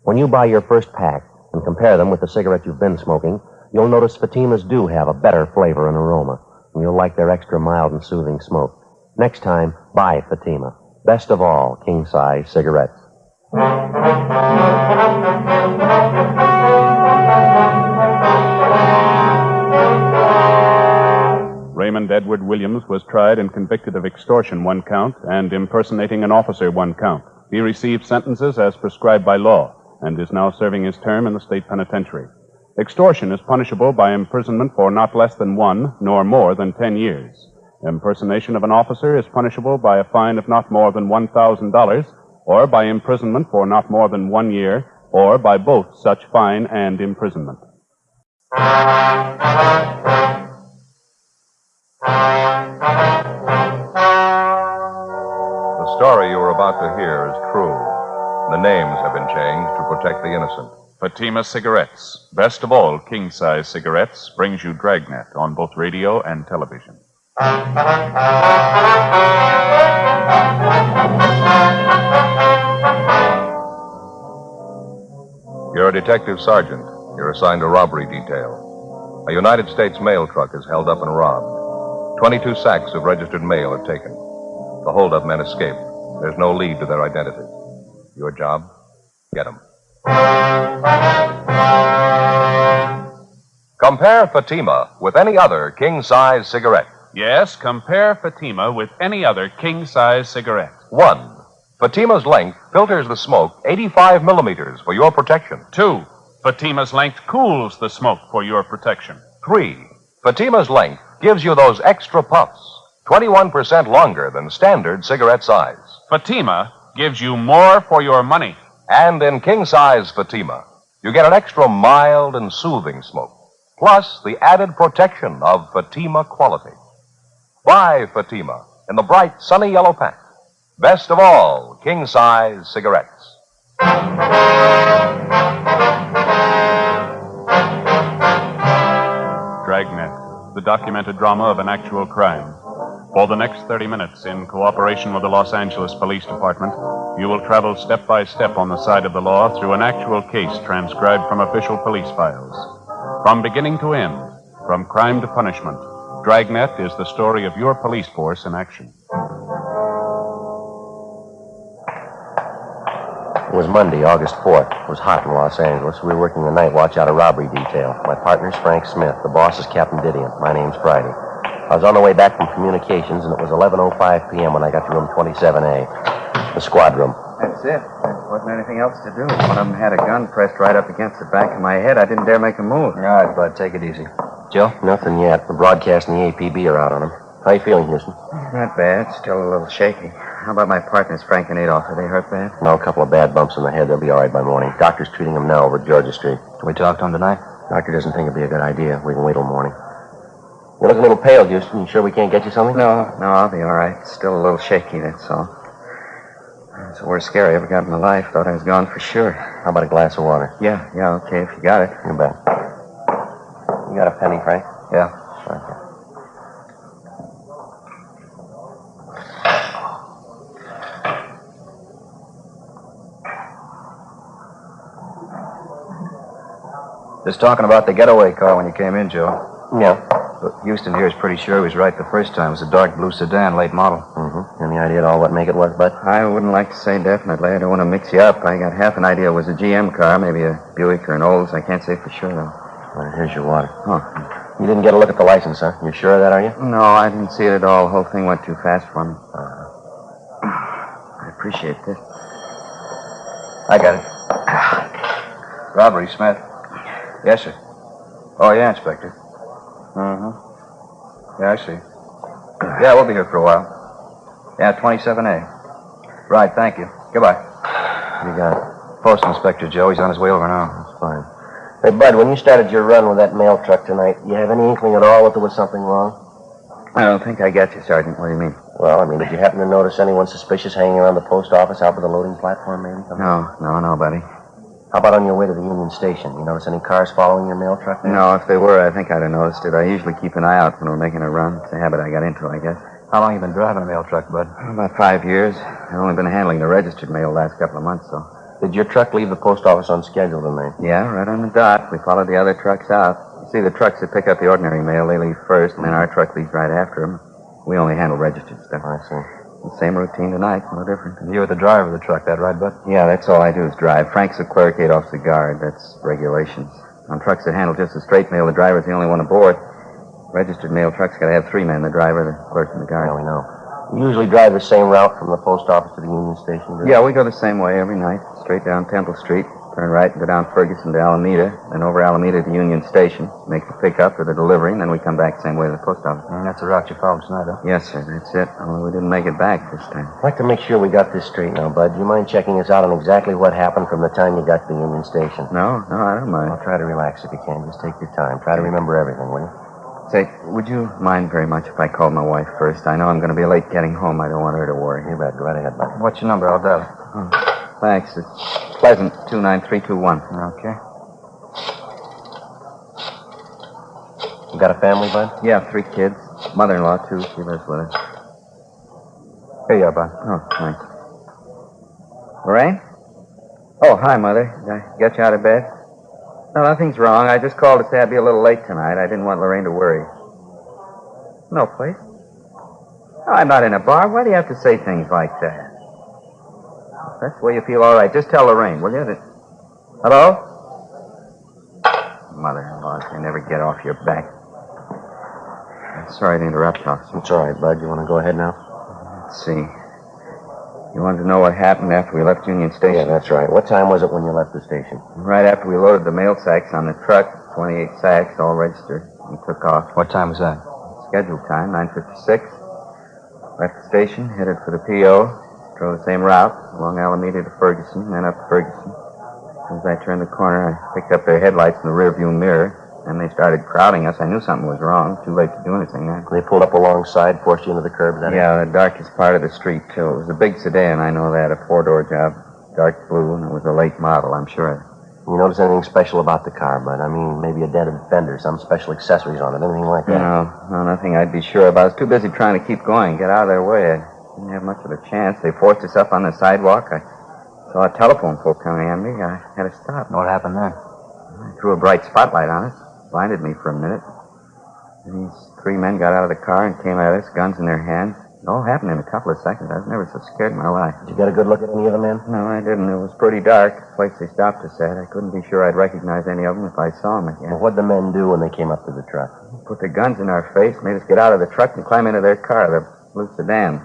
When you buy your first pack and compare them with the cigarette you've been smoking, you'll notice Fatimas do have a better flavor and aroma, and you'll like their extra mild and soothing smoke. Next time, buy Fatima. Best of all, king-size cigarettes. Raymond Edward Williams was tried and convicted of extortion 1 count and impersonating an officer 1 count. He received sentences as prescribed by law and is now serving his term in the state penitentiary. Extortion is punishable by imprisonment for not less than 1 nor more than 10 years. Impersonation of an officer is punishable by a fine of not more than $1,000 or by imprisonment for not more than 1 year or by both such fine and imprisonment. The story you are about to hear is true. The names have been changed to protect the innocent. Fatima Cigarettes, best of all king-size cigarettes, brings you Dragnet on both radio and television. You're a detective sergeant. You're assigned a robbery detail. A United States mail truck is held up and robbed. 22 sacks of registered mail are taken. The holdup men escape. There's no lead to their identity. Your job? Get 'em. Compare Fatima with any other king-size cigarette. Yes, compare Fatima with any other king-size cigarette. 1. Fatima's length filters the smoke 85 millimeters for your protection. 2. Fatima's length cools the smoke for your protection. 3. Fatima's length gives you those extra puffs, 21% longer than standard cigarette size. Fatima gives you more for your money. And in king-size Fatima, you get an extra mild and soothing smoke, plus the added protection of Fatima quality. Buy Fatima in the bright, sunny yellow pack. Best of all, king-size cigarettes. Dragnet, the documented drama of an actual crime. For the next 30 minutes, in cooperation with the Los Angeles Police Department, you will travel step by step on the side of the law through an actual case transcribed from official police files. From beginning to end, from crime to punishment, Dragnet is the story of your police force in action. It was Monday, August 4th. It was hot in Los Angeles. We were working the night watch out of robbery detail. My partner's Frank Smith. The boss is Captain Didion. My name's Friday. I was on the way back from communications, and it was 11:05 p.m. when I got to room 27A, the squad room. That's it. There wasn't anything else to do. One of them had a gun pressed right up against the back of my head. I didn't dare make a move. All right, Bud, take it easy. Joe? Nothing yet. The broadcast and the APB are out on him. How you feeling, Houston? Not bad. Still a little shaky. How about my partners, Frank and Adolph? Are they hurt bad? No, a couple of bad bumps in the head. They'll be all right by morning. Doctor's treating them now over at Georgia Street. Can we talk to him tonight? Doctor doesn't think it'd be a good idea. We can wait till morning. You look a little pale, Houston. You sure we can't get you something? No, I'll be all right. Still a little shaky, that's all. It's the worst scare I ever got in my life. Thought I was gone for sure. How about a glass of water? Yeah, okay, if you got it. You bet. You got a penny, Frank? Yeah. Okay. Just talking about the getaway car when you came in, Joe. Yeah. But Houston here is pretty sure he was right the first time. It was a dark blue sedan, late model. Mm-hmm. Any idea at all what make it was, Bud? I wouldn't like to say definitely. I don't want to mix you up. I got half an idea it was a GM car, maybe a Buick or an Olds. I can't say for sure, though. Well, here's your water. Oh. You didn't get a look at the license, huh? You sure of that, are you? No, I didn't see it at all. The whole thing went too fast for me. I appreciate this. I got it. Robbery, Smith. Yes, sir. Oh, yeah, Inspector. Uh-huh. Yeah, I see. Yeah, we'll be here for a while. Yeah, 27A. Right, thank you. Goodbye. You got it. Post Inspector Joe. He's on his way over now. That's fine. Hey, Bud, when you started your run with that mail truck tonight, you have any inkling at all that there was something wrong? I don't think I got you, Sergeant. What do you mean? Well, did you happen to notice anyone suspicious hanging around the post office out by the loading platform, maybe? No, buddy. How about on your way to the Union Station? You notice any cars following your mail truck there? No, if they were, I think I'd have noticed it. I usually keep an eye out when we're making a run. It's a habit I got into, I guess. How long you been driving a mail truck, Bud? About 5 years. I've only been handling the registered mail the last couple of months, though. Did your truck leave the post office on schedule tonight? Yeah, right on the dot. We followed the other trucks out. You see, the trucks that pick up the ordinary mail, they leave first, and then our truck leaves right after them. We only handle registered stuff. I see. The same routine tonight, no different. You were the driver of the truck, that right, Bud? Yeah, that's all I do is drive. Frank's the clerk, Adolph's the guard. That's regulations. On trucks that handle just the straight mail, the driver's the only one aboard. Registered mail trucks got to have 3 men, the driver, the clerk, and the guard. Yeah, we know. You usually drive the same route from the post office to the Union Station, do you? Yeah, we go the same way every night. Straight down Temple Street, turn right and go down Ferguson to Alameda, then over Alameda to Union Station, make the pickup or the delivery, and then we come back the same way to the post office. And that's the route you followed tonight, huh? Yes, sir, that's it. Only we didn't make it back this time. I'd like to make sure we got this straight now, Bud. Do you mind checking us out on exactly what happened from the time you got to the Union Station? No, I don't mind. Well, try to relax if you can. Just take your time. Try to remember everything, will you? Say, would you mind very much if I called my wife first? I know I'm going to be late getting home. I don't want her to worry. You bet. Go right ahead, Bud. What's your number? I'll dial it. Oh, thanks. It's Pleasant, 29321. Okay. You got a family, Bud? Yeah, 3 kids. Mother-in-law, too. She lives with us. Here you are, Bud. Oh, thanks. Lorraine? Oh, hi, Mother. Did I get you out of bed? No, nothing's wrong. I just called to say I'd be a little late tonight. I didn't want Lorraine to worry. No place? No, I'm not in a bar. Why do you have to say things like that? that's the way you feel all right. Just tell Lorraine, will you? Hello? Mother-in-law, you never get off your back. Sorry to interrupt, officer. It's all right, Bud. You want to go ahead now? Let's see. You wanted to know what happened after we left Union Station? Yeah, that's right. What time was it when you left the station? Right after we loaded the mail sacks on the truck, 28 sacks, all registered, and took off. What time was that? Scheduled time, 9:56. Left the station, headed for the P.O., drove the same route, along Alameda to Ferguson, then up to Ferguson. As I turned the corner, I picked up their headlights in the rearview mirror. Then they started crowding us. I knew something was wrong. Too late to do anything then. They pulled up alongside, forced you into the curb, that Yeah, the darkest part of the street, too. It was a big sedan, I know that, a four-door job. Dark blue, and it was a late model, I'm sure. You notice anything special about the car, Bud? I mean, maybe a dented fender, some special accessories on it, anything like that? No, nothing I'd be sure about. I was too busy trying to keep going, get out of their way. I didn't have much of a chance. They forced us up on the sidewalk. I saw a telephone pole coming at me. I had to stop. What happened then? I threw a bright spotlight on us. Blinded me for a minute. And these three men got out of the car and came at us, guns in their hands. It all happened in a couple of seconds. I was never so scared in my life. Did you get a good look at any of the men? No, I didn't. It was pretty dark. The place they stopped us at. I couldn't be sure I'd recognize any of them if I saw them again. Well, what'd the men do when they came up to the truck? Put their guns in our face, made us get out of the truck and climb into their car, the blue sedan.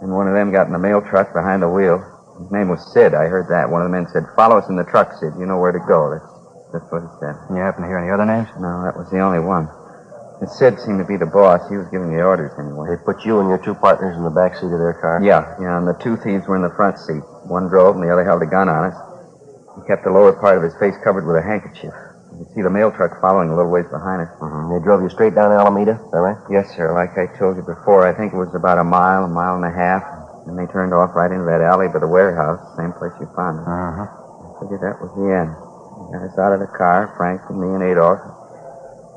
And one of them got in the mail truck behind the wheel. His name was Sid. I heard that. One of the men said, "Follow us in the truck, Sid. You know where to go." That's what he said. You happen to hear any other names? No, that was the only one. And Sid seemed to be the boss. He was giving the orders anyway. They put you and your two partners in the back seat of their car? Yeah, and the two thieves were in the front seat. One drove and the other held a gun on us. He kept the lower part of his face covered with a handkerchief. You could see the mail truck following a little ways behind us. Mm-hmm. They drove you straight down Alameda, is that right? Yes, sir. Like I told you before, I think it was about a mile and a half. And they turned off right into that alley by the warehouse, same place you found us. I figured that was the end. They got us out of the car, Frank and me and Adolph.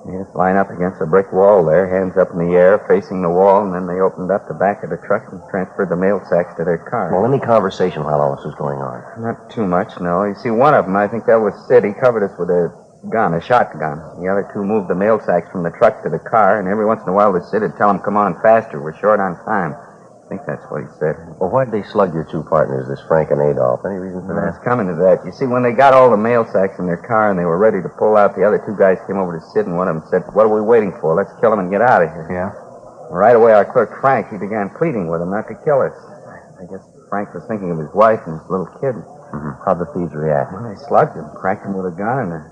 They had us line up against a brick wall there, hands up in the air, facing the wall, and then they opened up the back of the truck and transferred the mail sacks to their car. Well, any conversation while all this was going on? Not too much, no. You see, one of them, I think that was Sid. He covered us with a gun, a shotgun. The other two moved the mail sacks from the truck to the car, and every once in a while the Sid would tell them, "Come on faster, we're short on time." I think that's what he said. Well, why'd they slug your two partners, this Frank and Adolph? Any reason for that? It's coming to that. You see, when they got all the mail sacks in their car and they were ready to pull out, the other two guys came over to Sid, and one of them said, "What are we waiting for? Let's kill him and get out of here." Yeah? Right away, our clerk, Frank, he began pleading with them not to kill us. I guess Frank was thinking of his wife and his little kid. Mm-hmm. How'd the thieves react? Well, they slugged him, cracked him with a gun, and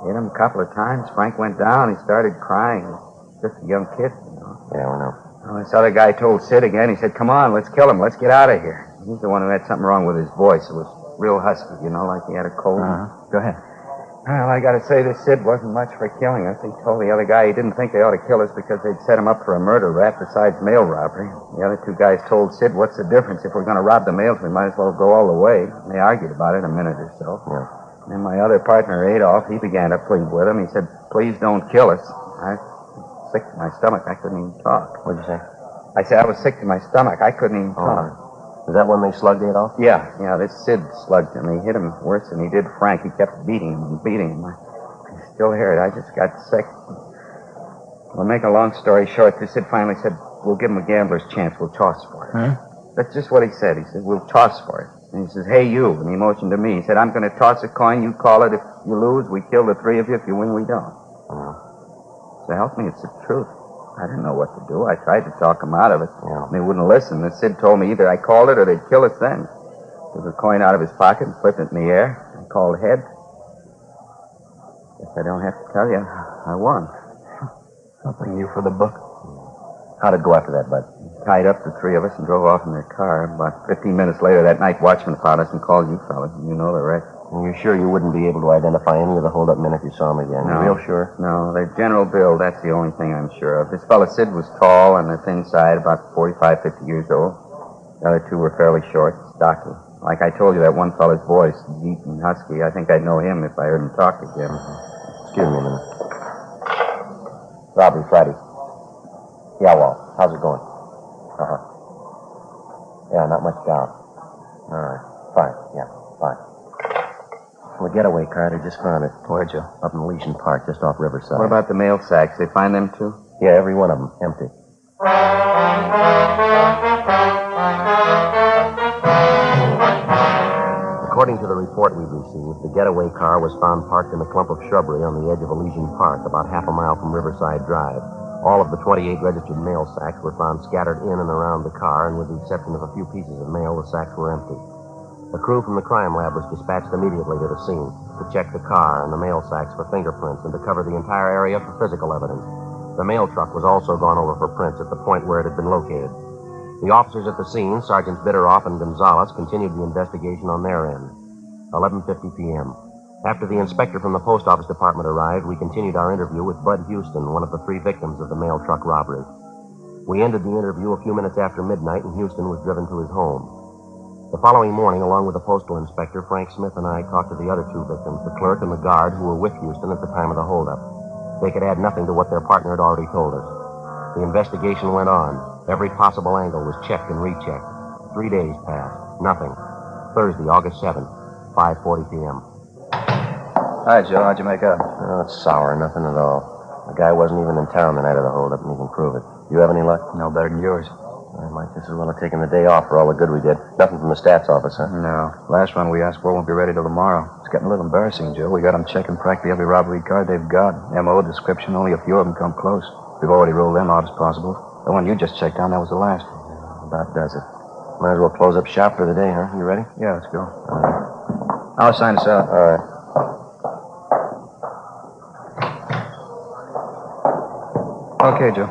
hit him a couple of times. Frank went down. He started crying. Just a young kid, you know. Yeah, I know. Well, this other guy told Sid again. He said, "Come on, let's kill him. Let's get out of here." He's the one who had something wrong with his voice. It was real husky, you know, like he had a cold. Go ahead. Well, I got to say, this Sid wasn't much for killing us. He told the other guy he didn't think they ought to kill us because they'd set him up for a murder rap besides mail robbery. The other two guys told Sid, "What's the difference? If we're going to rob the mails, we might as well go all the way." And they argued about it a minute or so. Yeah. And then my other partner, Adolph, he began to plead with him. He said, "Please don't kill us." I was sick to my stomach. I couldn't even talk. What'd you say? I said I was sick to my stomach. I couldn't even talk. Is that when they slugged Adolph? Yeah, this Sid slugged him. He hit him worse than he did Frank. He kept beating him and beating him. I still hear it. I just got sick. Well, make a long story short, this Sid finally said, "We'll give him a gambler's chance. We'll toss for it." Huh? That's just what he said. He said, "We'll toss for it." And he says, "Hey, you." And he motioned to me. He said, "I'm going to toss a coin. You call it. If you lose, we kill the three of you. If you win, we don't." So help me, it's the truth. I didn't know what to do. I tried to talk them out of it. Yeah. They wouldn't listen. The Sid told me either I called it or they'd kill us then. Took a coin out of his pocket and flipped it in the air. I called head. Guess I don't have to tell you. I won. Something new for the book. How'd it go after that, Bud? Tied up the three of us and drove off in their car. About 15 minutes later, that night watchman found us and called you fellas. You know the rest. And you're sure you wouldn't be able to identify any of the hold-up men if you saw them again? No. You're real sure? No, their general build, that's the only thing I'm sure of. This fellow Sid was tall on the thin side, about 45, 50 years old. The other two were fairly short, stocky. Like I told you, that one fellow's voice, deep and husky, I think I'd know him if I heard him talk again. Excuse me a minute. Robbery Friday. Yeah, Walt. How's it going? Uh-huh. Yeah, not much down. All right. Fine. Yeah, fine. Well, the getaway car, they just found it. Where'd you? Up in Elysian Park, just off Riverside. What about the mail sacks? They find them, too? Yeah, every one of them. Empty. According to the report we received, the getaway car was found parked in a clump of shrubbery on the edge of Elysian Park, about half a mile from Riverside Drive. All of the 28 registered mail sacks were found scattered in and around the car, and with the exception of a few pieces of mail, the sacks were empty. A crew from the crime lab was dispatched immediately to the scene to check the car and the mail sacks for fingerprints and to cover the entire area for physical evidence. The mail truck was also gone over for prints at the point where it had been located. The officers at the scene, Sergeants Bitteroff and Gonzalez, continued the investigation on their end. 11:50 p.m. After the inspector from the post office department arrived, we continued our interview with Bud Houston, one of the 3 victims of the mail truck robbery. We ended the interview a few minutes after midnight, and Houston was driven to his home. The following morning, along with the postal inspector, Frank Smith and I talked to the other 2 victims, the clerk and the guard who were with Houston at the time of the holdup. They could add nothing to what their partner had already told us. The investigation went on. Every possible angle was checked and rechecked. 3 days passed. Nothing. Thursday, August 7th, 5:40 p.m. Hi, Joe. How'd you make out? Oh, it's sour. Nothing at all. The guy wasn't even in town the night of the holdup, and you can prove it. You have any luck? No better than yours. I might just as well have taken the day off for all the good we did. Nothing from the stats office, huh? No. Last one we asked for won't be ready till tomorrow. It's getting a little embarrassing, Joe. We got them checking practically every robbery card they've got. M.O. description, only a few of them come close. We've already ruled them out as possible. The one you just checked on, that was the last. About does it. Might as well close up shop for the day, huh? You ready? Yeah, let's go. All right. I'll sign us out. All right. Okay, Joe.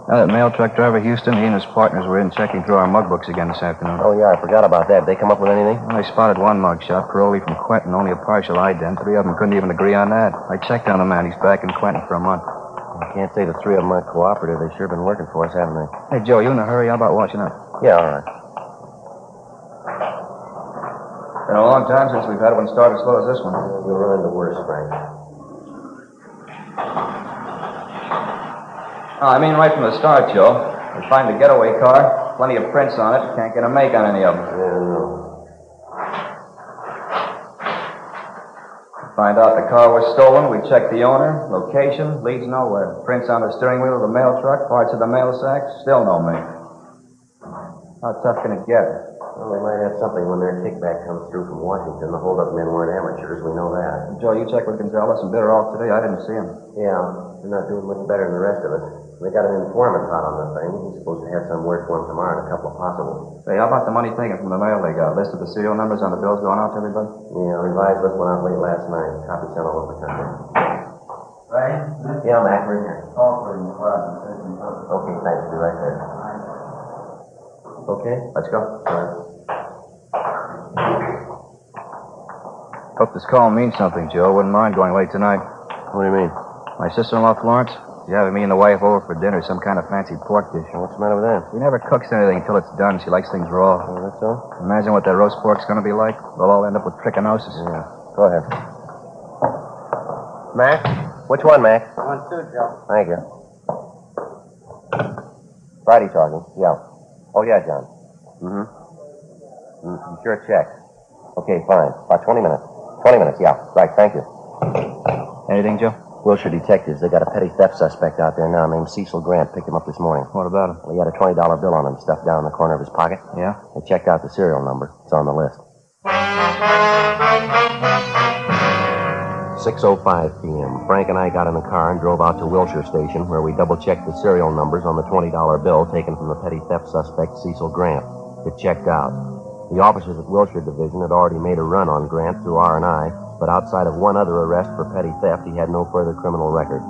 Now, that mail truck driver, Houston, he and his partners were in checking through our mug books again this afternoon. Oh, yeah, I forgot about that. Did they come up with anything? Well, they spotted one mug shot, parolee from Quentin, only a partial ident. 3 of them couldn't even agree on that. I checked on the man. He's back in Quentin for a month. I can't say the 3 of them aren't cooperative. They've sure been working for us, haven't they? Hey, Joe, you in a hurry? How about watching up? Yeah, all right. Been a long time since we've had one start as slow as this one. We'll run into worse, Frank. I mean right from the start, Joe. We find the getaway car, plenty of prints on it. Can't get a make on any of them. Find out the car was stolen. We check the owner. Location leads nowhere. Prints on the steering wheel of the mail truck, parts of the mail sack, still no make. How tough can it get? Well, they might have something when their kickback comes through from Washington. The holdup men weren't amateurs. We know that. Joe, you checked with Gonzalez and Bitteroff today. I didn't see him. Yeah, they're not doing much better than the rest of us. They got an informant hot on the thing. He's supposed to have some word for him tomorrow and a couple of possibles. Hey, how about the money taken from the mail they got? List of the serial numbers on the bills going out to everybody? Yeah, revised list went out late last night. Copy sent all over the country. Right? Yeah, Mac, we're here. Call for the department. Okay, thanks. Be right there. Okay? Let's go. All right. Hope this call means something, Joe. Wouldn't mind going late tonight. What do you mean? My sister-in-law, Florence, she's having me and the wife over for dinner, some kind of fancy pork dish. What's the matter with that? She never cooks anything until it's done. She likes things raw. Oh, that's so? Imagine what that roast pork's going to be like. We'll all end up with trichinosis. Yeah. Go ahead. Mac? Which one, Mac? 1, 2, Joe. Thank you. Friday talking. Yeah. Oh, yeah, John. Mm-hmm. You sure check. Okay, fine. About 20 minutes. 20 minutes, yeah. Right, thank you. Anything, Joe? Wilshire detectives. They got a petty theft suspect out there now named Cecil Grant. Picked him up this morning. What about him? Well, he had a $20 bill on him stuffed down in the corner of his pocket. Yeah? They checked out the serial number. It's on the list. 6:05 p.m. Frank and I got in the car and drove out to Wilshire Station, where we double-checked the serial numbers on the $20 bill taken from the petty theft suspect, Cecil Grant. It checked out. The officers at Wilshire Division had already made a run on Grant through R&I, but outside of one other arrest for petty theft, he had no further criminal record.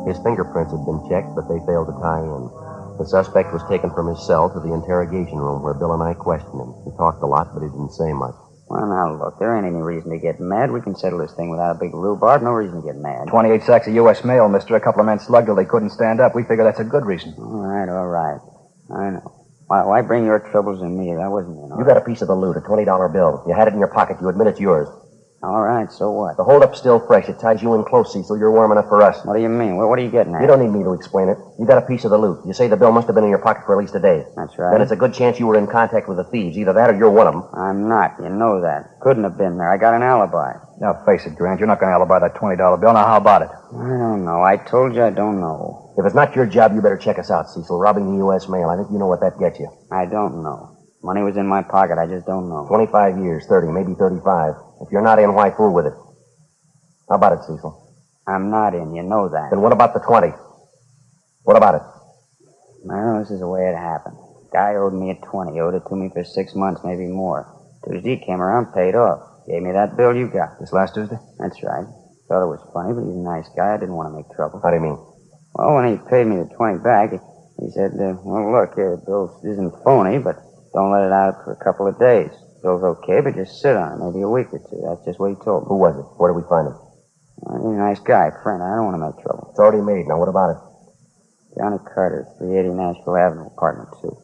His fingerprints had been checked, but they failed to tie in. The suspect was taken from his cell to the interrogation room, where Bill and I questioned him. He talked a lot, but he didn't say much. Well, now, look, there ain't any reason to get mad. We can settle this thing without a big rhubarb. No reason to get mad. 28 sacks of U.S. mail, mister. A couple of men slugged till they couldn't stand up. We figure that's a good reason. All right. I know. Why bring your troubles on me? That wasn't You got a piece of the loot, a $20 bill. You had it in your pocket. You admit it's yours. All right, so what? The holdup's still fresh. It ties you in close, Cecil. You're warm enough for us. What do you mean? What are you getting at? You don't need me to explain it. You got a piece of the loot. You say the bill must have been in your pocket for at least a day. That's right. Then it's a good chance you were in contact with the thieves. Either that or you're one of them. I'm not. You know that. Couldn't have been there. I got an alibi. Now, face it, Grant. You're not going to alibi that $20 bill. Now, how about it? I don't know. I told you I don't know. If it's not your job, you better check us out, Cecil. Robbing the U.S. mail. I think you know what that gets you. I don't know. Money was in my pocket. I just don't know. 25 years, 30, maybe 35. If you're not in, why fool with it? How about it, Cecil? I'm not in. You know that. Then what about the 20? What about it? Well, this is the way it happened. Guy owed me a 20. Owed it to me for 6 months, maybe more. Tuesday he came around, paid off. Gave me that bill you got. This last Tuesday? That's right. Thought it was funny, but he's a nice guy. I didn't want to make trouble. How do you mean? Well, when he paid me the 20 back, he said, well, look, the bill isn't phony, but don't let it out for a couple of days. Bill's okay, but just sit on it, maybe a week or two. That's just what he told me. Who was it? Where did we find him? Well, he's a nice guy, friend. I don't want to make trouble. It's already made. Now, what about it? Johnny Carter, 380 Nashville Avenue, apartment 2.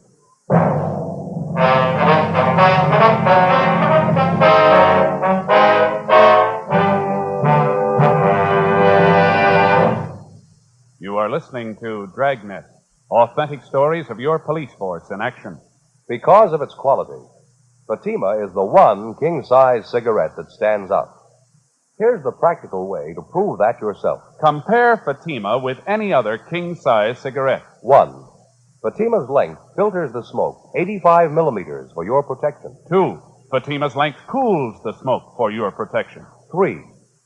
You are listening to Dragnet, authentic stories of your police force in action. Because of its quality, Fatima is the one king-size cigarette that stands out. Here's the practical way to prove that yourself. Compare Fatima with any other king-size cigarette. 1. Fatima's length filters the smoke 85 millimeters for your protection. 2. Fatima's length cools the smoke for your protection. 3.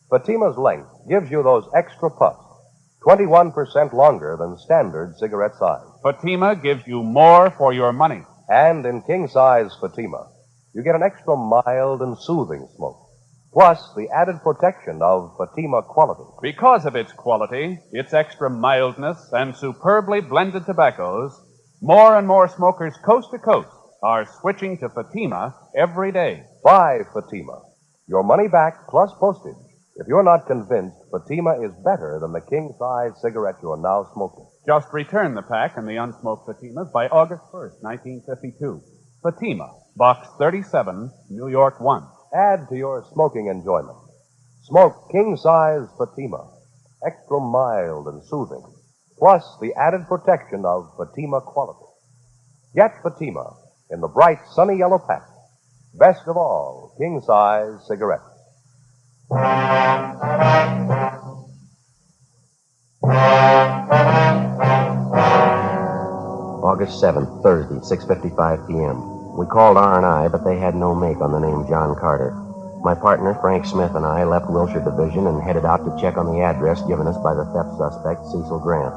Fatima's length gives you those extra puffs, 21% longer than standard cigarette size. Fatima gives you more for your money. And in king-size Fatima, you get an extra mild and soothing smoke, plus the added protection of Fatima quality. Because of its quality, its extra mildness, and superbly blended tobaccos, more and more smokers coast to coast are switching to Fatima every day. Buy Fatima. Your money back plus postage if you're not convinced Fatima is better than the king-size cigarette you're now smoking. Just return the pack and the unsmoked Fatimas by August 1st, 1952. Fatima, Box 37, New York 1. Add to your smoking enjoyment. Smoke king-size Fatima, extra mild and soothing, plus the added protection of Fatima quality. Get Fatima in the bright sunny yellow pack. Best of all, king-size cigarettes. August 7th, Thursday, 6:55 p.m. We called R&I, but they had no make on the name John Carter. My partner, Frank Smith, and I left Wilshire Division and headed out to check on the address given us by the theft suspect, Cecil Grant.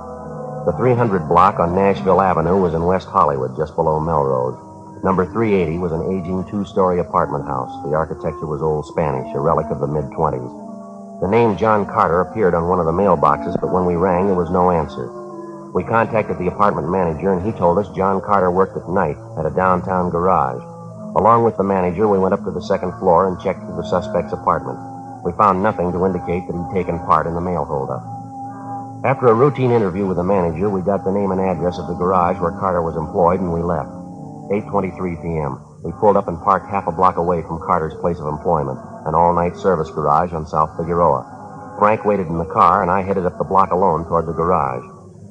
The 300 block on Nashville Avenue was in West Hollywood, just below Melrose. Number 380 was an aging two-story apartment house. The architecture was old Spanish, a relic of the mid-20s. The name John Carter appeared on one of the mailboxes, but when we rang, there was no answer. We contacted the apartment manager, and he told us John Carter worked at night at a downtown garage. Along with the manager, we went up to the second floor and checked through the suspect's apartment. We found nothing to indicate that he'd taken part in the mail holdup. After a routine interview with the manager, we got the name and address of the garage where Carter was employed, and we left. 8:23 p.m. We pulled up and parked half a block away from Carter's place of employment, an all-night service garage on South Figueroa. Frank waited in the car, and I headed up the block alone toward the garage.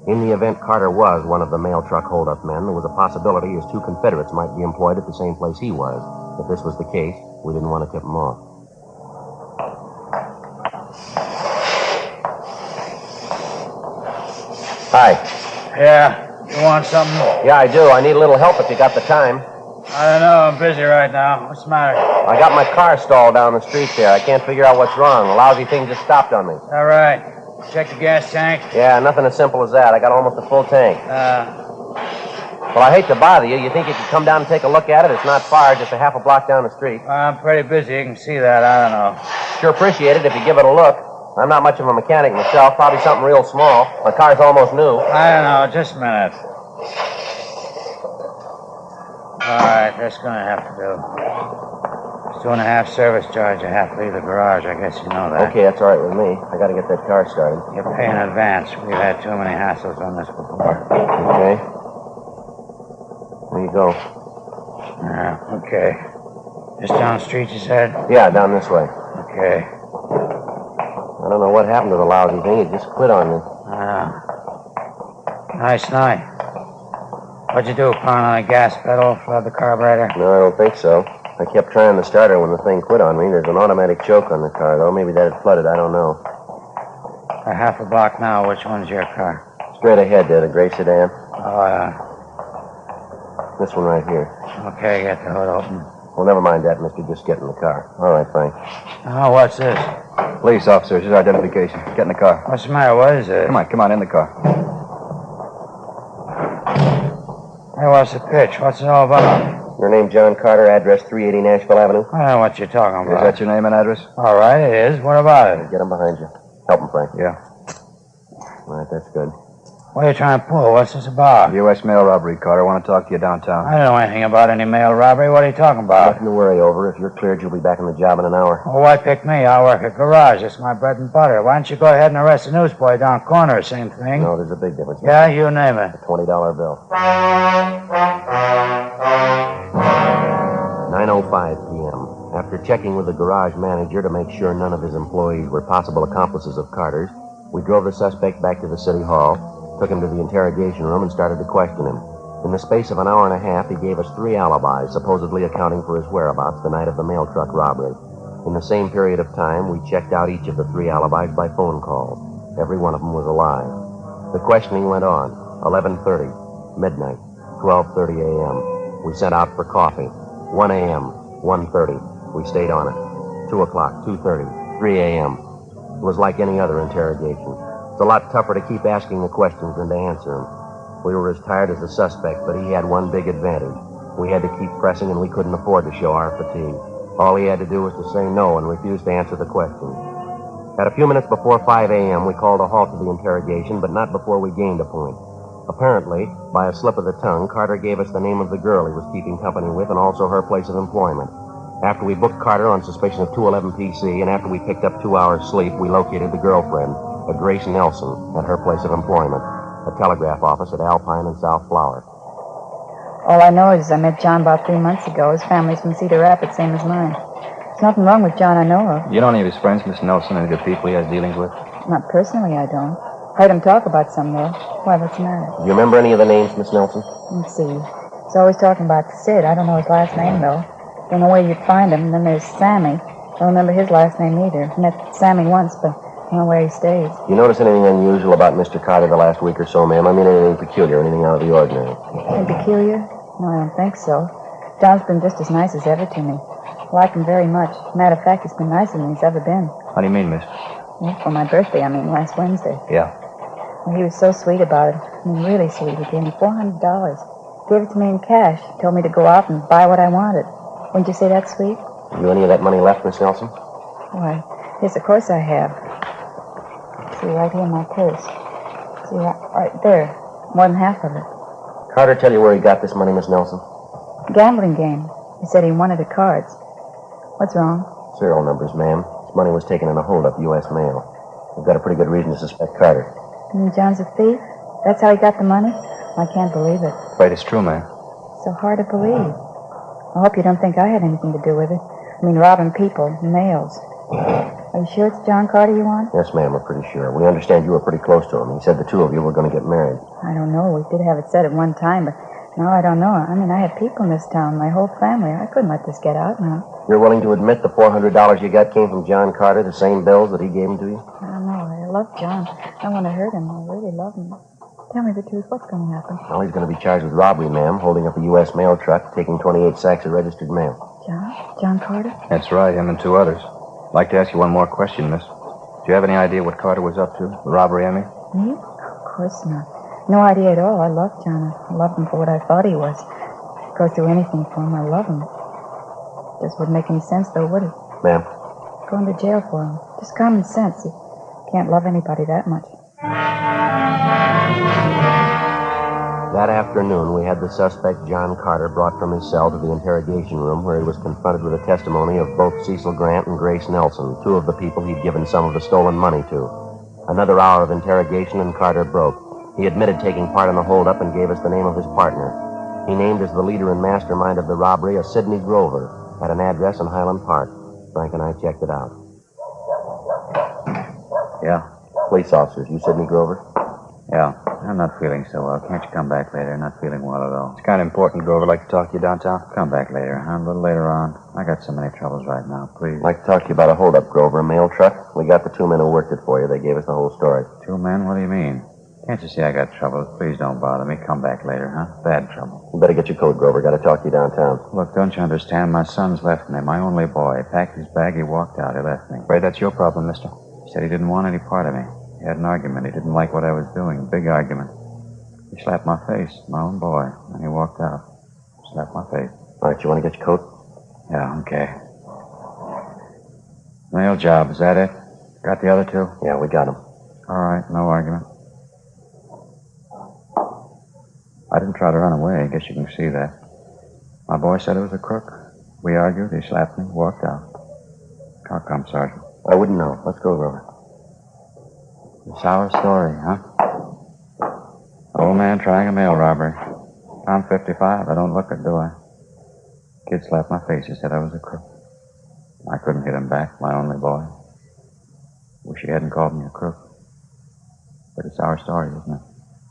In the event Carter was one of the mail truck holdup men, there was a possibility his two Confederates might be employed at the same place he was. If this was the case, we didn't want to tip him off. Hi. Yeah, you want something? Yeah, I do. I need a little help if you got the time. I don't know. I'm busy right now. What's the matter? I got my car stalled down the street there. I can't figure out what's wrong. The lousy thing just stopped on me. All right. Check the gas tank? Yeah, nothing as simple as that. I got almost a full tank. Well, I hate to bother you. You think you could come down and take a look at it? It's not far, just a half a block down the street. I'm pretty busy. You can see that. I don't know. Sure appreciate it if you give it a look. I'm not much of a mechanic myself. Probably something real small. My car's almost new. I don't know. Just a minute. All right, that's going to have to do. It's 2.5 service charge. I have to leave the garage. I guess you know that. Okay, that's all right with me. I got to get that car started. You pay in advance. We've had too many hassles on this before. Okay. There you go. Okay. Just down the street, you said? Yeah, down this way. Okay. I don't know what happened to the lousy thing. It just quit on me. Nice night. What'd you do, pound on the gas pedal, flood the carburetor? No, I don't think so. I kept trying the starter when the thing quit on me. There's an automatic choke on the car, though. Maybe that had flooded. I don't know. A half a block now. Which one's your car? Straight ahead there, the gray sedan. Oh, yeah. This one right here. Okay, get the hood open. Well, never mind that, mister. Just get in the car. All right, Frank. Oh, what's this? Police officers, his identification. Get in the car. What's the matter? What is it? Come on, in the car. Hey, what's the pitch? What's it all about? Your name, John Carter, address 380 Nashville Avenue? I don't know what you're talking about. Is that your name and address? All right, it is. What about it? Get him behind you. Help him, Frank. Yeah. All right, that's good. What are you trying to pull? What's this about? U.S. mail robbery, Carter. I want to talk to you downtown. I don't know anything about any mail robbery. What are you talking about? Nothing to worry over. If you're cleared, you'll be back on the job in an hour. Well, why pick me? I work at garage. It's my bread and butter. Why don't you go ahead and arrest the newsboy down corner? Same thing. No, there's a big difference. Yeah, you name it. A $20 bill. 9:05 p.m. After checking with the garage manager to make sure none of his employees were possible accomplices of Carter's, we drove the suspect back to the city hall, took him to the interrogation room, and started to question him. In the space of an hour and a half, he gave us 3 alibis, supposedly accounting for his whereabouts the night of the mail truck robbery. In the same period of time, we checked out each of the 3 alibis by phone calls. Every one of them was alive. The questioning went on. 11:30, midnight, 12:30 a.m. We sent out for coffee. 1 a.m., 1:30. We stayed on it. 2 o'clock, 2:30, 3 a.m. It was like any other interrogation. It's a lot tougher to keep asking the questions than to answer them. We were as tired as the suspect, but he had one big advantage. We had to keep pressing, and we couldn't afford to show our fatigue. All he had to do was to say no and refuse to answer the questions. At a few minutes before 5 a.m., we called a halt to the interrogation, but not before we gained a point. Apparently, by a slip of the tongue, Carter gave us the name of the girl he was keeping company with and also her place of employment. After we booked Carter on suspicion of 211 PC, and after we picked up 2 hours' sleep, we located the girlfriend, a Grace Nelson, at her place of employment, a telegraph office at Alpine and South Flower. All I know is I met John about 3 months ago. His family's from Cedar Rapids, same as mine. There's nothing wrong with John I know of. You know any of his friends, Miss Nelson, any of the people he has dealings with? Not personally, I don't. Heard him talk about some, though. Why, what's the matter? Do you remember any of the names, Miss Nelson? Let's see. He's always talking about Sid. I don't know his last name, though. Don't know where you'd find him. And then there's Sammy. Don't remember his last name either. Met Sammy once, but don't know where he stays. Do you notice anything unusual about Mr. Carter the last week or so, ma'am? I mean, anything peculiar, anything out of the ordinary? Anything peculiar? No, I don't think so. John's been just as nice as ever to me. I like him very much. Matter of fact, he's been nicer than he's ever been. How do you mean, miss? Well, for my birthday, last Wednesday. Yeah. Well, he was so sweet about it. Really sweet. He gave me $400. Gave it to me in cash. Told me to go out and buy what I wanted. Wouldn't you say that's sweet? Have you any of that money left, Miss Nelson? Why, yes, of course I have. See, right here in my purse. See, right there. More than half of it. Carter tell you where he got this money, Miss Nelson? Gambling game. He said he won it at cards. What's wrong? Serial numbers, ma'am. This money was taken in a holdup, U.S. mail. We've got a pretty good reason to suspect Carter. You mean John's a thief? That's how he got the money? I can't believe it. Afraid it's true, ma'am. So hard to believe. I hope you don't think I had anything to do with it. Robbing people, mails. Are you sure it's John Carter you want? Yes, ma'am, we're pretty sure. We understand you were pretty close to him. He said the two of you were going to get married. I don't know. We did have it said at one time, but now I don't know. I had people in this town, my whole family. I couldn't let this get out now. You're willing to admit the $400 you got came from John Carter, the same bills that he gave him to you? I don't know. I love John. I want to hurt him. I really love him. Tell me the truth. What's going to happen? Well, he's going to be charged with robbery, ma'am, holding up a U.S. mail truck, taking 28 sacks of registered mail. John Carter? That's right, him and 2 others. I'd like to ask you one more question, miss. Do you have any idea what Carter was up to? The robbery, I mean? Me? Of course not. No idea at all. I love John. I loved him for what I thought he was. I'd go through anything for him. I love him. Just wouldn't make any sense, though, would it? Ma'am? Going to jail for him. Just common sense. You can't love anybody that much. That afternoon, we had the suspect, John Carter, brought from his cell to the interrogation room where he was confronted with the testimony of both Cecil Grant and Grace Nelson, 2 of the people he'd given some of the stolen money to. Another hour of interrogation and Carter broke. He admitted taking part in the holdup and gave us the name of his partner. He named as the leader and mastermind of the robbery a Sidney Grover at an address in Highland Park. Frank and I checked it out. Yeah. Police officers, you Sidney Grover? Yeah. I'm not feeling so well. Can't you come back later? Not feeling well at all. It's kind of important, Grover. Like to talk to you downtown? Come back later, huh? A little later on. I got so many troubles right now, please. I'd like to talk to you about a holdup, Grover, a mail truck. We got the 2 men who worked it for you. They gave us the whole story. 2 men? What do you mean? Can't you see I got trouble? Please don't bother me. Come back later, huh? Bad trouble. You better get your coat, Grover. Got to talk to you downtown. Look, don't you understand? My son's left me, my only boy. He packed his bag, he walked out, he left me. Afraid that's your problem, mister. He said he didn't want any part of me. He had an argument. He didn't like what I was doing. Big argument. He slapped my face, my own boy, and he walked out. Slapped my face. All right, you want to get your coat? Yeah, okay. Mail job, is that it? Got the other two? Yeah, we got them. All right, no argument. I didn't try to run away. I guess you can see that. My boy said it was a crook. We argued. He slapped me, walked out. How come, Sergeant? I wouldn't know. Let's go, Grover. It's our story, huh? Old man trying a mail robbery. I'm 55. I don't look it, do I? Kid slapped my face. He said I was a crook. I couldn't hit him back, my only boy. Wish he hadn't called me a crook. But it's our story, isn't it?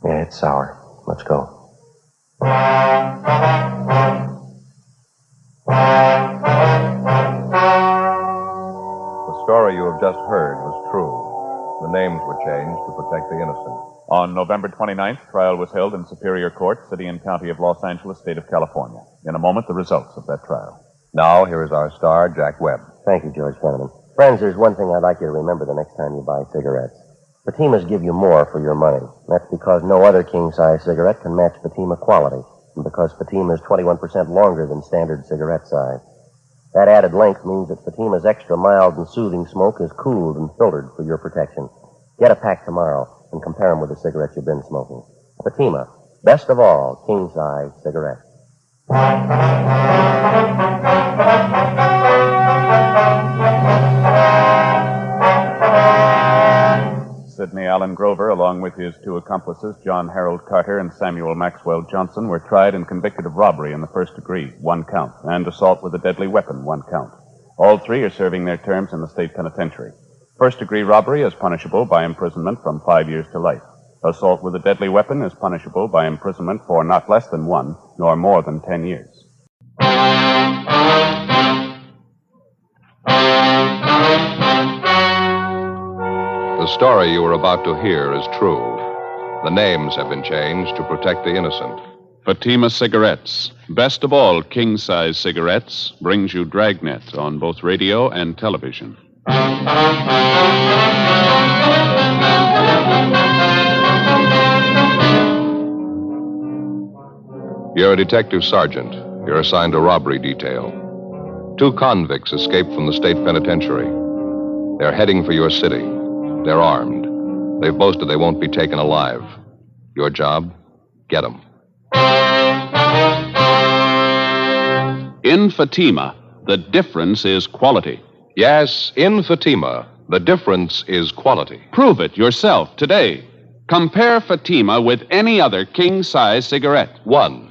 Yeah, it's sour. Let's go. The story you have just heard was true. The names were changed to protect the innocent. On November 29th, trial was held in Superior Court, City and County of Los Angeles, State of California. In a moment, the results of that trial. Now, here is our star, Jack Webb. Thank you, George Fenneman. Friends, there's one thing I'd like you to remember the next time you buy cigarettes. Fatimas give you more for your money. That's because no other king-size cigarette can match Fatima quality, and because Fatima is 21% longer than standard cigarette size. That added length means that Fatima's extra mild and soothing smoke is cooled and filtered for your protection. Get a pack tomorrow and compare them with the cigarettes you've been smoking. Fatima, best of all king-size cigarettes. Sidney Allen Grover, along with his two accomplices, John Harold Carter and Samuel Maxwell Johnson, were tried and convicted of robbery in the first degree, 1 count, and assault with a deadly weapon, 1 count. All three are serving their terms in the state penitentiary. First-degree robbery is punishable by imprisonment from 5 years to life. Assault with a deadly weapon is punishable by imprisonment for not less than 1, nor more than 10 years. The story you are about to hear is true. The names have been changed to protect the innocent. Fatima Cigarettes, best of all king-size cigarettes, brings you Dragnet on both radio and television. You're a detective sergeant. You're assigned a robbery detail. 2 convicts escaped from the state penitentiary. They're heading for your city. They're armed. They've boasted they won't be taken alive. Your job? Get them. In Fatima, the difference is quality. Yes, in Fatima, the difference is quality. Prove it yourself today. Compare Fatima with any other king-size cigarette. 1.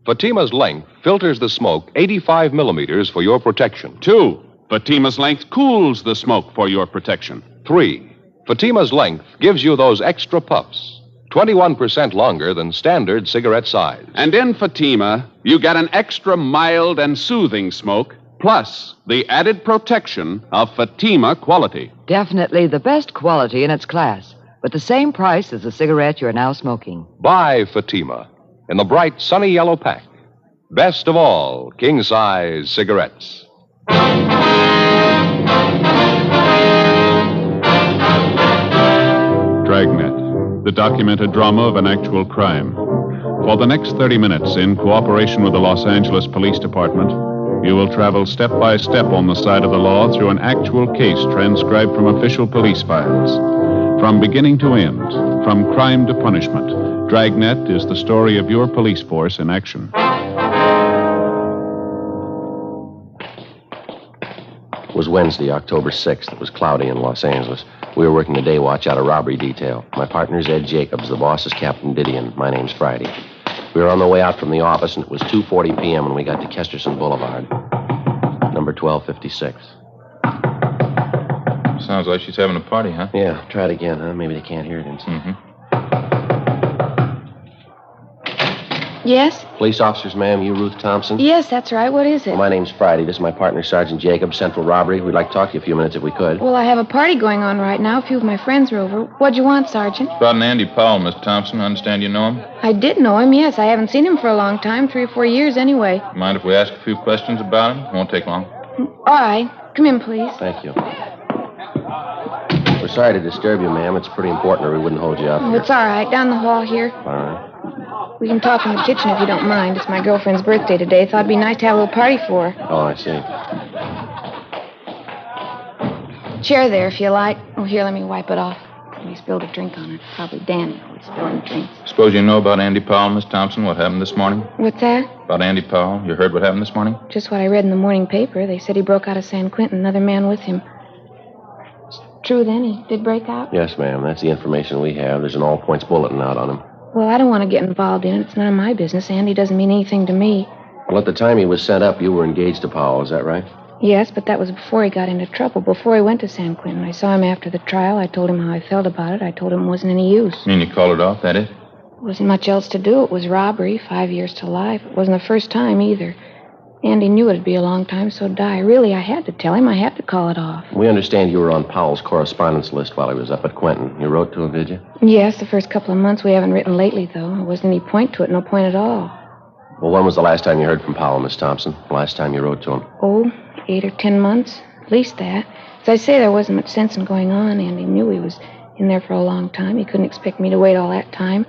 Fatima's length filters the smoke 85 millimeters for your protection. 2. Fatima's length cools the smoke for your protection. 3. Fatima's length gives you those extra puffs, 21% longer than standard cigarette size. And in Fatima, you get an extra mild and soothing smoke, plus the added protection of Fatima quality. Definitely the best quality in its class, but the same price as the cigarette you're now smoking. Buy Fatima in the bright, sunny yellow pack. Best of all king-size cigarettes. Dragnet, the documented drama of an actual crime. For the next 30 minutes, in cooperation with the Los Angeles Police Department, you will travel step by step on the side of the law through an actual case transcribed from official police files. From beginning to end, from crime to punishment, Dragnet is the story of your police force in action. It was Wednesday, October 6th. It was cloudy in Los Angeles. We were working the day watch out of robbery detail. My partner's Ed Jacobs. The boss is Captain Didion. My name's Friday. We were on the way out from the office, and it was 2:40 p.m. when we got to Kesterson Boulevard. Number 1256. Sounds like she's having a party, huh? Yeah, try it again, huh? Maybe they can't hear it inside. Yes? Police officers, ma'am. You Ruth Thompson? Yes, that's right. What is it? Well, my name's Friday. This is my partner, Sergeant Jacob, Central Robbery. We'd like to talk to you a few minutes if we could. Well, I have a party going on right now. A few of my friends are over. What'd you want, Sergeant? About an Andy Powell, Miss Thompson. I understand you know him. I did know him, yes. I haven't seen him for a long time, 3 or 4 years anyway. Mind if we ask a few questions about him? Won't take long. All right. Come in, please. Thank you. We're sorry to disturb you, ma'am. It's pretty important or we wouldn't hold you up Oh, here. it's all right. Down the hall here. All right. We can talk in the kitchen if you don't mind. It's my girlfriend's birthday today. Thought it'd be nice to have a little party for her. Oh, I see. Chair there, if you like. Oh, here, let me wipe it off. We spilled a drink on it. Probably Danny always spilling drinks. Suppose you know about Andy Powell, Miss Thompson, what happened this morning? What's that? About Andy Powell. You heard what happened this morning? Just what I read in the morning paper. They said he broke out of San Quentin, another man with him. It's true, then? He did break out? Yes, ma'am. That's the information we have. There's an all-points bulletin out on him. Well, I don't want to get involved in it. It's none of my business. Andy doesn't mean anything to me. Well, at the time he was sent up, you were engaged to Powell. Is that right? Yes, but that was before he got into trouble, before he went to San Quentin. I saw him after the trial. I told him how I felt about it. I told him it wasn't any use. You mean you called it off, that it? Wasn't much else to do. It was robbery, 5 years to life. It wasn't the first time either. Andy knew it'd be a long time, so did I. Really, I had to tell him. I had to call it off. We understand you were on Powell's correspondence list while he was up at Quentin. You wrote to him, did you? Yes, the first couple of months. We haven't written lately, though. There wasn't any point to it, no point at all. Well, when was the last time you heard from Powell, Miss Thompson? The last time you wrote to him? Oh, 8 or 10 months. At least that. As I say, there wasn't much sense in going on. Andy knew he was in there for a long time. He couldn't expect me to wait all that time.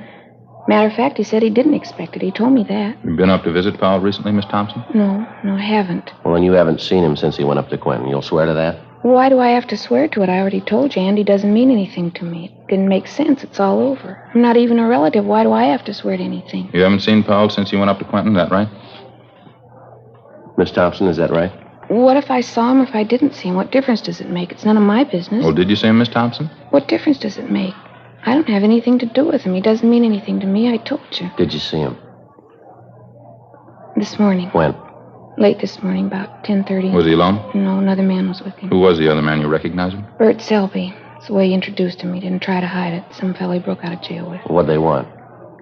Matter of fact, he said he didn't expect it. He told me that. You been up to visit Powell recently, Miss Thompson? No, I haven't. Well, then you haven't seen him since he went up to Quentin. You'll swear to that? Why do I have to swear to it? I already told you. Andy doesn't mean anything to me. It didn't make sense. It's all over. I'm not even a relative. Why do I have to swear to anything? You haven't seen Powell since he went up to Quentin, is that right? Miss Thompson, is that right? What if I saw him or if I didn't see him? What difference does it make? It's none of my business. Oh, did you see him, Miss Thompson? What difference does it make? I don't have anything to do with him. He doesn't mean anything to me. I told you. Did you see him? This morning. When? Late this morning, about 10:30. Was he alone? No, another man was with him. Who was the other man? You recognize him? Bert Selby. It's the way he introduced him. He didn't try to hide it. Some fellow he broke out of jail with. What'd they want?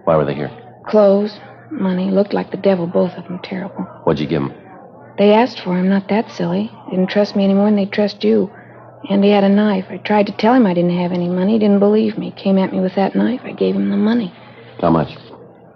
Why were they here? Clothes, money. Looked like the devil, both of them. Terrible. What'd you give them? They asked for him. Not that silly. Didn't trust me any more than they trust you. Andy had a knife. I tried to tell him I didn't have any money. He didn't believe me. Came at me with that knife. I gave him the money. How much?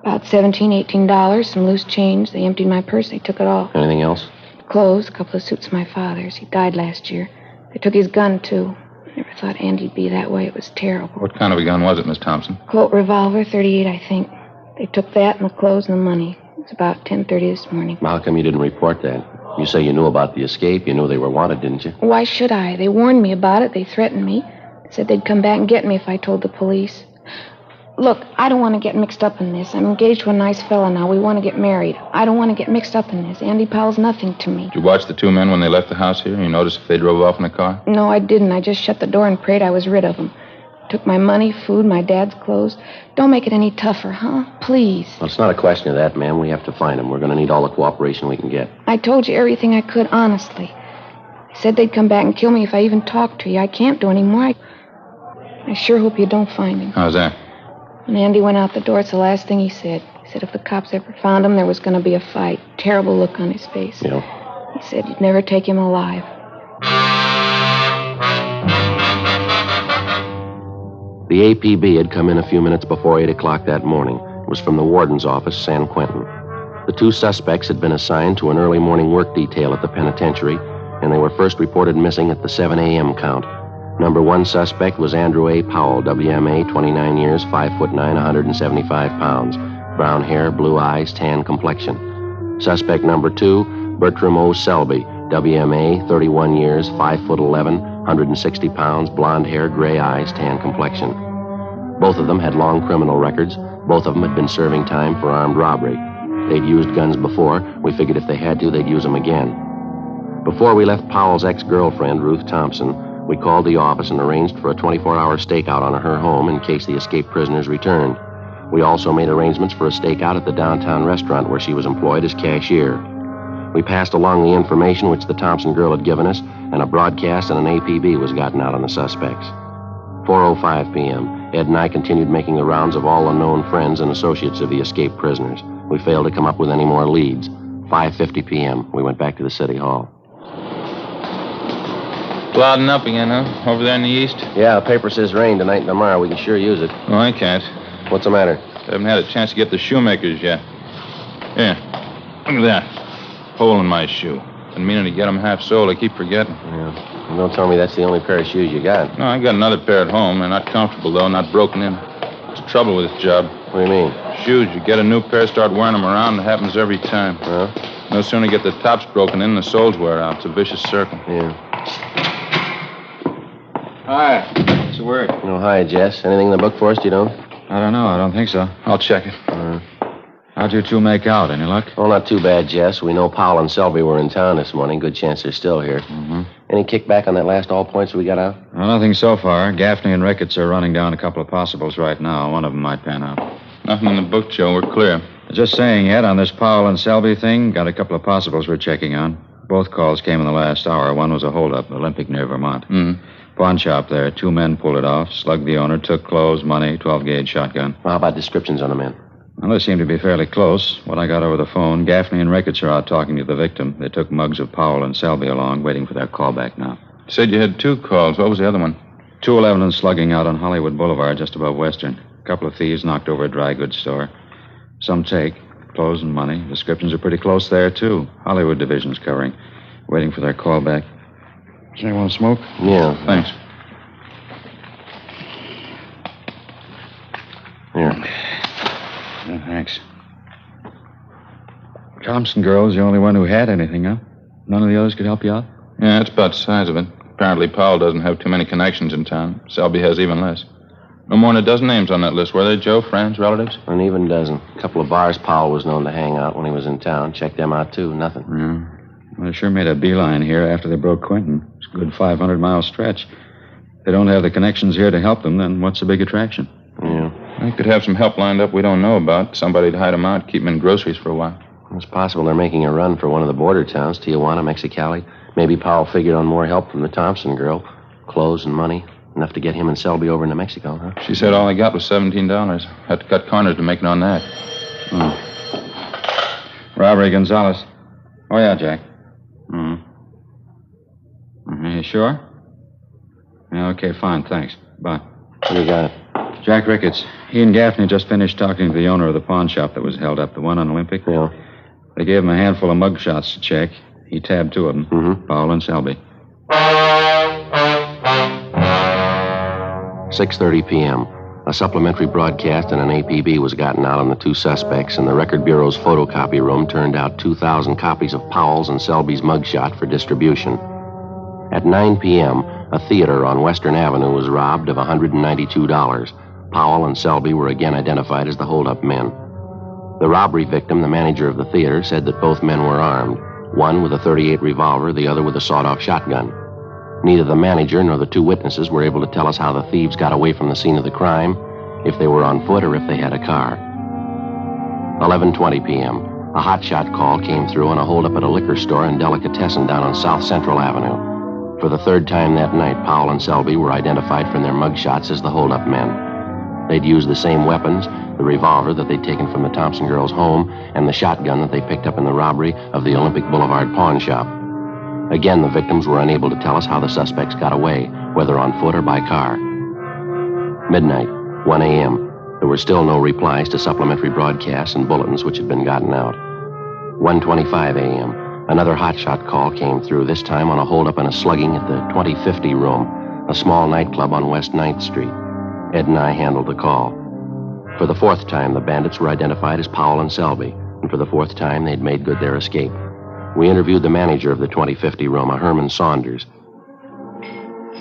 About $17, $18. Some loose change. They emptied my purse. They took it all. Anything else? Clothes, a couple of suits of my father's. He died last year. They took his gun, too. I never thought Andy'd be that way. It was terrible. What kind of a gun was it, Miss Thompson? Colt revolver, 38, I think. They took that and the clothes and the money. It was about 10:30 this morning. How come you didn't report that? You say you knew about the escape. You knew they were wanted, didn't you? Why should I? They warned me about it. They threatened me. Said they'd come back and get me if I told the police. Look, I don't want to get mixed up in this. I'm engaged to a nice fella now. We want to get married. I don't want to get mixed up in this. Andy Powell's nothing to me. Did you watch the two men when they left the house here? You notice if they drove off in a car? No, I didn't. I just shut the door and prayed I was rid of them. Took my money, food, my dad's clothes. Don't make it any tougher, huh? Please. Well, it's not a question of that, ma'am. We have to find them. We're going to need all the cooperation we can get. I told you everything I could, honestly. They said they'd come back and kill me if I even talked to you. I can't do any more. I sure hope you don't find him. How's that? When Andy went out the door, it's the last thing he said. He said if the cops ever found him, there was going to be a fight. Terrible look on his face. Yeah. He said you'd never take him alive. The APB had come in a few minutes before 8 o'clock that morning. It was from the warden's office, San Quentin. The two suspects had been assigned to an early morning work detail at the penitentiary, and they were first reported missing at the 7 a.m. count. Number 1 suspect was Andrew A. Powell, WMA, 29 years, 5'9", 175 pounds. Brown hair, blue eyes, tan complexion. Suspect number 2, Bertram O. Selby, WMA, 31 years, 5'11", 160 pounds, blonde hair, gray eyes, tan complexion. Both of them had long criminal records. Both of them had been serving time for armed robbery. They'd used guns before. We figured if they had to, they'd use them again. Before we left Powell's ex-girlfriend, Ruth Thompson, we called the office and arranged for a 24-hour stakeout on her home in case the escaped prisoners returned. We also made arrangements for a stakeout at the downtown restaurant where she was employed as cashier. We passed along the information which the Thompson girl had given us, and a broadcast and an APB was gotten out on the suspects. 4:05 p.m., Ed and I continued making the rounds of all the known friends and associates of the escaped prisoners. We failed to come up with any more leads. 5:50 p.m., we went back to the city hall. Clouding up again, huh? Over there in the east? Yeah, the paper says rain tonight and tomorrow. We can sure use it. Oh, I can't. What's the matter? I haven't had a chance to get the shoemakers yet. Here, look at that. Hole in my shoe. Been meaning to get them half-soled. I keep forgetting. Yeah. Well, don't tell me that's the only pair of shoes you got. No, I got another pair at home. They're not comfortable, though, not broken in. What's the trouble with this job? What do you mean? Shoes. You get a new pair, start wearing them around, it happens every time. No sooner get the tops broken in, the soles wear out. It's a vicious circle. Yeah. Hi. What's the word? Oh, hi, Jess. Anything in the book for us, you don't? I don't know. I don't think so. I'll check it. How'd you two make out? Any luck? Oh, not too bad, Jess. We know Powell and Selby were in town this morning. Good chance they're still here. Mm-hmm. Any kickback on that last all points we got out? Well, nothing so far. Gaffney and Ricketts are running down a couple of possibles right now. One of them might pan out. Nothing in the book, Joe. We're clear. Just saying, Ed, on this Powell and Selby thing, got a couple of possibles we're checking on. Both calls came in the last hour. One was a holdup, Olympic near Vermont. Pawn shop there. 2 men pulled it off, slugged the owner, took clothes, money, 12-gauge shotgun. Well, how about descriptions on the men? Well, they seem to be fairly close. What I got over the phone, Gaffney and Ricketts are out talking to the victim. They took mugs of Powell and Selby along, waiting for their call back now. You said you had 2 calls. What was the other one? 211 and slugging out on Hollywood Boulevard, just above Western. A couple of thieves knocked over a dry goods store. Some take, clothes and money. Descriptions are pretty close there, too. Hollywood division's covering. Waiting for their call back. Does anyone smoke? Yeah. Thanks. Here. Yeah, thanks. Thompson girl's the only one who had anything, huh? None of the others could help you out? Yeah, that's about the size of it. Apparently, Powell doesn't have too many connections in town. Selby has even less. No more than a dozen names on that list, were there, Joe? Friends, relatives? An even dozen. A couple of bars Powell was known to hang out when he was in town. Checked them out, too. Nothing. Yeah. Well, they sure made a beeline here after they broke Quentin. It's a good 500-mile stretch. If they don't have the connections here to help them, then what's the big attraction? Yeah. They could have some help lined up we don't know about. Somebody to hide them out, keep them in groceries for a while. It's possible they're making a run for one of the border towns, Tijuana, Mexicali. Maybe Powell figured on more help from the Thompson girl. Clothes and money. Enough to get him and Selby over into Mexico, huh? She said all they got was $17. Had to cut corners to make it on that. Robbery, Gonzalez. Oh, yeah, Jack. You sure? Yeah, okay, fine, thanks. Bye. What do you got? Jack Ricketts. He and Gaffney just finished talking to the owner of the pawn shop that was held up, the one on Olympic. Yeah. They gave him a handful of mug shots to check. He tabbed 2 of them, Powell and Selby. 6:30 p.m. A supplementary broadcast and an APB was gotten out on the 2 suspects, and the Record Bureau's photocopy room turned out 2,000 copies of Powell's and Selby's mugshot for distribution. At 9 p.m., a theater on Western Avenue was robbed of $192. Powell and Selby were again identified as the holdup men. The robbery victim, the manager of the theater, said that both men were armed, one with a .38 revolver, the other with a sawed-off shotgun. Neither the manager nor the 2 witnesses were able to tell us how the thieves got away from the scene of the crime, if they were on foot or if they had a car. 11:20 p.m. A hotshot call came through on a holdup at a liquor store and delicatessen down on South Central Avenue. For the 3rd time that night, Powell and Selby were identified from their mugshots as the holdup men. They'd used the same weapons, the revolver that they'd taken from the Thompson girl's home, and the shotgun that they picked up in the robbery of the Olympic Boulevard pawn shop. Again, the victims were unable to tell us how the suspects got away, whether on foot or by car. Midnight, 1 a.m. There were still no replies to supplementary broadcasts and bulletins which had been gotten out. 1:25 a.m. Another hotshot call came through, this time on a holdup and a slugging at the 2050 Room, a small nightclub on West 9th Street. Ed and I handled the call. For the 4th time, the bandits were identified as Powell and Selby, and for the 4th time, they'd made good their escape. We interviewed the manager of the 2050 Room, a Herman Saunders.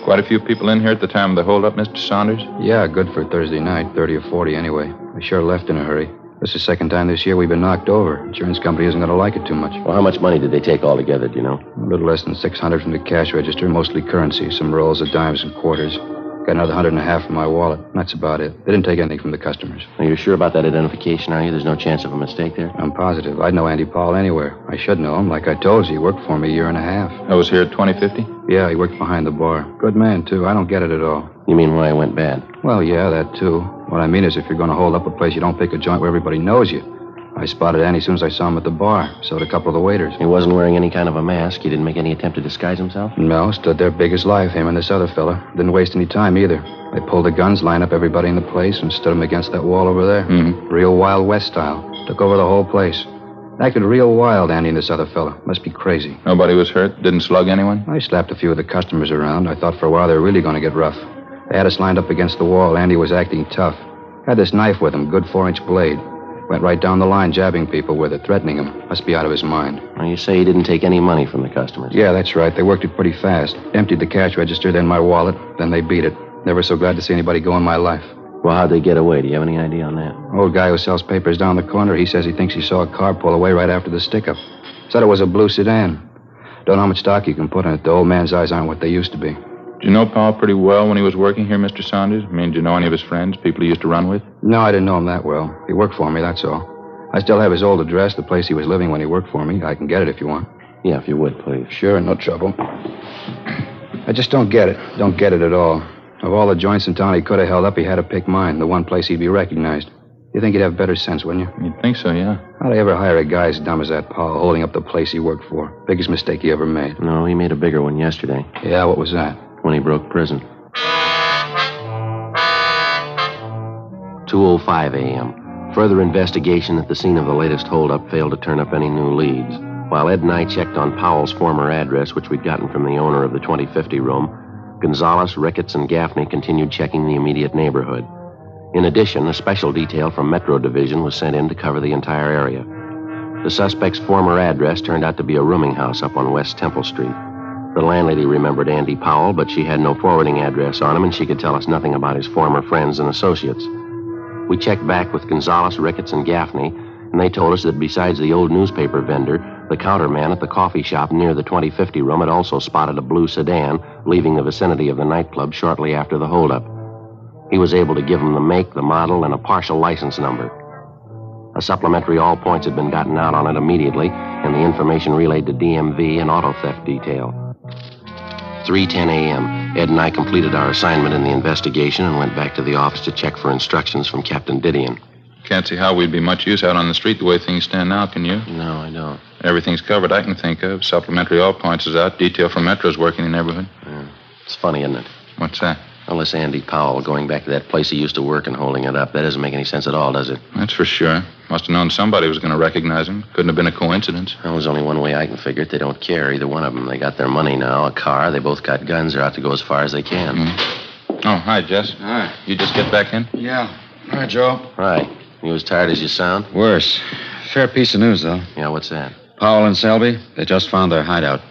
Quite a few people in here at the time of the holdup, Mr. Saunders? Yeah, good for Thursday night, 30 or 40 anyway. We sure left in a hurry. This is the 2nd time this year we've been knocked over. Insurance company isn't going to like it too much. Well, how much money did they take altogether, do you know? A little less than $600 from the cash register, mostly currency, some rolls of dimes and quarters. Got another $150 from my wallet. That's about it. They didn't take anything from the customers. Are you sure about that identification, are you? There's no chance of a mistake there? I'm positive. I'd know Andy Paul anywhere. I should know him. Like I told you, he worked for me a year and a half. I was here at 2050? Yeah, he worked behind the bar. Good man, too. I don't get it at all. You mean why it went bad? Well, yeah, that, too. What I mean is if you're going to hold up a place, you don't pick a joint where everybody knows you. I spotted Andy as soon as I saw him at the bar. So did a couple of the waiters. He wasn't wearing any kind of a mask. He didn't make any attempt to disguise himself? No, stood there big as life, him and this other fella. Didn't waste any time either. They pulled the guns, lined up everybody in the place, and stood them against that wall over there. Real Wild West style. Took over the whole place. Acted real wild, Andy and this other fella. Must be crazy. Nobody was hurt? Didn't slug anyone? I slapped a few of the customers around. I thought for a while they were really going to get rough. They had us lined up against the wall. Andy was acting tough. Had this knife with him, good 4-inch blade. Went right down the line jabbing people with it, threatening them. Must be out of his mind. Well, you say he didn't take any money from the customers? Yeah, that's right. They worked it pretty fast. Emptied the cash register, then my wallet. Then they beat it. Never so glad to see anybody go in my life. Well, how'd they get away? Do you have any idea on that? Old guy who sells papers down the corner, he says he thinks he saw a car pull away right after the stick-up. Said it was a blue sedan. Don't know how much stock you can put in it. The old man's eyes aren't what they used to be. Did you know Paul pretty well when he was working here, Mr. Saunders? I mean, did you know any of his friends, people he used to run with? No, I didn't know him that well. He worked for me, that's all. I still have his old address, the place he was living when he worked for me. I can get it if you want. Yeah, if you would, please. Sure, no trouble. I just don't get it. Don't get it at all. Of all the joints in town he could have held up, he had to pick mine, the one place he'd be recognized. You think he'd have better sense, wouldn't you? You'd think so, yeah. How'd I ever hire a guy as dumb as that, Paul, holding up the place he worked for? Biggest mistake he ever made. No, he made a bigger one yesterday. Yeah, what was that? When he broke prison. 2:05 a.m. Further investigation at the scene of the latest holdup failed to turn up any new leads. While Ed and I checked on Powell's former address, which we'd gotten from the owner of the 2050 room, Gonzalez, Ricketts, and Gaffney continued checking the immediate neighborhood. In addition, a special detail from Metro Division was sent in to cover the entire area. The suspect's former address turned out to be a rooming house up on West Temple Street. The landlady remembered Andy Powell, but she had no forwarding address on him, and she could tell us nothing about his former friends and associates. We checked back with Gonzalez, Ricketts, and Gaffney, and they told us that besides the old newspaper vendor, the counterman at the coffee shop near the 2050 room had also spotted a blue sedan leaving the vicinity of the nightclub shortly after the holdup. He was able to give him the make, the model, and a partial license number. A supplementary all points had been gotten out on it immediately, and the information relayed to DMV and auto theft detail. 3:10 a.m., Ed and I completed our assignment in the investigation and went back to the office to check for instructions from Captain Didion. Can't see how we'd be much use out on the street the way things stand now, can you? No, I don't. Everything's covered I can think of. Supplementary all points is out. Detail from Metro's working in the neighborhood. Yeah. It's funny, isn't it? What's that? Well, this Andy Powell going back to that place he used to work and holding it up. That doesn't make any sense at all, does it? That's for sure. Must have known somebody was going to recognize him. Couldn't have been a coincidence. Well, there's only one way I can figure it. They don't care, either one of them. They got their money now, a car. They both got guns. They're out to go as far as they can. Oh, hi, Jess. Hi. You just get back in? Yeah. Hi, Joe. Right. You as tired as you sound? Worse. Fair piece of news, though. Yeah, what's that? Powell and Selby, they just found their hideout.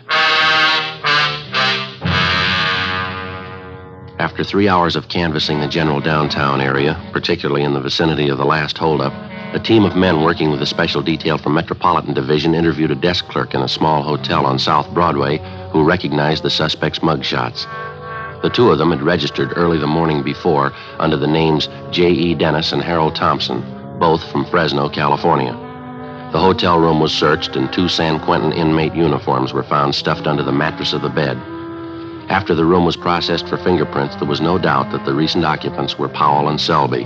After 3 hours of canvassing the general downtown area, particularly in the vicinity of the last holdup, a team of men working with a special detail from Metropolitan Division interviewed a desk clerk in a small hotel on South Broadway who recognized the suspect's mugshots. The two of them had registered early the morning before under the names J.E. Dennis and Harold Thompson, both from Fresno, California. The hotel room was searched and 2 San Quentin inmate uniforms were found stuffed under the mattress of the bed. After the room was processed for fingerprints, there was no doubt that the recent occupants were Powell and Selby.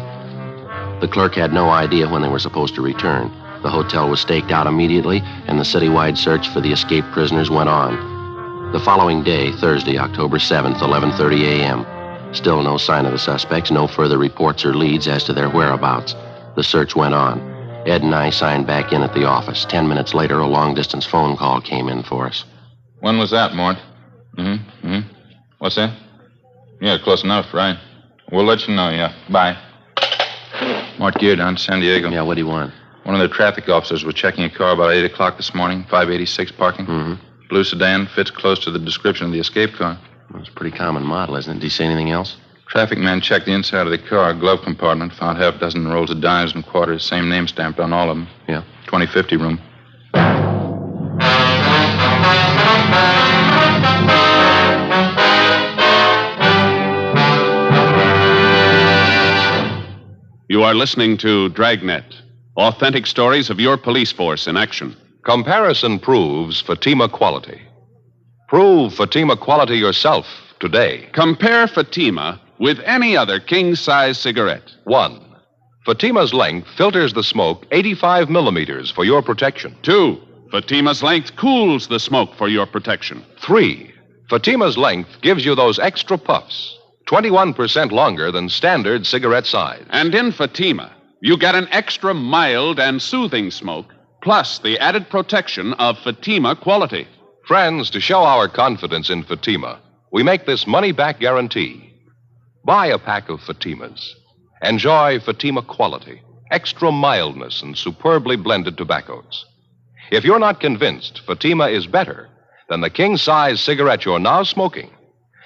The clerk had no idea when they were supposed to return. The hotel was staked out immediately, and the citywide search for the escaped prisoners went on. The following day, Thursday, October 7th, 11:30 a.m., still no sign of the suspects, no further reports or leads as to their whereabouts. The search went on. Ed and I signed back in at the office. 10 minutes later, a long-distance phone call came in for us. When was that, Mort? What's that? Yeah, close enough, right? We'll let you know, yeah. Bye. Mort Gear down San Diego. Yeah, what do you want? One of the traffic officers was checking a car about 8 o'clock this morning, 586 parking. Blue sedan, fits close to the description of the escape car. Well, it's a pretty common model, isn't it? Did he say anything else? Traffic man checked the inside of the car, glove compartment, found half a dozen rolls of dimes and quarters, same name stamped on all of them. Yeah. 2050 room. You are listening to Dragnet, authentic stories of your police force in action. Comparison proves Fatima quality. Prove Fatima quality yourself today. Compare Fatima with any other king-size cigarette. 1. Fatima's length filters the smoke 85 millimeters for your protection. 2. Fatima's length cools the smoke for your protection. 3. Fatima's length gives you those extra puffs, 21% longer than standard cigarette size. And in Fatima, you get an extra mild and soothing smoke, plus the added protection of Fatima quality. Friends, to show our confidence in Fatima, we make this money-back guarantee. Buy a pack of Fatimas. Enjoy Fatima quality, extra mildness, and superbly blended tobaccos. If you're not convinced Fatima is better than the king-size cigarette you're now smoking,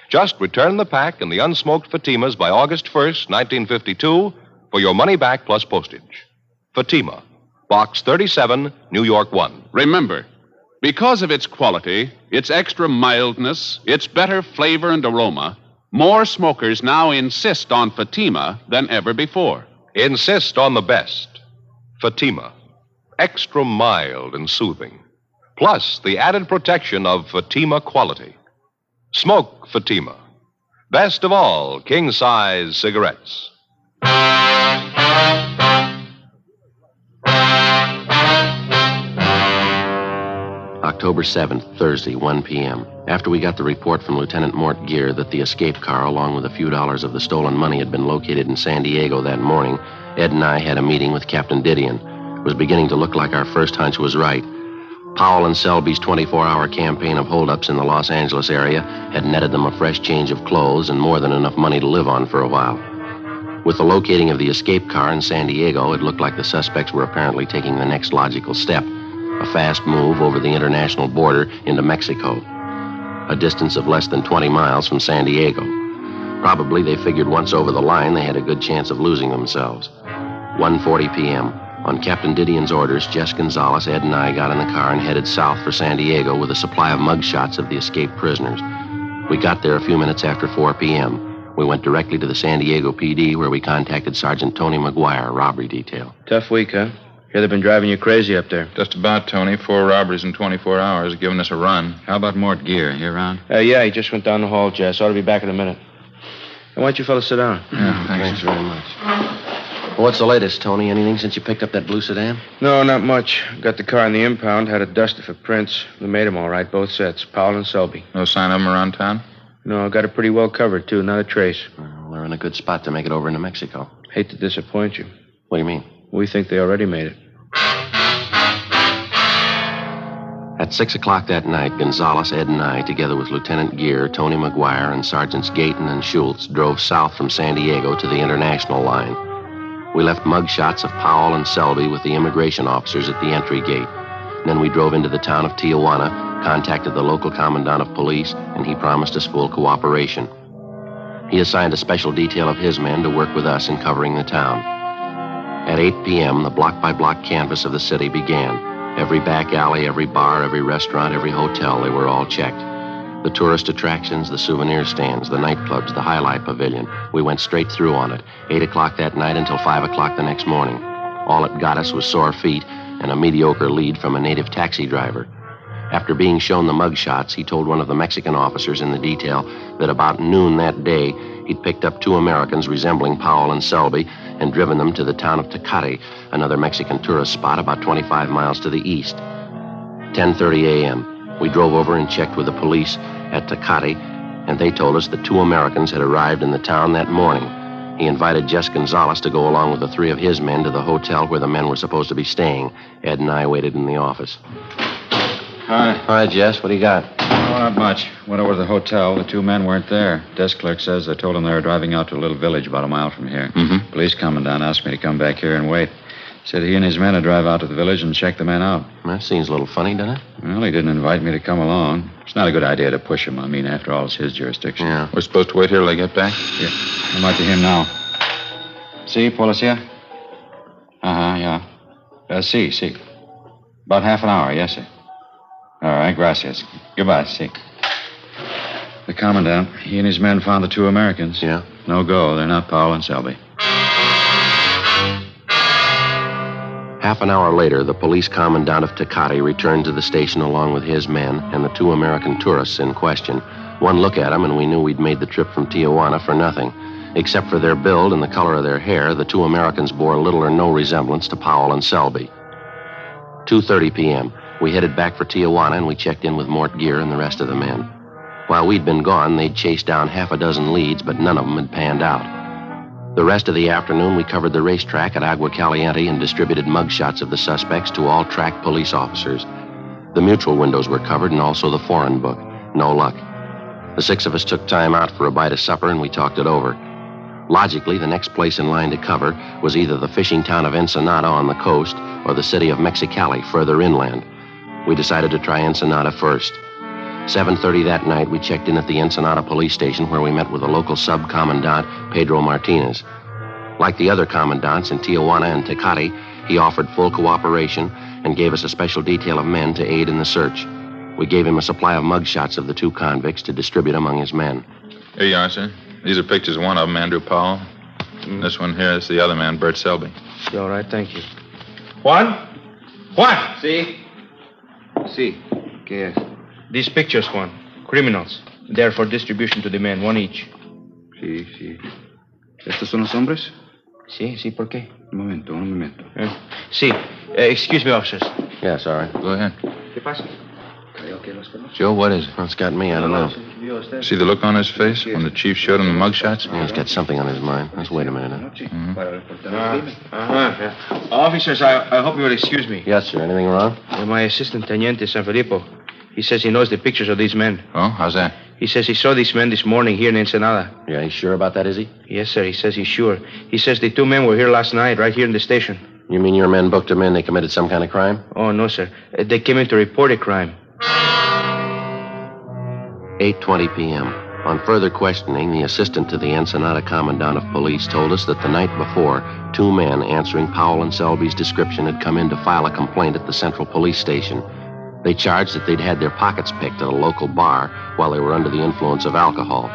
just return the pack and the unsmoked Fatimas by August 1st, 1952, for your money back plus postage. Fatima, Box 37, New York 1. Remember, because of its quality, its extra mildness, its better flavor and aroma, more smokers now insist on Fatima than ever before. Insist on the best. Fatima, extra mild and soothing, plus the added protection of Fatima quality. Smoke Fatima. Best of all, king-size cigarettes. October 7th, Thursday, 1 p.m. After we got the report from Lieutenant Mort Gear that the escape car, along with a few dollars of the stolen money, had been located in San Diego that morning, Ed and I had a meeting with Captain Didion. It was beginning to look like our first hunch was right. Powell and Selby's 24-hour campaign of holdups in the Los Angeles area had netted them a fresh change of clothes and more than enough money to live on for a while. With the locating of the escape car in San Diego, it looked like the suspects were apparently taking the next logical step, a fast move over the international border into Mexico, a distance of less than 20 miles from San Diego. Probably they figured once over the line they had a good chance of losing themselves. 1:40 p.m. On Captain Didion's orders, Jess Gonzalez, Ed, and I got in the car and headed south for San Diego with a supply of mugshots of the escaped prisoners. We got there a few minutes after 4 p.m. We went directly to the San Diego PD, where we contacted Sergeant Tony McGuire, robbery detail. Tough week, huh? Hear they've been driving you crazy up there. Just about, Tony. 4 robberies in 24 hours, giving us a run. How about Mort Gear? He around? Yeah, he just went down the hall, Jess. Ought to be back in a minute. Hey, why don't you fellas sit down? Yeah, Thanks very much. Well, what's the latest, Tony? Anything since you picked up that blue sedan? No, not much. Got the car in the impound, had it dusted for prints. We made them all right, both sets, Powell and Selby. No sign of them around town? No, got it pretty well covered, too. Not a trace. Well, we're in a good spot to make it over into Mexico. Hate to disappoint you. What do you mean? We think they already made it. At 6 o'clock that night, Gonzalez, Ed, and I, together with Lieutenant Gear, Tony McGuire, and Sergeants Gayton and Schultz, drove south from San Diego to the international line. We left mugshots of Powell and Selby with the immigration officers at the entry gate. Then we drove into the town of Tijuana, contacted the local commandant of police, and he promised us full cooperation. He assigned a special detail of his men to work with us in covering the town. At 8 p.m., the block-by-block canvass of the city began. Every back alley, every bar, every restaurant, every hotel, they were all checked. The tourist attractions, the souvenir stands, the nightclubs, the highlight pavilion. We went straight through on it, 8 o'clock that night until 5 o'clock the next morning. All it got us was sore feet and a mediocre lead from a native taxi driver. After being shown the mugshots, he told one of the Mexican officers in the detail that about noon that day, he'd picked up 2 Americans resembling Powell and Selby and driven them to the town of Tecate, another Mexican tourist spot about 25 miles to the east. 10:30 a.m. We drove over and checked with the police at Tecate, and they told us that 2 Americans had arrived in the town that morning. He invited Jess Gonzalez to go along with the 3 of his men to the hotel where the men were supposed to be staying. Ed and I waited in the office. Hi. Hi, Jess. What do you got? Oh, not much. Went over to the hotel. The 2 men weren't there. Desk clerk says they told him they were driving out to a little village about a mile from here. Mm-hmm. Police commandant asked me to come back here and wait. Said he and his men would drive out to the village and check the men out. That seems a little funny, doesn't it? Well, he didn't invite me to come along. It's not a good idea to push him. I mean, after all, it's his jurisdiction. Yeah. We're supposed to wait here till they get back? Yeah. I might be him now. Si, policia? Yeah. Si. About half an hour, yes, sir. All right, gracias. Goodbye, see. The commandant, he and his men found the 2 Americans. Yeah? No go. They're not Powell and Selby. Half an hour later, the police commandant of Tecate returned to the station along with his men and the 2 American tourists in question. One look at them, and we knew we'd made the trip from Tijuana for nothing. Except for their build and the color of their hair, the two Americans bore little or no resemblance to Powell and Selby. 2:30 p.m. We headed back for Tijuana, and we checked in with Mort Gear and the rest of the men. While we'd been gone, they'd chased down half a dozen leads, but none of them had panned out. The rest of the afternoon, we covered the racetrack at Agua Caliente and distributed mugshots of the suspects to all track police officers. The mutual windows were covered, and also the foreign book. No luck. The six of us took time out for a bite of supper, and we talked it over. Logically, the next place in line to cover was either the fishing town of Ensenada on the coast or the city of Mexicali further inland. We decided to try Ensenada first. 7:30 that night, we checked in at the Ensenada police station, where we met with the local sub-commandant, Pedro Martinez. Like the other commandants in Tijuana and Tecate, he offered full cooperation and gave us a special detail of men to aid in the search. We gave him a supply of mugshots of the two convicts to distribute among his men. Here you are, sir. These are pictures of one of them, Andrew Powell. This one here is the other man, Bert Selby. All right, thank you. Juan? See? ¿Qué es? These pictures, Juan. Criminals. They're for distribution to the men, one each. Sí. ¿Estos son los hombres? Sí, ¿por qué? Un momento. Sí. Excuse me, officers. Yeah, sorry. Go ahead. ¿Qué pasa? Joe, what is it? Well, it's got me, I don't know. See the look on his face when the chief showed him the mugshots? Yeah, he's got something on his mind. Let's wait a minute. Officers, I hope you will excuse me. Yes, sir. Anything wrong? My assistant, Teniente San Filippo. He says he knows the pictures of these men. Oh, how's that? He says he saw these men this morning here in Ensenada. Yeah, he's sure about that, is he? Yes, sir. He says he's sure. He says the two men were here last night, right here in the station. You mean your men booked them in? They committed some kind of crime? Oh, no, sir. They came in to report a crime. 8:20 p.m. On further questioning, the assistant to the Ensenada Commandant of Police told us that the night before, two men answering Powell and Selby's description had come in to file a complaint at the Central Police Station. They charged that they'd had their pockets picked at a local bar while they were under the influence of alcohol.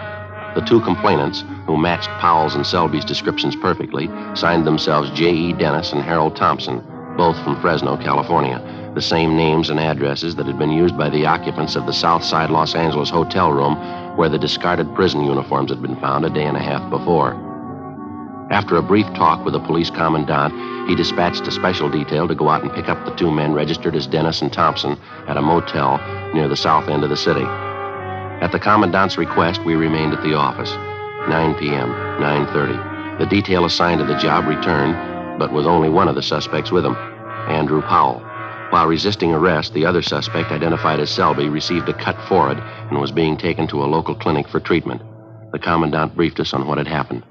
The two complainants, who matched Powell's and Selby's descriptions perfectly, signed themselves J.E. Dennis and Harold Thompson, both from Fresno, California, the same names and addresses that had been used by the occupants of the Southside Los Angeles hotel room where the discarded prison uniforms had been found a day and a half before. After a brief talk with the police commandant, he dispatched a special detail to go out and pick up the two men registered as Dennis and Thompson at a motel near the south end of the city. At the commandant's request, we remained at the office. 9 p.m., 9:30. The detail assigned to the job returned, but with only one of the suspects with him, Andrew Powell. While resisting arrest, the other suspect, identified as Selby, received a cut forehead and was being taken to a local clinic for treatment. The commandant briefed us on what had happened.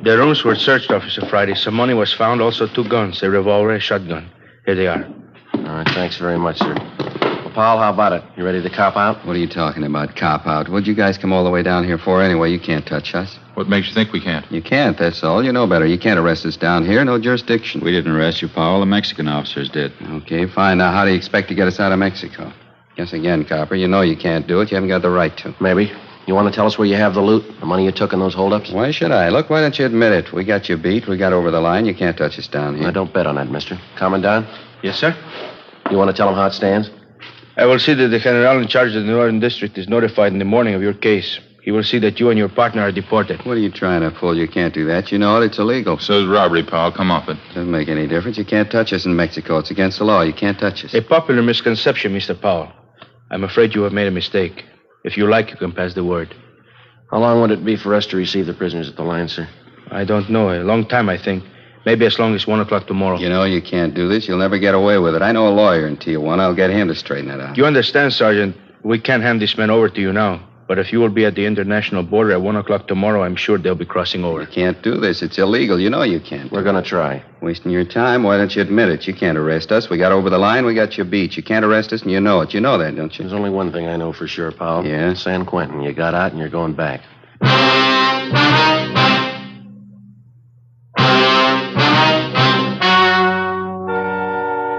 The rooms were searched, Officer Friday. Some money was found, also two guns, a revolver, a shotgun. Here they are. All right, thanks very much, sir. Well, Powell, how about it? You ready to cop out? What are you talking about, cop out? What'd you guys come all the way down here for anyway? You can't touch us. What makes you think we can't? You can't, that's all. You know better. You can't arrest us down here. No jurisdiction. We didn't arrest you, Powell. The Mexican officers did. Okay, fine. Now, how do you expect to get us out of Mexico? Guess again, copper. You know you can't do it. You haven't got the right to. Maybe. You want to tell us where you have the loot? The money you took in those holdups? Why should I? Look, why don't you admit it? We got you beat. We got over the line. You can't touch us down here. I don't bet on that, mister. Commandant? Yes, sir? You want to tell him how it stands? I will see that the general in charge of the Northern District is notified in the morning of your case. He will see that you and your partner are deported. What are you trying to pull? You can't do that. You know it. It's illegal. So's robbery, Powell. Come off it. Doesn't make any difference. You can't touch us in Mexico. It's against the law. You can't touch us. A popular misconception, Mr. Powell. I'm afraid you have made a mistake. If you like, you can pass the word. How long would it be for us to receive the prisoners at the line, sir? I don't know. A long time, I think. Maybe as long as 1 o'clock tomorrow. You know you can't do this. You'll never get away with it. I know a lawyer in Tijuana. I'll get him to straighten it out. You understand, Sergeant, we can't hand these men over to you now. But if you will be at the international border at 1 o'clock tomorrow, I'm sure they'll be crossing over. You can't do this. It's illegal. You know you can't. We're going to try. Wasting your time? Why don't you admit it? You can't arrest us. We got over the line. We got you beat. You can't arrest us, and you know it. You know that, don't you? There's only one thing I know for sure, Powell. Yeah? San Quentin. You got out and you're going back.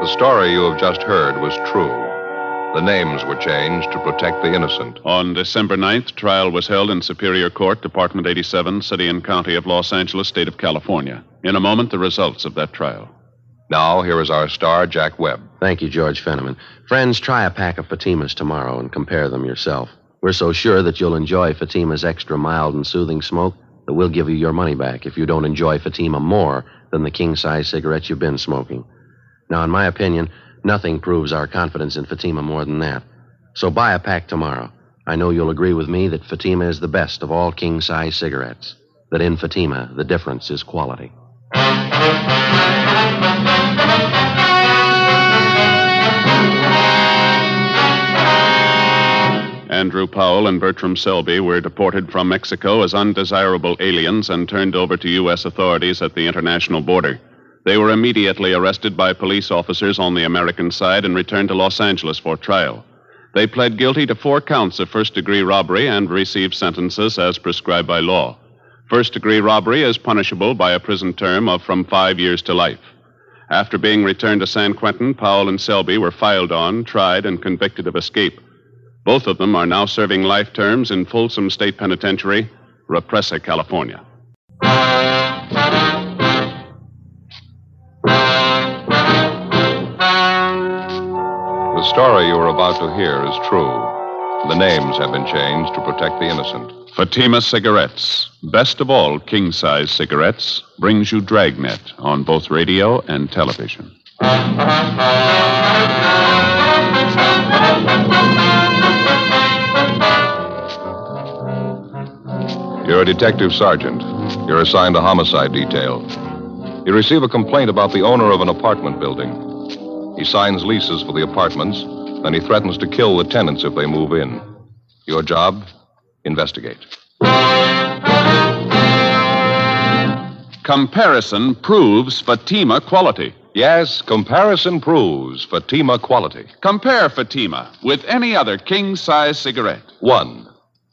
The story you have just heard was true. The names were changed to protect the innocent. On December 9th, trial was held in Superior Court, Department 87, City and County of Los Angeles, State of California. In a moment, the results of that trial. Now, here is our star, Jack Webb. Thank you, George Fenneman. Friends, try a pack of Fatimas tomorrow and compare them yourself. We're so sure that you'll enjoy Fatima's extra mild and soothing smoke that But we'll give you your money back if you don't enjoy Fatima more than the king-size cigarettes you've been smoking. Now, in my opinion, nothing proves our confidence in Fatima more than that. So buy a pack tomorrow. I know you'll agree with me that Fatima is the best of all king-size cigarettes. That in Fatima, the difference is quality. Andrew Powell and Bertram Selby were deported from Mexico as undesirable aliens and turned over to U.S. authorities at the international border. They were immediately arrested by police officers on the American side and returned to Los Angeles for trial. They pled guilty to 4 counts of first-degree robbery and received sentences as prescribed by law. First-degree robbery is punishable by a prison term of from 5 years to life. After being returned to San Quentin, Powell and Selby were filed on, tried, and convicted of escape. Both of them are now serving life terms in Folsom State Penitentiary, Represa, California. The story you are about to hear is true. The names have been changed to protect the innocent. Fatima Cigarettes, best of all king-size cigarettes, brings you Dragnet on both radio and television. You're a detective sergeant. You're assigned a homicide detail. You receive a complaint about the owner of an apartment building. He signs leases for the apartments, and he threatens to kill the tenants if they move in. Your job? Investigate. Comparison proves Fatima quality. Yes, comparison proves Fatima quality. Compare Fatima with any other king-size cigarette. 1.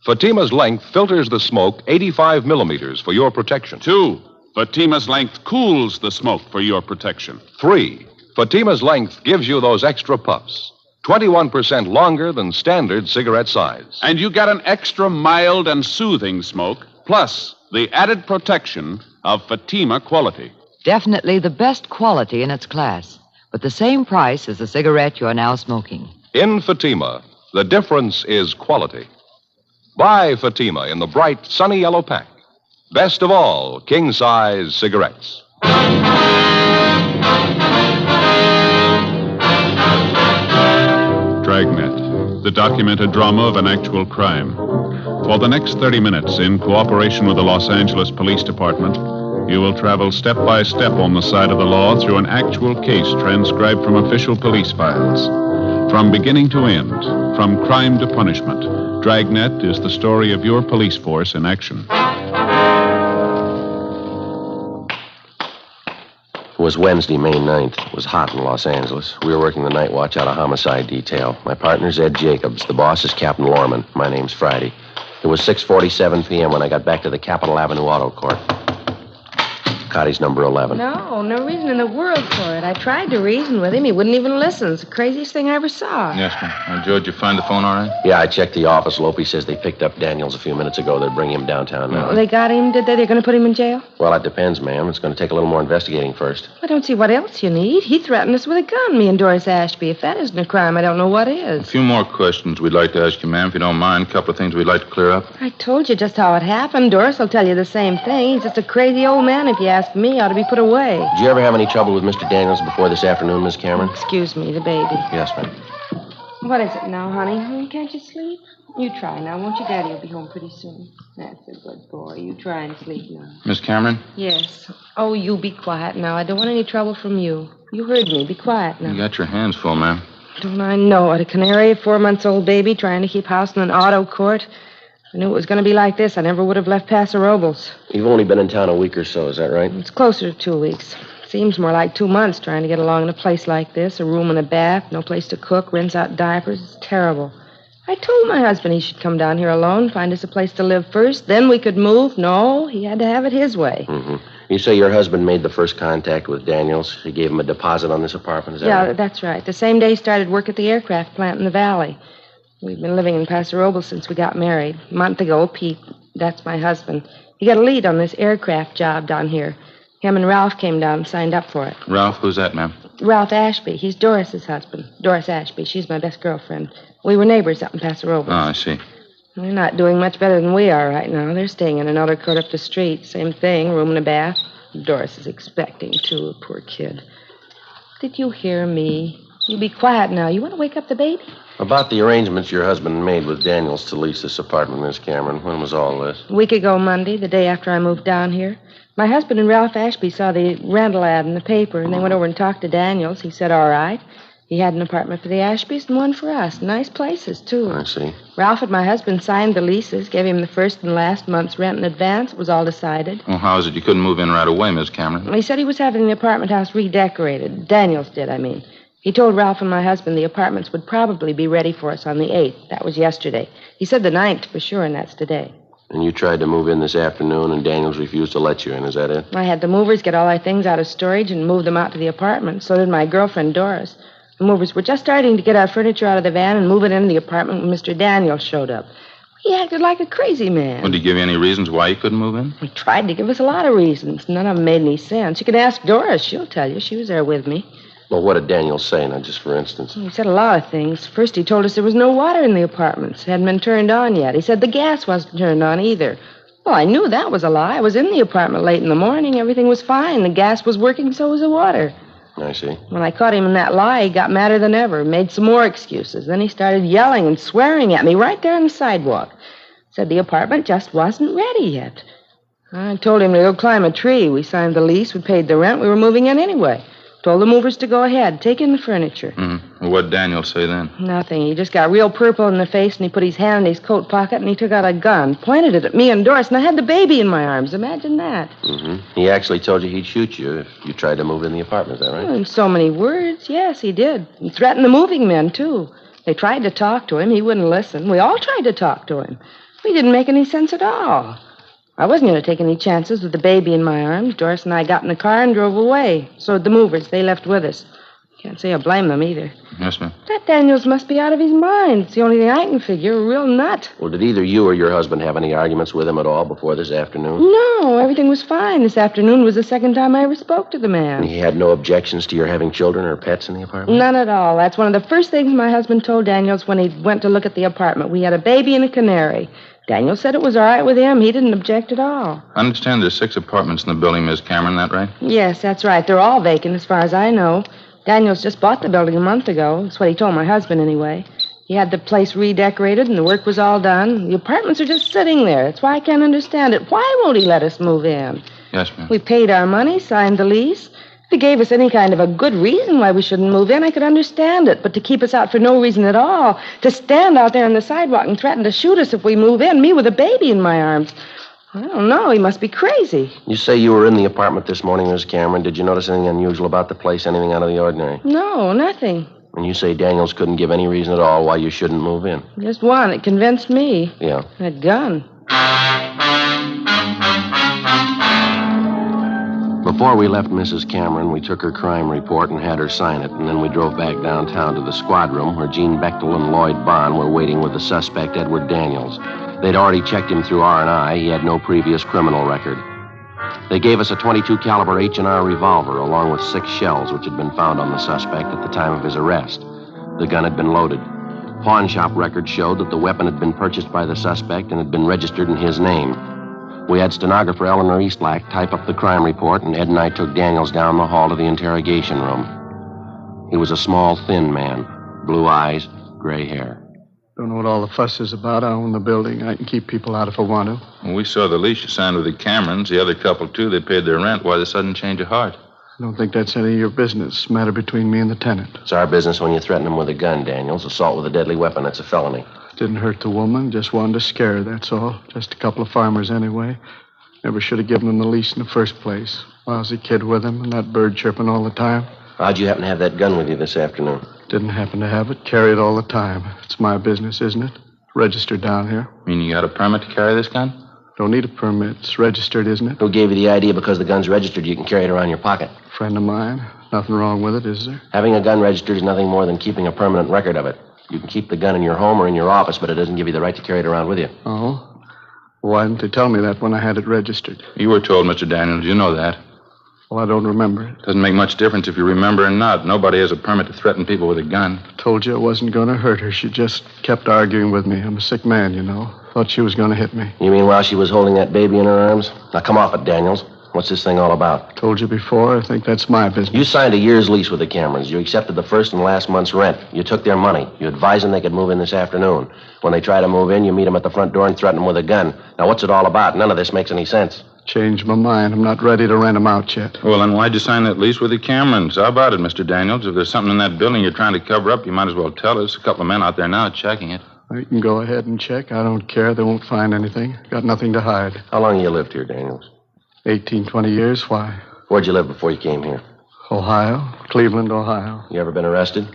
Fatima's length filters the smoke 85 millimeters for your protection. 2. Fatima's length cools the smoke for your protection. 3. Fatima's length gives you those extra puffs. 21% longer than standard cigarette size. And you get an extra mild and soothing smoke, plus the added protection of Fatima quality. Definitely the best quality in its class, but the same price as the cigarette you are now smoking. In Fatima, the difference is quality. Buy Fatima in the bright, sunny yellow pack. Best of all, king-size cigarettes. Dragnet, the documented drama of an actual crime. For the next 30 minutes, in cooperation with the Los Angeles Police Department, you will travel step by step on the side of the law through an actual case transcribed from official police files. From beginning to end, from crime to punishment, Dragnet is the story of your police force in action. It was Wednesday, May 9th. It was hot in Los Angeles. We were working the night watch out of homicide detail. My partner's Ed Jacobs. The boss is Captain Lorman. My name's Friday. It was 6:47 p.m. when I got back to the Capitol Avenue Auto Court. Cotty's number 11. No reason in the world for it. I tried to reason with him. He wouldn't even listen. It's the craziest thing I ever saw. Yes, ma'am. Now, Joe, did you find the phone all right? Yeah, I checked the office. Lope says they picked up Daniels a few minutes ago. They're bringing him downtown now. Oh, they got him, did they? They're going to put him in jail? Well, it depends, ma'am. It's going to take a little more investigating first. I don't see what else you need. He threatened us with a gun, me and Doris Ashby. If that isn't a crime, I don't know what is. A few more questions we'd like to ask you, ma'am, if you don't mind. A couple of things we'd like to clear up. I told you just how it happened. Doris will tell you the same thing. He's just a crazy old man, if you ask me. Ought to be put away. Did you ever have any trouble with Mr. Daniels before this afternoon, Miss Cameron? Excuse me, the baby. Yes, ma'am. What is it now, honey? Can't you sleep? You try now, won't you? Daddy will be home pretty soon. That's a good boy. You try and sleep now. Miss Cameron? Yes. Oh, you be quiet now. I don't want any trouble from you. You heard me. Be quiet now. You got your hands full, ma'am. Don't I know it? A canary, a 4-month-old baby trying to keep house in an auto court. If I knew it was going to be like this, I never would have left Paso Robles. You've only been in town a week or so, is that right? It's closer to 2 weeks. Seems more like 2 months trying to get along in a place like this. A room and a bath, no place to cook, rinse out diapers. It's terrible. I told my husband he should come down here alone, find us a place to live first. Then we could move. No, he had to have it his way. Mm-hmm. You say your husband made the first contact with Daniels. He gave him a deposit on this apartment, is that right? Yeah, that's right. The same day he started work at the aircraft plant in the valley. We've been living in Paso Robles since we got married. A month ago, Pete, that's my husband, he got a lead on this aircraft job down here. Him and Ralph came down and signed up for it. Ralph, who's that, ma'am? Ralph Ashby. He's Doris's husband. Doris Ashby. She's my best girlfriend. We were neighbors up in Paso Robles. Oh, I see. They're not doing much better than we are right now. They're staying in another court up the street. Same thing, room and a bath. Doris is expecting, too, poor kid. Did you hear me? You be quiet now. You want to wake up the baby? About the arrangements your husband made with Daniels to lease this apartment, Miss Cameron. When was all this? A week ago Monday, the day after I moved down here. My husband and Ralph Ashby saw the rental ad in the paper, and they went over and talked to Daniels. He said, all right. He had an apartment for the Ashbys and one for us. Nice places, too. I see. Ralph and my husband signed the leases, gave him the first and last month's rent in advance. It was all decided. Well, how is it you couldn't move in right away, Miss Cameron? He said he was having the apartment house redecorated. Daniels did, I mean. He told Ralph and my husband the apartments would probably be ready for us on the 8th. That was yesterday. He said the 9th for sure, and that's today. And you tried to move in this afternoon, and Daniels refused to let you in. Is that it? I had the movers get all our things out of storage and move them out to the apartment. So did my girlfriend, Doris. The movers were just starting to get our furniture out of the van and move it into the apartment when Mr. Daniels showed up. He acted like a crazy man. Well, did he give you any reasons why you couldn't move in? He tried to give us a lot of reasons. None of them made any sense. You can ask Doris. She'll tell you. She was there with me. Well, what did Daniels say, now, just for instance? He said a lot of things. First, he told us there was no water in the apartments. It hadn't been turned on yet. He said the gas wasn't turned on either. Well, I knew that was a lie. I was in the apartment late in the morning. Everything was fine. The gas was working, so was the water. I see. When I caught him in that lie, he got madder than ever, made some more excuses. Then he started yelling and swearing at me right there on the sidewalk. Said the apartment just wasn't ready yet. I told him to go climb a tree. We signed the lease. We paid the rent. We were moving in anyway. Told the movers to go ahead, take in the furniture. Well, what did Daniel say then? Nothing. He just got real purple in the face, and he put his hand in his coat pocket, and he took out a gun, pointed it at me and Doris, and I had the baby in my arms. Imagine that. He actually told you he'd shoot you if you tried to move in the apartment, is that right? In so many words, yes, he did. He threatened the moving men, too. They tried to talk to him. He wouldn't listen. We all tried to talk to him. He didn't make any sense at all. I wasn't going to take any chances with the baby in my arms. Doris and I got in the car and drove away. So did the movers. They left with us. Can't say I blame them either. Yes, ma'am. That Daniels must be out of his mind. It's the only thing I can figure. A real nut. Well, did either you or your husband have any arguments with him at all before this afternoon? No, everything was fine. This afternoon was the second time I ever spoke to the man. And he had no objections to your having children or pets in the apartment? None at all. That's one of the first things my husband told Daniels when he went to look at the apartment. We had a baby and a canary. Daniels said it was all right with him. He didn't object at all. I understand there's 6 apartments in the building, Miss Cameron, that right? Yes, that's right. They're all vacant as far as I know. Daniels just bought the building a month ago. That's what he told my husband, anyway. He had the place redecorated, and the work was all done. The apartments are just sitting there. That's why I can't understand it. Why won't he let us move in? Yes, ma'am. We paid our money, signed the lease. If he gave us any kind of a good reason why we shouldn't move in, I could understand it. But to keep us out for no reason at all, to stand out there on the sidewalk and threaten to shoot us if we move in, me with a baby in my arms, I don't know. He must be crazy. You say you were in the apartment this morning, Miss Cameron. Did you notice anything unusual about the place, anything out of the ordinary? No, nothing. And you say Daniels couldn't give any reason at all why you shouldn't move in? Just one. It convinced me. Yeah. That gun. Before we left Mrs. Cameron, we took her crime report and had her sign it, and then we drove back downtown to the squad room where Gene Bechtel and Lloyd Bond were waiting with the suspect, Edward Daniels. They'd already checked him through R&I. He had no previous criminal record. They gave us a .22 caliber H&R revolver along with 6 shells which had been found on the suspect at the time of his arrest. The gun had been loaded. Pawn shop records showed that the weapon had been purchased by the suspect and had been registered in his name. We had stenographer Eleanor Eastlack type up the crime report, and Ed and I took Daniels down the hall to the interrogation room. He was a small, thin man, blue eyes, gray hair. Don't know what all the fuss is about. I own the building. I can keep people out if I want to. Well, we saw the lease you signed with the Camerons. The other couple, too, they paid their rent. Why the sudden change of heart? I don't think that's any of your business. Matter between me and the tenant. It's our business when you threaten him with a gun, Daniels. Assault with a deadly weapon, that's a felony. Didn't hurt the woman. Just wanted to scare her, that's all. Just a couple of farmers anyway. Never should have given him the lease in the first place. Lousy kid with him and that bird chirping all the time. How'd you happen to have that gun with you this afternoon? Didn't happen to have it. Carry it all the time. It's my business, isn't it? Registered down here. Mean you got a permit to carry this gun? Don't need a permit. It's registered, isn't it? Who gave you the idea because the gun's registered you can carry it around your pocket? Friend of mine. Nothing wrong with it, is there? Having a gun registered is nothing more than keeping a permanent record of it. You can keep the gun in your home or in your office, but it doesn't give you the right to carry it around with you. Oh? Why didn't they tell me that when I had it registered? You were told, Mr. Daniels. You know that. Well, I don't remember it. Doesn't make much difference if you remember or not. Nobody has a permit to threaten people with a gun. Told you I wasn't going to hurt her. She just kept arguing with me. I'm a sick man, you know. Thought she was going to hit me. You mean while she was holding that baby in her arms? Now, come off it, Daniels. What's this thing all about? Told you before. I think that's my business. You signed a year's lease with the Camerons. You accepted the first and last month's rent. You took their money. You advised them they could move in this afternoon. When they try to move in, you meet them at the front door and threaten them with a gun. Now, what's it all about? None of this makes any sense. Changed my mind. I'm not ready to rent them out yet. Well, then why'd you sign that lease with the Camerons? How about it, Mr. Daniels? If there's something in that building you're trying to cover up, you might as well tell us. A couple of men out there now checking it. You can go ahead and check. I don't care. They won't find anything. Got nothing to hide. How long you lived here, Daniels? 18, 20 years. Why? Where'd you live before you came here? Ohio. Cleveland, Ohio. You ever been arrested?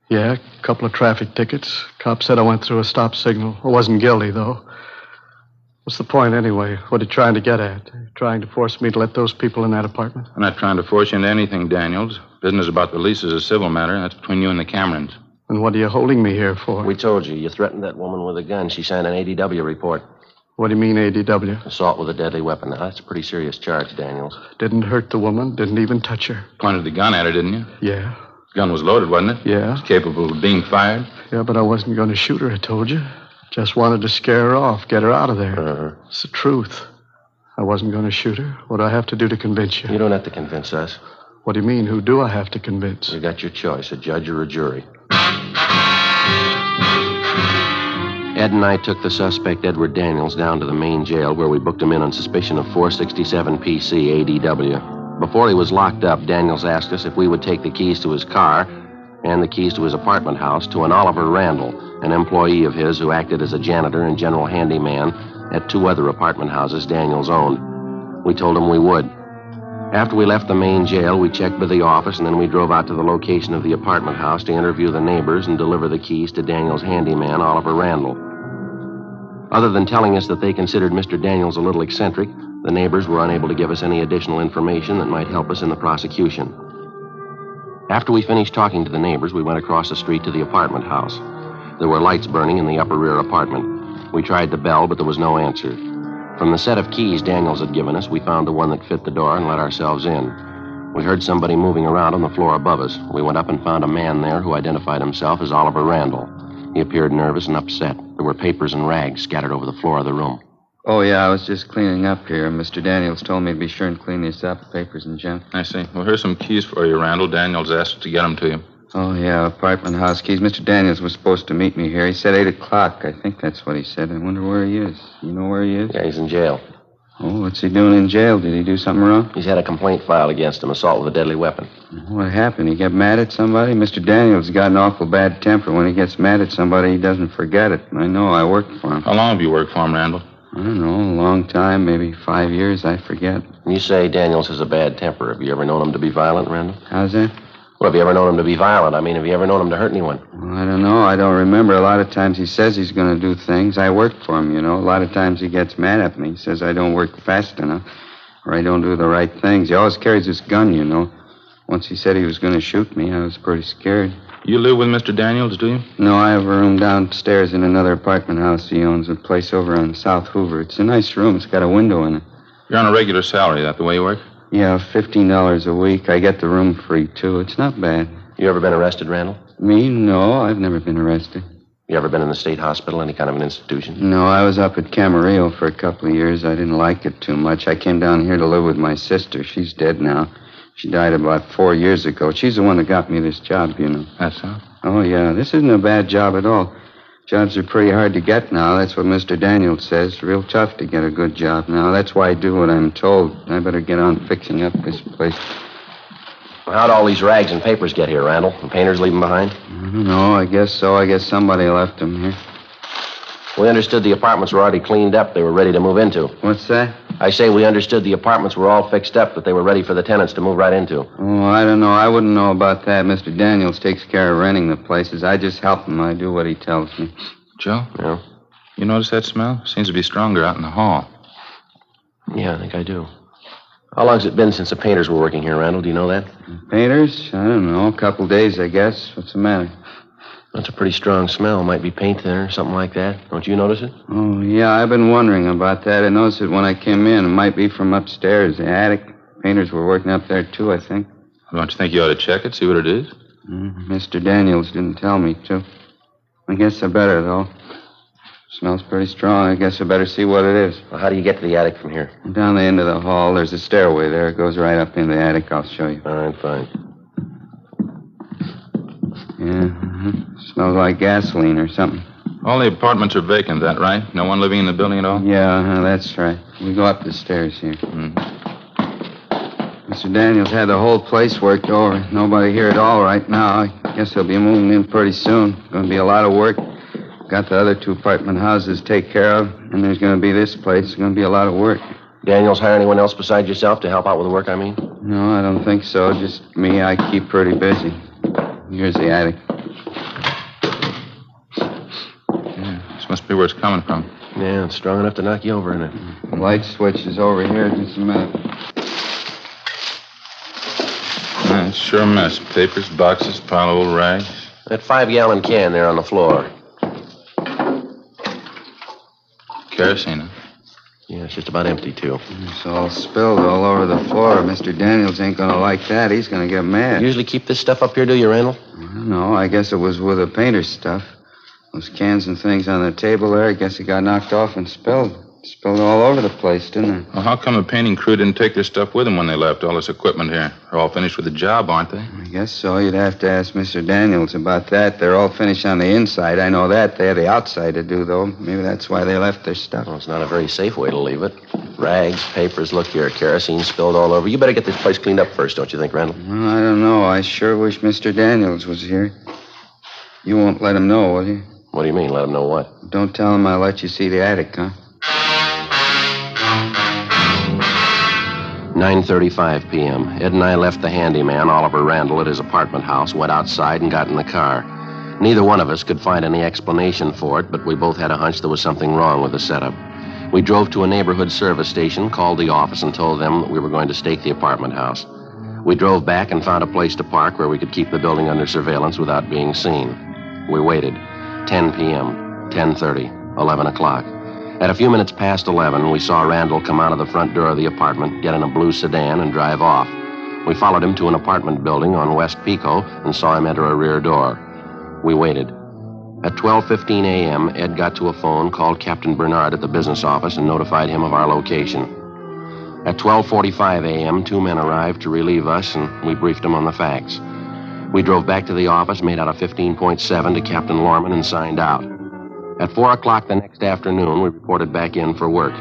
Yeah, a couple of traffic tickets. Cop said I went through a stop signal. I wasn't guilty, though. What's the point, anyway? What are you trying to get at? Trying to force me to let those people in that apartment? I'm not trying to force you into anything, Daniels. Business about the lease is a civil matter. That's between you and the Camerons. And what are you holding me here for? We told you. You threatened that woman with a gun. She signed an ADW report. What do you mean, ADW? Assault with a deadly weapon. Now, that's a pretty serious charge, Daniels. Didn't hurt the woman. Didn't even touch her. Pointed the gun at her, didn't you? Yeah. The gun was loaded, wasn't it? Yeah. It's capable of being fired? Yeah, but I wasn't going to shoot her, I told you. Just wanted to scare her off, get her out of there. It's the truth. I wasn't going to shoot her. What do I have to do to convince you? You don't have to convince us. What do you mean? Who do I have to convince? You got your choice, a judge or a jury. Ed and I took the suspect, Edward Daniels, down to the main jail where we booked him in on suspicion of 467 PC ADW. Before he was locked up, Daniels asked us if we would take the keys to his car and the keys to his apartment house to an Oliver Randall, an employee of his who acted as a janitor and general handyman at two other apartment houses Daniels owned. We told him we would. After we left the main jail, we checked with the office, and then we drove out to the location of the apartment house to interview the neighbors and deliver the keys to Daniels' handyman, Oliver Randall. Other than telling us that they considered Mr. Daniels a little eccentric, the neighbors were unable to give us any additional information that might help us in the prosecution. After we finished talking to the neighbors, we went across the street to the apartment house. There were lights burning in the upper rear apartment. We tried the bell, but there was no answer. From the set of keys Daniels had given us, we found the one that fit the door and let ourselves in. We heard somebody moving around on the floor above us. We went up and found a man there who identified himself as Oliver Randall. He appeared nervous and upset. There were papers and rags scattered over the floor of the room. Oh, yeah, I was just cleaning up here. Mr. Daniels told me to be sure and clean this up, papers and junk. I see. Well, here's some keys for you, Randall. Daniels asked to get them to you. Oh, yeah, apartment house keys. Mr. Daniels was supposed to meet me here. He said 8 o'clock. I think that's what he said. I wonder where he is. You know where he is? Yeah, he's in jail. Oh, what's he doing in jail? Did he do something wrong? He's had a complaint filed against him, assault with a deadly weapon. What happened? He got mad at somebody? Mr. Daniels got an awful bad temper. When he gets mad at somebody, he doesn't forget it. I know. I worked for him. How long have you worked for him, Randall? I don't know. A long time. Maybe 5 years. I forget. You say Daniels has a bad temper. Have you ever known him to be violent, Randall? How's that? Well, have you ever known him to be violent? I mean, have you ever known him to hurt anyone? Well, I don't know. I don't remember. A lot of times he says he's going to do things. I work for him, you know. A lot of times he gets mad at me. He says I don't work fast enough or I don't do the right things. He always carries his gun, you know. Once he said he was going to shoot me, I was pretty scared. You live with Mr. Daniels, do you? No, I have a room downstairs in another apartment house he owns, a place over on South Hoover. It's a nice room. It's got a window in it. You're on a regular salary, that the way you work? Yeah, $15 a week. I get the room free, too. It's not bad. You ever been arrested, Randall? Me? No, I've never been arrested. You ever been in the state hospital, any kind of an institution? No, I was up at Camarillo for a couple of years. I didn't like it too much. I came down here to live with my sister. She's dead now. She died about 4 years ago. She's the one that got me this job, you know. That's so? Oh, yeah. This isn't a bad job at all. Jobs are pretty hard to get now. That's what Mr. Daniels says. Real tough to get a good job now. That's why I do what I'm told. I better get on fixing up this place. How'd all these rags and papers get here, Randall? The painters leave them behind? I don't know. I guess so. I guess somebody left them here. We understood the apartments were already cleaned up. They were ready to move into. What's that? I say we understood the apartments were all fixed up, that they were ready for the tenants to move right into. Oh, I don't know. I wouldn't know about that. Mr. Daniels takes care of renting the places. I just help him. I do what he tells me. Joe? Yeah? You notice that smell? Seems to be stronger out in the hall. Yeah, I think I do. How long's it been since the painters were working here, Randall? Do you know that? Painters? I don't know. A couple days, I guess. What's the matter? That's a pretty strong smell. Might be paint thinner or something like that. Don't you notice it? Oh, yeah, I've been wondering about that. I noticed it when I came in. It might be from upstairs, the attic. painters were working up there, too, I think. Don't you think you ought to check it, see what it is? Mr. Daniels didn't tell me to. I guess I better, though. Smells pretty strong. I guess I better see what it is. Well, how do you get to the attic from here? Down the end of the hall, there's a stairway there. It goes right up into the attic. I'll show you. All right, fine. Yeah, smells like gasoline or something. All the apartments are vacant, that right? No one living in the building at all? Yeah, that's right. We go up the stairs here. Mr. Daniels had the whole place worked over. Nobody here at all right now. I guess he'll be moving in pretty soon. Going to be a lot of work. Got the other 2 apartment houses to take care of, and there's going to be this place. It's going to be a lot of work. Daniels hire anyone else besides yourself to help out with the work, I mean? No, I don't think so. Just me. I keep pretty busy. Here's the attic. This must be where it's coming from. Yeah, it's strong enough to knock you over in it. The light switch is over here. Just a minute. Yeah, it's sure a mess. Papers, boxes, pile of old rags. That 5-gallon can there on the floor. Kerosene, huh? Yeah, it's just about empty, too. It's all spilled all over the floor. Mr. Daniels ain't going to like that. He's going to get mad. You usually keep this stuff up here, do you, Randall? No, I guess it was with the painter's stuff. Those cans and things on the table there, I guess it got knocked off and spilled. Spilled all over the place, didn't it? Well, how come the painting crew didn't take their stuff with them when they left? All this equipment here. They're all finished with the job, aren't they? I guess so. You'd have to ask Mr. Daniels about that. They're all finished on the inside. I know that. They have the outside to do, though. Maybe that's why they left their stuff. Well, it's not a very safe way to leave it. Rags, papers, look here, kerosene spilled all over. You better get this place cleaned up first, don't you think, Randall? Well, I don't know. I sure wish Mr. Daniels was here. You won't let him know, will you? What do you mean, let him know what? Don't tell him I'll let you see the attic, huh? 9:35 p.m. Ed and I left the handyman, Oliver Randall, at his apartment house, went outside and got in the car. Neither one of us could find any explanation for it, but we both had a hunch there was something wrong with the setup. We drove to a neighborhood service station, called the office, and told them that we were going to stake the apartment house. We drove back and found a place to park where we could keep the building under surveillance without being seen. We waited. 10 p.m., 10:30, 11 o'clock. At a few minutes past 11, we saw Randall come out of the front door of the apartment, get in a blue sedan, and drive off. We followed him to an apartment building on West Pico and saw him enter a rear door. We waited. At 12:15 a.m., Ed got to a phone, called Captain Bernard at the business office, and notified him of our location. At 12:45 a.m., 2 men arrived to relieve us, and we briefed them on the facts. We drove back to the office, made out a 15.7 to Captain Lorman, and signed out. At 4 o'clock the next afternoon, we reported back in for work.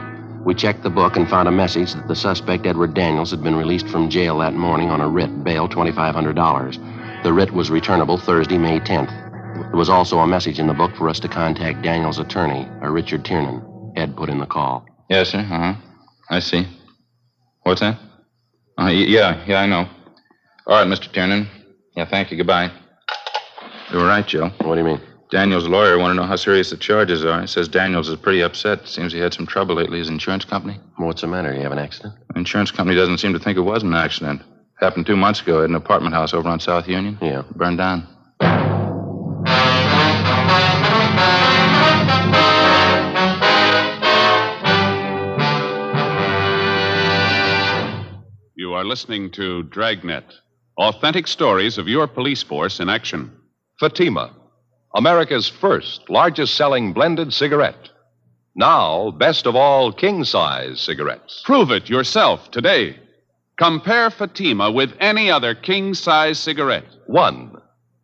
We checked the book and found a message that the suspect, Edward Daniels, had been released from jail that morning on a writ, bail $2,500. The writ was returnable Thursday, May 10th. There was also a message in the book for us to contact Daniels' attorney, Richard Tiernan. Ed put in the call. Yes, sir. I see. What's that? Yeah, I know. All right, Mr. Tiernan. Yeah, thank you. Goodbye. You were right, Joe. What do you mean? Daniels' lawyer wanted to know how serious the charges are. He says Daniels is pretty upset. Seems he had some trouble lately. His insurance company. What's the matter? You have an accident? The insurance company doesn't seem to think it was an accident. Happened 2 months ago at an apartment house over on South Union. Yeah. Burned down. You are listening to Dragnet, authentic stories of your police force in action. Fatima, America's first largest-selling blended cigarette. Now, best of all king-size cigarettes. Prove it yourself today. Compare Fatima with any other king-size cigarette. 1.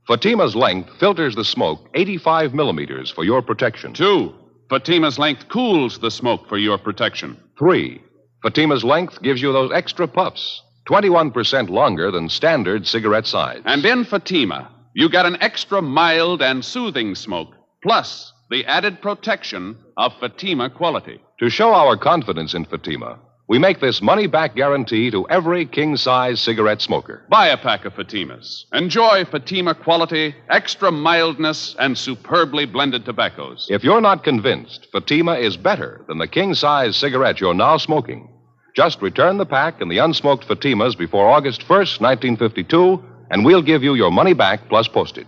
Fatima's length filters the smoke 85 millimeters for your protection. 2. Fatima's length cools the smoke for your protection. 3. Fatima's length gives you those extra puffs, 21% longer than standard cigarette size. And in Fatima, you get an extra mild and soothing smoke, plus the added protection of Fatima quality. To show our confidence in Fatima, we make this money-back guarantee to every king-size cigarette smoker. Buy a pack of Fatimas. Enjoy Fatima quality, extra mildness, and superbly blended tobaccos. If you're not convinced Fatima is better than the king-size cigarette you're now smoking, just return the pack and the unsmoked Fatimas before August 1st, 1952, and we'll give you your money back plus postage.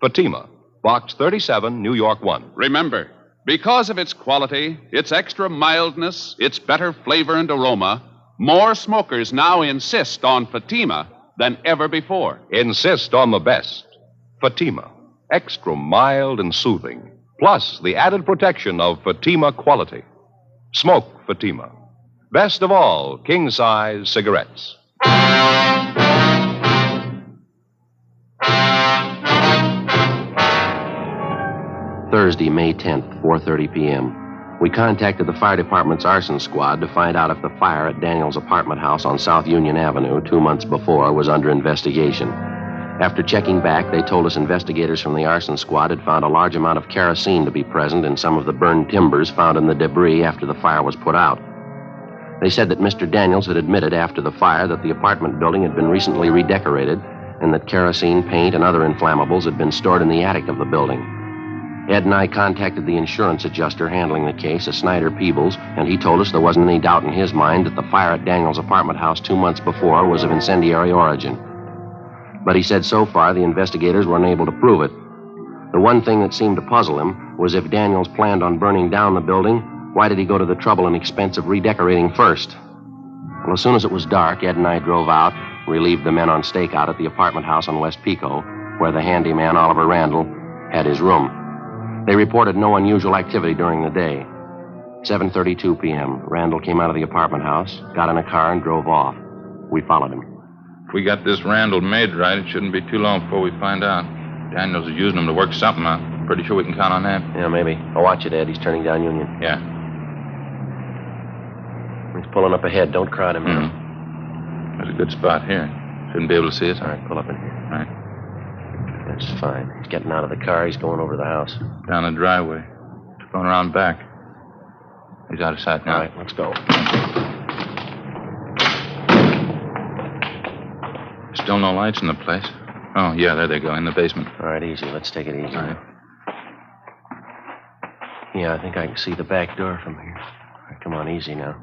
Fatima, Box 37, New York 1. Remember, because of its quality, its extra mildness, its better flavor and aroma, More smokers now insist on Fatima than ever before. Insist on the best. Fatima. Extra mild and soothing. Plus the added protection of Fatima quality. Smoke Fatima. Best of all, king-size cigarettes. Thursday, May 10th, 4:30 p.m. We contacted the fire department's arson squad to find out if the fire at Daniel's apartment house on South Union Avenue 2 months before was under investigation. After checking back, they told us investigators from the arson squad had found a large amount of kerosene to be present in some of the burned timbers found in the debris after the fire was put out. They said that Mr. Daniels had admitted after the fire that the apartment building had been recently redecorated and that kerosene, paint, and other inflammables had been stored in the attic of the building. Ed and I contacted the insurance adjuster handling the case, a Snyder Peebles, and he told us there wasn't any doubt in his mind that the fire at Daniel's apartment house 2 months before was of incendiary origin. But he said so far the investigators were unable to prove it. The one thing that seemed to puzzle him was if Daniels planned on burning down the building, why did he go to the trouble and expense of redecorating first? Well, as soon as it was dark, Ed and I drove out, relieved the men on stakeout at the apartment house on West Pico, where the handyman, Oliver Randall, had his room. They reported no unusual activity during the day. 7:32 p.m., Randall came out of the apartment house, got in a car, and drove off. We followed him. If we got this Randall made right, it shouldn't be too long before we find out. Daniels is using him to work something out. Pretty sure we can count on that. Yeah, maybe. I'll watch it, Ed. He's turning down Union. Yeah. He's pulling up ahead. Don't crowd him. There's a good spot here. Shouldn't be able to see us. All right, pull up in here. All right. That's fine. He's getting out of the car. He's going over the house. Down the driveway. Going around back. He's out of sight now. All right, let's go. Still no lights in the place. Oh, yeah, there they go, in the basement. All right, easy. Let's take it easy. All right. Yeah, I think I can see the back door from here. All right, come on, easy now.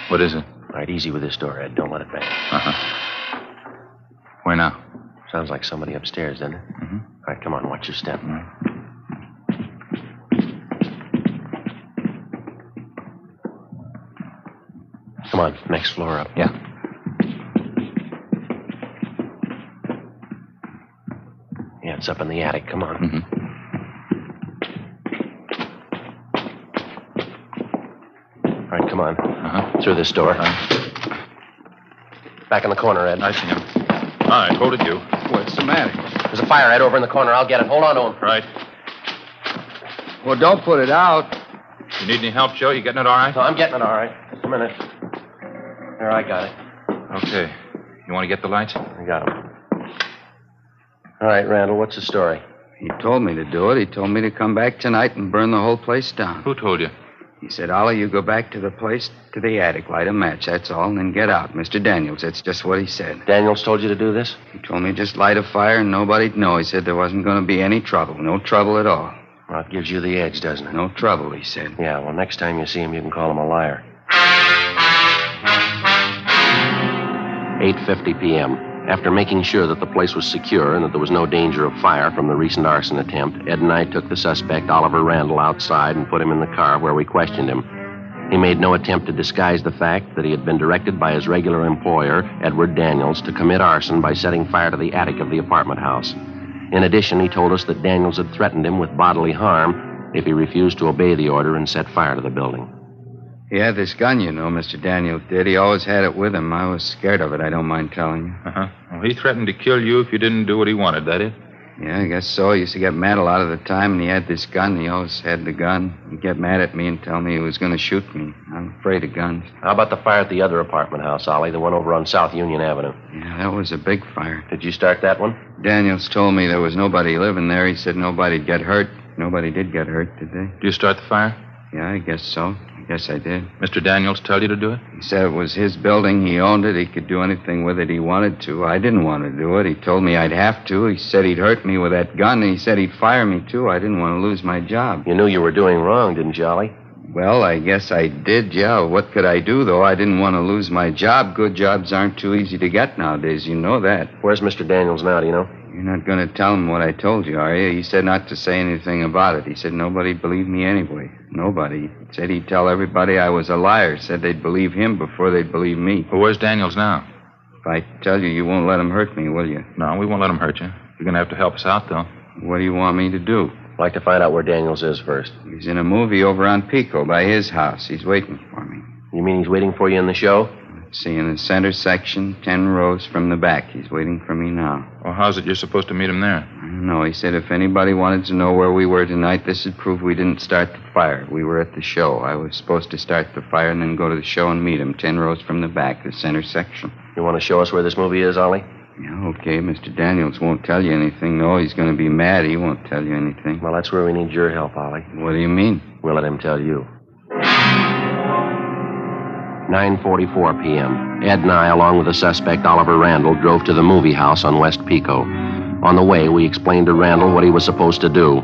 What is it? All right, easy with this door, Ed. Don't let it bang. Uh-huh. Where now? Sounds like somebody upstairs, doesn't it? Mm-hmm. All right, come on, watch your step. Come on, next floor up. Yeah. Yeah, it's up in the attic. Come on. All right, come on. Through this door. Back in the corner, Ed. I see him. All right, hold it, you. What's the matter? There's a fire, Ed, over in the corner. I'll get it. Hold on to him. Right. Well, don't put it out. You need any help, Joe? You getting it all right? No, I'm getting it all right. Just a minute. There, I got it. Okay. You want to get the lights? I got them. All right, Randall, what's the story? He told me to do it. He told me to come back tonight and burn the whole place down. Who told you? He said, Ollie, you go back to the place, to the attic, light a match, that's all, and then get out. Mr. Daniels, that's just what he said. Daniels told you to do this? He told me just light a fire and nobody'd know. He said there wasn't going to be any trouble. No trouble at all. Well, it gives you the edge, doesn't it? No trouble, he said. Yeah, well, next time you see him, you can call him a liar. 8:50 p.m. After making sure that the place was secure and that there was no danger of fire from the recent arson attempt, Ed and I took the suspect, Oliver Randall, outside and put him in the car where we questioned him. He made no attempt to disguise the fact that he had been directed by his regular employer, Edward Daniels, to commit arson by setting fire to the attic of the apartment house. In addition, he told us that Daniels had threatened him with bodily harm if he refused to obey the order and set fire to the building. He had this gun, you know, Mr. Daniels did. He always had it with him. I was scared of it, I don't mind telling you. Uh-huh. Well, he threatened to kill you if you didn't do what he wanted, that it? Yeah, I guess so. He used to get mad a lot of the time, and he had this gun. He always had the gun. He'd get mad at me and tell me he was going to shoot me. I'm afraid of guns. How about the fire at the other apartment house, Ollie, the one over on South Union Avenue? Yeah, that was a big fire. Did you start that one? Daniels told me there was nobody living there. He said nobody'd get hurt. Nobody did get hurt, did they? Did you start the fire? Yeah, I guess so. I guess I did. Mr. Daniels tell you to do it? He said it was his building. He owned it. He could do anything with it he wanted to. I didn't want to do it. He told me I'd have to. He said he'd hurt me with that gun. He said he'd fire me, too. I didn't want to lose my job. You knew you were doing wrong, didn't you, Ollie? Well, I guess I did, yeah. What could I do, though? I didn't want to lose my job. Good jobs aren't too easy to get nowadays. You know that. Where's Mr. Daniels now, do you know? You're not going to tell him what I told you, are you? He said not to say anything about it. He said nobody'd believe me anyway. Nobody. He said he'd tell everybody I was a liar. Said they'd believe him before they'd believe me. Well, where's Daniels now? If I tell you, you won't let him hurt me, will you? No, we won't let him hurt you. You're going to have to help us out, though. What do you want me to do? I'd like to find out where Daniels is first. He's in a movie over on Pico by his house. He's waiting for me. You mean he's waiting for you in the show? See, in the center section, 10 rows from the back. He's waiting for me now. Well, how's it you're supposed to meet him there? I don't know. He said if anybody wanted to know where we were tonight, this would prove we didn't start the fire. We were at the show. I was supposed to start the fire and then go to the show and meet him 10 rows from the back, the center section. You want to show us where this movie is, Ollie? Yeah, okay. Mr. Daniels won't tell you anything. No, he's going to be mad. He won't tell you anything. Well, that's where we need your help, Ollie. What do you mean? We'll let him tell you. 9:44 p.m. Ed and I, along with the suspect, Oliver Randall, drove to the movie house on West Pico. On the way, we explained to Randall what he was supposed to do.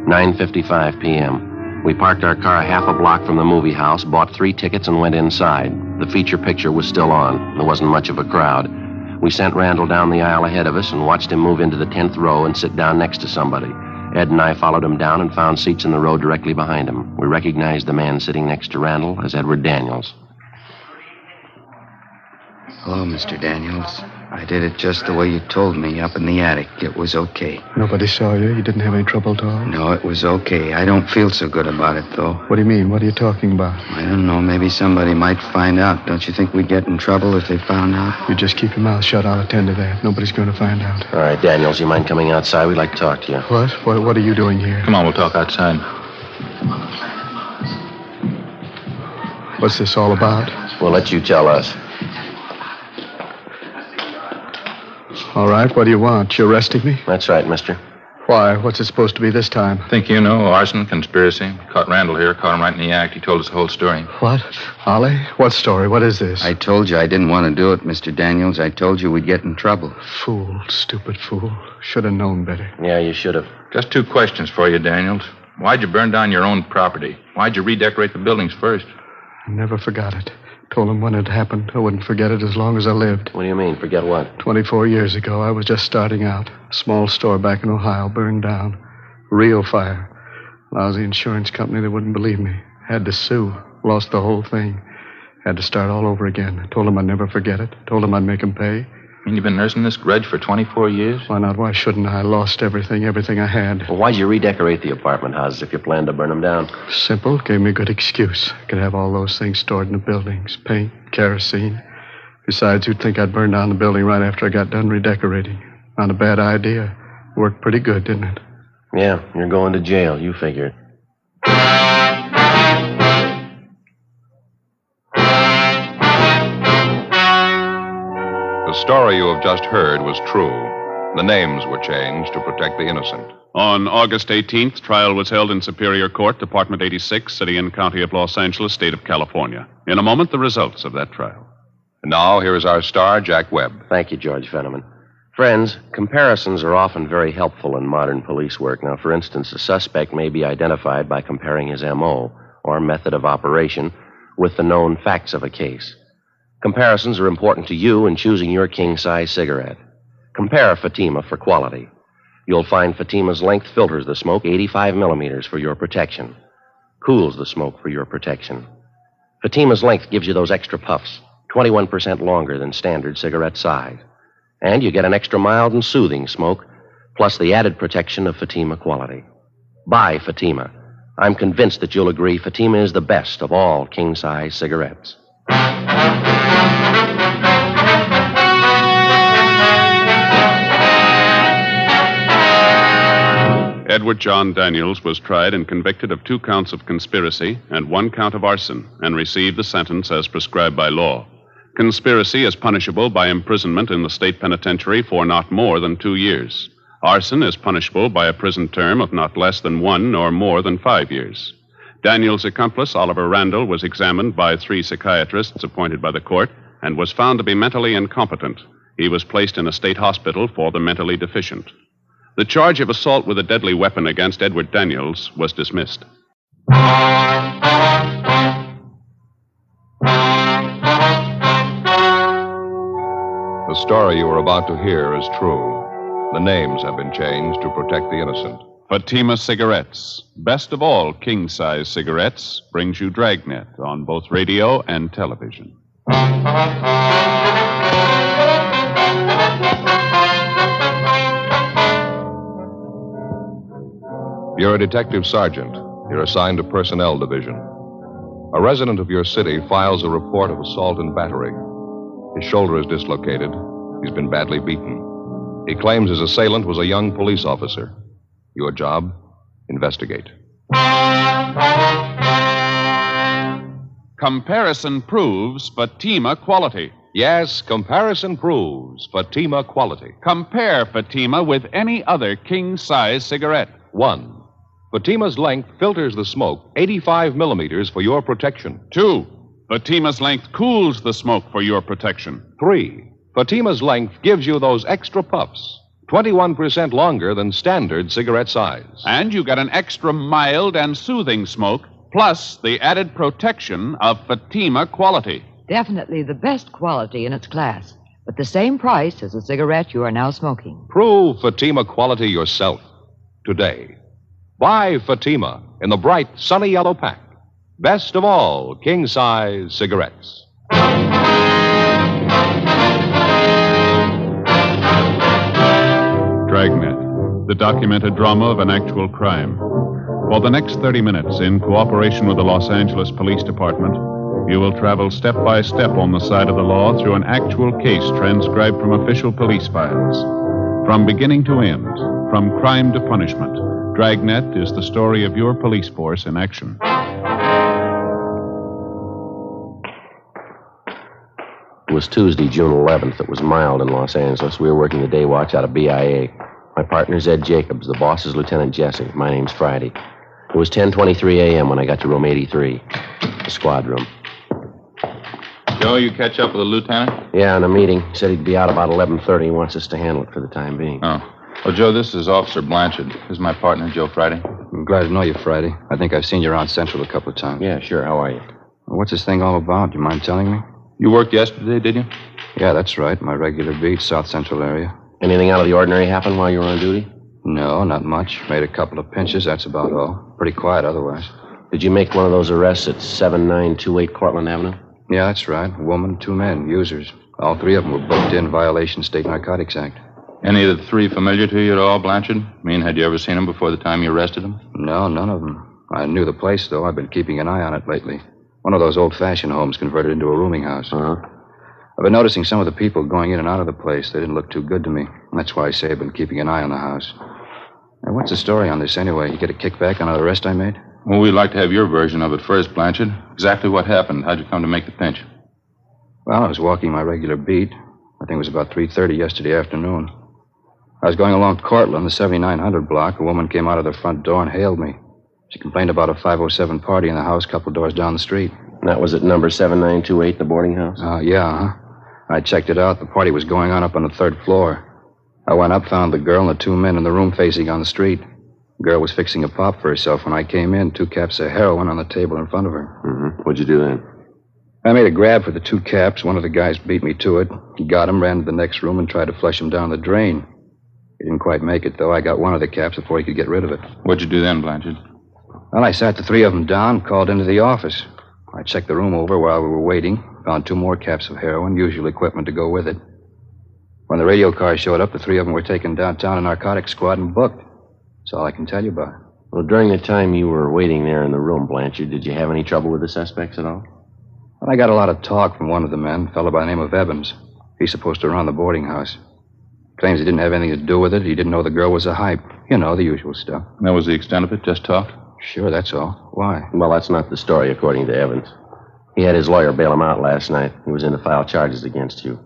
9:55 p.m. We parked our car half a block from the movie house, bought 3 tickets, and went inside. The feature picture was still on. There wasn't much of a crowd. We sent Randall down the aisle ahead of us and watched him move into the 10th row and sit down next to somebody. Ed and I followed him down and found seats in the row directly behind him. We recognized the man sitting next to Randall as Edward Daniels. Hello, Mr. Daniels. I did it just the way you told me up in the attic. It was okay. Nobody saw you? You didn't have any trouble at all? No, it was okay. I don't feel so good about it, though. What do you mean? What are you talking about? I don't know. Maybe somebody might find out. Don't you think we'd get in trouble if they found out? You just keep your mouth shut. I'll attend to that. Nobody's going to find out. All right, Daniels, you mind coming outside? We'd like to talk to you. What? What are you doing here? Come on, we'll talk outside. What's this all about? We'll let you tell us. All right, what do you want? You arresting me? That's right, mister. Why? What's it supposed to be this time? Think you know, arson, conspiracy. Caught Randall here, caught him right in the act. He told us the whole story. What? Ollie? What story? What is this? I told you I didn't want to do it, Mr. Daniels. I told you we'd get in trouble. Fool, stupid fool. Should have known better. Yeah, you should have. Just 2 questions for you, Daniels. Why'd you burn down your own property? Why'd you redecorate the buildings first? I never forgot it. Told him when it happened, I wouldn't forget it as long as I lived. What do you mean, forget what? 24 years ago, I was just starting out. A small store back in Ohio burned down. Real fire. Lousy insurance company that wouldn't believe me. Had to sue. Lost the whole thing. Had to start all over again. I told him I'd never forget it. Told him I'd make him pay. And you've been nursing this grudge for 24 years? Why not? Why shouldn't I? I lost everything I had. Well, why'd you redecorate the apartment houses if you planned to burn them down? Simple. Gave me a good excuse. I could have all those things stored in the buildings. Paint, kerosene. Besides, who'd think I'd burn down the building right after I got done redecorating? Not a bad idea. Worked pretty good, didn't it? Yeah, you're going to jail. You figured. The story you have just heard was true. The names were changed to protect the innocent. On August 18th, trial was held in Superior Court, Department 86, City and County of Los Angeles, State of California. In a moment, the results of that trial. And now, here is our star, Jack Webb. Thank you, George Fenneman. Friends, comparisons are often very helpful in modern police work. Now, for instance, a suspect may be identified by comparing his M.O., or method of operation, with the known facts of a case. Comparisons are important to you in choosing your king-size cigarette. Compare Fatima for quality. You'll find Fatima's length filters the smoke 85 millimeters for your protection. Cools the smoke for your protection. Fatima's length gives you those extra puffs, 21% longer than standard cigarette size. And you get an extra mild and soothing smoke, plus the added protection of Fatima quality. Buy Fatima. I'm convinced that you'll agree Fatima is the best of all king-size cigarettes. Edward John Daniels was tried and convicted of 2 counts of conspiracy and 1 count of arson and received the sentence as prescribed by law. Conspiracy is punishable by imprisonment in the state penitentiary for not more than 2 years. Arson is punishable by a prison term of not less than 1 or more than 5 years. Daniels' accomplice, Oliver Randall, was examined by 3 psychiatrists appointed by the court and was found to be mentally incompetent. He was placed in a state hospital for the mentally deficient. The charge of assault with a deadly weapon against Edward Daniels was dismissed. The story you are about to hear is true. The names have been changed to protect the innocent. Fatima Cigarettes, best of all king-size cigarettes, brings you Dragnet on both radio and television. You're a detective sergeant. You're assigned to Personnel Division. A resident of your city files a report of assault and battery. His shoulder is dislocated. He's been badly beaten. He claims his assailant was a young police officer. Your job? Investigate. Comparison proves Fatima quality. Yes, comparison proves Fatima quality. Compare Fatima with any other king-size cigarette. 1. Fatima's length filters the smoke 85 millimeters for your protection. 2. Fatima's length cools the smoke for your protection. 3. Fatima's length gives you those extra puffs, 21% longer than standard cigarette size. And you get an extra mild and soothing smoke, plus the added protection of Fatima quality. Definitely the best quality in its class, but the same price as the cigarette you are now smoking. Prove Fatima quality yourself today. Buy Fatima in the bright, sunny yellow pack. Best of all king-size cigarettes. Dragnet, the documented drama of an actual crime. For the next 30 minutes, in cooperation with the Los Angeles Police Department, you will travel step by step on the side of the law through an actual case transcribed from official police files. From beginning to end, from crime to punishment, Dragnet is the story of your police force in action. It was Tuesday, June 11th. It was mild in Los Angeles. We were working the day watch out of BIA. My partner's Ed Jacobs. The boss is Lieutenant Jesse. My name's Friday. It was 10:23 a.m. when I got to room 83, the squad room. Joe, you catch up with the lieutenant? Yeah, in a meeting. He said he'd be out about 11:30. He wants us to handle it for the time being. Oh. Well, Joe, this is Officer Blanchard. This is my partner, Joe Friday. I'm glad to know you, Friday. I think I've seen you around Central a couple of times. Yeah, sure. How are you? Well, what's this thing all about? Do you mind telling me? You worked yesterday, did you? Yeah, that's right. My regular beat, South Central area. Anything out of the ordinary happen while you were on duty? No, not much. Made a couple of pinches, that's about all. Pretty quiet otherwise. Did you make one of those arrests at 7928 Cortlandt Avenue? Yeah, that's right. A woman, 2 men, users. All 3 of them were booked in violation State Narcotics Act. Any of the 3 familiar to you at all, Blanchard? I mean, had you ever seen them before the time you arrested them? No, none of them. I knew the place, though. I've been keeping an eye on it lately. One of those old-fashioned homes converted into a rooming house. Uh-huh. I've been noticing some of the people going in and out of the place. They didn't look too good to me. That's why I say I've been keeping an eye on the house. Now, what's the story on this, anyway? You get a kickback on an arrest I made? Well, we'd like to have your version of it first, Blanchard. Exactly what happened. How'd you come to make the pinch? Well, I was walking my regular beat. I think it was about 3:30 yesterday afternoon. I was going along Cortlandt, the 7900 block. A woman came out of the front door and hailed me. She complained about a 507 party in the house a couple doors down the street. And that was at number 7928, the boarding house? Yeah. I checked it out. The party was going on up on the 3rd floor. I went up, found the girl and the 2 men in the room facing on the street. The girl was fixing a pop for herself. When I came in, 2 caps of heroin on the table in front of her. Mm-hmm. What'd you do then? I made a grab for the 2 caps. One of the guys beat me to it. He got him, ran to the next room, and tried to flush him down the drain. He didn't quite make it, though. I got one of the caps before he could get rid of it. What'd you do then, Blanchard? Well, I sat the 3 of them down, called into the office. I checked the room over while we were waiting, found 2 more caps of heroin, usual equipment to go with it. When the radio car showed up, the 3 of them were taken downtown to narcotics squad and booked. That's all I can tell you about it. Well, during the time you were waiting there in the room, Blanchard, did you have any trouble with the suspects at all? Well, I got a lot of talk from one of the men, a fellow by the name of Evans. He's supposed to run the boarding house. Claims he didn't have anything to do with it. He didn't know the girl was a hype. You know, the usual stuff. That was the extent of it? Just talk? Sure, that's all. Why? Well, that's not the story, according to Evans. He had his lawyer bail him out last night. He was in to file charges against you.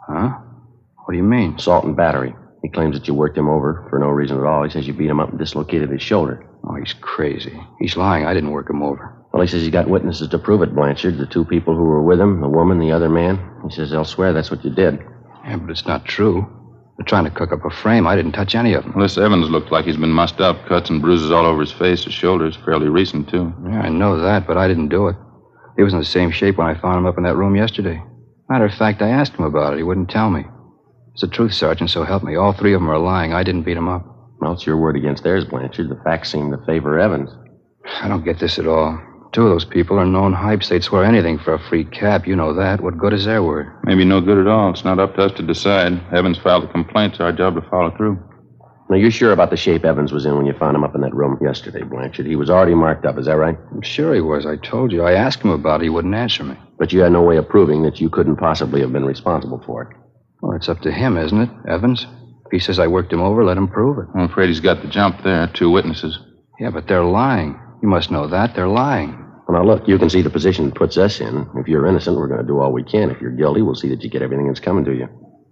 Huh? What do you mean? Assault and battery. He claims that you worked him over for no reason at all. He says you beat him up and dislocated his shoulder. Oh, he's crazy. He's lying. I didn't work him over. Well, he says he's got witnesses to prove it, Blanchard. The 2 people who were with him, the woman, the other man. He says they'll swear that's what you did. Yeah, but it's not true. They're trying to cook up a frame. I didn't touch any of them. Well, this Evans looked like he's been mussed up. Cuts and bruises all over his face. His shoulders fairly recent, too. Yeah, I know that, but I didn't do it. He was in the same shape when I found him up in that room yesterday. Matter of fact, I asked him about it. He wouldn't tell me. It's the truth, Sergeant, so help me. All 3 of them are lying. I didn't beat him up. Well, it's your word against theirs, Blanchard. The facts seem to favor Evans. I don't get this at all. Two of those people are known hypes. They'd swear anything for a free cap. You know that. What good is their word? Maybe no good at all. It's not up to us to decide. Evans filed a complaint. It's our job to follow through. Now, you're sure about the shape Evans was in when you found him up in that room yesterday, Blanchard? He was already marked up, is that right? I'm sure he was. I told you. I asked him about it. He wouldn't answer me. But you had no way of proving that you couldn't possibly have been responsible for it. Well, it's up to him, isn't it, Evans? If he says I worked him over, let him prove it. I'm afraid he's got the jump there. 2 witnesses. Yeah, but they're lying. You must know that. They're lying. Well, now, look, you can see the position it puts us in. If you're innocent, we're going to do all we can. If you're guilty, we'll see that you get everything that's coming to you.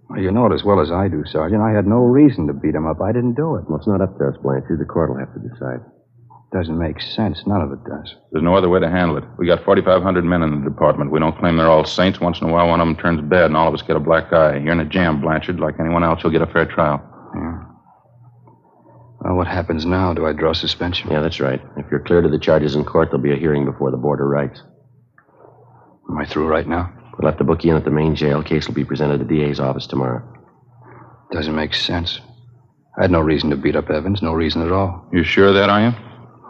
Well, you know it as well as I do, Sergeant. I had no reason to beat him up. I didn't do it. Well, it's not up to us, Blanchard. The court will have to decide. Doesn't make sense. None of it does. There's no other way to handle it. We got 4,500 men in the department. We don't claim they're all saints. Once in a while, one of them turns bad, and all of us get a black eye. You're in a jam, Blanchard. Like anyone else, you'll get a fair trial. Yeah. Well, what happens now? Do I draw suspension? Yeah, that's right. If you're cleared of the charges in court, there'll be a hearing before the Board of Rights. Am I through right now? We'll have to book you in at the main jail. Case will be presented at the DA's office tomorrow. Doesn't make sense. I had no reason to beat up Evans. No reason at all. You sure of that, are you?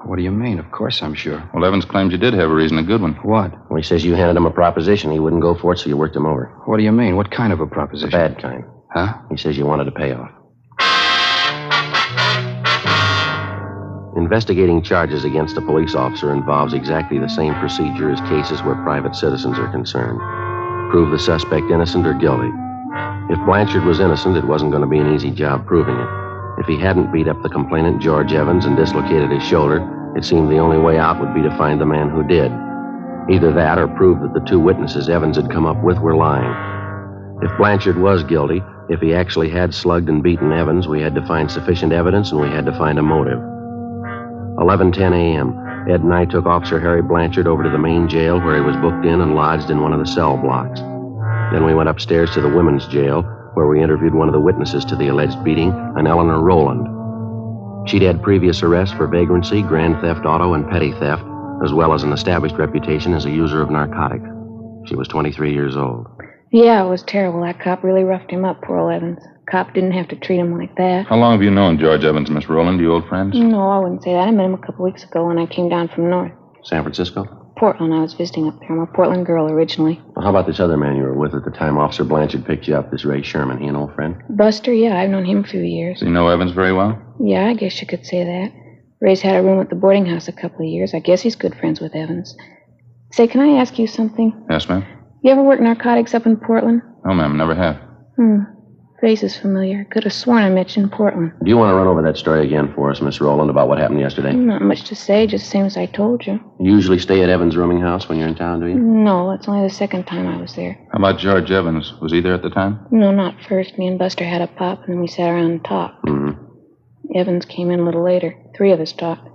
What do you mean? Of course I'm sure. Well, Evans claims you did have a reason, a good one. What? Well, he says you handed him a proposition. He wouldn't go for it, so you worked him over. What do you mean? What kind of a proposition? The bad kind. Huh? He says you wanted a payoff. Investigating charges against a police officer involves exactly the same procedure as cases where private citizens are concerned. Prove the suspect innocent or guilty. If Blanchard was innocent, it wasn't going to be an easy job proving it. If he hadn't beat up the complainant, George Evans, and dislocated his shoulder, it seemed the only way out would be to find the man who did. Either that or prove that the 2 witnesses Evans had come up with were lying. If Blanchard was guilty, if he actually had slugged and beaten Evans, we had to find sufficient evidence and we had to find a motive. 11:10 a.m., Ed and I took Officer Harry Blanchard over to the main jail where he was booked in and lodged in one of the cell blocks. Then we went upstairs to the women's jail where we interviewed one of the witnesses to the alleged beating, an Eleanor Rowland. She'd had previous arrests for vagrancy, grand theft auto, and petty theft, as well as an established reputation as a user of narcotics. She was 23 years old. Yeah, it was terrible. That cop really roughed him up, poor old Evans. Cop didn't have to treat him like that. How long have you known George Evans, Miss Rowland? You old friends? No, I wouldn't say that. I met him a couple weeks ago when I came down from north. San Francisco? Portland. I was visiting up there. I'm a Portland girl originally. Well, how about this other man you were with at the time Officer Blanchard picked you up, this Ray Sherman? He an old friend? Buster? Yeah, I've known him a few years. Do you know Evans very well? Yeah, I guess you could say that. Ray's had a room at the boarding house a couple of years. I guess he's good friends with Evans. Say, can I ask you something? Yes, ma'am. You ever work narcotics up in Portland? No, ma'am, never have. Face is familiar. Could have sworn I mentioned Portland. Do you want to run over that story again for us, Miss Rowland, about what happened yesterday? Not much to say, just the same as I told you. You usually stay at Evans' rooming house when you're in town, do you? No, it's only the second time I was there. How about George Evans? Was he there at the time? No, not first. Me and Buster had a pop, and then we sat around and talked. Evans came in a little later. 3 of us talked.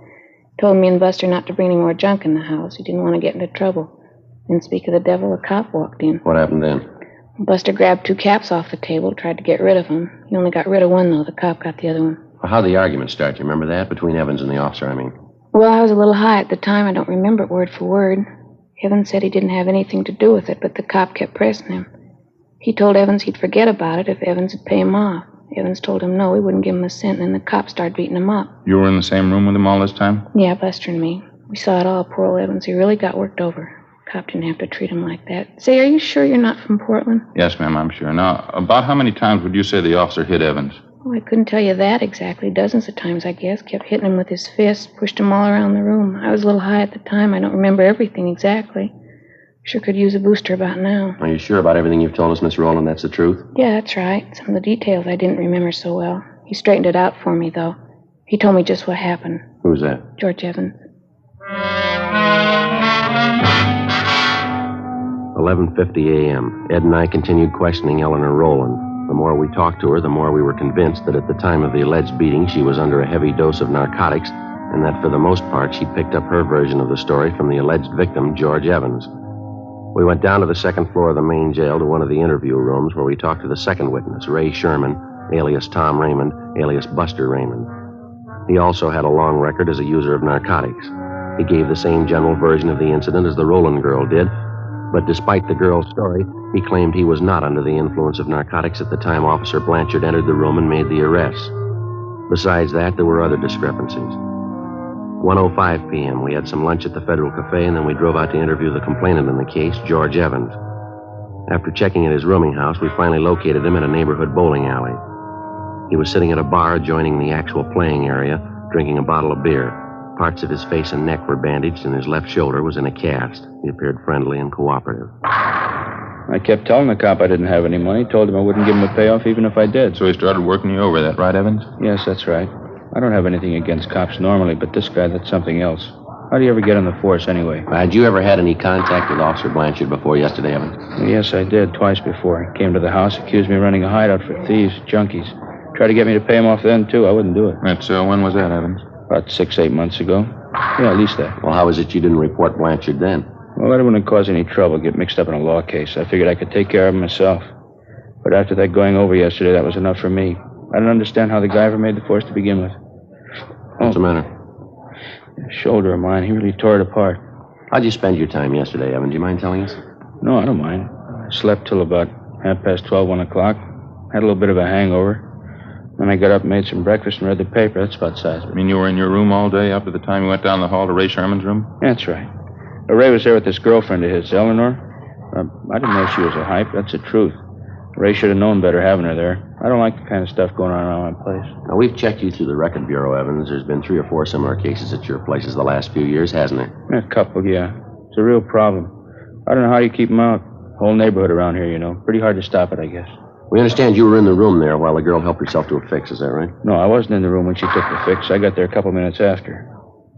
Told me and Buster not to bring any more junk in the house. He didn't want to get into trouble. Didn't speak of the devil. A cop walked in. What happened then? Buster grabbed 2 caps off the table, tried to get rid of them. He only got rid of one, though. The cop got the other one. Well, how'd the argument start? You remember that? Between Evans and the officer, I mean. Well, I was a little high at the time. I don't remember it word for word. Evans said he didn't have anything to do with it, but the cop kept pressing him. He told Evans he'd forget about it if Evans would pay him off. Evans told him no, he wouldn't give him a cent, and then the cop started beating him up. You were in the same room with him all this time? Yeah, Buster and me. We saw it all, poor old Evans. He really got worked over. Cop didn't have to treat him like that. Say, are you sure you're not from Portland? Yes, ma'am, I'm sure. Now, about how many times would you say the officer hit Evans? Oh, I couldn't tell you that exactly. Dozens of times, I guess. Kept hitting him with his fists, pushed him all around the room. I was a little high at the time. I don't remember everything exactly. Sure could use a booster about now. Are you sure about everything you've told us, Miss Rowland? That's the truth? Yeah, that's right. Some of the details I didn't remember so well. He straightened it out for me, though. He told me just what happened. Who's that? George Evans. 11:50 a.m. Ed and I continued questioning Eleanor Rowland. The more we talked to her, the more we were convinced that at the time of the alleged beating, she was under a heavy dose of narcotics, and that for the most part, she picked up her version of the story from the alleged victim, George Evans. We went down to the second floor of the main jail to one of the interview rooms where we talked to the second witness, Ray Sherman, alias Tom Raymond, alias Buster Raymond. He also had a long record as a user of narcotics. He gave the same general version of the incident as the Rowland girl did, but despite the girl's story, he claimed he was not under the influence of narcotics at the time Officer Blanchard entered the room and made the arrest. Besides that, there were other discrepancies. 1:05 p.m., we had some lunch at the Federal Cafe, and then we drove out to interview the complainant in the case, George Evans. After checking at his rooming house, we finally located him at a neighborhood bowling alley. He was sitting at a bar adjoining the actual playing area, drinking a bottle of beer. Parts of his face and neck were bandaged, and his left shoulder was in a cast. He appeared friendly and cooperative. I kept telling the cop I didn't have any money, told him I wouldn't give him a payoff even if I did. So he started working you over, that right, Evans? Yes, that's right. I don't have anything against cops normally, but this guy, that's something else. How do you ever get on the force anyway? Had you ever had any contact with Officer Blanchard before yesterday, Evans? Yes, I did, twice before. He came to the house, accused me of running a hideout for thieves, junkies. Tried to get me to pay him off then, too. I wouldn't do it. That's, when was that, Evans? About 6-8 months ago. Yeah, at least that. Well, how was it you didn't report Blanchard then? Well, I wouldn't cause any trouble, get mixed up in a law case. I figured I could take care of him myself. But after that going over yesterday, that was enough for me. I don't understand how the guy ever made the force to begin with. What's the matter? The shoulder of mine, he really tore it apart. How'd you spend your time yesterday, Evan? Do you mind telling us? No, I don't mind. I slept till about 12:30, 1 o'clock. Had a little bit of a hangover. Then I got up and made some breakfast and read the paper. That's about size. You mean you were in your room all day up to the time you went down the hall to Ray Sherman's room? That's right. Ray was there with this girlfriend of his, Eleanor. I didn't know she was a hype. That's the truth. Ray should have known better having her there. I don't like the kind of stuff going on around my place. Now, we've checked you through the record bureau, Evans. There's been 3 or 4 similar cases at your places the last few years, hasn't there? A couple, yeah. It's a real problem. I don't know how you keep them out. Whole neighborhood around here, you know. Pretty hard to stop it, I guess. We understand you were in the room there while the girl helped herself to a fix, is that right? No, I wasn't in the room when she took the fix. I got there a couple minutes after.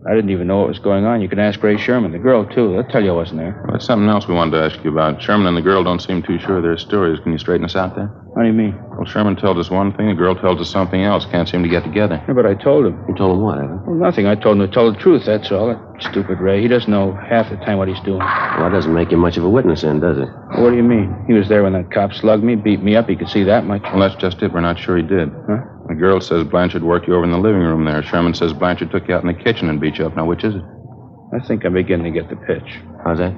I didn't even know what was going on. You can ask Ray Sherman, the girl, too. They'll tell you I wasn't there. Well, that's something else we wanted to ask you about. Sherman and the girl don't seem too sure of their stories. Can you straighten us out there? What do you mean? Well, Sherman tells us one thing, the girl tells us something else. Can't seem to get together. Yeah, but I told him. You told him what, Evan? Well, nothing. I told him to tell the truth, that's all. That stupid Ray. He doesn't know half the time what he's doing. Well, that doesn't make him much of a witness then, does it? Well, what do you mean? He was there when that cop slugged me, beat me up. He could see that much. Well, that's just it. We're not sure he did. Huh? The girl says Blanchard worked you over in the living room there. Sherman says Blanchard took you out in the kitchen and beat you up. Now, which is it? I think I'm beginning to get the pitch. How's that?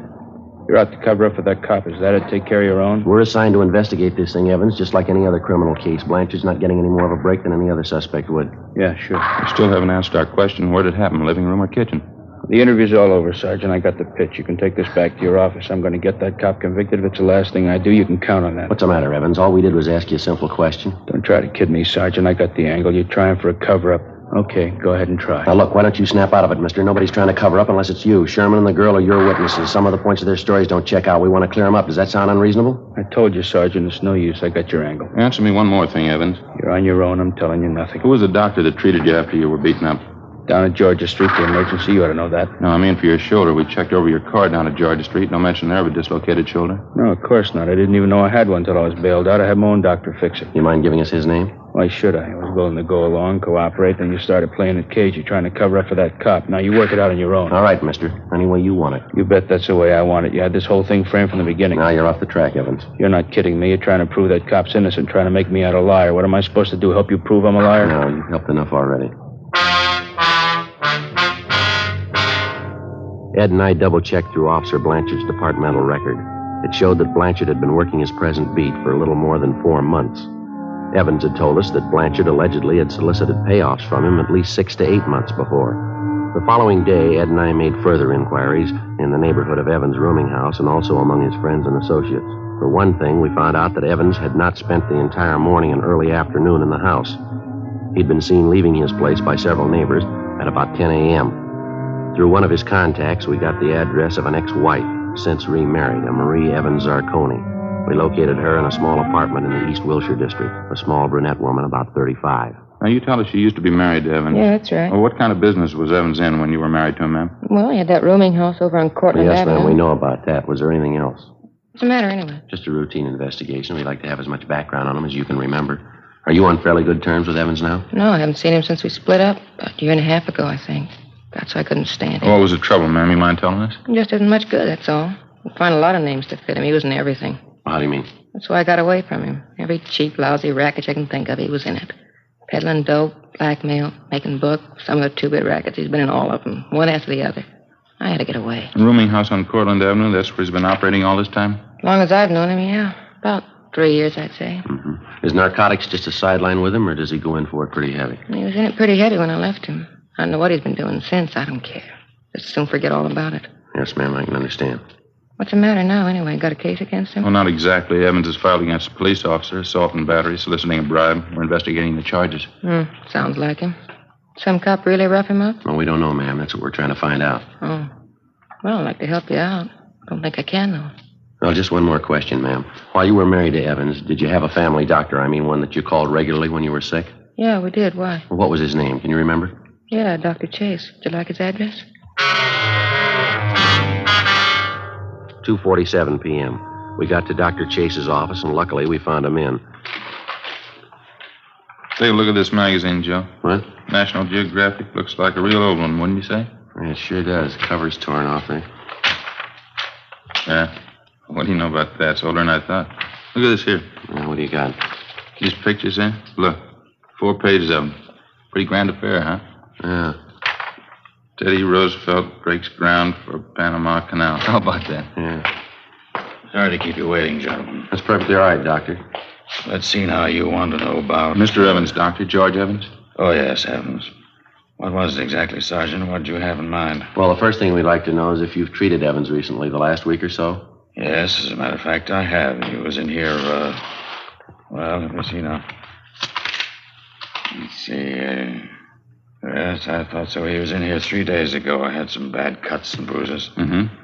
You're out to cover up for that cop. Is that it? Take care of your own? We're assigned to investigate this thing, Evans, just like any other criminal case. Blanchard's not getting any more of a break than any other suspect would. Yeah, sure. We still haven't answered our question. Where did it happen, living room or kitchen? The interview's all over, Sergeant. I got the pitch. You can take this back to your office. I'm going to get that cop convicted. If it's the last thing I do, you can count on that. What's the matter, Evans? All we did was ask you a simple question. Don't try to kid me, Sergeant. I got the angle. You're trying for a cover-up. Okay, go ahead and try. Now, look, why don't you snap out of it, mister? Nobody's trying to cover up unless it's you. Sherman and the girl are your witnesses. Some of the points of their stories don't check out. We want to clear them up. Does that sound unreasonable? I told you, Sergeant, it's no use. I got your angle. Answer me one more thing, Evans. You're on your own. I'm telling you nothing. Who was the doctor that treated you after you were beaten up? Down at Georgia Street, the emergency. You ought to know that. No, I mean for your shoulder. We checked over your car down at Georgia Street. No mention there of a dislocated shoulder. No, of course not. I didn't even know I had one until I was bailed out. I had my own doctor fix it. You mind giving us his name? Why should I? I was willing to go along, cooperate, then you started playing it cagey, trying to cover up for that cop. Now you work it out on your own. All right, mister. Any way you want it. You bet that's the way I want it. You had this whole thing framed from the beginning. Now you're off the track, Evans. You're not kidding me. You're trying to prove that cop's innocent, trying to make me out a liar. What am I supposed to do, help you prove I'm a liar? No, you've helped enough already. Ed and I double-checked through Officer Blanchard's departmental record. It showed that Blanchard had been working his present beat for a little more than 4 months. Evans had told us that Blanchard allegedly had solicited payoffs from him at least 6 to 8 months before. The following day, Ed and I made further inquiries in the neighborhood of Evans' rooming house and also among his friends and associates. For one thing, we found out that Evans had not spent the entire morning and early afternoon in the house. He'd been seen leaving his place by several neighbors at about 10 a.m. Through one of his contacts, we got the address of an ex-wife, since remarried, a Marie Evans Zarconi. We located her in a small apartment in the East Wilshire district, a small brunette woman about 35. Now, you tell us she used to be married to Evans. Yeah, that's right. Well, what kind of business was Evans in when you were married to him, ma'am? Well, he had that rooming house over on Cortland Yes, Avenue. ma'am, we know about that. Was there anything else? What's the matter, anyway? Just a routine investigation. We'd like to have as much background on him as you can remember. Are you on fairly good terms with Evans now? No, I haven't seen him since we split up. About a year and a half ago, I think. That's why I couldn't stand him. What was the trouble, ma'am? You mind telling us? He just isn't much good, that's all. You find a lot of names to fit him. He was in everything. How do you mean? That's why I got away from him. Every cheap, lousy racket you can think of, he was in it. Peddling dope, blackmail, making book, some of the two-bit rackets. He's been in all of them, one after the other. I had to get away. Rooming house on Cortland Avenue, that's where he's been operating all this time? As long as I've known him, yeah. About 3 years, I'd say. Mm-hmm. Is narcotics just a sideline with him, or does he go in for it pretty heavy? He was in it pretty heavy when I left him. I don't know what he's been doing since. I don't care. Just soon forget all about it. Yes, ma'am, I can understand. What's the matter now, anyway? Got a case against him? Well, not exactly. Evans is filed against a police officer, assault and battery, soliciting a bribe. We're investigating the charges. Sounds like him. Some cop really rough him up? Well, we don't know, ma'am. That's what we're trying to find out. Oh. Well, I'd like to help you out. Don't think I can, though. Well, just one more question, ma'am. While you were married to Evans, did you have a family doctor? I mean, one that you called regularly when you were sick? Yeah, we did. Why? Well, what was his name? Can you remember? Yeah, Dr. Chase. Would you like his address? 2:47 p.m. We got to Dr. Chase's office, and luckily we found him in. Take a look at this magazine, Joe. What? National Geographic. Looks like a real old one, wouldn't you say? It sure does. The cover's torn off there. Yeah. What do you know about that? It's older than I thought. Look at this here. Well, what do you got? These pictures, eh? Look. 4 pages of them. Pretty grand affair, huh? Yeah. Teddy Roosevelt breaks ground for Panama Canal. How about that? Yeah. Sorry to keep you waiting, gentlemen. That's perfectly all right, Doctor. Let's see now. You want to know about... Mr. Evans, Doctor. George Evans? Oh, yes, Evans. What was it exactly, Sergeant? What did you have in mind? Well, the first thing we'd like to know is if you've treated Evans recently, the last week or so. Yes, as a matter of fact, I have. He was in here, well, let me see now. Let's see, yes, I thought so. He was in here 3 days ago. I had some bad cuts and bruises. Mm-hmm.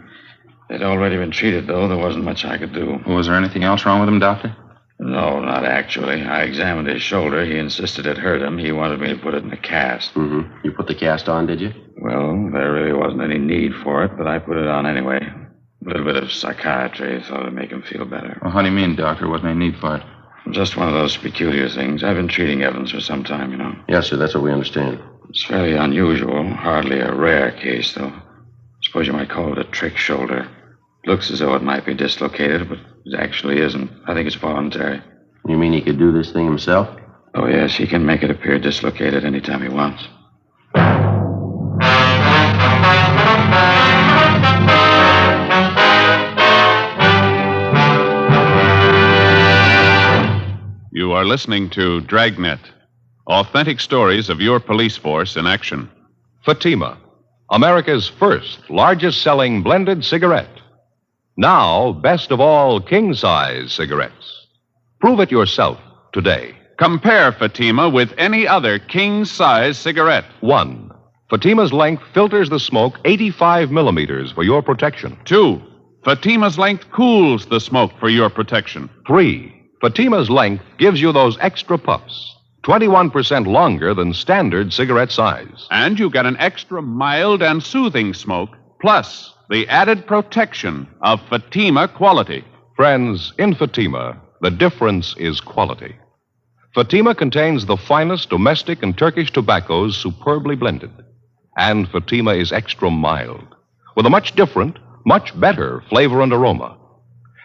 They'd already been treated, though. There wasn't much I could do. Well, was there anything else wrong with him, Doctor? No, not actually. I examined his shoulder. He insisted it hurt him. He wanted me to put it in a cast. Mm-hmm. You put the cast on, did you? Well, there really wasn't any need for it, but I put it on anyway. A little bit of psychiatry. Thought it'd make him feel better. Well, how do you mean, Doctor? Wasn't any need for it? Just one of those peculiar things. I've been treating Evans for some time, you know. Yes, sir. That's what we understand. It's fairly unusual. Hardly a rare case, though. Suppose you might call it a trick shoulder. Looks as though it might be dislocated, but it actually isn't. I think it's voluntary. You mean he could do this thing himself? Oh, yes. He can make it appear dislocated anytime he wants. You are listening to Dragnet, authentic stories of your police force in action. Fatima, America's first largest-selling blended cigarette. Now, best of all, king-size cigarettes. Prove it yourself today. Compare Fatima with any other king-size cigarette. 1. Fatima's length filters the smoke 85 millimeters for your protection. 2. Fatima's length cools the smoke for your protection. 3. Fatima's length gives you those extra puffs, 21% longer than standard cigarette size. And you get an extra mild and soothing smoke, plus the added protection of Fatima quality. Friends, in Fatima, the difference is quality. Fatima contains the finest domestic and Turkish tobaccos superbly blended. And Fatima is extra mild, with a much different, much better flavor and aroma.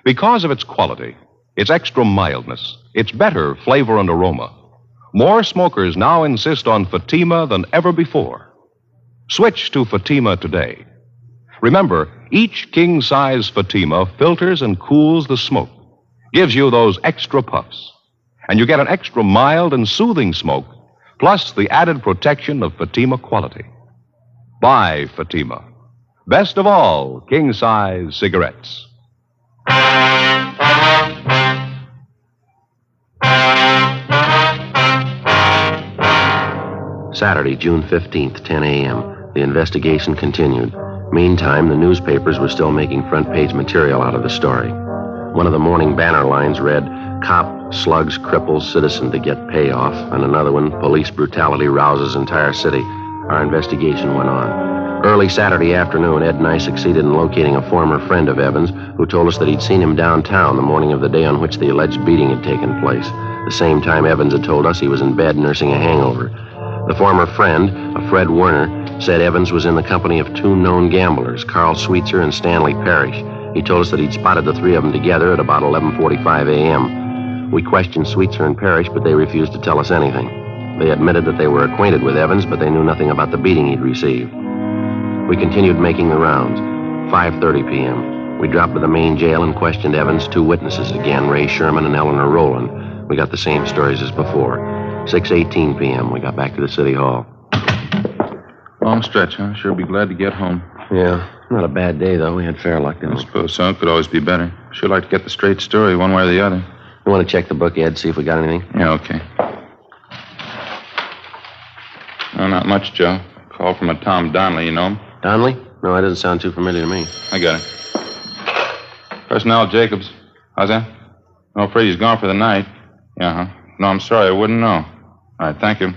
Because of its quality, its extra mildness, its better flavor and aroma, more smokers now insist on Fatima than ever before. Switch to Fatima today. Remember, each king-size Fatima filters and cools the smoke, gives you those extra puffs, and you get an extra mild and soothing smoke, plus the added protection of Fatima quality. Buy Fatima. Best of all, king-size cigarettes. Saturday, June 15th, 10 a.m. The investigation continued. Meantime, the newspapers were still making front-page material out of the story. One of the morning banner lines read, "Cop slugs cripples citizen to get payoff," and another one, "Police brutality rouses entire city." Our investigation went on. Early Saturday afternoon, Ed and I succeeded in locating a former friend of Evans who told us that he'd seen him downtown the morning of the day on which the alleged beating had taken place. The same time Evans had told us he was in bed nursing a hangover. The former friend, a Fred Werner, said Evans was in the company of 2 known gamblers, Carl Sweetser and Stanley Parrish. He told us that he'd spotted the 3 of them together at about 11:45 a.m. We questioned Sweetser and Parrish, but they refused to tell us anything. They admitted that they were acquainted with Evans, but they knew nothing about the beating he'd received. We continued making the rounds. 5:30 p.m. We dropped to the main jail and questioned Evans' 2 witnesses again, Ray Sherman and Eleanor Rowland. We got the same stories as before. 6:18 p.m. We got back to the city hall. Long stretch, huh? Sure be glad to get home. Yeah, not a bad day, though. We had fair luck, didn't we? I suppose so. It could always be better. Sure like to get the straight story one way or the other. You want to check the book, Ed, see if we got anything? Yeah, okay. No, not much, Joe. Call from a Tom Donnelly, you know him? Donnelly? No, that doesn't sound too familiar to me. I got it. Personnel Jacobs. How's that? No, afraid he's gone for the night. Yeah, huh? No, I'm sorry. I wouldn't know. All right, thank you.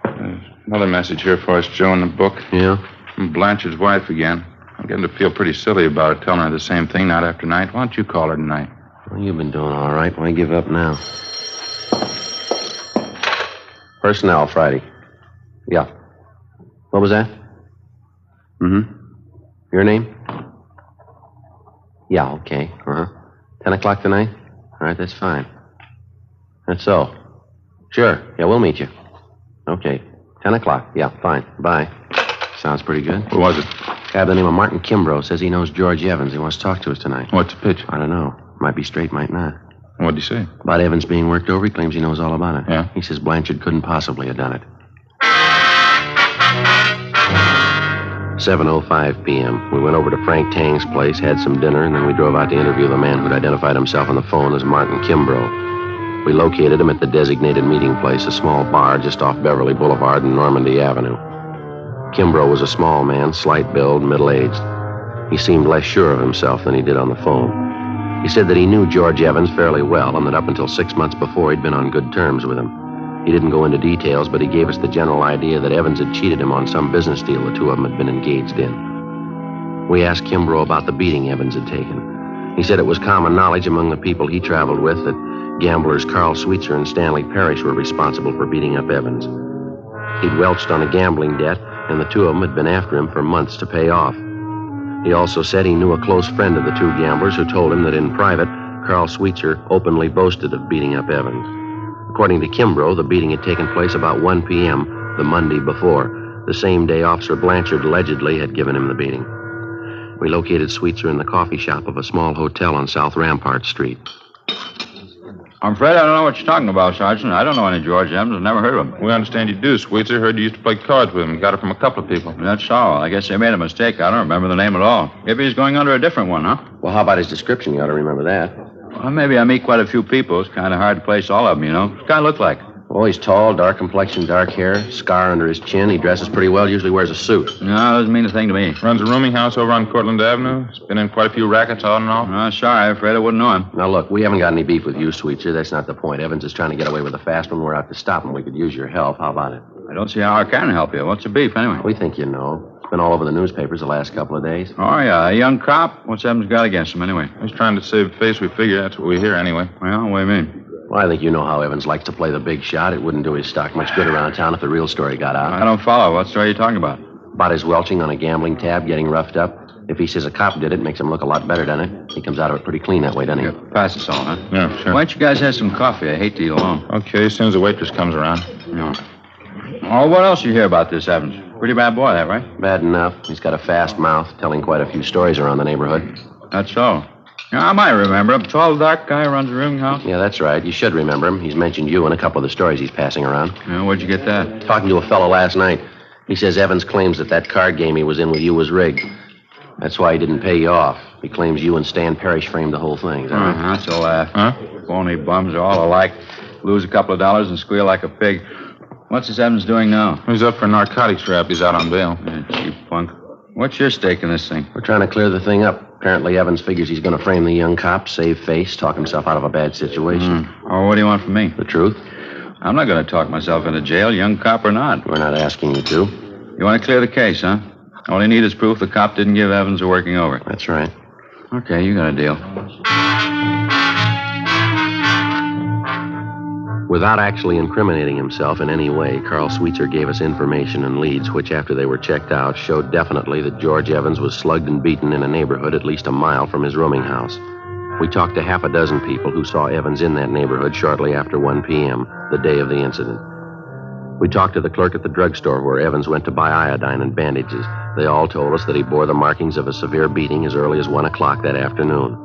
There's another message here for us, Joe, in the book. Yeah? From Blanchard's wife again. I'm getting to feel pretty silly about it, telling her the same thing night after night. Why don't you call her tonight? Well, you've been doing all right. Why give up now? Personnel, Friday. Yeah. What was that? Mm-hmm. Your name? Yeah, okay. Uh-huh. 10 o'clock tonight? All right, that's fine. That's so. Sure. Yeah, we'll meet you. Okay. 10 o'clock. Yeah, fine. Bye. Sounds pretty good. Who was it? Guy by the name of Martin Kimbrough says he knows George Evans. He wants to talk to us tonight. What's the pitch? I don't know. Might be straight, might not. What'd he say? About Evans being worked over. He claims he knows all about it. Yeah? He says Blanchard couldn't possibly have done it. 7:05 p.m. We went over to Frank Tang's place, had some dinner, and then we drove out to interview the man who'd identified himself on the phone as Martin Kimbrough. We located him at the designated meeting place, a small bar just off Beverly Boulevard and Normandy Avenue. Kimbrough was a small man, slight build, middle-aged. He seemed less sure of himself than he did on the phone. He said that he knew George Evans fairly well and that up until 6 months before he'd been on good terms with him. He didn't go into details, but he gave us the general idea that Evans had cheated him on some business deal the two of them had been engaged in. We asked Kimbrough about the beating Evans had taken. He said it was common knowledge among the people he traveled with that gamblers Carl Sweetser and Stanley Parrish were responsible for beating up Evans. He'd welched on a gambling debt, and the two of them had been after him for months to pay off. He also said he knew a close friend of the two gamblers who told him that in private, Carl Sweetser openly boasted of beating up Evans. According to Kimbrough, the beating had taken place about 1 p.m. the Monday before, the same day Officer Blanchard allegedly had given him the beating. We located Sweetser in the coffee shop of a small hotel on South Rampart Street. I'm afraid I don't know what you're talking about, Sergeant. I don't know any George Evans. I've never heard of him. We understand you do, Sweetser. Heard you used to play cards with him. Got it from a couple of people. That's all. I guess they made a mistake. I don't remember the name at all. Maybe he's going under a different one, huh? Well, how about his description? You ought to remember that. Well, maybe I meet quite a few people. It's kind of hard to place all of them, you know. What's the guy look like? Oh, he's tall, dark complexion, dark hair, scar under his chin. He dresses pretty well, usually wears a suit. No, doesn't mean a thing to me. Runs a rooming house over on Cortlandt Avenue. He's been in quite a few rackets on and off. Sorry, I'm afraid I wouldn't know him. Now, look, we haven't got any beef with you, Sweetser. That's not the point. Evans is trying to get away with a fast one. We're out to stop him. We could use your help. How about it? I don't see how I can help you. What's the beef, anyway? We think you know. It's been all over the newspapers the last couple of days. Oh, yeah. A young cop? What's Evans got against him, anyway? He's trying to save face. We figure that's what we hear, anyway. Well, what do you mean? Well, I think you know how Evans likes to play the big shot. It wouldn't do his stock much good around town if the real story got out. I don't follow. What story are you talking about? About his welching on a gambling tab, getting roughed up. If he says a cop did it, makes him look a lot better, doesn't it? He comes out of it pretty clean that way, doesn't he? Yeah, pass us all, huh? Yeah, sure. Why don't you guys have some coffee? I hate to eat alone. Okay, as soon as the waitress comes around. Yeah. Oh, what else you hear about this Evans? Pretty bad boy, that, right? Bad enough. He's got a fast mouth, telling quite a few stories around the neighborhood. That's so. Yeah, I might remember him. Tall, dark guy who runs a rooming house. Yeah, that's right. You should remember him. He's mentioned you in a couple of the stories he's passing around. Yeah, where'd you get that? Talking to a fellow last night. He says Evans claims that card game he was in with you was rigged. That's why he didn't pay you off. He claims you and Stan Parrish framed the whole thing. Is that right? That's a laugh. Huh? Phony bums are all alike. Lose a couple of dollars and squeal like a pig. What's this Evans doing now? He's up for a narcotics rap. He's out on bail. Cheap punk. What's your stake in this thing? We're trying to clear the thing up. Apparently, Evans figures he's going to frame the young cop, save face, talk himself out of a bad situation. Oh, what do you want from me? The truth. I'm not going to talk myself into jail, young cop or not. We're not asking you to. You want to clear the case, huh? All you need is proof the cop didn't give Evans a working over. That's right. Okay, you got a deal. Without actually incriminating himself in any way, Carl Sweetser gave us information and leads which, after they were checked out, showed definitely that George Evans was slugged and beaten in a neighborhood at least a mile from his rooming house. We talked to half a dozen people who saw Evans in that neighborhood shortly after 1 p.m., the day of the incident. We talked to the clerk at the drugstore where Evans went to buy iodine and bandages. They all told us that he bore the markings of a severe beating as early as 1 o'clock that afternoon.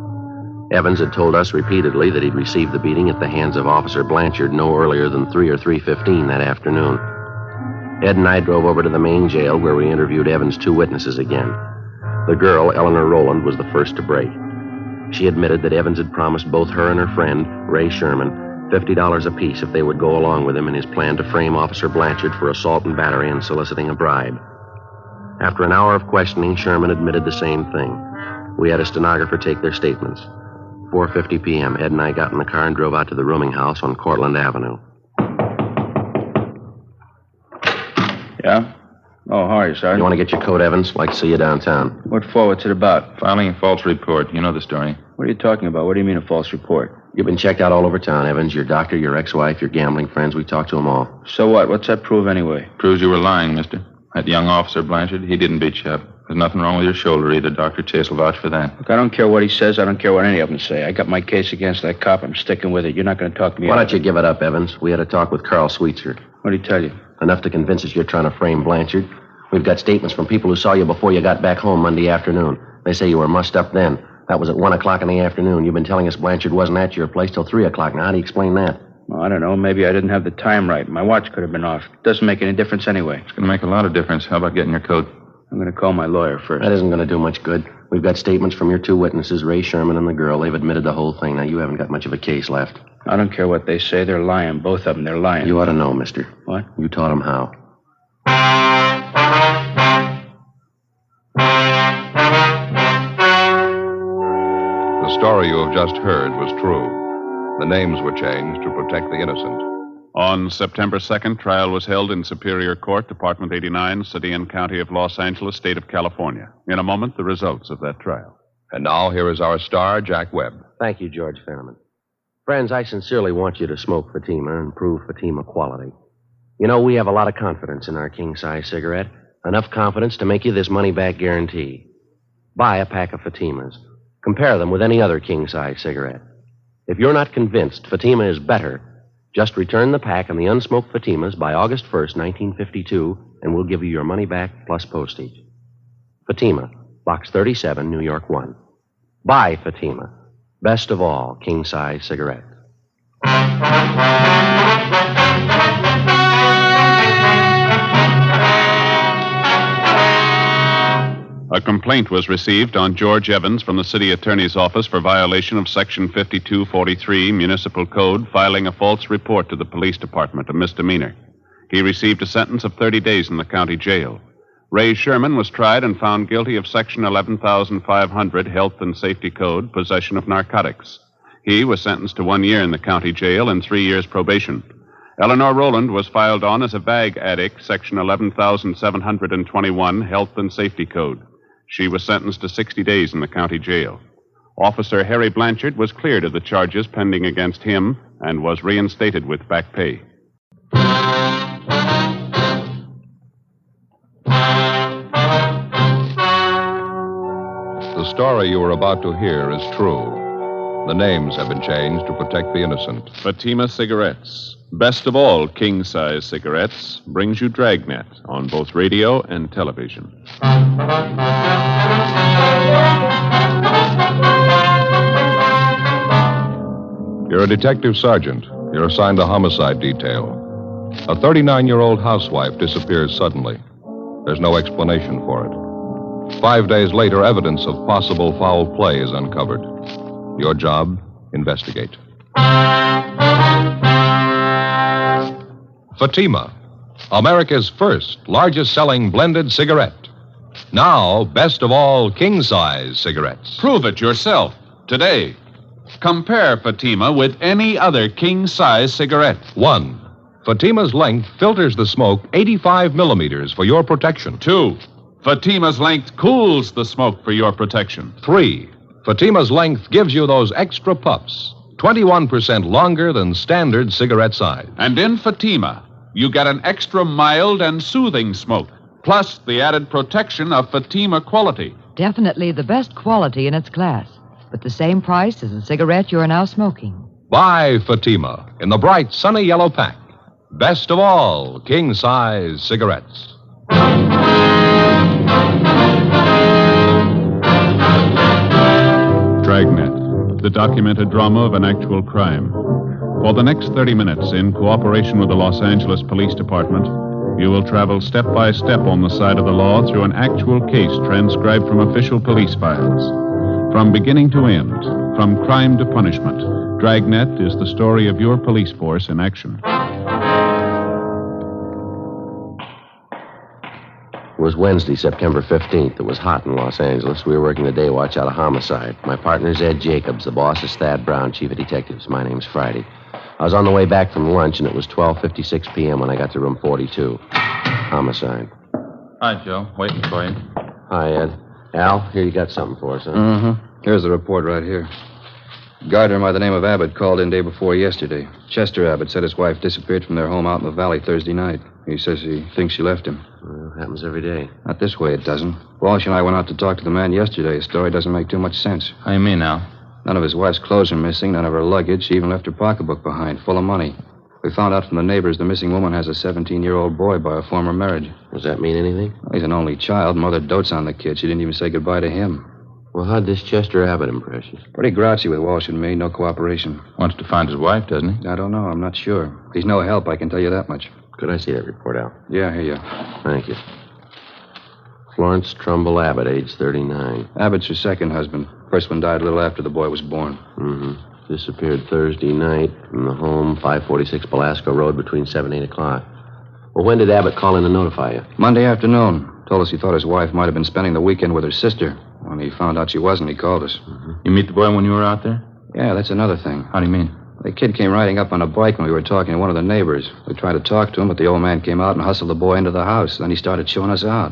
Evans had told us repeatedly that he'd received the beating at the hands of Officer Blanchard no earlier than 3 or 3:15 that afternoon. Ed and I drove over to the main jail where we interviewed Evans' 2 witnesses again. The girl, Eleanor Rowland, was the first to break. She admitted that Evans had promised both her and her friend, Ray Sherman, $50 apiece if they would go along with him in his plan to frame Officer Blanchard for assault and battery and soliciting a bribe. After an hour of questioning, Sherman admitted the same thing. We had a stenographer take their statements. 4:50 p.m., Ed and I got in the car and drove out to the rooming house on Cortlandt Avenue. Yeah? Oh, how are you, Sergeant? You want to get your coat, Evans? Like to see you downtown. What for? What's it about? Filing a false report. You know the story. What are you talking about? What do you mean a false report? You've been checked out all over town, Evans. Your doctor, your ex-wife, your gambling friends. We talked to them all. So what? What's that prove anyway? Proves you were lying, mister. That young officer, Blanchard, he didn't beat you up. There's nothing wrong with your shoulder either. Dr. Chase will vouch for that. Look, I don't care what he says. I don't care what any of them say. I got my case against that cop. I'm sticking with it. You're not going to talk me Why out don't you give it up, Evans? We had a talk with Carl Sweetser. What did he tell you? Enough to convince us you're trying to frame Blanchard. We've got statements from people who saw you before you got back home Monday afternoon. They say you were mussed up then. That was at 1 o'clock in the afternoon. You've been telling us Blanchard wasn't at your place till 3 o'clock. Now, how do you explain that? Well, I don't know. Maybe I didn't have the time right. My watch could have been off. Doesn't make any difference anyway. It's going to make a lot of difference. How about getting your coat? I'm going to call my lawyer first. That isn't going to do much good. We've got statements from your 2 witnesses, Ray Sherman and the girl. They've admitted the whole thing. Now, you haven't got much of a case left. I don't care what they say. They're lying. Both of them. They're lying. You ought to know, mister. What? You taught them how. The story you have just heard was true. The names were changed to protect the innocent. On September 2nd, trial was held in Superior Court, Department 89, City and County of Los Angeles, State of California. In a moment, the results of that trial. And now, here is our star, Jack Webb. Thank you, George Fenneman. Friends, I sincerely want you to smoke Fatima and prove Fatima quality. You know, we have a lot of confidence in our king-size cigarette. Enough confidence to make you this money-back guarantee. Buy a pack of Fatimas. Compare them with any other king-size cigarette. If you're not convinced Fatima is better, just return the pack and the unsmoked Fatimas by August 1st, 1952, and we'll give you your money back plus postage. Fatima, Box 37, New York 1. Buy Fatima. Best of all, king-size cigarette. A complaint was received on George Evans from the city attorney's office for violation of Section 5243 Municipal Code, filing a false report to the police department, a misdemeanor. He received a sentence of 30 days in the county jail. Ray Sherman was tried and found guilty of Section 11500 Health and Safety Code, possession of narcotics. He was sentenced to 1 year in the county jail and 3 years probation. Eleanor Rowland was filed on as a bag addict, Section 11721 Health and Safety Code. She was sentenced to 60 days in the county jail. Officer Harry Blanchard was cleared of the charges pending against him and was reinstated with back pay. The story you are about to hear is true. The names have been changed to protect the innocent. Fatima Cigarettes, best of all king-size cigarettes, brings you Dragnet on both radio and television. You're a detective sergeant. You're assigned to homicide detail. A 39-year-old housewife disappears suddenly. There's no explanation for it. 5 days later, evidence of possible foul play is uncovered. Your job, investigate. Fatima, America's first largest-selling blended cigarette. Now, best of all king-size cigarettes. Prove it yourself today. Compare Fatima with any other king-size cigarette. 1. Fatima's length filters the smoke 85 millimeters for your protection. 2. Fatima's length cools the smoke for your protection. 3. Fatima's length gives you those extra puffs, 21% longer than standard cigarette size. And in Fatima, you get an extra mild and soothing smoke, plus the added protection of Fatima quality. Definitely the best quality in its class, but the same price as the cigarette you are now smoking. Buy Fatima in the bright, sunny yellow pack. Best of all king-size cigarettes. Dragnet, the documented drama of an actual crime. For the next 30 minutes, in cooperation with the Los Angeles Police Department, you will travel step by step on the side of the law through an actual case transcribed from official police files. From beginning to end, from crime to punishment, Dragnet is the story of your police force in action. It was Wednesday, September 15th. It was hot in Los Angeles. We were working the day watch out of homicide. My partner's Ed Jacobs. The boss is Thad Brown, chief of detectives. My name's Friday. I was on the way back from lunch, and it was 12:56 p.m. when I got to room 42. Homicide. Hi, Joe. Waiting for you. Hi, Ed. Al, here you got something for us, huh? Mm-hmm. Here's the report right here. Gardener by the name of Abbott called in day before yesterday. Chester Abbott said his wife disappeared from their home out in the valley Thursday night. He says he thinks she left him. Well, happens every day. Not this way, it doesn't. Walsh and I went out to talk to the man yesterday. His story doesn't make too much sense. How you mean now? None of his wife's clothes are missing, none of her luggage. She even left her pocketbook behind, full of money. We found out from the neighbors the missing woman has a 17-year-old boy by a former marriage. Does that mean anything? Well, he's an only child. Mother dotes on the kid. She didn't even say goodbye to him. Well, how'd this Chester Abbott impress you? Pretty grouchy with Walsh and me. No cooperation. Wants to find his wife, doesn't he? I don't know. I'm not sure. He's no help, I can tell you that much. Could I see that report, Al? Yeah, here you. Thank you. Florence Trumbull Abbott, age 39. Abbott's her second husband. First one died a little after the boy was born. Mm-hmm. Disappeared Thursday night from the home, 546 Belasco Road, between 7 and 8 o'clock. Well, when did Abbott call in to notify you? Monday afternoon. Told us he thought his wife might have been spending the weekend with her sister. When he found out she wasn't, he called us. Mm-hmm. You meet the boy when you were out there? Yeah, that's another thing. How do you mean? The kid came riding up on a bike when we were talking to one of the neighbors. We tried to talk to him, but the old man came out and hustled the boy into the house. Then he started chewing us out.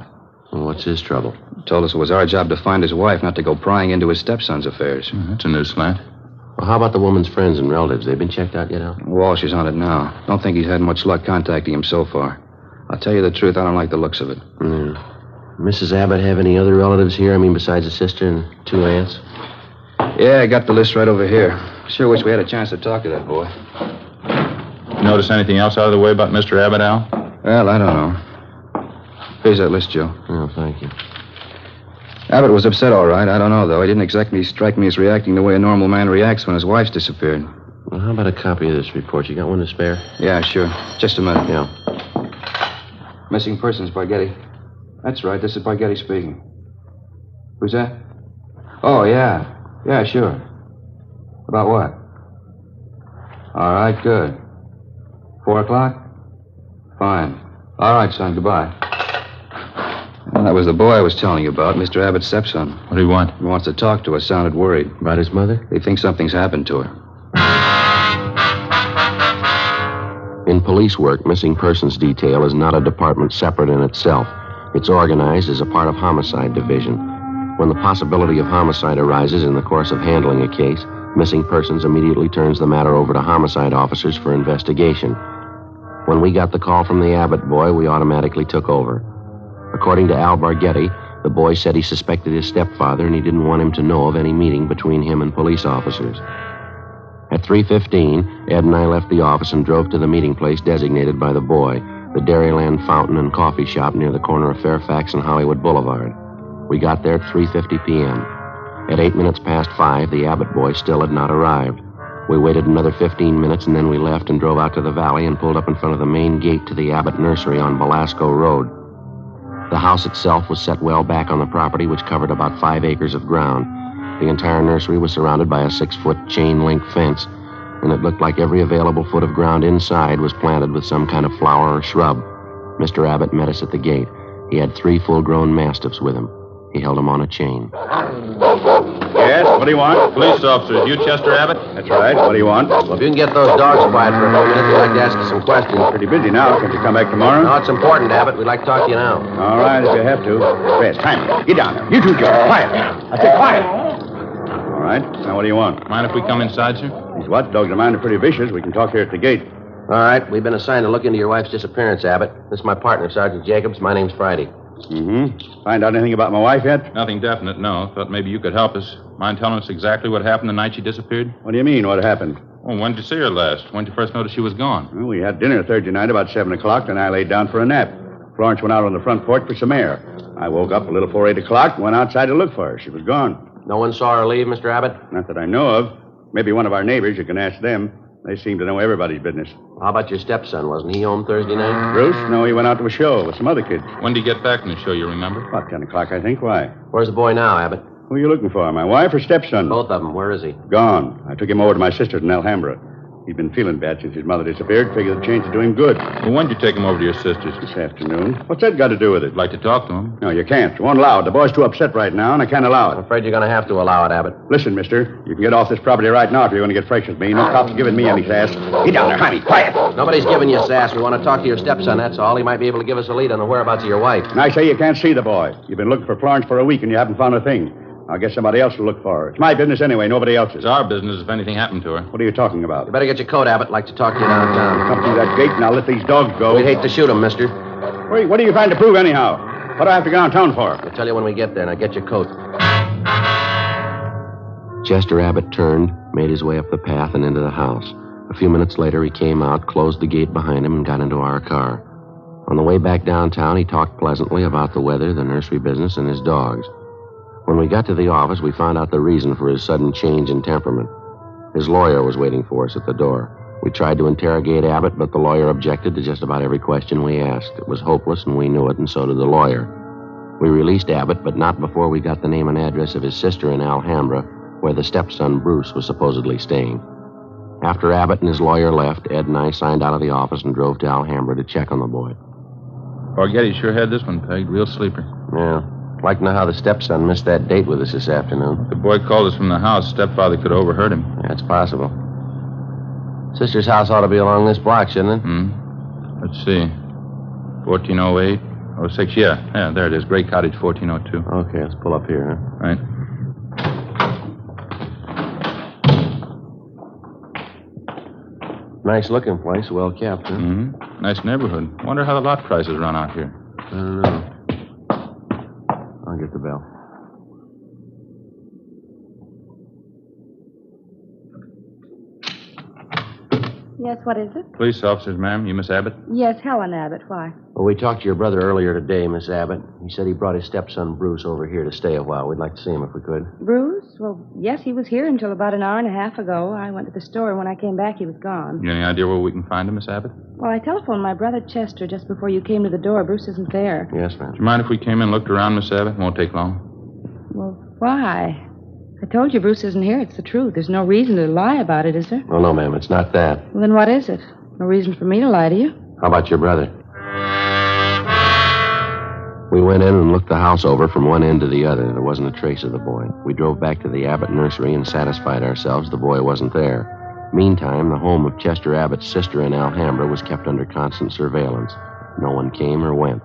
Well, what's his trouble? Told us it was our job to find his wife, not to go prying into his stepson's affairs. Mm-hmm. That's a new slant. Well, how about the woman's friends and relatives? They've been checked out yet, Al? Walsh is on it now. Don't think he's had much luck contacting him so far. I'll tell you the truth, I don't like the looks of it. Mrs. Abbott have any other relatives here? I mean, besides a sister and 2 aunts? Yeah, I got the list right over here. Sure wish we had a chance to talk to that boy. Notice anything else out of the way about Mr. Abbott, Al? Well, I don't know. Here's that list, Joe. Oh, thank you. Abbott was upset, all right. I don't know, though. He didn't exactly strike me as reacting the way a normal man reacts when his wife's disappeared. Well, how about a copy of this report? You got one to spare? Yeah, sure. Just a minute. Yeah. Missing persons, Barghetti. That's right. This is Barghetti speaking. Who's that? Oh, yeah. Yeah, sure. About what? All right, good. 4 o'clock? Fine. All right, son. Goodbye. Well, that was the boy I was telling you about, Mr. Abbott's stepson. What do you want? He wants to talk to us. Sounded worried. About his mother? He thinks something's happened to her. In police work, missing persons detail is not a department separate in itself. It's organized as a part of homicide division. When the possibility of homicide arises in the course of handling a case, missing persons immediately turns the matter over to homicide officers for investigation. When we got the call from the Abbott boy, we automatically took over. According to Al Barghetti, the boy said he suspected his stepfather and he didn't want him to know of any meeting between him and police officers. At 3:15, Ed and I left the office and drove to the meeting place designated by the boy, the Dairyland Fountain and Coffee Shop near the corner of Fairfax and Hollywood Boulevard. We got there at 3:50 p.m. At 8 minutes past 5, the Abbott boy still had not arrived. We waited another 15 minutes and then we left and drove out to the valley and pulled up in front of the main gate to the Abbott nursery on Belasco Road. The house itself was set well back on the property, which covered about 5 acres of ground. The entire nursery was surrounded by a 6-foot chain-link fence, and it looked like every available foot of ground inside was planted with some kind of flower or shrub. Mr. Abbott met us at the gate. He had 3 full-grown mastiffs with him. He held them on a chain. Yes, what do you want? Police officers, you Chester Abbott? That's right. What do you want? Well, if you can get those dogs quiet for a few minutes, we'd like to ask you some questions. Pretty busy now. Can't you come back tomorrow? No, it's important, Abbott. We'd like to talk to you now. All right, if you have to. Fast, time. Get down there. You two, Joe. Quiet. I said quiet. All right. Now, what do you want? Mind if we come inside, sir? These watchdogs of mine are pretty vicious. We can talk here at the gate. All right. We've been assigned to look into your wife's disappearance, Abbott. This is my partner, Sergeant Jacobs. My name's Friday. Mm-hmm. Find out anything about my wife yet? Nothing definite, no. Thought maybe you could help us. Mind telling us exactly what happened the night she disappeared? What do you mean, what happened? Well, when did you see her last? When did you first notice she was gone? Well, we had dinner Thursday night about 7 o'clock, then I laid down for a nap. Florence went out on the front porch for some air. I woke up a little before 8 o'clock and went outside to look for her. She was gone. No one saw her leave, Mr. Abbott? Not that I know of. Maybe one of our neighbors. You can ask them. They seem to know everybody's business. How about your stepson? Wasn't he home Thursday night? Bruce? No, he went out to a show with some other kids. When did he get back from the show, you remember? About 10 o'clock, I think. Why? Where's the boy now, Abbott? Who are you looking for, my wife or stepson? Both of them. Where is he? Gone. I took him over to my sister's in Alhambra. He'd been feeling bad since his mother disappeared. Figured the change would do him good. Well, when did you take him over to your sister's? This afternoon. What's that got to do with it? I'd like to talk to him. No, you can't. You won't allow it. The boy's too upset right now, and I can't allow it. I'm afraid you're going to have to allow it, Abbott. Listen, mister. You can get off this property right now if you're going to get fresh with me. No cops giving me any sass. Get down there, Jaime. Quiet. Nobody's giving you sass. We want to talk to your stepson, that's all. He might be able to give us a lead on the whereabouts of your wife. And I say you can't see the boy. You've been looking for Florence for a week, and you haven't found a thing. I'll guess somebody else will look for her. It's my business anyway, nobody else's. It's our business if anything happened to her. What are you talking about? You better get your coat, Abbott. I'd like to talk to you downtown. Come through that gate and I'll let these dogs go. We'd hate to shoot them, mister. Wait, what are you trying to prove anyhow? What do I have to go downtown for? I'll tell you when we get there. Now get your coat. Chester Abbott turned, made his way up the path and into the house. A few minutes later, he came out, closed the gate behind him, and got into our car. On the way back downtown, he talked pleasantly about the weather, the nursery business, and his dogs. When we got to the office, we found out the reason for his sudden change in temperament. His lawyer was waiting for us at the door. We tried to interrogate Abbott, but the lawyer objected to just about every question we asked. It was hopeless, and we knew it, and so did the lawyer. We released Abbott, but not before we got the name and address of his sister in Alhambra, where the stepson, Bruce, was supposedly staying. After Abbott and his lawyer left, Ed and I signed out of the office and drove to Alhambra to check on the boy. Forget he sure had this one pegged. Real sleeper. Yeah. I'd like to know how the stepson missed that date with us this afternoon. The boy called us from the house. Stepfather could have overheard him. That's possible. Sister's house ought to be along this block, shouldn't it? Let's see. 1408, 06. Yeah, there it is. Gray Cottage, 1402. Okay, let's pull up here, huh? Right. Nice looking place, well kept, huh? Nice neighborhood. Wonder how the lot prices run out here. I don't know. I'll get the bell. Yes, what is it? Police officers, ma'am. You Miss Abbott? Yes, Helen Abbott. Why? Well, we talked to your brother earlier today, Miss Abbott. He said he brought his stepson, Bruce, over here to stay a while. We'd like to see him if we could. Bruce? Well, yes, he was here until about an hour and a half ago. I went to the store, and when I came back, he was gone. You any idea where we can find him, Miss Abbott? Well, I telephoned my brother Chester just before you came to the door. Bruce isn't there. Yes, ma'am. Do you mind if we came in and looked around, Miss Abbott? Won't take long. Well, why? I told you Bruce isn't here. It's the truth. There's no reason to lie about it, is there? Oh, no, ma'am. It's not that. Well, then what is it? No reason for me to lie to you. How about your brother? We went in and looked the house over from one end to the other. There wasn't a trace of the boy. We drove back to the Abbott nursery and satisfied ourselves the boy wasn't there. Meantime, the home of Chester Abbott's sister in Alhambra was kept under constant surveillance. No one came or went.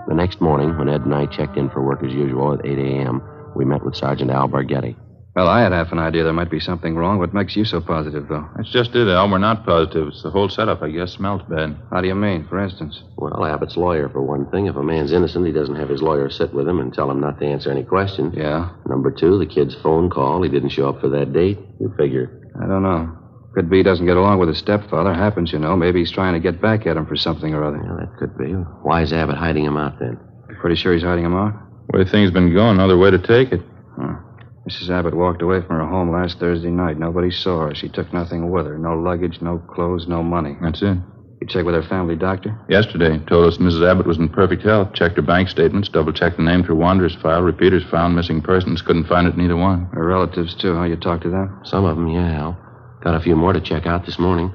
The next morning, when Ed and I checked in for work as usual at 8 a.m., we met with Sergeant Al Barghetti. Well, I had half an idea there might be something wrong. What makes you so positive, though? That's just it, Al. We're not positive. It's the whole setup, I guess. Smells bad. How do you mean, for instance? Well, Abbott's lawyer, for one thing. If a man's innocent, he doesn't have his lawyer sit with him and tell him not to answer any questions. Yeah? Number two, the kid's phone call. He didn't show up for that date. You figure. I don't know. Could be he doesn't get along with his stepfather. Happens, you know. Maybe he's trying to get back at him for something or other. Yeah, that could be. Why is Abbott hiding him out, then? Pretty sure he's hiding him out? The way things been going, no other way to take it. Huh. Mrs. Abbott walked away from her home last Thursday night. Nobody saw her. She took nothing with her. No luggage, no clothes, no money. That's it. You checked with her family doctor? Yesterday. Told us Mrs. Abbott was in perfect health. Checked her bank statements, double-checked the name through Wanderer's file. Repeaters found, missing persons. Couldn't find it in either one. Her relatives, too, huh? You talked to them? Some of them, yeah, Al. Got a few more to check out this morning.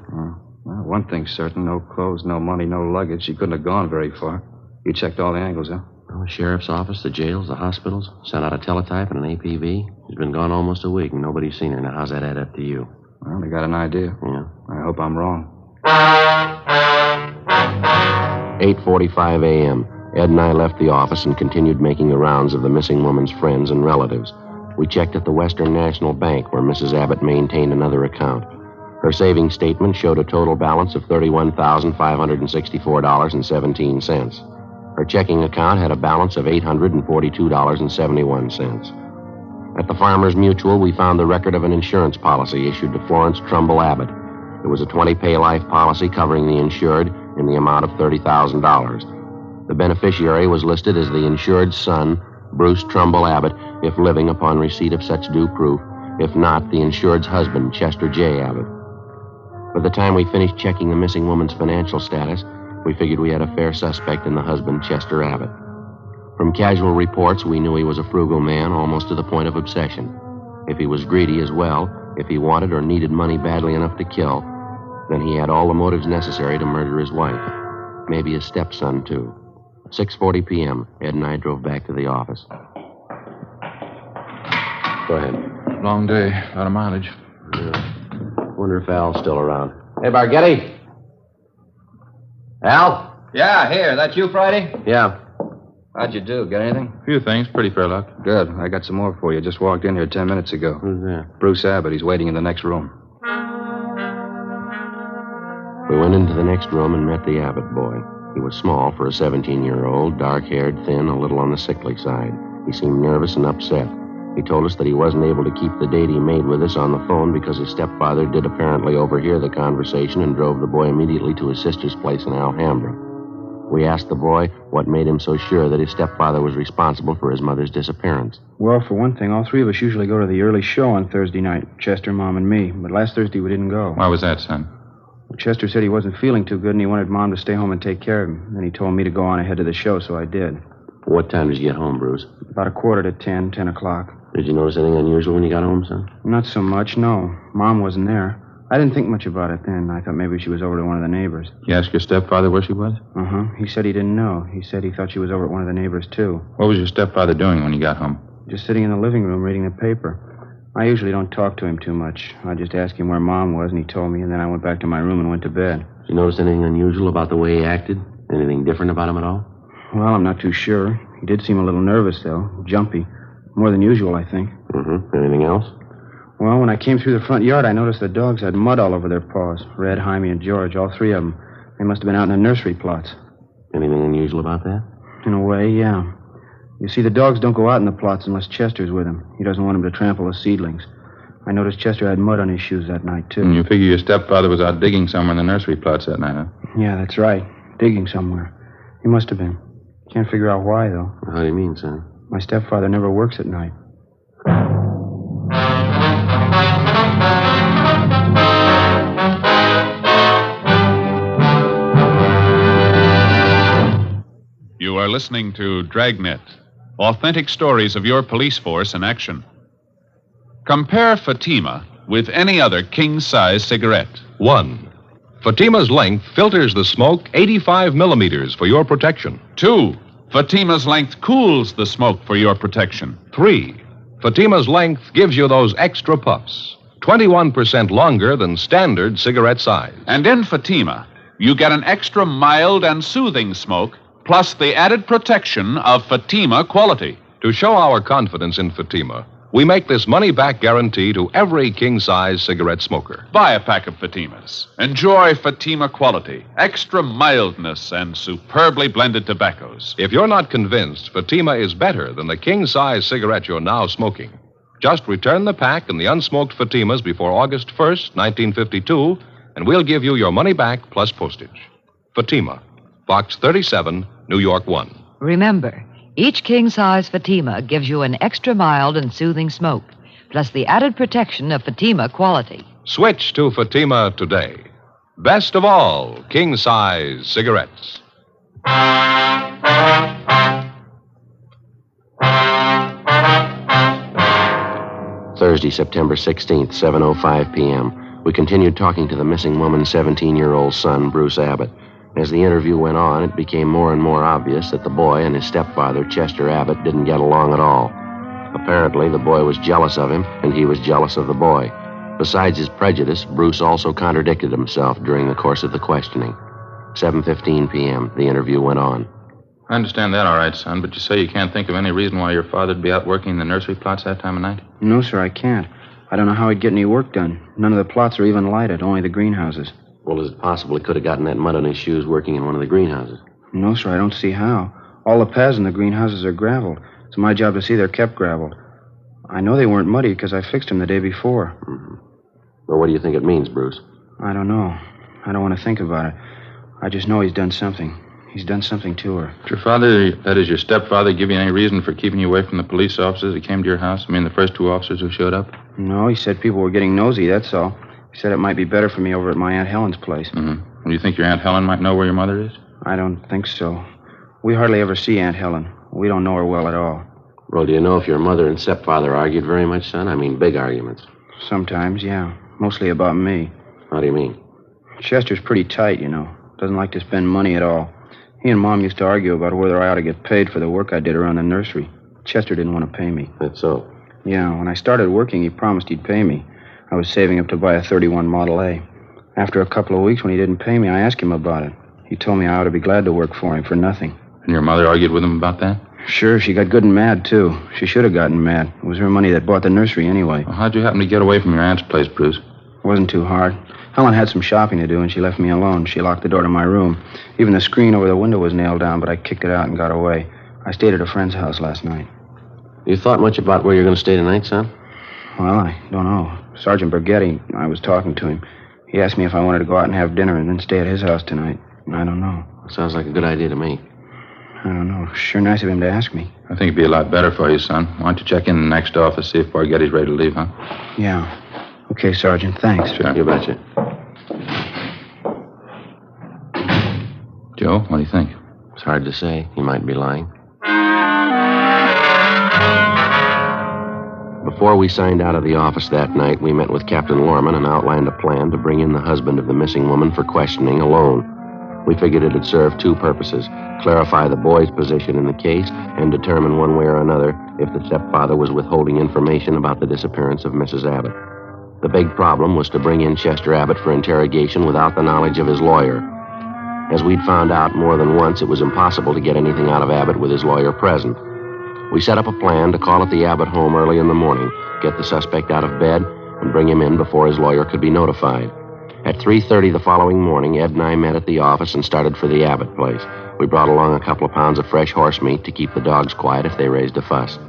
Well, one thing's certain. No clothes, no money, no luggage. She couldn't have gone very far. You checked all the angles, huh? Well, the sheriff's office, the jails, the hospitals. Sent out a teletype and an APB. She's been gone almost a week, and nobody's seen her. Now, how's that add up to you? Well, they got an idea. Yeah. I hope I'm wrong. 8:45 a.m. Ed and I left the office and continued making the rounds of the missing woman's friends and relatives. We checked at the Western National Bank, where Mrs. Abbott maintained another account. Her savings statement showed a total balance of $31,564.17. Her checking account had a balance of $842.71. At the Farmers Mutual, we found the record of an insurance policy issued to Florence Trumbull Abbott. It was a 20-pay life policy covering the insured in the amount of $30,000. The beneficiary was listed as the insured's son, Bruce Trumbull Abbott, if living upon receipt of such due proof, If not, the insured's husband, Chester J. Abbott. By the time we finished checking the missing woman's financial status, we figured we had a fair suspect in the husband, Chester Abbott. From casual reports, we knew he was a frugal man, almost to the point of obsession. If he was greedy as well, if he wanted or needed money badly enough to kill, then he had all the motives necessary to murder his wife. Maybe his stepson, too. 6:40 p.m., Ed and I drove back to the office. Go ahead. Long day, a lot of mileage. Wonder if Al's still around. Hey, Bargetti. Al? Yeah, here. That you, Friday? Yeah. How'd you do? Get anything? A few things. Pretty fair luck. Good. I got some more for you. Just walked in here 10 minutes ago. Who's that? Bruce Abbott. He's waiting in the next room. We went into the next room and met the Abbott boy. He was small for a 17-year-old, dark-haired, thin, a little on the sickly side. He seemed nervous and upset. He told us that he wasn't able to keep the date he made with us on the phone because his stepfather did apparently overhear the conversation and drove the boy immediately to his sister's place in Alhambra. We asked the boy what made him so sure that his stepfather was responsible for his mother's disappearance. Well, for one thing, all three of us usually go to the early show on Thursday night, Chester, Mom, and me. But last Thursday we didn't go. Why was that, son? Well, Chester said he wasn't feeling too good and he wanted Mom to stay home and take care of him. Then he told me to go on ahead to the show, so I did. What time did you get home, Bruce? About 10:15, 10 o'clock. Did you notice anything unusual when you got home, son? Not so much, no. Mom wasn't there. I didn't think much about it then. I thought maybe she was over to one of the neighbors. You asked your stepfather where she was? Uh-huh. He said he didn't know. He said he thought she was over at one of the neighbors, too. What was your stepfather doing when you got home? Just sitting in the living room reading the paper. I usually don't talk to him too much. I just asked him where Mom was, and he told me, and then I went back to my room and went to bed. Did you notice anything unusual about the way he acted? Anything different about him at all? Well, I'm not too sure. He did seem a little nervous, though. Jumpy. More than usual, I think. Mm-hmm. Anything else? Well, when I came through the front yard, I noticed the dogs had mud all over their paws. Red, Jaime, and George, all three of them. They must have been out in the nursery plots. Anything unusual about that? In a way, yeah. You see, the dogs don't go out in the plots unless Chester's with them. He doesn't want them to trample the seedlings. I noticed Chester had mud on his shoes that night, too. And you figure your stepfather was out digging somewhere in the nursery plots that night, huh? Yeah, that's right. Digging somewhere. He must have been. Can't figure out why, though. How do you mean, son? My stepfather never works at night. You are listening to Dragnet, authentic stories of your police force in action. Compare Fatima with any other king-size cigarette. 1. Fatima's length filters the smoke 85 millimeters for your protection. 2. Fatima's length cools the smoke for your protection. 3. Fatima's length gives you those extra puffs, 21% longer than standard cigarette size. And in Fatima, you get an extra mild and soothing smoke, plus the added protection of Fatima quality. To show our confidence in Fatima, we make this money-back guarantee to every king-size cigarette smoker. Buy a pack of Fatimas. Enjoy Fatima quality, extra mildness, and superbly blended tobaccos. If you're not convinced Fatima is better than the king-size cigarette you're now smoking, just return the pack and the unsmoked Fatimas before August 1st, 1952, and we'll give you your money back plus postage. Fatima, Box 37, New York 1. Remember, each king-size Fatima gives you an extra mild and soothing smoke, plus the added protection of Fatima quality. Switch to Fatima today. Best of all, king-size cigarettes. Thursday, September 16th, 7:05 p.m. We continued talking to the missing woman's 17-year-old son, Bruce Abbott. As the interview went on, it became more and more obvious that the boy and his stepfather, Chester Abbott, didn't get along at all. Apparently, the boy was jealous of him, and he was jealous of the boy. Besides his prejudice, Bruce also contradicted himself during the course of the questioning. 7:15 p.m., the interview went on. I understand that all right, son, but you say you can't think of any reason why your father'd be out working in the nursery plots that time of night? No, sir, I can't. I don't know how he'd get any work done. None of the plots are even lighted, only the greenhouses. Well, is it possible he could have gotten that mud on his shoes working in one of the greenhouses? No, sir, I don't see how. All the paths in the greenhouses are graveled. It's my job to see they're kept graveled. I know they weren't muddy because I fixed them the day before. Mm-hmm. Well, what do you think it means, Bruce? I don't know. I don't want to think about it. I just know he's done something. He's done something to her. Did your father, that is your stepfather, give you any reason for keeping you away from the police officers that came to your house? I mean, the first two officers who showed up? No, he said people were getting nosy, that's all. He said it might be better for me over at my Aunt Helen's place. Mm-hmm. And you think your Aunt Helen might know where your mother is? I don't think so. We hardly ever see Aunt Helen. We don't know her well at all. Well, do you know if your mother and stepfather argued very much, son? I mean, big arguments. Sometimes, yeah. Mostly about me. How do you mean? Chester's pretty tight, you know. Doesn't like to spend money at all. He and Mom used to argue about whether I ought to get paid for the work I did around the nursery. Chester didn't want to pay me. That's so? Yeah, when I started working, he promised he'd pay me. I was saving up to buy a 31 Model A. After a couple of weeks, when he didn't pay me, I asked him about it. He told me I ought to be glad to work for him for nothing. And your mother argued with him about that? Sure, she got good and mad, too. She should have gotten mad. It was her money that bought the nursery anyway. Well, how'd you happen to get away from your aunt's place, Bruce? It wasn't too hard. Helen had some shopping to do, and she left me alone. She locked the door to my room. Even the screen over the window was nailed down, but I kicked it out and got away. I stayed at a friend's house last night. You thought much about where you're going to stay tonight, son? Well, I don't know. Sergeant Burgetti, I was talking to him. He asked me if I wanted to go out and have dinner and then stay at his house tonight. I don't know. Sounds like a good idea to me. I don't know. Sure nice of him to ask me. I think it'd be a lot better for you, son. Why don't you check in the next office, see if Burgetti's ready to leave, huh? Yeah. Okay, Sergeant. Thanks. Sure. You betcha. Joe, what do you think? It's hard to say. He might be lying. Before we signed out of the office that night, we met with Captain Lorman and outlined a plan to bring in the husband of the missing woman for questioning alone. We figured it'd serve two purposes: clarify the boy's position in the case and determine one way or another if the stepfather was withholding information about the disappearance of Mrs. Abbott. The big problem was to bring in Chester Abbott for interrogation without the knowledge of his lawyer. As we'd found out more than once, it was impossible to get anything out of Abbott with his lawyer present. We set up a plan to call at the Abbott home early in the morning, get the suspect out of bed, and bring him in before his lawyer could be notified. At 3:30 the following morning, Ed and I met at the office and started for the Abbott place. We brought along a couple of pounds of fresh horse meat to keep the dogs quiet if they raised a fuss.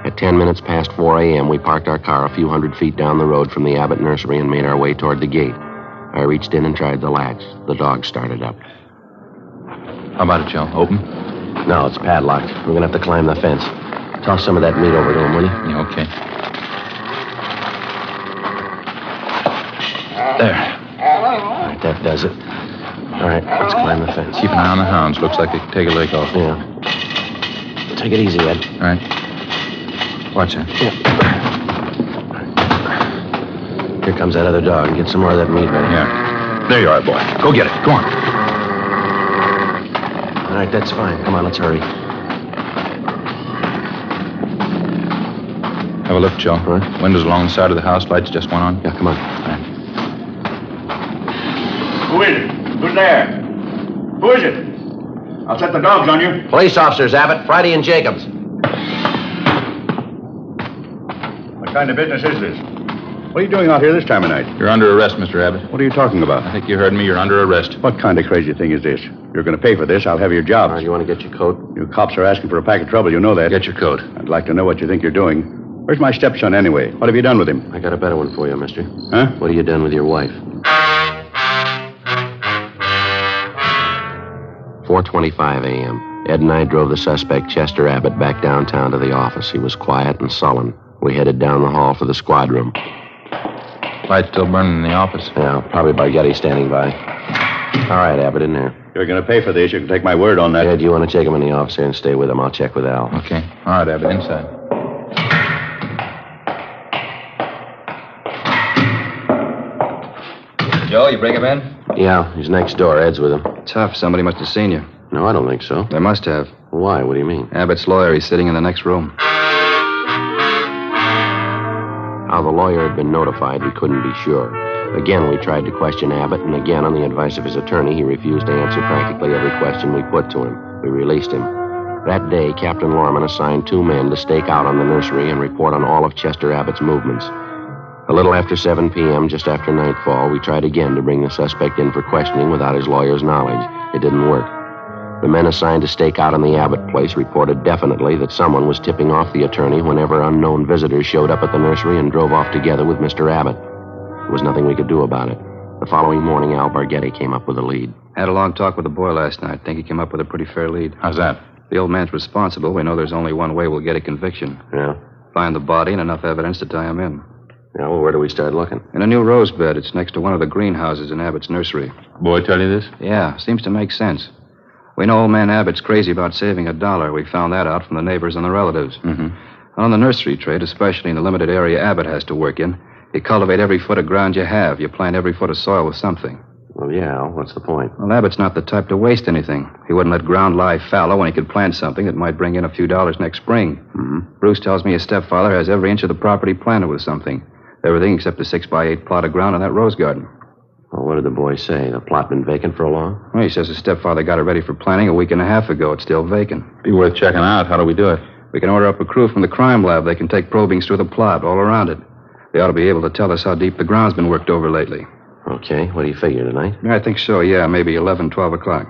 At 10 minutes past 4 a.m., we parked our car a few hundred feet down the road from the Abbott nursery and made our way toward the gate. I reached in and tried the latch. The dogs started up. How about it, Joe? Open? No, it's padlocked. We're going to have to climb the fence. Toss some of that meat over to him, will you? Yeah, okay. There. All right, that does it. All right, let's climb the fence. Keep an eye on the hounds. Looks like they could take a leg off. Yeah. Take it easy, Ed. All right. Watch that. Yeah. Here comes that other dog. Get some more of that meat ready. Yeah. There you are, boy. Go get it. Go on. All right, that's fine. Come on, let's hurry. Have a look, Joe. Huh? Windows along the side of the house. Lights just went on. Yeah, come on. All right. Who is it? Who's there? Who is it? I'll set the dogs on you. Police officers, Abbott. Friday and Jacobs. What kind of business is this? What are you doing out here this time of night? You're under arrest, Mr. Abbott. What are you talking about? I think you heard me. You're under arrest. What kind of crazy thing is this? You're going to pay for this. I'll have your job. All right, you want to get your coat? You cops are asking for a pack of trouble. You know that. Get your coat. I'd like to know what you think you're doing. Where's my stepson, anyway? What have you done with him? I got a better one for you, mister. Huh? What have you done with your wife? 4:25 a.m. Ed and I drove the suspect, Chester Abbott, back downtown to the office. He was quiet and sullen. We headed down the hall for the squad room. Light still burning in the office. Yeah, probably Burgetti standing by. All right, Abbott, in there. You're going to pay for this. You can take my word on that. Ed, you want to take him in the office here and stay with him? I'll check with Al. Okay. All right, Abbott, inside. Joe, you bring him in? Yeah, he's next door. Ed's with him. Tough. Somebody must have seen you. No, I don't think so. They must have. Why? What do you mean? Abbott's lawyer. He's sitting in the next room. How the lawyer had been notified, we couldn't be sure. Again, we tried to question Abbott, and again, on the advice of his attorney, he refused to answer practically every question we put to him. We released him. That day, Captain Lorman assigned 2 men to stake out on the nursery and report on all of Chester Abbott's movements. A little after 7 p.m., just after nightfall, we tried again to bring the suspect in for questioning without his lawyer's knowledge. It didn't work. The men assigned to stake out on the Abbott place reported definitely that someone was tipping off the attorney whenever unknown visitors showed up at the nursery and drove off together with Mr. Abbott. There was nothing we could do about it. The following morning, Al Burgetti came up with a lead. Had a long talk with the boy last night. Think he came up with a pretty fair lead. How's that? The old man's responsible. We know there's only one way we'll get a conviction. Yeah? Find the body and enough evidence to tie him in. Yeah, well, where do we start looking? In a new rose bed. It's next to one of the greenhouses in Abbott's nursery. Boy tell you this? Yeah, seems to make sense. We know old man Abbott's crazy about saving $1. We found that out from the neighbors and the relatives. Mm-hmm. On the nursery trade, especially in the limited area Abbott has to work in, you cultivate every foot of ground you have. You plant every foot of soil with something. Well, yeah, what's the point? Well, Abbott's not the type to waste anything. He wouldn't let ground lie fallow when he could plant something that might bring in a few dollars next spring. Mm-hmm. Bruce tells me his stepfather has every inch of the property planted with something. Everything except a 6x8 plot of ground in that rose garden. Well, what did the boy say? The plot been vacant for a long? Well, he says his stepfather got it ready for planting a week and a half ago. It's still vacant. Be worth checking out. How do we do it? We can order up a crew from the crime lab. They can take probings through the plot, all around it. They ought to be able to tell us how deep the ground's been worked over lately. Okay, what do you figure, tonight? Yeah, I think so, yeah. Maybe 11, 12 o'clock.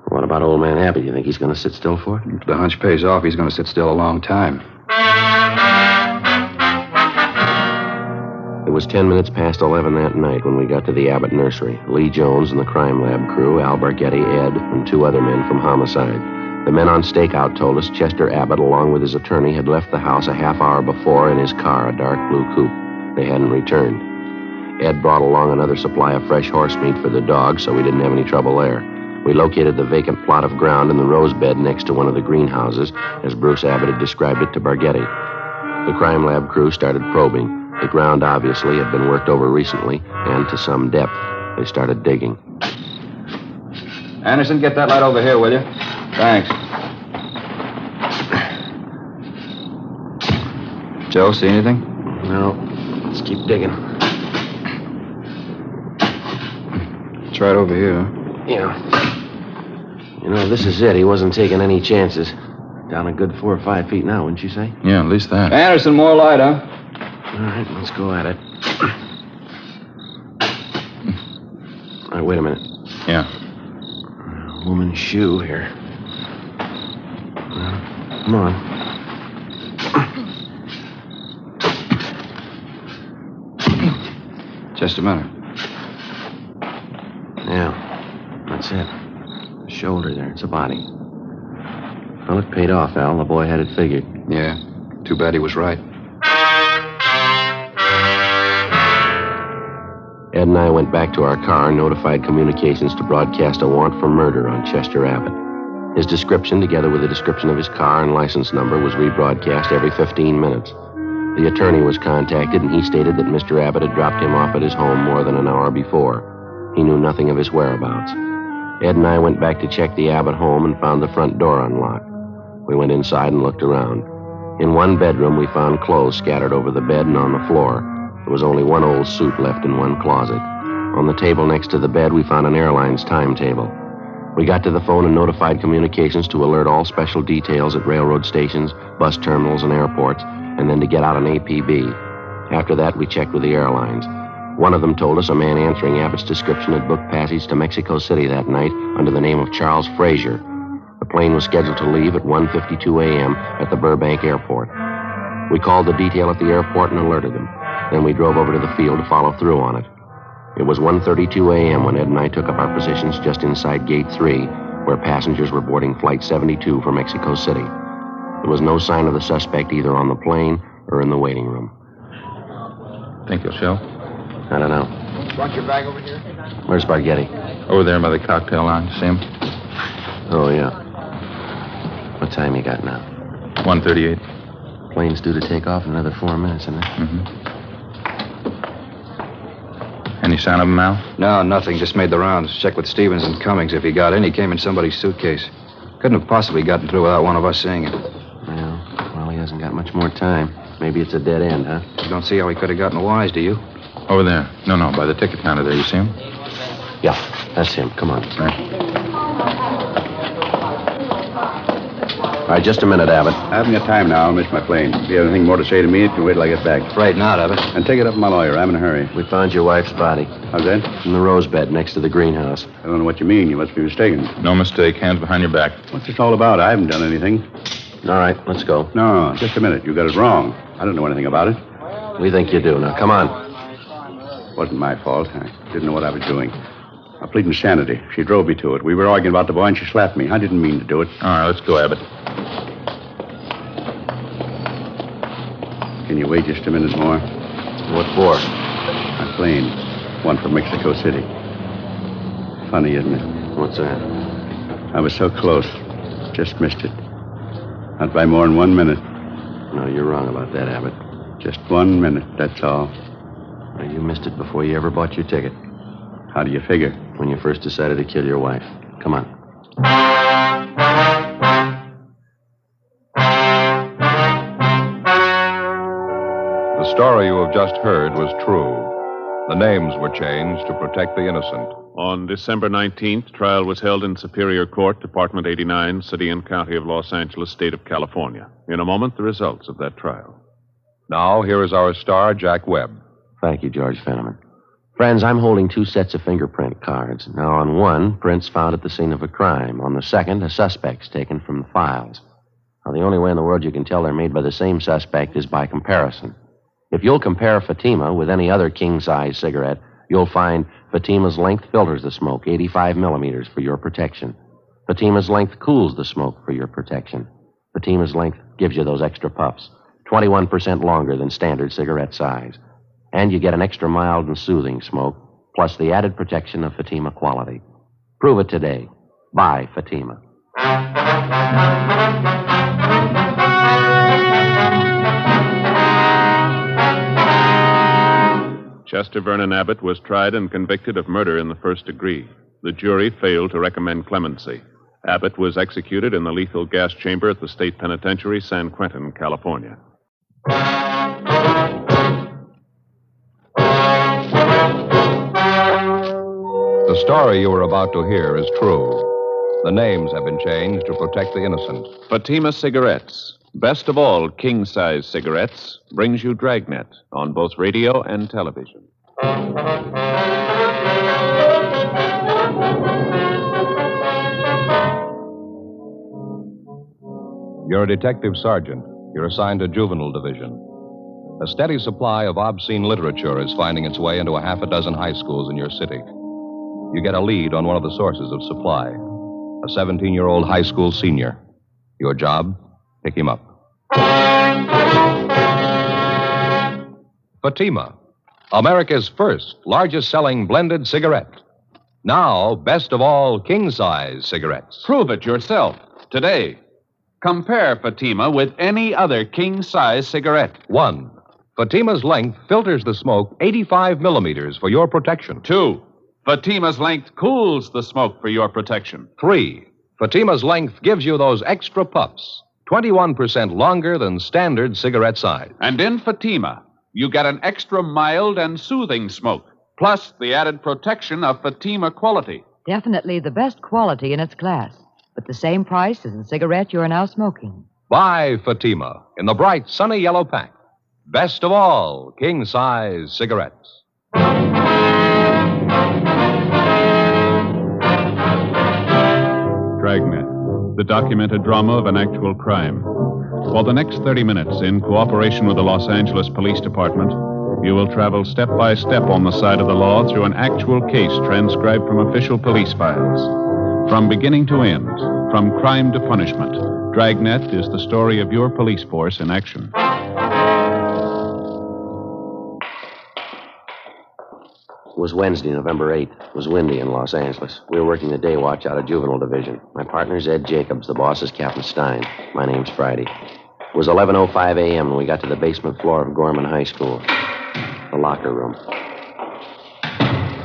What about old man Abbott? You think he's going to sit still for it? If the hunch pays off, he's going to sit still a long time. It was 10 minutes past 11 that night when we got to the Abbott nursery. Lee Jones and the crime lab crew, Al Barghetti, Ed, and 2 other men from homicide. The men on stakeout told us Chester Abbott, along with his attorney, had left the house a half hour before in his car, a dark blue coupe. They hadn't returned. Ed brought along another supply of fresh horse meat for the dog, so we didn't have any trouble there. We located the vacant plot of ground in the rose bed next to one of the greenhouses, as Bruce Abbott had described it to Barghetti. The crime lab crew started probing. The ground obviously had been worked over recently, and to some depth. They started digging. Anderson, get that light over here, will you? Thanks. Joe, see anything? No. Let's keep digging. It's right over here, huh? Yeah. You know, this is it. He wasn't taking any chances. Down a good 4 or 5 feet now, wouldn't you say? Yeah, at least that. Anderson, more light, huh? All right, let's go at it. All right, wait a minute. Yeah. A woman's shoe here. Come on. Just a minute. Yeah, that's it. The shoulder there. It's a body. Well, it paid off, Al. The boy had it figured. Yeah. Too bad he was right. Ed and I went back to our car and notified communications to broadcast a warrant for murder on Chester Abbott. His description, together with the description of his car and license number, was rebroadcast every 15 minutes. The attorney was contacted, and he stated that Mr. Abbott had dropped him off at his home more than an hour before. He knew nothing of his whereabouts. Ed and I went back to check the Abbott home and found the front door unlocked. We went inside and looked around. In one bedroom, we found clothes scattered over the bed and on the floor. There was only one old suit left in one closet. On the table next to the bed, we found an airline's timetable. We got to the phone and notified communications to alert all special details at railroad stations, bus terminals, and airports, and then to get out an APB. After that, we checked with the airlines. One of them told us a man answering Abbott's description had booked passage to Mexico City that night under the name of Charles Frazier. The plane was scheduled to leave at 1:52 a.m. at the Burbank Airport. We called the detail at the airport and alerted them. Then we drove over to the field to follow through on it. It was 1:32 a.m. when Ed and I took up our positions just inside Gate 3, where passengers were boarding Flight 72 for Mexico City. There was no sign of the suspect either on the plane or in the waiting room. Think he'll show? I don't know. Want your bag over here? Where's Barghetti? Over there by the cocktail lounge. See him? Oh, yeah. What time you got now? 1:38. Plane's due to take off in another 4 minutes, isn't it? Mm-hmm. Any sign of him, Al? No, nothing. Just made the rounds. Checked with Stevens and Cummings. If he got in, he came in somebody's suitcase. Couldn't have possibly gotten through without one of us seeing it. Well, he hasn't got much more time. Maybe it's a dead end, huh? You don't see how he could have gotten wise, do you? Over there. No, by the ticket counter there. You see him? Yeah, that's him. Come on. Right. All right, just a minute, Abbott. I haven't got time now. I'll miss my plane. If you have anything more to say to me, you can wait till I get back. Right now, Abbott. And take it up with my lawyer. I'm in a hurry. We found your wife's body. How's that? In the rose bed next to the greenhouse. I don't know what you mean. You must be mistaken. No mistake. Hands behind your back. What's this all about? I haven't done anything. All right, let's go. No, just a minute. You got it wrong. I don't know anything about it. We think you do. Now, come on. Wasn't my fault. I didn't know what I was doing. I plead insanity. She drove me to it. We were arguing about the boy, and she slapped me. I didn't mean to do it. All right, let's go, Abbott. Can you wait just a minute more? What for? A plane. One for Mexico City. Funny, isn't it? What's that? I was so close. Just missed it. Not by more than 1 minute. No, you're wrong about that, Abbott. Just 1 minute, that's all. Well, you missed it before you ever bought your ticket. How do you figure? When you first decided to kill your wife. Come on. The story you have just heard was true. The names were changed to protect the innocent. On December 19th, trial was held in Superior Court, Department 89, City and County of Los Angeles, State of California. In a moment, the results of that trial. Now, here is our star, Jack Webb. Thank you, George Fenneman. Friends, I'm holding 2 sets of fingerprint cards. Now, on one, prints found at the scene of a crime. On the second, a suspect's taken from the files. Now, the only way in the world you can tell they're made by the same suspect is by comparison. If you'll compare Fatima with any other king-size cigarette, you'll find Fatima's length filters the smoke, 85 millimeters, for your protection. Fatima's length cools the smoke for your protection. Fatima's length gives you those extra puffs, 21% longer than standard cigarette size. And you get an extra mild and soothing smoke, plus the added protection of Fatima quality. Prove it today. Buy Fatima. Chester Vernon Abbott was tried and convicted of murder in the first degree. The jury failed to recommend clemency. Abbott was executed in the lethal gas chamber at the State Penitentiary, San Quentin, California. The story you are about to hear is true. The names have been changed to protect the innocent. Fatima Cigarettes, best of all king-size cigarettes, brings you Dragnet on both radio and television. You're a detective sergeant. You're assigned to juvenile division. A steady supply of obscene literature is finding its way into a half a dozen high schools in your city. You get a lead on one of the sources of supply, a 17-year-old high school senior. Your job, pick him up. Fatima, America's first largest-selling blended cigarette. Now, best of all king-size cigarettes. Prove it yourself today. Compare Fatima with any other king-size cigarette. 1. Fatima's length filters the smoke 85 millimeters for your protection. 2. Fatima's length cools the smoke for your protection. 3. Fatima's length gives you those extra puffs, 21% longer than standard cigarette size. And in Fatima, you get an extra mild and soothing smoke, plus the added protection of Fatima quality. Definitely the best quality in its class, but the same price as the cigarette you're now smoking. Buy Fatima in the bright, sunny yellow pack. Best of all king-size cigarettes. Dragnet, the documented drama of an actual crime. For the next 30 minutes, in cooperation with the Los Angeles Police Department, you will travel step by step on the side of the law through an actual case transcribed from official police files. From beginning to end, from crime to punishment, Dragnet is the story of your police force in action. It was Wednesday, November 8th. It was windy in Los Angeles. We were working the day watch out of Juvenile Division. My partner's Ed Jacobs. The boss is Captain Stein. My name's Friday. It was 11:05 a.m. when we got to the basement floor of Gorman High School. The locker room.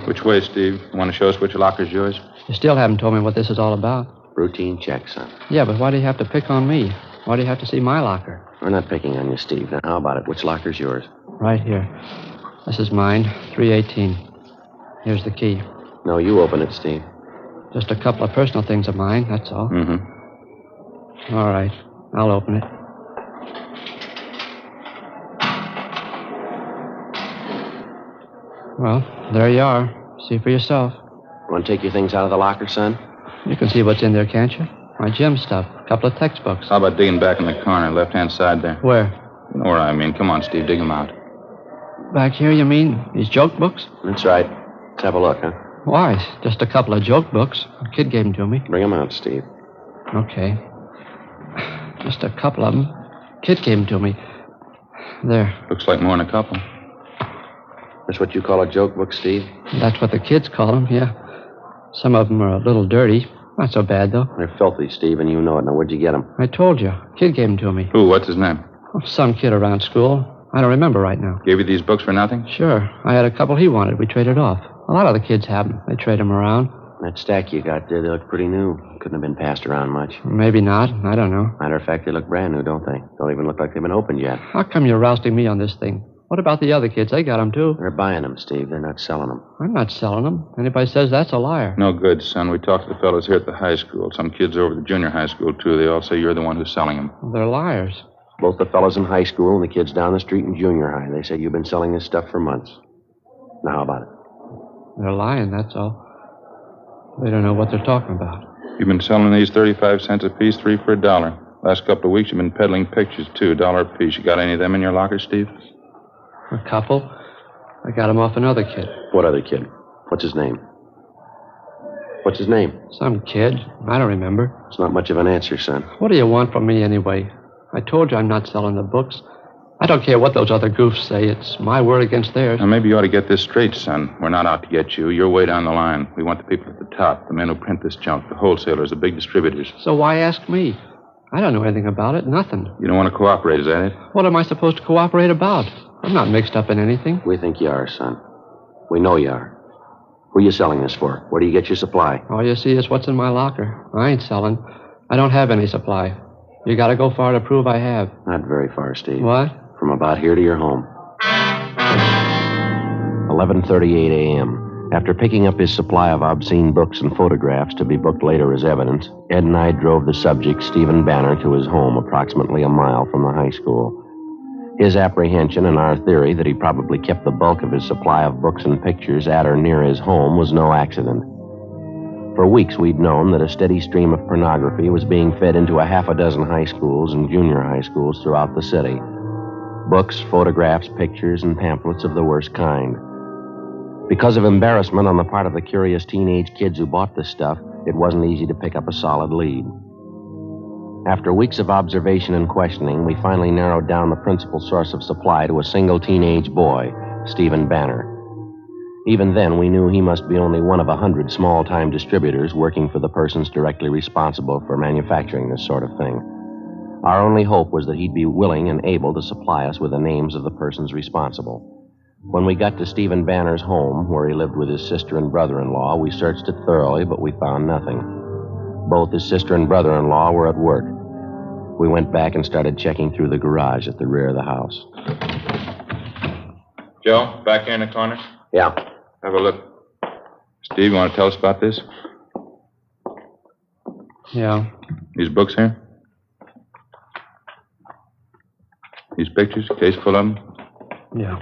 Which way, Steve? You want to show us which locker's yours? You still haven't told me what this is all about. Routine check, son. Yeah, but why do you have to pick on me? Why do you have to see my locker? We're not picking on you, Steve. Now, how about it? Which locker's yours? Right here. This is mine, 318. Here's the key. No, you open it, Steve. Just a couple of personal things of mine, that's all. Mm-hmm. All right. I'll open it. Well, there you are. See for yourself. Want to take your things out of the locker, son? You can see what's in there, can't you? My gym stuff. A couple of textbooks. How about digging back in the corner, left-hand side there? Where? You know where I mean. Come on, Steve, dig them out. Back here, you mean? These joke books? That's right. Let's have a look, huh? Why? Just a couple of joke books. A kid gave them to me. Bring them out, Steve. Okay. Just a couple of them. Kid gave them to me. There. Looks like more than a couple. That's what you call a joke book, Steve? That's what the kids call them, yeah. Some of them are a little dirty. Not so bad, though. They're filthy, Steve, and you know it. Now, where'd you get them? I told you. Kid gave them to me. Who? What's his name? Oh, some kid around school. I don't remember right now. Gave you these books for nothing? Sure. I had a couple he wanted. We traded off. A lot of the kids have them. They trade them around. That stack you got there, they look pretty new. Couldn't have been passed around much. Maybe not. I don't know. Matter of fact, they look brand new, don't they? Don't even look like they've been opened yet. How come you're rousting me on this thing? What about the other kids? They got them, too. They're buying them, Steve. They're not selling them. I'm not selling them. Anybody says that's a liar. No good, son. We talked to the fellows here at the high school. Some kids over at the junior high school, too. They all say you're the one who's selling them. They're liars. Both the fellows in high school and the kids down the street in junior high. They say you've been selling this stuff for months. Now, how about it? They're lying, that's all. They don't know what they're talking about. You've been selling these 35 cents a piece, 3 for $1. Last couple of weeks, you've been peddling pictures, too, $1 a piece. You got any of them in your locker, Steve? A couple. I got them off another kid. What other kid? What's his name? What's his name? Some kid. I don't remember. It's not much of an answer, son. What do you want from me anyway? I told you I'm not selling the books. I don't care what those other goofs say. It's my word against theirs. Now, maybe you ought to get this straight, son. We're not out to get you. You're way down the line. We want the people at the top, the men who print this junk, the wholesalers, the big distributors. So why ask me? I don't know anything about it. Nothing. You don't want to cooperate, is that it? What am I supposed to cooperate about? I'm not mixed up in anything. We think you are, son. We know you are. Who are you selling this for? Where do you get your supply? All you see is what's in my locker. I ain't selling. I don't have any supply. You gotta go far to prove I have. Not very far, Steve. What? From about here to your home. 11:38 a.m. After picking up his supply of obscene books and photographs to be booked later as evidence, Ed and I drove the subject, Stephen Banner, to his home approximately a mile from the high school. His apprehension and our theory that he probably kept the bulk of his supply of books and pictures at or near his home was no accident. For weeks, we'd known that a steady stream of pornography was being fed into a half a dozen high schools and junior high schools throughout the city. Books, photographs, pictures, and pamphlets of the worst kind. Because of embarrassment on the part of the curious teenage kids who bought this stuff, it wasn't easy to pick up a solid lead. After weeks of observation and questioning, we finally narrowed down the principal source of supply to a single teenage boy, Stephen Banner. Even then, we knew he must be only one of 100 small-time distributors working for the persons directly responsible for manufacturing this sort of thing. Our only hope was that he'd be willing and able to supply us with the names of the persons responsible. When we got to Stephen Banner's home, where he lived with his sister and brother-in-law, we searched it thoroughly, but we found nothing. Both his sister and brother-in-law were at work. We went back and started checking through the garage at the rear of the house. Joe, back here in the corner? Yeah. Have a look. Steve, you want to tell us about this? Yeah. These books here? These pictures, case full of them? Yeah.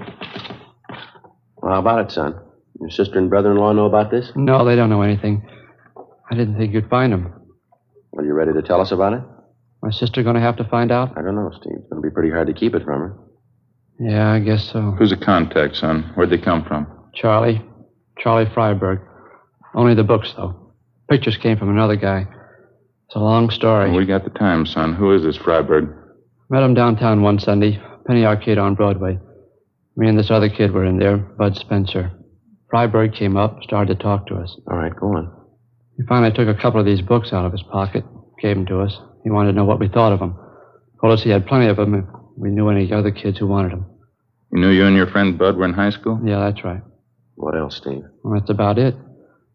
Well, how about it, son? Your sister and brother-in-law know about this? No, they don't know anything. I didn't think you'd find them. Are you ready to tell us about it? My sister going to have to find out? I don't know, Steve. It's going to be pretty hard to keep it from her. Yeah, I guess so. Who's the contact, son? Where'd they come from? Charlie Freiberg. Only the books, though. Pictures came from another guy. It's a long story. Well, we got the time, son. Who is this Freiberg? Met him downtown one Sunday. Penny Arcade on Broadway. Me and this other kid were in there, Bud Spencer. Freiberg came up, started to talk to us. All right, go on. He finally took a couple of these books out of his pocket, gave them to us. He wanted to know what we thought of them. Told us he had plenty of them if we knew any other kids who wanted them. You knew you and your friend Bud were in high school? Yeah, that's right. What else, Steve? Well, that's about it.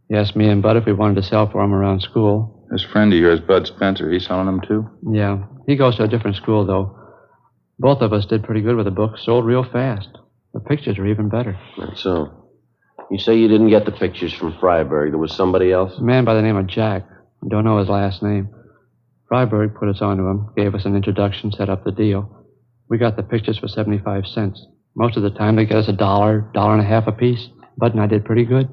He asked me and Bud if we wanted to sell for him around school. This friend of yours, Bud Spencer, he's selling them too? Yeah. He goes to a different school, though. Both of us did pretty good with the books, sold real fast. The pictures are even better. That's so. You say you didn't get the pictures from Freiberg. There was somebody else? A man by the name of Jack. I don't know his last name. Freiberg put us onto him, gave us an introduction, set up the deal. We got the pictures for 75 cents. Most of the time they get us $1, $1.50 a piece. Bud and I did pretty good.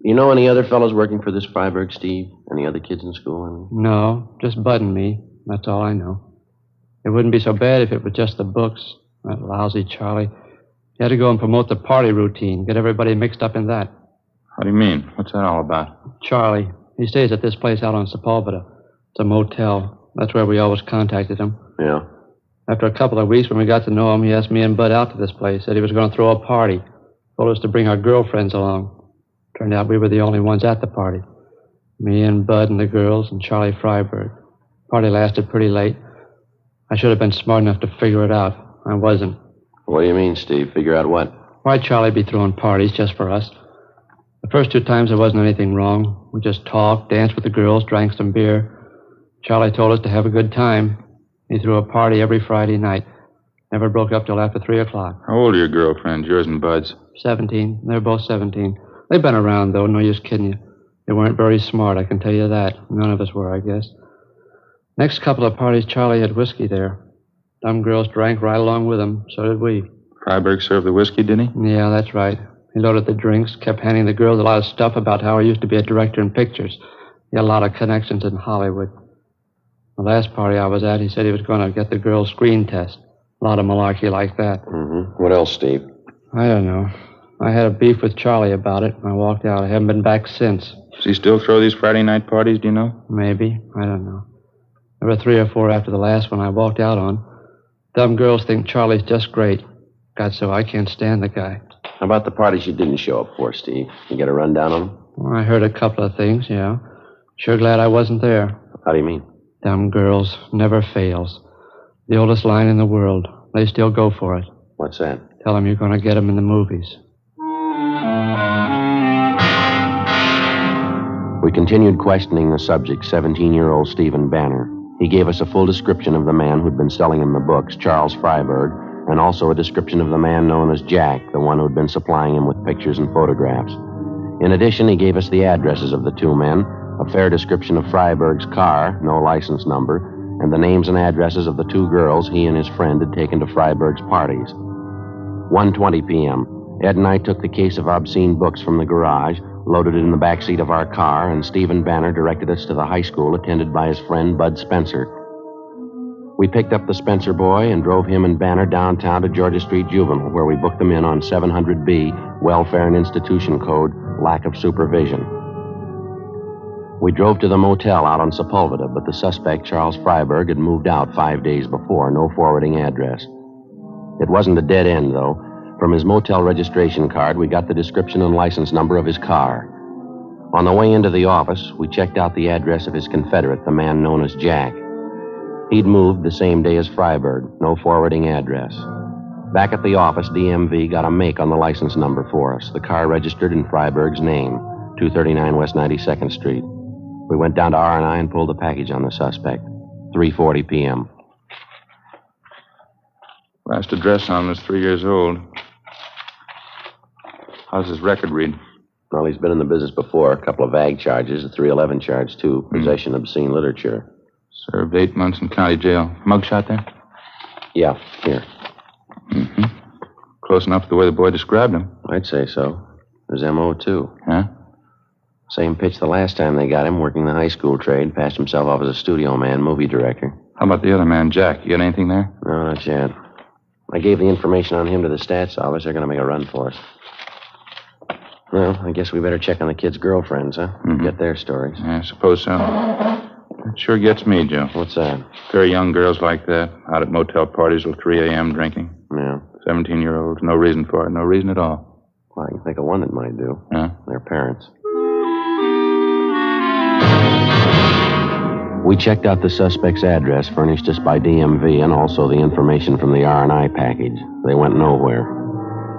You know any other fellows working for this Freiberg, Steve? Any other kids in school, I mean? No, just Bud and me. That's all I know. It wouldn't be so bad if it was just the books. That lousy Charlie. He had to go and promote the party routine, get everybody mixed up in that. How do you mean? What's that all about? Charlie. He stays at this place out on Sepulveda. It's a motel. That's where we always contacted him. Yeah. After a couple of weeks, when we got to know him, he asked me and Bud out to this place. Said he was going to throw a party. Told us to bring our girlfriends along. Turned out we were the only ones at the party. Me and Bud and the girls and Charlie Freiberg. Party lasted pretty late. I should have been smart enough to figure it out. I wasn't. What do you mean, Steve? Figure out what? Why'd Charlie be throwing parties just for us? The first 2 times there wasn't anything wrong. We just talked, danced with the girls, drank some beer. Charlie told us to have a good time. He threw a party every Friday night. Never broke up till after 3 o'clock. How old are your girlfriends, yours and Bud's? 17. They're both 17. They've been around, though. No use kidding you. They weren't very smart, I can tell you that. None of us were, I guess. Next couple of parties, Charlie had whiskey there. Some girls drank right along with him. So did we. Freiberg served the whiskey, did he? Yeah, that's right. He loaded the drinks, kept handing the girls a lot of stuff about how he used to be a director in pictures. He had a lot of connections in Hollywood. The last party I was at, he said he was going to get the girls' screen test. A lot of malarkey like that. Mm-hmm. What else, Steve? I don't know. I had a beef with Charlie about it. I walked out. I haven't been back since. Does he still throw these Friday night parties, do you know? Maybe. I don't know. There were 3 or 4 after the last one I walked out on. Dumb girls think Charlie's just great. God, so I can't stand the guy. How about the parties you didn't show up for, Steve? You get a rundown on them? Well, I heard a couple of things, yeah. Sure glad I wasn't there. How do you mean? Dumb girls never fails. The oldest line in the world. They still go for it. What's that? Tell them you're going to get them in the movies. We continued questioning the subject, 17-year-old Stephen Banner. He gave us a full description of the man who'd been selling him the books, Charles Freiberg, and also a description of the man known as Jack, the one who'd been supplying him with pictures and photographs. In addition, he gave us the addresses of the 2 men, a fair description of Freiberg's car, no license number, and the names and addresses of the 2 girls he and his friend had taken to Freiberg's parties. 1:20 p.m. Ed and I took the case of obscene books from the garage, loaded it in the back seat of our car, and Stephen Banner directed us to the high school attended by his friend Bud Spencer. We picked up the Spencer boy and drove him and Banner downtown to Georgia Street Juvenile, where we booked them in on 700B, Welfare and Institution Code, lack of supervision. We drove to the motel out on Sepulveda, but the suspect, Charles Freiberg, had moved out 5 days before, no forwarding address. It wasn't a dead end, though. From his motel registration card, we got the description and license number of his car. On the way into the office, we checked out the address of his confederate, the man known as Jack. He'd moved the same day as Freiberg, no forwarding address. Back at the office, DMV got a make on the license number for us, the car registered in Freiberg's name, 239 West 92nd Street. We went down to R&I and pulled the package on the suspect, 3:40 p.m. Last address on him was 3 years old. How's his record read? Well, he's been in the business before. A couple of ag charges, a 311 charge, too. Possession of obscene literature. Served 8 months in county jail. Mugshot there? Yeah, here. Mm-hmm. Close enough to the way the boy described him. I'd say so. His M.O., too. Huh? Same pitch the last time they got him, working the high school trade. Passed himself off as a studio man, movie director. How about the other man, Jack? You got anything there? No, not yet. I gave the information on him to the stats office. They're going to make a run for us. Well, I guess we better check on the kids' girlfriends, huh? Mm-hmm. Get their stories. Yeah, I suppose so. It sure gets me, Joe. What's that? Very young girls like that, out at motel parties till 3 a.m. drinking. Yeah. 17-year-olds, no reason for it, no reason at all. Well, I can think of one that might do. Huh? Their parents. We checked out the suspect's address furnished us by DMV and also the information from the R&I package. They went nowhere.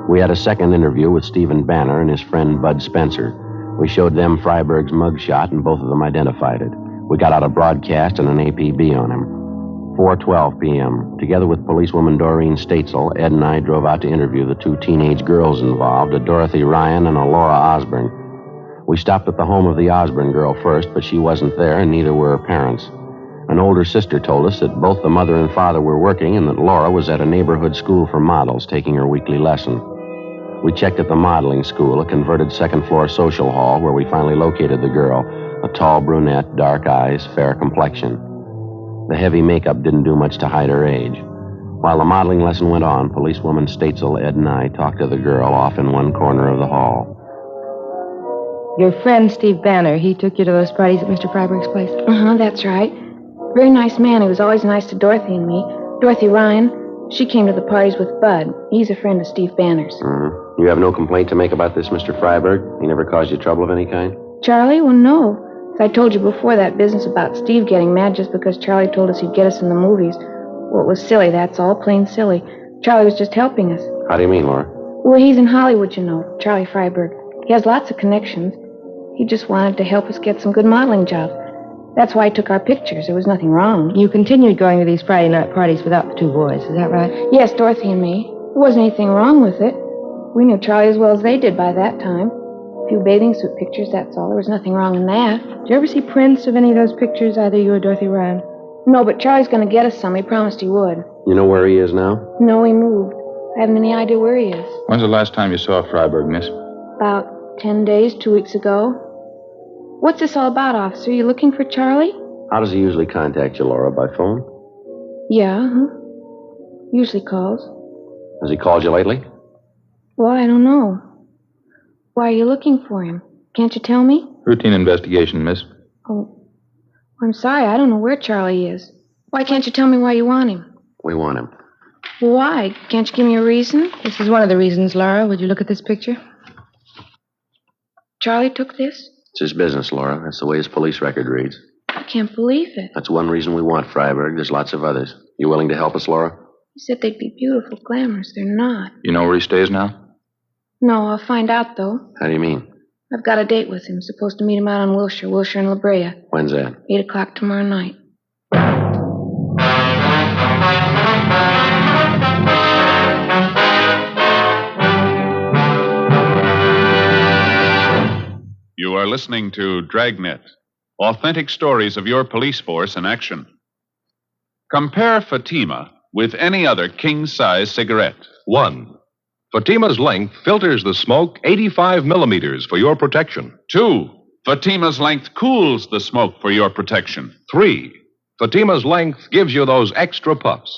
We had a second interview with Stephen Banner and his friend Bud Spencer. We showed them Freiberg's mugshot and both of them identified it. We got out a broadcast and an APB on him. 4:12 p.m. Together with policewoman Doreen Statesel, Ed and I drove out to interview the 2 teenage girls involved, a Dorothy Ryan and a Laura Osborne. We stopped at the home of the Osborne girl first, but she wasn't there, and neither were her parents. An older sister told us that both the mother and father were working and that Laura was at a neighborhood school for models taking her weekly lesson. We checked at the modeling school, a converted second-floor social hall, where we finally located the girl, a tall brunette, dark eyes, fair complexion. The heavy makeup didn't do much to hide her age. While the modeling lesson went on, policewoman Statesel, Ed, and I talked to the girl off in one corner of the hall. Your friend, Steve Banner, he took you to those parties at Mr. Freiberg's place? That's right. Very nice man. He was always nice to Dorothy and me. Dorothy Ryan. She came to the parties with Bud. He's a friend of Steve Banner's. You have no complaint to make about this, Mr. Freiberg? He never caused you trouble of any kind? Charlie? Well, no. As I told you before, that business about Steve getting mad just because Charlie told us he'd get us in the movies. Well, it was silly, that's all. Plain silly. Charlie was just helping us. How do you mean, Laura? Well, he's in Hollywood, you know, Charlie Freiberg. He has lots of connections. He just wanted to help us get some good modeling jobs. That's why he took our pictures. There was nothing wrong. You continued going to these Friday night parties without the two boys, is that right? Yes, Dorothy and me. There wasn't anything wrong with it. We knew Charlie as well as they did by that time. A few bathing suit pictures, that's all. There was nothing wrong in that. Did you ever see prints of any of those pictures, either you or Dorothy Ryan? No, but Charlie's going to get us some. He promised he would. You know where he is now? No, he moved. I haven't any idea where he is. When's the last time you saw Freiberg, miss? About 10 days, 2 weeks ago. What's this all about, officer? You looking for Charlie? How does he usually contact you, Laura? By phone? Yeah, usually calls. Has he called you lately? Well, I don't know. Why are you looking for him? Can't you tell me? Routine investigation, miss. Oh, I'm sorry. I don't know where Charlie is. Why can't you tell me why you want him? We want him. Why? Can't you give me a reason? This is one of the reasons, Laura. Would you look at this picture? Charlie took this? It's his business, Laura. That's the way his police record reads. I can't believe it. That's one reason we want Freiberg. There's lots of others. You willing to help us, Laura? You said they'd be beautiful, glamorous. They're not. You know where he stays now? No, I'll find out, though. How do you mean? I've got a date with him. Supposed to meet him out on Wilshire and La Brea. When's that? 8 o'clock tomorrow night. You are listening to Dragnet, authentic stories of your police force in action. Compare Fatima with any other king-size cigarette. 1. Fatima's length filters the smoke 85 millimeters for your protection. 2. Fatima's length cools the smoke for your protection. 3. Fatima's length gives you those extra puffs,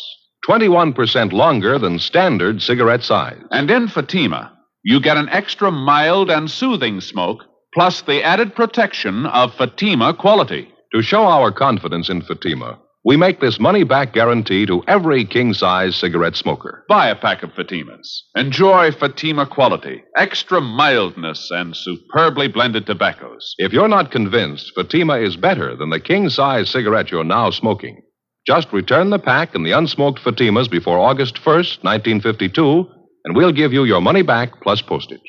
21% longer than standard cigarette size. And in Fatima, you get an extra mild and soothing smoke, plus the added protection of Fatima quality. To show our confidence in Fatima, we make this money-back guarantee to every king-size cigarette smoker. Buy a pack of Fatimas. Enjoy Fatima quality, extra mildness, and superbly blended tobaccos. If you're not convinced Fatima is better than the king-size cigarette you're now smoking, just return the pack and the unsmoked Fatimas before August 1st, 1952, and we'll give you your money back plus postage.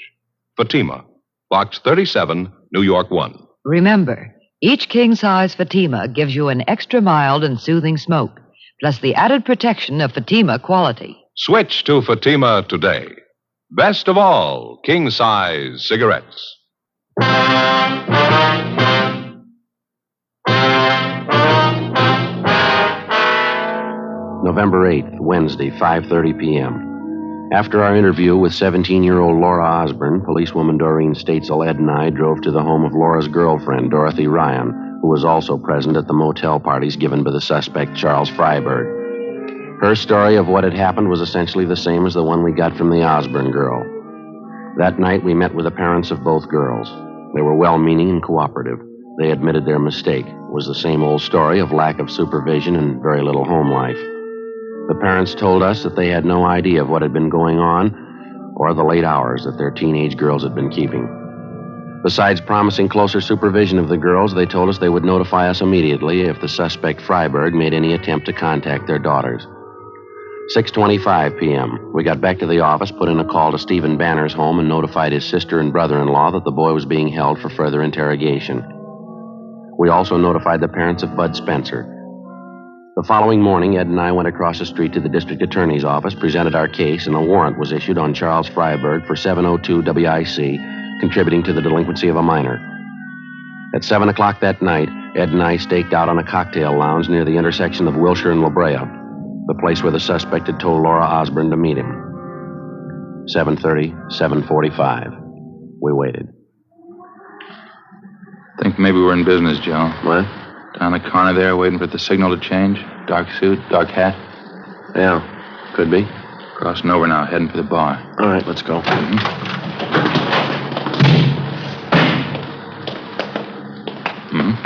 Fatima, Box 37, New York 1. Remember, each king-size Fatima gives you an extra mild and soothing smoke, plus the added protection of Fatima quality. Switch to Fatima today. Best of all, king-size cigarettes. November 8th, Wednesday, 5:30 p.m. After our interview with 17-year-old Laura Osborne, policewoman Doreen Statesel, Ed and I drove to the home of Laura's girlfriend, Dorothy Ryan, who was also present at the motel parties given by the suspect, Charles Freiberg. Her story of what had happened was essentially the same as the one we got from the Osborne girl. That night, we met with the parents of both girls. They were well-meaning and cooperative. They admitted their mistake. It was the same old story of lack of supervision and very little home life. The parents told us that they had no idea of what had been going on or the late hours that their teenage girls had been keeping. Besides promising closer supervision of the girls, they told us they would notify us immediately if the suspect Freiberg made any attempt to contact their daughters. 6:25 p.m. We got back to the office, put in a call to Stephen Banner's home, and notified his sister and brother-in-law that the boy was being held for further interrogation. We also notified the parents of Bud Spencer. The following morning, Ed and I went across the street to the district attorney's office, presented our case, and a warrant was issued on Charles Freiberg for 702 WIC, contributing to the delinquency of a minor. At 7 o'clock that night, Ed and I staked out on a cocktail lounge near the intersection of Wilshire and La Brea, the place where the suspect had told Laura Osborne to meet him. 7:30, 7:45. We waited. Think maybe we're in business, Joe. What? Down the corner there, waiting for the signal to change. Dark suit, dark hat. Yeah, could be. Crossing over now, heading for the bar. All right, let's go.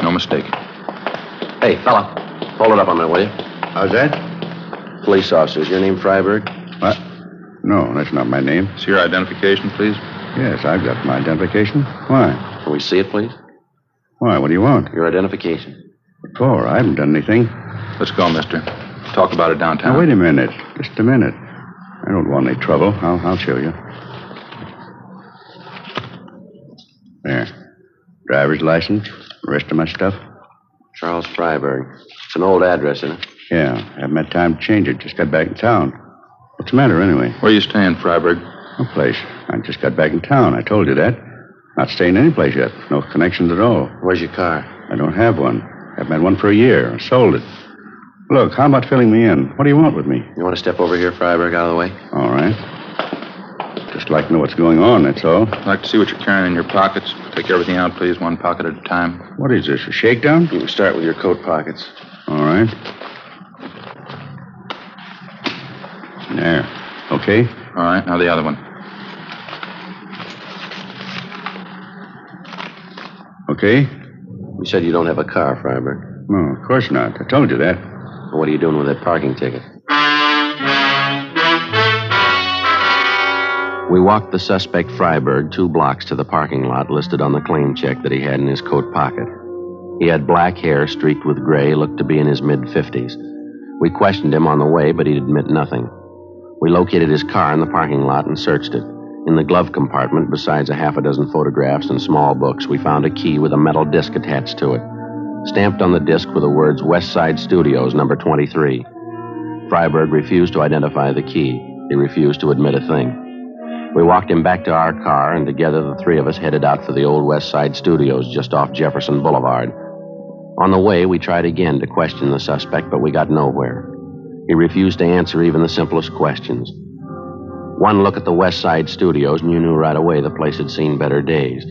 No mistake. Hey, fella, hold it up on there, will you? How's that? police officer. Is your name Freiberg? What? No, that's not my name. It's your identification, please. Yes, I've got my identification. Why? Can we see it, please? Why? What do you want? Your identification. What for? I haven't done anything. Let's go, mister. Talk about it downtown. Now, wait a minute. Just a minute. I don't want any trouble. I'll show you. There. Driver's license. The rest of my stuff. Charles Freiberg. It's an old address, isn't it? Yeah. Haven't had time to change it. Just got back in town. What's the matter, anyway? Where are you staying, Freiberg? No place. I just got back in town. I told you that. Not staying any place yet. No connections at all. Where's your car? I don't have one. Haven't had one for a year. I sold it. Look, how about filling me in? What do you want with me? You want to step over here, Freiberg, out of the way? All right. Just like to know what's going on, that's all. I'd like to see what you're carrying in your pockets. Take everything out, please, one pocket at a time. What is this, a shakedown? You can start with your coat pockets. All right. There. Okay? All right, now the other one. Okay? You said you don't have a car, Freiberg. No, of course not. I told you that. What are you doing with that parking ticket? We walked the suspect Freiberg 2 blocks to the parking lot listed on the claim check that he had in his coat pocket. He had black hair streaked with gray, looked to be in his mid-50s. We questioned him on the way, but he'd admit nothing. We located his car in the parking lot and searched it. In the glove compartment, besides a half a dozen photographs and small books, we found a key with a metal disc attached to it. Stamped on the disc were the words West Side Studios, number 23. Freiberg refused to identify the key. He refused to admit a thing. We walked him back to our car, and together the 3 of us headed out for the old West Side Studios just off Jefferson Boulevard. On the way, we tried again to question the suspect, but we got nowhere. He refused to answer even the simplest questions. One look at the West Side Studios, and you knew right away the place had seen better days.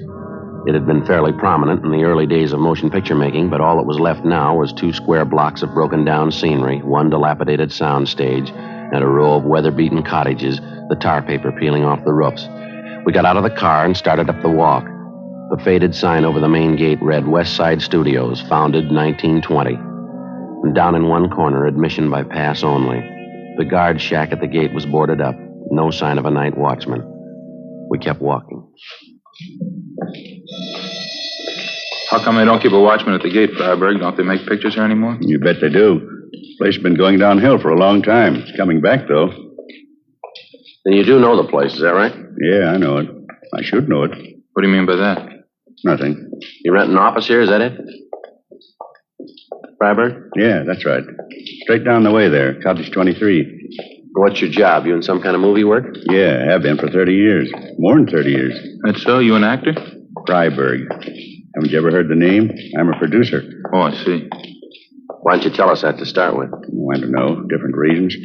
It had been fairly prominent in the early days of motion picture making, but all that was left now was 2 square blocks of broken-down scenery, 1 dilapidated sound stage, and a row of weather-beaten cottages, the tar paper peeling off the roofs. We got out of the car and started up the walk. The faded sign over the main gate read West Side Studios, founded 1920. And down in one corner, admission by pass only. The guard shack at the gate was boarded up. No sign of a night watchman. We kept walking. How come they don't keep a watchman at the gate, Freiberg? Don't they make pictures here anymore? You bet they do. The place has been going downhill for a long time. It's coming back, though. Then you do know the place, is that right? Yeah, I know it. I should know it. What do you mean by that? Nothing. You rent an office here, is that it? Freiberg? Yeah, that's right. Straight down the way there, Cottage 23. What's your job? You in some kind of movie work? Yeah, I have been for 30 years. More than 30 years. That's so? You an actor? Freiberg. Haven't you ever heard the name? I'm a producer. Oh, I see. Why don't you tell us that to start with? Oh, I don't know. Different reasons.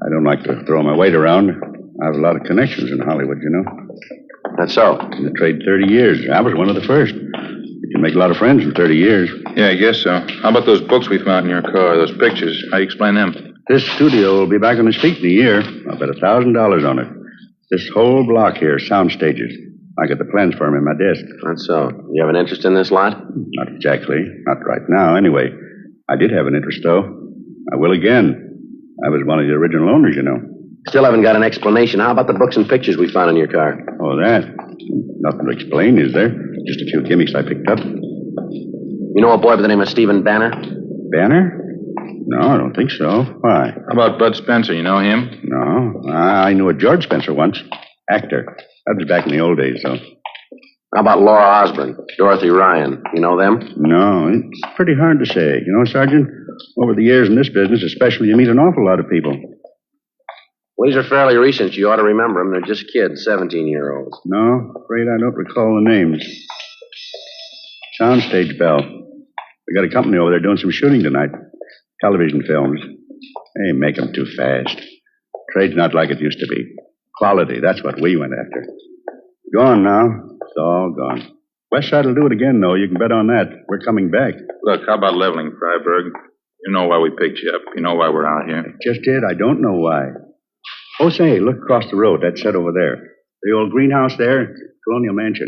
I don't like to throw my weight around. I have a lot of connections in Hollywood, you know. That's so? In the trade 30 years. I was one of the first. You can make a lot of friends in 30 years. Yeah, I guess so. How about those books we found in your car, those pictures? How do you explain them? This studio will be back on its feet in a year. I'll bet $1,000 on it. This whole block here, sound stages. I got the plans for them in my desk. That's so. You have an interest in this lot? Not exactly. Not right now, anyway. I did have an interest, though. I will again. I was one of the original owners, you know. Still haven't got an explanation. How about the books and pictures we found in your car? Oh, that? Nothing to explain, is there? Just a few gimmicks I picked up. You know a boy by the name of Stephen Banner? Banner? No, I don't think so. Why? How about Bud Spencer? You know him? No. I knew a George Spencer once. Actor. That was back in the old days, though. How about Laura Osborne, Dorothy Ryan? You know them? No, it's pretty hard to say. You know, Sergeant, over the years in this business, especially, you meet an awful lot of people. Well, these are fairly recent. You ought to remember them. They're just kids, 17-year-olds. No, afraid I don't recall the names. Soundstage Bell. We got a company over there doing some shooting tonight. Television films. They make them too fast. Trade's not like it used to be. Quality, that's what we went after. Gone now. It's all gone. West Side will do it again, though. You can bet on that. We're coming back. Look, how about leveling, Freiberg? You know why we picked you up. You know why we're out here. Just did. I don't know why. Oh, say, look across the road. That's set over there. The old greenhouse there, colonial mansion.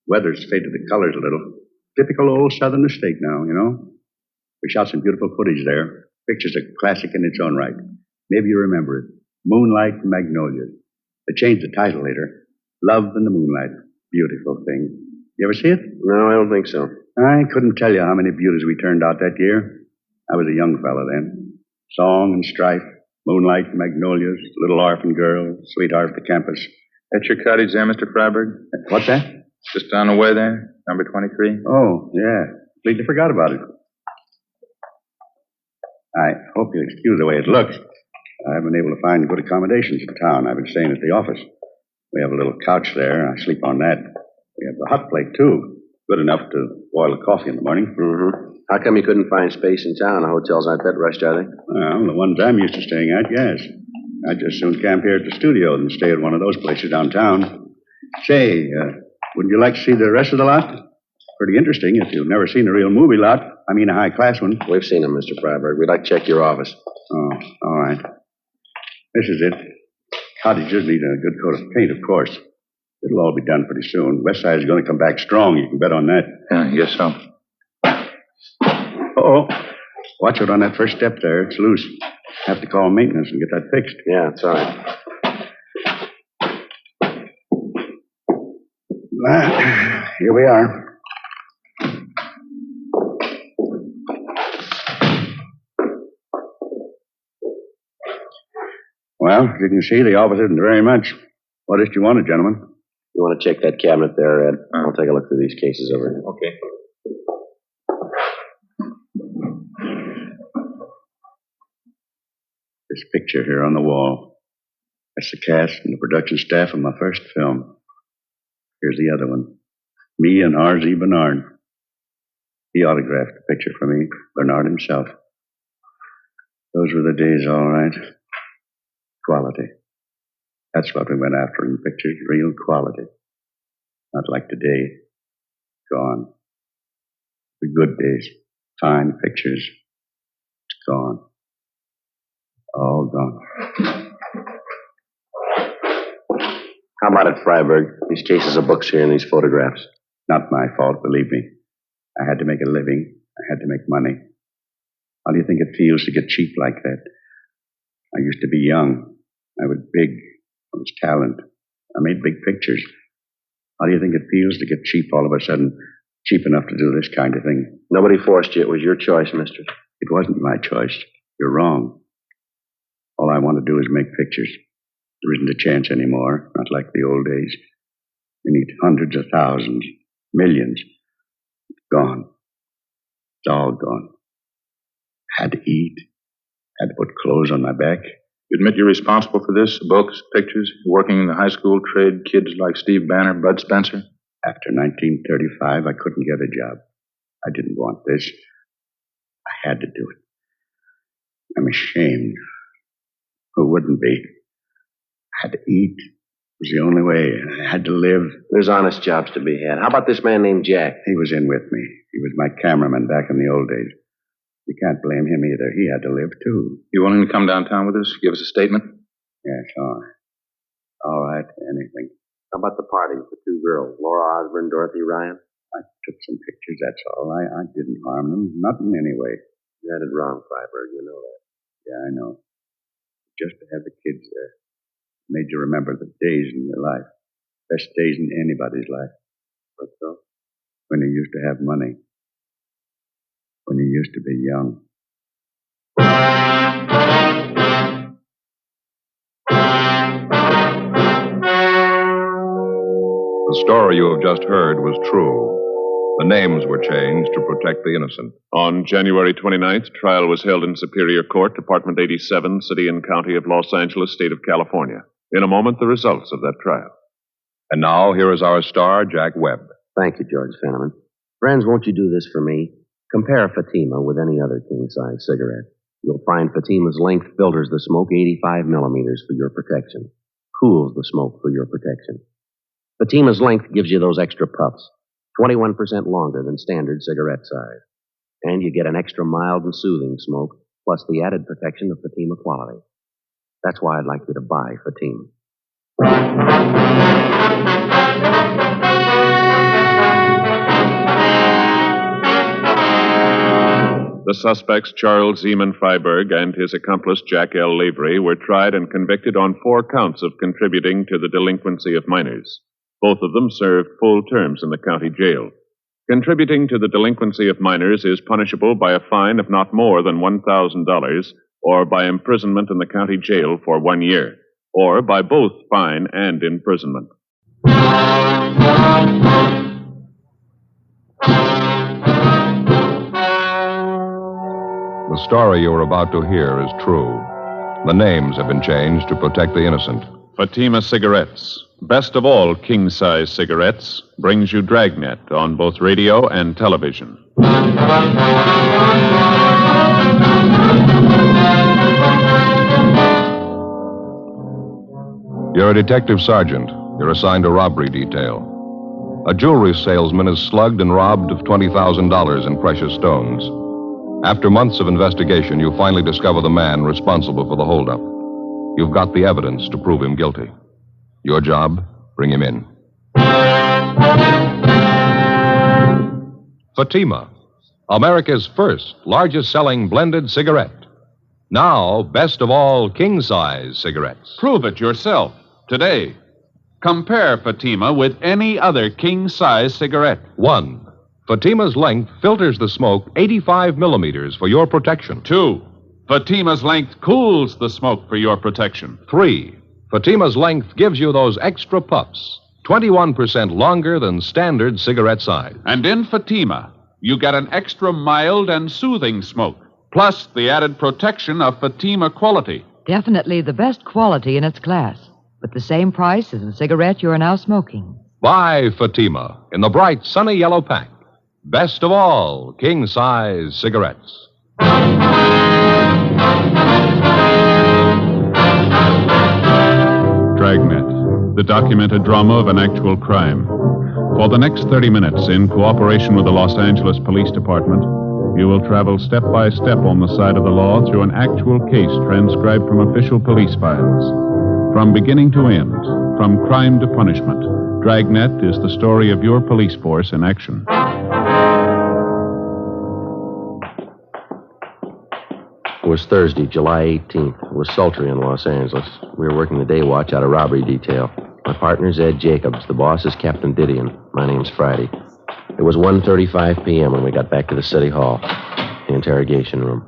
Weather's faded the colors a little. Typical old southern estate now, you know. We shot some beautiful footage there. Picture's a classic in its own right. Maybe you remember it. Moonlight and Magnolias. They changed the title later. Love in the Moonlight. Beautiful thing. You ever see it? No, I don't think so. I couldn't tell you how many beauties we turned out that year. I was a young fellow then. Song and strife, moonlight and magnolias, little orphan girl, sweetheart of the campus. That's your cottage there, Mr. Freiberg? What's that? Just down the way there, number 23. Oh, yeah. Completely forgot about it. I hope you'll excuse the way it looks. I haven't been able to find good accommodations in town. I've been staying at the office. We have a little couch there. I sleep on that. We have the hot plate, too. Good enough to boil the coffee in the morning. Mm-hmm. How come you couldn't find space in town? The hotels aren't that rushed, are they? Well, the ones I'm used to staying at, yes. I'd just soon camp here at the studio than stay at one of those places downtown. Say, wouldn't you like to see the rest of the lot? Pretty interesting if you've never seen a real movie lot. I mean, a high-class one. We've seen them, Mr. Freiberg. We'd like to check your office. Oh, all right. This is it. Cottages need a good coat of paint, of course. It'll all be done pretty soon. West Side is going to come back strong. You can bet on that. Yeah, I guess so. Uh-oh. Watch it on that first step there. It's loose. Have to call maintenance and get that fixed. Yeah, it's all right. Here we are. Well, as you can see, the office isn't very much. What is it you wanted, gentlemen? You want to check that cabinet there, Ed? I'll take a look through these cases over here. Okay. This picture here on the wall. That's the cast and the production staff of my first film. Here's the other one. Me and R.Z. Bernard. He autographed the picture for me, Bernard himself. Those were the days, all right. Quality. That's what we went after in pictures, real quality. Not like today. Gone. The good days. Fine pictures. It's gone. All gone. How about it, Freiberg? These cases of books here and these photographs. Not my fault, believe me. I had to make a living. I had to make money. How do you think it feels to get cheap like that? I used to be young. I was big. I was talent. I made big pictures. How do you think it feels to get cheap all of a sudden? Cheap enough to do this kind of thing? Nobody forced you. It was your choice, mister. It wasn't my choice. You're wrong. All I want to do is make pictures. There isn't a chance anymore, not like the old days. You need hundreds of thousands, millions. It's gone. It's all gone. Had to eat. Had to put clothes on my back. You admit you're responsible for this? Books, pictures, working in the high school trade, kids like Steve Banner, Bud Spencer? After 1935, I couldn't get a job. I didn't want this. I had to do it. I'm ashamed. Who wouldn't be? I had to eat. It was the only way. I had to live. There's honest jobs to be had. How about this man named Jack? He was in with me. He was my cameraman back in the old days. You can't blame him either. He had to live, too. You willing to come downtown with us? Give us a statement? Yes, all right. All right, anything. How about the party with the two girls, Laura Osborne, Dorothy Ryan? I took some pictures, that's all. I didn't harm them. Not in any way. You had it wrong, Freiberg. You know that. Yeah, I know. Just to have the kids there made you remember the days in your life. Best days in anybody's life. What so? When you used to have money. When you used to be young. The story you have just heard was true. The names were changed to protect the innocent. On January 29th, trial was held in Superior Court, Department 87, City and County of Los Angeles, State of California. In a moment, the results of that trial. And now, here is our star, Jack Webb. Thank you, George Fenneman. Friends, won't you do this for me? Compare Fatima with any other king-size cigarette. You'll find Fatima's length filters the smoke 85 millimeters for your protection. Cools the smoke for your protection. Fatima's length gives you those extra puffs. 21% longer than standard cigarette size. And you get an extra mild and soothing smoke, plus the added protection of Fatima quality. That's why I'd like you to buy Fatima. The suspects Charles Zeman Freiberg and his accomplice Jack L. Lavery were tried and convicted on 4 counts of contributing to the delinquency of minors. Both of them served full terms in the county jail. Contributing to the delinquency of minors is punishable by a fine of not more than $1,000 or by imprisonment in the county jail for 1 year, or by both fine and imprisonment. The story you are about to hear is true. The names have been changed to protect the innocent. Fatima Cigarettes, best of all king-size cigarettes, brings you Dragnet on both radio and television. You're a detective sergeant. You're assigned to robbery detail. A jewelry salesman is slugged and robbed of $20,000 in precious stones. After months of investigation, you finally discover the man responsible for the holdup. You've got the evidence to prove him guilty. Your job, bring him in. Fatima, America's first largest-selling blended cigarette. Now, best of all king-size cigarettes. Prove it yourself today. Compare Fatima with any other king-size cigarette. 1. Fatima's length filters the smoke 85 millimeters for your protection. 2. Fatima's length cools the smoke for your protection. 3. Fatima's length gives you those extra puffs, 21% longer than standard cigarette size. And in Fatima, you get an extra mild and soothing smoke, plus the added protection of Fatima quality. Definitely the best quality in its class, but the same price as the cigarette you are now smoking. Buy Fatima in the bright, sunny yellow pack. Best of all king-size cigarettes. Dragnet, the documented drama of an actual crime. For the next 30 minutes, in cooperation with the Los Angeles Police Department, you will travel step by step on the side of the law through an actual case transcribed from official police files. From beginning to end, from crime to punishment, Dragnet is the story of your police force in action. It was Thursday, July 18th. It was sultry in Los Angeles. We were working the day watch out of robbery detail. My partner's Ed Jacobs. The boss is Captain Didion. My name's Friday. It was 1:35 p.m. when we got back to the city hall, the interrogation room.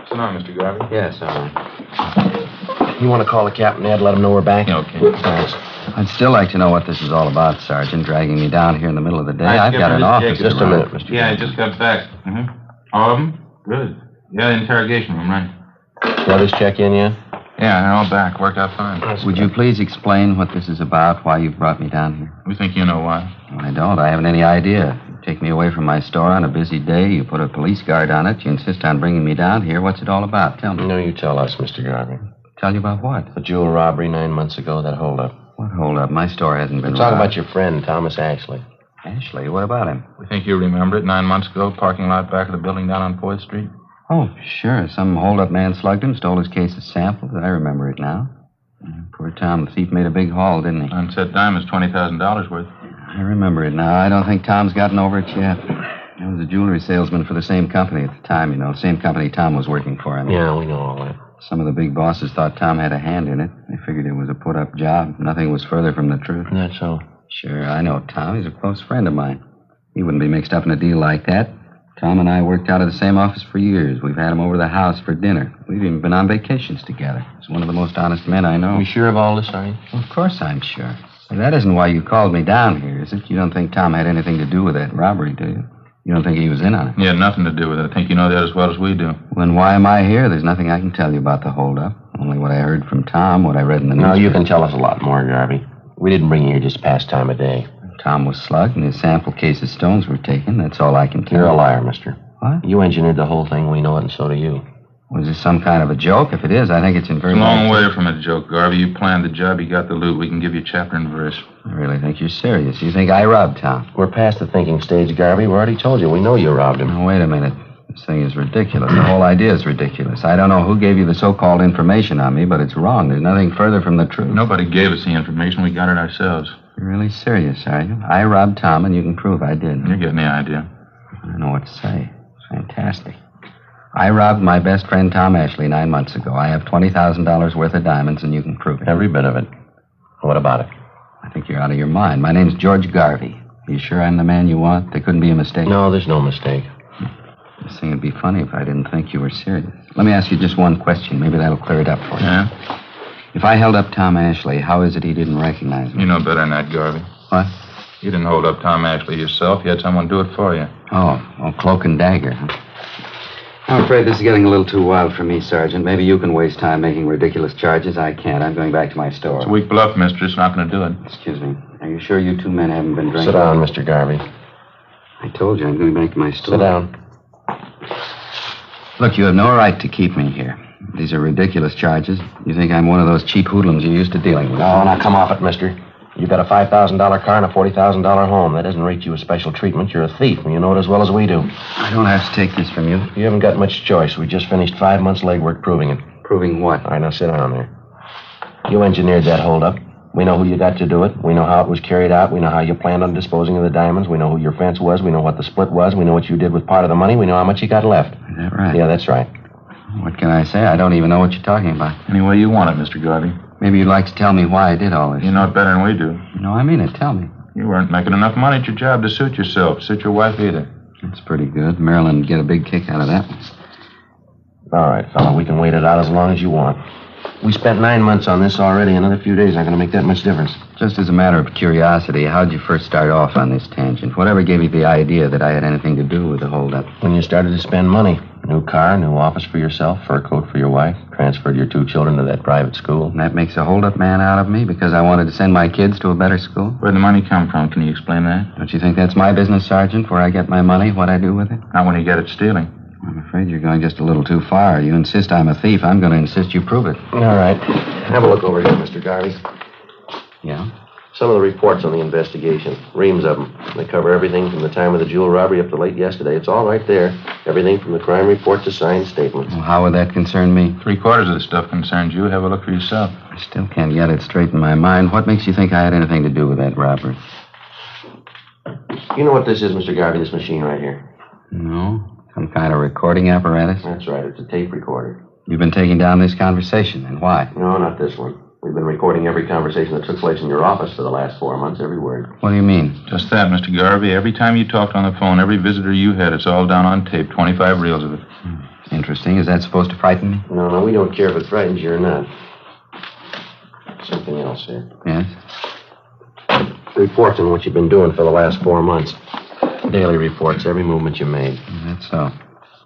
Sit down, Mr. Garvey. Yes, all right. You want to call the captain, Ed? Let him know we're back? Okay. Thanks. I'd still like to know what this is all about, Sergeant, dragging me down here in the middle of the day. I've got an office. Just a minute, Mr. Yeah, I just got back. All of them? Good. Yeah, the interrogation room, right. The others check in yet? Yeah, they're all back. Worked out fine. Would you please explain what this is about, why you've brought me down here? We think you know why. I don't. I haven't any idea. You take me away from my store on a busy day. You put a police guard on it. You insist on bringing me down here. What's it all about? Tell me. No, you tell us, Mr. Garvey. Tell you about what? The jewel robbery 9 months ago, that holdup. What holdup? My store hasn't been We're talking robbed. about your friend, Thomas Ashley. Ashley? What about him? We think you remember it 9 months ago, parking lot back of the building down on 4th Street. Oh, sure. Some hold-up man slugged him, stole his case of samples. I remember it now. Poor Tom, the thief made a big haul, didn't he? On set diamonds, $20,000 worth. I remember it now. I don't think Tom's gotten over it yet. I was a jewelry salesman for the same company at the time, you know. Same company Tom was working for. Yeah, we know all that. Some of the big bosses thought Tom had a hand in it. They figured it was a put-up job. Nothing was further from the truth. That's so. Sure, I know Tom. He's a close friend of mine. He wouldn't be mixed up in a deal like that. Tom and I worked out of the same office for years. We've had him over the house for dinner. We've even been on vacations together. He's one of the most honest men I know. You sure of all this, are you? Well, of course I'm sure. Hey, that isn't why you called me down here, is it? You don't think Tom had anything to do with that robbery, do you? You don't think he was in on it? He had nothing to do with it. I think you know that as well as we do. Then why am I here? There's nothing I can tell you about the holdup. Only what I heard from Tom, what I read in the news. No, you can tell us a lot more, Garvey. We didn't bring you here just past time of day. Tom was slugged and his sample case of stones were taken. That's all I can tell you. You're a liar, mister. What? You engineered the whole thing. We know it, and so do you. Was this some kind of a joke? If it is, I think it's in very It's a long way from a joke, Garvey. You planned the job. You got the loot. We can give you chapter and verse. I really think you're serious. You think I robbed Tom? We're past the thinking stage, Garvey. We already told you. We know you robbed him. Now, wait a minute. This thing is ridiculous. The whole idea is ridiculous. I don't know who gave you the so-called information on me, but it's wrong. There's nothing further from the truth. Nobody gave us the information. We got it ourselves. You're really serious, are you? I robbed Tom, and you can prove I did. You're getting the idea. I don't know what to say. Fantastic. I robbed my best friend Tom Ashley 9 months ago. I have $20,000 worth of diamonds, and you can prove it. Every bit of it. What about it? I think you're out of your mind. My name's George Garvey. Are you sure I'm the man you want? There couldn't be a mistake? No, there's no mistake. This thing would be funny if I didn't think you were serious. Let me ask you just one question. Maybe that'll clear it up for you. Yeah? If I held up Tom Ashley, how is it he didn't recognize me? You know better than that, Garvey. What? You didn't hold up Tom Ashley yourself. You had someone do it for you. Oh, cloak and dagger, huh? I'm afraid this is getting a little too wild for me, Sergeant. Maybe you can waste time making ridiculous charges. I can't. I'm going back to my store. It's a weak bluff, mister. It's not going to do it. Excuse me. Are you sure you two men haven't been drinking? Sit down, Mr. Garvey. I told you I'm going back to my store. Sit down. Look, you have no right to keep me here. These are ridiculous charges. You think I'm one of those cheap hoodlums you're used to dealing with. No, now come off it, mister. You've got a $5,000 car and a $40,000 home. That doesn't rate you as special treatment. You're a thief, and you know it as well as we do. I don't have to take this from you. You haven't got much choice. We just finished 5 months' legwork proving it. Proving what? All right, now sit down there. You engineered that holdup. We know who you got to do it. We know how it was carried out. We know how you planned on disposing of the diamonds. We know who your fence was. We know what the split was. We know what you did with part of the money. We know how much you got left. Is that right? Yeah, that's right. What can I say? I don't even know what you're talking about. Any way you want it, Mr. Garvey. Maybe you'd like to tell me why I did all this. You know it better than we do. No, I mean it. Tell me. You weren't making enough money at your job to suit yourself, suit your wife either. That's pretty good. Marilyn would get a big kick out of that one. All right, fella, we can wait it out as long as you want. We spent 9 months on this already. Another few days aren't going to make that much difference. Just as a matter of curiosity, how'd you first start off on this tangent? Whatever gave you the idea that I had anything to do with the holdup? When you started to spend money. New car, new office for yourself, fur coat for your wife, transferred your 2 children to that private school. And that makes a holdup man out of me because I wanted to send my kids to a better school? Where'd the money come from? Can you explain that? Don't you think that's my business, Sergeant, where I get my money, what I do with it? Not when you get it stealing. I'm afraid you're going just a little too far. You insist I'm a thief. I'm going to insist you prove it. All right. Have a look over here, Mr. Garvey. Yeah? Some of the reports on the investigation. Reams of them. They cover everything from the time of the jewel robbery up to late yesterday. It's all right there. Everything from the crime report to signed statements. Well, how would that concern me? 3/4 of the stuff concerns you. Have a look for yourself. I still can't get it straight in my mind. What makes you think I had anything to do with that robbery? You know what this is, Mr. Garvey, this machine right here? No. Some kind of recording apparatus? That's right. It's a tape recorder. You've been taking down this conversation, and why? No, not this one. We've been recording every conversation that took place in your office for the last 4 months, every word. What do you mean? Just that, Mr. Garvey. Every time you talked on the phone, every visitor you had, it's all down on tape. 25 reels of it. Interesting. Is that supposed to frighten me? No, we don't care if it frightens you or not. Something else here. Yes? Reports on what you've been doing for the last 4 months. Daily reports, every movement you made. That's so.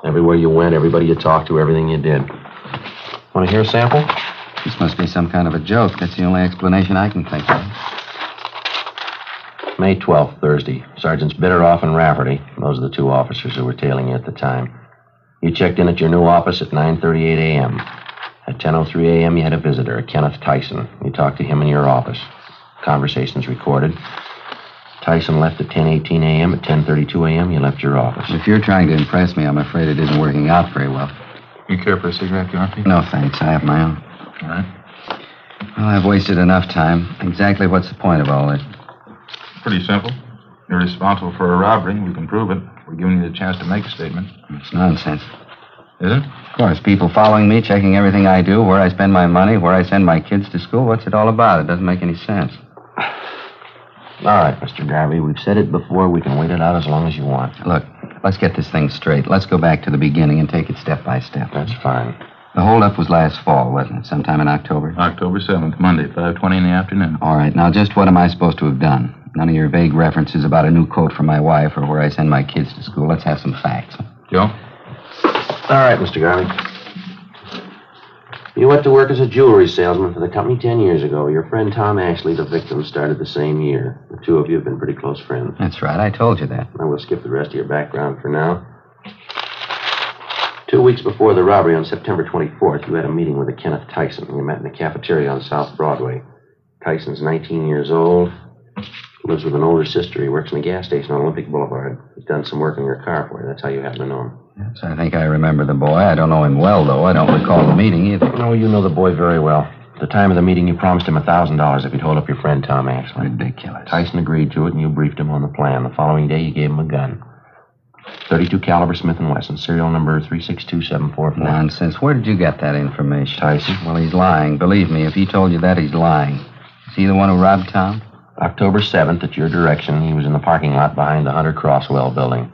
Everywhere you went, everybody you talked to, everything you did. Want to hear a sample? This must be some kind of a joke. That's the only explanation I can think of. May 12th, Thursday. Sergeants Bitteroff and Rafferty. Those are the 2 officers who were tailing you at the time. You checked in at your new office at 9:38 a.m. At 10:03 a.m., you had a visitor, Kenneth Tyson. You talked to him in your office. Conversations recorded. Tyson left at 10:18 a.m. At 10:32 a.m., you left your office. If you're trying to impress me, I'm afraid it isn't working out very well. You care for a cigarette, Garvey? No, thanks. I have my own. All right. Well, I've wasted enough time. Exactly what's the point of all this? Pretty simple. You're responsible for a robbery. We can prove it. We're giving you the chance to make a statement. It's nonsense. Is it? Of course. People following me, checking everything I do, where I spend my money, where I send my kids to school. What's it all about? It doesn't make any sense. All right, Mr. Garvey. We've said it before. We can wait it out as long as you want. Look, let's get this thing straight. Let's go back to the beginning and take it step by step. That's fine. The holdup was last fall, wasn't it? Sometime in October? October 7th, Monday, 5:20 in the afternoon. All right. Now, just what am I supposed to have done? None of your vague references about a new coat for my wife or where I send my kids to school. Let's have some facts. Joe? All right, Mr. Garvey. You went to work as a jewelry salesman for the company 10 years ago. Your friend Tom Ashley, the victim, started the same year. The 2 of you have been pretty close friends. That's right. I told you that. I will skip the rest of your background for now. 2 weeks before the robbery on September 24th, you had a meeting with a Kenneth Tyson. You met in a cafeteria on South Broadway. Tyson's 19 years old. Lives with an older sister. He works in a gas station on Olympic Boulevard. He's done some work on your car for you. That's how you happen to know him. Yes, I think I remember the boy. I don't know him well, though. I don't recall the meeting either. No, you know the boy very well. At the time of the meeting, you promised him $1,000 if he'd hold up your friend Tom Ashley. Ridiculous. Tyson agreed to it, and you briefed him on the plan. The following day, you gave him a gun. .32 caliber Smith & Wesson, serial number 36274. Nonsense. Where did you get that information? Tyson. Well, he's lying. Believe me, if he told you that, he's lying. Is he the one who robbed Tom? October 7th, at your direction, he was in the parking lot behind the Hunter Crosswell building.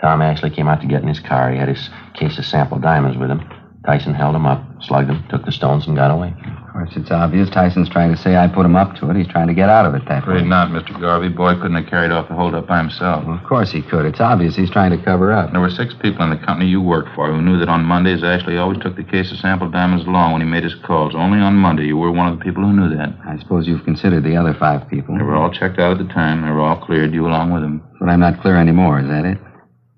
Tom Ashley came out to get in his car. He had his case of sample diamonds with him. Tyson held him up, slugged him, took the stones, and got away. Of course, it's obvious. Tyson's trying to say I put him up to it. He's trying to get out of it that way. Afraid not, Mr. Garvey. Boy couldn't have carried off the holdup by himself. Well, of course he could. It's obvious he's trying to cover up. There were 6 people in the company you worked for who knew that on Mondays Ashley always took the case of sample diamonds along when he made his calls. Only on Monday you were one of the people who knew that. I suppose you've considered the other 5 people. They were all checked out at the time. They were all cleared, you along with them. But I'm not clear anymore, is that it?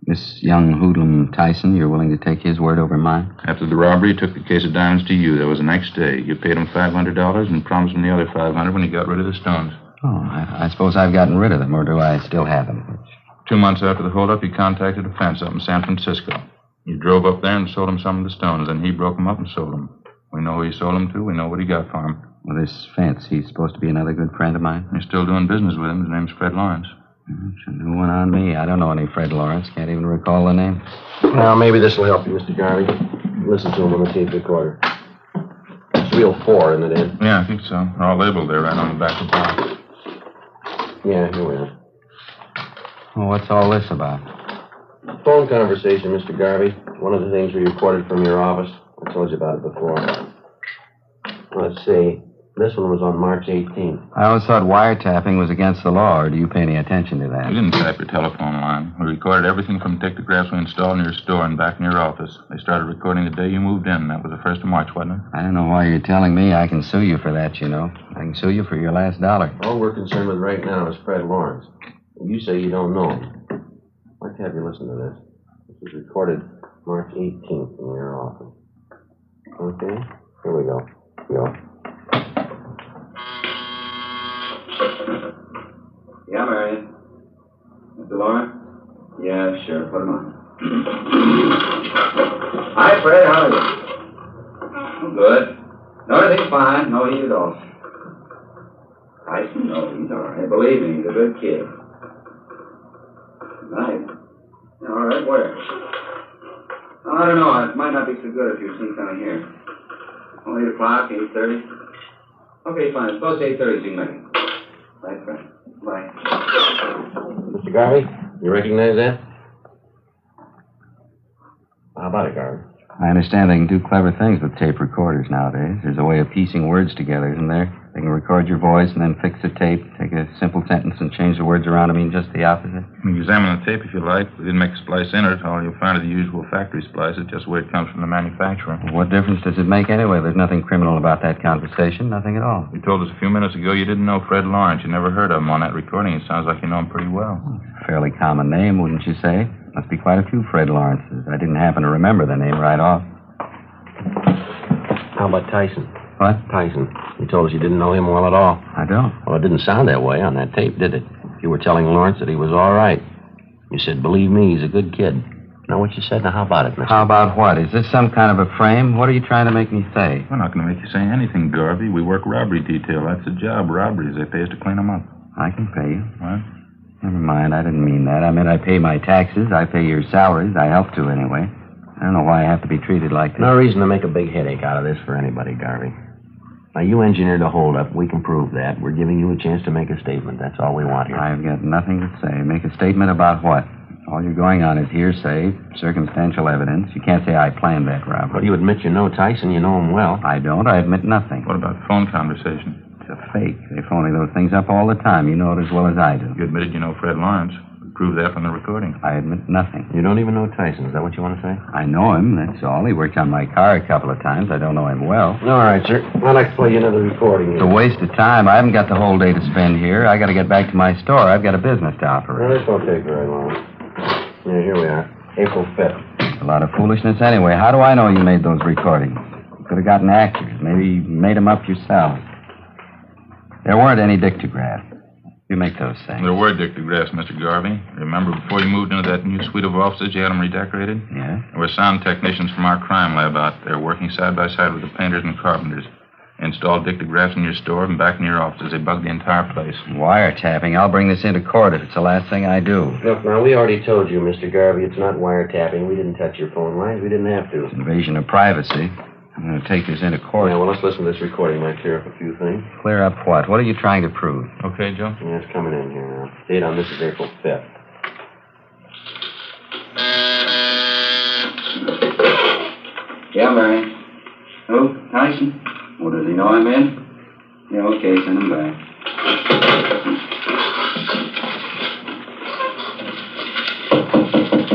This young hoodlum Tyson, you're willing to take his word over mine? After the robbery, he took the case of diamonds to you. That was the next day. You paid him $500 and promised him the other $500 when he got rid of the stones. Oh, I suppose I've gotten rid of them, or do I still have them? 2 months after the holdup, he contacted a fence up in San Francisco. You drove up there and sold him some of the stones, and he broke them up and sold them. We know who he sold them to. We know what he got for him. Well, this Fence, he's supposed to be another good friend of mine. You're still doing business with him. His name's Fred Lawrence. It's a new one on me. I don't know any Fred Lawrence. Can't even recall the name. Well, maybe this will help you, Mr. Garvey. Listen to him on the tape recorder. It's reel 4, isn't it, Ed? Yeah, I think so. They're all labeled there right on the back of the box. Yeah, here we are. Well, what's all this about? Phone conversation, Mr. Garvey. One of the things we recorded from your office. I told you about it before. Let's see. This one was on March 18th. I always thought wiretapping was against the law, or do you pay any attention to that? We didn't tap your telephone line. We recorded everything from dictographs we installed in your store and back in your office. They started recording the day you moved in. That was the 1st of March, wasn't it? I don't know why you're telling me. I can sue you for that, you know. I can sue you for your last dollar. All we're concerned with right now is Fred Lawrence. You say you don't know him. I'd like to have you listen to this. This was recorded March 18th in your office. Okay? Here we go. Go. Yeah, Marion. Mr. Lawrence? Yeah, sure. Put him on. Hi, Fred. How are you? I'm good. No, everything's fine. No heat at all. Tyson? No, he's all right. Believe me, he's a good kid. Nice. All right, where? I don't know. It might not be so good if you're seen coming here. Oh, 8 o'clock, 8:30? Okay, fine. Suppose 8:30 so you can make it. Right, Fred. Bye. Mr. Garvey, you recognize that? How about it, Garvey? I understand they can do clever things with tape recorders nowadays. There's a way of piecing words together, isn't there? They can record your voice and then fix the tape, take a simple sentence and change the words around to mean just the opposite. You can examine the tape if you like. We didn't make a splice in it. All you'll find are the usual factory splices, just where it comes from the manufacturer. Well, what difference does it make anyway? There's nothing criminal about that conversation, nothing at all. You told us a few minutes ago you didn't know Fred Lawrence. You never heard of him on that recording. It sounds like you know him pretty well. Fairly common name, wouldn't you say? Must be quite a few Fred Lawrences. I didn't happen to remember the name right off. How about Tyson? What? Tyson. You told us you didn't know him well at all. I don't. Well, it didn't sound that way on that tape, did it? You were telling Lawrence that he was all right. You said, believe me, he's a good kid. Know what you said? Now, how about it, mister? How about what? Is this some kind of a frame? What are you trying to make me say? We're not going to make you say anything, Garvey. We work robbery detail. That's the job, robberies. They pay us to clean them up. I can pay you. What? Never mind. I didn't mean that. I meant I pay my taxes. I pay your salaries. I help to, anyway. I don't know why I have to be treated like this. No reason to make a big headache out of this for anybody, Garvey. Now, you engineered a holdup. We can prove that. We're giving you a chance to make a statement. That's all we want here. I've got nothing to say. Make a statement about what? All you're going on is hearsay, circumstantial evidence. You can't say I planned that robbery. Well, you admit you know Tyson. You know him well. I don't. I admit nothing. What about the phone conversation? It's a fake. They phony those things up all the time. You know it as well as I do. You admitted you know Fred Lawrence. We proved that from the recording. I admit nothing. You don't even know Tyson. Is that what you want to say? I know him, that's all. He worked on my car a couple of times. I don't know him well. All right, sir. I'd like to play you another recording. It's a waste of time. I haven't got the whole day to spend here. I got to get back to my store. I've got a business to operate. Well, this won't take very long. Yeah, here we are. April 5th. A lot of foolishness anyway. How do I know you made those recordings? You could have gotten actors. Maybe you made them up yourself. There weren't any dictographs. You make those things. There were dictographs, Mr. Garvey. Remember, before you moved into that new suite of offices, you had them redecorated? Yeah. There were sound technicians from our crime lab out there working side by side with the painters and carpenters. Install dictographs in your store and back in your offices. They bug the entire place. Wiretapping. I'll bring this into court if it's the last thing I do. Look, now, we already told you, Mr. Garvey, it's not wiretapping. We didn't touch your phone lines. We didn't have to. It's invasion of privacy. I'm going to take this into court. Yeah, well, let's listen to this recording. Might clear up a few things. Clear up what? What are you trying to prove? Okay, Joe? Yeah, it's coming in here now. Date on this is April 5th. Yeah, Mary. Who? Tyson? Well, does he know I'm in? Yeah, okay, send him back.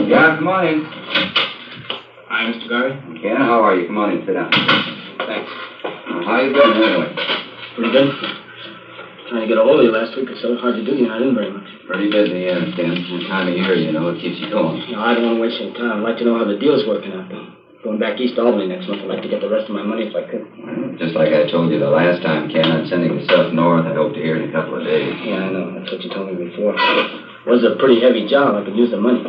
Yeah, come on in. Hi, Mr. Garvey. Ken, how are you? Come on in, sit down. Thanks. How you doing anyway? Pretty good. Trying to get a hold of you last week or so. Hard to do, you know. I didn't very much. Pretty busy, yeah, Ken. That time of year, you know, it keeps you going. No, I don't want to waste any time. I'd like to know how the deal's working out, though. Going back east to Albany next month. I'd like to get the rest of my money if I could. Well, just like I told you the last time, Ken, I'm sending the stuff north. I hope to hear in a couple of days. Yeah, I know. That's what you told me before. It was a pretty heavy job. I could use the money.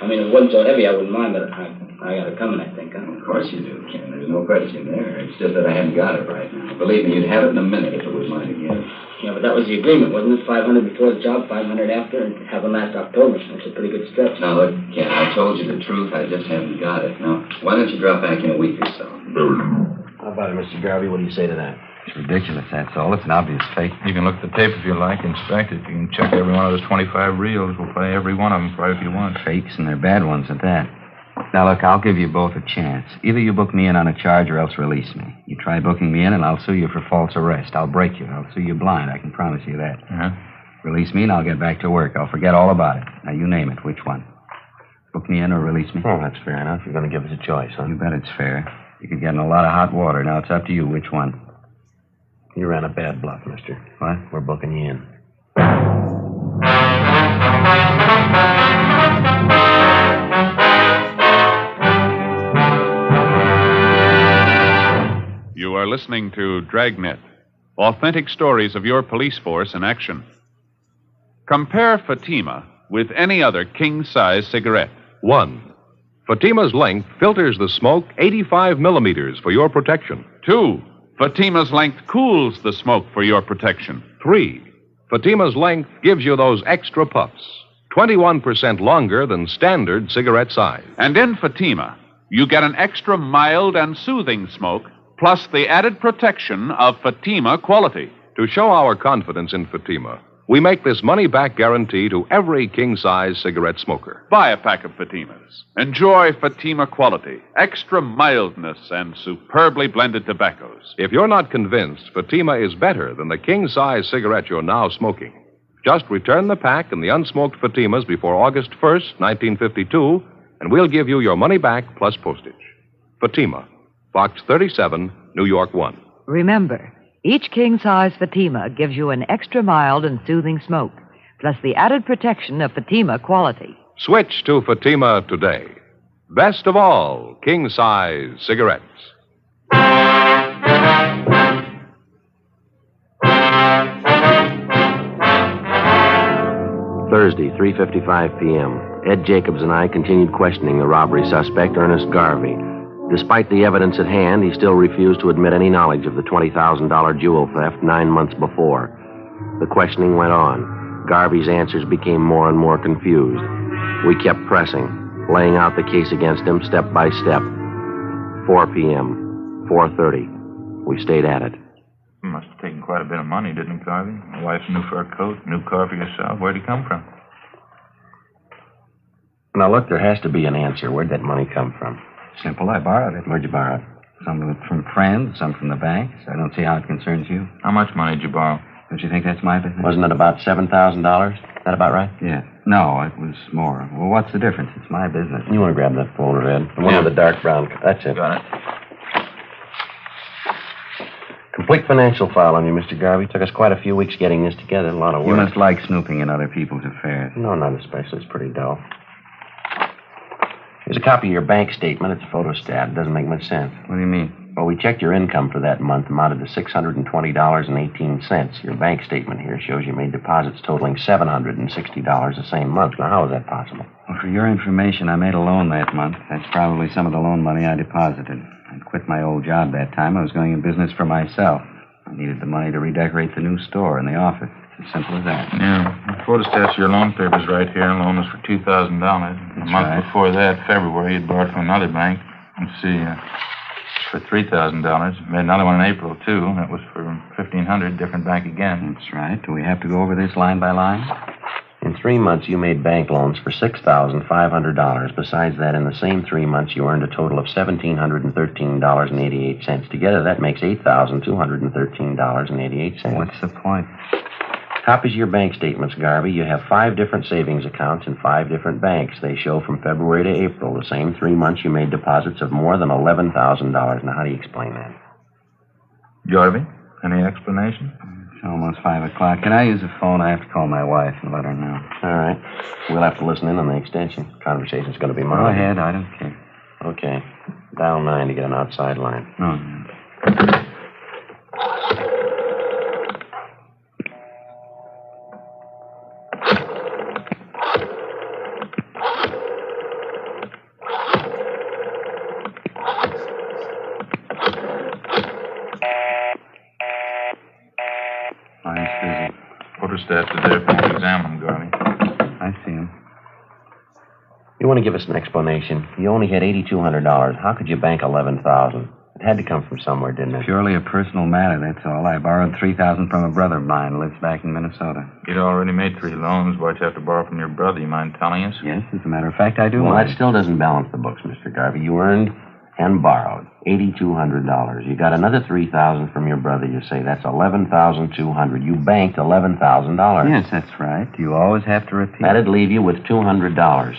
I mean, if it wasn't so heavy, I wouldn't mind, but I got it coming, I think. Huh? Of course you do, Ken. There's no question there. It's just that I haven't got it right now. Believe me, you'd have it in a minute if it was mine again. Yeah, but that was the agreement, wasn't it? 500 before the job, 500 after, and have them last October. That's a pretty good stretch. Now, look, Ken, I told you the truth. I just haven't got it. Now, why don't you drop back in a week or so? How about it, Mr. Garvey? What do you say to that? It's ridiculous, that's all. It's an obvious fake. You can look at the tape if you like, inspect it. You can check every one of those 25 reels. We'll play every one of them for you if you want. Fakes, and they're bad ones at that. Now, look, I'll give you both a chance. Either you book me in on a charge or else release me. You try booking me in, and I'll sue you for false arrest. I'll break you. I'll sue you blind. I can promise you that. Uh-huh. Release me, and I'll get back to work. I'll forget all about it. Now, you name it. Which one? Book me in or release me? Oh, that's fair enough. You're going to give us a choice, huh? You bet it's fair. You could get in a lot of hot water. Now, it's up to you. Which one? You ran a bad bluff, mister. What? We're booking you in. You are listening to Dragnet, authentic stories of your police force in action. Compare Fatima with any other king-size cigarette. 1. Fatima's length filters the smoke 85 millimeters for your protection. 2. Fatima's length cools the smoke for your protection. 3. Fatima's length gives you those extra puffs, 21% longer than standard cigarette size. And in Fatima, you get an extra mild and soothing smoke, plus the added protection of Fatima quality. To show our confidence in Fatima, we make this money-back guarantee to every king-size cigarette smoker. Buy a pack of Fatimas. Enjoy Fatima quality, extra mildness, and superbly blended tobaccos. If you're not convinced Fatima is better than the king-size cigarette you're now smoking, just return the pack and the unsmoked Fatimas before August 1st, 1952, and we'll give you your money back plus postage. Fatima, Box 37, New York 1. Remember, each king-size Fatima gives you an extra mild and soothing smoke, plus the added protection of Fatima quality. Switch to Fatima today. Best of all, king-size cigarettes. Thursday, 3:55 p.m. Ed Jacobs and I continued questioning the robbery suspect, Ernest Garvey. Despite the evidence at hand, he still refused to admit any knowledge of the $20,000 jewel theft 9 months before. The questioning went on. Garvey's answers became more and more confused. We kept pressing, laying out the case against him step by step. 4 p.m., 4:30. We stayed at it. You must have taken quite a bit of money, didn't it, Garvey? A wife's new fur coat, new car for yourself. Where'd he come from? Now, look, there has to be an answer. Where'd that money come from? Simple. I borrowed it. Where'd you borrow it? Some of it from friends, some from the banks. I don't see how it concerns you. How much money did you borrow? Don't you think that's my business? Wasn't it about $7,000? Is that about right? Yeah. No, it was more. Well, what's the difference? It's my business. You want to grab that folder, Ed? The one with the dark brown. That's it. Got it. Complete financial file on you, Mr. Garvey. Took us quite a few weeks getting this together. A lot of work. You must like snooping in other people's affairs. No, not especially. It's pretty dull. Here's a copy of your bank statement. It's a photostat. It doesn't make much sense. What do you mean? Well, we checked your income for that month, amounted to $620.18. Your bank statement here shows you made deposits totaling $760 the same month. Now, how is that possible? Well, for your information, I made a loan that month. That's probably some of the loan money I deposited. I quit my old job that time. I was going in business for myself. I needed the money to redecorate the new store and the office. It's as simple as that. Yeah. The photostats of your loan papers right here. And loan was for $2,000. A month before that, February, you'd borrowed from another bank. Let's see, for $3,000. Made another one in April, too. That was for $1,500, different bank again. That's right. Do we have to go over this line by line? In 3 months, you made bank loans for $6,500. Besides that, in the same 3 months, you earned a total of $1,713.88. Together, that makes $8,213.88. What's the point? Copies of your bank statements, Garvey. You have 5 different savings accounts in 5 different banks. They show from February to April. The same 3 months, you made deposits of more than $11,000. Now, how do you explain that? Garvey, any explanation? It's almost 5 o'clock. Can I use the phone? I have to call my wife and let her know. All right. We'll have to listen in on the extension. Conversation's going to be mine. Go ahead. I don't care. Okay. Dial 9 to get an outside line. Oh. Photostats are there for you to examine them, Garvey. I see them. You want to give us an explanation? You only had $8,200. How could you bank $11,000? It had to come from somewhere, didn't it? Purely a personal matter, that's all. I borrowed $3,000 from a brother of mine who lives back in Minnesota. You'd already made 3 loans. Why'd you have to borrow from your brother? You mind telling us? Yes, as a matter of fact, I do. Well, that still doesn't balance the books, Mr. Garvey. You earned and borrowed $8,200. You got another $3,000 from your brother, you say. That's $11,200. You banked $11,000. Yes, that's right. You always have to repeat. That'd leave you with $200.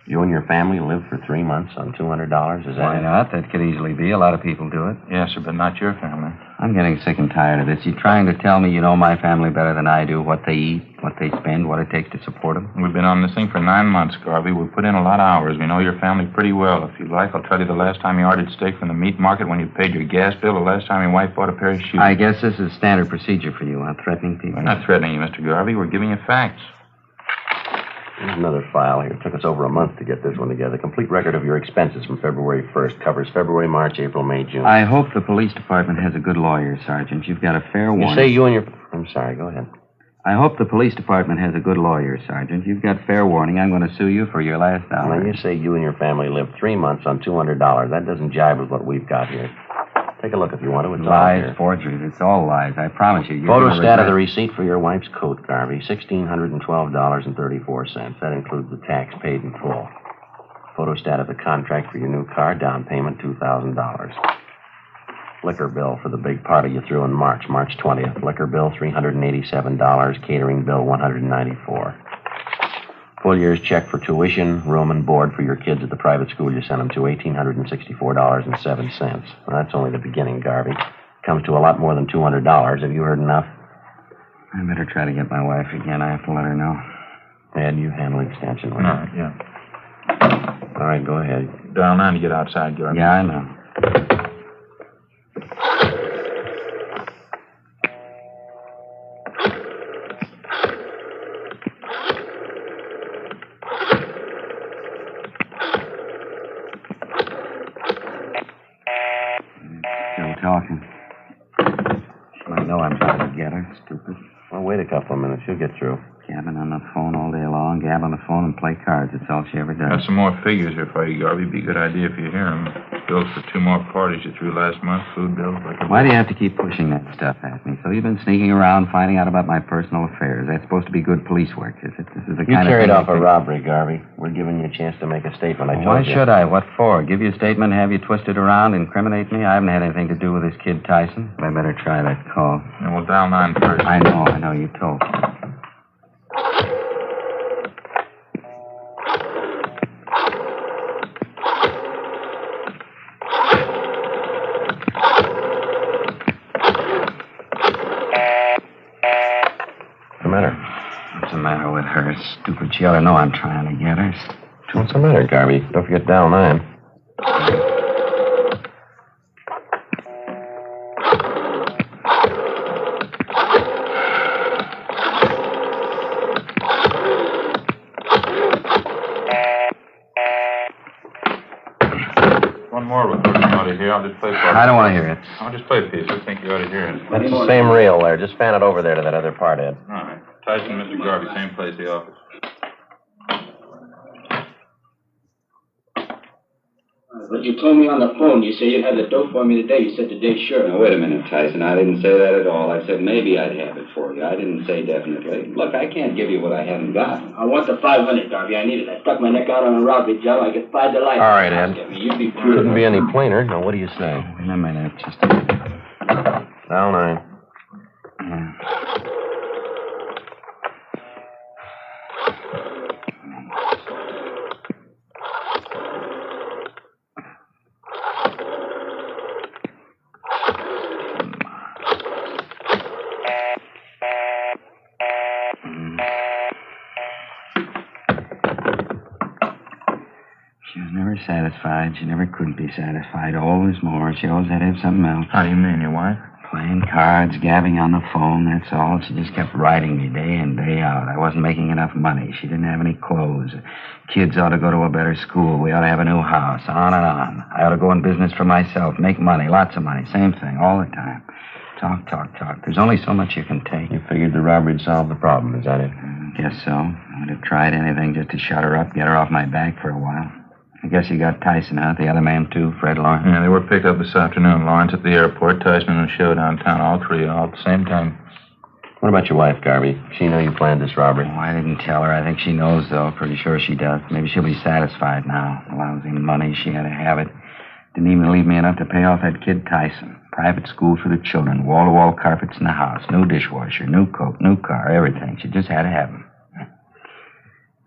You and your family live for 3 months on $200? Is that Why it? not? That could easily be. A lot of people do it. Yes, sir, but not your family. I'm getting sick and tired of this. You're trying to tell me you know my family better than I do, what they eat, what they spend, what it takes to support them. We've been on this thing for 9 months, Garvey. We've put in a lot of hours. We know your family pretty well. If you like, I'll tell you the last time you ordered steak from the meat market when you paid your gas bill, the last time your wife bought a pair of shoes. I guess this is standard procedure for you, huh? Threatening people. We're not threatening you, Mr. Garvey. We're giving you facts. Here's another file here. It took us over a month to get this one together. Complete record of your expenses from February 1st. Covers February, March, April, May, June. I hope the police department has a good lawyer, Sergeant. You've got a fair warning. You say you and your... I'm sorry, go ahead. I hope the police department has a good lawyer, Sergeant. You've got fair warning. I'm going to sue you for your last hour. Now, you say you and your family lived 3 months on $200. That doesn't jive with what we've got here. Take a look if you want to. It's lies, forgeries. It's all lies. I promise you. Photostat of the receipt for your wife's coat, Garvey. $1,612.34. That includes the tax paid in full. Photostat of the contract for your new car. Down payment, $2,000. Liquor bill for the big party you threw in March 20th. Liquor bill, $387. Catering bill, $194. Full year's check for tuition, room, and board for your kids at the private school you sent them to, $1,864.07. Well, that's only the beginning, Garvey. Comes to a lot more than $200. Have you heard enough? I better try to get my wife again. I have to let her know. Ed, you handle the extension, will you? All right, yeah. All right, go ahead. Dial 9 to get outside, Garvey. Yeah, I know. Talking. She might know I'm trying to get her. Stupid. Well, wait a couple of minutes. She'll get through. Gabbing on the phone all day long. Gab on the phone and play cards. That's all she ever does. Got some more figures here for you, Garvey. Be a good idea if you hear them. Bills for 2 more parties you threw last month. Food bills. Why do you have to keep pushing that stuff at me? So you've been sneaking around, finding out about my personal affairs. That's supposed to be good police work, is it? This is the You kind of carried thing off a robbery, Garvey. We're giving you a chance to make a statement. I told Why you. should I? What for? Give you a statement, have you twist it around, incriminate me? I haven't had anything to do with this kid Tyson. I better try that call. And we'll dial 9 first. I know. You told me. What's the matter with her? Stupid. She ought to know I'm trying to get her. What's the matter, Garvey? Don't forget dial 9. One more recording out of here. Here, I'll just play for it. I don't want to hear it. I'll just play a piece. I think you ought to hear it. That's the same reel there. Just fan it over there to that other part, Ed. All right. Tyson and Mr. Garvey, same place, the office. But you told me on the phone, you said you'd have the dope for me today. You said today, sure. Now, wait a minute, Tyson. I didn't say that at all. I said maybe I'd have it for you. I didn't say definitely. Look, I can't give you what I haven't got. I want the 500, Garvey. I need it. I stuck my neck out on a robbery job. I get 5 to life. All right, Ed. You'd be Couldn't be any plainer. Now, what do you say? Wait a minute, just a minute. Down 9. She was never satisfied. She never could be satisfied. Always more. She always had to have something else. How do you mean, your wife? Playing cards, gabbing on the phone, that's all. She just kept writing me day in, day out. I wasn't making enough money. She didn't have any clothes. Kids ought to go to a better school. We ought to have a new house. On and on. I ought to go in business for myself, make money, lots of money. Same thing, all the time. Talk, talk, talk. There's only so much you can take. You figured the robbery'd solve the problem, is that it? Guess so. I'd have tried anything just to shut her up, get her off my back for a while. I guess you got Tyson out, the other man, too, Fred Lawrence. Yeah, they were picked up this afternoon. Lawrence at the airport, Tyson in the show downtown, all three, all at the same time. What about your wife, Garvey? She knew you planned this robbery. Oh, I didn't tell her. I think she knows, though. Pretty sure she does. Maybe she'll be satisfied now. Lousy money, she had to have it. Didn't even leave me enough to pay off that kid Tyson. Private school for the children, wall-to-wall carpets in the house, new dishwasher, new coat, new car, everything. She just had to have them.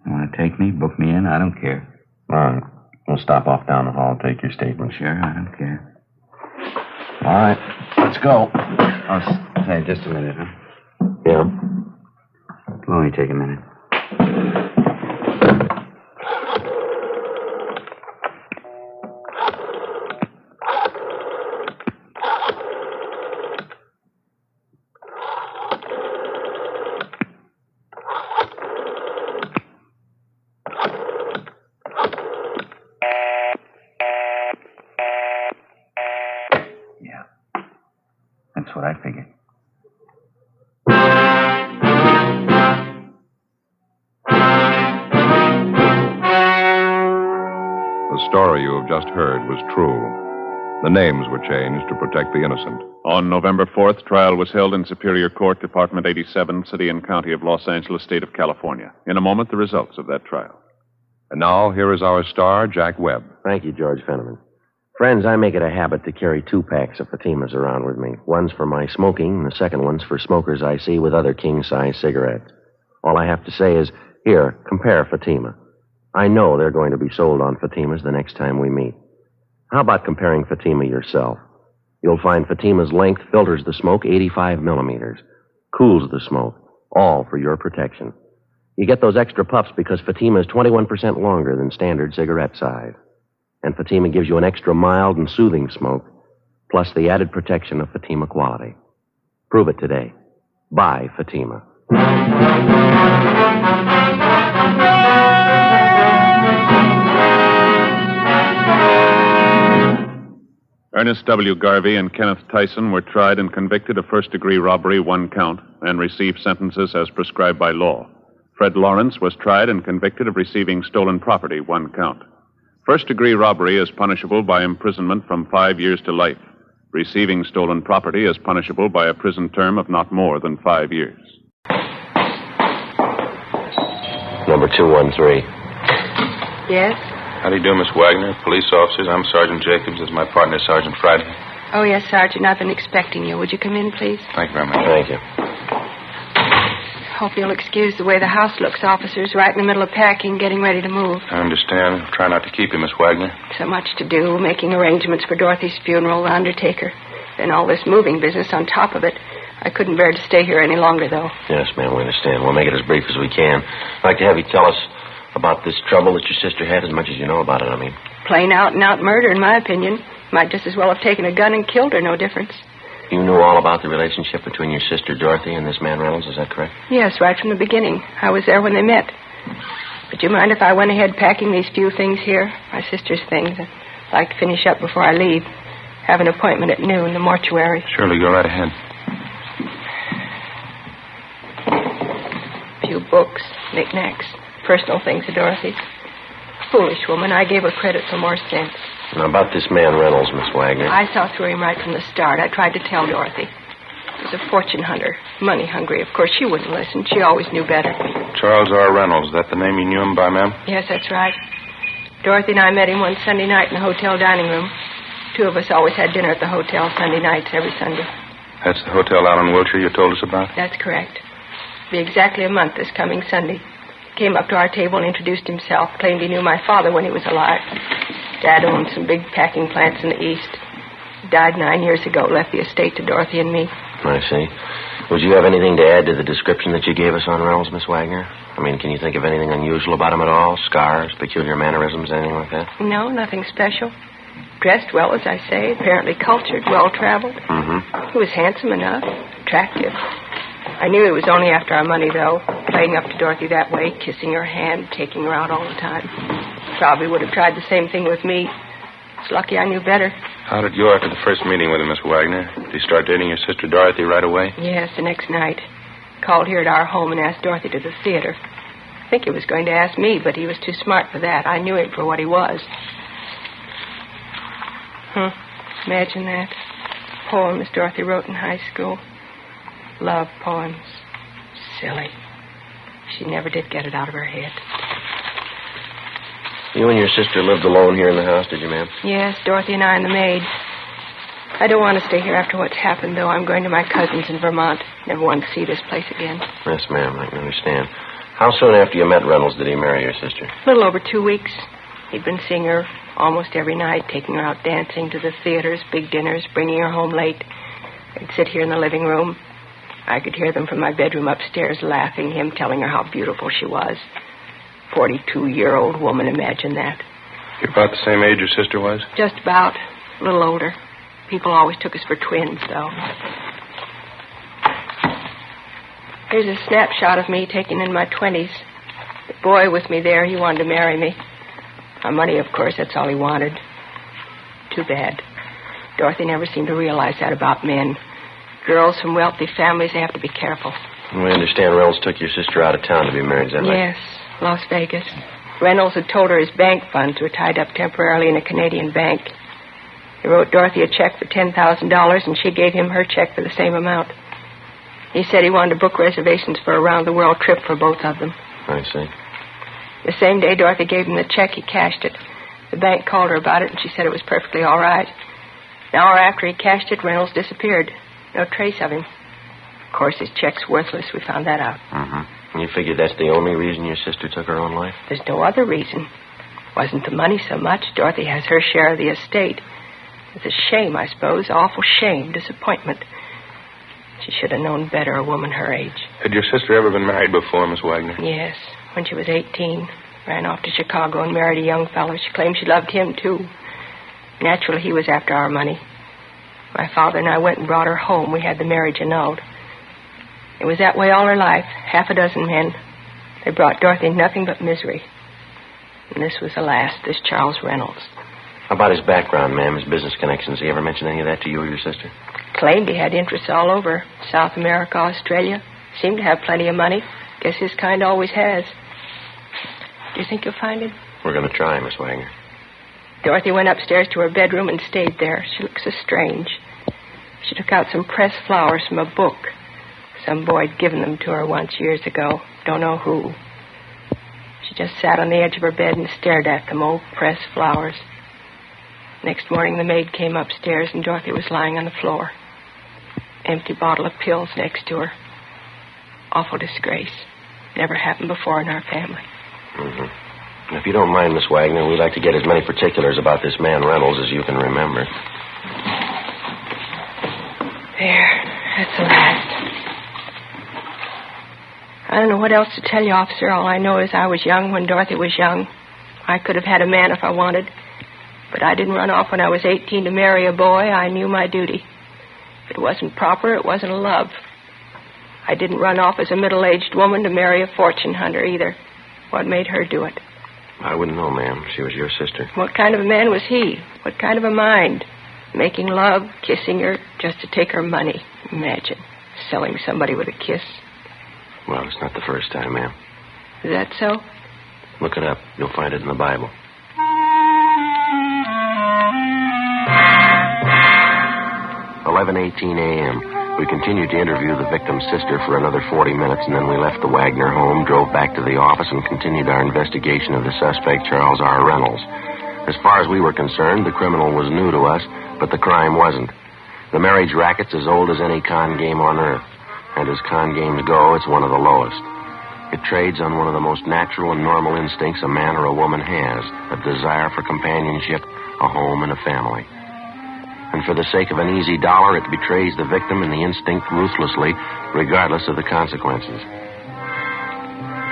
You want to take me, book me in? I don't care. All right. We'll stop off down the hall, take your statement. Sure, I don't care. All right. Let's go. Oh, say, just a minute, huh? Yeah. It'll only take a minute. That's what I figured. The story you have just heard was true. The names were changed to protect the innocent. On November 4th, trial was held in Superior Court, Department 87, City and County of Los Angeles, State of California. In a moment, the results of that trial. And now, here is our star, Jack Webb. Thank you, George Fenneman. Friends, I make it a habit to carry 2 packs of Fatimas around with me. One's for my smoking, and the second one's for smokers I see with other king-size cigarettes. All I have to say is, here, compare Fatima. I know they're going to be sold on Fatimas the next time we meet. How about comparing Fatima yourself? You'll find Fatima's length filters the smoke 85 millimeters, cools the smoke, all for your protection. You get those extra puffs because Fatima is 21% longer than standard cigarette size. And Fatima gives you an extra mild and soothing smoke, plus the added protection of Fatima quality. Prove it today. Buy Fatima. Ernest W. Garvey and Kenneth Tyson were tried and convicted of first-degree robbery, 1 count, and received sentences as prescribed by law. Fred Lawrence was tried and convicted of receiving stolen property, 1 count. First-degree robbery is punishable by imprisonment from 5 years to life. Receiving stolen property is punishable by a prison term of not more than 5 years. Number 213. Yes? How do you do, Miss Wagner? Police officers, I'm Sergeant Jacobs. This is my partner, Sergeant Friday. Oh, yes, Sergeant. I've been expecting you. Would you come in, please? Thank you very much. Thank you. Hope you'll excuse the way the house looks, officers. Right in the middle of packing, getting ready to move. I understand. Try not to keep you, Miss Wagner. So much to do, making arrangements for Dorothy's funeral, the undertaker. Then all this moving business on top of it. I couldn't bear to stay here any longer, though. Yes, ma'am, we understand. We'll make it as brief as we can. I'd like to have you tell us about this trouble that your sister had, as much as you know about it, I mean. Plain out-and-out murder, in my opinion. Might just as well have taken a gun and killed her, no difference. You knew all about the relationship between your sister Dorothy and this man Reynolds, is that correct? Yes, right from the beginning. I was there when they met. Would you mind if I went ahead packing these few things here? My sister's things. I'd like to finish up before I leave. Have an appointment at noon, the mortuary. Surely, go right ahead. A few books, knickknacks, personal things of Dorothy's. Foolish woman. I gave her credit for more sense. Now, about this man Reynolds, Miss Wagner. I saw through him right from the start. I tried to tell Dorothy. He was a fortune hunter, money hungry. Of course, she wouldn't listen. She always knew better. Charles R. Reynolds. That the name you knew him by, ma'am? Yes, that's right. Dorothy and I met him one Sunday night in the hotel dining room. Two of us always had dinner at the hotel Sunday nights every Sunday. That's the hotel out on Wilshire you told us about? That's correct. It'll be exactly a month this coming Sunday. Came up to our table and introduced himself. Claimed he knew my father when he was alive. Dad owned some big packing plants in the east. He died 9 years ago. Left the estate to Dorothy and me. I see. Would you have anything to add to the description that you gave us on Reynolds, Miss Wagner? I mean, can you think of anything unusual about him at all? Scars, peculiar mannerisms, anything like that? No, nothing special. Dressed well, as I say. Apparently cultured, well-traveled. Mm-hmm. He was handsome enough. Attractive. I knew he was only after our money, though. Playing up to Dorothy that way, kissing her hand, taking her out all the time. Probably would have tried the same thing with me. It's lucky I knew better. How did it go after the first meeting with him, Miss Wagner? Did he start dating your sister Dorothy right away? Yes, the next night. Called here at our home and asked Dorothy to the theater. I think he was going to ask me, but he was too smart for that. I knew him for what he was. Imagine that. Poem Miss Dorothy wrote in high school. Love poems. Silly. She never did get it out of her head. You and your sister lived alone here in the house, did you, ma'am? Yes, Dorothy and I and the maid. I don't want to stay here after what's happened, though. I'm going to my cousin's in Vermont. Never want to see this place again. Yes, ma'am, I can understand. How soon after you met Reynolds did he marry your sister? A little over 2 weeks. He'd been seeing her almost every night, taking her out dancing to the theaters, big dinners, bringing her home late. They'd sit here in the living room. I could hear them from my bedroom upstairs laughing, him telling her how beautiful she was. 42-year-old woman, imagine that. You're about the same age your sister was? Just about. A little older. People always took us for twins, though. Here's a snapshot of me taken in my 20s. The boy with me there, he wanted to marry me. My money, of course, that's all he wanted. Too bad. Dorothy never seemed to realize that about men. Girls from wealthy families, they have to be careful. We understand Reynolds took your sister out of town to be married, is that right? Yes, Las Vegas. Reynolds had told her his bank funds were tied up temporarily in a Canadian bank. He wrote Dorothy a check for $10,000, and she gave him her check for the same amount. He said he wanted to book reservations for a round-the-world trip for both of them. I see. The same day Dorothy gave him the check, he cashed it. The bank called her about it, and she said it was perfectly all right. An hour after he cashed it, Reynolds disappeared. No trace of him. Of course, his check's worthless. We found that out. And you figure that's the only reason your sister took her own life? There's no other reason. Wasn't the money so much. Dorothy has her share of the estate. It's a shame, I suppose. Awful shame, disappointment. She should have known better, a woman her age. Had your sister ever been married before, Miss Wagner? Yes, when she was 18. Ran off to Chicago and married a young fellow. She claimed she loved him, too. Naturally, he was after our money. My father and I went and brought her home. We had the marriage annulled. It was that way all her life. 6 men. They brought Dorothy nothing but misery. And this was the last, this Charles Reynolds. How about his background, ma'am, his business connections? Did he ever mention any of that to you or your sister? Claimed he had interests all over. South America, Australia. Seemed to have plenty of money. Guess his kind always has. Do you think you'll find him? We're going to try, Miss Wagner. Dorothy went upstairs to her bedroom and stayed there. She looked so strange. She took out some pressed flowers from a book. Some boy had given them to her once years ago. Don't know who. She just sat on the edge of her bed and stared at them, old pressed flowers. Next morning, the maid came upstairs, and Dorothy was lying on the floor. Empty bottle of pills next to her. Awful disgrace. Never happened before in our family. If you don't mind, Miss Wagner, we'd like to get as many particulars about this man Reynolds as you can remember. There. That's the last. I don't know what else to tell you, officer. All I know is I was young when Dorothy was young. I could have had a man if I wanted. But I didn't run off when I was 18 to marry a boy. I knew my duty. If it wasn't proper, it wasn't a love. I didn't run off as a middle-aged woman to marry a fortune hunter either. What made her do it? I wouldn't know, ma'am. She was your sister. What kind of a man was he? What kind of a mind? Making love, kissing her, just to take her money. Imagine, selling somebody with a kiss. Well, it's not the first time, ma'am. Is that so? Look it up. You'll find it in the Bible. 11:18 a.m. We continued to interview the victim's sister for another 40 minutes, and then we left the Wagner home, drove back to the office, and continued our investigation of the suspect, Charles R. Reynolds. As far as we were concerned, the criminal was new to us, but the crime wasn't. The marriage racket's as old as any con game on earth, and as con games go, it's one of the lowest. It trades on one of the most natural and normal instincts a man or a woman has, a desire for companionship, a home, and a family. And for the sake of an easy dollar, it betrays the victim and the instinct ruthlessly, regardless of the consequences.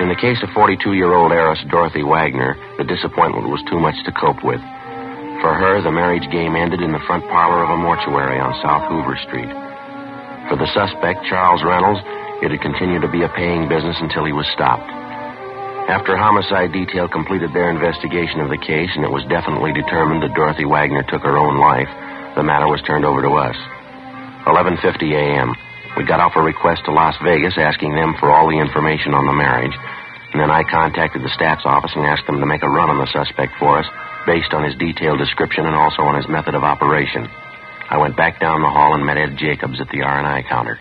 In the case of 42-year-old heiress Dorothy Wagner, the disappointment was too much to cope with. For her, the marriage game ended in the front parlor of a mortuary on South Hoover Street. For the suspect, Charles Reynolds, it had continued to be a paying business until he was stopped. After homicide detail completed their investigation of the case and it was definitely determined that Dorothy Wagner took her own life, the matter was turned over to us. 11:50 a.m. We got off a request to Las Vegas asking them for all the information on the marriage, and then I contacted the stats office and asked them to make a run on the suspect for us based on his detailed description and also on his method of operation. I went back down the hall and met Ed Jacobs at the R&I counter.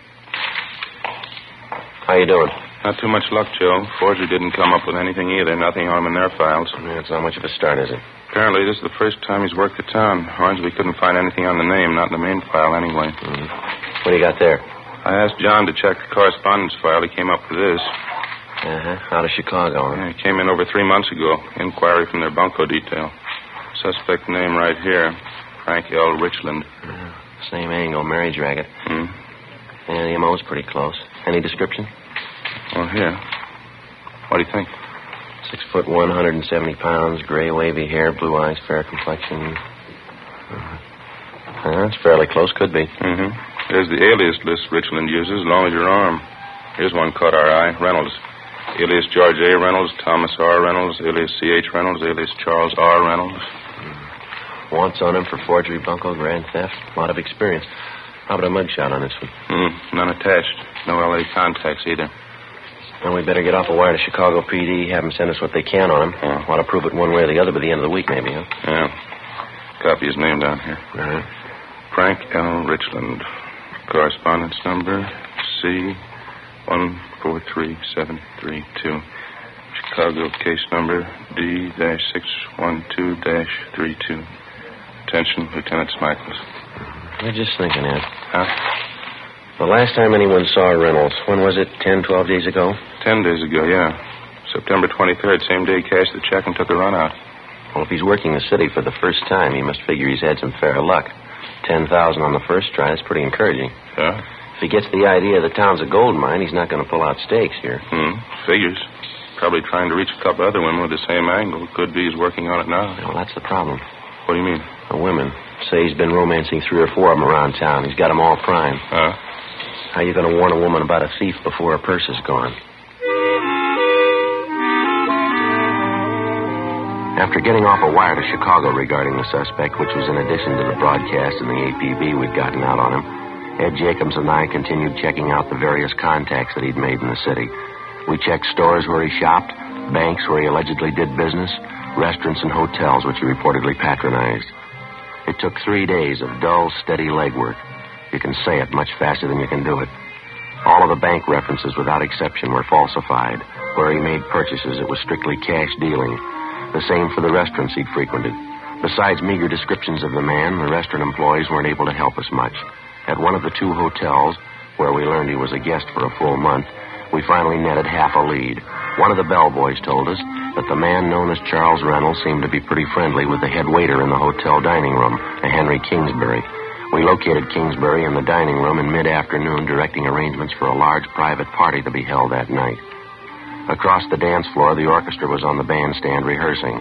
How you doing? Not too much luck, Joe. Forgery didn't come up with anything either. Nothing on him in their files. Yeah, it's not much of a start, is it? Apparently, this is the first time he's worked the town. Orangely couldn't find anything on the name, not in the main file anyway. Mm-hmm. What do you got there? I asked John to check the correspondence file. He came up with this. Uh-huh. Out of Chicago, huh? Yeah, it came in over 3 months ago. Inquiry from their bunco detail. Suspect name right here. Frank L. Richland. Same angle, marriage racket. Hmm. Yeah, the MO's pretty close. Any description? Well, here. What do you think? 6 foot 170 pounds, gray wavy hair, blue eyes, fair complexion. It's fairly close, could be. Mm-hmm. There's the alias list Richland uses, along with your arm. Here's one caught our eye. Reynolds. Alias George A. Reynolds, Thomas R. Reynolds, alias C.H. Reynolds, alias Charles R. Reynolds. Wants on him for forgery, bunco, grand theft. A lot of experience. How about a mugshot on this one? None attached. No L.A. contacts either. Well, we better get off a wire to Chicago PD, have them send us what they can on him. Want to prove it one way or the other by the end of the week, maybe, huh? Yeah. Copy his name down here. All right. Frank L. Richland. Correspondence number C143732. Chicago case number D-612-32. Attention, Lieutenant Smichaels. I'm just thinking, Ed. Huh? The last time anyone saw Reynolds, when was it? 10, 12 days ago? 10 days ago, yeah. September 23rd, same day he cashed the check and took a run out. Well, if he's working the city for the first time, he must figure he's had some fair luck. 10,000 on the first try, that's pretty encouraging. Yeah? If he gets the idea the town's a gold mine, he's not going to pull out stakes here. Figures. Probably trying to reach a couple other women with the same angle. Could be he's working on it now. Well, that's the problem. What do you mean? The women. Say he's been romancing 3 or 4 of them around town. He's got them all primed. Huh? How you going to warn a woman about a thief before her purse is gone? After getting off a wire to Chicago regarding the suspect, which was in addition to the broadcast and the APB we'd gotten out on him, Ed Jacobs and I continued checking out the various contacts that he'd made in the city. We checked stores where he shopped, banks where he allegedly did business, restaurants and hotels which he reportedly patronized. It took 3 days of dull, steady legwork. You can say it much faster than you can do it. All of the bank references, without exception, were falsified. Where he made purchases, it was strictly cash dealing. The same for the restaurants he'd frequented. Besides meager descriptions of the man, the restaurant employees weren't able to help us much. At one of the 2 hotels, where we learned he was a guest for a full month, we finally netted half a lead. One of the bellboys told us that the man known as Charles Reynolds seemed to be pretty friendly with the head waiter in the hotel dining room, a Henry Kingsbury. We located Kingsbury in the dining room in mid-afternoon, directing arrangements for a large private party to be held that night. Across the dance floor, the orchestra was on the bandstand rehearsing,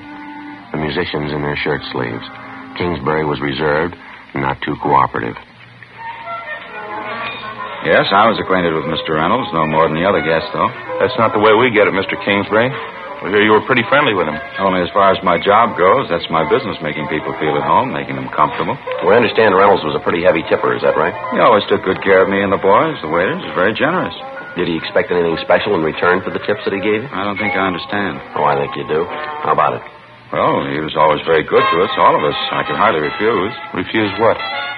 the musicians in their shirt sleeves. Kingsbury was reserved and not too cooperative. Yes, I was acquainted with Mr. Reynolds, no more than the other guests, though. That's not the way we get it, Mr. Kingsbury. I hear you were pretty friendly with him. Only as far as my job goes. That's my business, making people feel at home, making them comfortable. We understand Reynolds was a pretty heavy tipper, is that right? He always took good care of me and the boys. The waiters was very generous. Did he expect anything special in return for the tips that he gave you? I don't think I understand. Oh, I think you do. How about it? Well, he was always very good to us, all of us. I could hardly refuse. Refuse what?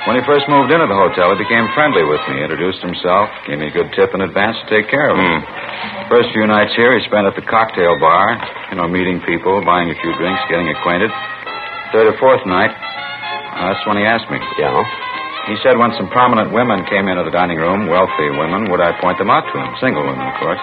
When he first moved into the hotel, he became friendly with me, introduced himself, gave me a good tip in advance to take care of him. First few nights here, he spent at the cocktail bar, meeting people, buying a few drinks, getting acquainted. Third or fourth night, that's when he asked me. Yeah? He said when some prominent women came into the dining room, wealthy women, would I point them out to him? Single women, of course.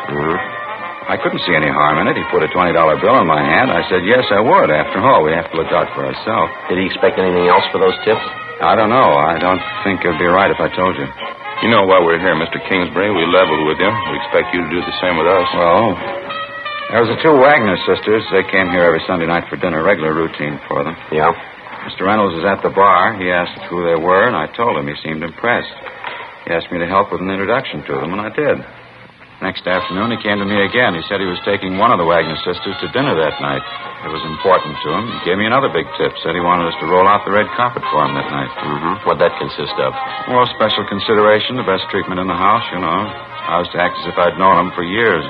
I couldn't see any harm in it. He put a $20 bill in my hand. I said, yes, I would. After all, we have to look out for ourselves. Did he expect anything else for those tips? I don't know. I don't think it'd be right if I told you. You know, while we're here, Mr. Kingsbury, we leveled with you. We expect you to do the same with us. Well, there was the two Wagner sisters. They came here every Sunday night for dinner, regular routine for them. Yeah? Mr. Reynolds was at the bar. He asked who they were, and I told him. He seemed impressed. He asked me to help with an introduction to them, and I did. Next afternoon, he came to me again. He said he was taking one of the Wagner sisters to dinner that night. It was important to him. He gave me another big tip. Said he wanted us to roll out the red carpet for him that night. What'd that consist of? Well, special consideration, the best treatment in the house, I was to act as if I'd known him for years.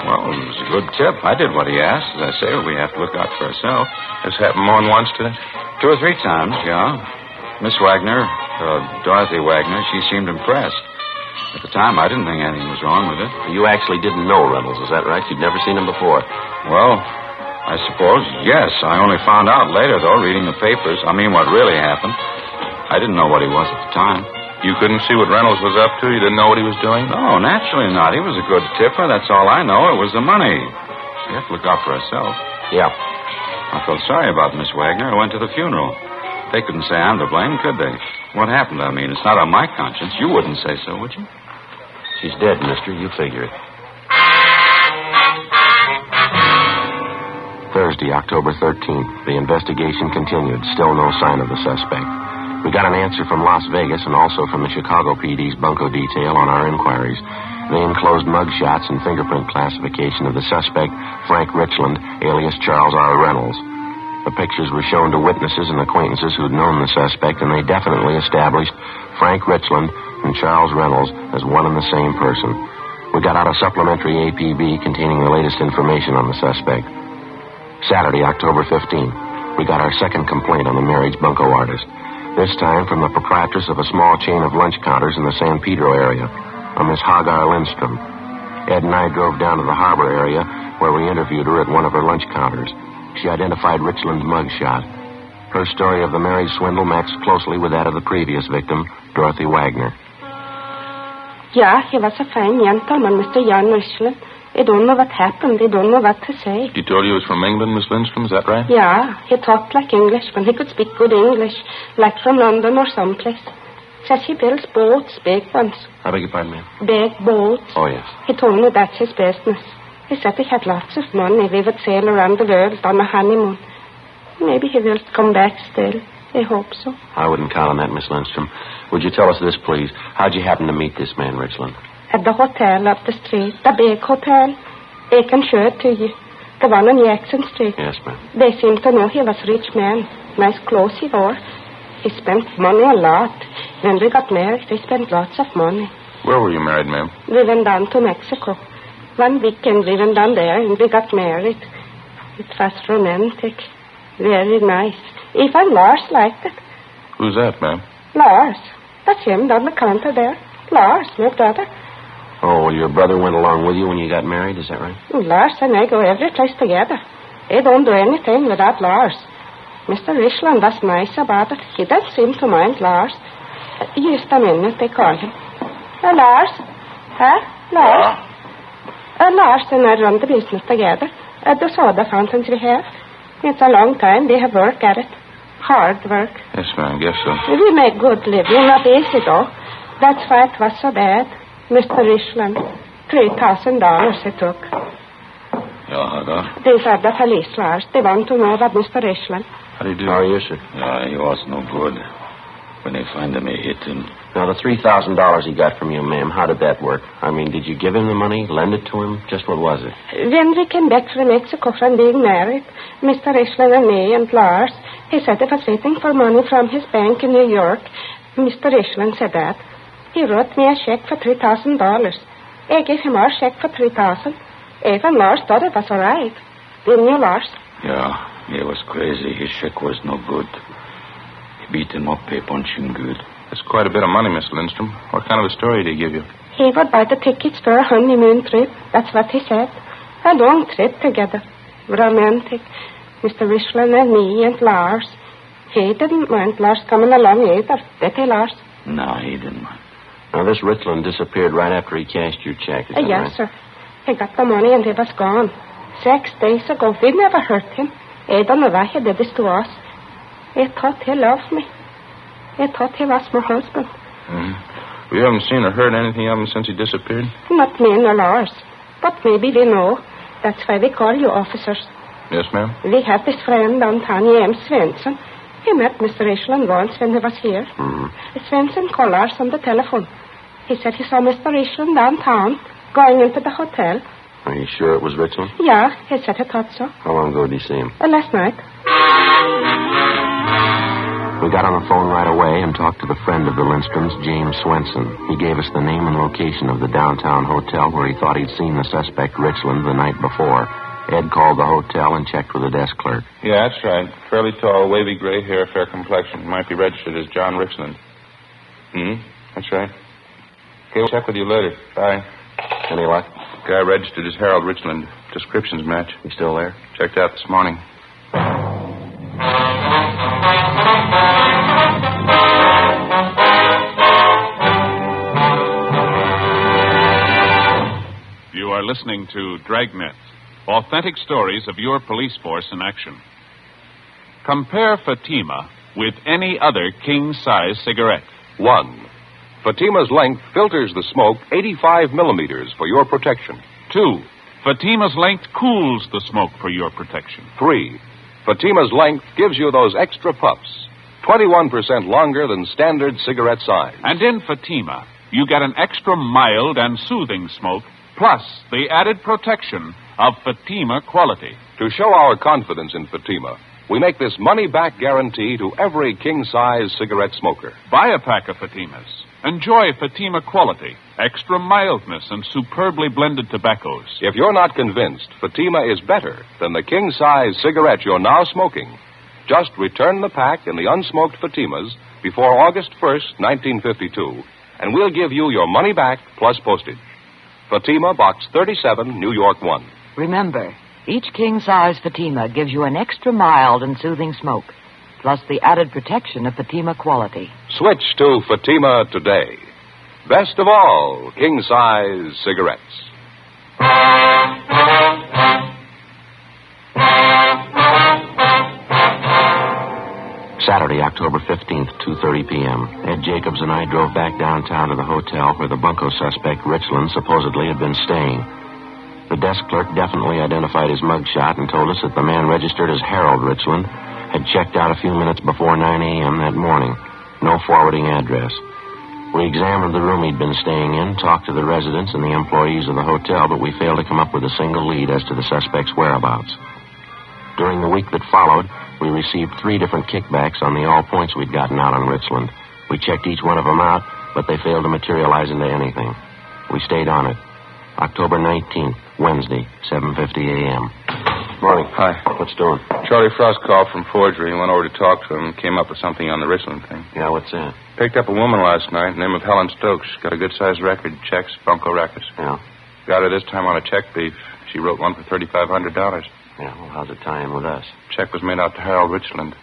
Well, it was a good tip. I did what he asked. As I say, we have to look out for ourselves. This happened more than once, did it? 2 or 3 times, yeah. Miss Wagner, Dorothy Wagner, she seemed impressed. At the time, I didn't think anything was wrong with it. You actually didn't know Reynolds, is that right? You'd never seen him before? Well, I suppose, yes. I only found out later, though, reading the papers. I mean, what really happened. I didn't know what he was at the time. You couldn't see what Reynolds was up to? You didn't know what he was doing? No, naturally not. He was a good tipper. That's all I know. It was the money. We have to look out for ourselves. Yeah. I felt sorry about Miss Wagner. I went to the funeral. They couldn't say I'm to blame, could they? What happened, I mean? It's not on my conscience. You wouldn't say so, would you? She's dead, mister. You figure it. Thursday, October 13th. The investigation continued. Still no sign of the suspect. We got an answer from Las Vegas and also from the Chicago PD's bunco detail on our inquiries. They enclosed mugshots and fingerprint classification of the suspect, Frank Richland, alias Charles R. Reynolds. The pictures were shown to witnesses and acquaintances who'd known the suspect, and they definitely established Frank Richland and Charles Reynolds as one and the same person. We got out a supplementary APB containing the latest information on the suspect. Saturday, October 15th, we got our second complaint on the marriage bunco artist. This time from the proprietress of a small chain of lunch counters in the San Pedro area, a Miss Hagar Lindstrom. Ed and I drove down to the harbor area where we interviewed her at one of her lunch counters. She identified Richland's mugshot. Her story of the marriage swindle matched closely with that of the previous victim, Dorothy Wagner. Yeah, he was a fine gentleman, Mr. Jan Richland. I don't know what happened. I don't know what to say. He told you he was from England, Miss Lindstrom, is that right? Yeah, he talked like Englishman. He could speak good English, like from London or someplace. Says he builds boats, big ones. I beg your pardon, ma'am? Big boats. Oh, yes. He told me that's his business. He said he had lots of money. We would sail around the world on a honeymoon. Maybe he will come back still. I hope so. I wouldn't count on that, Miss Lindstrom. Would you tell us this, please? How'd you happen to meet this man, Richland? At the hotel up the street. The big hotel. I can show it to you. The one on Jackson Street. Yes, ma'am. They seemed to know he was a rich man. Nice clothes he wore. He spent money a lot. When we got married, we spent lots of money. Where were you married, ma'am? We went down to Mexico. One weekend we went down there and we got married. It was romantic. Very nice. Even Lars liked it. Who's that, ma'am? Lars. That's him down the counter there. Lars, my brother. Oh, well, your brother went along with you when you got married, is that right? Lars and I go every place together. I don't do anything without Lars. Mr. Richland was nice about it. He doesn't seem to mind Lars. Just a minute, they call him. Lars? Huh? Lars? Lars and I run the business together. The soda fountains we have. It's a long time. We have work at it. Hard work. Yes, ma'am, guess so. We make good living. Not easy, though. That's why it was so bad. Mr. Richland, $3,000 he took. Ja, Hagar. These are the police, Lars. They want to know about Mr. Richland. How do you do? How are you, sir? Yeah, he was no good. When they find him, they hit him. Now, the $3,000 he got from you, ma'am, how did that work? I mean, did you give him the money, lend it to him? Just what was it? When we came back from Mexico from being married, Mr. Richland and me and Lars, he said he was waiting for money from his bank in New York. Mr. Richland said that. He wrote me a check for $3,000. I gave him our check for $3,000. Even Lars thought it was all right. Didn't you, Lars? Yeah, he was crazy. His check was no good. He beat him up, he punched him good. That's quite a bit of money, Mr. Lindstrom. What kind of a story did he give you? He would buy the tickets for a honeymoon trip. That's what he said. A long trip together. Romantic. Mr. Richland and me and Lars. He didn't mind Lars coming along either. Did he, Lars? No, he didn't mind. Now, this Richland disappeared right after he cashed your check, is that Yes, right? sir. He got the money and he was gone. 6 days ago. We never hurt him. I don't know why he did this to us. I thought he loved me. I thought he was my husband. Mm-hmm. We haven't seen or heard anything of him since he disappeared? Not me nor Lars. But maybe we know. That's why we call you officers. Yes, ma'am? We have this friend downtown, M. Svensson. He met Mr. Richland once when he was here. Mm-hmm. Svensson called Lars on the telephone. He said he saw Mr. Richland downtown, going into the hotel. Are you sure it was Richland? Yeah, he said he thought so. How long ago did he see him? Last night. We got on the phone right away and talked to the friend of the Lindstroms, James Swenson. He gave us the name and location of the downtown hotel where he thought he'd seen the suspect, Richland, the night before. Ed called the hotel and checked with the desk clerk. Yeah, that's right. Fairly tall, wavy gray hair, fair complexion. Might be registered as John Richland. That's right. Okay, we'll check with you later. Bye. Any luck? Guy registered as Harold Richland. Descriptions match. He's still there? Checked out this morning. You are listening to Dragnet, authentic stories of your police force in action. Compare Fatima with any other king-size cigarette. 1. Fatima's length filters the smoke 85 millimeters for your protection. 2. Fatima's length cools the smoke for your protection. 3. Fatima's length gives you those extra puffs, 21% longer than standard cigarette size. And in Fatima, you get an extra mild and soothing smoke, plus the added protection of Fatima quality. To show our confidence in Fatima, we make this money-back guarantee to every king-size cigarette smoker. Buy a pack of Fatimas. Enjoy Fatima quality, extra mildness, and superbly blended tobaccos. If you're not convinced Fatima is better than the king-size cigarette you're now smoking, just return the pack in the unsmoked Fatimas before August 1st, 1952, and we'll give you your money back plus postage. Fatima, Box 37, New York 1. Remember, each king-size Fatima gives you an extra mild and soothing smoke, plus the added protection of Fatima quality. Switch to Fatima today. Best of all, king-size cigarettes. Saturday, October 15th, 2:30 p.m. Ed Jacobs and I drove back downtown to the hotel where the bunco suspect, Richland, supposedly had been staying. The desk clerk definitely identified his mugshot and told us that the man registered as Harold Richland had checked out a few minutes before 9 a.m. that morning. No forwarding address. We examined the room he'd been staying in, talked to the residents and the employees of the hotel, but we failed to come up with a single lead as to the suspect's whereabouts. During the week that followed, we received 3 different kickbacks on the all points we'd gotten out on Richland. We checked each one of them out, but they failed to materialize into anything. We stayed on it. October 19th, Wednesday, 7:50 a.m. Morning. Hi. What's doing? Charlie Frost called from forgery and went over to talk to him and came up with something on the Richland thing. Yeah, what's that? Picked up a woman last night, name of Helen Stokes. Got a good-sized record, checks, bunco rackets. Yeah. Got her this time on a check beef. She wrote one for $3,500. Yeah, well, how's it tie in with us? Check was made out to Harold Richland.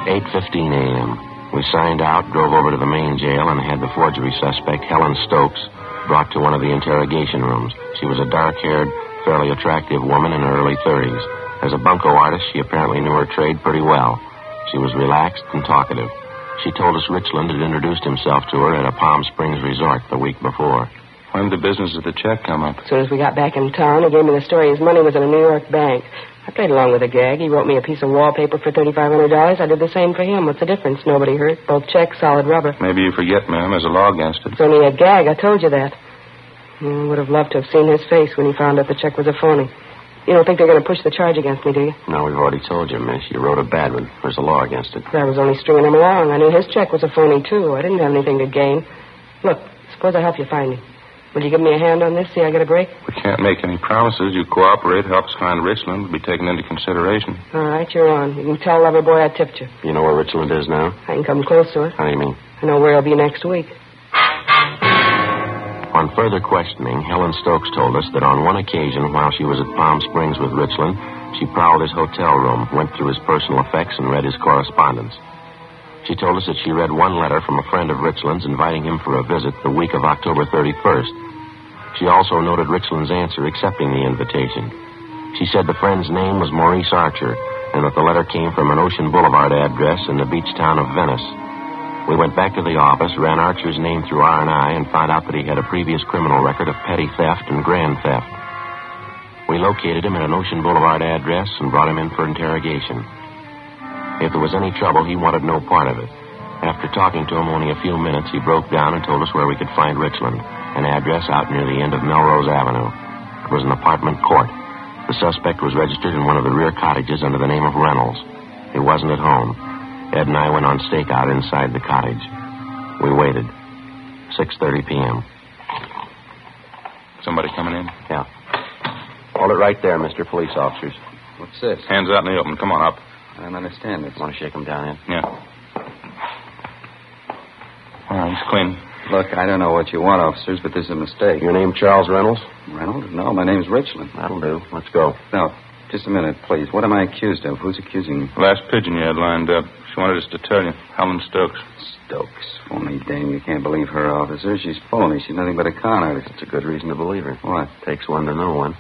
8:15 a.m. We signed out, drove over to the main jail, and had the forgery suspect, Helen Stokes, brought to one of the interrogation rooms. She was a dark-haired, fairly attractive woman in her early 30s. As a bunco artist, she apparently knew her trade pretty well. She was relaxed and talkative. She told us Richland had introduced himself to her at a Palm Springs resort the week before. When did the business of the check come up? As soon as we got back in town, he gave me the story his money was in a New York bank. I played along with the gag. He wrote me a piece of wallpaper for $3,500. I did the same for him. What's the difference? Nobody hurt. Both checks, solid rubber. Maybe you forget, ma'am. There's a law against it. It's only a gag. I told you that. I would have loved to have seen his face when he found out the check was a phony. You don't think they're going to push the charge against me, do you? No, we've already told you, miss. You wrote a bad one. There's a law against it. I was only stringing him along. I knew his check was a phony, too. I didn't have anything to gain. Look, suppose I help you find him. Will you give me a hand on this? See I get a break? We can't make any promises. You cooperate, help us find Richland. Will be taken into consideration. All right, you're on. You can tell Loverboy I tipped you. You know where Richland is now? I can come close to it. How do you mean? I know where he'll be next week. On further questioning, Helen Stokes told us that on one occasion while she was at Palm Springs with Richland, she prowled his hotel room, went through his personal effects, and read his correspondence. She told us that she read one letter from a friend of Richland's inviting him for a visit the week of October 31st. She also noted Richland's answer accepting the invitation. She said the friend's name was Maurice Archer and that the letter came from an Ocean Boulevard address in the beach town of Venice. We went back to the office, ran Archer's name through R&I, and found out that he had a previous criminal record of petty theft and grand theft. We located him at an Ocean Boulevard address and brought him in for interrogation. If there was any trouble, he wanted no part of it. After talking to him only a few minutes, he broke down and told us where we could find Richland, an address out near the end of Melrose Avenue. It was an apartment court. The suspect was registered in one of the rear cottages under the name of Reynolds. He wasn't at home. Ed and I went on stakeout inside the cottage. We waited. 6:30 p.m. Somebody coming in? Yeah. Hold it right there, Mr. Police Officers. What's this? Hands out in the open. Come on up. I don't understand this. Want to shake him down in? Yeah. All right, he's clean. Look, I don't know what you want, officers, but this is a mistake. Your name Charles Reynolds? Reynolds? No, my name's Richland. That'll do. Let's go. No, just a minute, please. What am I accused of? Who's accusing me? Last pigeon you had lined up. She wanted us to tell you. Helen Stokes. Stokes. Phony dame. You can't believe her, officer. She's phony. She's nothing but a con artist. It's a good reason to believe her. What? Takes one to know one.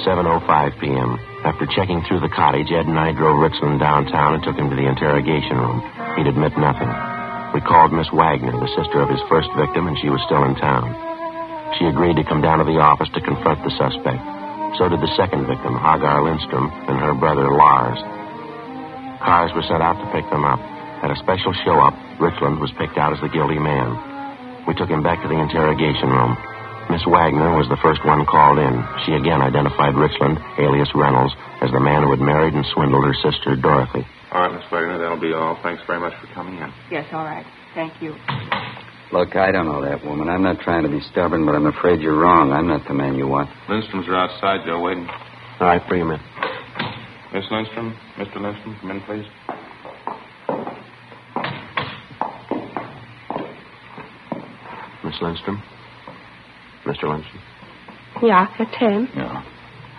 7:05 p.m. After checking through the cottage, Ed and I drove Richland downtown and took him to the interrogation room. He'd admit nothing. We called Miss Wagner, the sister of his first victim, and she was still in town. She agreed to come down to the office to confront the suspect. So did the second victim, Hagar Lindstrom, and her brother, Lars. Cars were sent out to pick them up. At a special show-up, Richland was picked out as the guilty man. We took him back to the interrogation room. Miss Wagner was the first one called in. She again identified Richland, alias Reynolds, as the man who had married and swindled her sister, Dorothy. All right, Miss Wagner, that'll be all. Thanks very much for coming in. Yes, all right. Thank you. Look, I don't know that woman. I'm not trying to be stubborn, but I'm afraid you're wrong. I'm not the man you want. Lindstroms are outside, Joe, waiting. All right, bring him in. Miss Lindstrom, Mr. Lindstrom, come in, please. Miss Lindstrom? Mr. Lindstrom? Yeah, it's him. Yeah.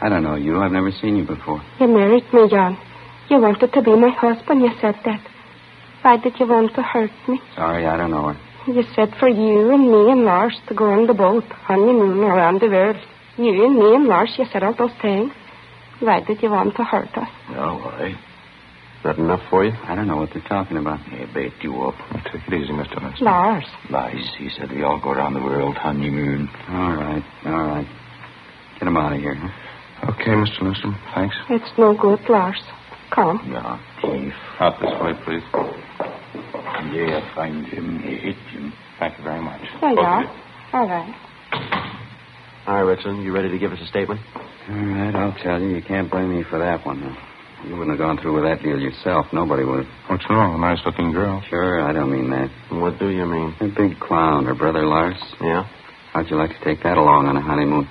I don't know you. I've never seen you before. You married me, John. You wanted to be my husband. You said that. Why did you want to hurt me? Sorry, I don't know her. You said for you and me and Lars to go on the boat, honeymoon around the world. You and me and Lars, you said all those things. Why did you want to hurt us? No, why? That enough for you? I don't know what they're talking about. He bait you up. Take it easy, Mr. Lindstrom. Lars. Lies. He said we all go around the world honeymoon. All right. Get him out of here, huh? Okay, Mr. Lindstrom. Thanks. It's no good, Lars. Come. Yeah, thief. Out this way, please. Yeah, find him. Hit him. Thank you very much. Yeah. All right. All right, Richland, you ready to give us a statement? All right, I'll tell you. You can't blame me for that one. You wouldn't have gone through with that deal yourself. Nobody would have. What's wrong? A nice-looking girl. Sure, I don't mean that. What do you mean? A big clown, her brother Lars. Yeah? How'd you like to take that along on a honeymoon?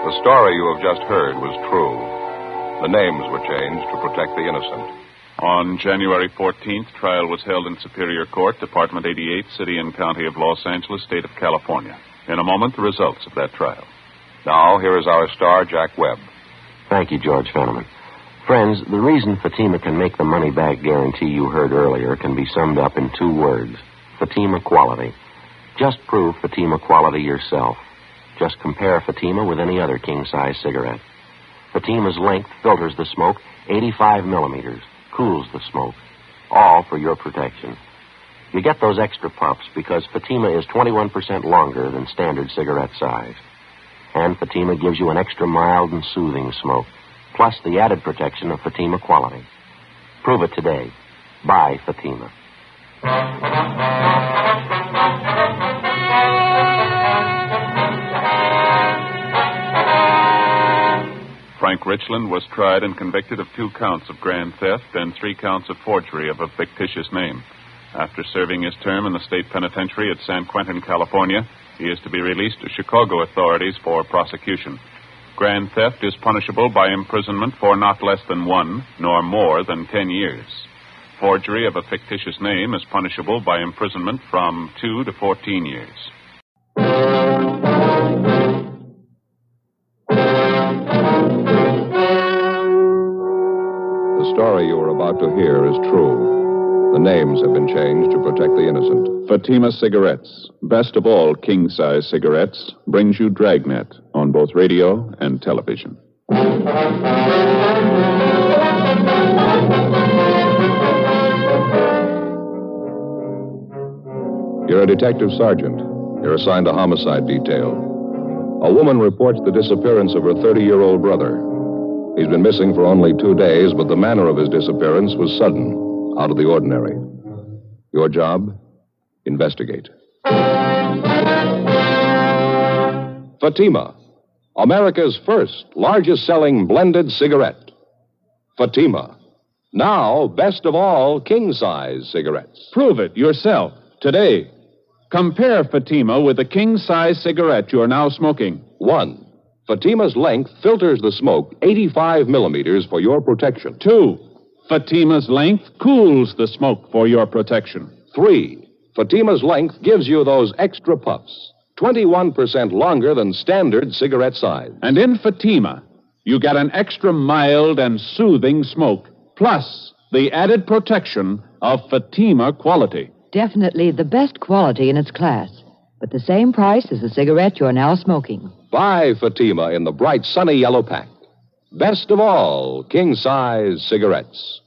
The story you have just heard was true. The names were changed to protect the innocent. On January 14th, trial was held in Superior Court, Department 88, City and County of Los Angeles, State of California. In a moment, the results of that trial. Now, here is our star, Jack Webb. Thank you, George Fenneman. Friends, the reason Fatima can make the money-back guarantee you heard earlier can be summed up in 2 words. Fatima quality. Just prove Fatima quality yourself. Just compare Fatima with any other king-size cigarette. Fatima's length filters the smoke 85 millimeters, cools the smoke. all for your protection. You get those extra puffs because Fatima is 21% longer than standard cigarette size. And Fatima gives you an extra mild and soothing smoke, plus the added protection of Fatima quality. Prove it today. Buy Fatima. Frank Richland was tried and convicted of 2 counts of grand theft and 3 counts of forgery of a fictitious name. After serving his term in the state penitentiary at San Quentin, California, he is to be released to Chicago authorities for prosecution. Grand theft is punishable by imprisonment for not less than 1, nor more than 10 years. Forgery of a fictitious name is punishable by imprisonment from 2 to 14 years. The story you are about to hear is true. The names have been changed to protect the innocent. Fatima Cigarettes, best of all king-size cigarettes, brings you Dragnet on both radio and television. You're a detective sergeant. You're assigned to homicide detail. A woman reports the disappearance of her 30-year-old brother. He's been missing for only 2 days, but the manner of his disappearance was sudden, out of the ordinary. Your job? Investigate. Fatima, America's first largest-selling blended cigarette. Fatima, now best of all king-size cigarettes. Prove it yourself today. Compare Fatima with the king-size cigarette you are now smoking. 1. Fatima's length filters the smoke 85 millimeters for your protection. 2. Fatima's length cools the smoke for your protection. 3. Fatima's length gives you those extra puffs, 21% longer than standard cigarette size. And in Fatima, you get an extra mild and soothing smoke, plus the added protection of Fatima quality. Definitely the best quality in its class, but the same price as the cigarette you're now smoking. Buy Fatima in the bright sunny yellow pack. Best of all king-size cigarettes.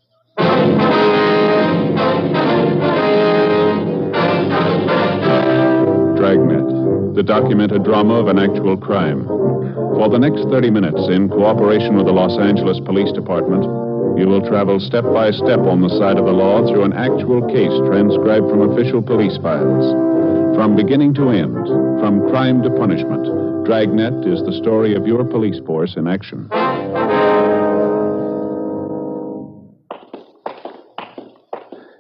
Dragnet, the documented drama of an actual crime. For the next 30 minutes, in cooperation with the Los Angeles Police Department, you will travel step by step on the side of the law through an actual case transcribed from official police files. From beginning to end, from crime to punishment, Dragnet is the story of your police force in action.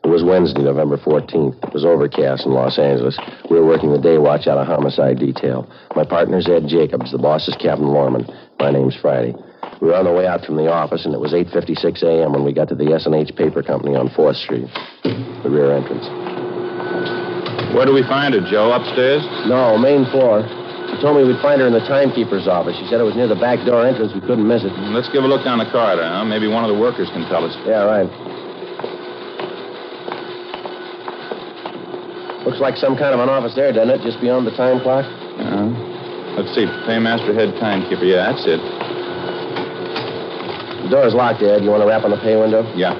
It was Wednesday, November 14th. It was overcast in Los Angeles. We were working the day watch out of homicide detail. My partner's Ed Jacobs. The boss is Captain Lorman. My name's Friday. We were on the way out from the office, and it was 8:56 a.m. when we got to the S&H Paper Company on 4th Street, the rear entrance. Where do we find her, Joe? Upstairs? No, main floor. She told me we'd find her in the timekeeper's office. She said it was near the back door entrance. We couldn't miss it. Let's give a look down the corridor, huh? Maybe one of the workers can tell us. Yeah, right. Looks like some kind of an office there, doesn't it? Just beyond the time clock? Let's see. Paymaster, head timekeeper. Yeah, that's it. The door's locked, Ed. You want to rap on the pay window? Yeah.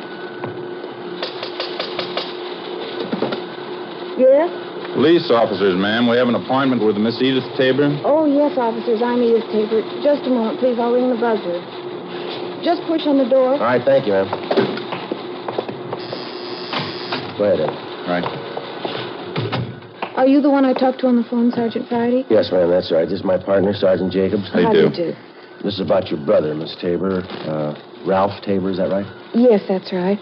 Yes? Police officers, ma'am. We have an appointment with Miss Edith Tabor. Oh, yes, officers. I'm Edith Tabor. Just a moment, please. I'll ring the buzzer. Just push on the door. All right, thank you, ma'am. Go ahead, Ed. All right. Are you the one I talked to on the phone, Sergeant Friday? Yes, ma'am, that's right. This is my partner, Sergeant Jacobs. How do you do? This is about your brother, Miss Tabor. Ralph Tabor, is that right? Yes, that's right.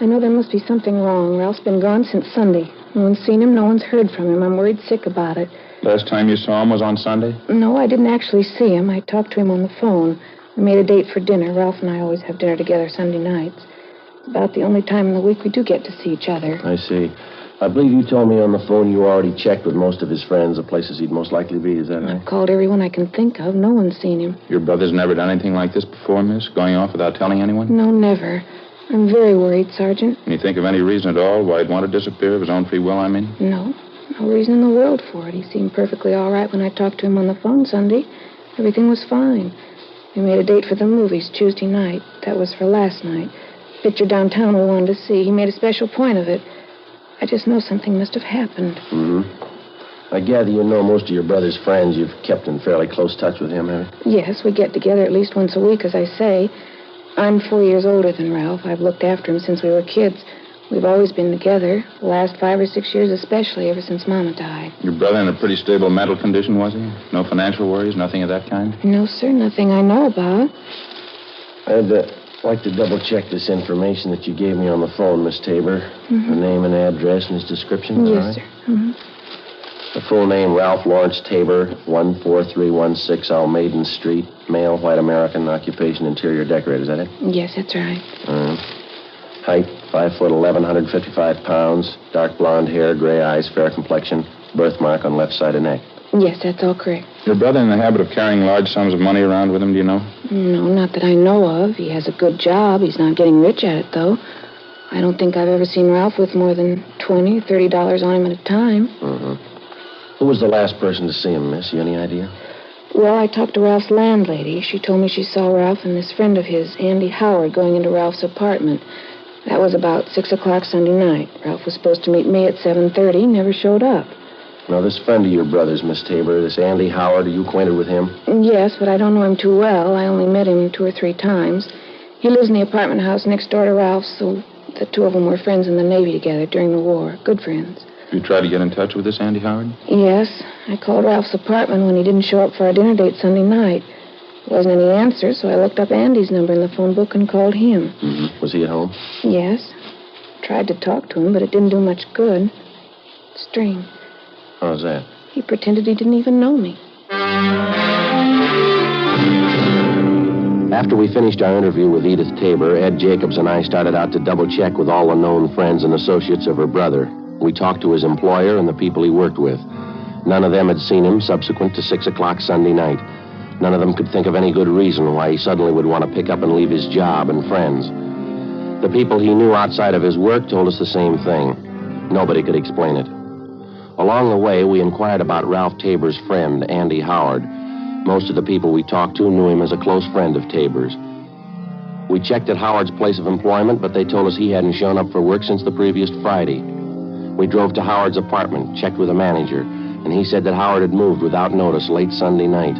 I know there must be something wrong. Ralph's been gone since Sunday. No one's seen him. No one's heard from him. I'm worried sick about it. Last time you saw him was on Sunday? No, I didn't actually see him. I talked to him on the phone. We made a date for dinner. Ralph and I always have dinner together Sunday nights. It's about the only time in the week we do get to see each other. I see. I believe you told me on the phone you already checked with most of his friends the places he'd most likely be. Is that right? I've called everyone I can think of. No one's seen him. Your brother's never done anything like this before, miss? Going off without telling anyone? No, never. I'm very worried, Sergeant. Can you think of any reason at all why he'd want to disappear of his own free will, I mean? No. No reason in the world for it. He seemed perfectly all right when I talked to him on the phone Sunday. Everything was fine. We made a date for the movies Tuesday night. That was for last night. picture downtown we wanted to see. He made a special point of it. I just know something must have happened. Mm-hmm. I gather you know most of your brother's friends. You've kept in fairly close touch with him, have you? Yes, we get together at least once a week, as I say. I'm 4 years older than Ralph. I've looked after him since we were kids. We've always been together, the last 5 or 6 years especially, ever since Mama died. Your brother in a pretty stable mental condition, was he? No financial worries, nothing of that kind? No, sir, nothing I know about. I'd like to double-check this information that you gave me on the phone, Miss Tabor. Mm-hmm. The name and address and his description, Yes, all right? sir. Mm-hmm. The full name, Ralph Lawrence Tabor, 14316 Almaden Street, male, white American, occupation, interior decorator. Is that it? Yes, that's right. Height, 5 foot 11, 155 pounds, dark blonde hair, gray eyes, fair complexion, birthmark on left side of neck. Yes, that's all correct. Your brother in the habit of carrying large sums of money around with him, do you know? No, not that I know of. He has a good job. He's not getting rich at it, though. I don't think I've ever seen Ralph with more than $20, $30 on him at a time. Who was the last person to see him, miss? You any idea? Well, I talked to Ralph's landlady. She told me she saw Ralph and this friend of his, Andy Howard, going into Ralph's apartment. That was about 6 o'clock Sunday night. Ralph was supposed to meet me at 7:30, never showed up. Now, this friend of your brother's, Miss Tabor, this Andy Howard, are you acquainted with him? Yes, but I don't know him too well. I only met him 2 or 3 times. He lives in the apartment house next door to Ralph's, so the two of them were friends in the Navy together during the war. Good friends. You tried to get in touch with this Andy Howard? Yes, I called Ralph's apartment when he didn't show up for our dinner date Sunday night. There wasn't any answer, so I looked up Andy's number in the phone book and called him. Mm-hmm. Was he at home? Yes. Tried to talk to him, but it didn't do much good. Strange. How's that? He pretended he didn't even know me. After we finished our interview with Edith Tabor, Ed Jacobs and I started out to double-check with all the known friends and associates of her brother. We talked to his employer and the people he worked with. None of them had seen him subsequent to 6 o'clock Sunday night. None of them could think of any good reason why he suddenly would want to pick up and leave his job and friends. The people he knew outside of his work told us the same thing. Nobody could explain it. Along the way, we inquired about Ralph Tabor's friend, Andy Howard. Most of the people we talked to knew him as a close friend of Tabor's. We checked at Howard's place of employment, but they told us he hadn't shown up for work since the previous Friday. We drove to Howard's apartment, checked with the manager, and he said that Howard had moved without notice late Sunday night.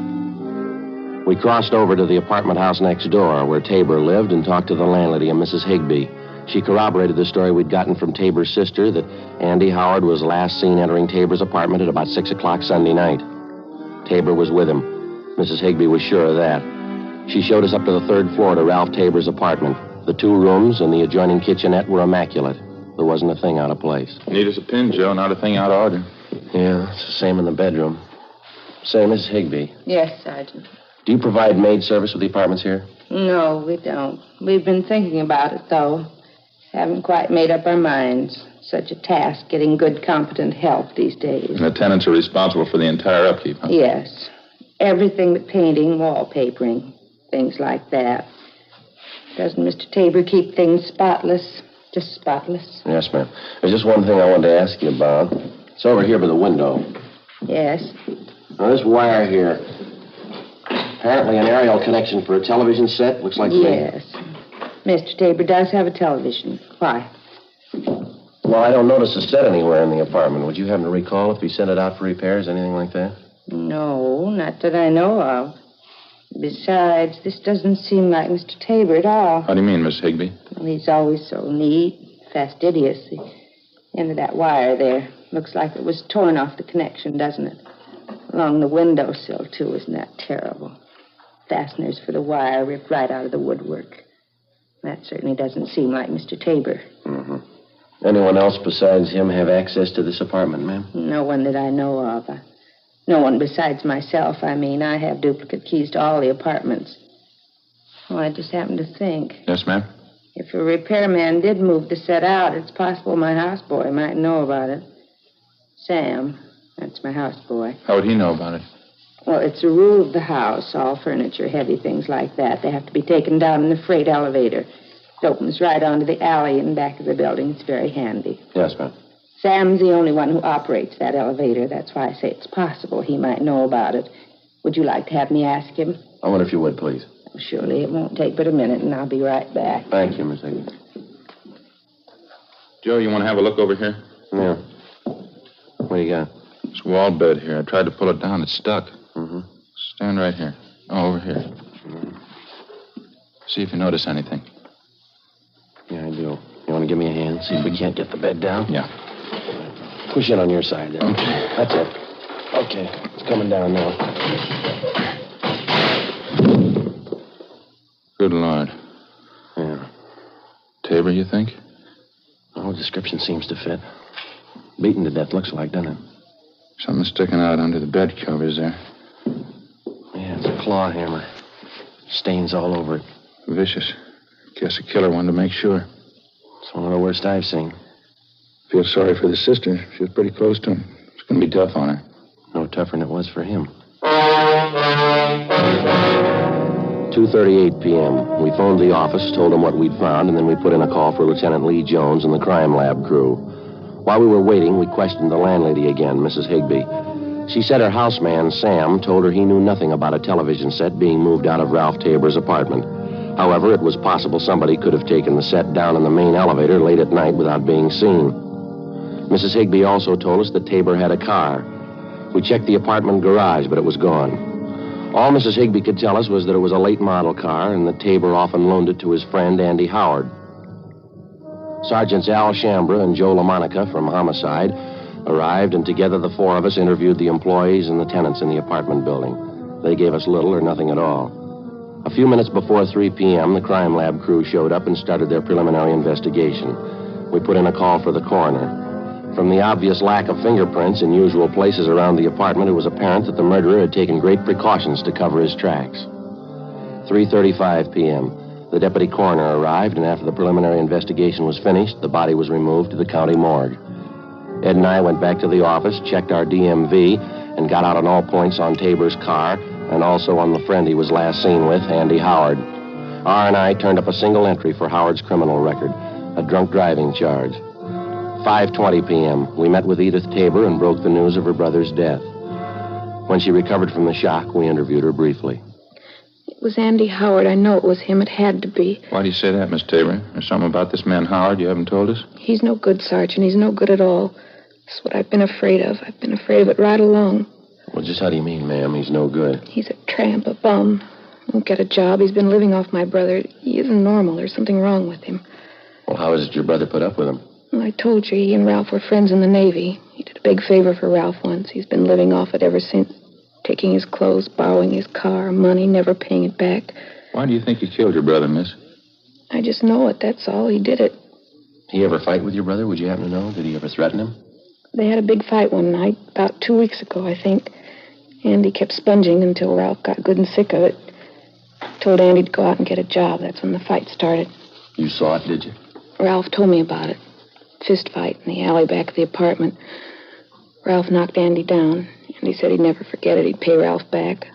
We crossed over to the apartment house next door, where Tabor lived, and talked to the landlady, a Mrs. Higbee. She corroborated the story we'd gotten from Tabor's sister that Andy Howard was last seen entering Tabor's apartment at about 6 o'clock Sunday night. Tabor was with him. Mrs. Higbee was sure of that. She showed us up to the 3rd floor to Ralph Tabor's apartment. The 2 rooms and the adjoining kitchenette were immaculate. There wasn't a thing out of place. Neat as a pin, Joe, not a thing out of order. Yeah, it's the same in the bedroom. Say, Mrs. Higbee, Yes, Sergeant. do you provide maid service with the apartments here? No, we don't. We've been thinking about it, though. Haven't quite made up our minds. Such a task, getting good, competent help these days. And the tenants are responsible for the entire upkeep, huh? Yes. Everything but painting, wallpapering, things like that. Doesn't Mr. Tabor keep things spotless? Just spotless? Yes, ma'am. There's just one thing I wanted to ask you about. It's over here by the window. Yes. Now, this wire here, apparently an aerial connection for a television set. Looks like... Yes. Mr. Tabor does have a television. Why? Well, I don't notice a set anywhere in the apartment. Would you happen to recall if he sent it out for repairs, anything like that? No, not that I know of. Besides, this doesn't seem like Mr. Tabor at all. How do you mean, Miss Higbee? Well, he's always so neat, fastidious. The end of that wire there looks like it was torn off the connection, doesn't it? Along the windowsill, too. Isn't that terrible? Fasteners for the wire ripped right out of the woodwork. That certainly doesn't seem like Mr. Tabor. Mm-hmm. Anyone else besides him have access to this apartment, ma'am? No one that I know of. No one besides myself, I mean. I have duplicate keys to all the apartments. Oh, I just happened to think. Yes, ma'am? If a repairman did move the set out, it's possible my houseboy might know about it. Sam, that's my houseboy. How would he know about it? Well, it's a rule of the house. All furniture, heavy things like that, they have to be taken down in the freight elevator. It opens right onto the alley in back of the building. It's very handy. Yes, ma'am. Sam's the only one who operates that elevator. That's why I say it's possible he might know about it. Would you like to have me ask him? I wonder if you would, please. Surely it won't take but a minute, and I'll be right back. Thank you, Miss Higgins. Joe, you want to have a look over here? Yeah. What do you got? This wall bed here. I tried to pull it down. It's stuck. Mm-hmm. Stand right here. Oh, over here. See if you notice anything. Yeah, I do. You want to give me a hand? See if we can't get the bed down? Yeah. Push it on your side there. Okay. That's it. Okay. It's coming down now. Good Lord. Yeah. Tabor, you think? Oh, description seems to fit. Beaten to death, looks like, doesn't it? Something sticking out under the bed covers there. Yeah, it's a claw hammer. Stains all over it. Vicious. Guess a killer wanted to make sure. It's one of the worst I've seen. Feel sorry for the sister. She was pretty close to him. It's going to be tough on her. No tougher than it was for him. 2:38 p.m. We phoned the office, told them what we'd found, and then we put in a call for Lieutenant Lee Jones and the crime lab crew. While we were waiting, we questioned the landlady again, Mrs. Higbee. She said her houseman, Sam, told her he knew nothing about a television set being moved out of Ralph Tabor's apartment. However, it was possible somebody could have taken the set down in the main elevator late at night without being seen. Mrs. Higbee also told us that Tabor had a car. We checked the apartment garage, but it was gone. All Mrs. Higbee could tell us was that it was a late model car and that Tabor often loaned it to his friend, Andy Howard. Sergeants Al Shambra and Joe LaMonica from Homicide arrived, and together the four of us interviewed the employees and the tenants in the apartment building. They gave us little or nothing at all. A few minutes before 3 p.m., the crime lab crew showed up and started their preliminary investigation. We put in a call for the coroner. From the obvious lack of fingerprints in usual places around the apartment, it was apparent that the murderer had taken great precautions to cover his tracks. 3:35 p.m., the deputy coroner arrived, and after the preliminary investigation was finished, the body was removed to the county morgue. Ed and I went back to the office, checked our DMV, and got out on all points on Tabor's car and also on the friend he was last seen with, Andy Howard. R&I turned up a single entry for Howard's criminal record, a drunk driving charge. 5:20 p.m., we met with Edith Tabor and broke the news of her brother's death. When she recovered from the shock, we interviewed her briefly. It was Andy Howard. I know it was him. It had to be. Why do you say that, Miss Tabor? There's something about this man Howard you haven't told us? He's no good, Sergeant. He's no good at all. That's what I've been afraid of. I've been afraid of it right along. Well, just how do you mean, ma'am? He's no good. He's a tramp, a bum. Won't get a job. He's been living off my brother. He isn't normal. There's something wrong with him. Well, how is it your brother put up with him? Well, I told you, he and Ralph were friends in the Navy. He did a big favor for Ralph once. He's been living off it ever since. Taking his clothes, borrowing his car, money, never paying it back. Why do you think he killed your brother, miss? I just know it, that's all. He did it. Did he ever fight with your brother? Would you happen to know? Did he ever threaten him? They had a big fight one night, about 2 weeks ago, I think. Andy kept sponging until Ralph got good and sick of it. Told Andy to go out and get a job. That's when the fight started. You saw it, did you? Ralph told me about it. Fist fight in the alley back of the apartment. Ralph knocked Andy down. Andy said he'd never forget it. He'd pay Ralph back.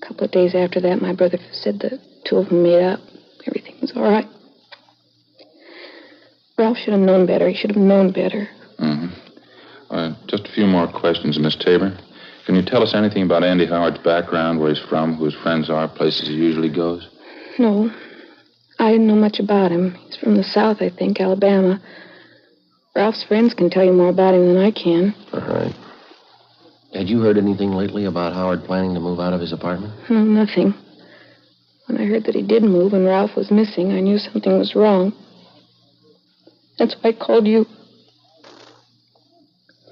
A couple of days after that, my brother said the two of them made up. Everything was all right. Ralph should have known better. He should have known better. Mm-hmm. Just a few more questions, Miss Tabor. Can you tell us anything about Andy Howard's background, where he's from, who his friends are, places he usually goes? No. I didn't know much about him. He's from the South, I think, Alabama. Ralph's friends can tell you more about him than I can. All right. Had you heard anything lately about Howard planning to move out of his apartment? No, nothing. When I heard that he did move and Ralph was missing, I knew something was wrong. That's why I called you.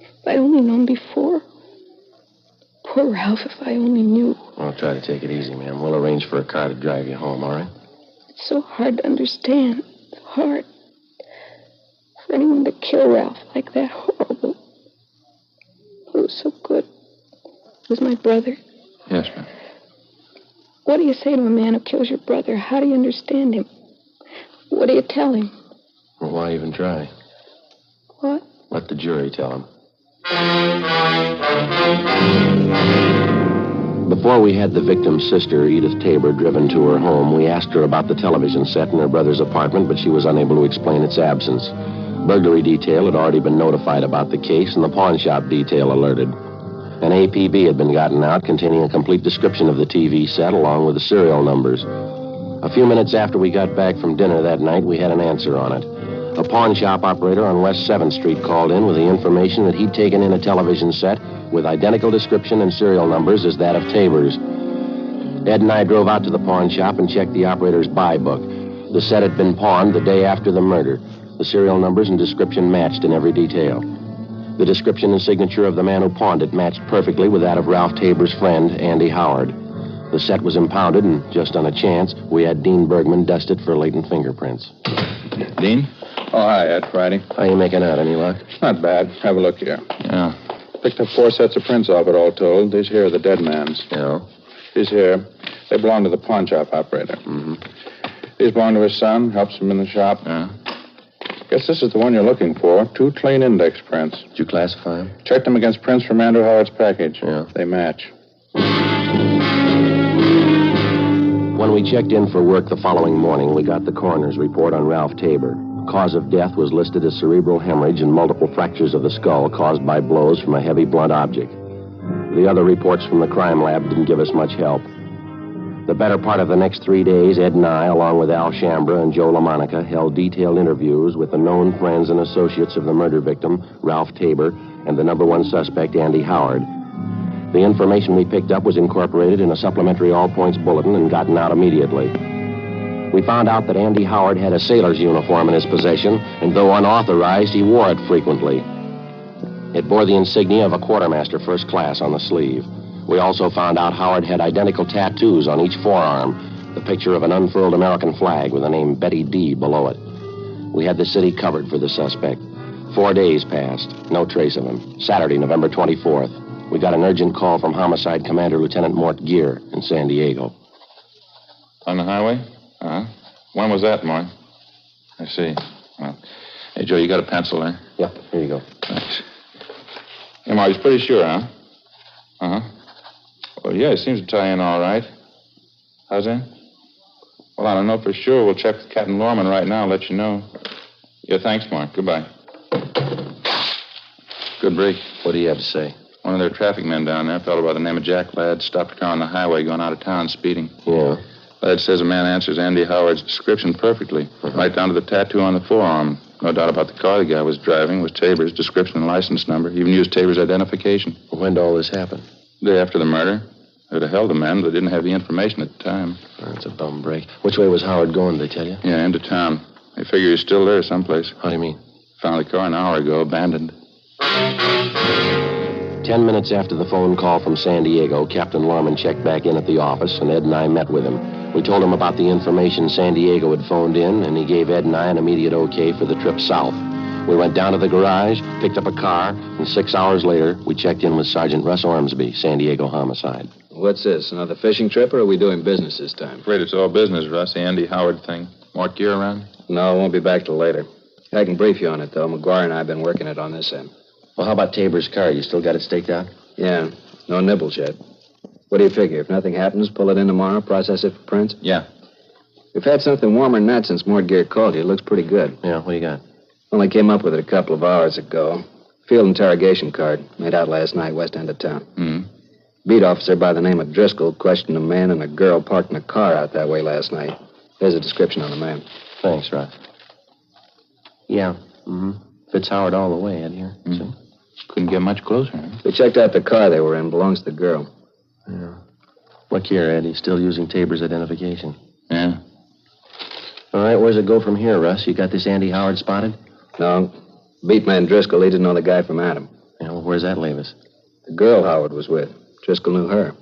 If I'd only known before. Poor Ralph, if I only knew. Well, try to take it easy, ma'am. We'll arrange for a car to drive you home, all right? It's so hard to understand. It's hard. For anyone to kill Ralph like that, horrible. He was so good. He was my brother. Yes, ma'am. What do you say to a man who kills your brother? How do you understand him? What do you tell him? Well, why even try? What? Let the jury tell him. Before we had the victim's sister, Edith Tabor, driven to her home, we asked her about the television set in her brother's apartment, but she was unable to explain its absence. Burglary detail had already been notified about the case, and the pawn shop detail alerted. An APB had been gotten out containing a complete description of the TV set along with the serial numbers. A few minutes after we got back from dinner that night, we had an answer on it. A pawn shop operator on West 7th Street called in with the information that he'd taken in a television set with identical description and serial numbers as that of Tabor's. Ed and I drove out to the pawn shop and checked the operator's buy book. The set had been pawned the day after the murder. The serial numbers and description matched in every detail. The description and signature of the man who pawned it matched perfectly with that of Ralph Tabor's friend, Andy Howard. The set was impounded, and just on a chance, we had Dean Bergman dusted for latent fingerprints. Dean? Oh, hi, Ed. Friday. How you making out? Any luck? Not bad. Have a look here. Yeah. Picked up 4 sets of prints off it, all told. These here are the dead man's. Yeah? These here, they belong to the pawn shop operator. Mm-hmm. These belong to his son, helps him in the shop. Yeah. Guess this is the one you're looking for. 2 clean index prints. Did you classify them? Checked them against prints from Andrew Howard's package. Yeah. They match. When we checked in for work the following morning, we got the coroner's report on Ralph Tabor. Cause of death was listed as cerebral hemorrhage and multiple fractures of the skull caused by blows from a heavy blunt object. The other reports from the crime lab didn't give us much help. The better part of the next 3 days, Ed and I, along with Al Shambra and Joe LaMonica, held detailed interviews with the known friends and associates of the murder victim, Ralph Tabor, and the number 1 suspect, Andy Howard. The information we picked up was incorporated in a supplementary all-points bulletin and gotten out immediately. We found out that Andy Howard had a sailor's uniform in his possession, and though unauthorized, he wore it frequently. It bore the insignia of a quartermaster first class on the sleeve. We also found out Howard had identical tattoos on each forearm, the picture of an unfurled American flag with the name Betty D below it. We had the city covered for the suspect. 4 days passed, no trace of him. Saturday, November 24th. We got an urgent call from Homicide Commander Lieutenant Mort Gear in San Diego. On the highway? Uh-huh. When was that, Mort? I see. Well, hey, Joe, you got a pencil there? Yep, here you go. Thanks. Hey, Mort, he's pretty sure, huh? Uh-huh. Well, yeah, it seems to tie in all right. How's that? Well, I don't know for sure. We'll check with Captain Lorman right now and let you know. Yeah, thanks, Mark. Goodbye. Good break. What do you have to say? One of their traffic men down there, a fellow by the name of Jack Ladd, stopped a car on the highway going out of town speeding. Yeah? Ladd says a man answers Andy Howard's description perfectly, right down to the tattoo on the forearm. No doubt about the car the guy was driving was Tabor's description and license number. He even used Tabor's identification. When did all this happen? The day after the murder. They'd have held the man, but they didn't have the information at the time. That's a bum break. Which way was Howard going, did they tell you? Yeah, into town. They figure he's still there someplace. How do you mean? Found the car an hour ago, abandoned. 10 minutes after the phone call from San Diego, Captain Lorman checked back in at the office, and Ed and I met with him. We told him about the information San Diego had phoned in, and he gave Ed and I an immediate okay for the trip south. We went down to the garage, picked up a car, and 6 hours later, we checked in with Sergeant Russ Ormsby, San Diego Homicide. What's this, another fishing trip, or are we doing business this time? Afraid it's all business, Russ. The Andy Howard thing. Mort Gear around? No, I won't be back till later. I can brief you on it, though. McGuire and I have been working it on this end. Well, how about Tabor's car? You still got it staked out? Yeah, no nibbles yet. What do you figure? If nothing happens, pull it in tomorrow, process it for prints? Yeah. We've had something warmer than that since Mort Gear called you. It looks pretty good. Yeah, what do you got? Only came up with it a couple of hours ago. Field interrogation card, made out last night, west end of town. Mm-hmm. Beat officer by the name of Driscoll questioned a man and a girl parked in a car out that way last night. There's a description on the man. Thanks, Russ. Yeah, fits Howard all the way, Ed, here. Mm-hmm. Couldn't get much closer, huh? We checked out the car they were in. Belongs to the girl. Yeah. Look here, Ed. He's still using Tabor's identification. Yeah. All right, where's it go from here, Russ? You got this Andy Howard spotted? No. Beat man Driscoll, he didn't know the guy from Adam. Yeah, well, where's that leave us? The girl Howard was with. Driscoll knew her.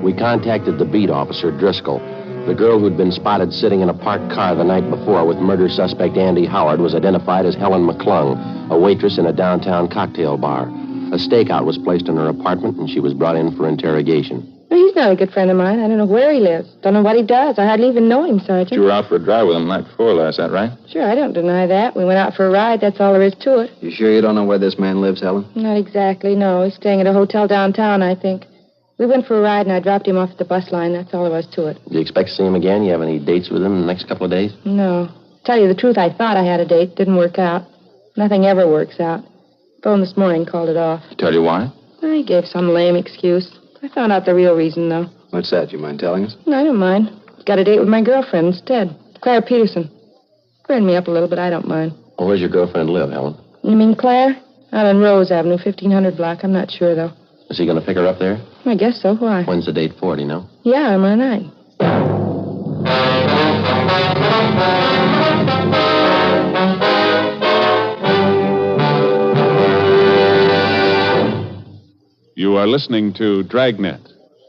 We contacted the beat officer, Driscoll. The girl who'd been spotted sitting in a parked car the night before with murder suspect Andy Howard was identified as Helen McClung, a waitress in a downtown cocktail bar. A stakeout was placed in her apartment, and she was brought in for interrogation. Well, he's not a good friend of mine. I don't know where he lives. Don't know what he does. I hardly even know him, Sergeant. You were out for a drive with him the night before last, that right? Sure, I don't deny that. We went out for a ride. That's all there is to it. You sure you don't know where this man lives, Helen? Not exactly, no. He's staying at a hotel downtown, I think. We went for a ride, and I dropped him off at the bus line. That's all there was to it. Do you expect to see him again? You have any dates with him in the next couple of days? No. Tell you the truth, I thought I had a date. Didn't work out. Nothing ever works out. Phoned this morning, called it off. Tell you why? I gave some lame excuse. I found out the real reason, though. What's that? You mind telling us? No, I don't mind. Got a date with my girlfriend instead. Clara Peterson. Burn me up a little, but I don't mind. Well, where's your girlfriend live, Helen? You mean Claire? Out on Rose Avenue, 1500 block. I'm not sure, though. Is he going to pick her up there? I guess so. Why? When's the date for, do you know? Yeah, tomorrow night. You are listening to Dragnet,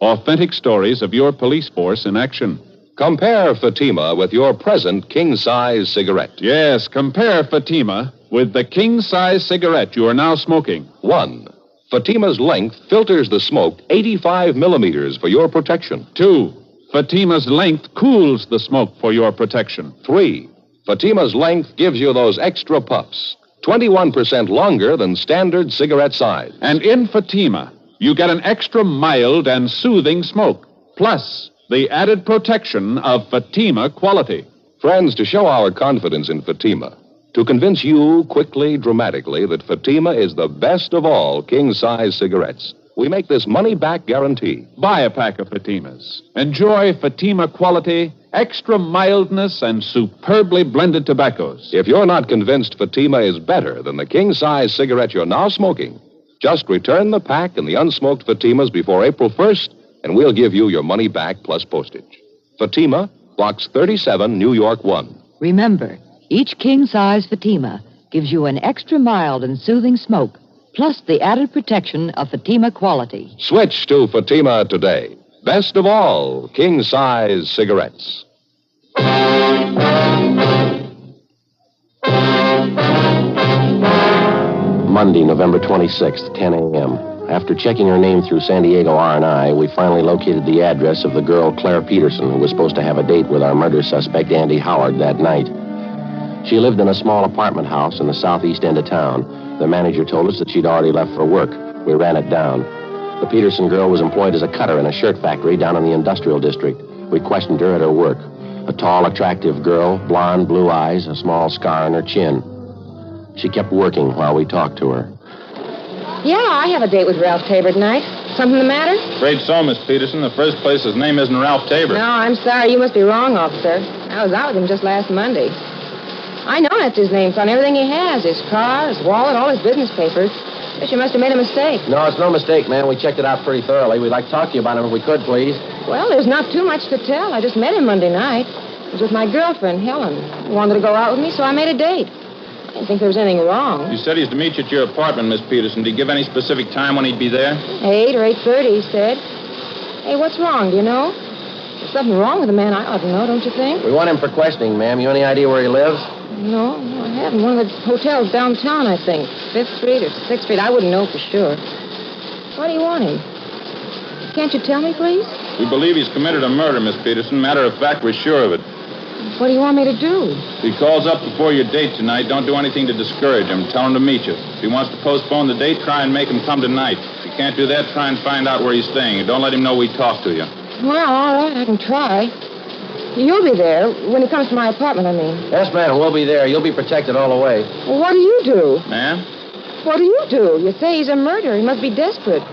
authentic stories of your police force in action. Compare Fatima with your present king-size cigarette. Yes, compare Fatima with the king-size cigarette you are now smoking. 1. Fatima's length filters the smoke 85 millimeters for your protection. 2. Fatima's length cools the smoke for your protection. 3. Fatima's length gives you those extra puffs, 21% longer than standard cigarette size. And in Fatima, you get an extra mild and soothing smoke, plus the added protection of Fatima quality. Friends, to show our confidence in Fatima, to convince you quickly, dramatically, that Fatima is the best of all king-size cigarettes, we make this money-back guarantee. Buy a pack of Fatimas. Enjoy Fatima quality, extra mildness, and superbly blended tobaccos. If you're not convinced Fatima is better than the king-size cigarette you're now smoking, just return the pack and the unsmoked Fatimas before April 1st, and we'll give you your money back plus postage. Fatima, Box 37, New York 1. Remember, each king-size Fatima gives you an extra mild and soothing smoke, plus the added protection of Fatima quality. Switch to Fatima today. Best of all king-size cigarettes. Monday, November 26th, 10 a.m. After checking her name through San Diego R&I, we finally located the address of the girl Claire Peterson, who was supposed to have a date with our murder suspect, Andy Howard, that night. She lived in a small apartment house in the southeast end of town. The manager told us that she'd already left for work. We ran it down. The Peterson girl was employed as a cutter in a shirt factory down in the industrial district. We questioned her at her work. A tall, attractive girl, blonde, blue eyes, a small scar on her chin. She kept working while we talked to her. Yeah, I have a date with Ralph Tabor tonight. Something the matter? Afraid so, Miss Peterson. In the first place, his name isn't Ralph Tabor. No, I'm sorry. You must be wrong, officer. I was out with him just last Monday. I know that's his name, son. Everything he has, his car, his wallet, all his business papers. Guess you must have made a mistake. No, it's no mistake, man. We checked it out pretty thoroughly. We'd like to talk to you about him if we could, please. Well, there's not too much to tell. I just met him Monday night. I was with my girlfriend, Helen. He wanted to go out with me, so I made a date. I didn't think there was anything wrong. You said he's to meet you at your apartment, Miss Peterson. Did he give any specific time when he'd be there? 8 or 8:30, he said. Hey, what's wrong, do you know? There's something wrong with the man. I ought to know, don't you think? We want him for questioning, ma'am. You any idea where he lives? No, I haven't. One of the hotels downtown, I think. 5th Street or 6th Street. I wouldn't know for sure. Why do you want him? Can't you tell me, please? We believe he's committed a murder, Miss Peterson. Matter of fact, we're sure of it. What do you want me to do? If he calls up before your date tonight, don't do anything to discourage him. Tell him to meet you. If he wants to postpone the date, try and make him come tonight. If you can't do that, try and find out where he's staying. Don't let him know we talked to you. Well, all right, I can try. You'll be there when he comes to my apartment, I mean. Yes, ma'am, we'll be there. You'll be protected all the way. Well, what do you do? Ma'am? What do you do? You say he's a murderer. He must be desperate.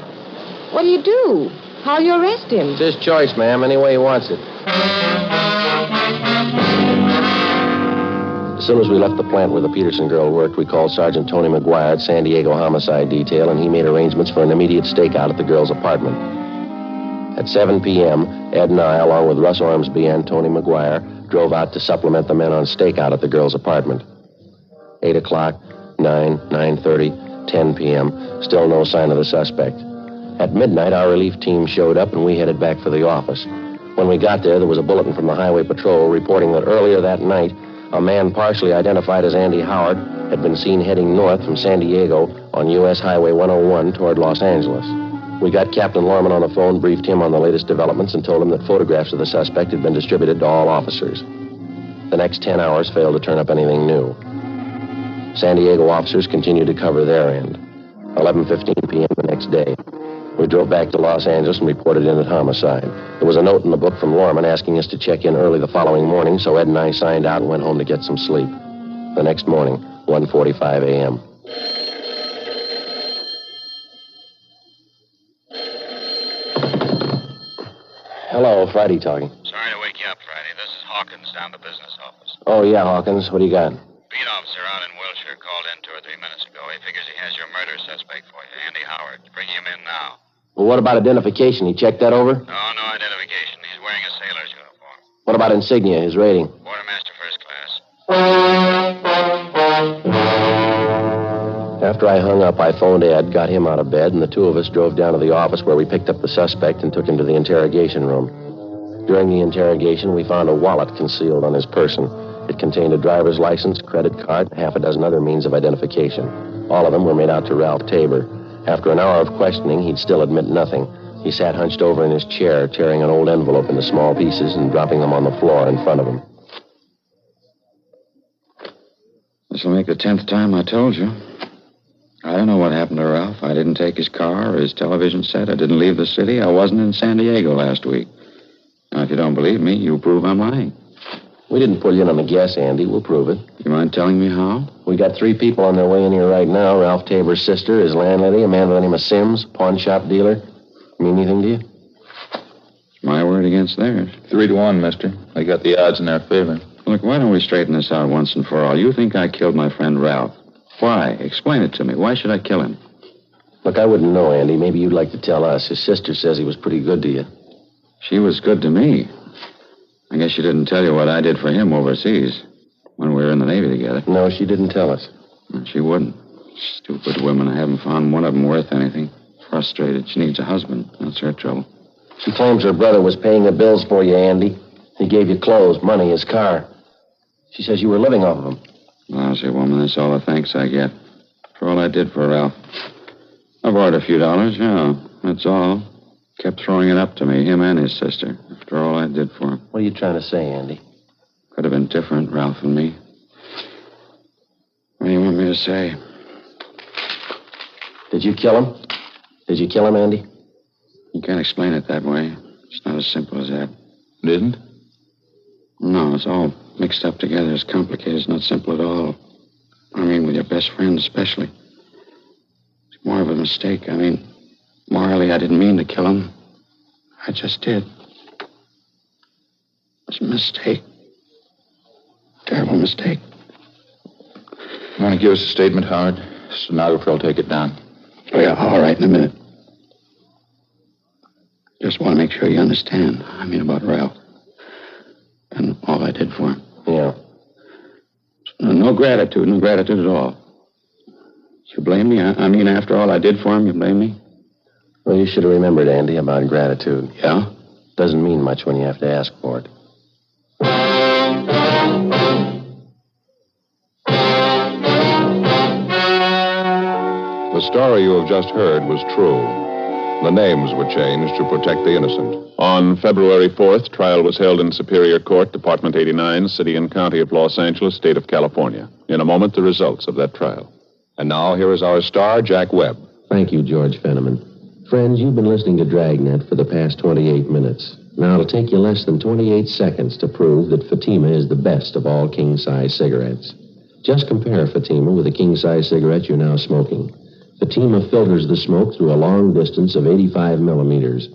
What do you do? How'll you arrest him? It's his choice, ma'am, any way he wants it. As soon as we left the plant where the Peterson girl worked, we called Sergeant Tony McGuire at San Diego Homicide Detail, and he made arrangements for an immediate stakeout at the girl's apartment. At 7 p.m., Ed and I, along with Russ Ormsby and Tony McGuire, drove out to supplement the men on stakeout at the girl's apartment. 8 o'clock, 9, 9:30, 10 p.m., still no sign of the suspect. At midnight, our relief team showed up, and we headed back for the office. When we got there was a bulletin from the Highway Patrol reporting that earlier that night, a man partially identified as Andy Howard had been seen heading north from San Diego on U.S. Highway 101 toward Los Angeles. We got Captain Lorman on the phone, briefed him on the latest developments, and told him that photographs of the suspect had been distributed to all officers. The next 10 hours failed to turn up anything new. San Diego officers continued to cover their end. 11:15 p.m. the next day. We drove back to Los Angeles and reported in at homicide. There was a note in the book from Lorman asking us to check in early the following morning, so Ed and I signed out and went home to get some sleep. The next morning, 1:45 a.m. Hello, Friday talking. Sorry to wake you up, Friday. This is Hawkins down the business office. Oh, yeah, Hawkins. What do you got? Beat officer out in Wilshire called in 2 or 3 minutes ago. He figures he has your murder suspect for you, Andy Howard. Bringing him in now. Well, what about identification? He checked that over? No identification. He's wearing a sailor's uniform. What about insignia, his rating? Quartermaster first class. After I hung up, I phoned Ed, got him out of bed, and the two of us drove down to the office where we picked up the suspect and took him to the interrogation room. During the interrogation, we found a wallet concealed on his person. It contained a driver's license, credit card, and half a dozen other means of identification. All of them were made out to Ralph Tabor. After an hour of questioning, he'd still admit nothing. He sat hunched over in his chair, tearing an old envelope into small pieces and dropping them on the floor in front of him. This'll make the 10th time I told you. I don't know what happened to Ralph. I didn't take his car or his television set. I didn't leave the city. I wasn't in San Diego last week. Now, if you don't believe me, you prove I'm lying. We didn't pull you in on a guess, Andy. We'll prove it. You mind telling me how? We got 3 people on their way in here right now. Ralph Tabor's sister, his landlady, a man by the name of Sims, pawn shop dealer. Mean anything to you? It's my word against theirs. 3-1, mister. They got the odds in their favor. Look, why don't we straighten this out once and for all? You think I killed my friend Ralph. Why? Explain it to me. Why should I kill him? Look, I wouldn't know, Andy. Maybe you'd like to tell us. His sister says he was pretty good to you. She was good to me. I guess she didn't tell you what I did for him overseas when we were in the Navy together. No, she didn't tell us. She wouldn't. Stupid women. I haven't found one of them worth anything. Frustrated. She needs a husband. That's her trouble. She claims her brother was paying the bills for you, Andy. He gave you clothes, money, his car. She says you were living off of him. Lousy woman. That's all the thanks I get. For all I did for Ralph. I borrowed a few dollars, yeah. That's all. Kept throwing it up to me, him and his sister, after all I did for him. What are you trying to say, Andy? Could have been different, Ralph and me. What do you want me to say? Did you kill him? Did you kill him, Andy? You can't explain it that way. It's not as simple as that. Didn't? No, it's all mixed up together. It's complicated. It's not simple at all. I mean, with your best friend especially. It's more of a mistake. I mean, morally, I didn't mean to kill him. I just did. It's a mistake. Terrible mistake. You want to give us a statement, Howard? The stenographer will take it down. Oh, yeah, all right, in a minute. Just want to make sure you understand. I mean about Ralph. And all I did for him. Yeah. No gratitude at all. You blame me? I mean, after all I did for him, you blame me? Well, you should have remembered, Andy, about gratitude. Yeah? Doesn't mean much when you have to ask for it. The story you have just heard was true. The names were changed to protect the innocent. On February 4th, trial was held in Superior Court, Department 89, City and County of Los Angeles, State of California. In a moment, the results of that trial. And now, here is our star, Jack Webb. Thank you, George Fenneman. Friends, you've been listening to Dragnet for the past 28 minutes. Now, it'll take you less than 28 seconds to prove that Fatima is the best of all king-size cigarettes. Just compare Fatima with the king-size cigarette you're now smoking. Fatima filters the smoke through a long distance of 85 millimeters.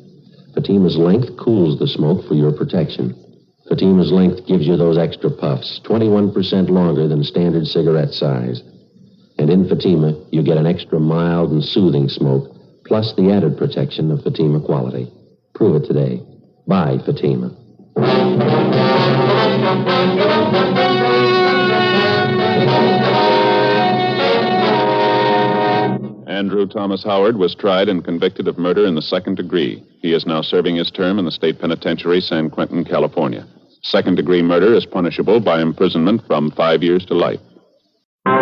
Fatima's length cools the smoke for your protection. Fatima's length gives you those extra puffs, 21% longer than standard cigarette size. And in Fatima, you get an extra mild and soothing smoke, plus the added protection of Fatima quality. Prove it today. Buy Fatima. Andrew Thomas Howard was tried and convicted of murder in the second degree. He is now serving his term in the state penitentiary, San Quentin, California. Second-degree murder is punishable by imprisonment from 5 years to life. The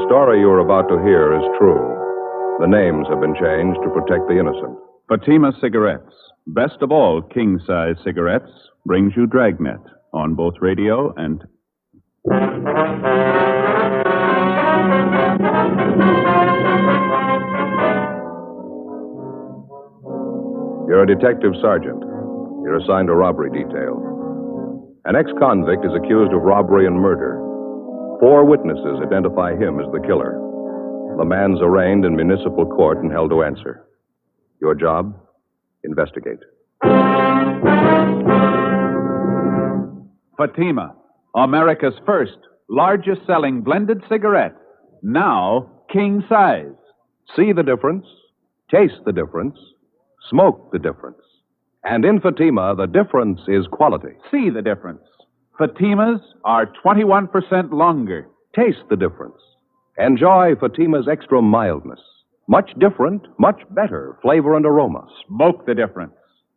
story you are about to hear is true. The names have been changed to protect the innocent. Fatima Cigarettes, best of all king-size cigarettes, brings you Dragnet on both radio and... You're a detective sergeant. You're assigned a robbery detail. An ex-convict is accused of robbery and murder. 4 witnesses identify him as the killer. The man's arraigned in municipal court and held to answer. Your job? Investigate. Fatima, America's first, largest selling blended cigarette. Now, king size. See the difference, taste the difference, smoke the difference. And in Fatima, the difference is quality. See the difference. Fatimas are 21% longer. Taste the difference. Enjoy Fatima's extra mildness. Much different, much better flavor and aroma. Smoke the difference.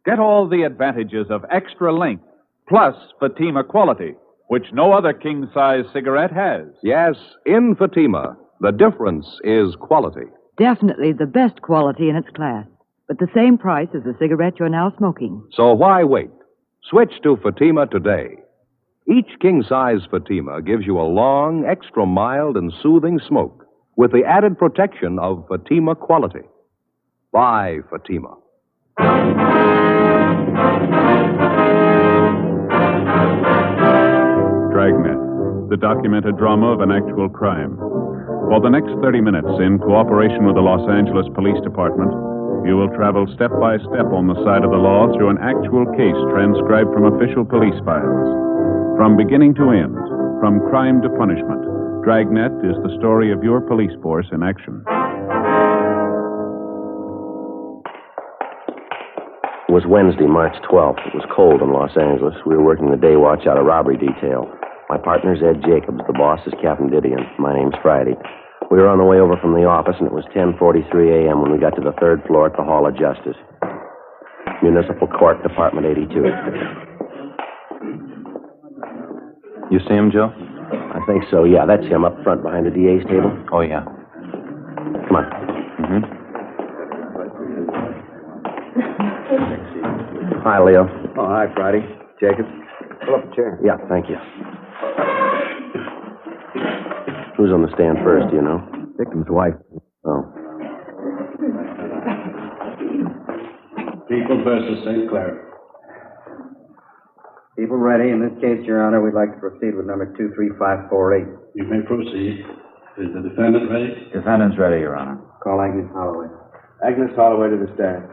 Get all the advantages of extra length, plus Fatima quality, which no other king-size cigarette has. Yes, in Fatima, the difference is quality. Definitely the best quality in its class, but the same price as the cigarette you're now smoking. So why wait? Switch to Fatima today. Each king-size Fatima gives you a long, extra mild and soothing smoke with the added protection of Fatima quality. Buy Fatima. Dragnet, the documented drama of an actual crime. For the next 30 minutes, in cooperation with the Los Angeles Police Department, you will travel step by step on the side of the law through an actual case transcribed from official police files. From beginning to end, from crime to punishment, Dragnet is the story of your police force in action. It was Wednesday, March 12th. It was cold in Los Angeles. We were working the day watch out of robbery detail. My partner's Ed Jacobs. The boss is Captain Didion. My name's Friday. We were on the way over from the office, and it was 10:43 a.m. when we got to the third floor at the Hall of Justice. Municipal Court, Department 82. You see him, Joe? I think so, yeah. That's him up front behind the DA's table. Oh, yeah. Come on. Mm-hmm. Hi, Leo. Oh, hi, Friday. Jacobs. Pull up a chair. Yeah, thank you. Who's on the stand first, do you know? Victim's wife. Oh. People versus St. Clair. People ready. In this case, Your Honor, we'd like to proceed with number 23548. You may proceed. Is the defendant ready? Defendant's ready, Your Honor. Call Agnes Holloway. Agnes Holloway to the stand.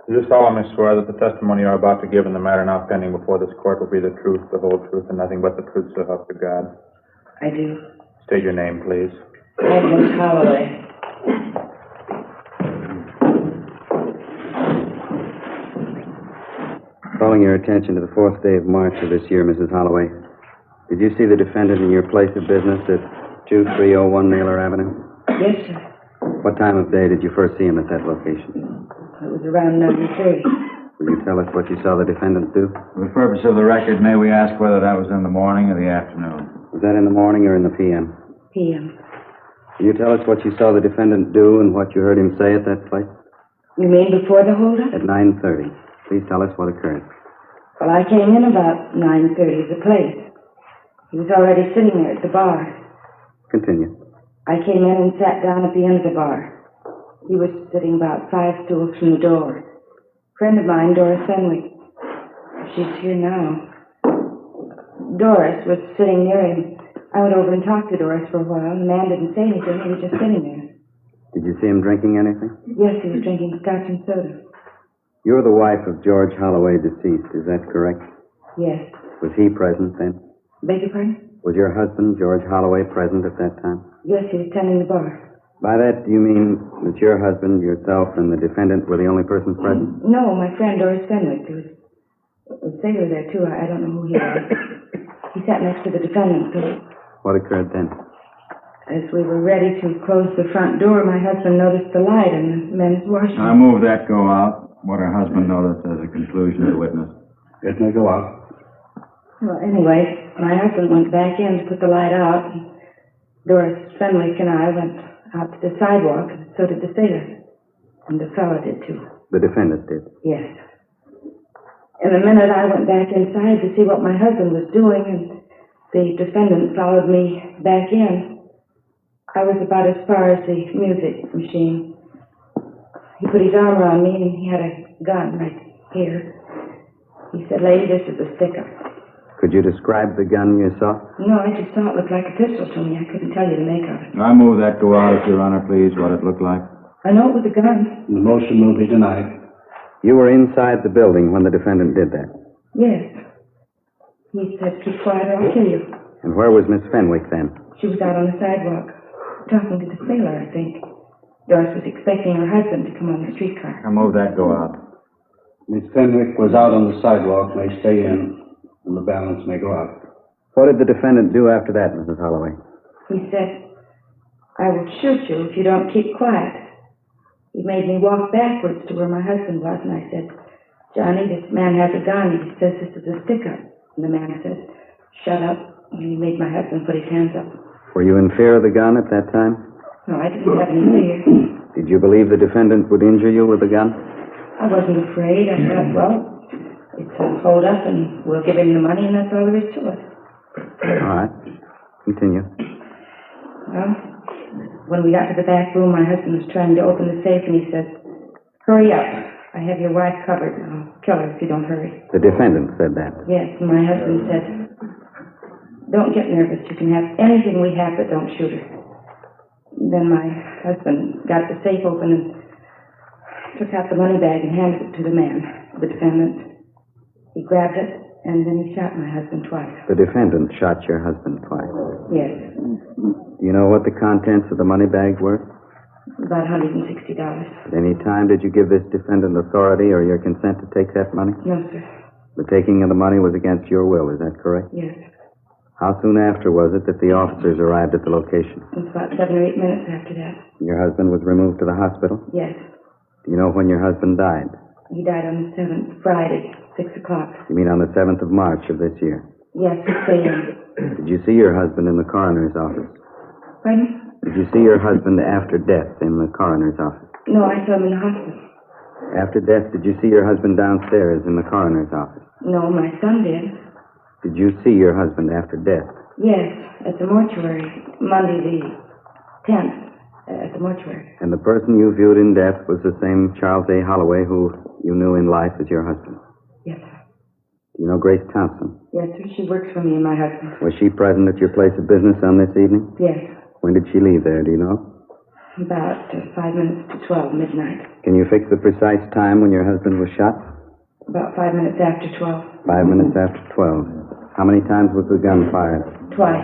Do you solemnly swear that the testimony you are about to give in the matter now pending before this court will be the truth, the whole truth, and nothing but the truth, so help you God? I do. State your name, please. Agnes Holloway. Calling your attention to the 4th day of March of this year, Mrs. Holloway. Did you see the defendant in your place of business at 2301 Naylor Avenue? Yes, sir. What time of day did you first see him at that location? It was around 9:30. Will you tell us what you saw the defendant do? For the purpose of the record, may we ask whether that was in the morning or the afternoon? Was that in the morning or in the p.m.? P.M. Will you tell us what you saw the defendant do and what you heard him say at that place? You mean before the holdup? At 9:30. Please tell us what occurred. Well, I came in about 9:30 at the place. He was already sitting there at the bar. Continue. I came in and sat down at the end of the bar. He was sitting about 5 stools from the door. A friend of mine, Doris Fenwick. She's here now. Doris was sitting near him. I went over and talked to Doris for a while. The man didn't say anything. He was just sitting there. Did you see him drinking anything? Yes, he was drinking scotch and soda. You're the wife of George Holloway, deceased. Is that correct? Yes. Was he present then? Beg your pardon? Was your husband, George Holloway, present at that time? Yes, he was tending the bar. By that, do you mean that your husband, yourself, and the defendant were the only persons present? No, my friend Doris Fenwick. There was a sailor there, too. I don't know who he was. He sat next to the defendant, so... What occurred then? As we were ready to close the front door, my husband noticed the light in the men's washroom. I move that go out. What her husband noticed as a conclusion to the witness. Yes, may go out. Well, anyway, my husband went back in to put the light out. And Doris Fenwick and I went out to the sidewalk, and so did the sailor. And the fellow did, too. The defendant did? Yes. In a minute, I went back inside to see what my husband was doing, and the defendant followed me back in. I was about as far as the music machine. He put his arm around me, and he had a gun right here. He said, "Lady, this is a stick-up." Could you describe the gun you saw? No, I just saw it looked like a pistol to me. I couldn't tell you the make of it. I move that go out, Your Honor, please, what it looked like. I know it was a gun. The motion will be denied. You were inside the building when the defendant did that. Yes. He said, keep quiet or I'll kill you. And where was Miss Fenwick then? She was out on the sidewalk, talking to the sailor, I think. Doris was expecting her husband to come on the streetcar. I move that go out. Miss Fenwick was out on the sidewalk, may stay in, and the balance may go out. What did the defendant do after that, Mrs. Holloway? He said, I will shoot you if you don't keep quiet. He made me walk backwards to where my husband was, and I said, Johnny, this man has a gun. He says this is a stick-up. And the man said, shut up. And he made my husband put his hands up. Were you in fear of the gun at that time? No, I didn't have any fear. Did you believe the defendant would injure you with a gun? I wasn't afraid. I thought, well, it's a hold-up, and we'll give him the money, and that's all there is to it. All right. Continue. Well, when we got to the back room, my husband was trying to open the safe, and he said, hurry up. I have your wife covered. I'll kill her if you don't hurry. The defendant said that. Yes, and my husband said, don't get nervous. You can have anything we have, but don't shoot her. Then my husband got the safe open and took out the money bag and handed it to the man, the defendant. He grabbed it, and then he shot my husband twice. The defendant shot your husband twice. Yes. Do you know what the contents of the money bag were? About $160. At any time did you give this defendant authority or your consent to take that money? No, sir. The taking of the money was against your will, is that correct? Yes. How soon after was it that the officers arrived at the location? It was about 7 or 8 minutes after that. Your husband was removed to the hospital? Yes. Do you know when your husband died? He died on the 7th, Friday, 6 o'clock. You mean on the 7th of March of this year? Yes, 6 a.m. Did you see your husband in the coroner's office? Pardon? Did you see your husband after death in the coroner's office? No, I saw him in the hospital. After death, did you see your husband downstairs in the coroner's office? No, my son did. Did you see your husband after death? Yes, at the mortuary, Monday the 10th, at the mortuary. And the person you viewed in death was the same Charles A. Holloway who you knew in life as your husband? Yes, sir. Do you know Grace Thompson? Yes, sir. She works for me and my husband. Was she present at your place of business on this evening? Yes. When did she leave there, do you know? About 5 minutes to 12, midnight. Can you fix the precise time when your husband was shot? About 5 minutes after 12. 5 minutes after 12. How many times was the gun fired? Twice.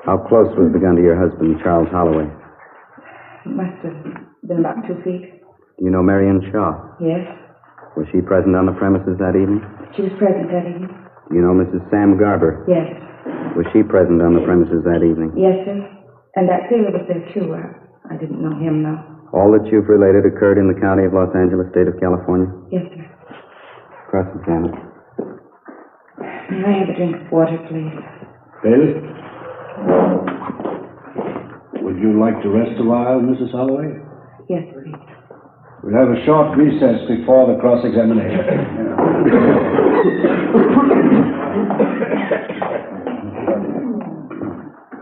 How close was the gun to your husband, Charles Holloway? It must have been about 2 feet. Do you know Marion Shaw? Yes. Was she present on the premises that evening? She was present that evening. Do you know Mrs. Sam Garber? Yes. Was she present on the premises that evening? Yes, sir. And that sailor was there, too. I didn't know him, though. All that you've related occurred in the county of Los Angeles, state of California? Yes, sir. Cross-examine. May I have a drink of water, please? Bailiff? Would you like to rest a while, Mrs. Holloway? Yes, please. We'll have a short recess before the cross-examination.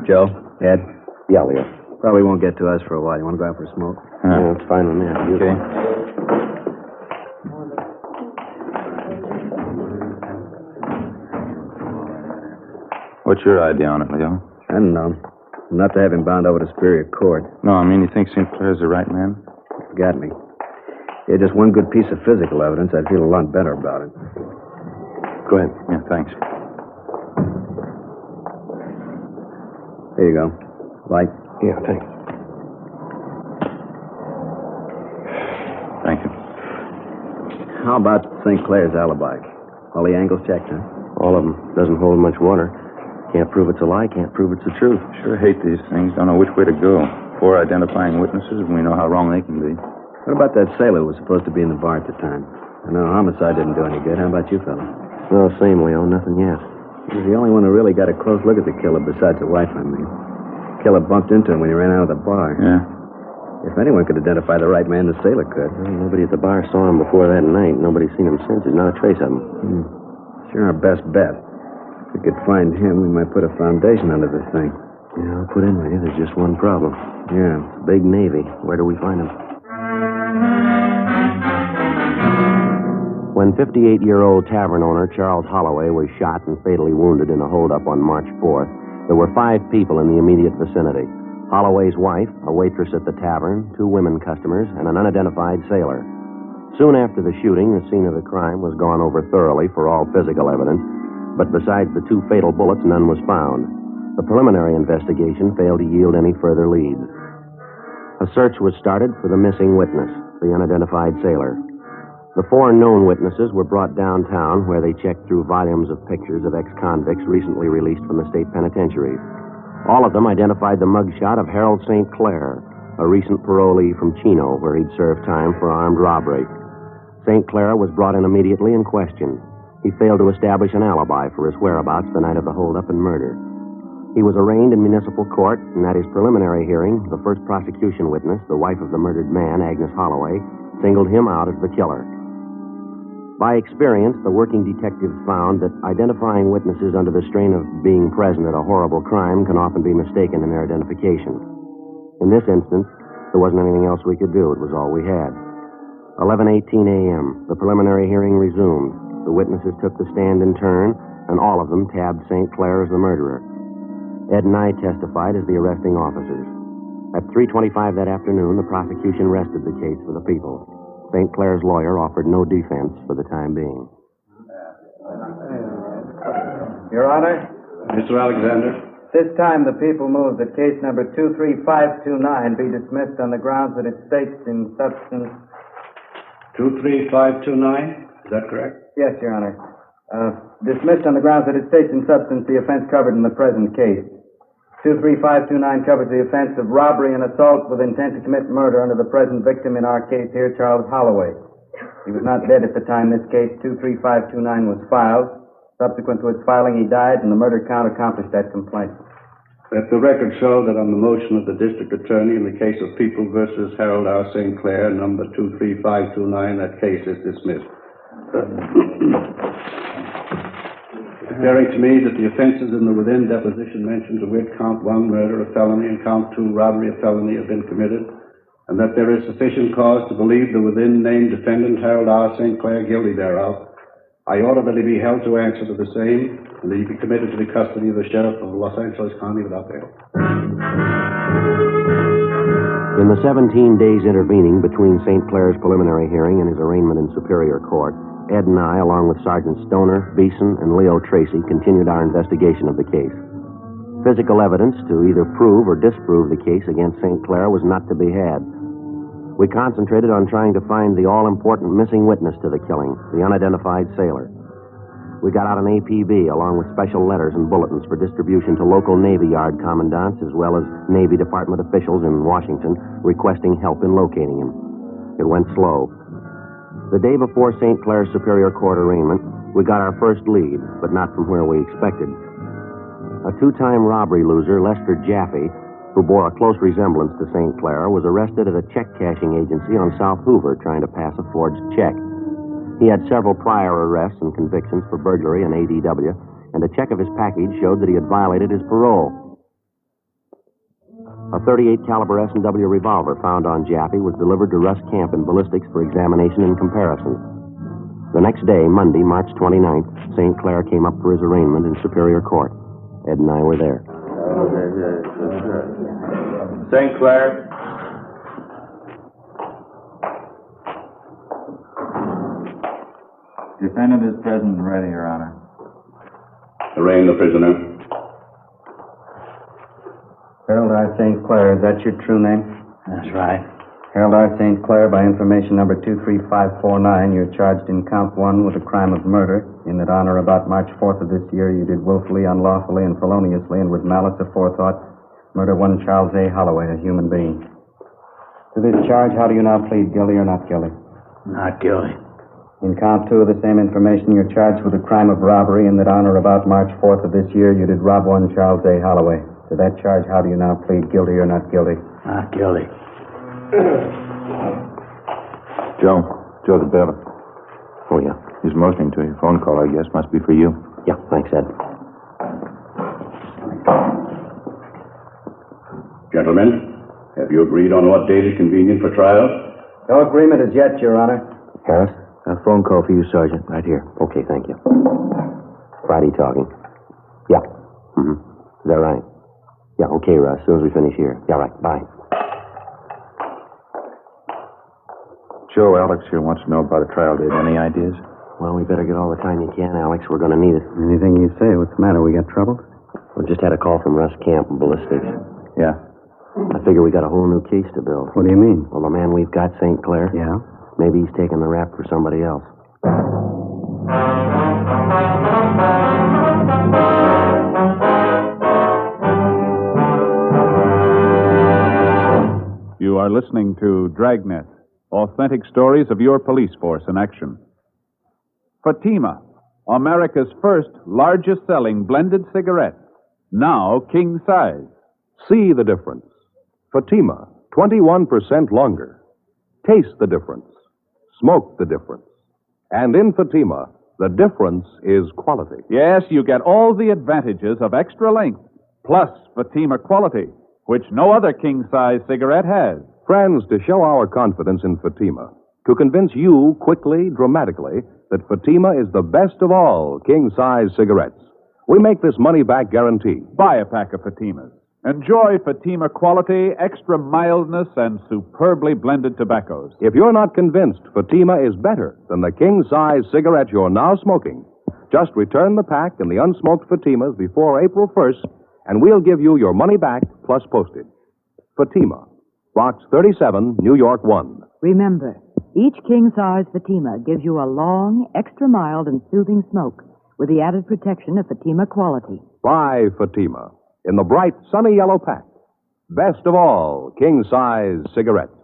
Joe? Ed? Yeah, Leo. Probably won't get to us for a while. You want to go out for a smoke? Yeah, it's fine with me. Okay. What's your idea on it, Leo? I don't know. Not to have him bound over to Superior Court. No, I mean, you think St. Clair's the right man? Got me. Yeah, just one good piece of physical evidence, I'd feel a lot better about it. Go ahead. Yeah, thanks. Here you go. Light? Yeah, thanks. Thank you. How about St. Clair's alibi? All the angles checked, huh? All of them. Doesn't hold much water. Can't prove it's a lie, can't prove it's the truth. Sure hate these things. Don't know which way to go. 4 identifying witnesses, and we know how wrong they can be. What about that sailor who was supposed to be in the bar at the time? I know homicide didn't do any good. How about you, fella? No, same, Leo. Nothing yet. He was the only one who really got a close look at the killer, besides the wife, I mean. Killer bumped into him when he ran out of the bar. Yeah. If anyone could identify the right man, the sailor could. Well, nobody at the bar saw him before that night. Nobody's seen him since. There's not a trace of him. Sure, our best bet. If we could find him, we might put a foundation under this thing. Yeah, I'll put in with you. There's just one problem. Yeah. It's a big Navy. Where do we find him? When 58-year-old tavern owner Charles Holloway was shot and fatally wounded in a holdup on March 4th, there were 5 people in the immediate vicinity. Holloway's wife, a waitress at the tavern, 2 women customers, and an unidentified sailor. Soon after the shooting, the scene of the crime was gone over thoroughly for all physical evidence, but besides the 2 fatal bullets, none was found. The preliminary investigation failed to yield any further leads. A search was started for the missing witness, the unidentified sailor. The 4 known witnesses were brought downtown, where they checked through volumes of pictures of ex-convicts recently released from the state penitentiaries. All of them identified the mugshot of Harold St. Clair, a recent parolee from Chino, where he'd served time for armed robbery. St. Clair was brought in immediately and questioned. He failed to establish an alibi for his whereabouts the night of the holdup and murder. He was arraigned in municipal court, and at his preliminary hearing, the first prosecution witness, the wife of the murdered man, Agnes Holloway, singled him out as the killer. By experience, the working detectives found that identifying witnesses under the strain of being present at a horrible crime can often be mistaken in their identification. In this instance, there wasn't anything else we could do. It was all we had. 11:18 a.m., the preliminary hearing resumed. The witnesses took the stand in turn, and all of them tabbed St. Clair as the murderer. Ed and I testified as the arresting officers. At 3:25 that afternoon, the prosecution rested the case for the people. St. Clair's lawyer offered no defense for the time being. Your Honor? Mr. Alexander? This time the people move that case number 23529 be dismissed on the grounds that it states in substance... 23529? Is that correct? Yes, Your Honor. Dismissed on the grounds that it states in substance the offense covered in the present case. 23529 covers the offense of robbery and assault with intent to commit murder under the present victim in our case here, Charles Holloway. He was not dead at the time this case 23529 was filed. Subsequent to its filing, he died, and the murder count accomplished that complaint. Let the record show that on the motion of the district attorney in the case of People versus Harold R. St. Clair, number 23529, that case is dismissed. Declaring to me that the offenses in the within deposition mentioned, to wit, count 1, murder, a felony, and count 2, robbery, a felony, have been committed, and that there is sufficient cause to believe the within named defendant, Harold R. St. Clair, guilty thereof, I order that he be held to answer to the same, and that he be committed to the custody of the sheriff of Los Angeles County without bail. In the 17 days intervening between St. Clair's preliminary hearing and his arraignment in Superior Court, Ed and I, along with Sergeant Stoner, Beeson, and Leo Tracy, continued our investigation of the case. Physical evidence to either prove or disprove the case against St. Clair was not to be had. We concentrated on trying to find the all-important missing witness to the killing, the unidentified sailor. We got out an APB along with special letters and bulletins for distribution to local Navy Yard commandants as well as Navy Department officials in Washington requesting help in locating him. It went slow. The day before St. Clair's Superior Court arraignment, we got our first lead, but not from where we expected. A 2-time robbery loser, Lester Jaffe, who bore a close resemblance to St. Clair, was arrested at a check-cashing agency on South Hoover trying to pass a forged check. He had several prior arrests and convictions for burglary and ADW, and a check of his package showed that he had violated his parole. A .38 caliber S&W revolver found on Jaffe was delivered to Russ Camp in ballistics for examination and comparison. The next day, Monday, March 29th, St. Clair came up for his arraignment in Superior Court. Ed and I were there. St. Clair. Defendant is present and ready, Your Honor. Arraign the prisoner. Harold R. St. Clair, is that your true name? That's right. Harold R. St. Clair, by information number 23549, you're charged in count 1 with a crime of murder, in that on or about March 4th of this year, you did willfully, unlawfully, and feloniously, and with malice aforethought, murder one Charles A. Holloway, a human being. To this charge, how do you now plead, guilty or not guilty? Not guilty. In count 2 of the same information, you're charged with a crime of robbery, in that on or about March 4th of this year, you did rob one Charles A. Holloway. To that charge, how do you now plead, guilty or not guilty? Not guilty. Joe the bailiff. Oh, yeah. He's motioning to you. Phone call, I guess. Must be for you. Yeah, thanks, Ed. Gentlemen, have you agreed on what date is convenient for trial? No agreement as yet, Your Honor. Harris? A phone call for you, Sergeant. Right here. Okay, thank you. Friday talking. Yeah. Mm-hmm. Is that right? Yeah, okay, Russ. As soon as we finish here. Yeah, right. Bye. Joe, Alex here wants to know about a trial date. Any ideas? Well, we better get all the time you can, Alex. We're going to need it. Anything you say? What's the matter? We got trouble? We just had a call from Russ Camp and Ballistics. Yeah. I figure we got a whole new case to build. What do you mean? Well, the man we've got, St. Clair. Yeah? Maybe he's taking the rap for somebody else. You are listening to Dragnet, authentic stories of your police force in action. Fatima, America's first largest-selling blended cigarette, now king size. See the difference. Fatima, 21% longer. Taste the difference. Smoke the difference. And in Fatima, the difference is quality. Yes, you get all the advantages of extra length, plus Fatima quality, which no other king-size cigarette has. Friends, to show our confidence in Fatima, to convince you quickly, dramatically, that Fatima is the best of all king-size cigarettes, we make this money-back guarantee. Buy a pack of Fatimas. Enjoy Fatima quality, extra mildness, and superbly blended tobaccos. If you're not convinced Fatima is better than the king-size cigarette you're now smoking, just return the pack and the unsmoked Fatimas before April 1st, and we'll give you your money back plus postage. Fatima, Box 37, New York 1. Remember, each king-size Fatima gives you a long, extra mild, and soothing smoke with the added protection of Fatima quality. Buy Fatima in the bright, sunny yellow pack. Best of all king-size cigarettes.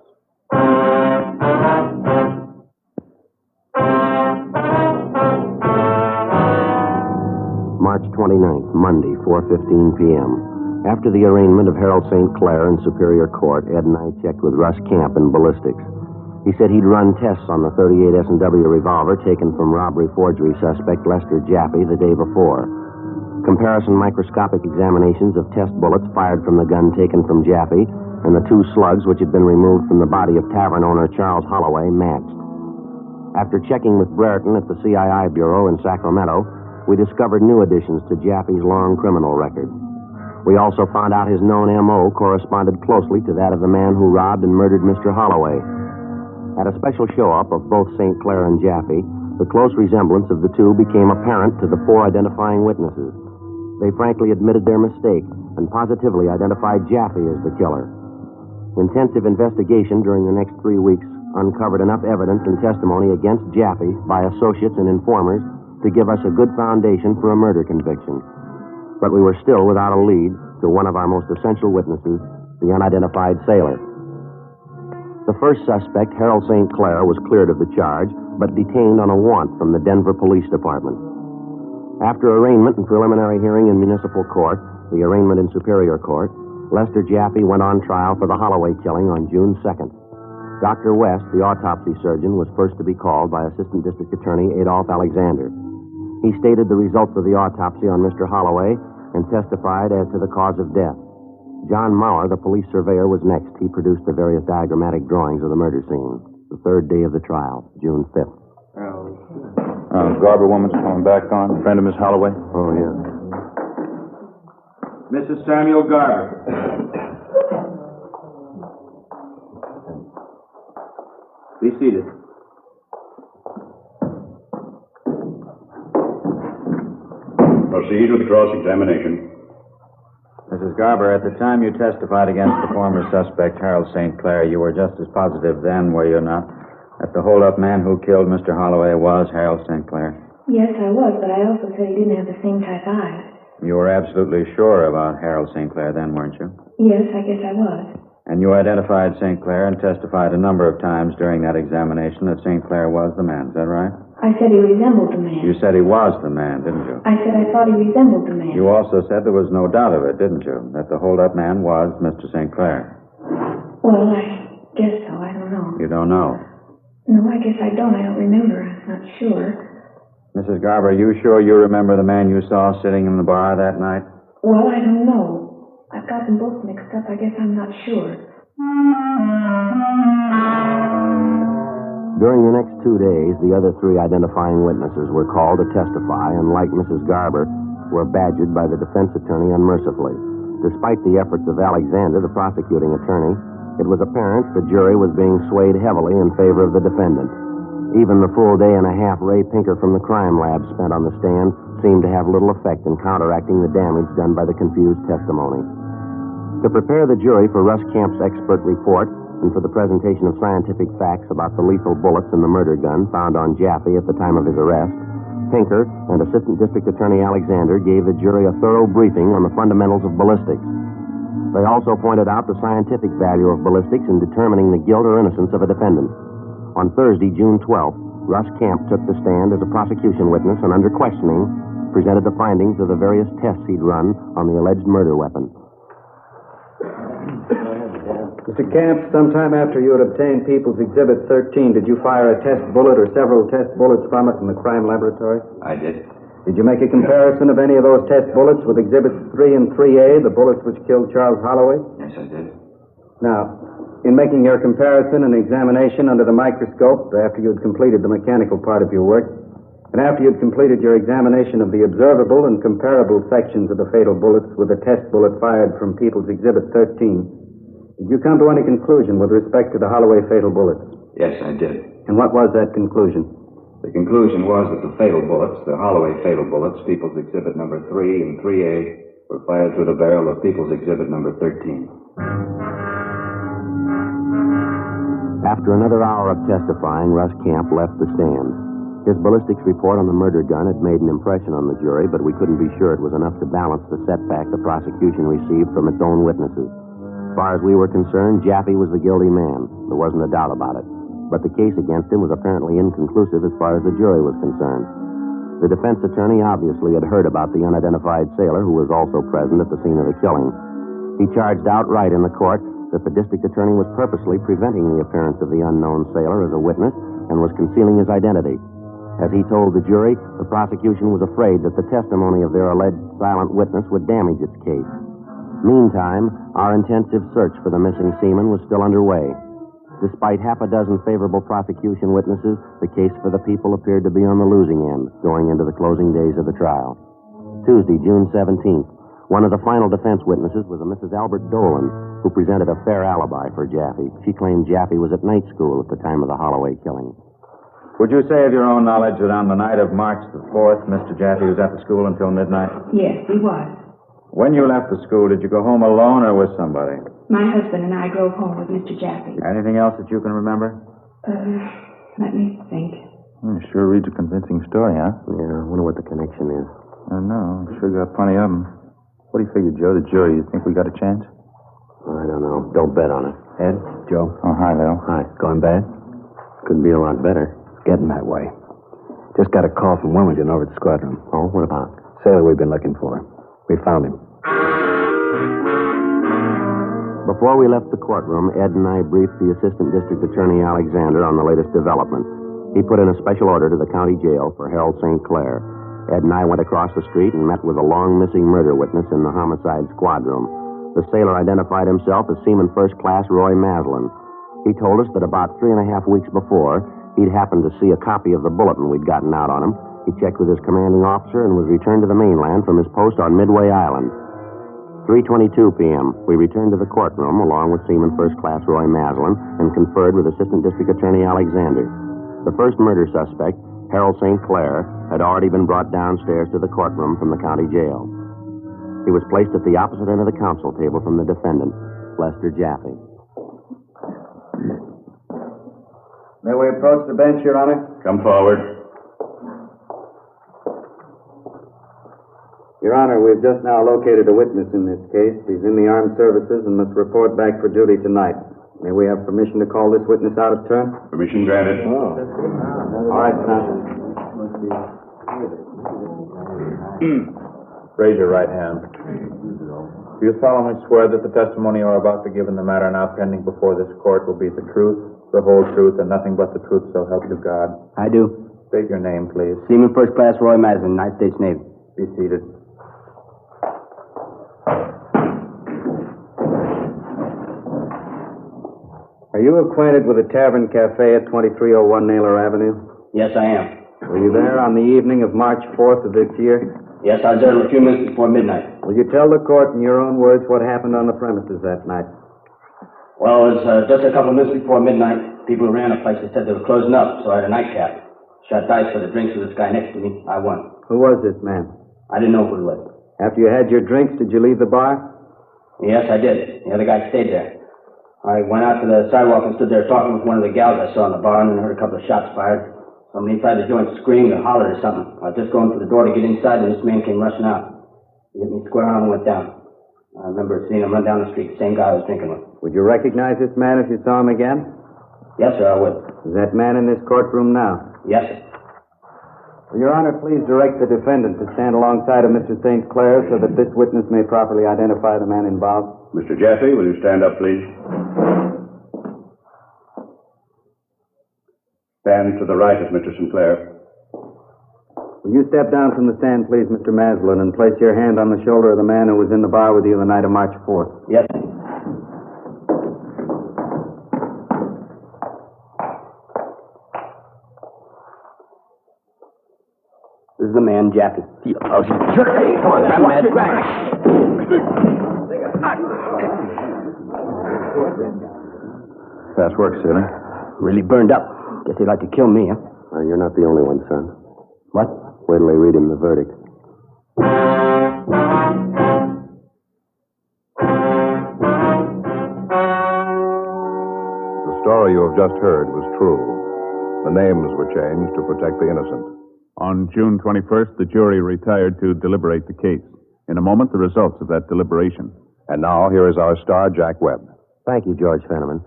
March 29th, Monday, 4:15 p.m. After the arraignment of Harold St. Clair in Superior Court, Ed and I checked with Russ Camp in Ballistics. He said he'd run tests on the .38 S&W revolver taken from robbery forgery suspect Lester Jaffe the day before. Comparison microscopic examinations of test bullets fired from the gun taken from Jaffe and the 2 slugs which had been removed from the body of tavern owner Charles Holloway matched. After checking with Brereton at the CII Bureau in Sacramento, we discovered new additions to Jaffe's long criminal record. We also found out his known M.O. corresponded closely to that of the man who robbed and murdered Mr. Holloway. At a special show-up of both St. Clair and Jaffe, the close resemblance of the two became apparent to the 4 identifying witnesses. They frankly admitted their mistake and positively identified Jaffe as the killer. Intensive investigation during the next 3 weeks uncovered enough evidence and testimony against Jaffe by associates and informers to give us a good foundation for a murder conviction. But we were still without a lead to one of our most essential witnesses, the unidentified sailor. The first suspect, Harold St. Clair, was cleared of the charge, but detained on a warrant from the Denver Police Department. After arraignment and preliminary hearing in municipal court, the arraignment in Superior Court, Lester Jaffe went on trial for the Holloway killing on June 2nd. Dr. West, the autopsy surgeon, was first to be called by Assistant District Attorney Adolph Alexander. He stated the results of the autopsy on Mr. Holloway and testified as to the cause of death. John Maurer, the police surveyor, was next. He produced the various diagrammatic drawings of the murder scene. The 3rd day of the trial, June 5th. Garber woman's coming back on. Friend of Miss Holloway? Oh, yeah. Mrs. Samuel Garber. Be seated. Proceed with the cross-examination. Mrs. Garber, at the time you testified against the former suspect, Harold St. Clair, you were just as positive then, were you not, that the hold-up man who killed Mr. Holloway was Harold St. Clair? Yes, I was, but I also said he didn't have the same type eyes. You were absolutely sure about Harold St. Clair then, weren't you? Yes, I guess I was. And you identified St. Clair and testified a number of times during that examination that St. Clair was the man. Is that right? I said he resembled the man. You said he was the man, didn't you? I said I thought he resembled the man. You also said there was no doubt of it, didn't you? That the hold-up man was Mr. St. Clair. Well, I guess so. I don't know. You don't know? No, I guess I don't. I don't remember. I'm not sure. Mrs. Garber, are you sure you remember the man you saw sitting in the bar that night? Well, I don't know. I've got them both mixed up. I guess I'm not sure. During the next 2 days, the other 3 identifying witnesses were called to testify and, like Mrs. Garber, were badgered by the defense attorney unmercifully. Despite the efforts of Alexander, the prosecuting attorney, it was apparent the jury was being swayed heavily in favor of the defendant. Even the full day and a half Ray Pinker from the crime lab spent on the stand seemed to have little effect in counteracting the damage done by the confused testimony. To prepare the jury for Russ Camp's expert report and for the presentation of scientific facts about the lethal bullets in the murder gun found on Jaffe at the time of his arrest, Pinker and Assistant District Attorney Alexander gave the jury a thorough briefing on the fundamentals of ballistics. They also pointed out the scientific value of ballistics in determining the guilt or innocence of a defendant. On Thursday, June 12th, Russ Camp took the stand as a prosecution witness and, under questioning, presented the findings of the various tests he'd run on the alleged murder weapon. Mr. Camp, sometime after you had obtained People's Exhibit 13, did you fire a test bullet or several test bullets from it in the crime laboratory? I did. Did you make a comparison of any of those test bullets with Exhibits 3 and 3A, the bullets which killed Charles Holloway? Yes, I did. Now, in making your comparison and examination under the microscope, after you had completed the mechanical part of your work, and after you had completed your examination of the observable and comparable sections of the fatal bullets with the test bullet fired from People's Exhibit 13, did you come to any conclusion with respect to the Holloway fatal bullets? Yes, I did. And what was that conclusion? The conclusion was that the fatal bullets, the Holloway fatal bullets, People's Exhibit number 3 and 3A, were fired through the barrel of People's Exhibit number 13. After another hour of testifying, Russ Camp left the stand. His ballistics report on the murder gun had made an impression on the jury, but we couldn't be sure it was enough to balance the setback the prosecution received from its own witnesses. As far as we were concerned, Jaffe was the guilty man. There wasn't a doubt about it. But the case against him was apparently inconclusive as far as the jury was concerned. The defense attorney obviously had heard about the unidentified sailor who was also present at the scene of the killing. He charged outright in the court that the district attorney was purposely preventing the appearance of the unknown sailor as a witness and was concealing his identity. As he told the jury, the prosecution was afraid that the testimony of their alleged silent witness would damage its case. Meantime, our intensive search for the missing seaman was still underway. Despite half a dozen favorable prosecution witnesses, the case for the people appeared to be on the losing end going into the closing days of the trial. Tuesday, June 17th, one of the final defense witnesses was a Mrs. Albert Dolan, who presented a fair alibi for Jaffe. She claimed Jaffe was at night school at the time of the Holloway killing. Would you say of your own knowledge that on the night of March the 4th, Mr. Jaffe was at the school until midnight? Yes, he was. When you left the school, did you go home alone or with somebody? My husband and I drove home with Mr. Jaffe. Anything else that you can remember? Let me think. Sure reads a convincing story, huh? Yeah, I wonder what the connection is. I don't know. We sure got plenty of them. What do you figure, Joe? The jury, you think we got a chance? I don't know. Don't bet on it. Ed, Joe. Oh, hi, Lil. Hi. Going bad? Could be a lot better. It's getting that way. Just got a call from Wilmington over at the squad room. Oh, what about? Sailor we've been looking for. We found him. Before we left the courtroom, Ed and I briefed the Assistant District Attorney Alexander on the latest development. He put in a special order to the county jail for Harold St. Clair. Ed and I went across the street and met with a long-missing murder witness in the homicide squad room. The sailor identified himself as Seaman First Class Roy Maslin. He told us that about 3.5 weeks before, he'd happened to see a copy of the bulletin we'd gotten out on him. He checked with his commanding officer and was returned to the mainland from his post on Midway Island. 3:22 p.m., we returned to the courtroom along with Seaman First Class Roy Maslin and conferred with Assistant District Attorney Alexander. The first murder suspect, Harold St. Clair, had already been brought downstairs to the courtroom from the county jail. He was placed at the opposite end of the counsel table from the defendant, Lester Jaffe. May we approach the bench, Your Honor? Come forward. Your Honor, we've just now located a witness in this case. He's in the armed services and must report back for duty tonight. May we have permission to call this witness out of turn? Permission granted. Oh. All right, sir. Raise your right hand. Do you solemnly swear that the testimony you are about to give in the matter now pending before this court will be the truth, the whole truth, and nothing but the truth, so help you God? I do. State your name, please. Seaman First Class Roy Maslin, United States Navy. Be seated. Are you acquainted with the Tavern Cafe at 2301 Naylor Avenue? Yes, I am. Were you there on the evening of March 4th of this year? Yes, I was there a few minutes before midnight. Will you tell the court in your own words what happened on the premises that night? Well, it was just a couple of minutes before midnight. People who ran the place, they said they were closing up, so I had a nightcap. Shot dice for the drinks with this guy next to me. I won. Who was this man? I didn't know who it was. After you had your drinks, did you leave the bar? Yes, I did. The other guy stayed there. I went out to the sidewalk and stood there talking with one of the gals I saw in the bar, and then heard a couple of shots fired. Somebody inside the joint screamed or hollered or something. I was just going for the door to get inside, and this man came rushing out. He hit me square on and went down. I remember seeing him run down the street, the same guy I was drinking with. Would you recognize this man if you saw him again? Yes, sir, I would. Is that man in this courtroom now? Yes, sir. Will Your Honor, please direct the defendant to stand alongside of Mr. St. Clair so that this witness may properly identify the man involved. Mr. Jaffe, will you stand up, please? Stand to the right of Mr. Sinclair. Will you step down from the stand, please, Mr. Maslin, and place your hand on the shoulder of the man who was in the bar with you the night of March 4th? Yes, sir. This is the man, Jaffe. Oh, come on, grab him, Ed. Fast work, sailor. Really burned up. Guess he'd like to kill me, huh? You're not the only one, son. What? Wait till they read him the verdict. The story you have just heard was true. The names were changed to protect the innocent. On June 21st, the jury retired to deliberate the case. In a moment, the results of that deliberation. And now, here is our star, Jack Webb. Thank you, George Fenneman.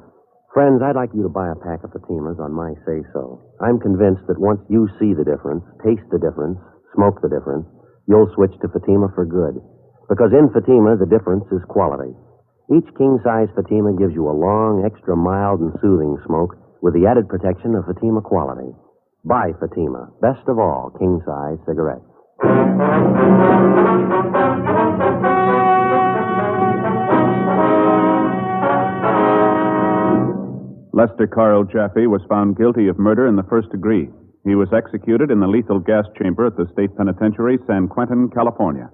Friends, I'd like you to buy a pack of Fatimas on my say-so. I'm convinced that once you see the difference, taste the difference, smoke the difference, you'll switch to Fatima for good. Because in Fatima, the difference is quality. Each king-size Fatima gives you a long, extra mild and soothing smoke with the added protection of Fatima quality. Buy Fatima. Best of all, king-size cigarettes. Lester Carl Jaffe was found guilty of murder in the first degree. He was executed in the lethal gas chamber at the state penitentiary, San Quentin, California.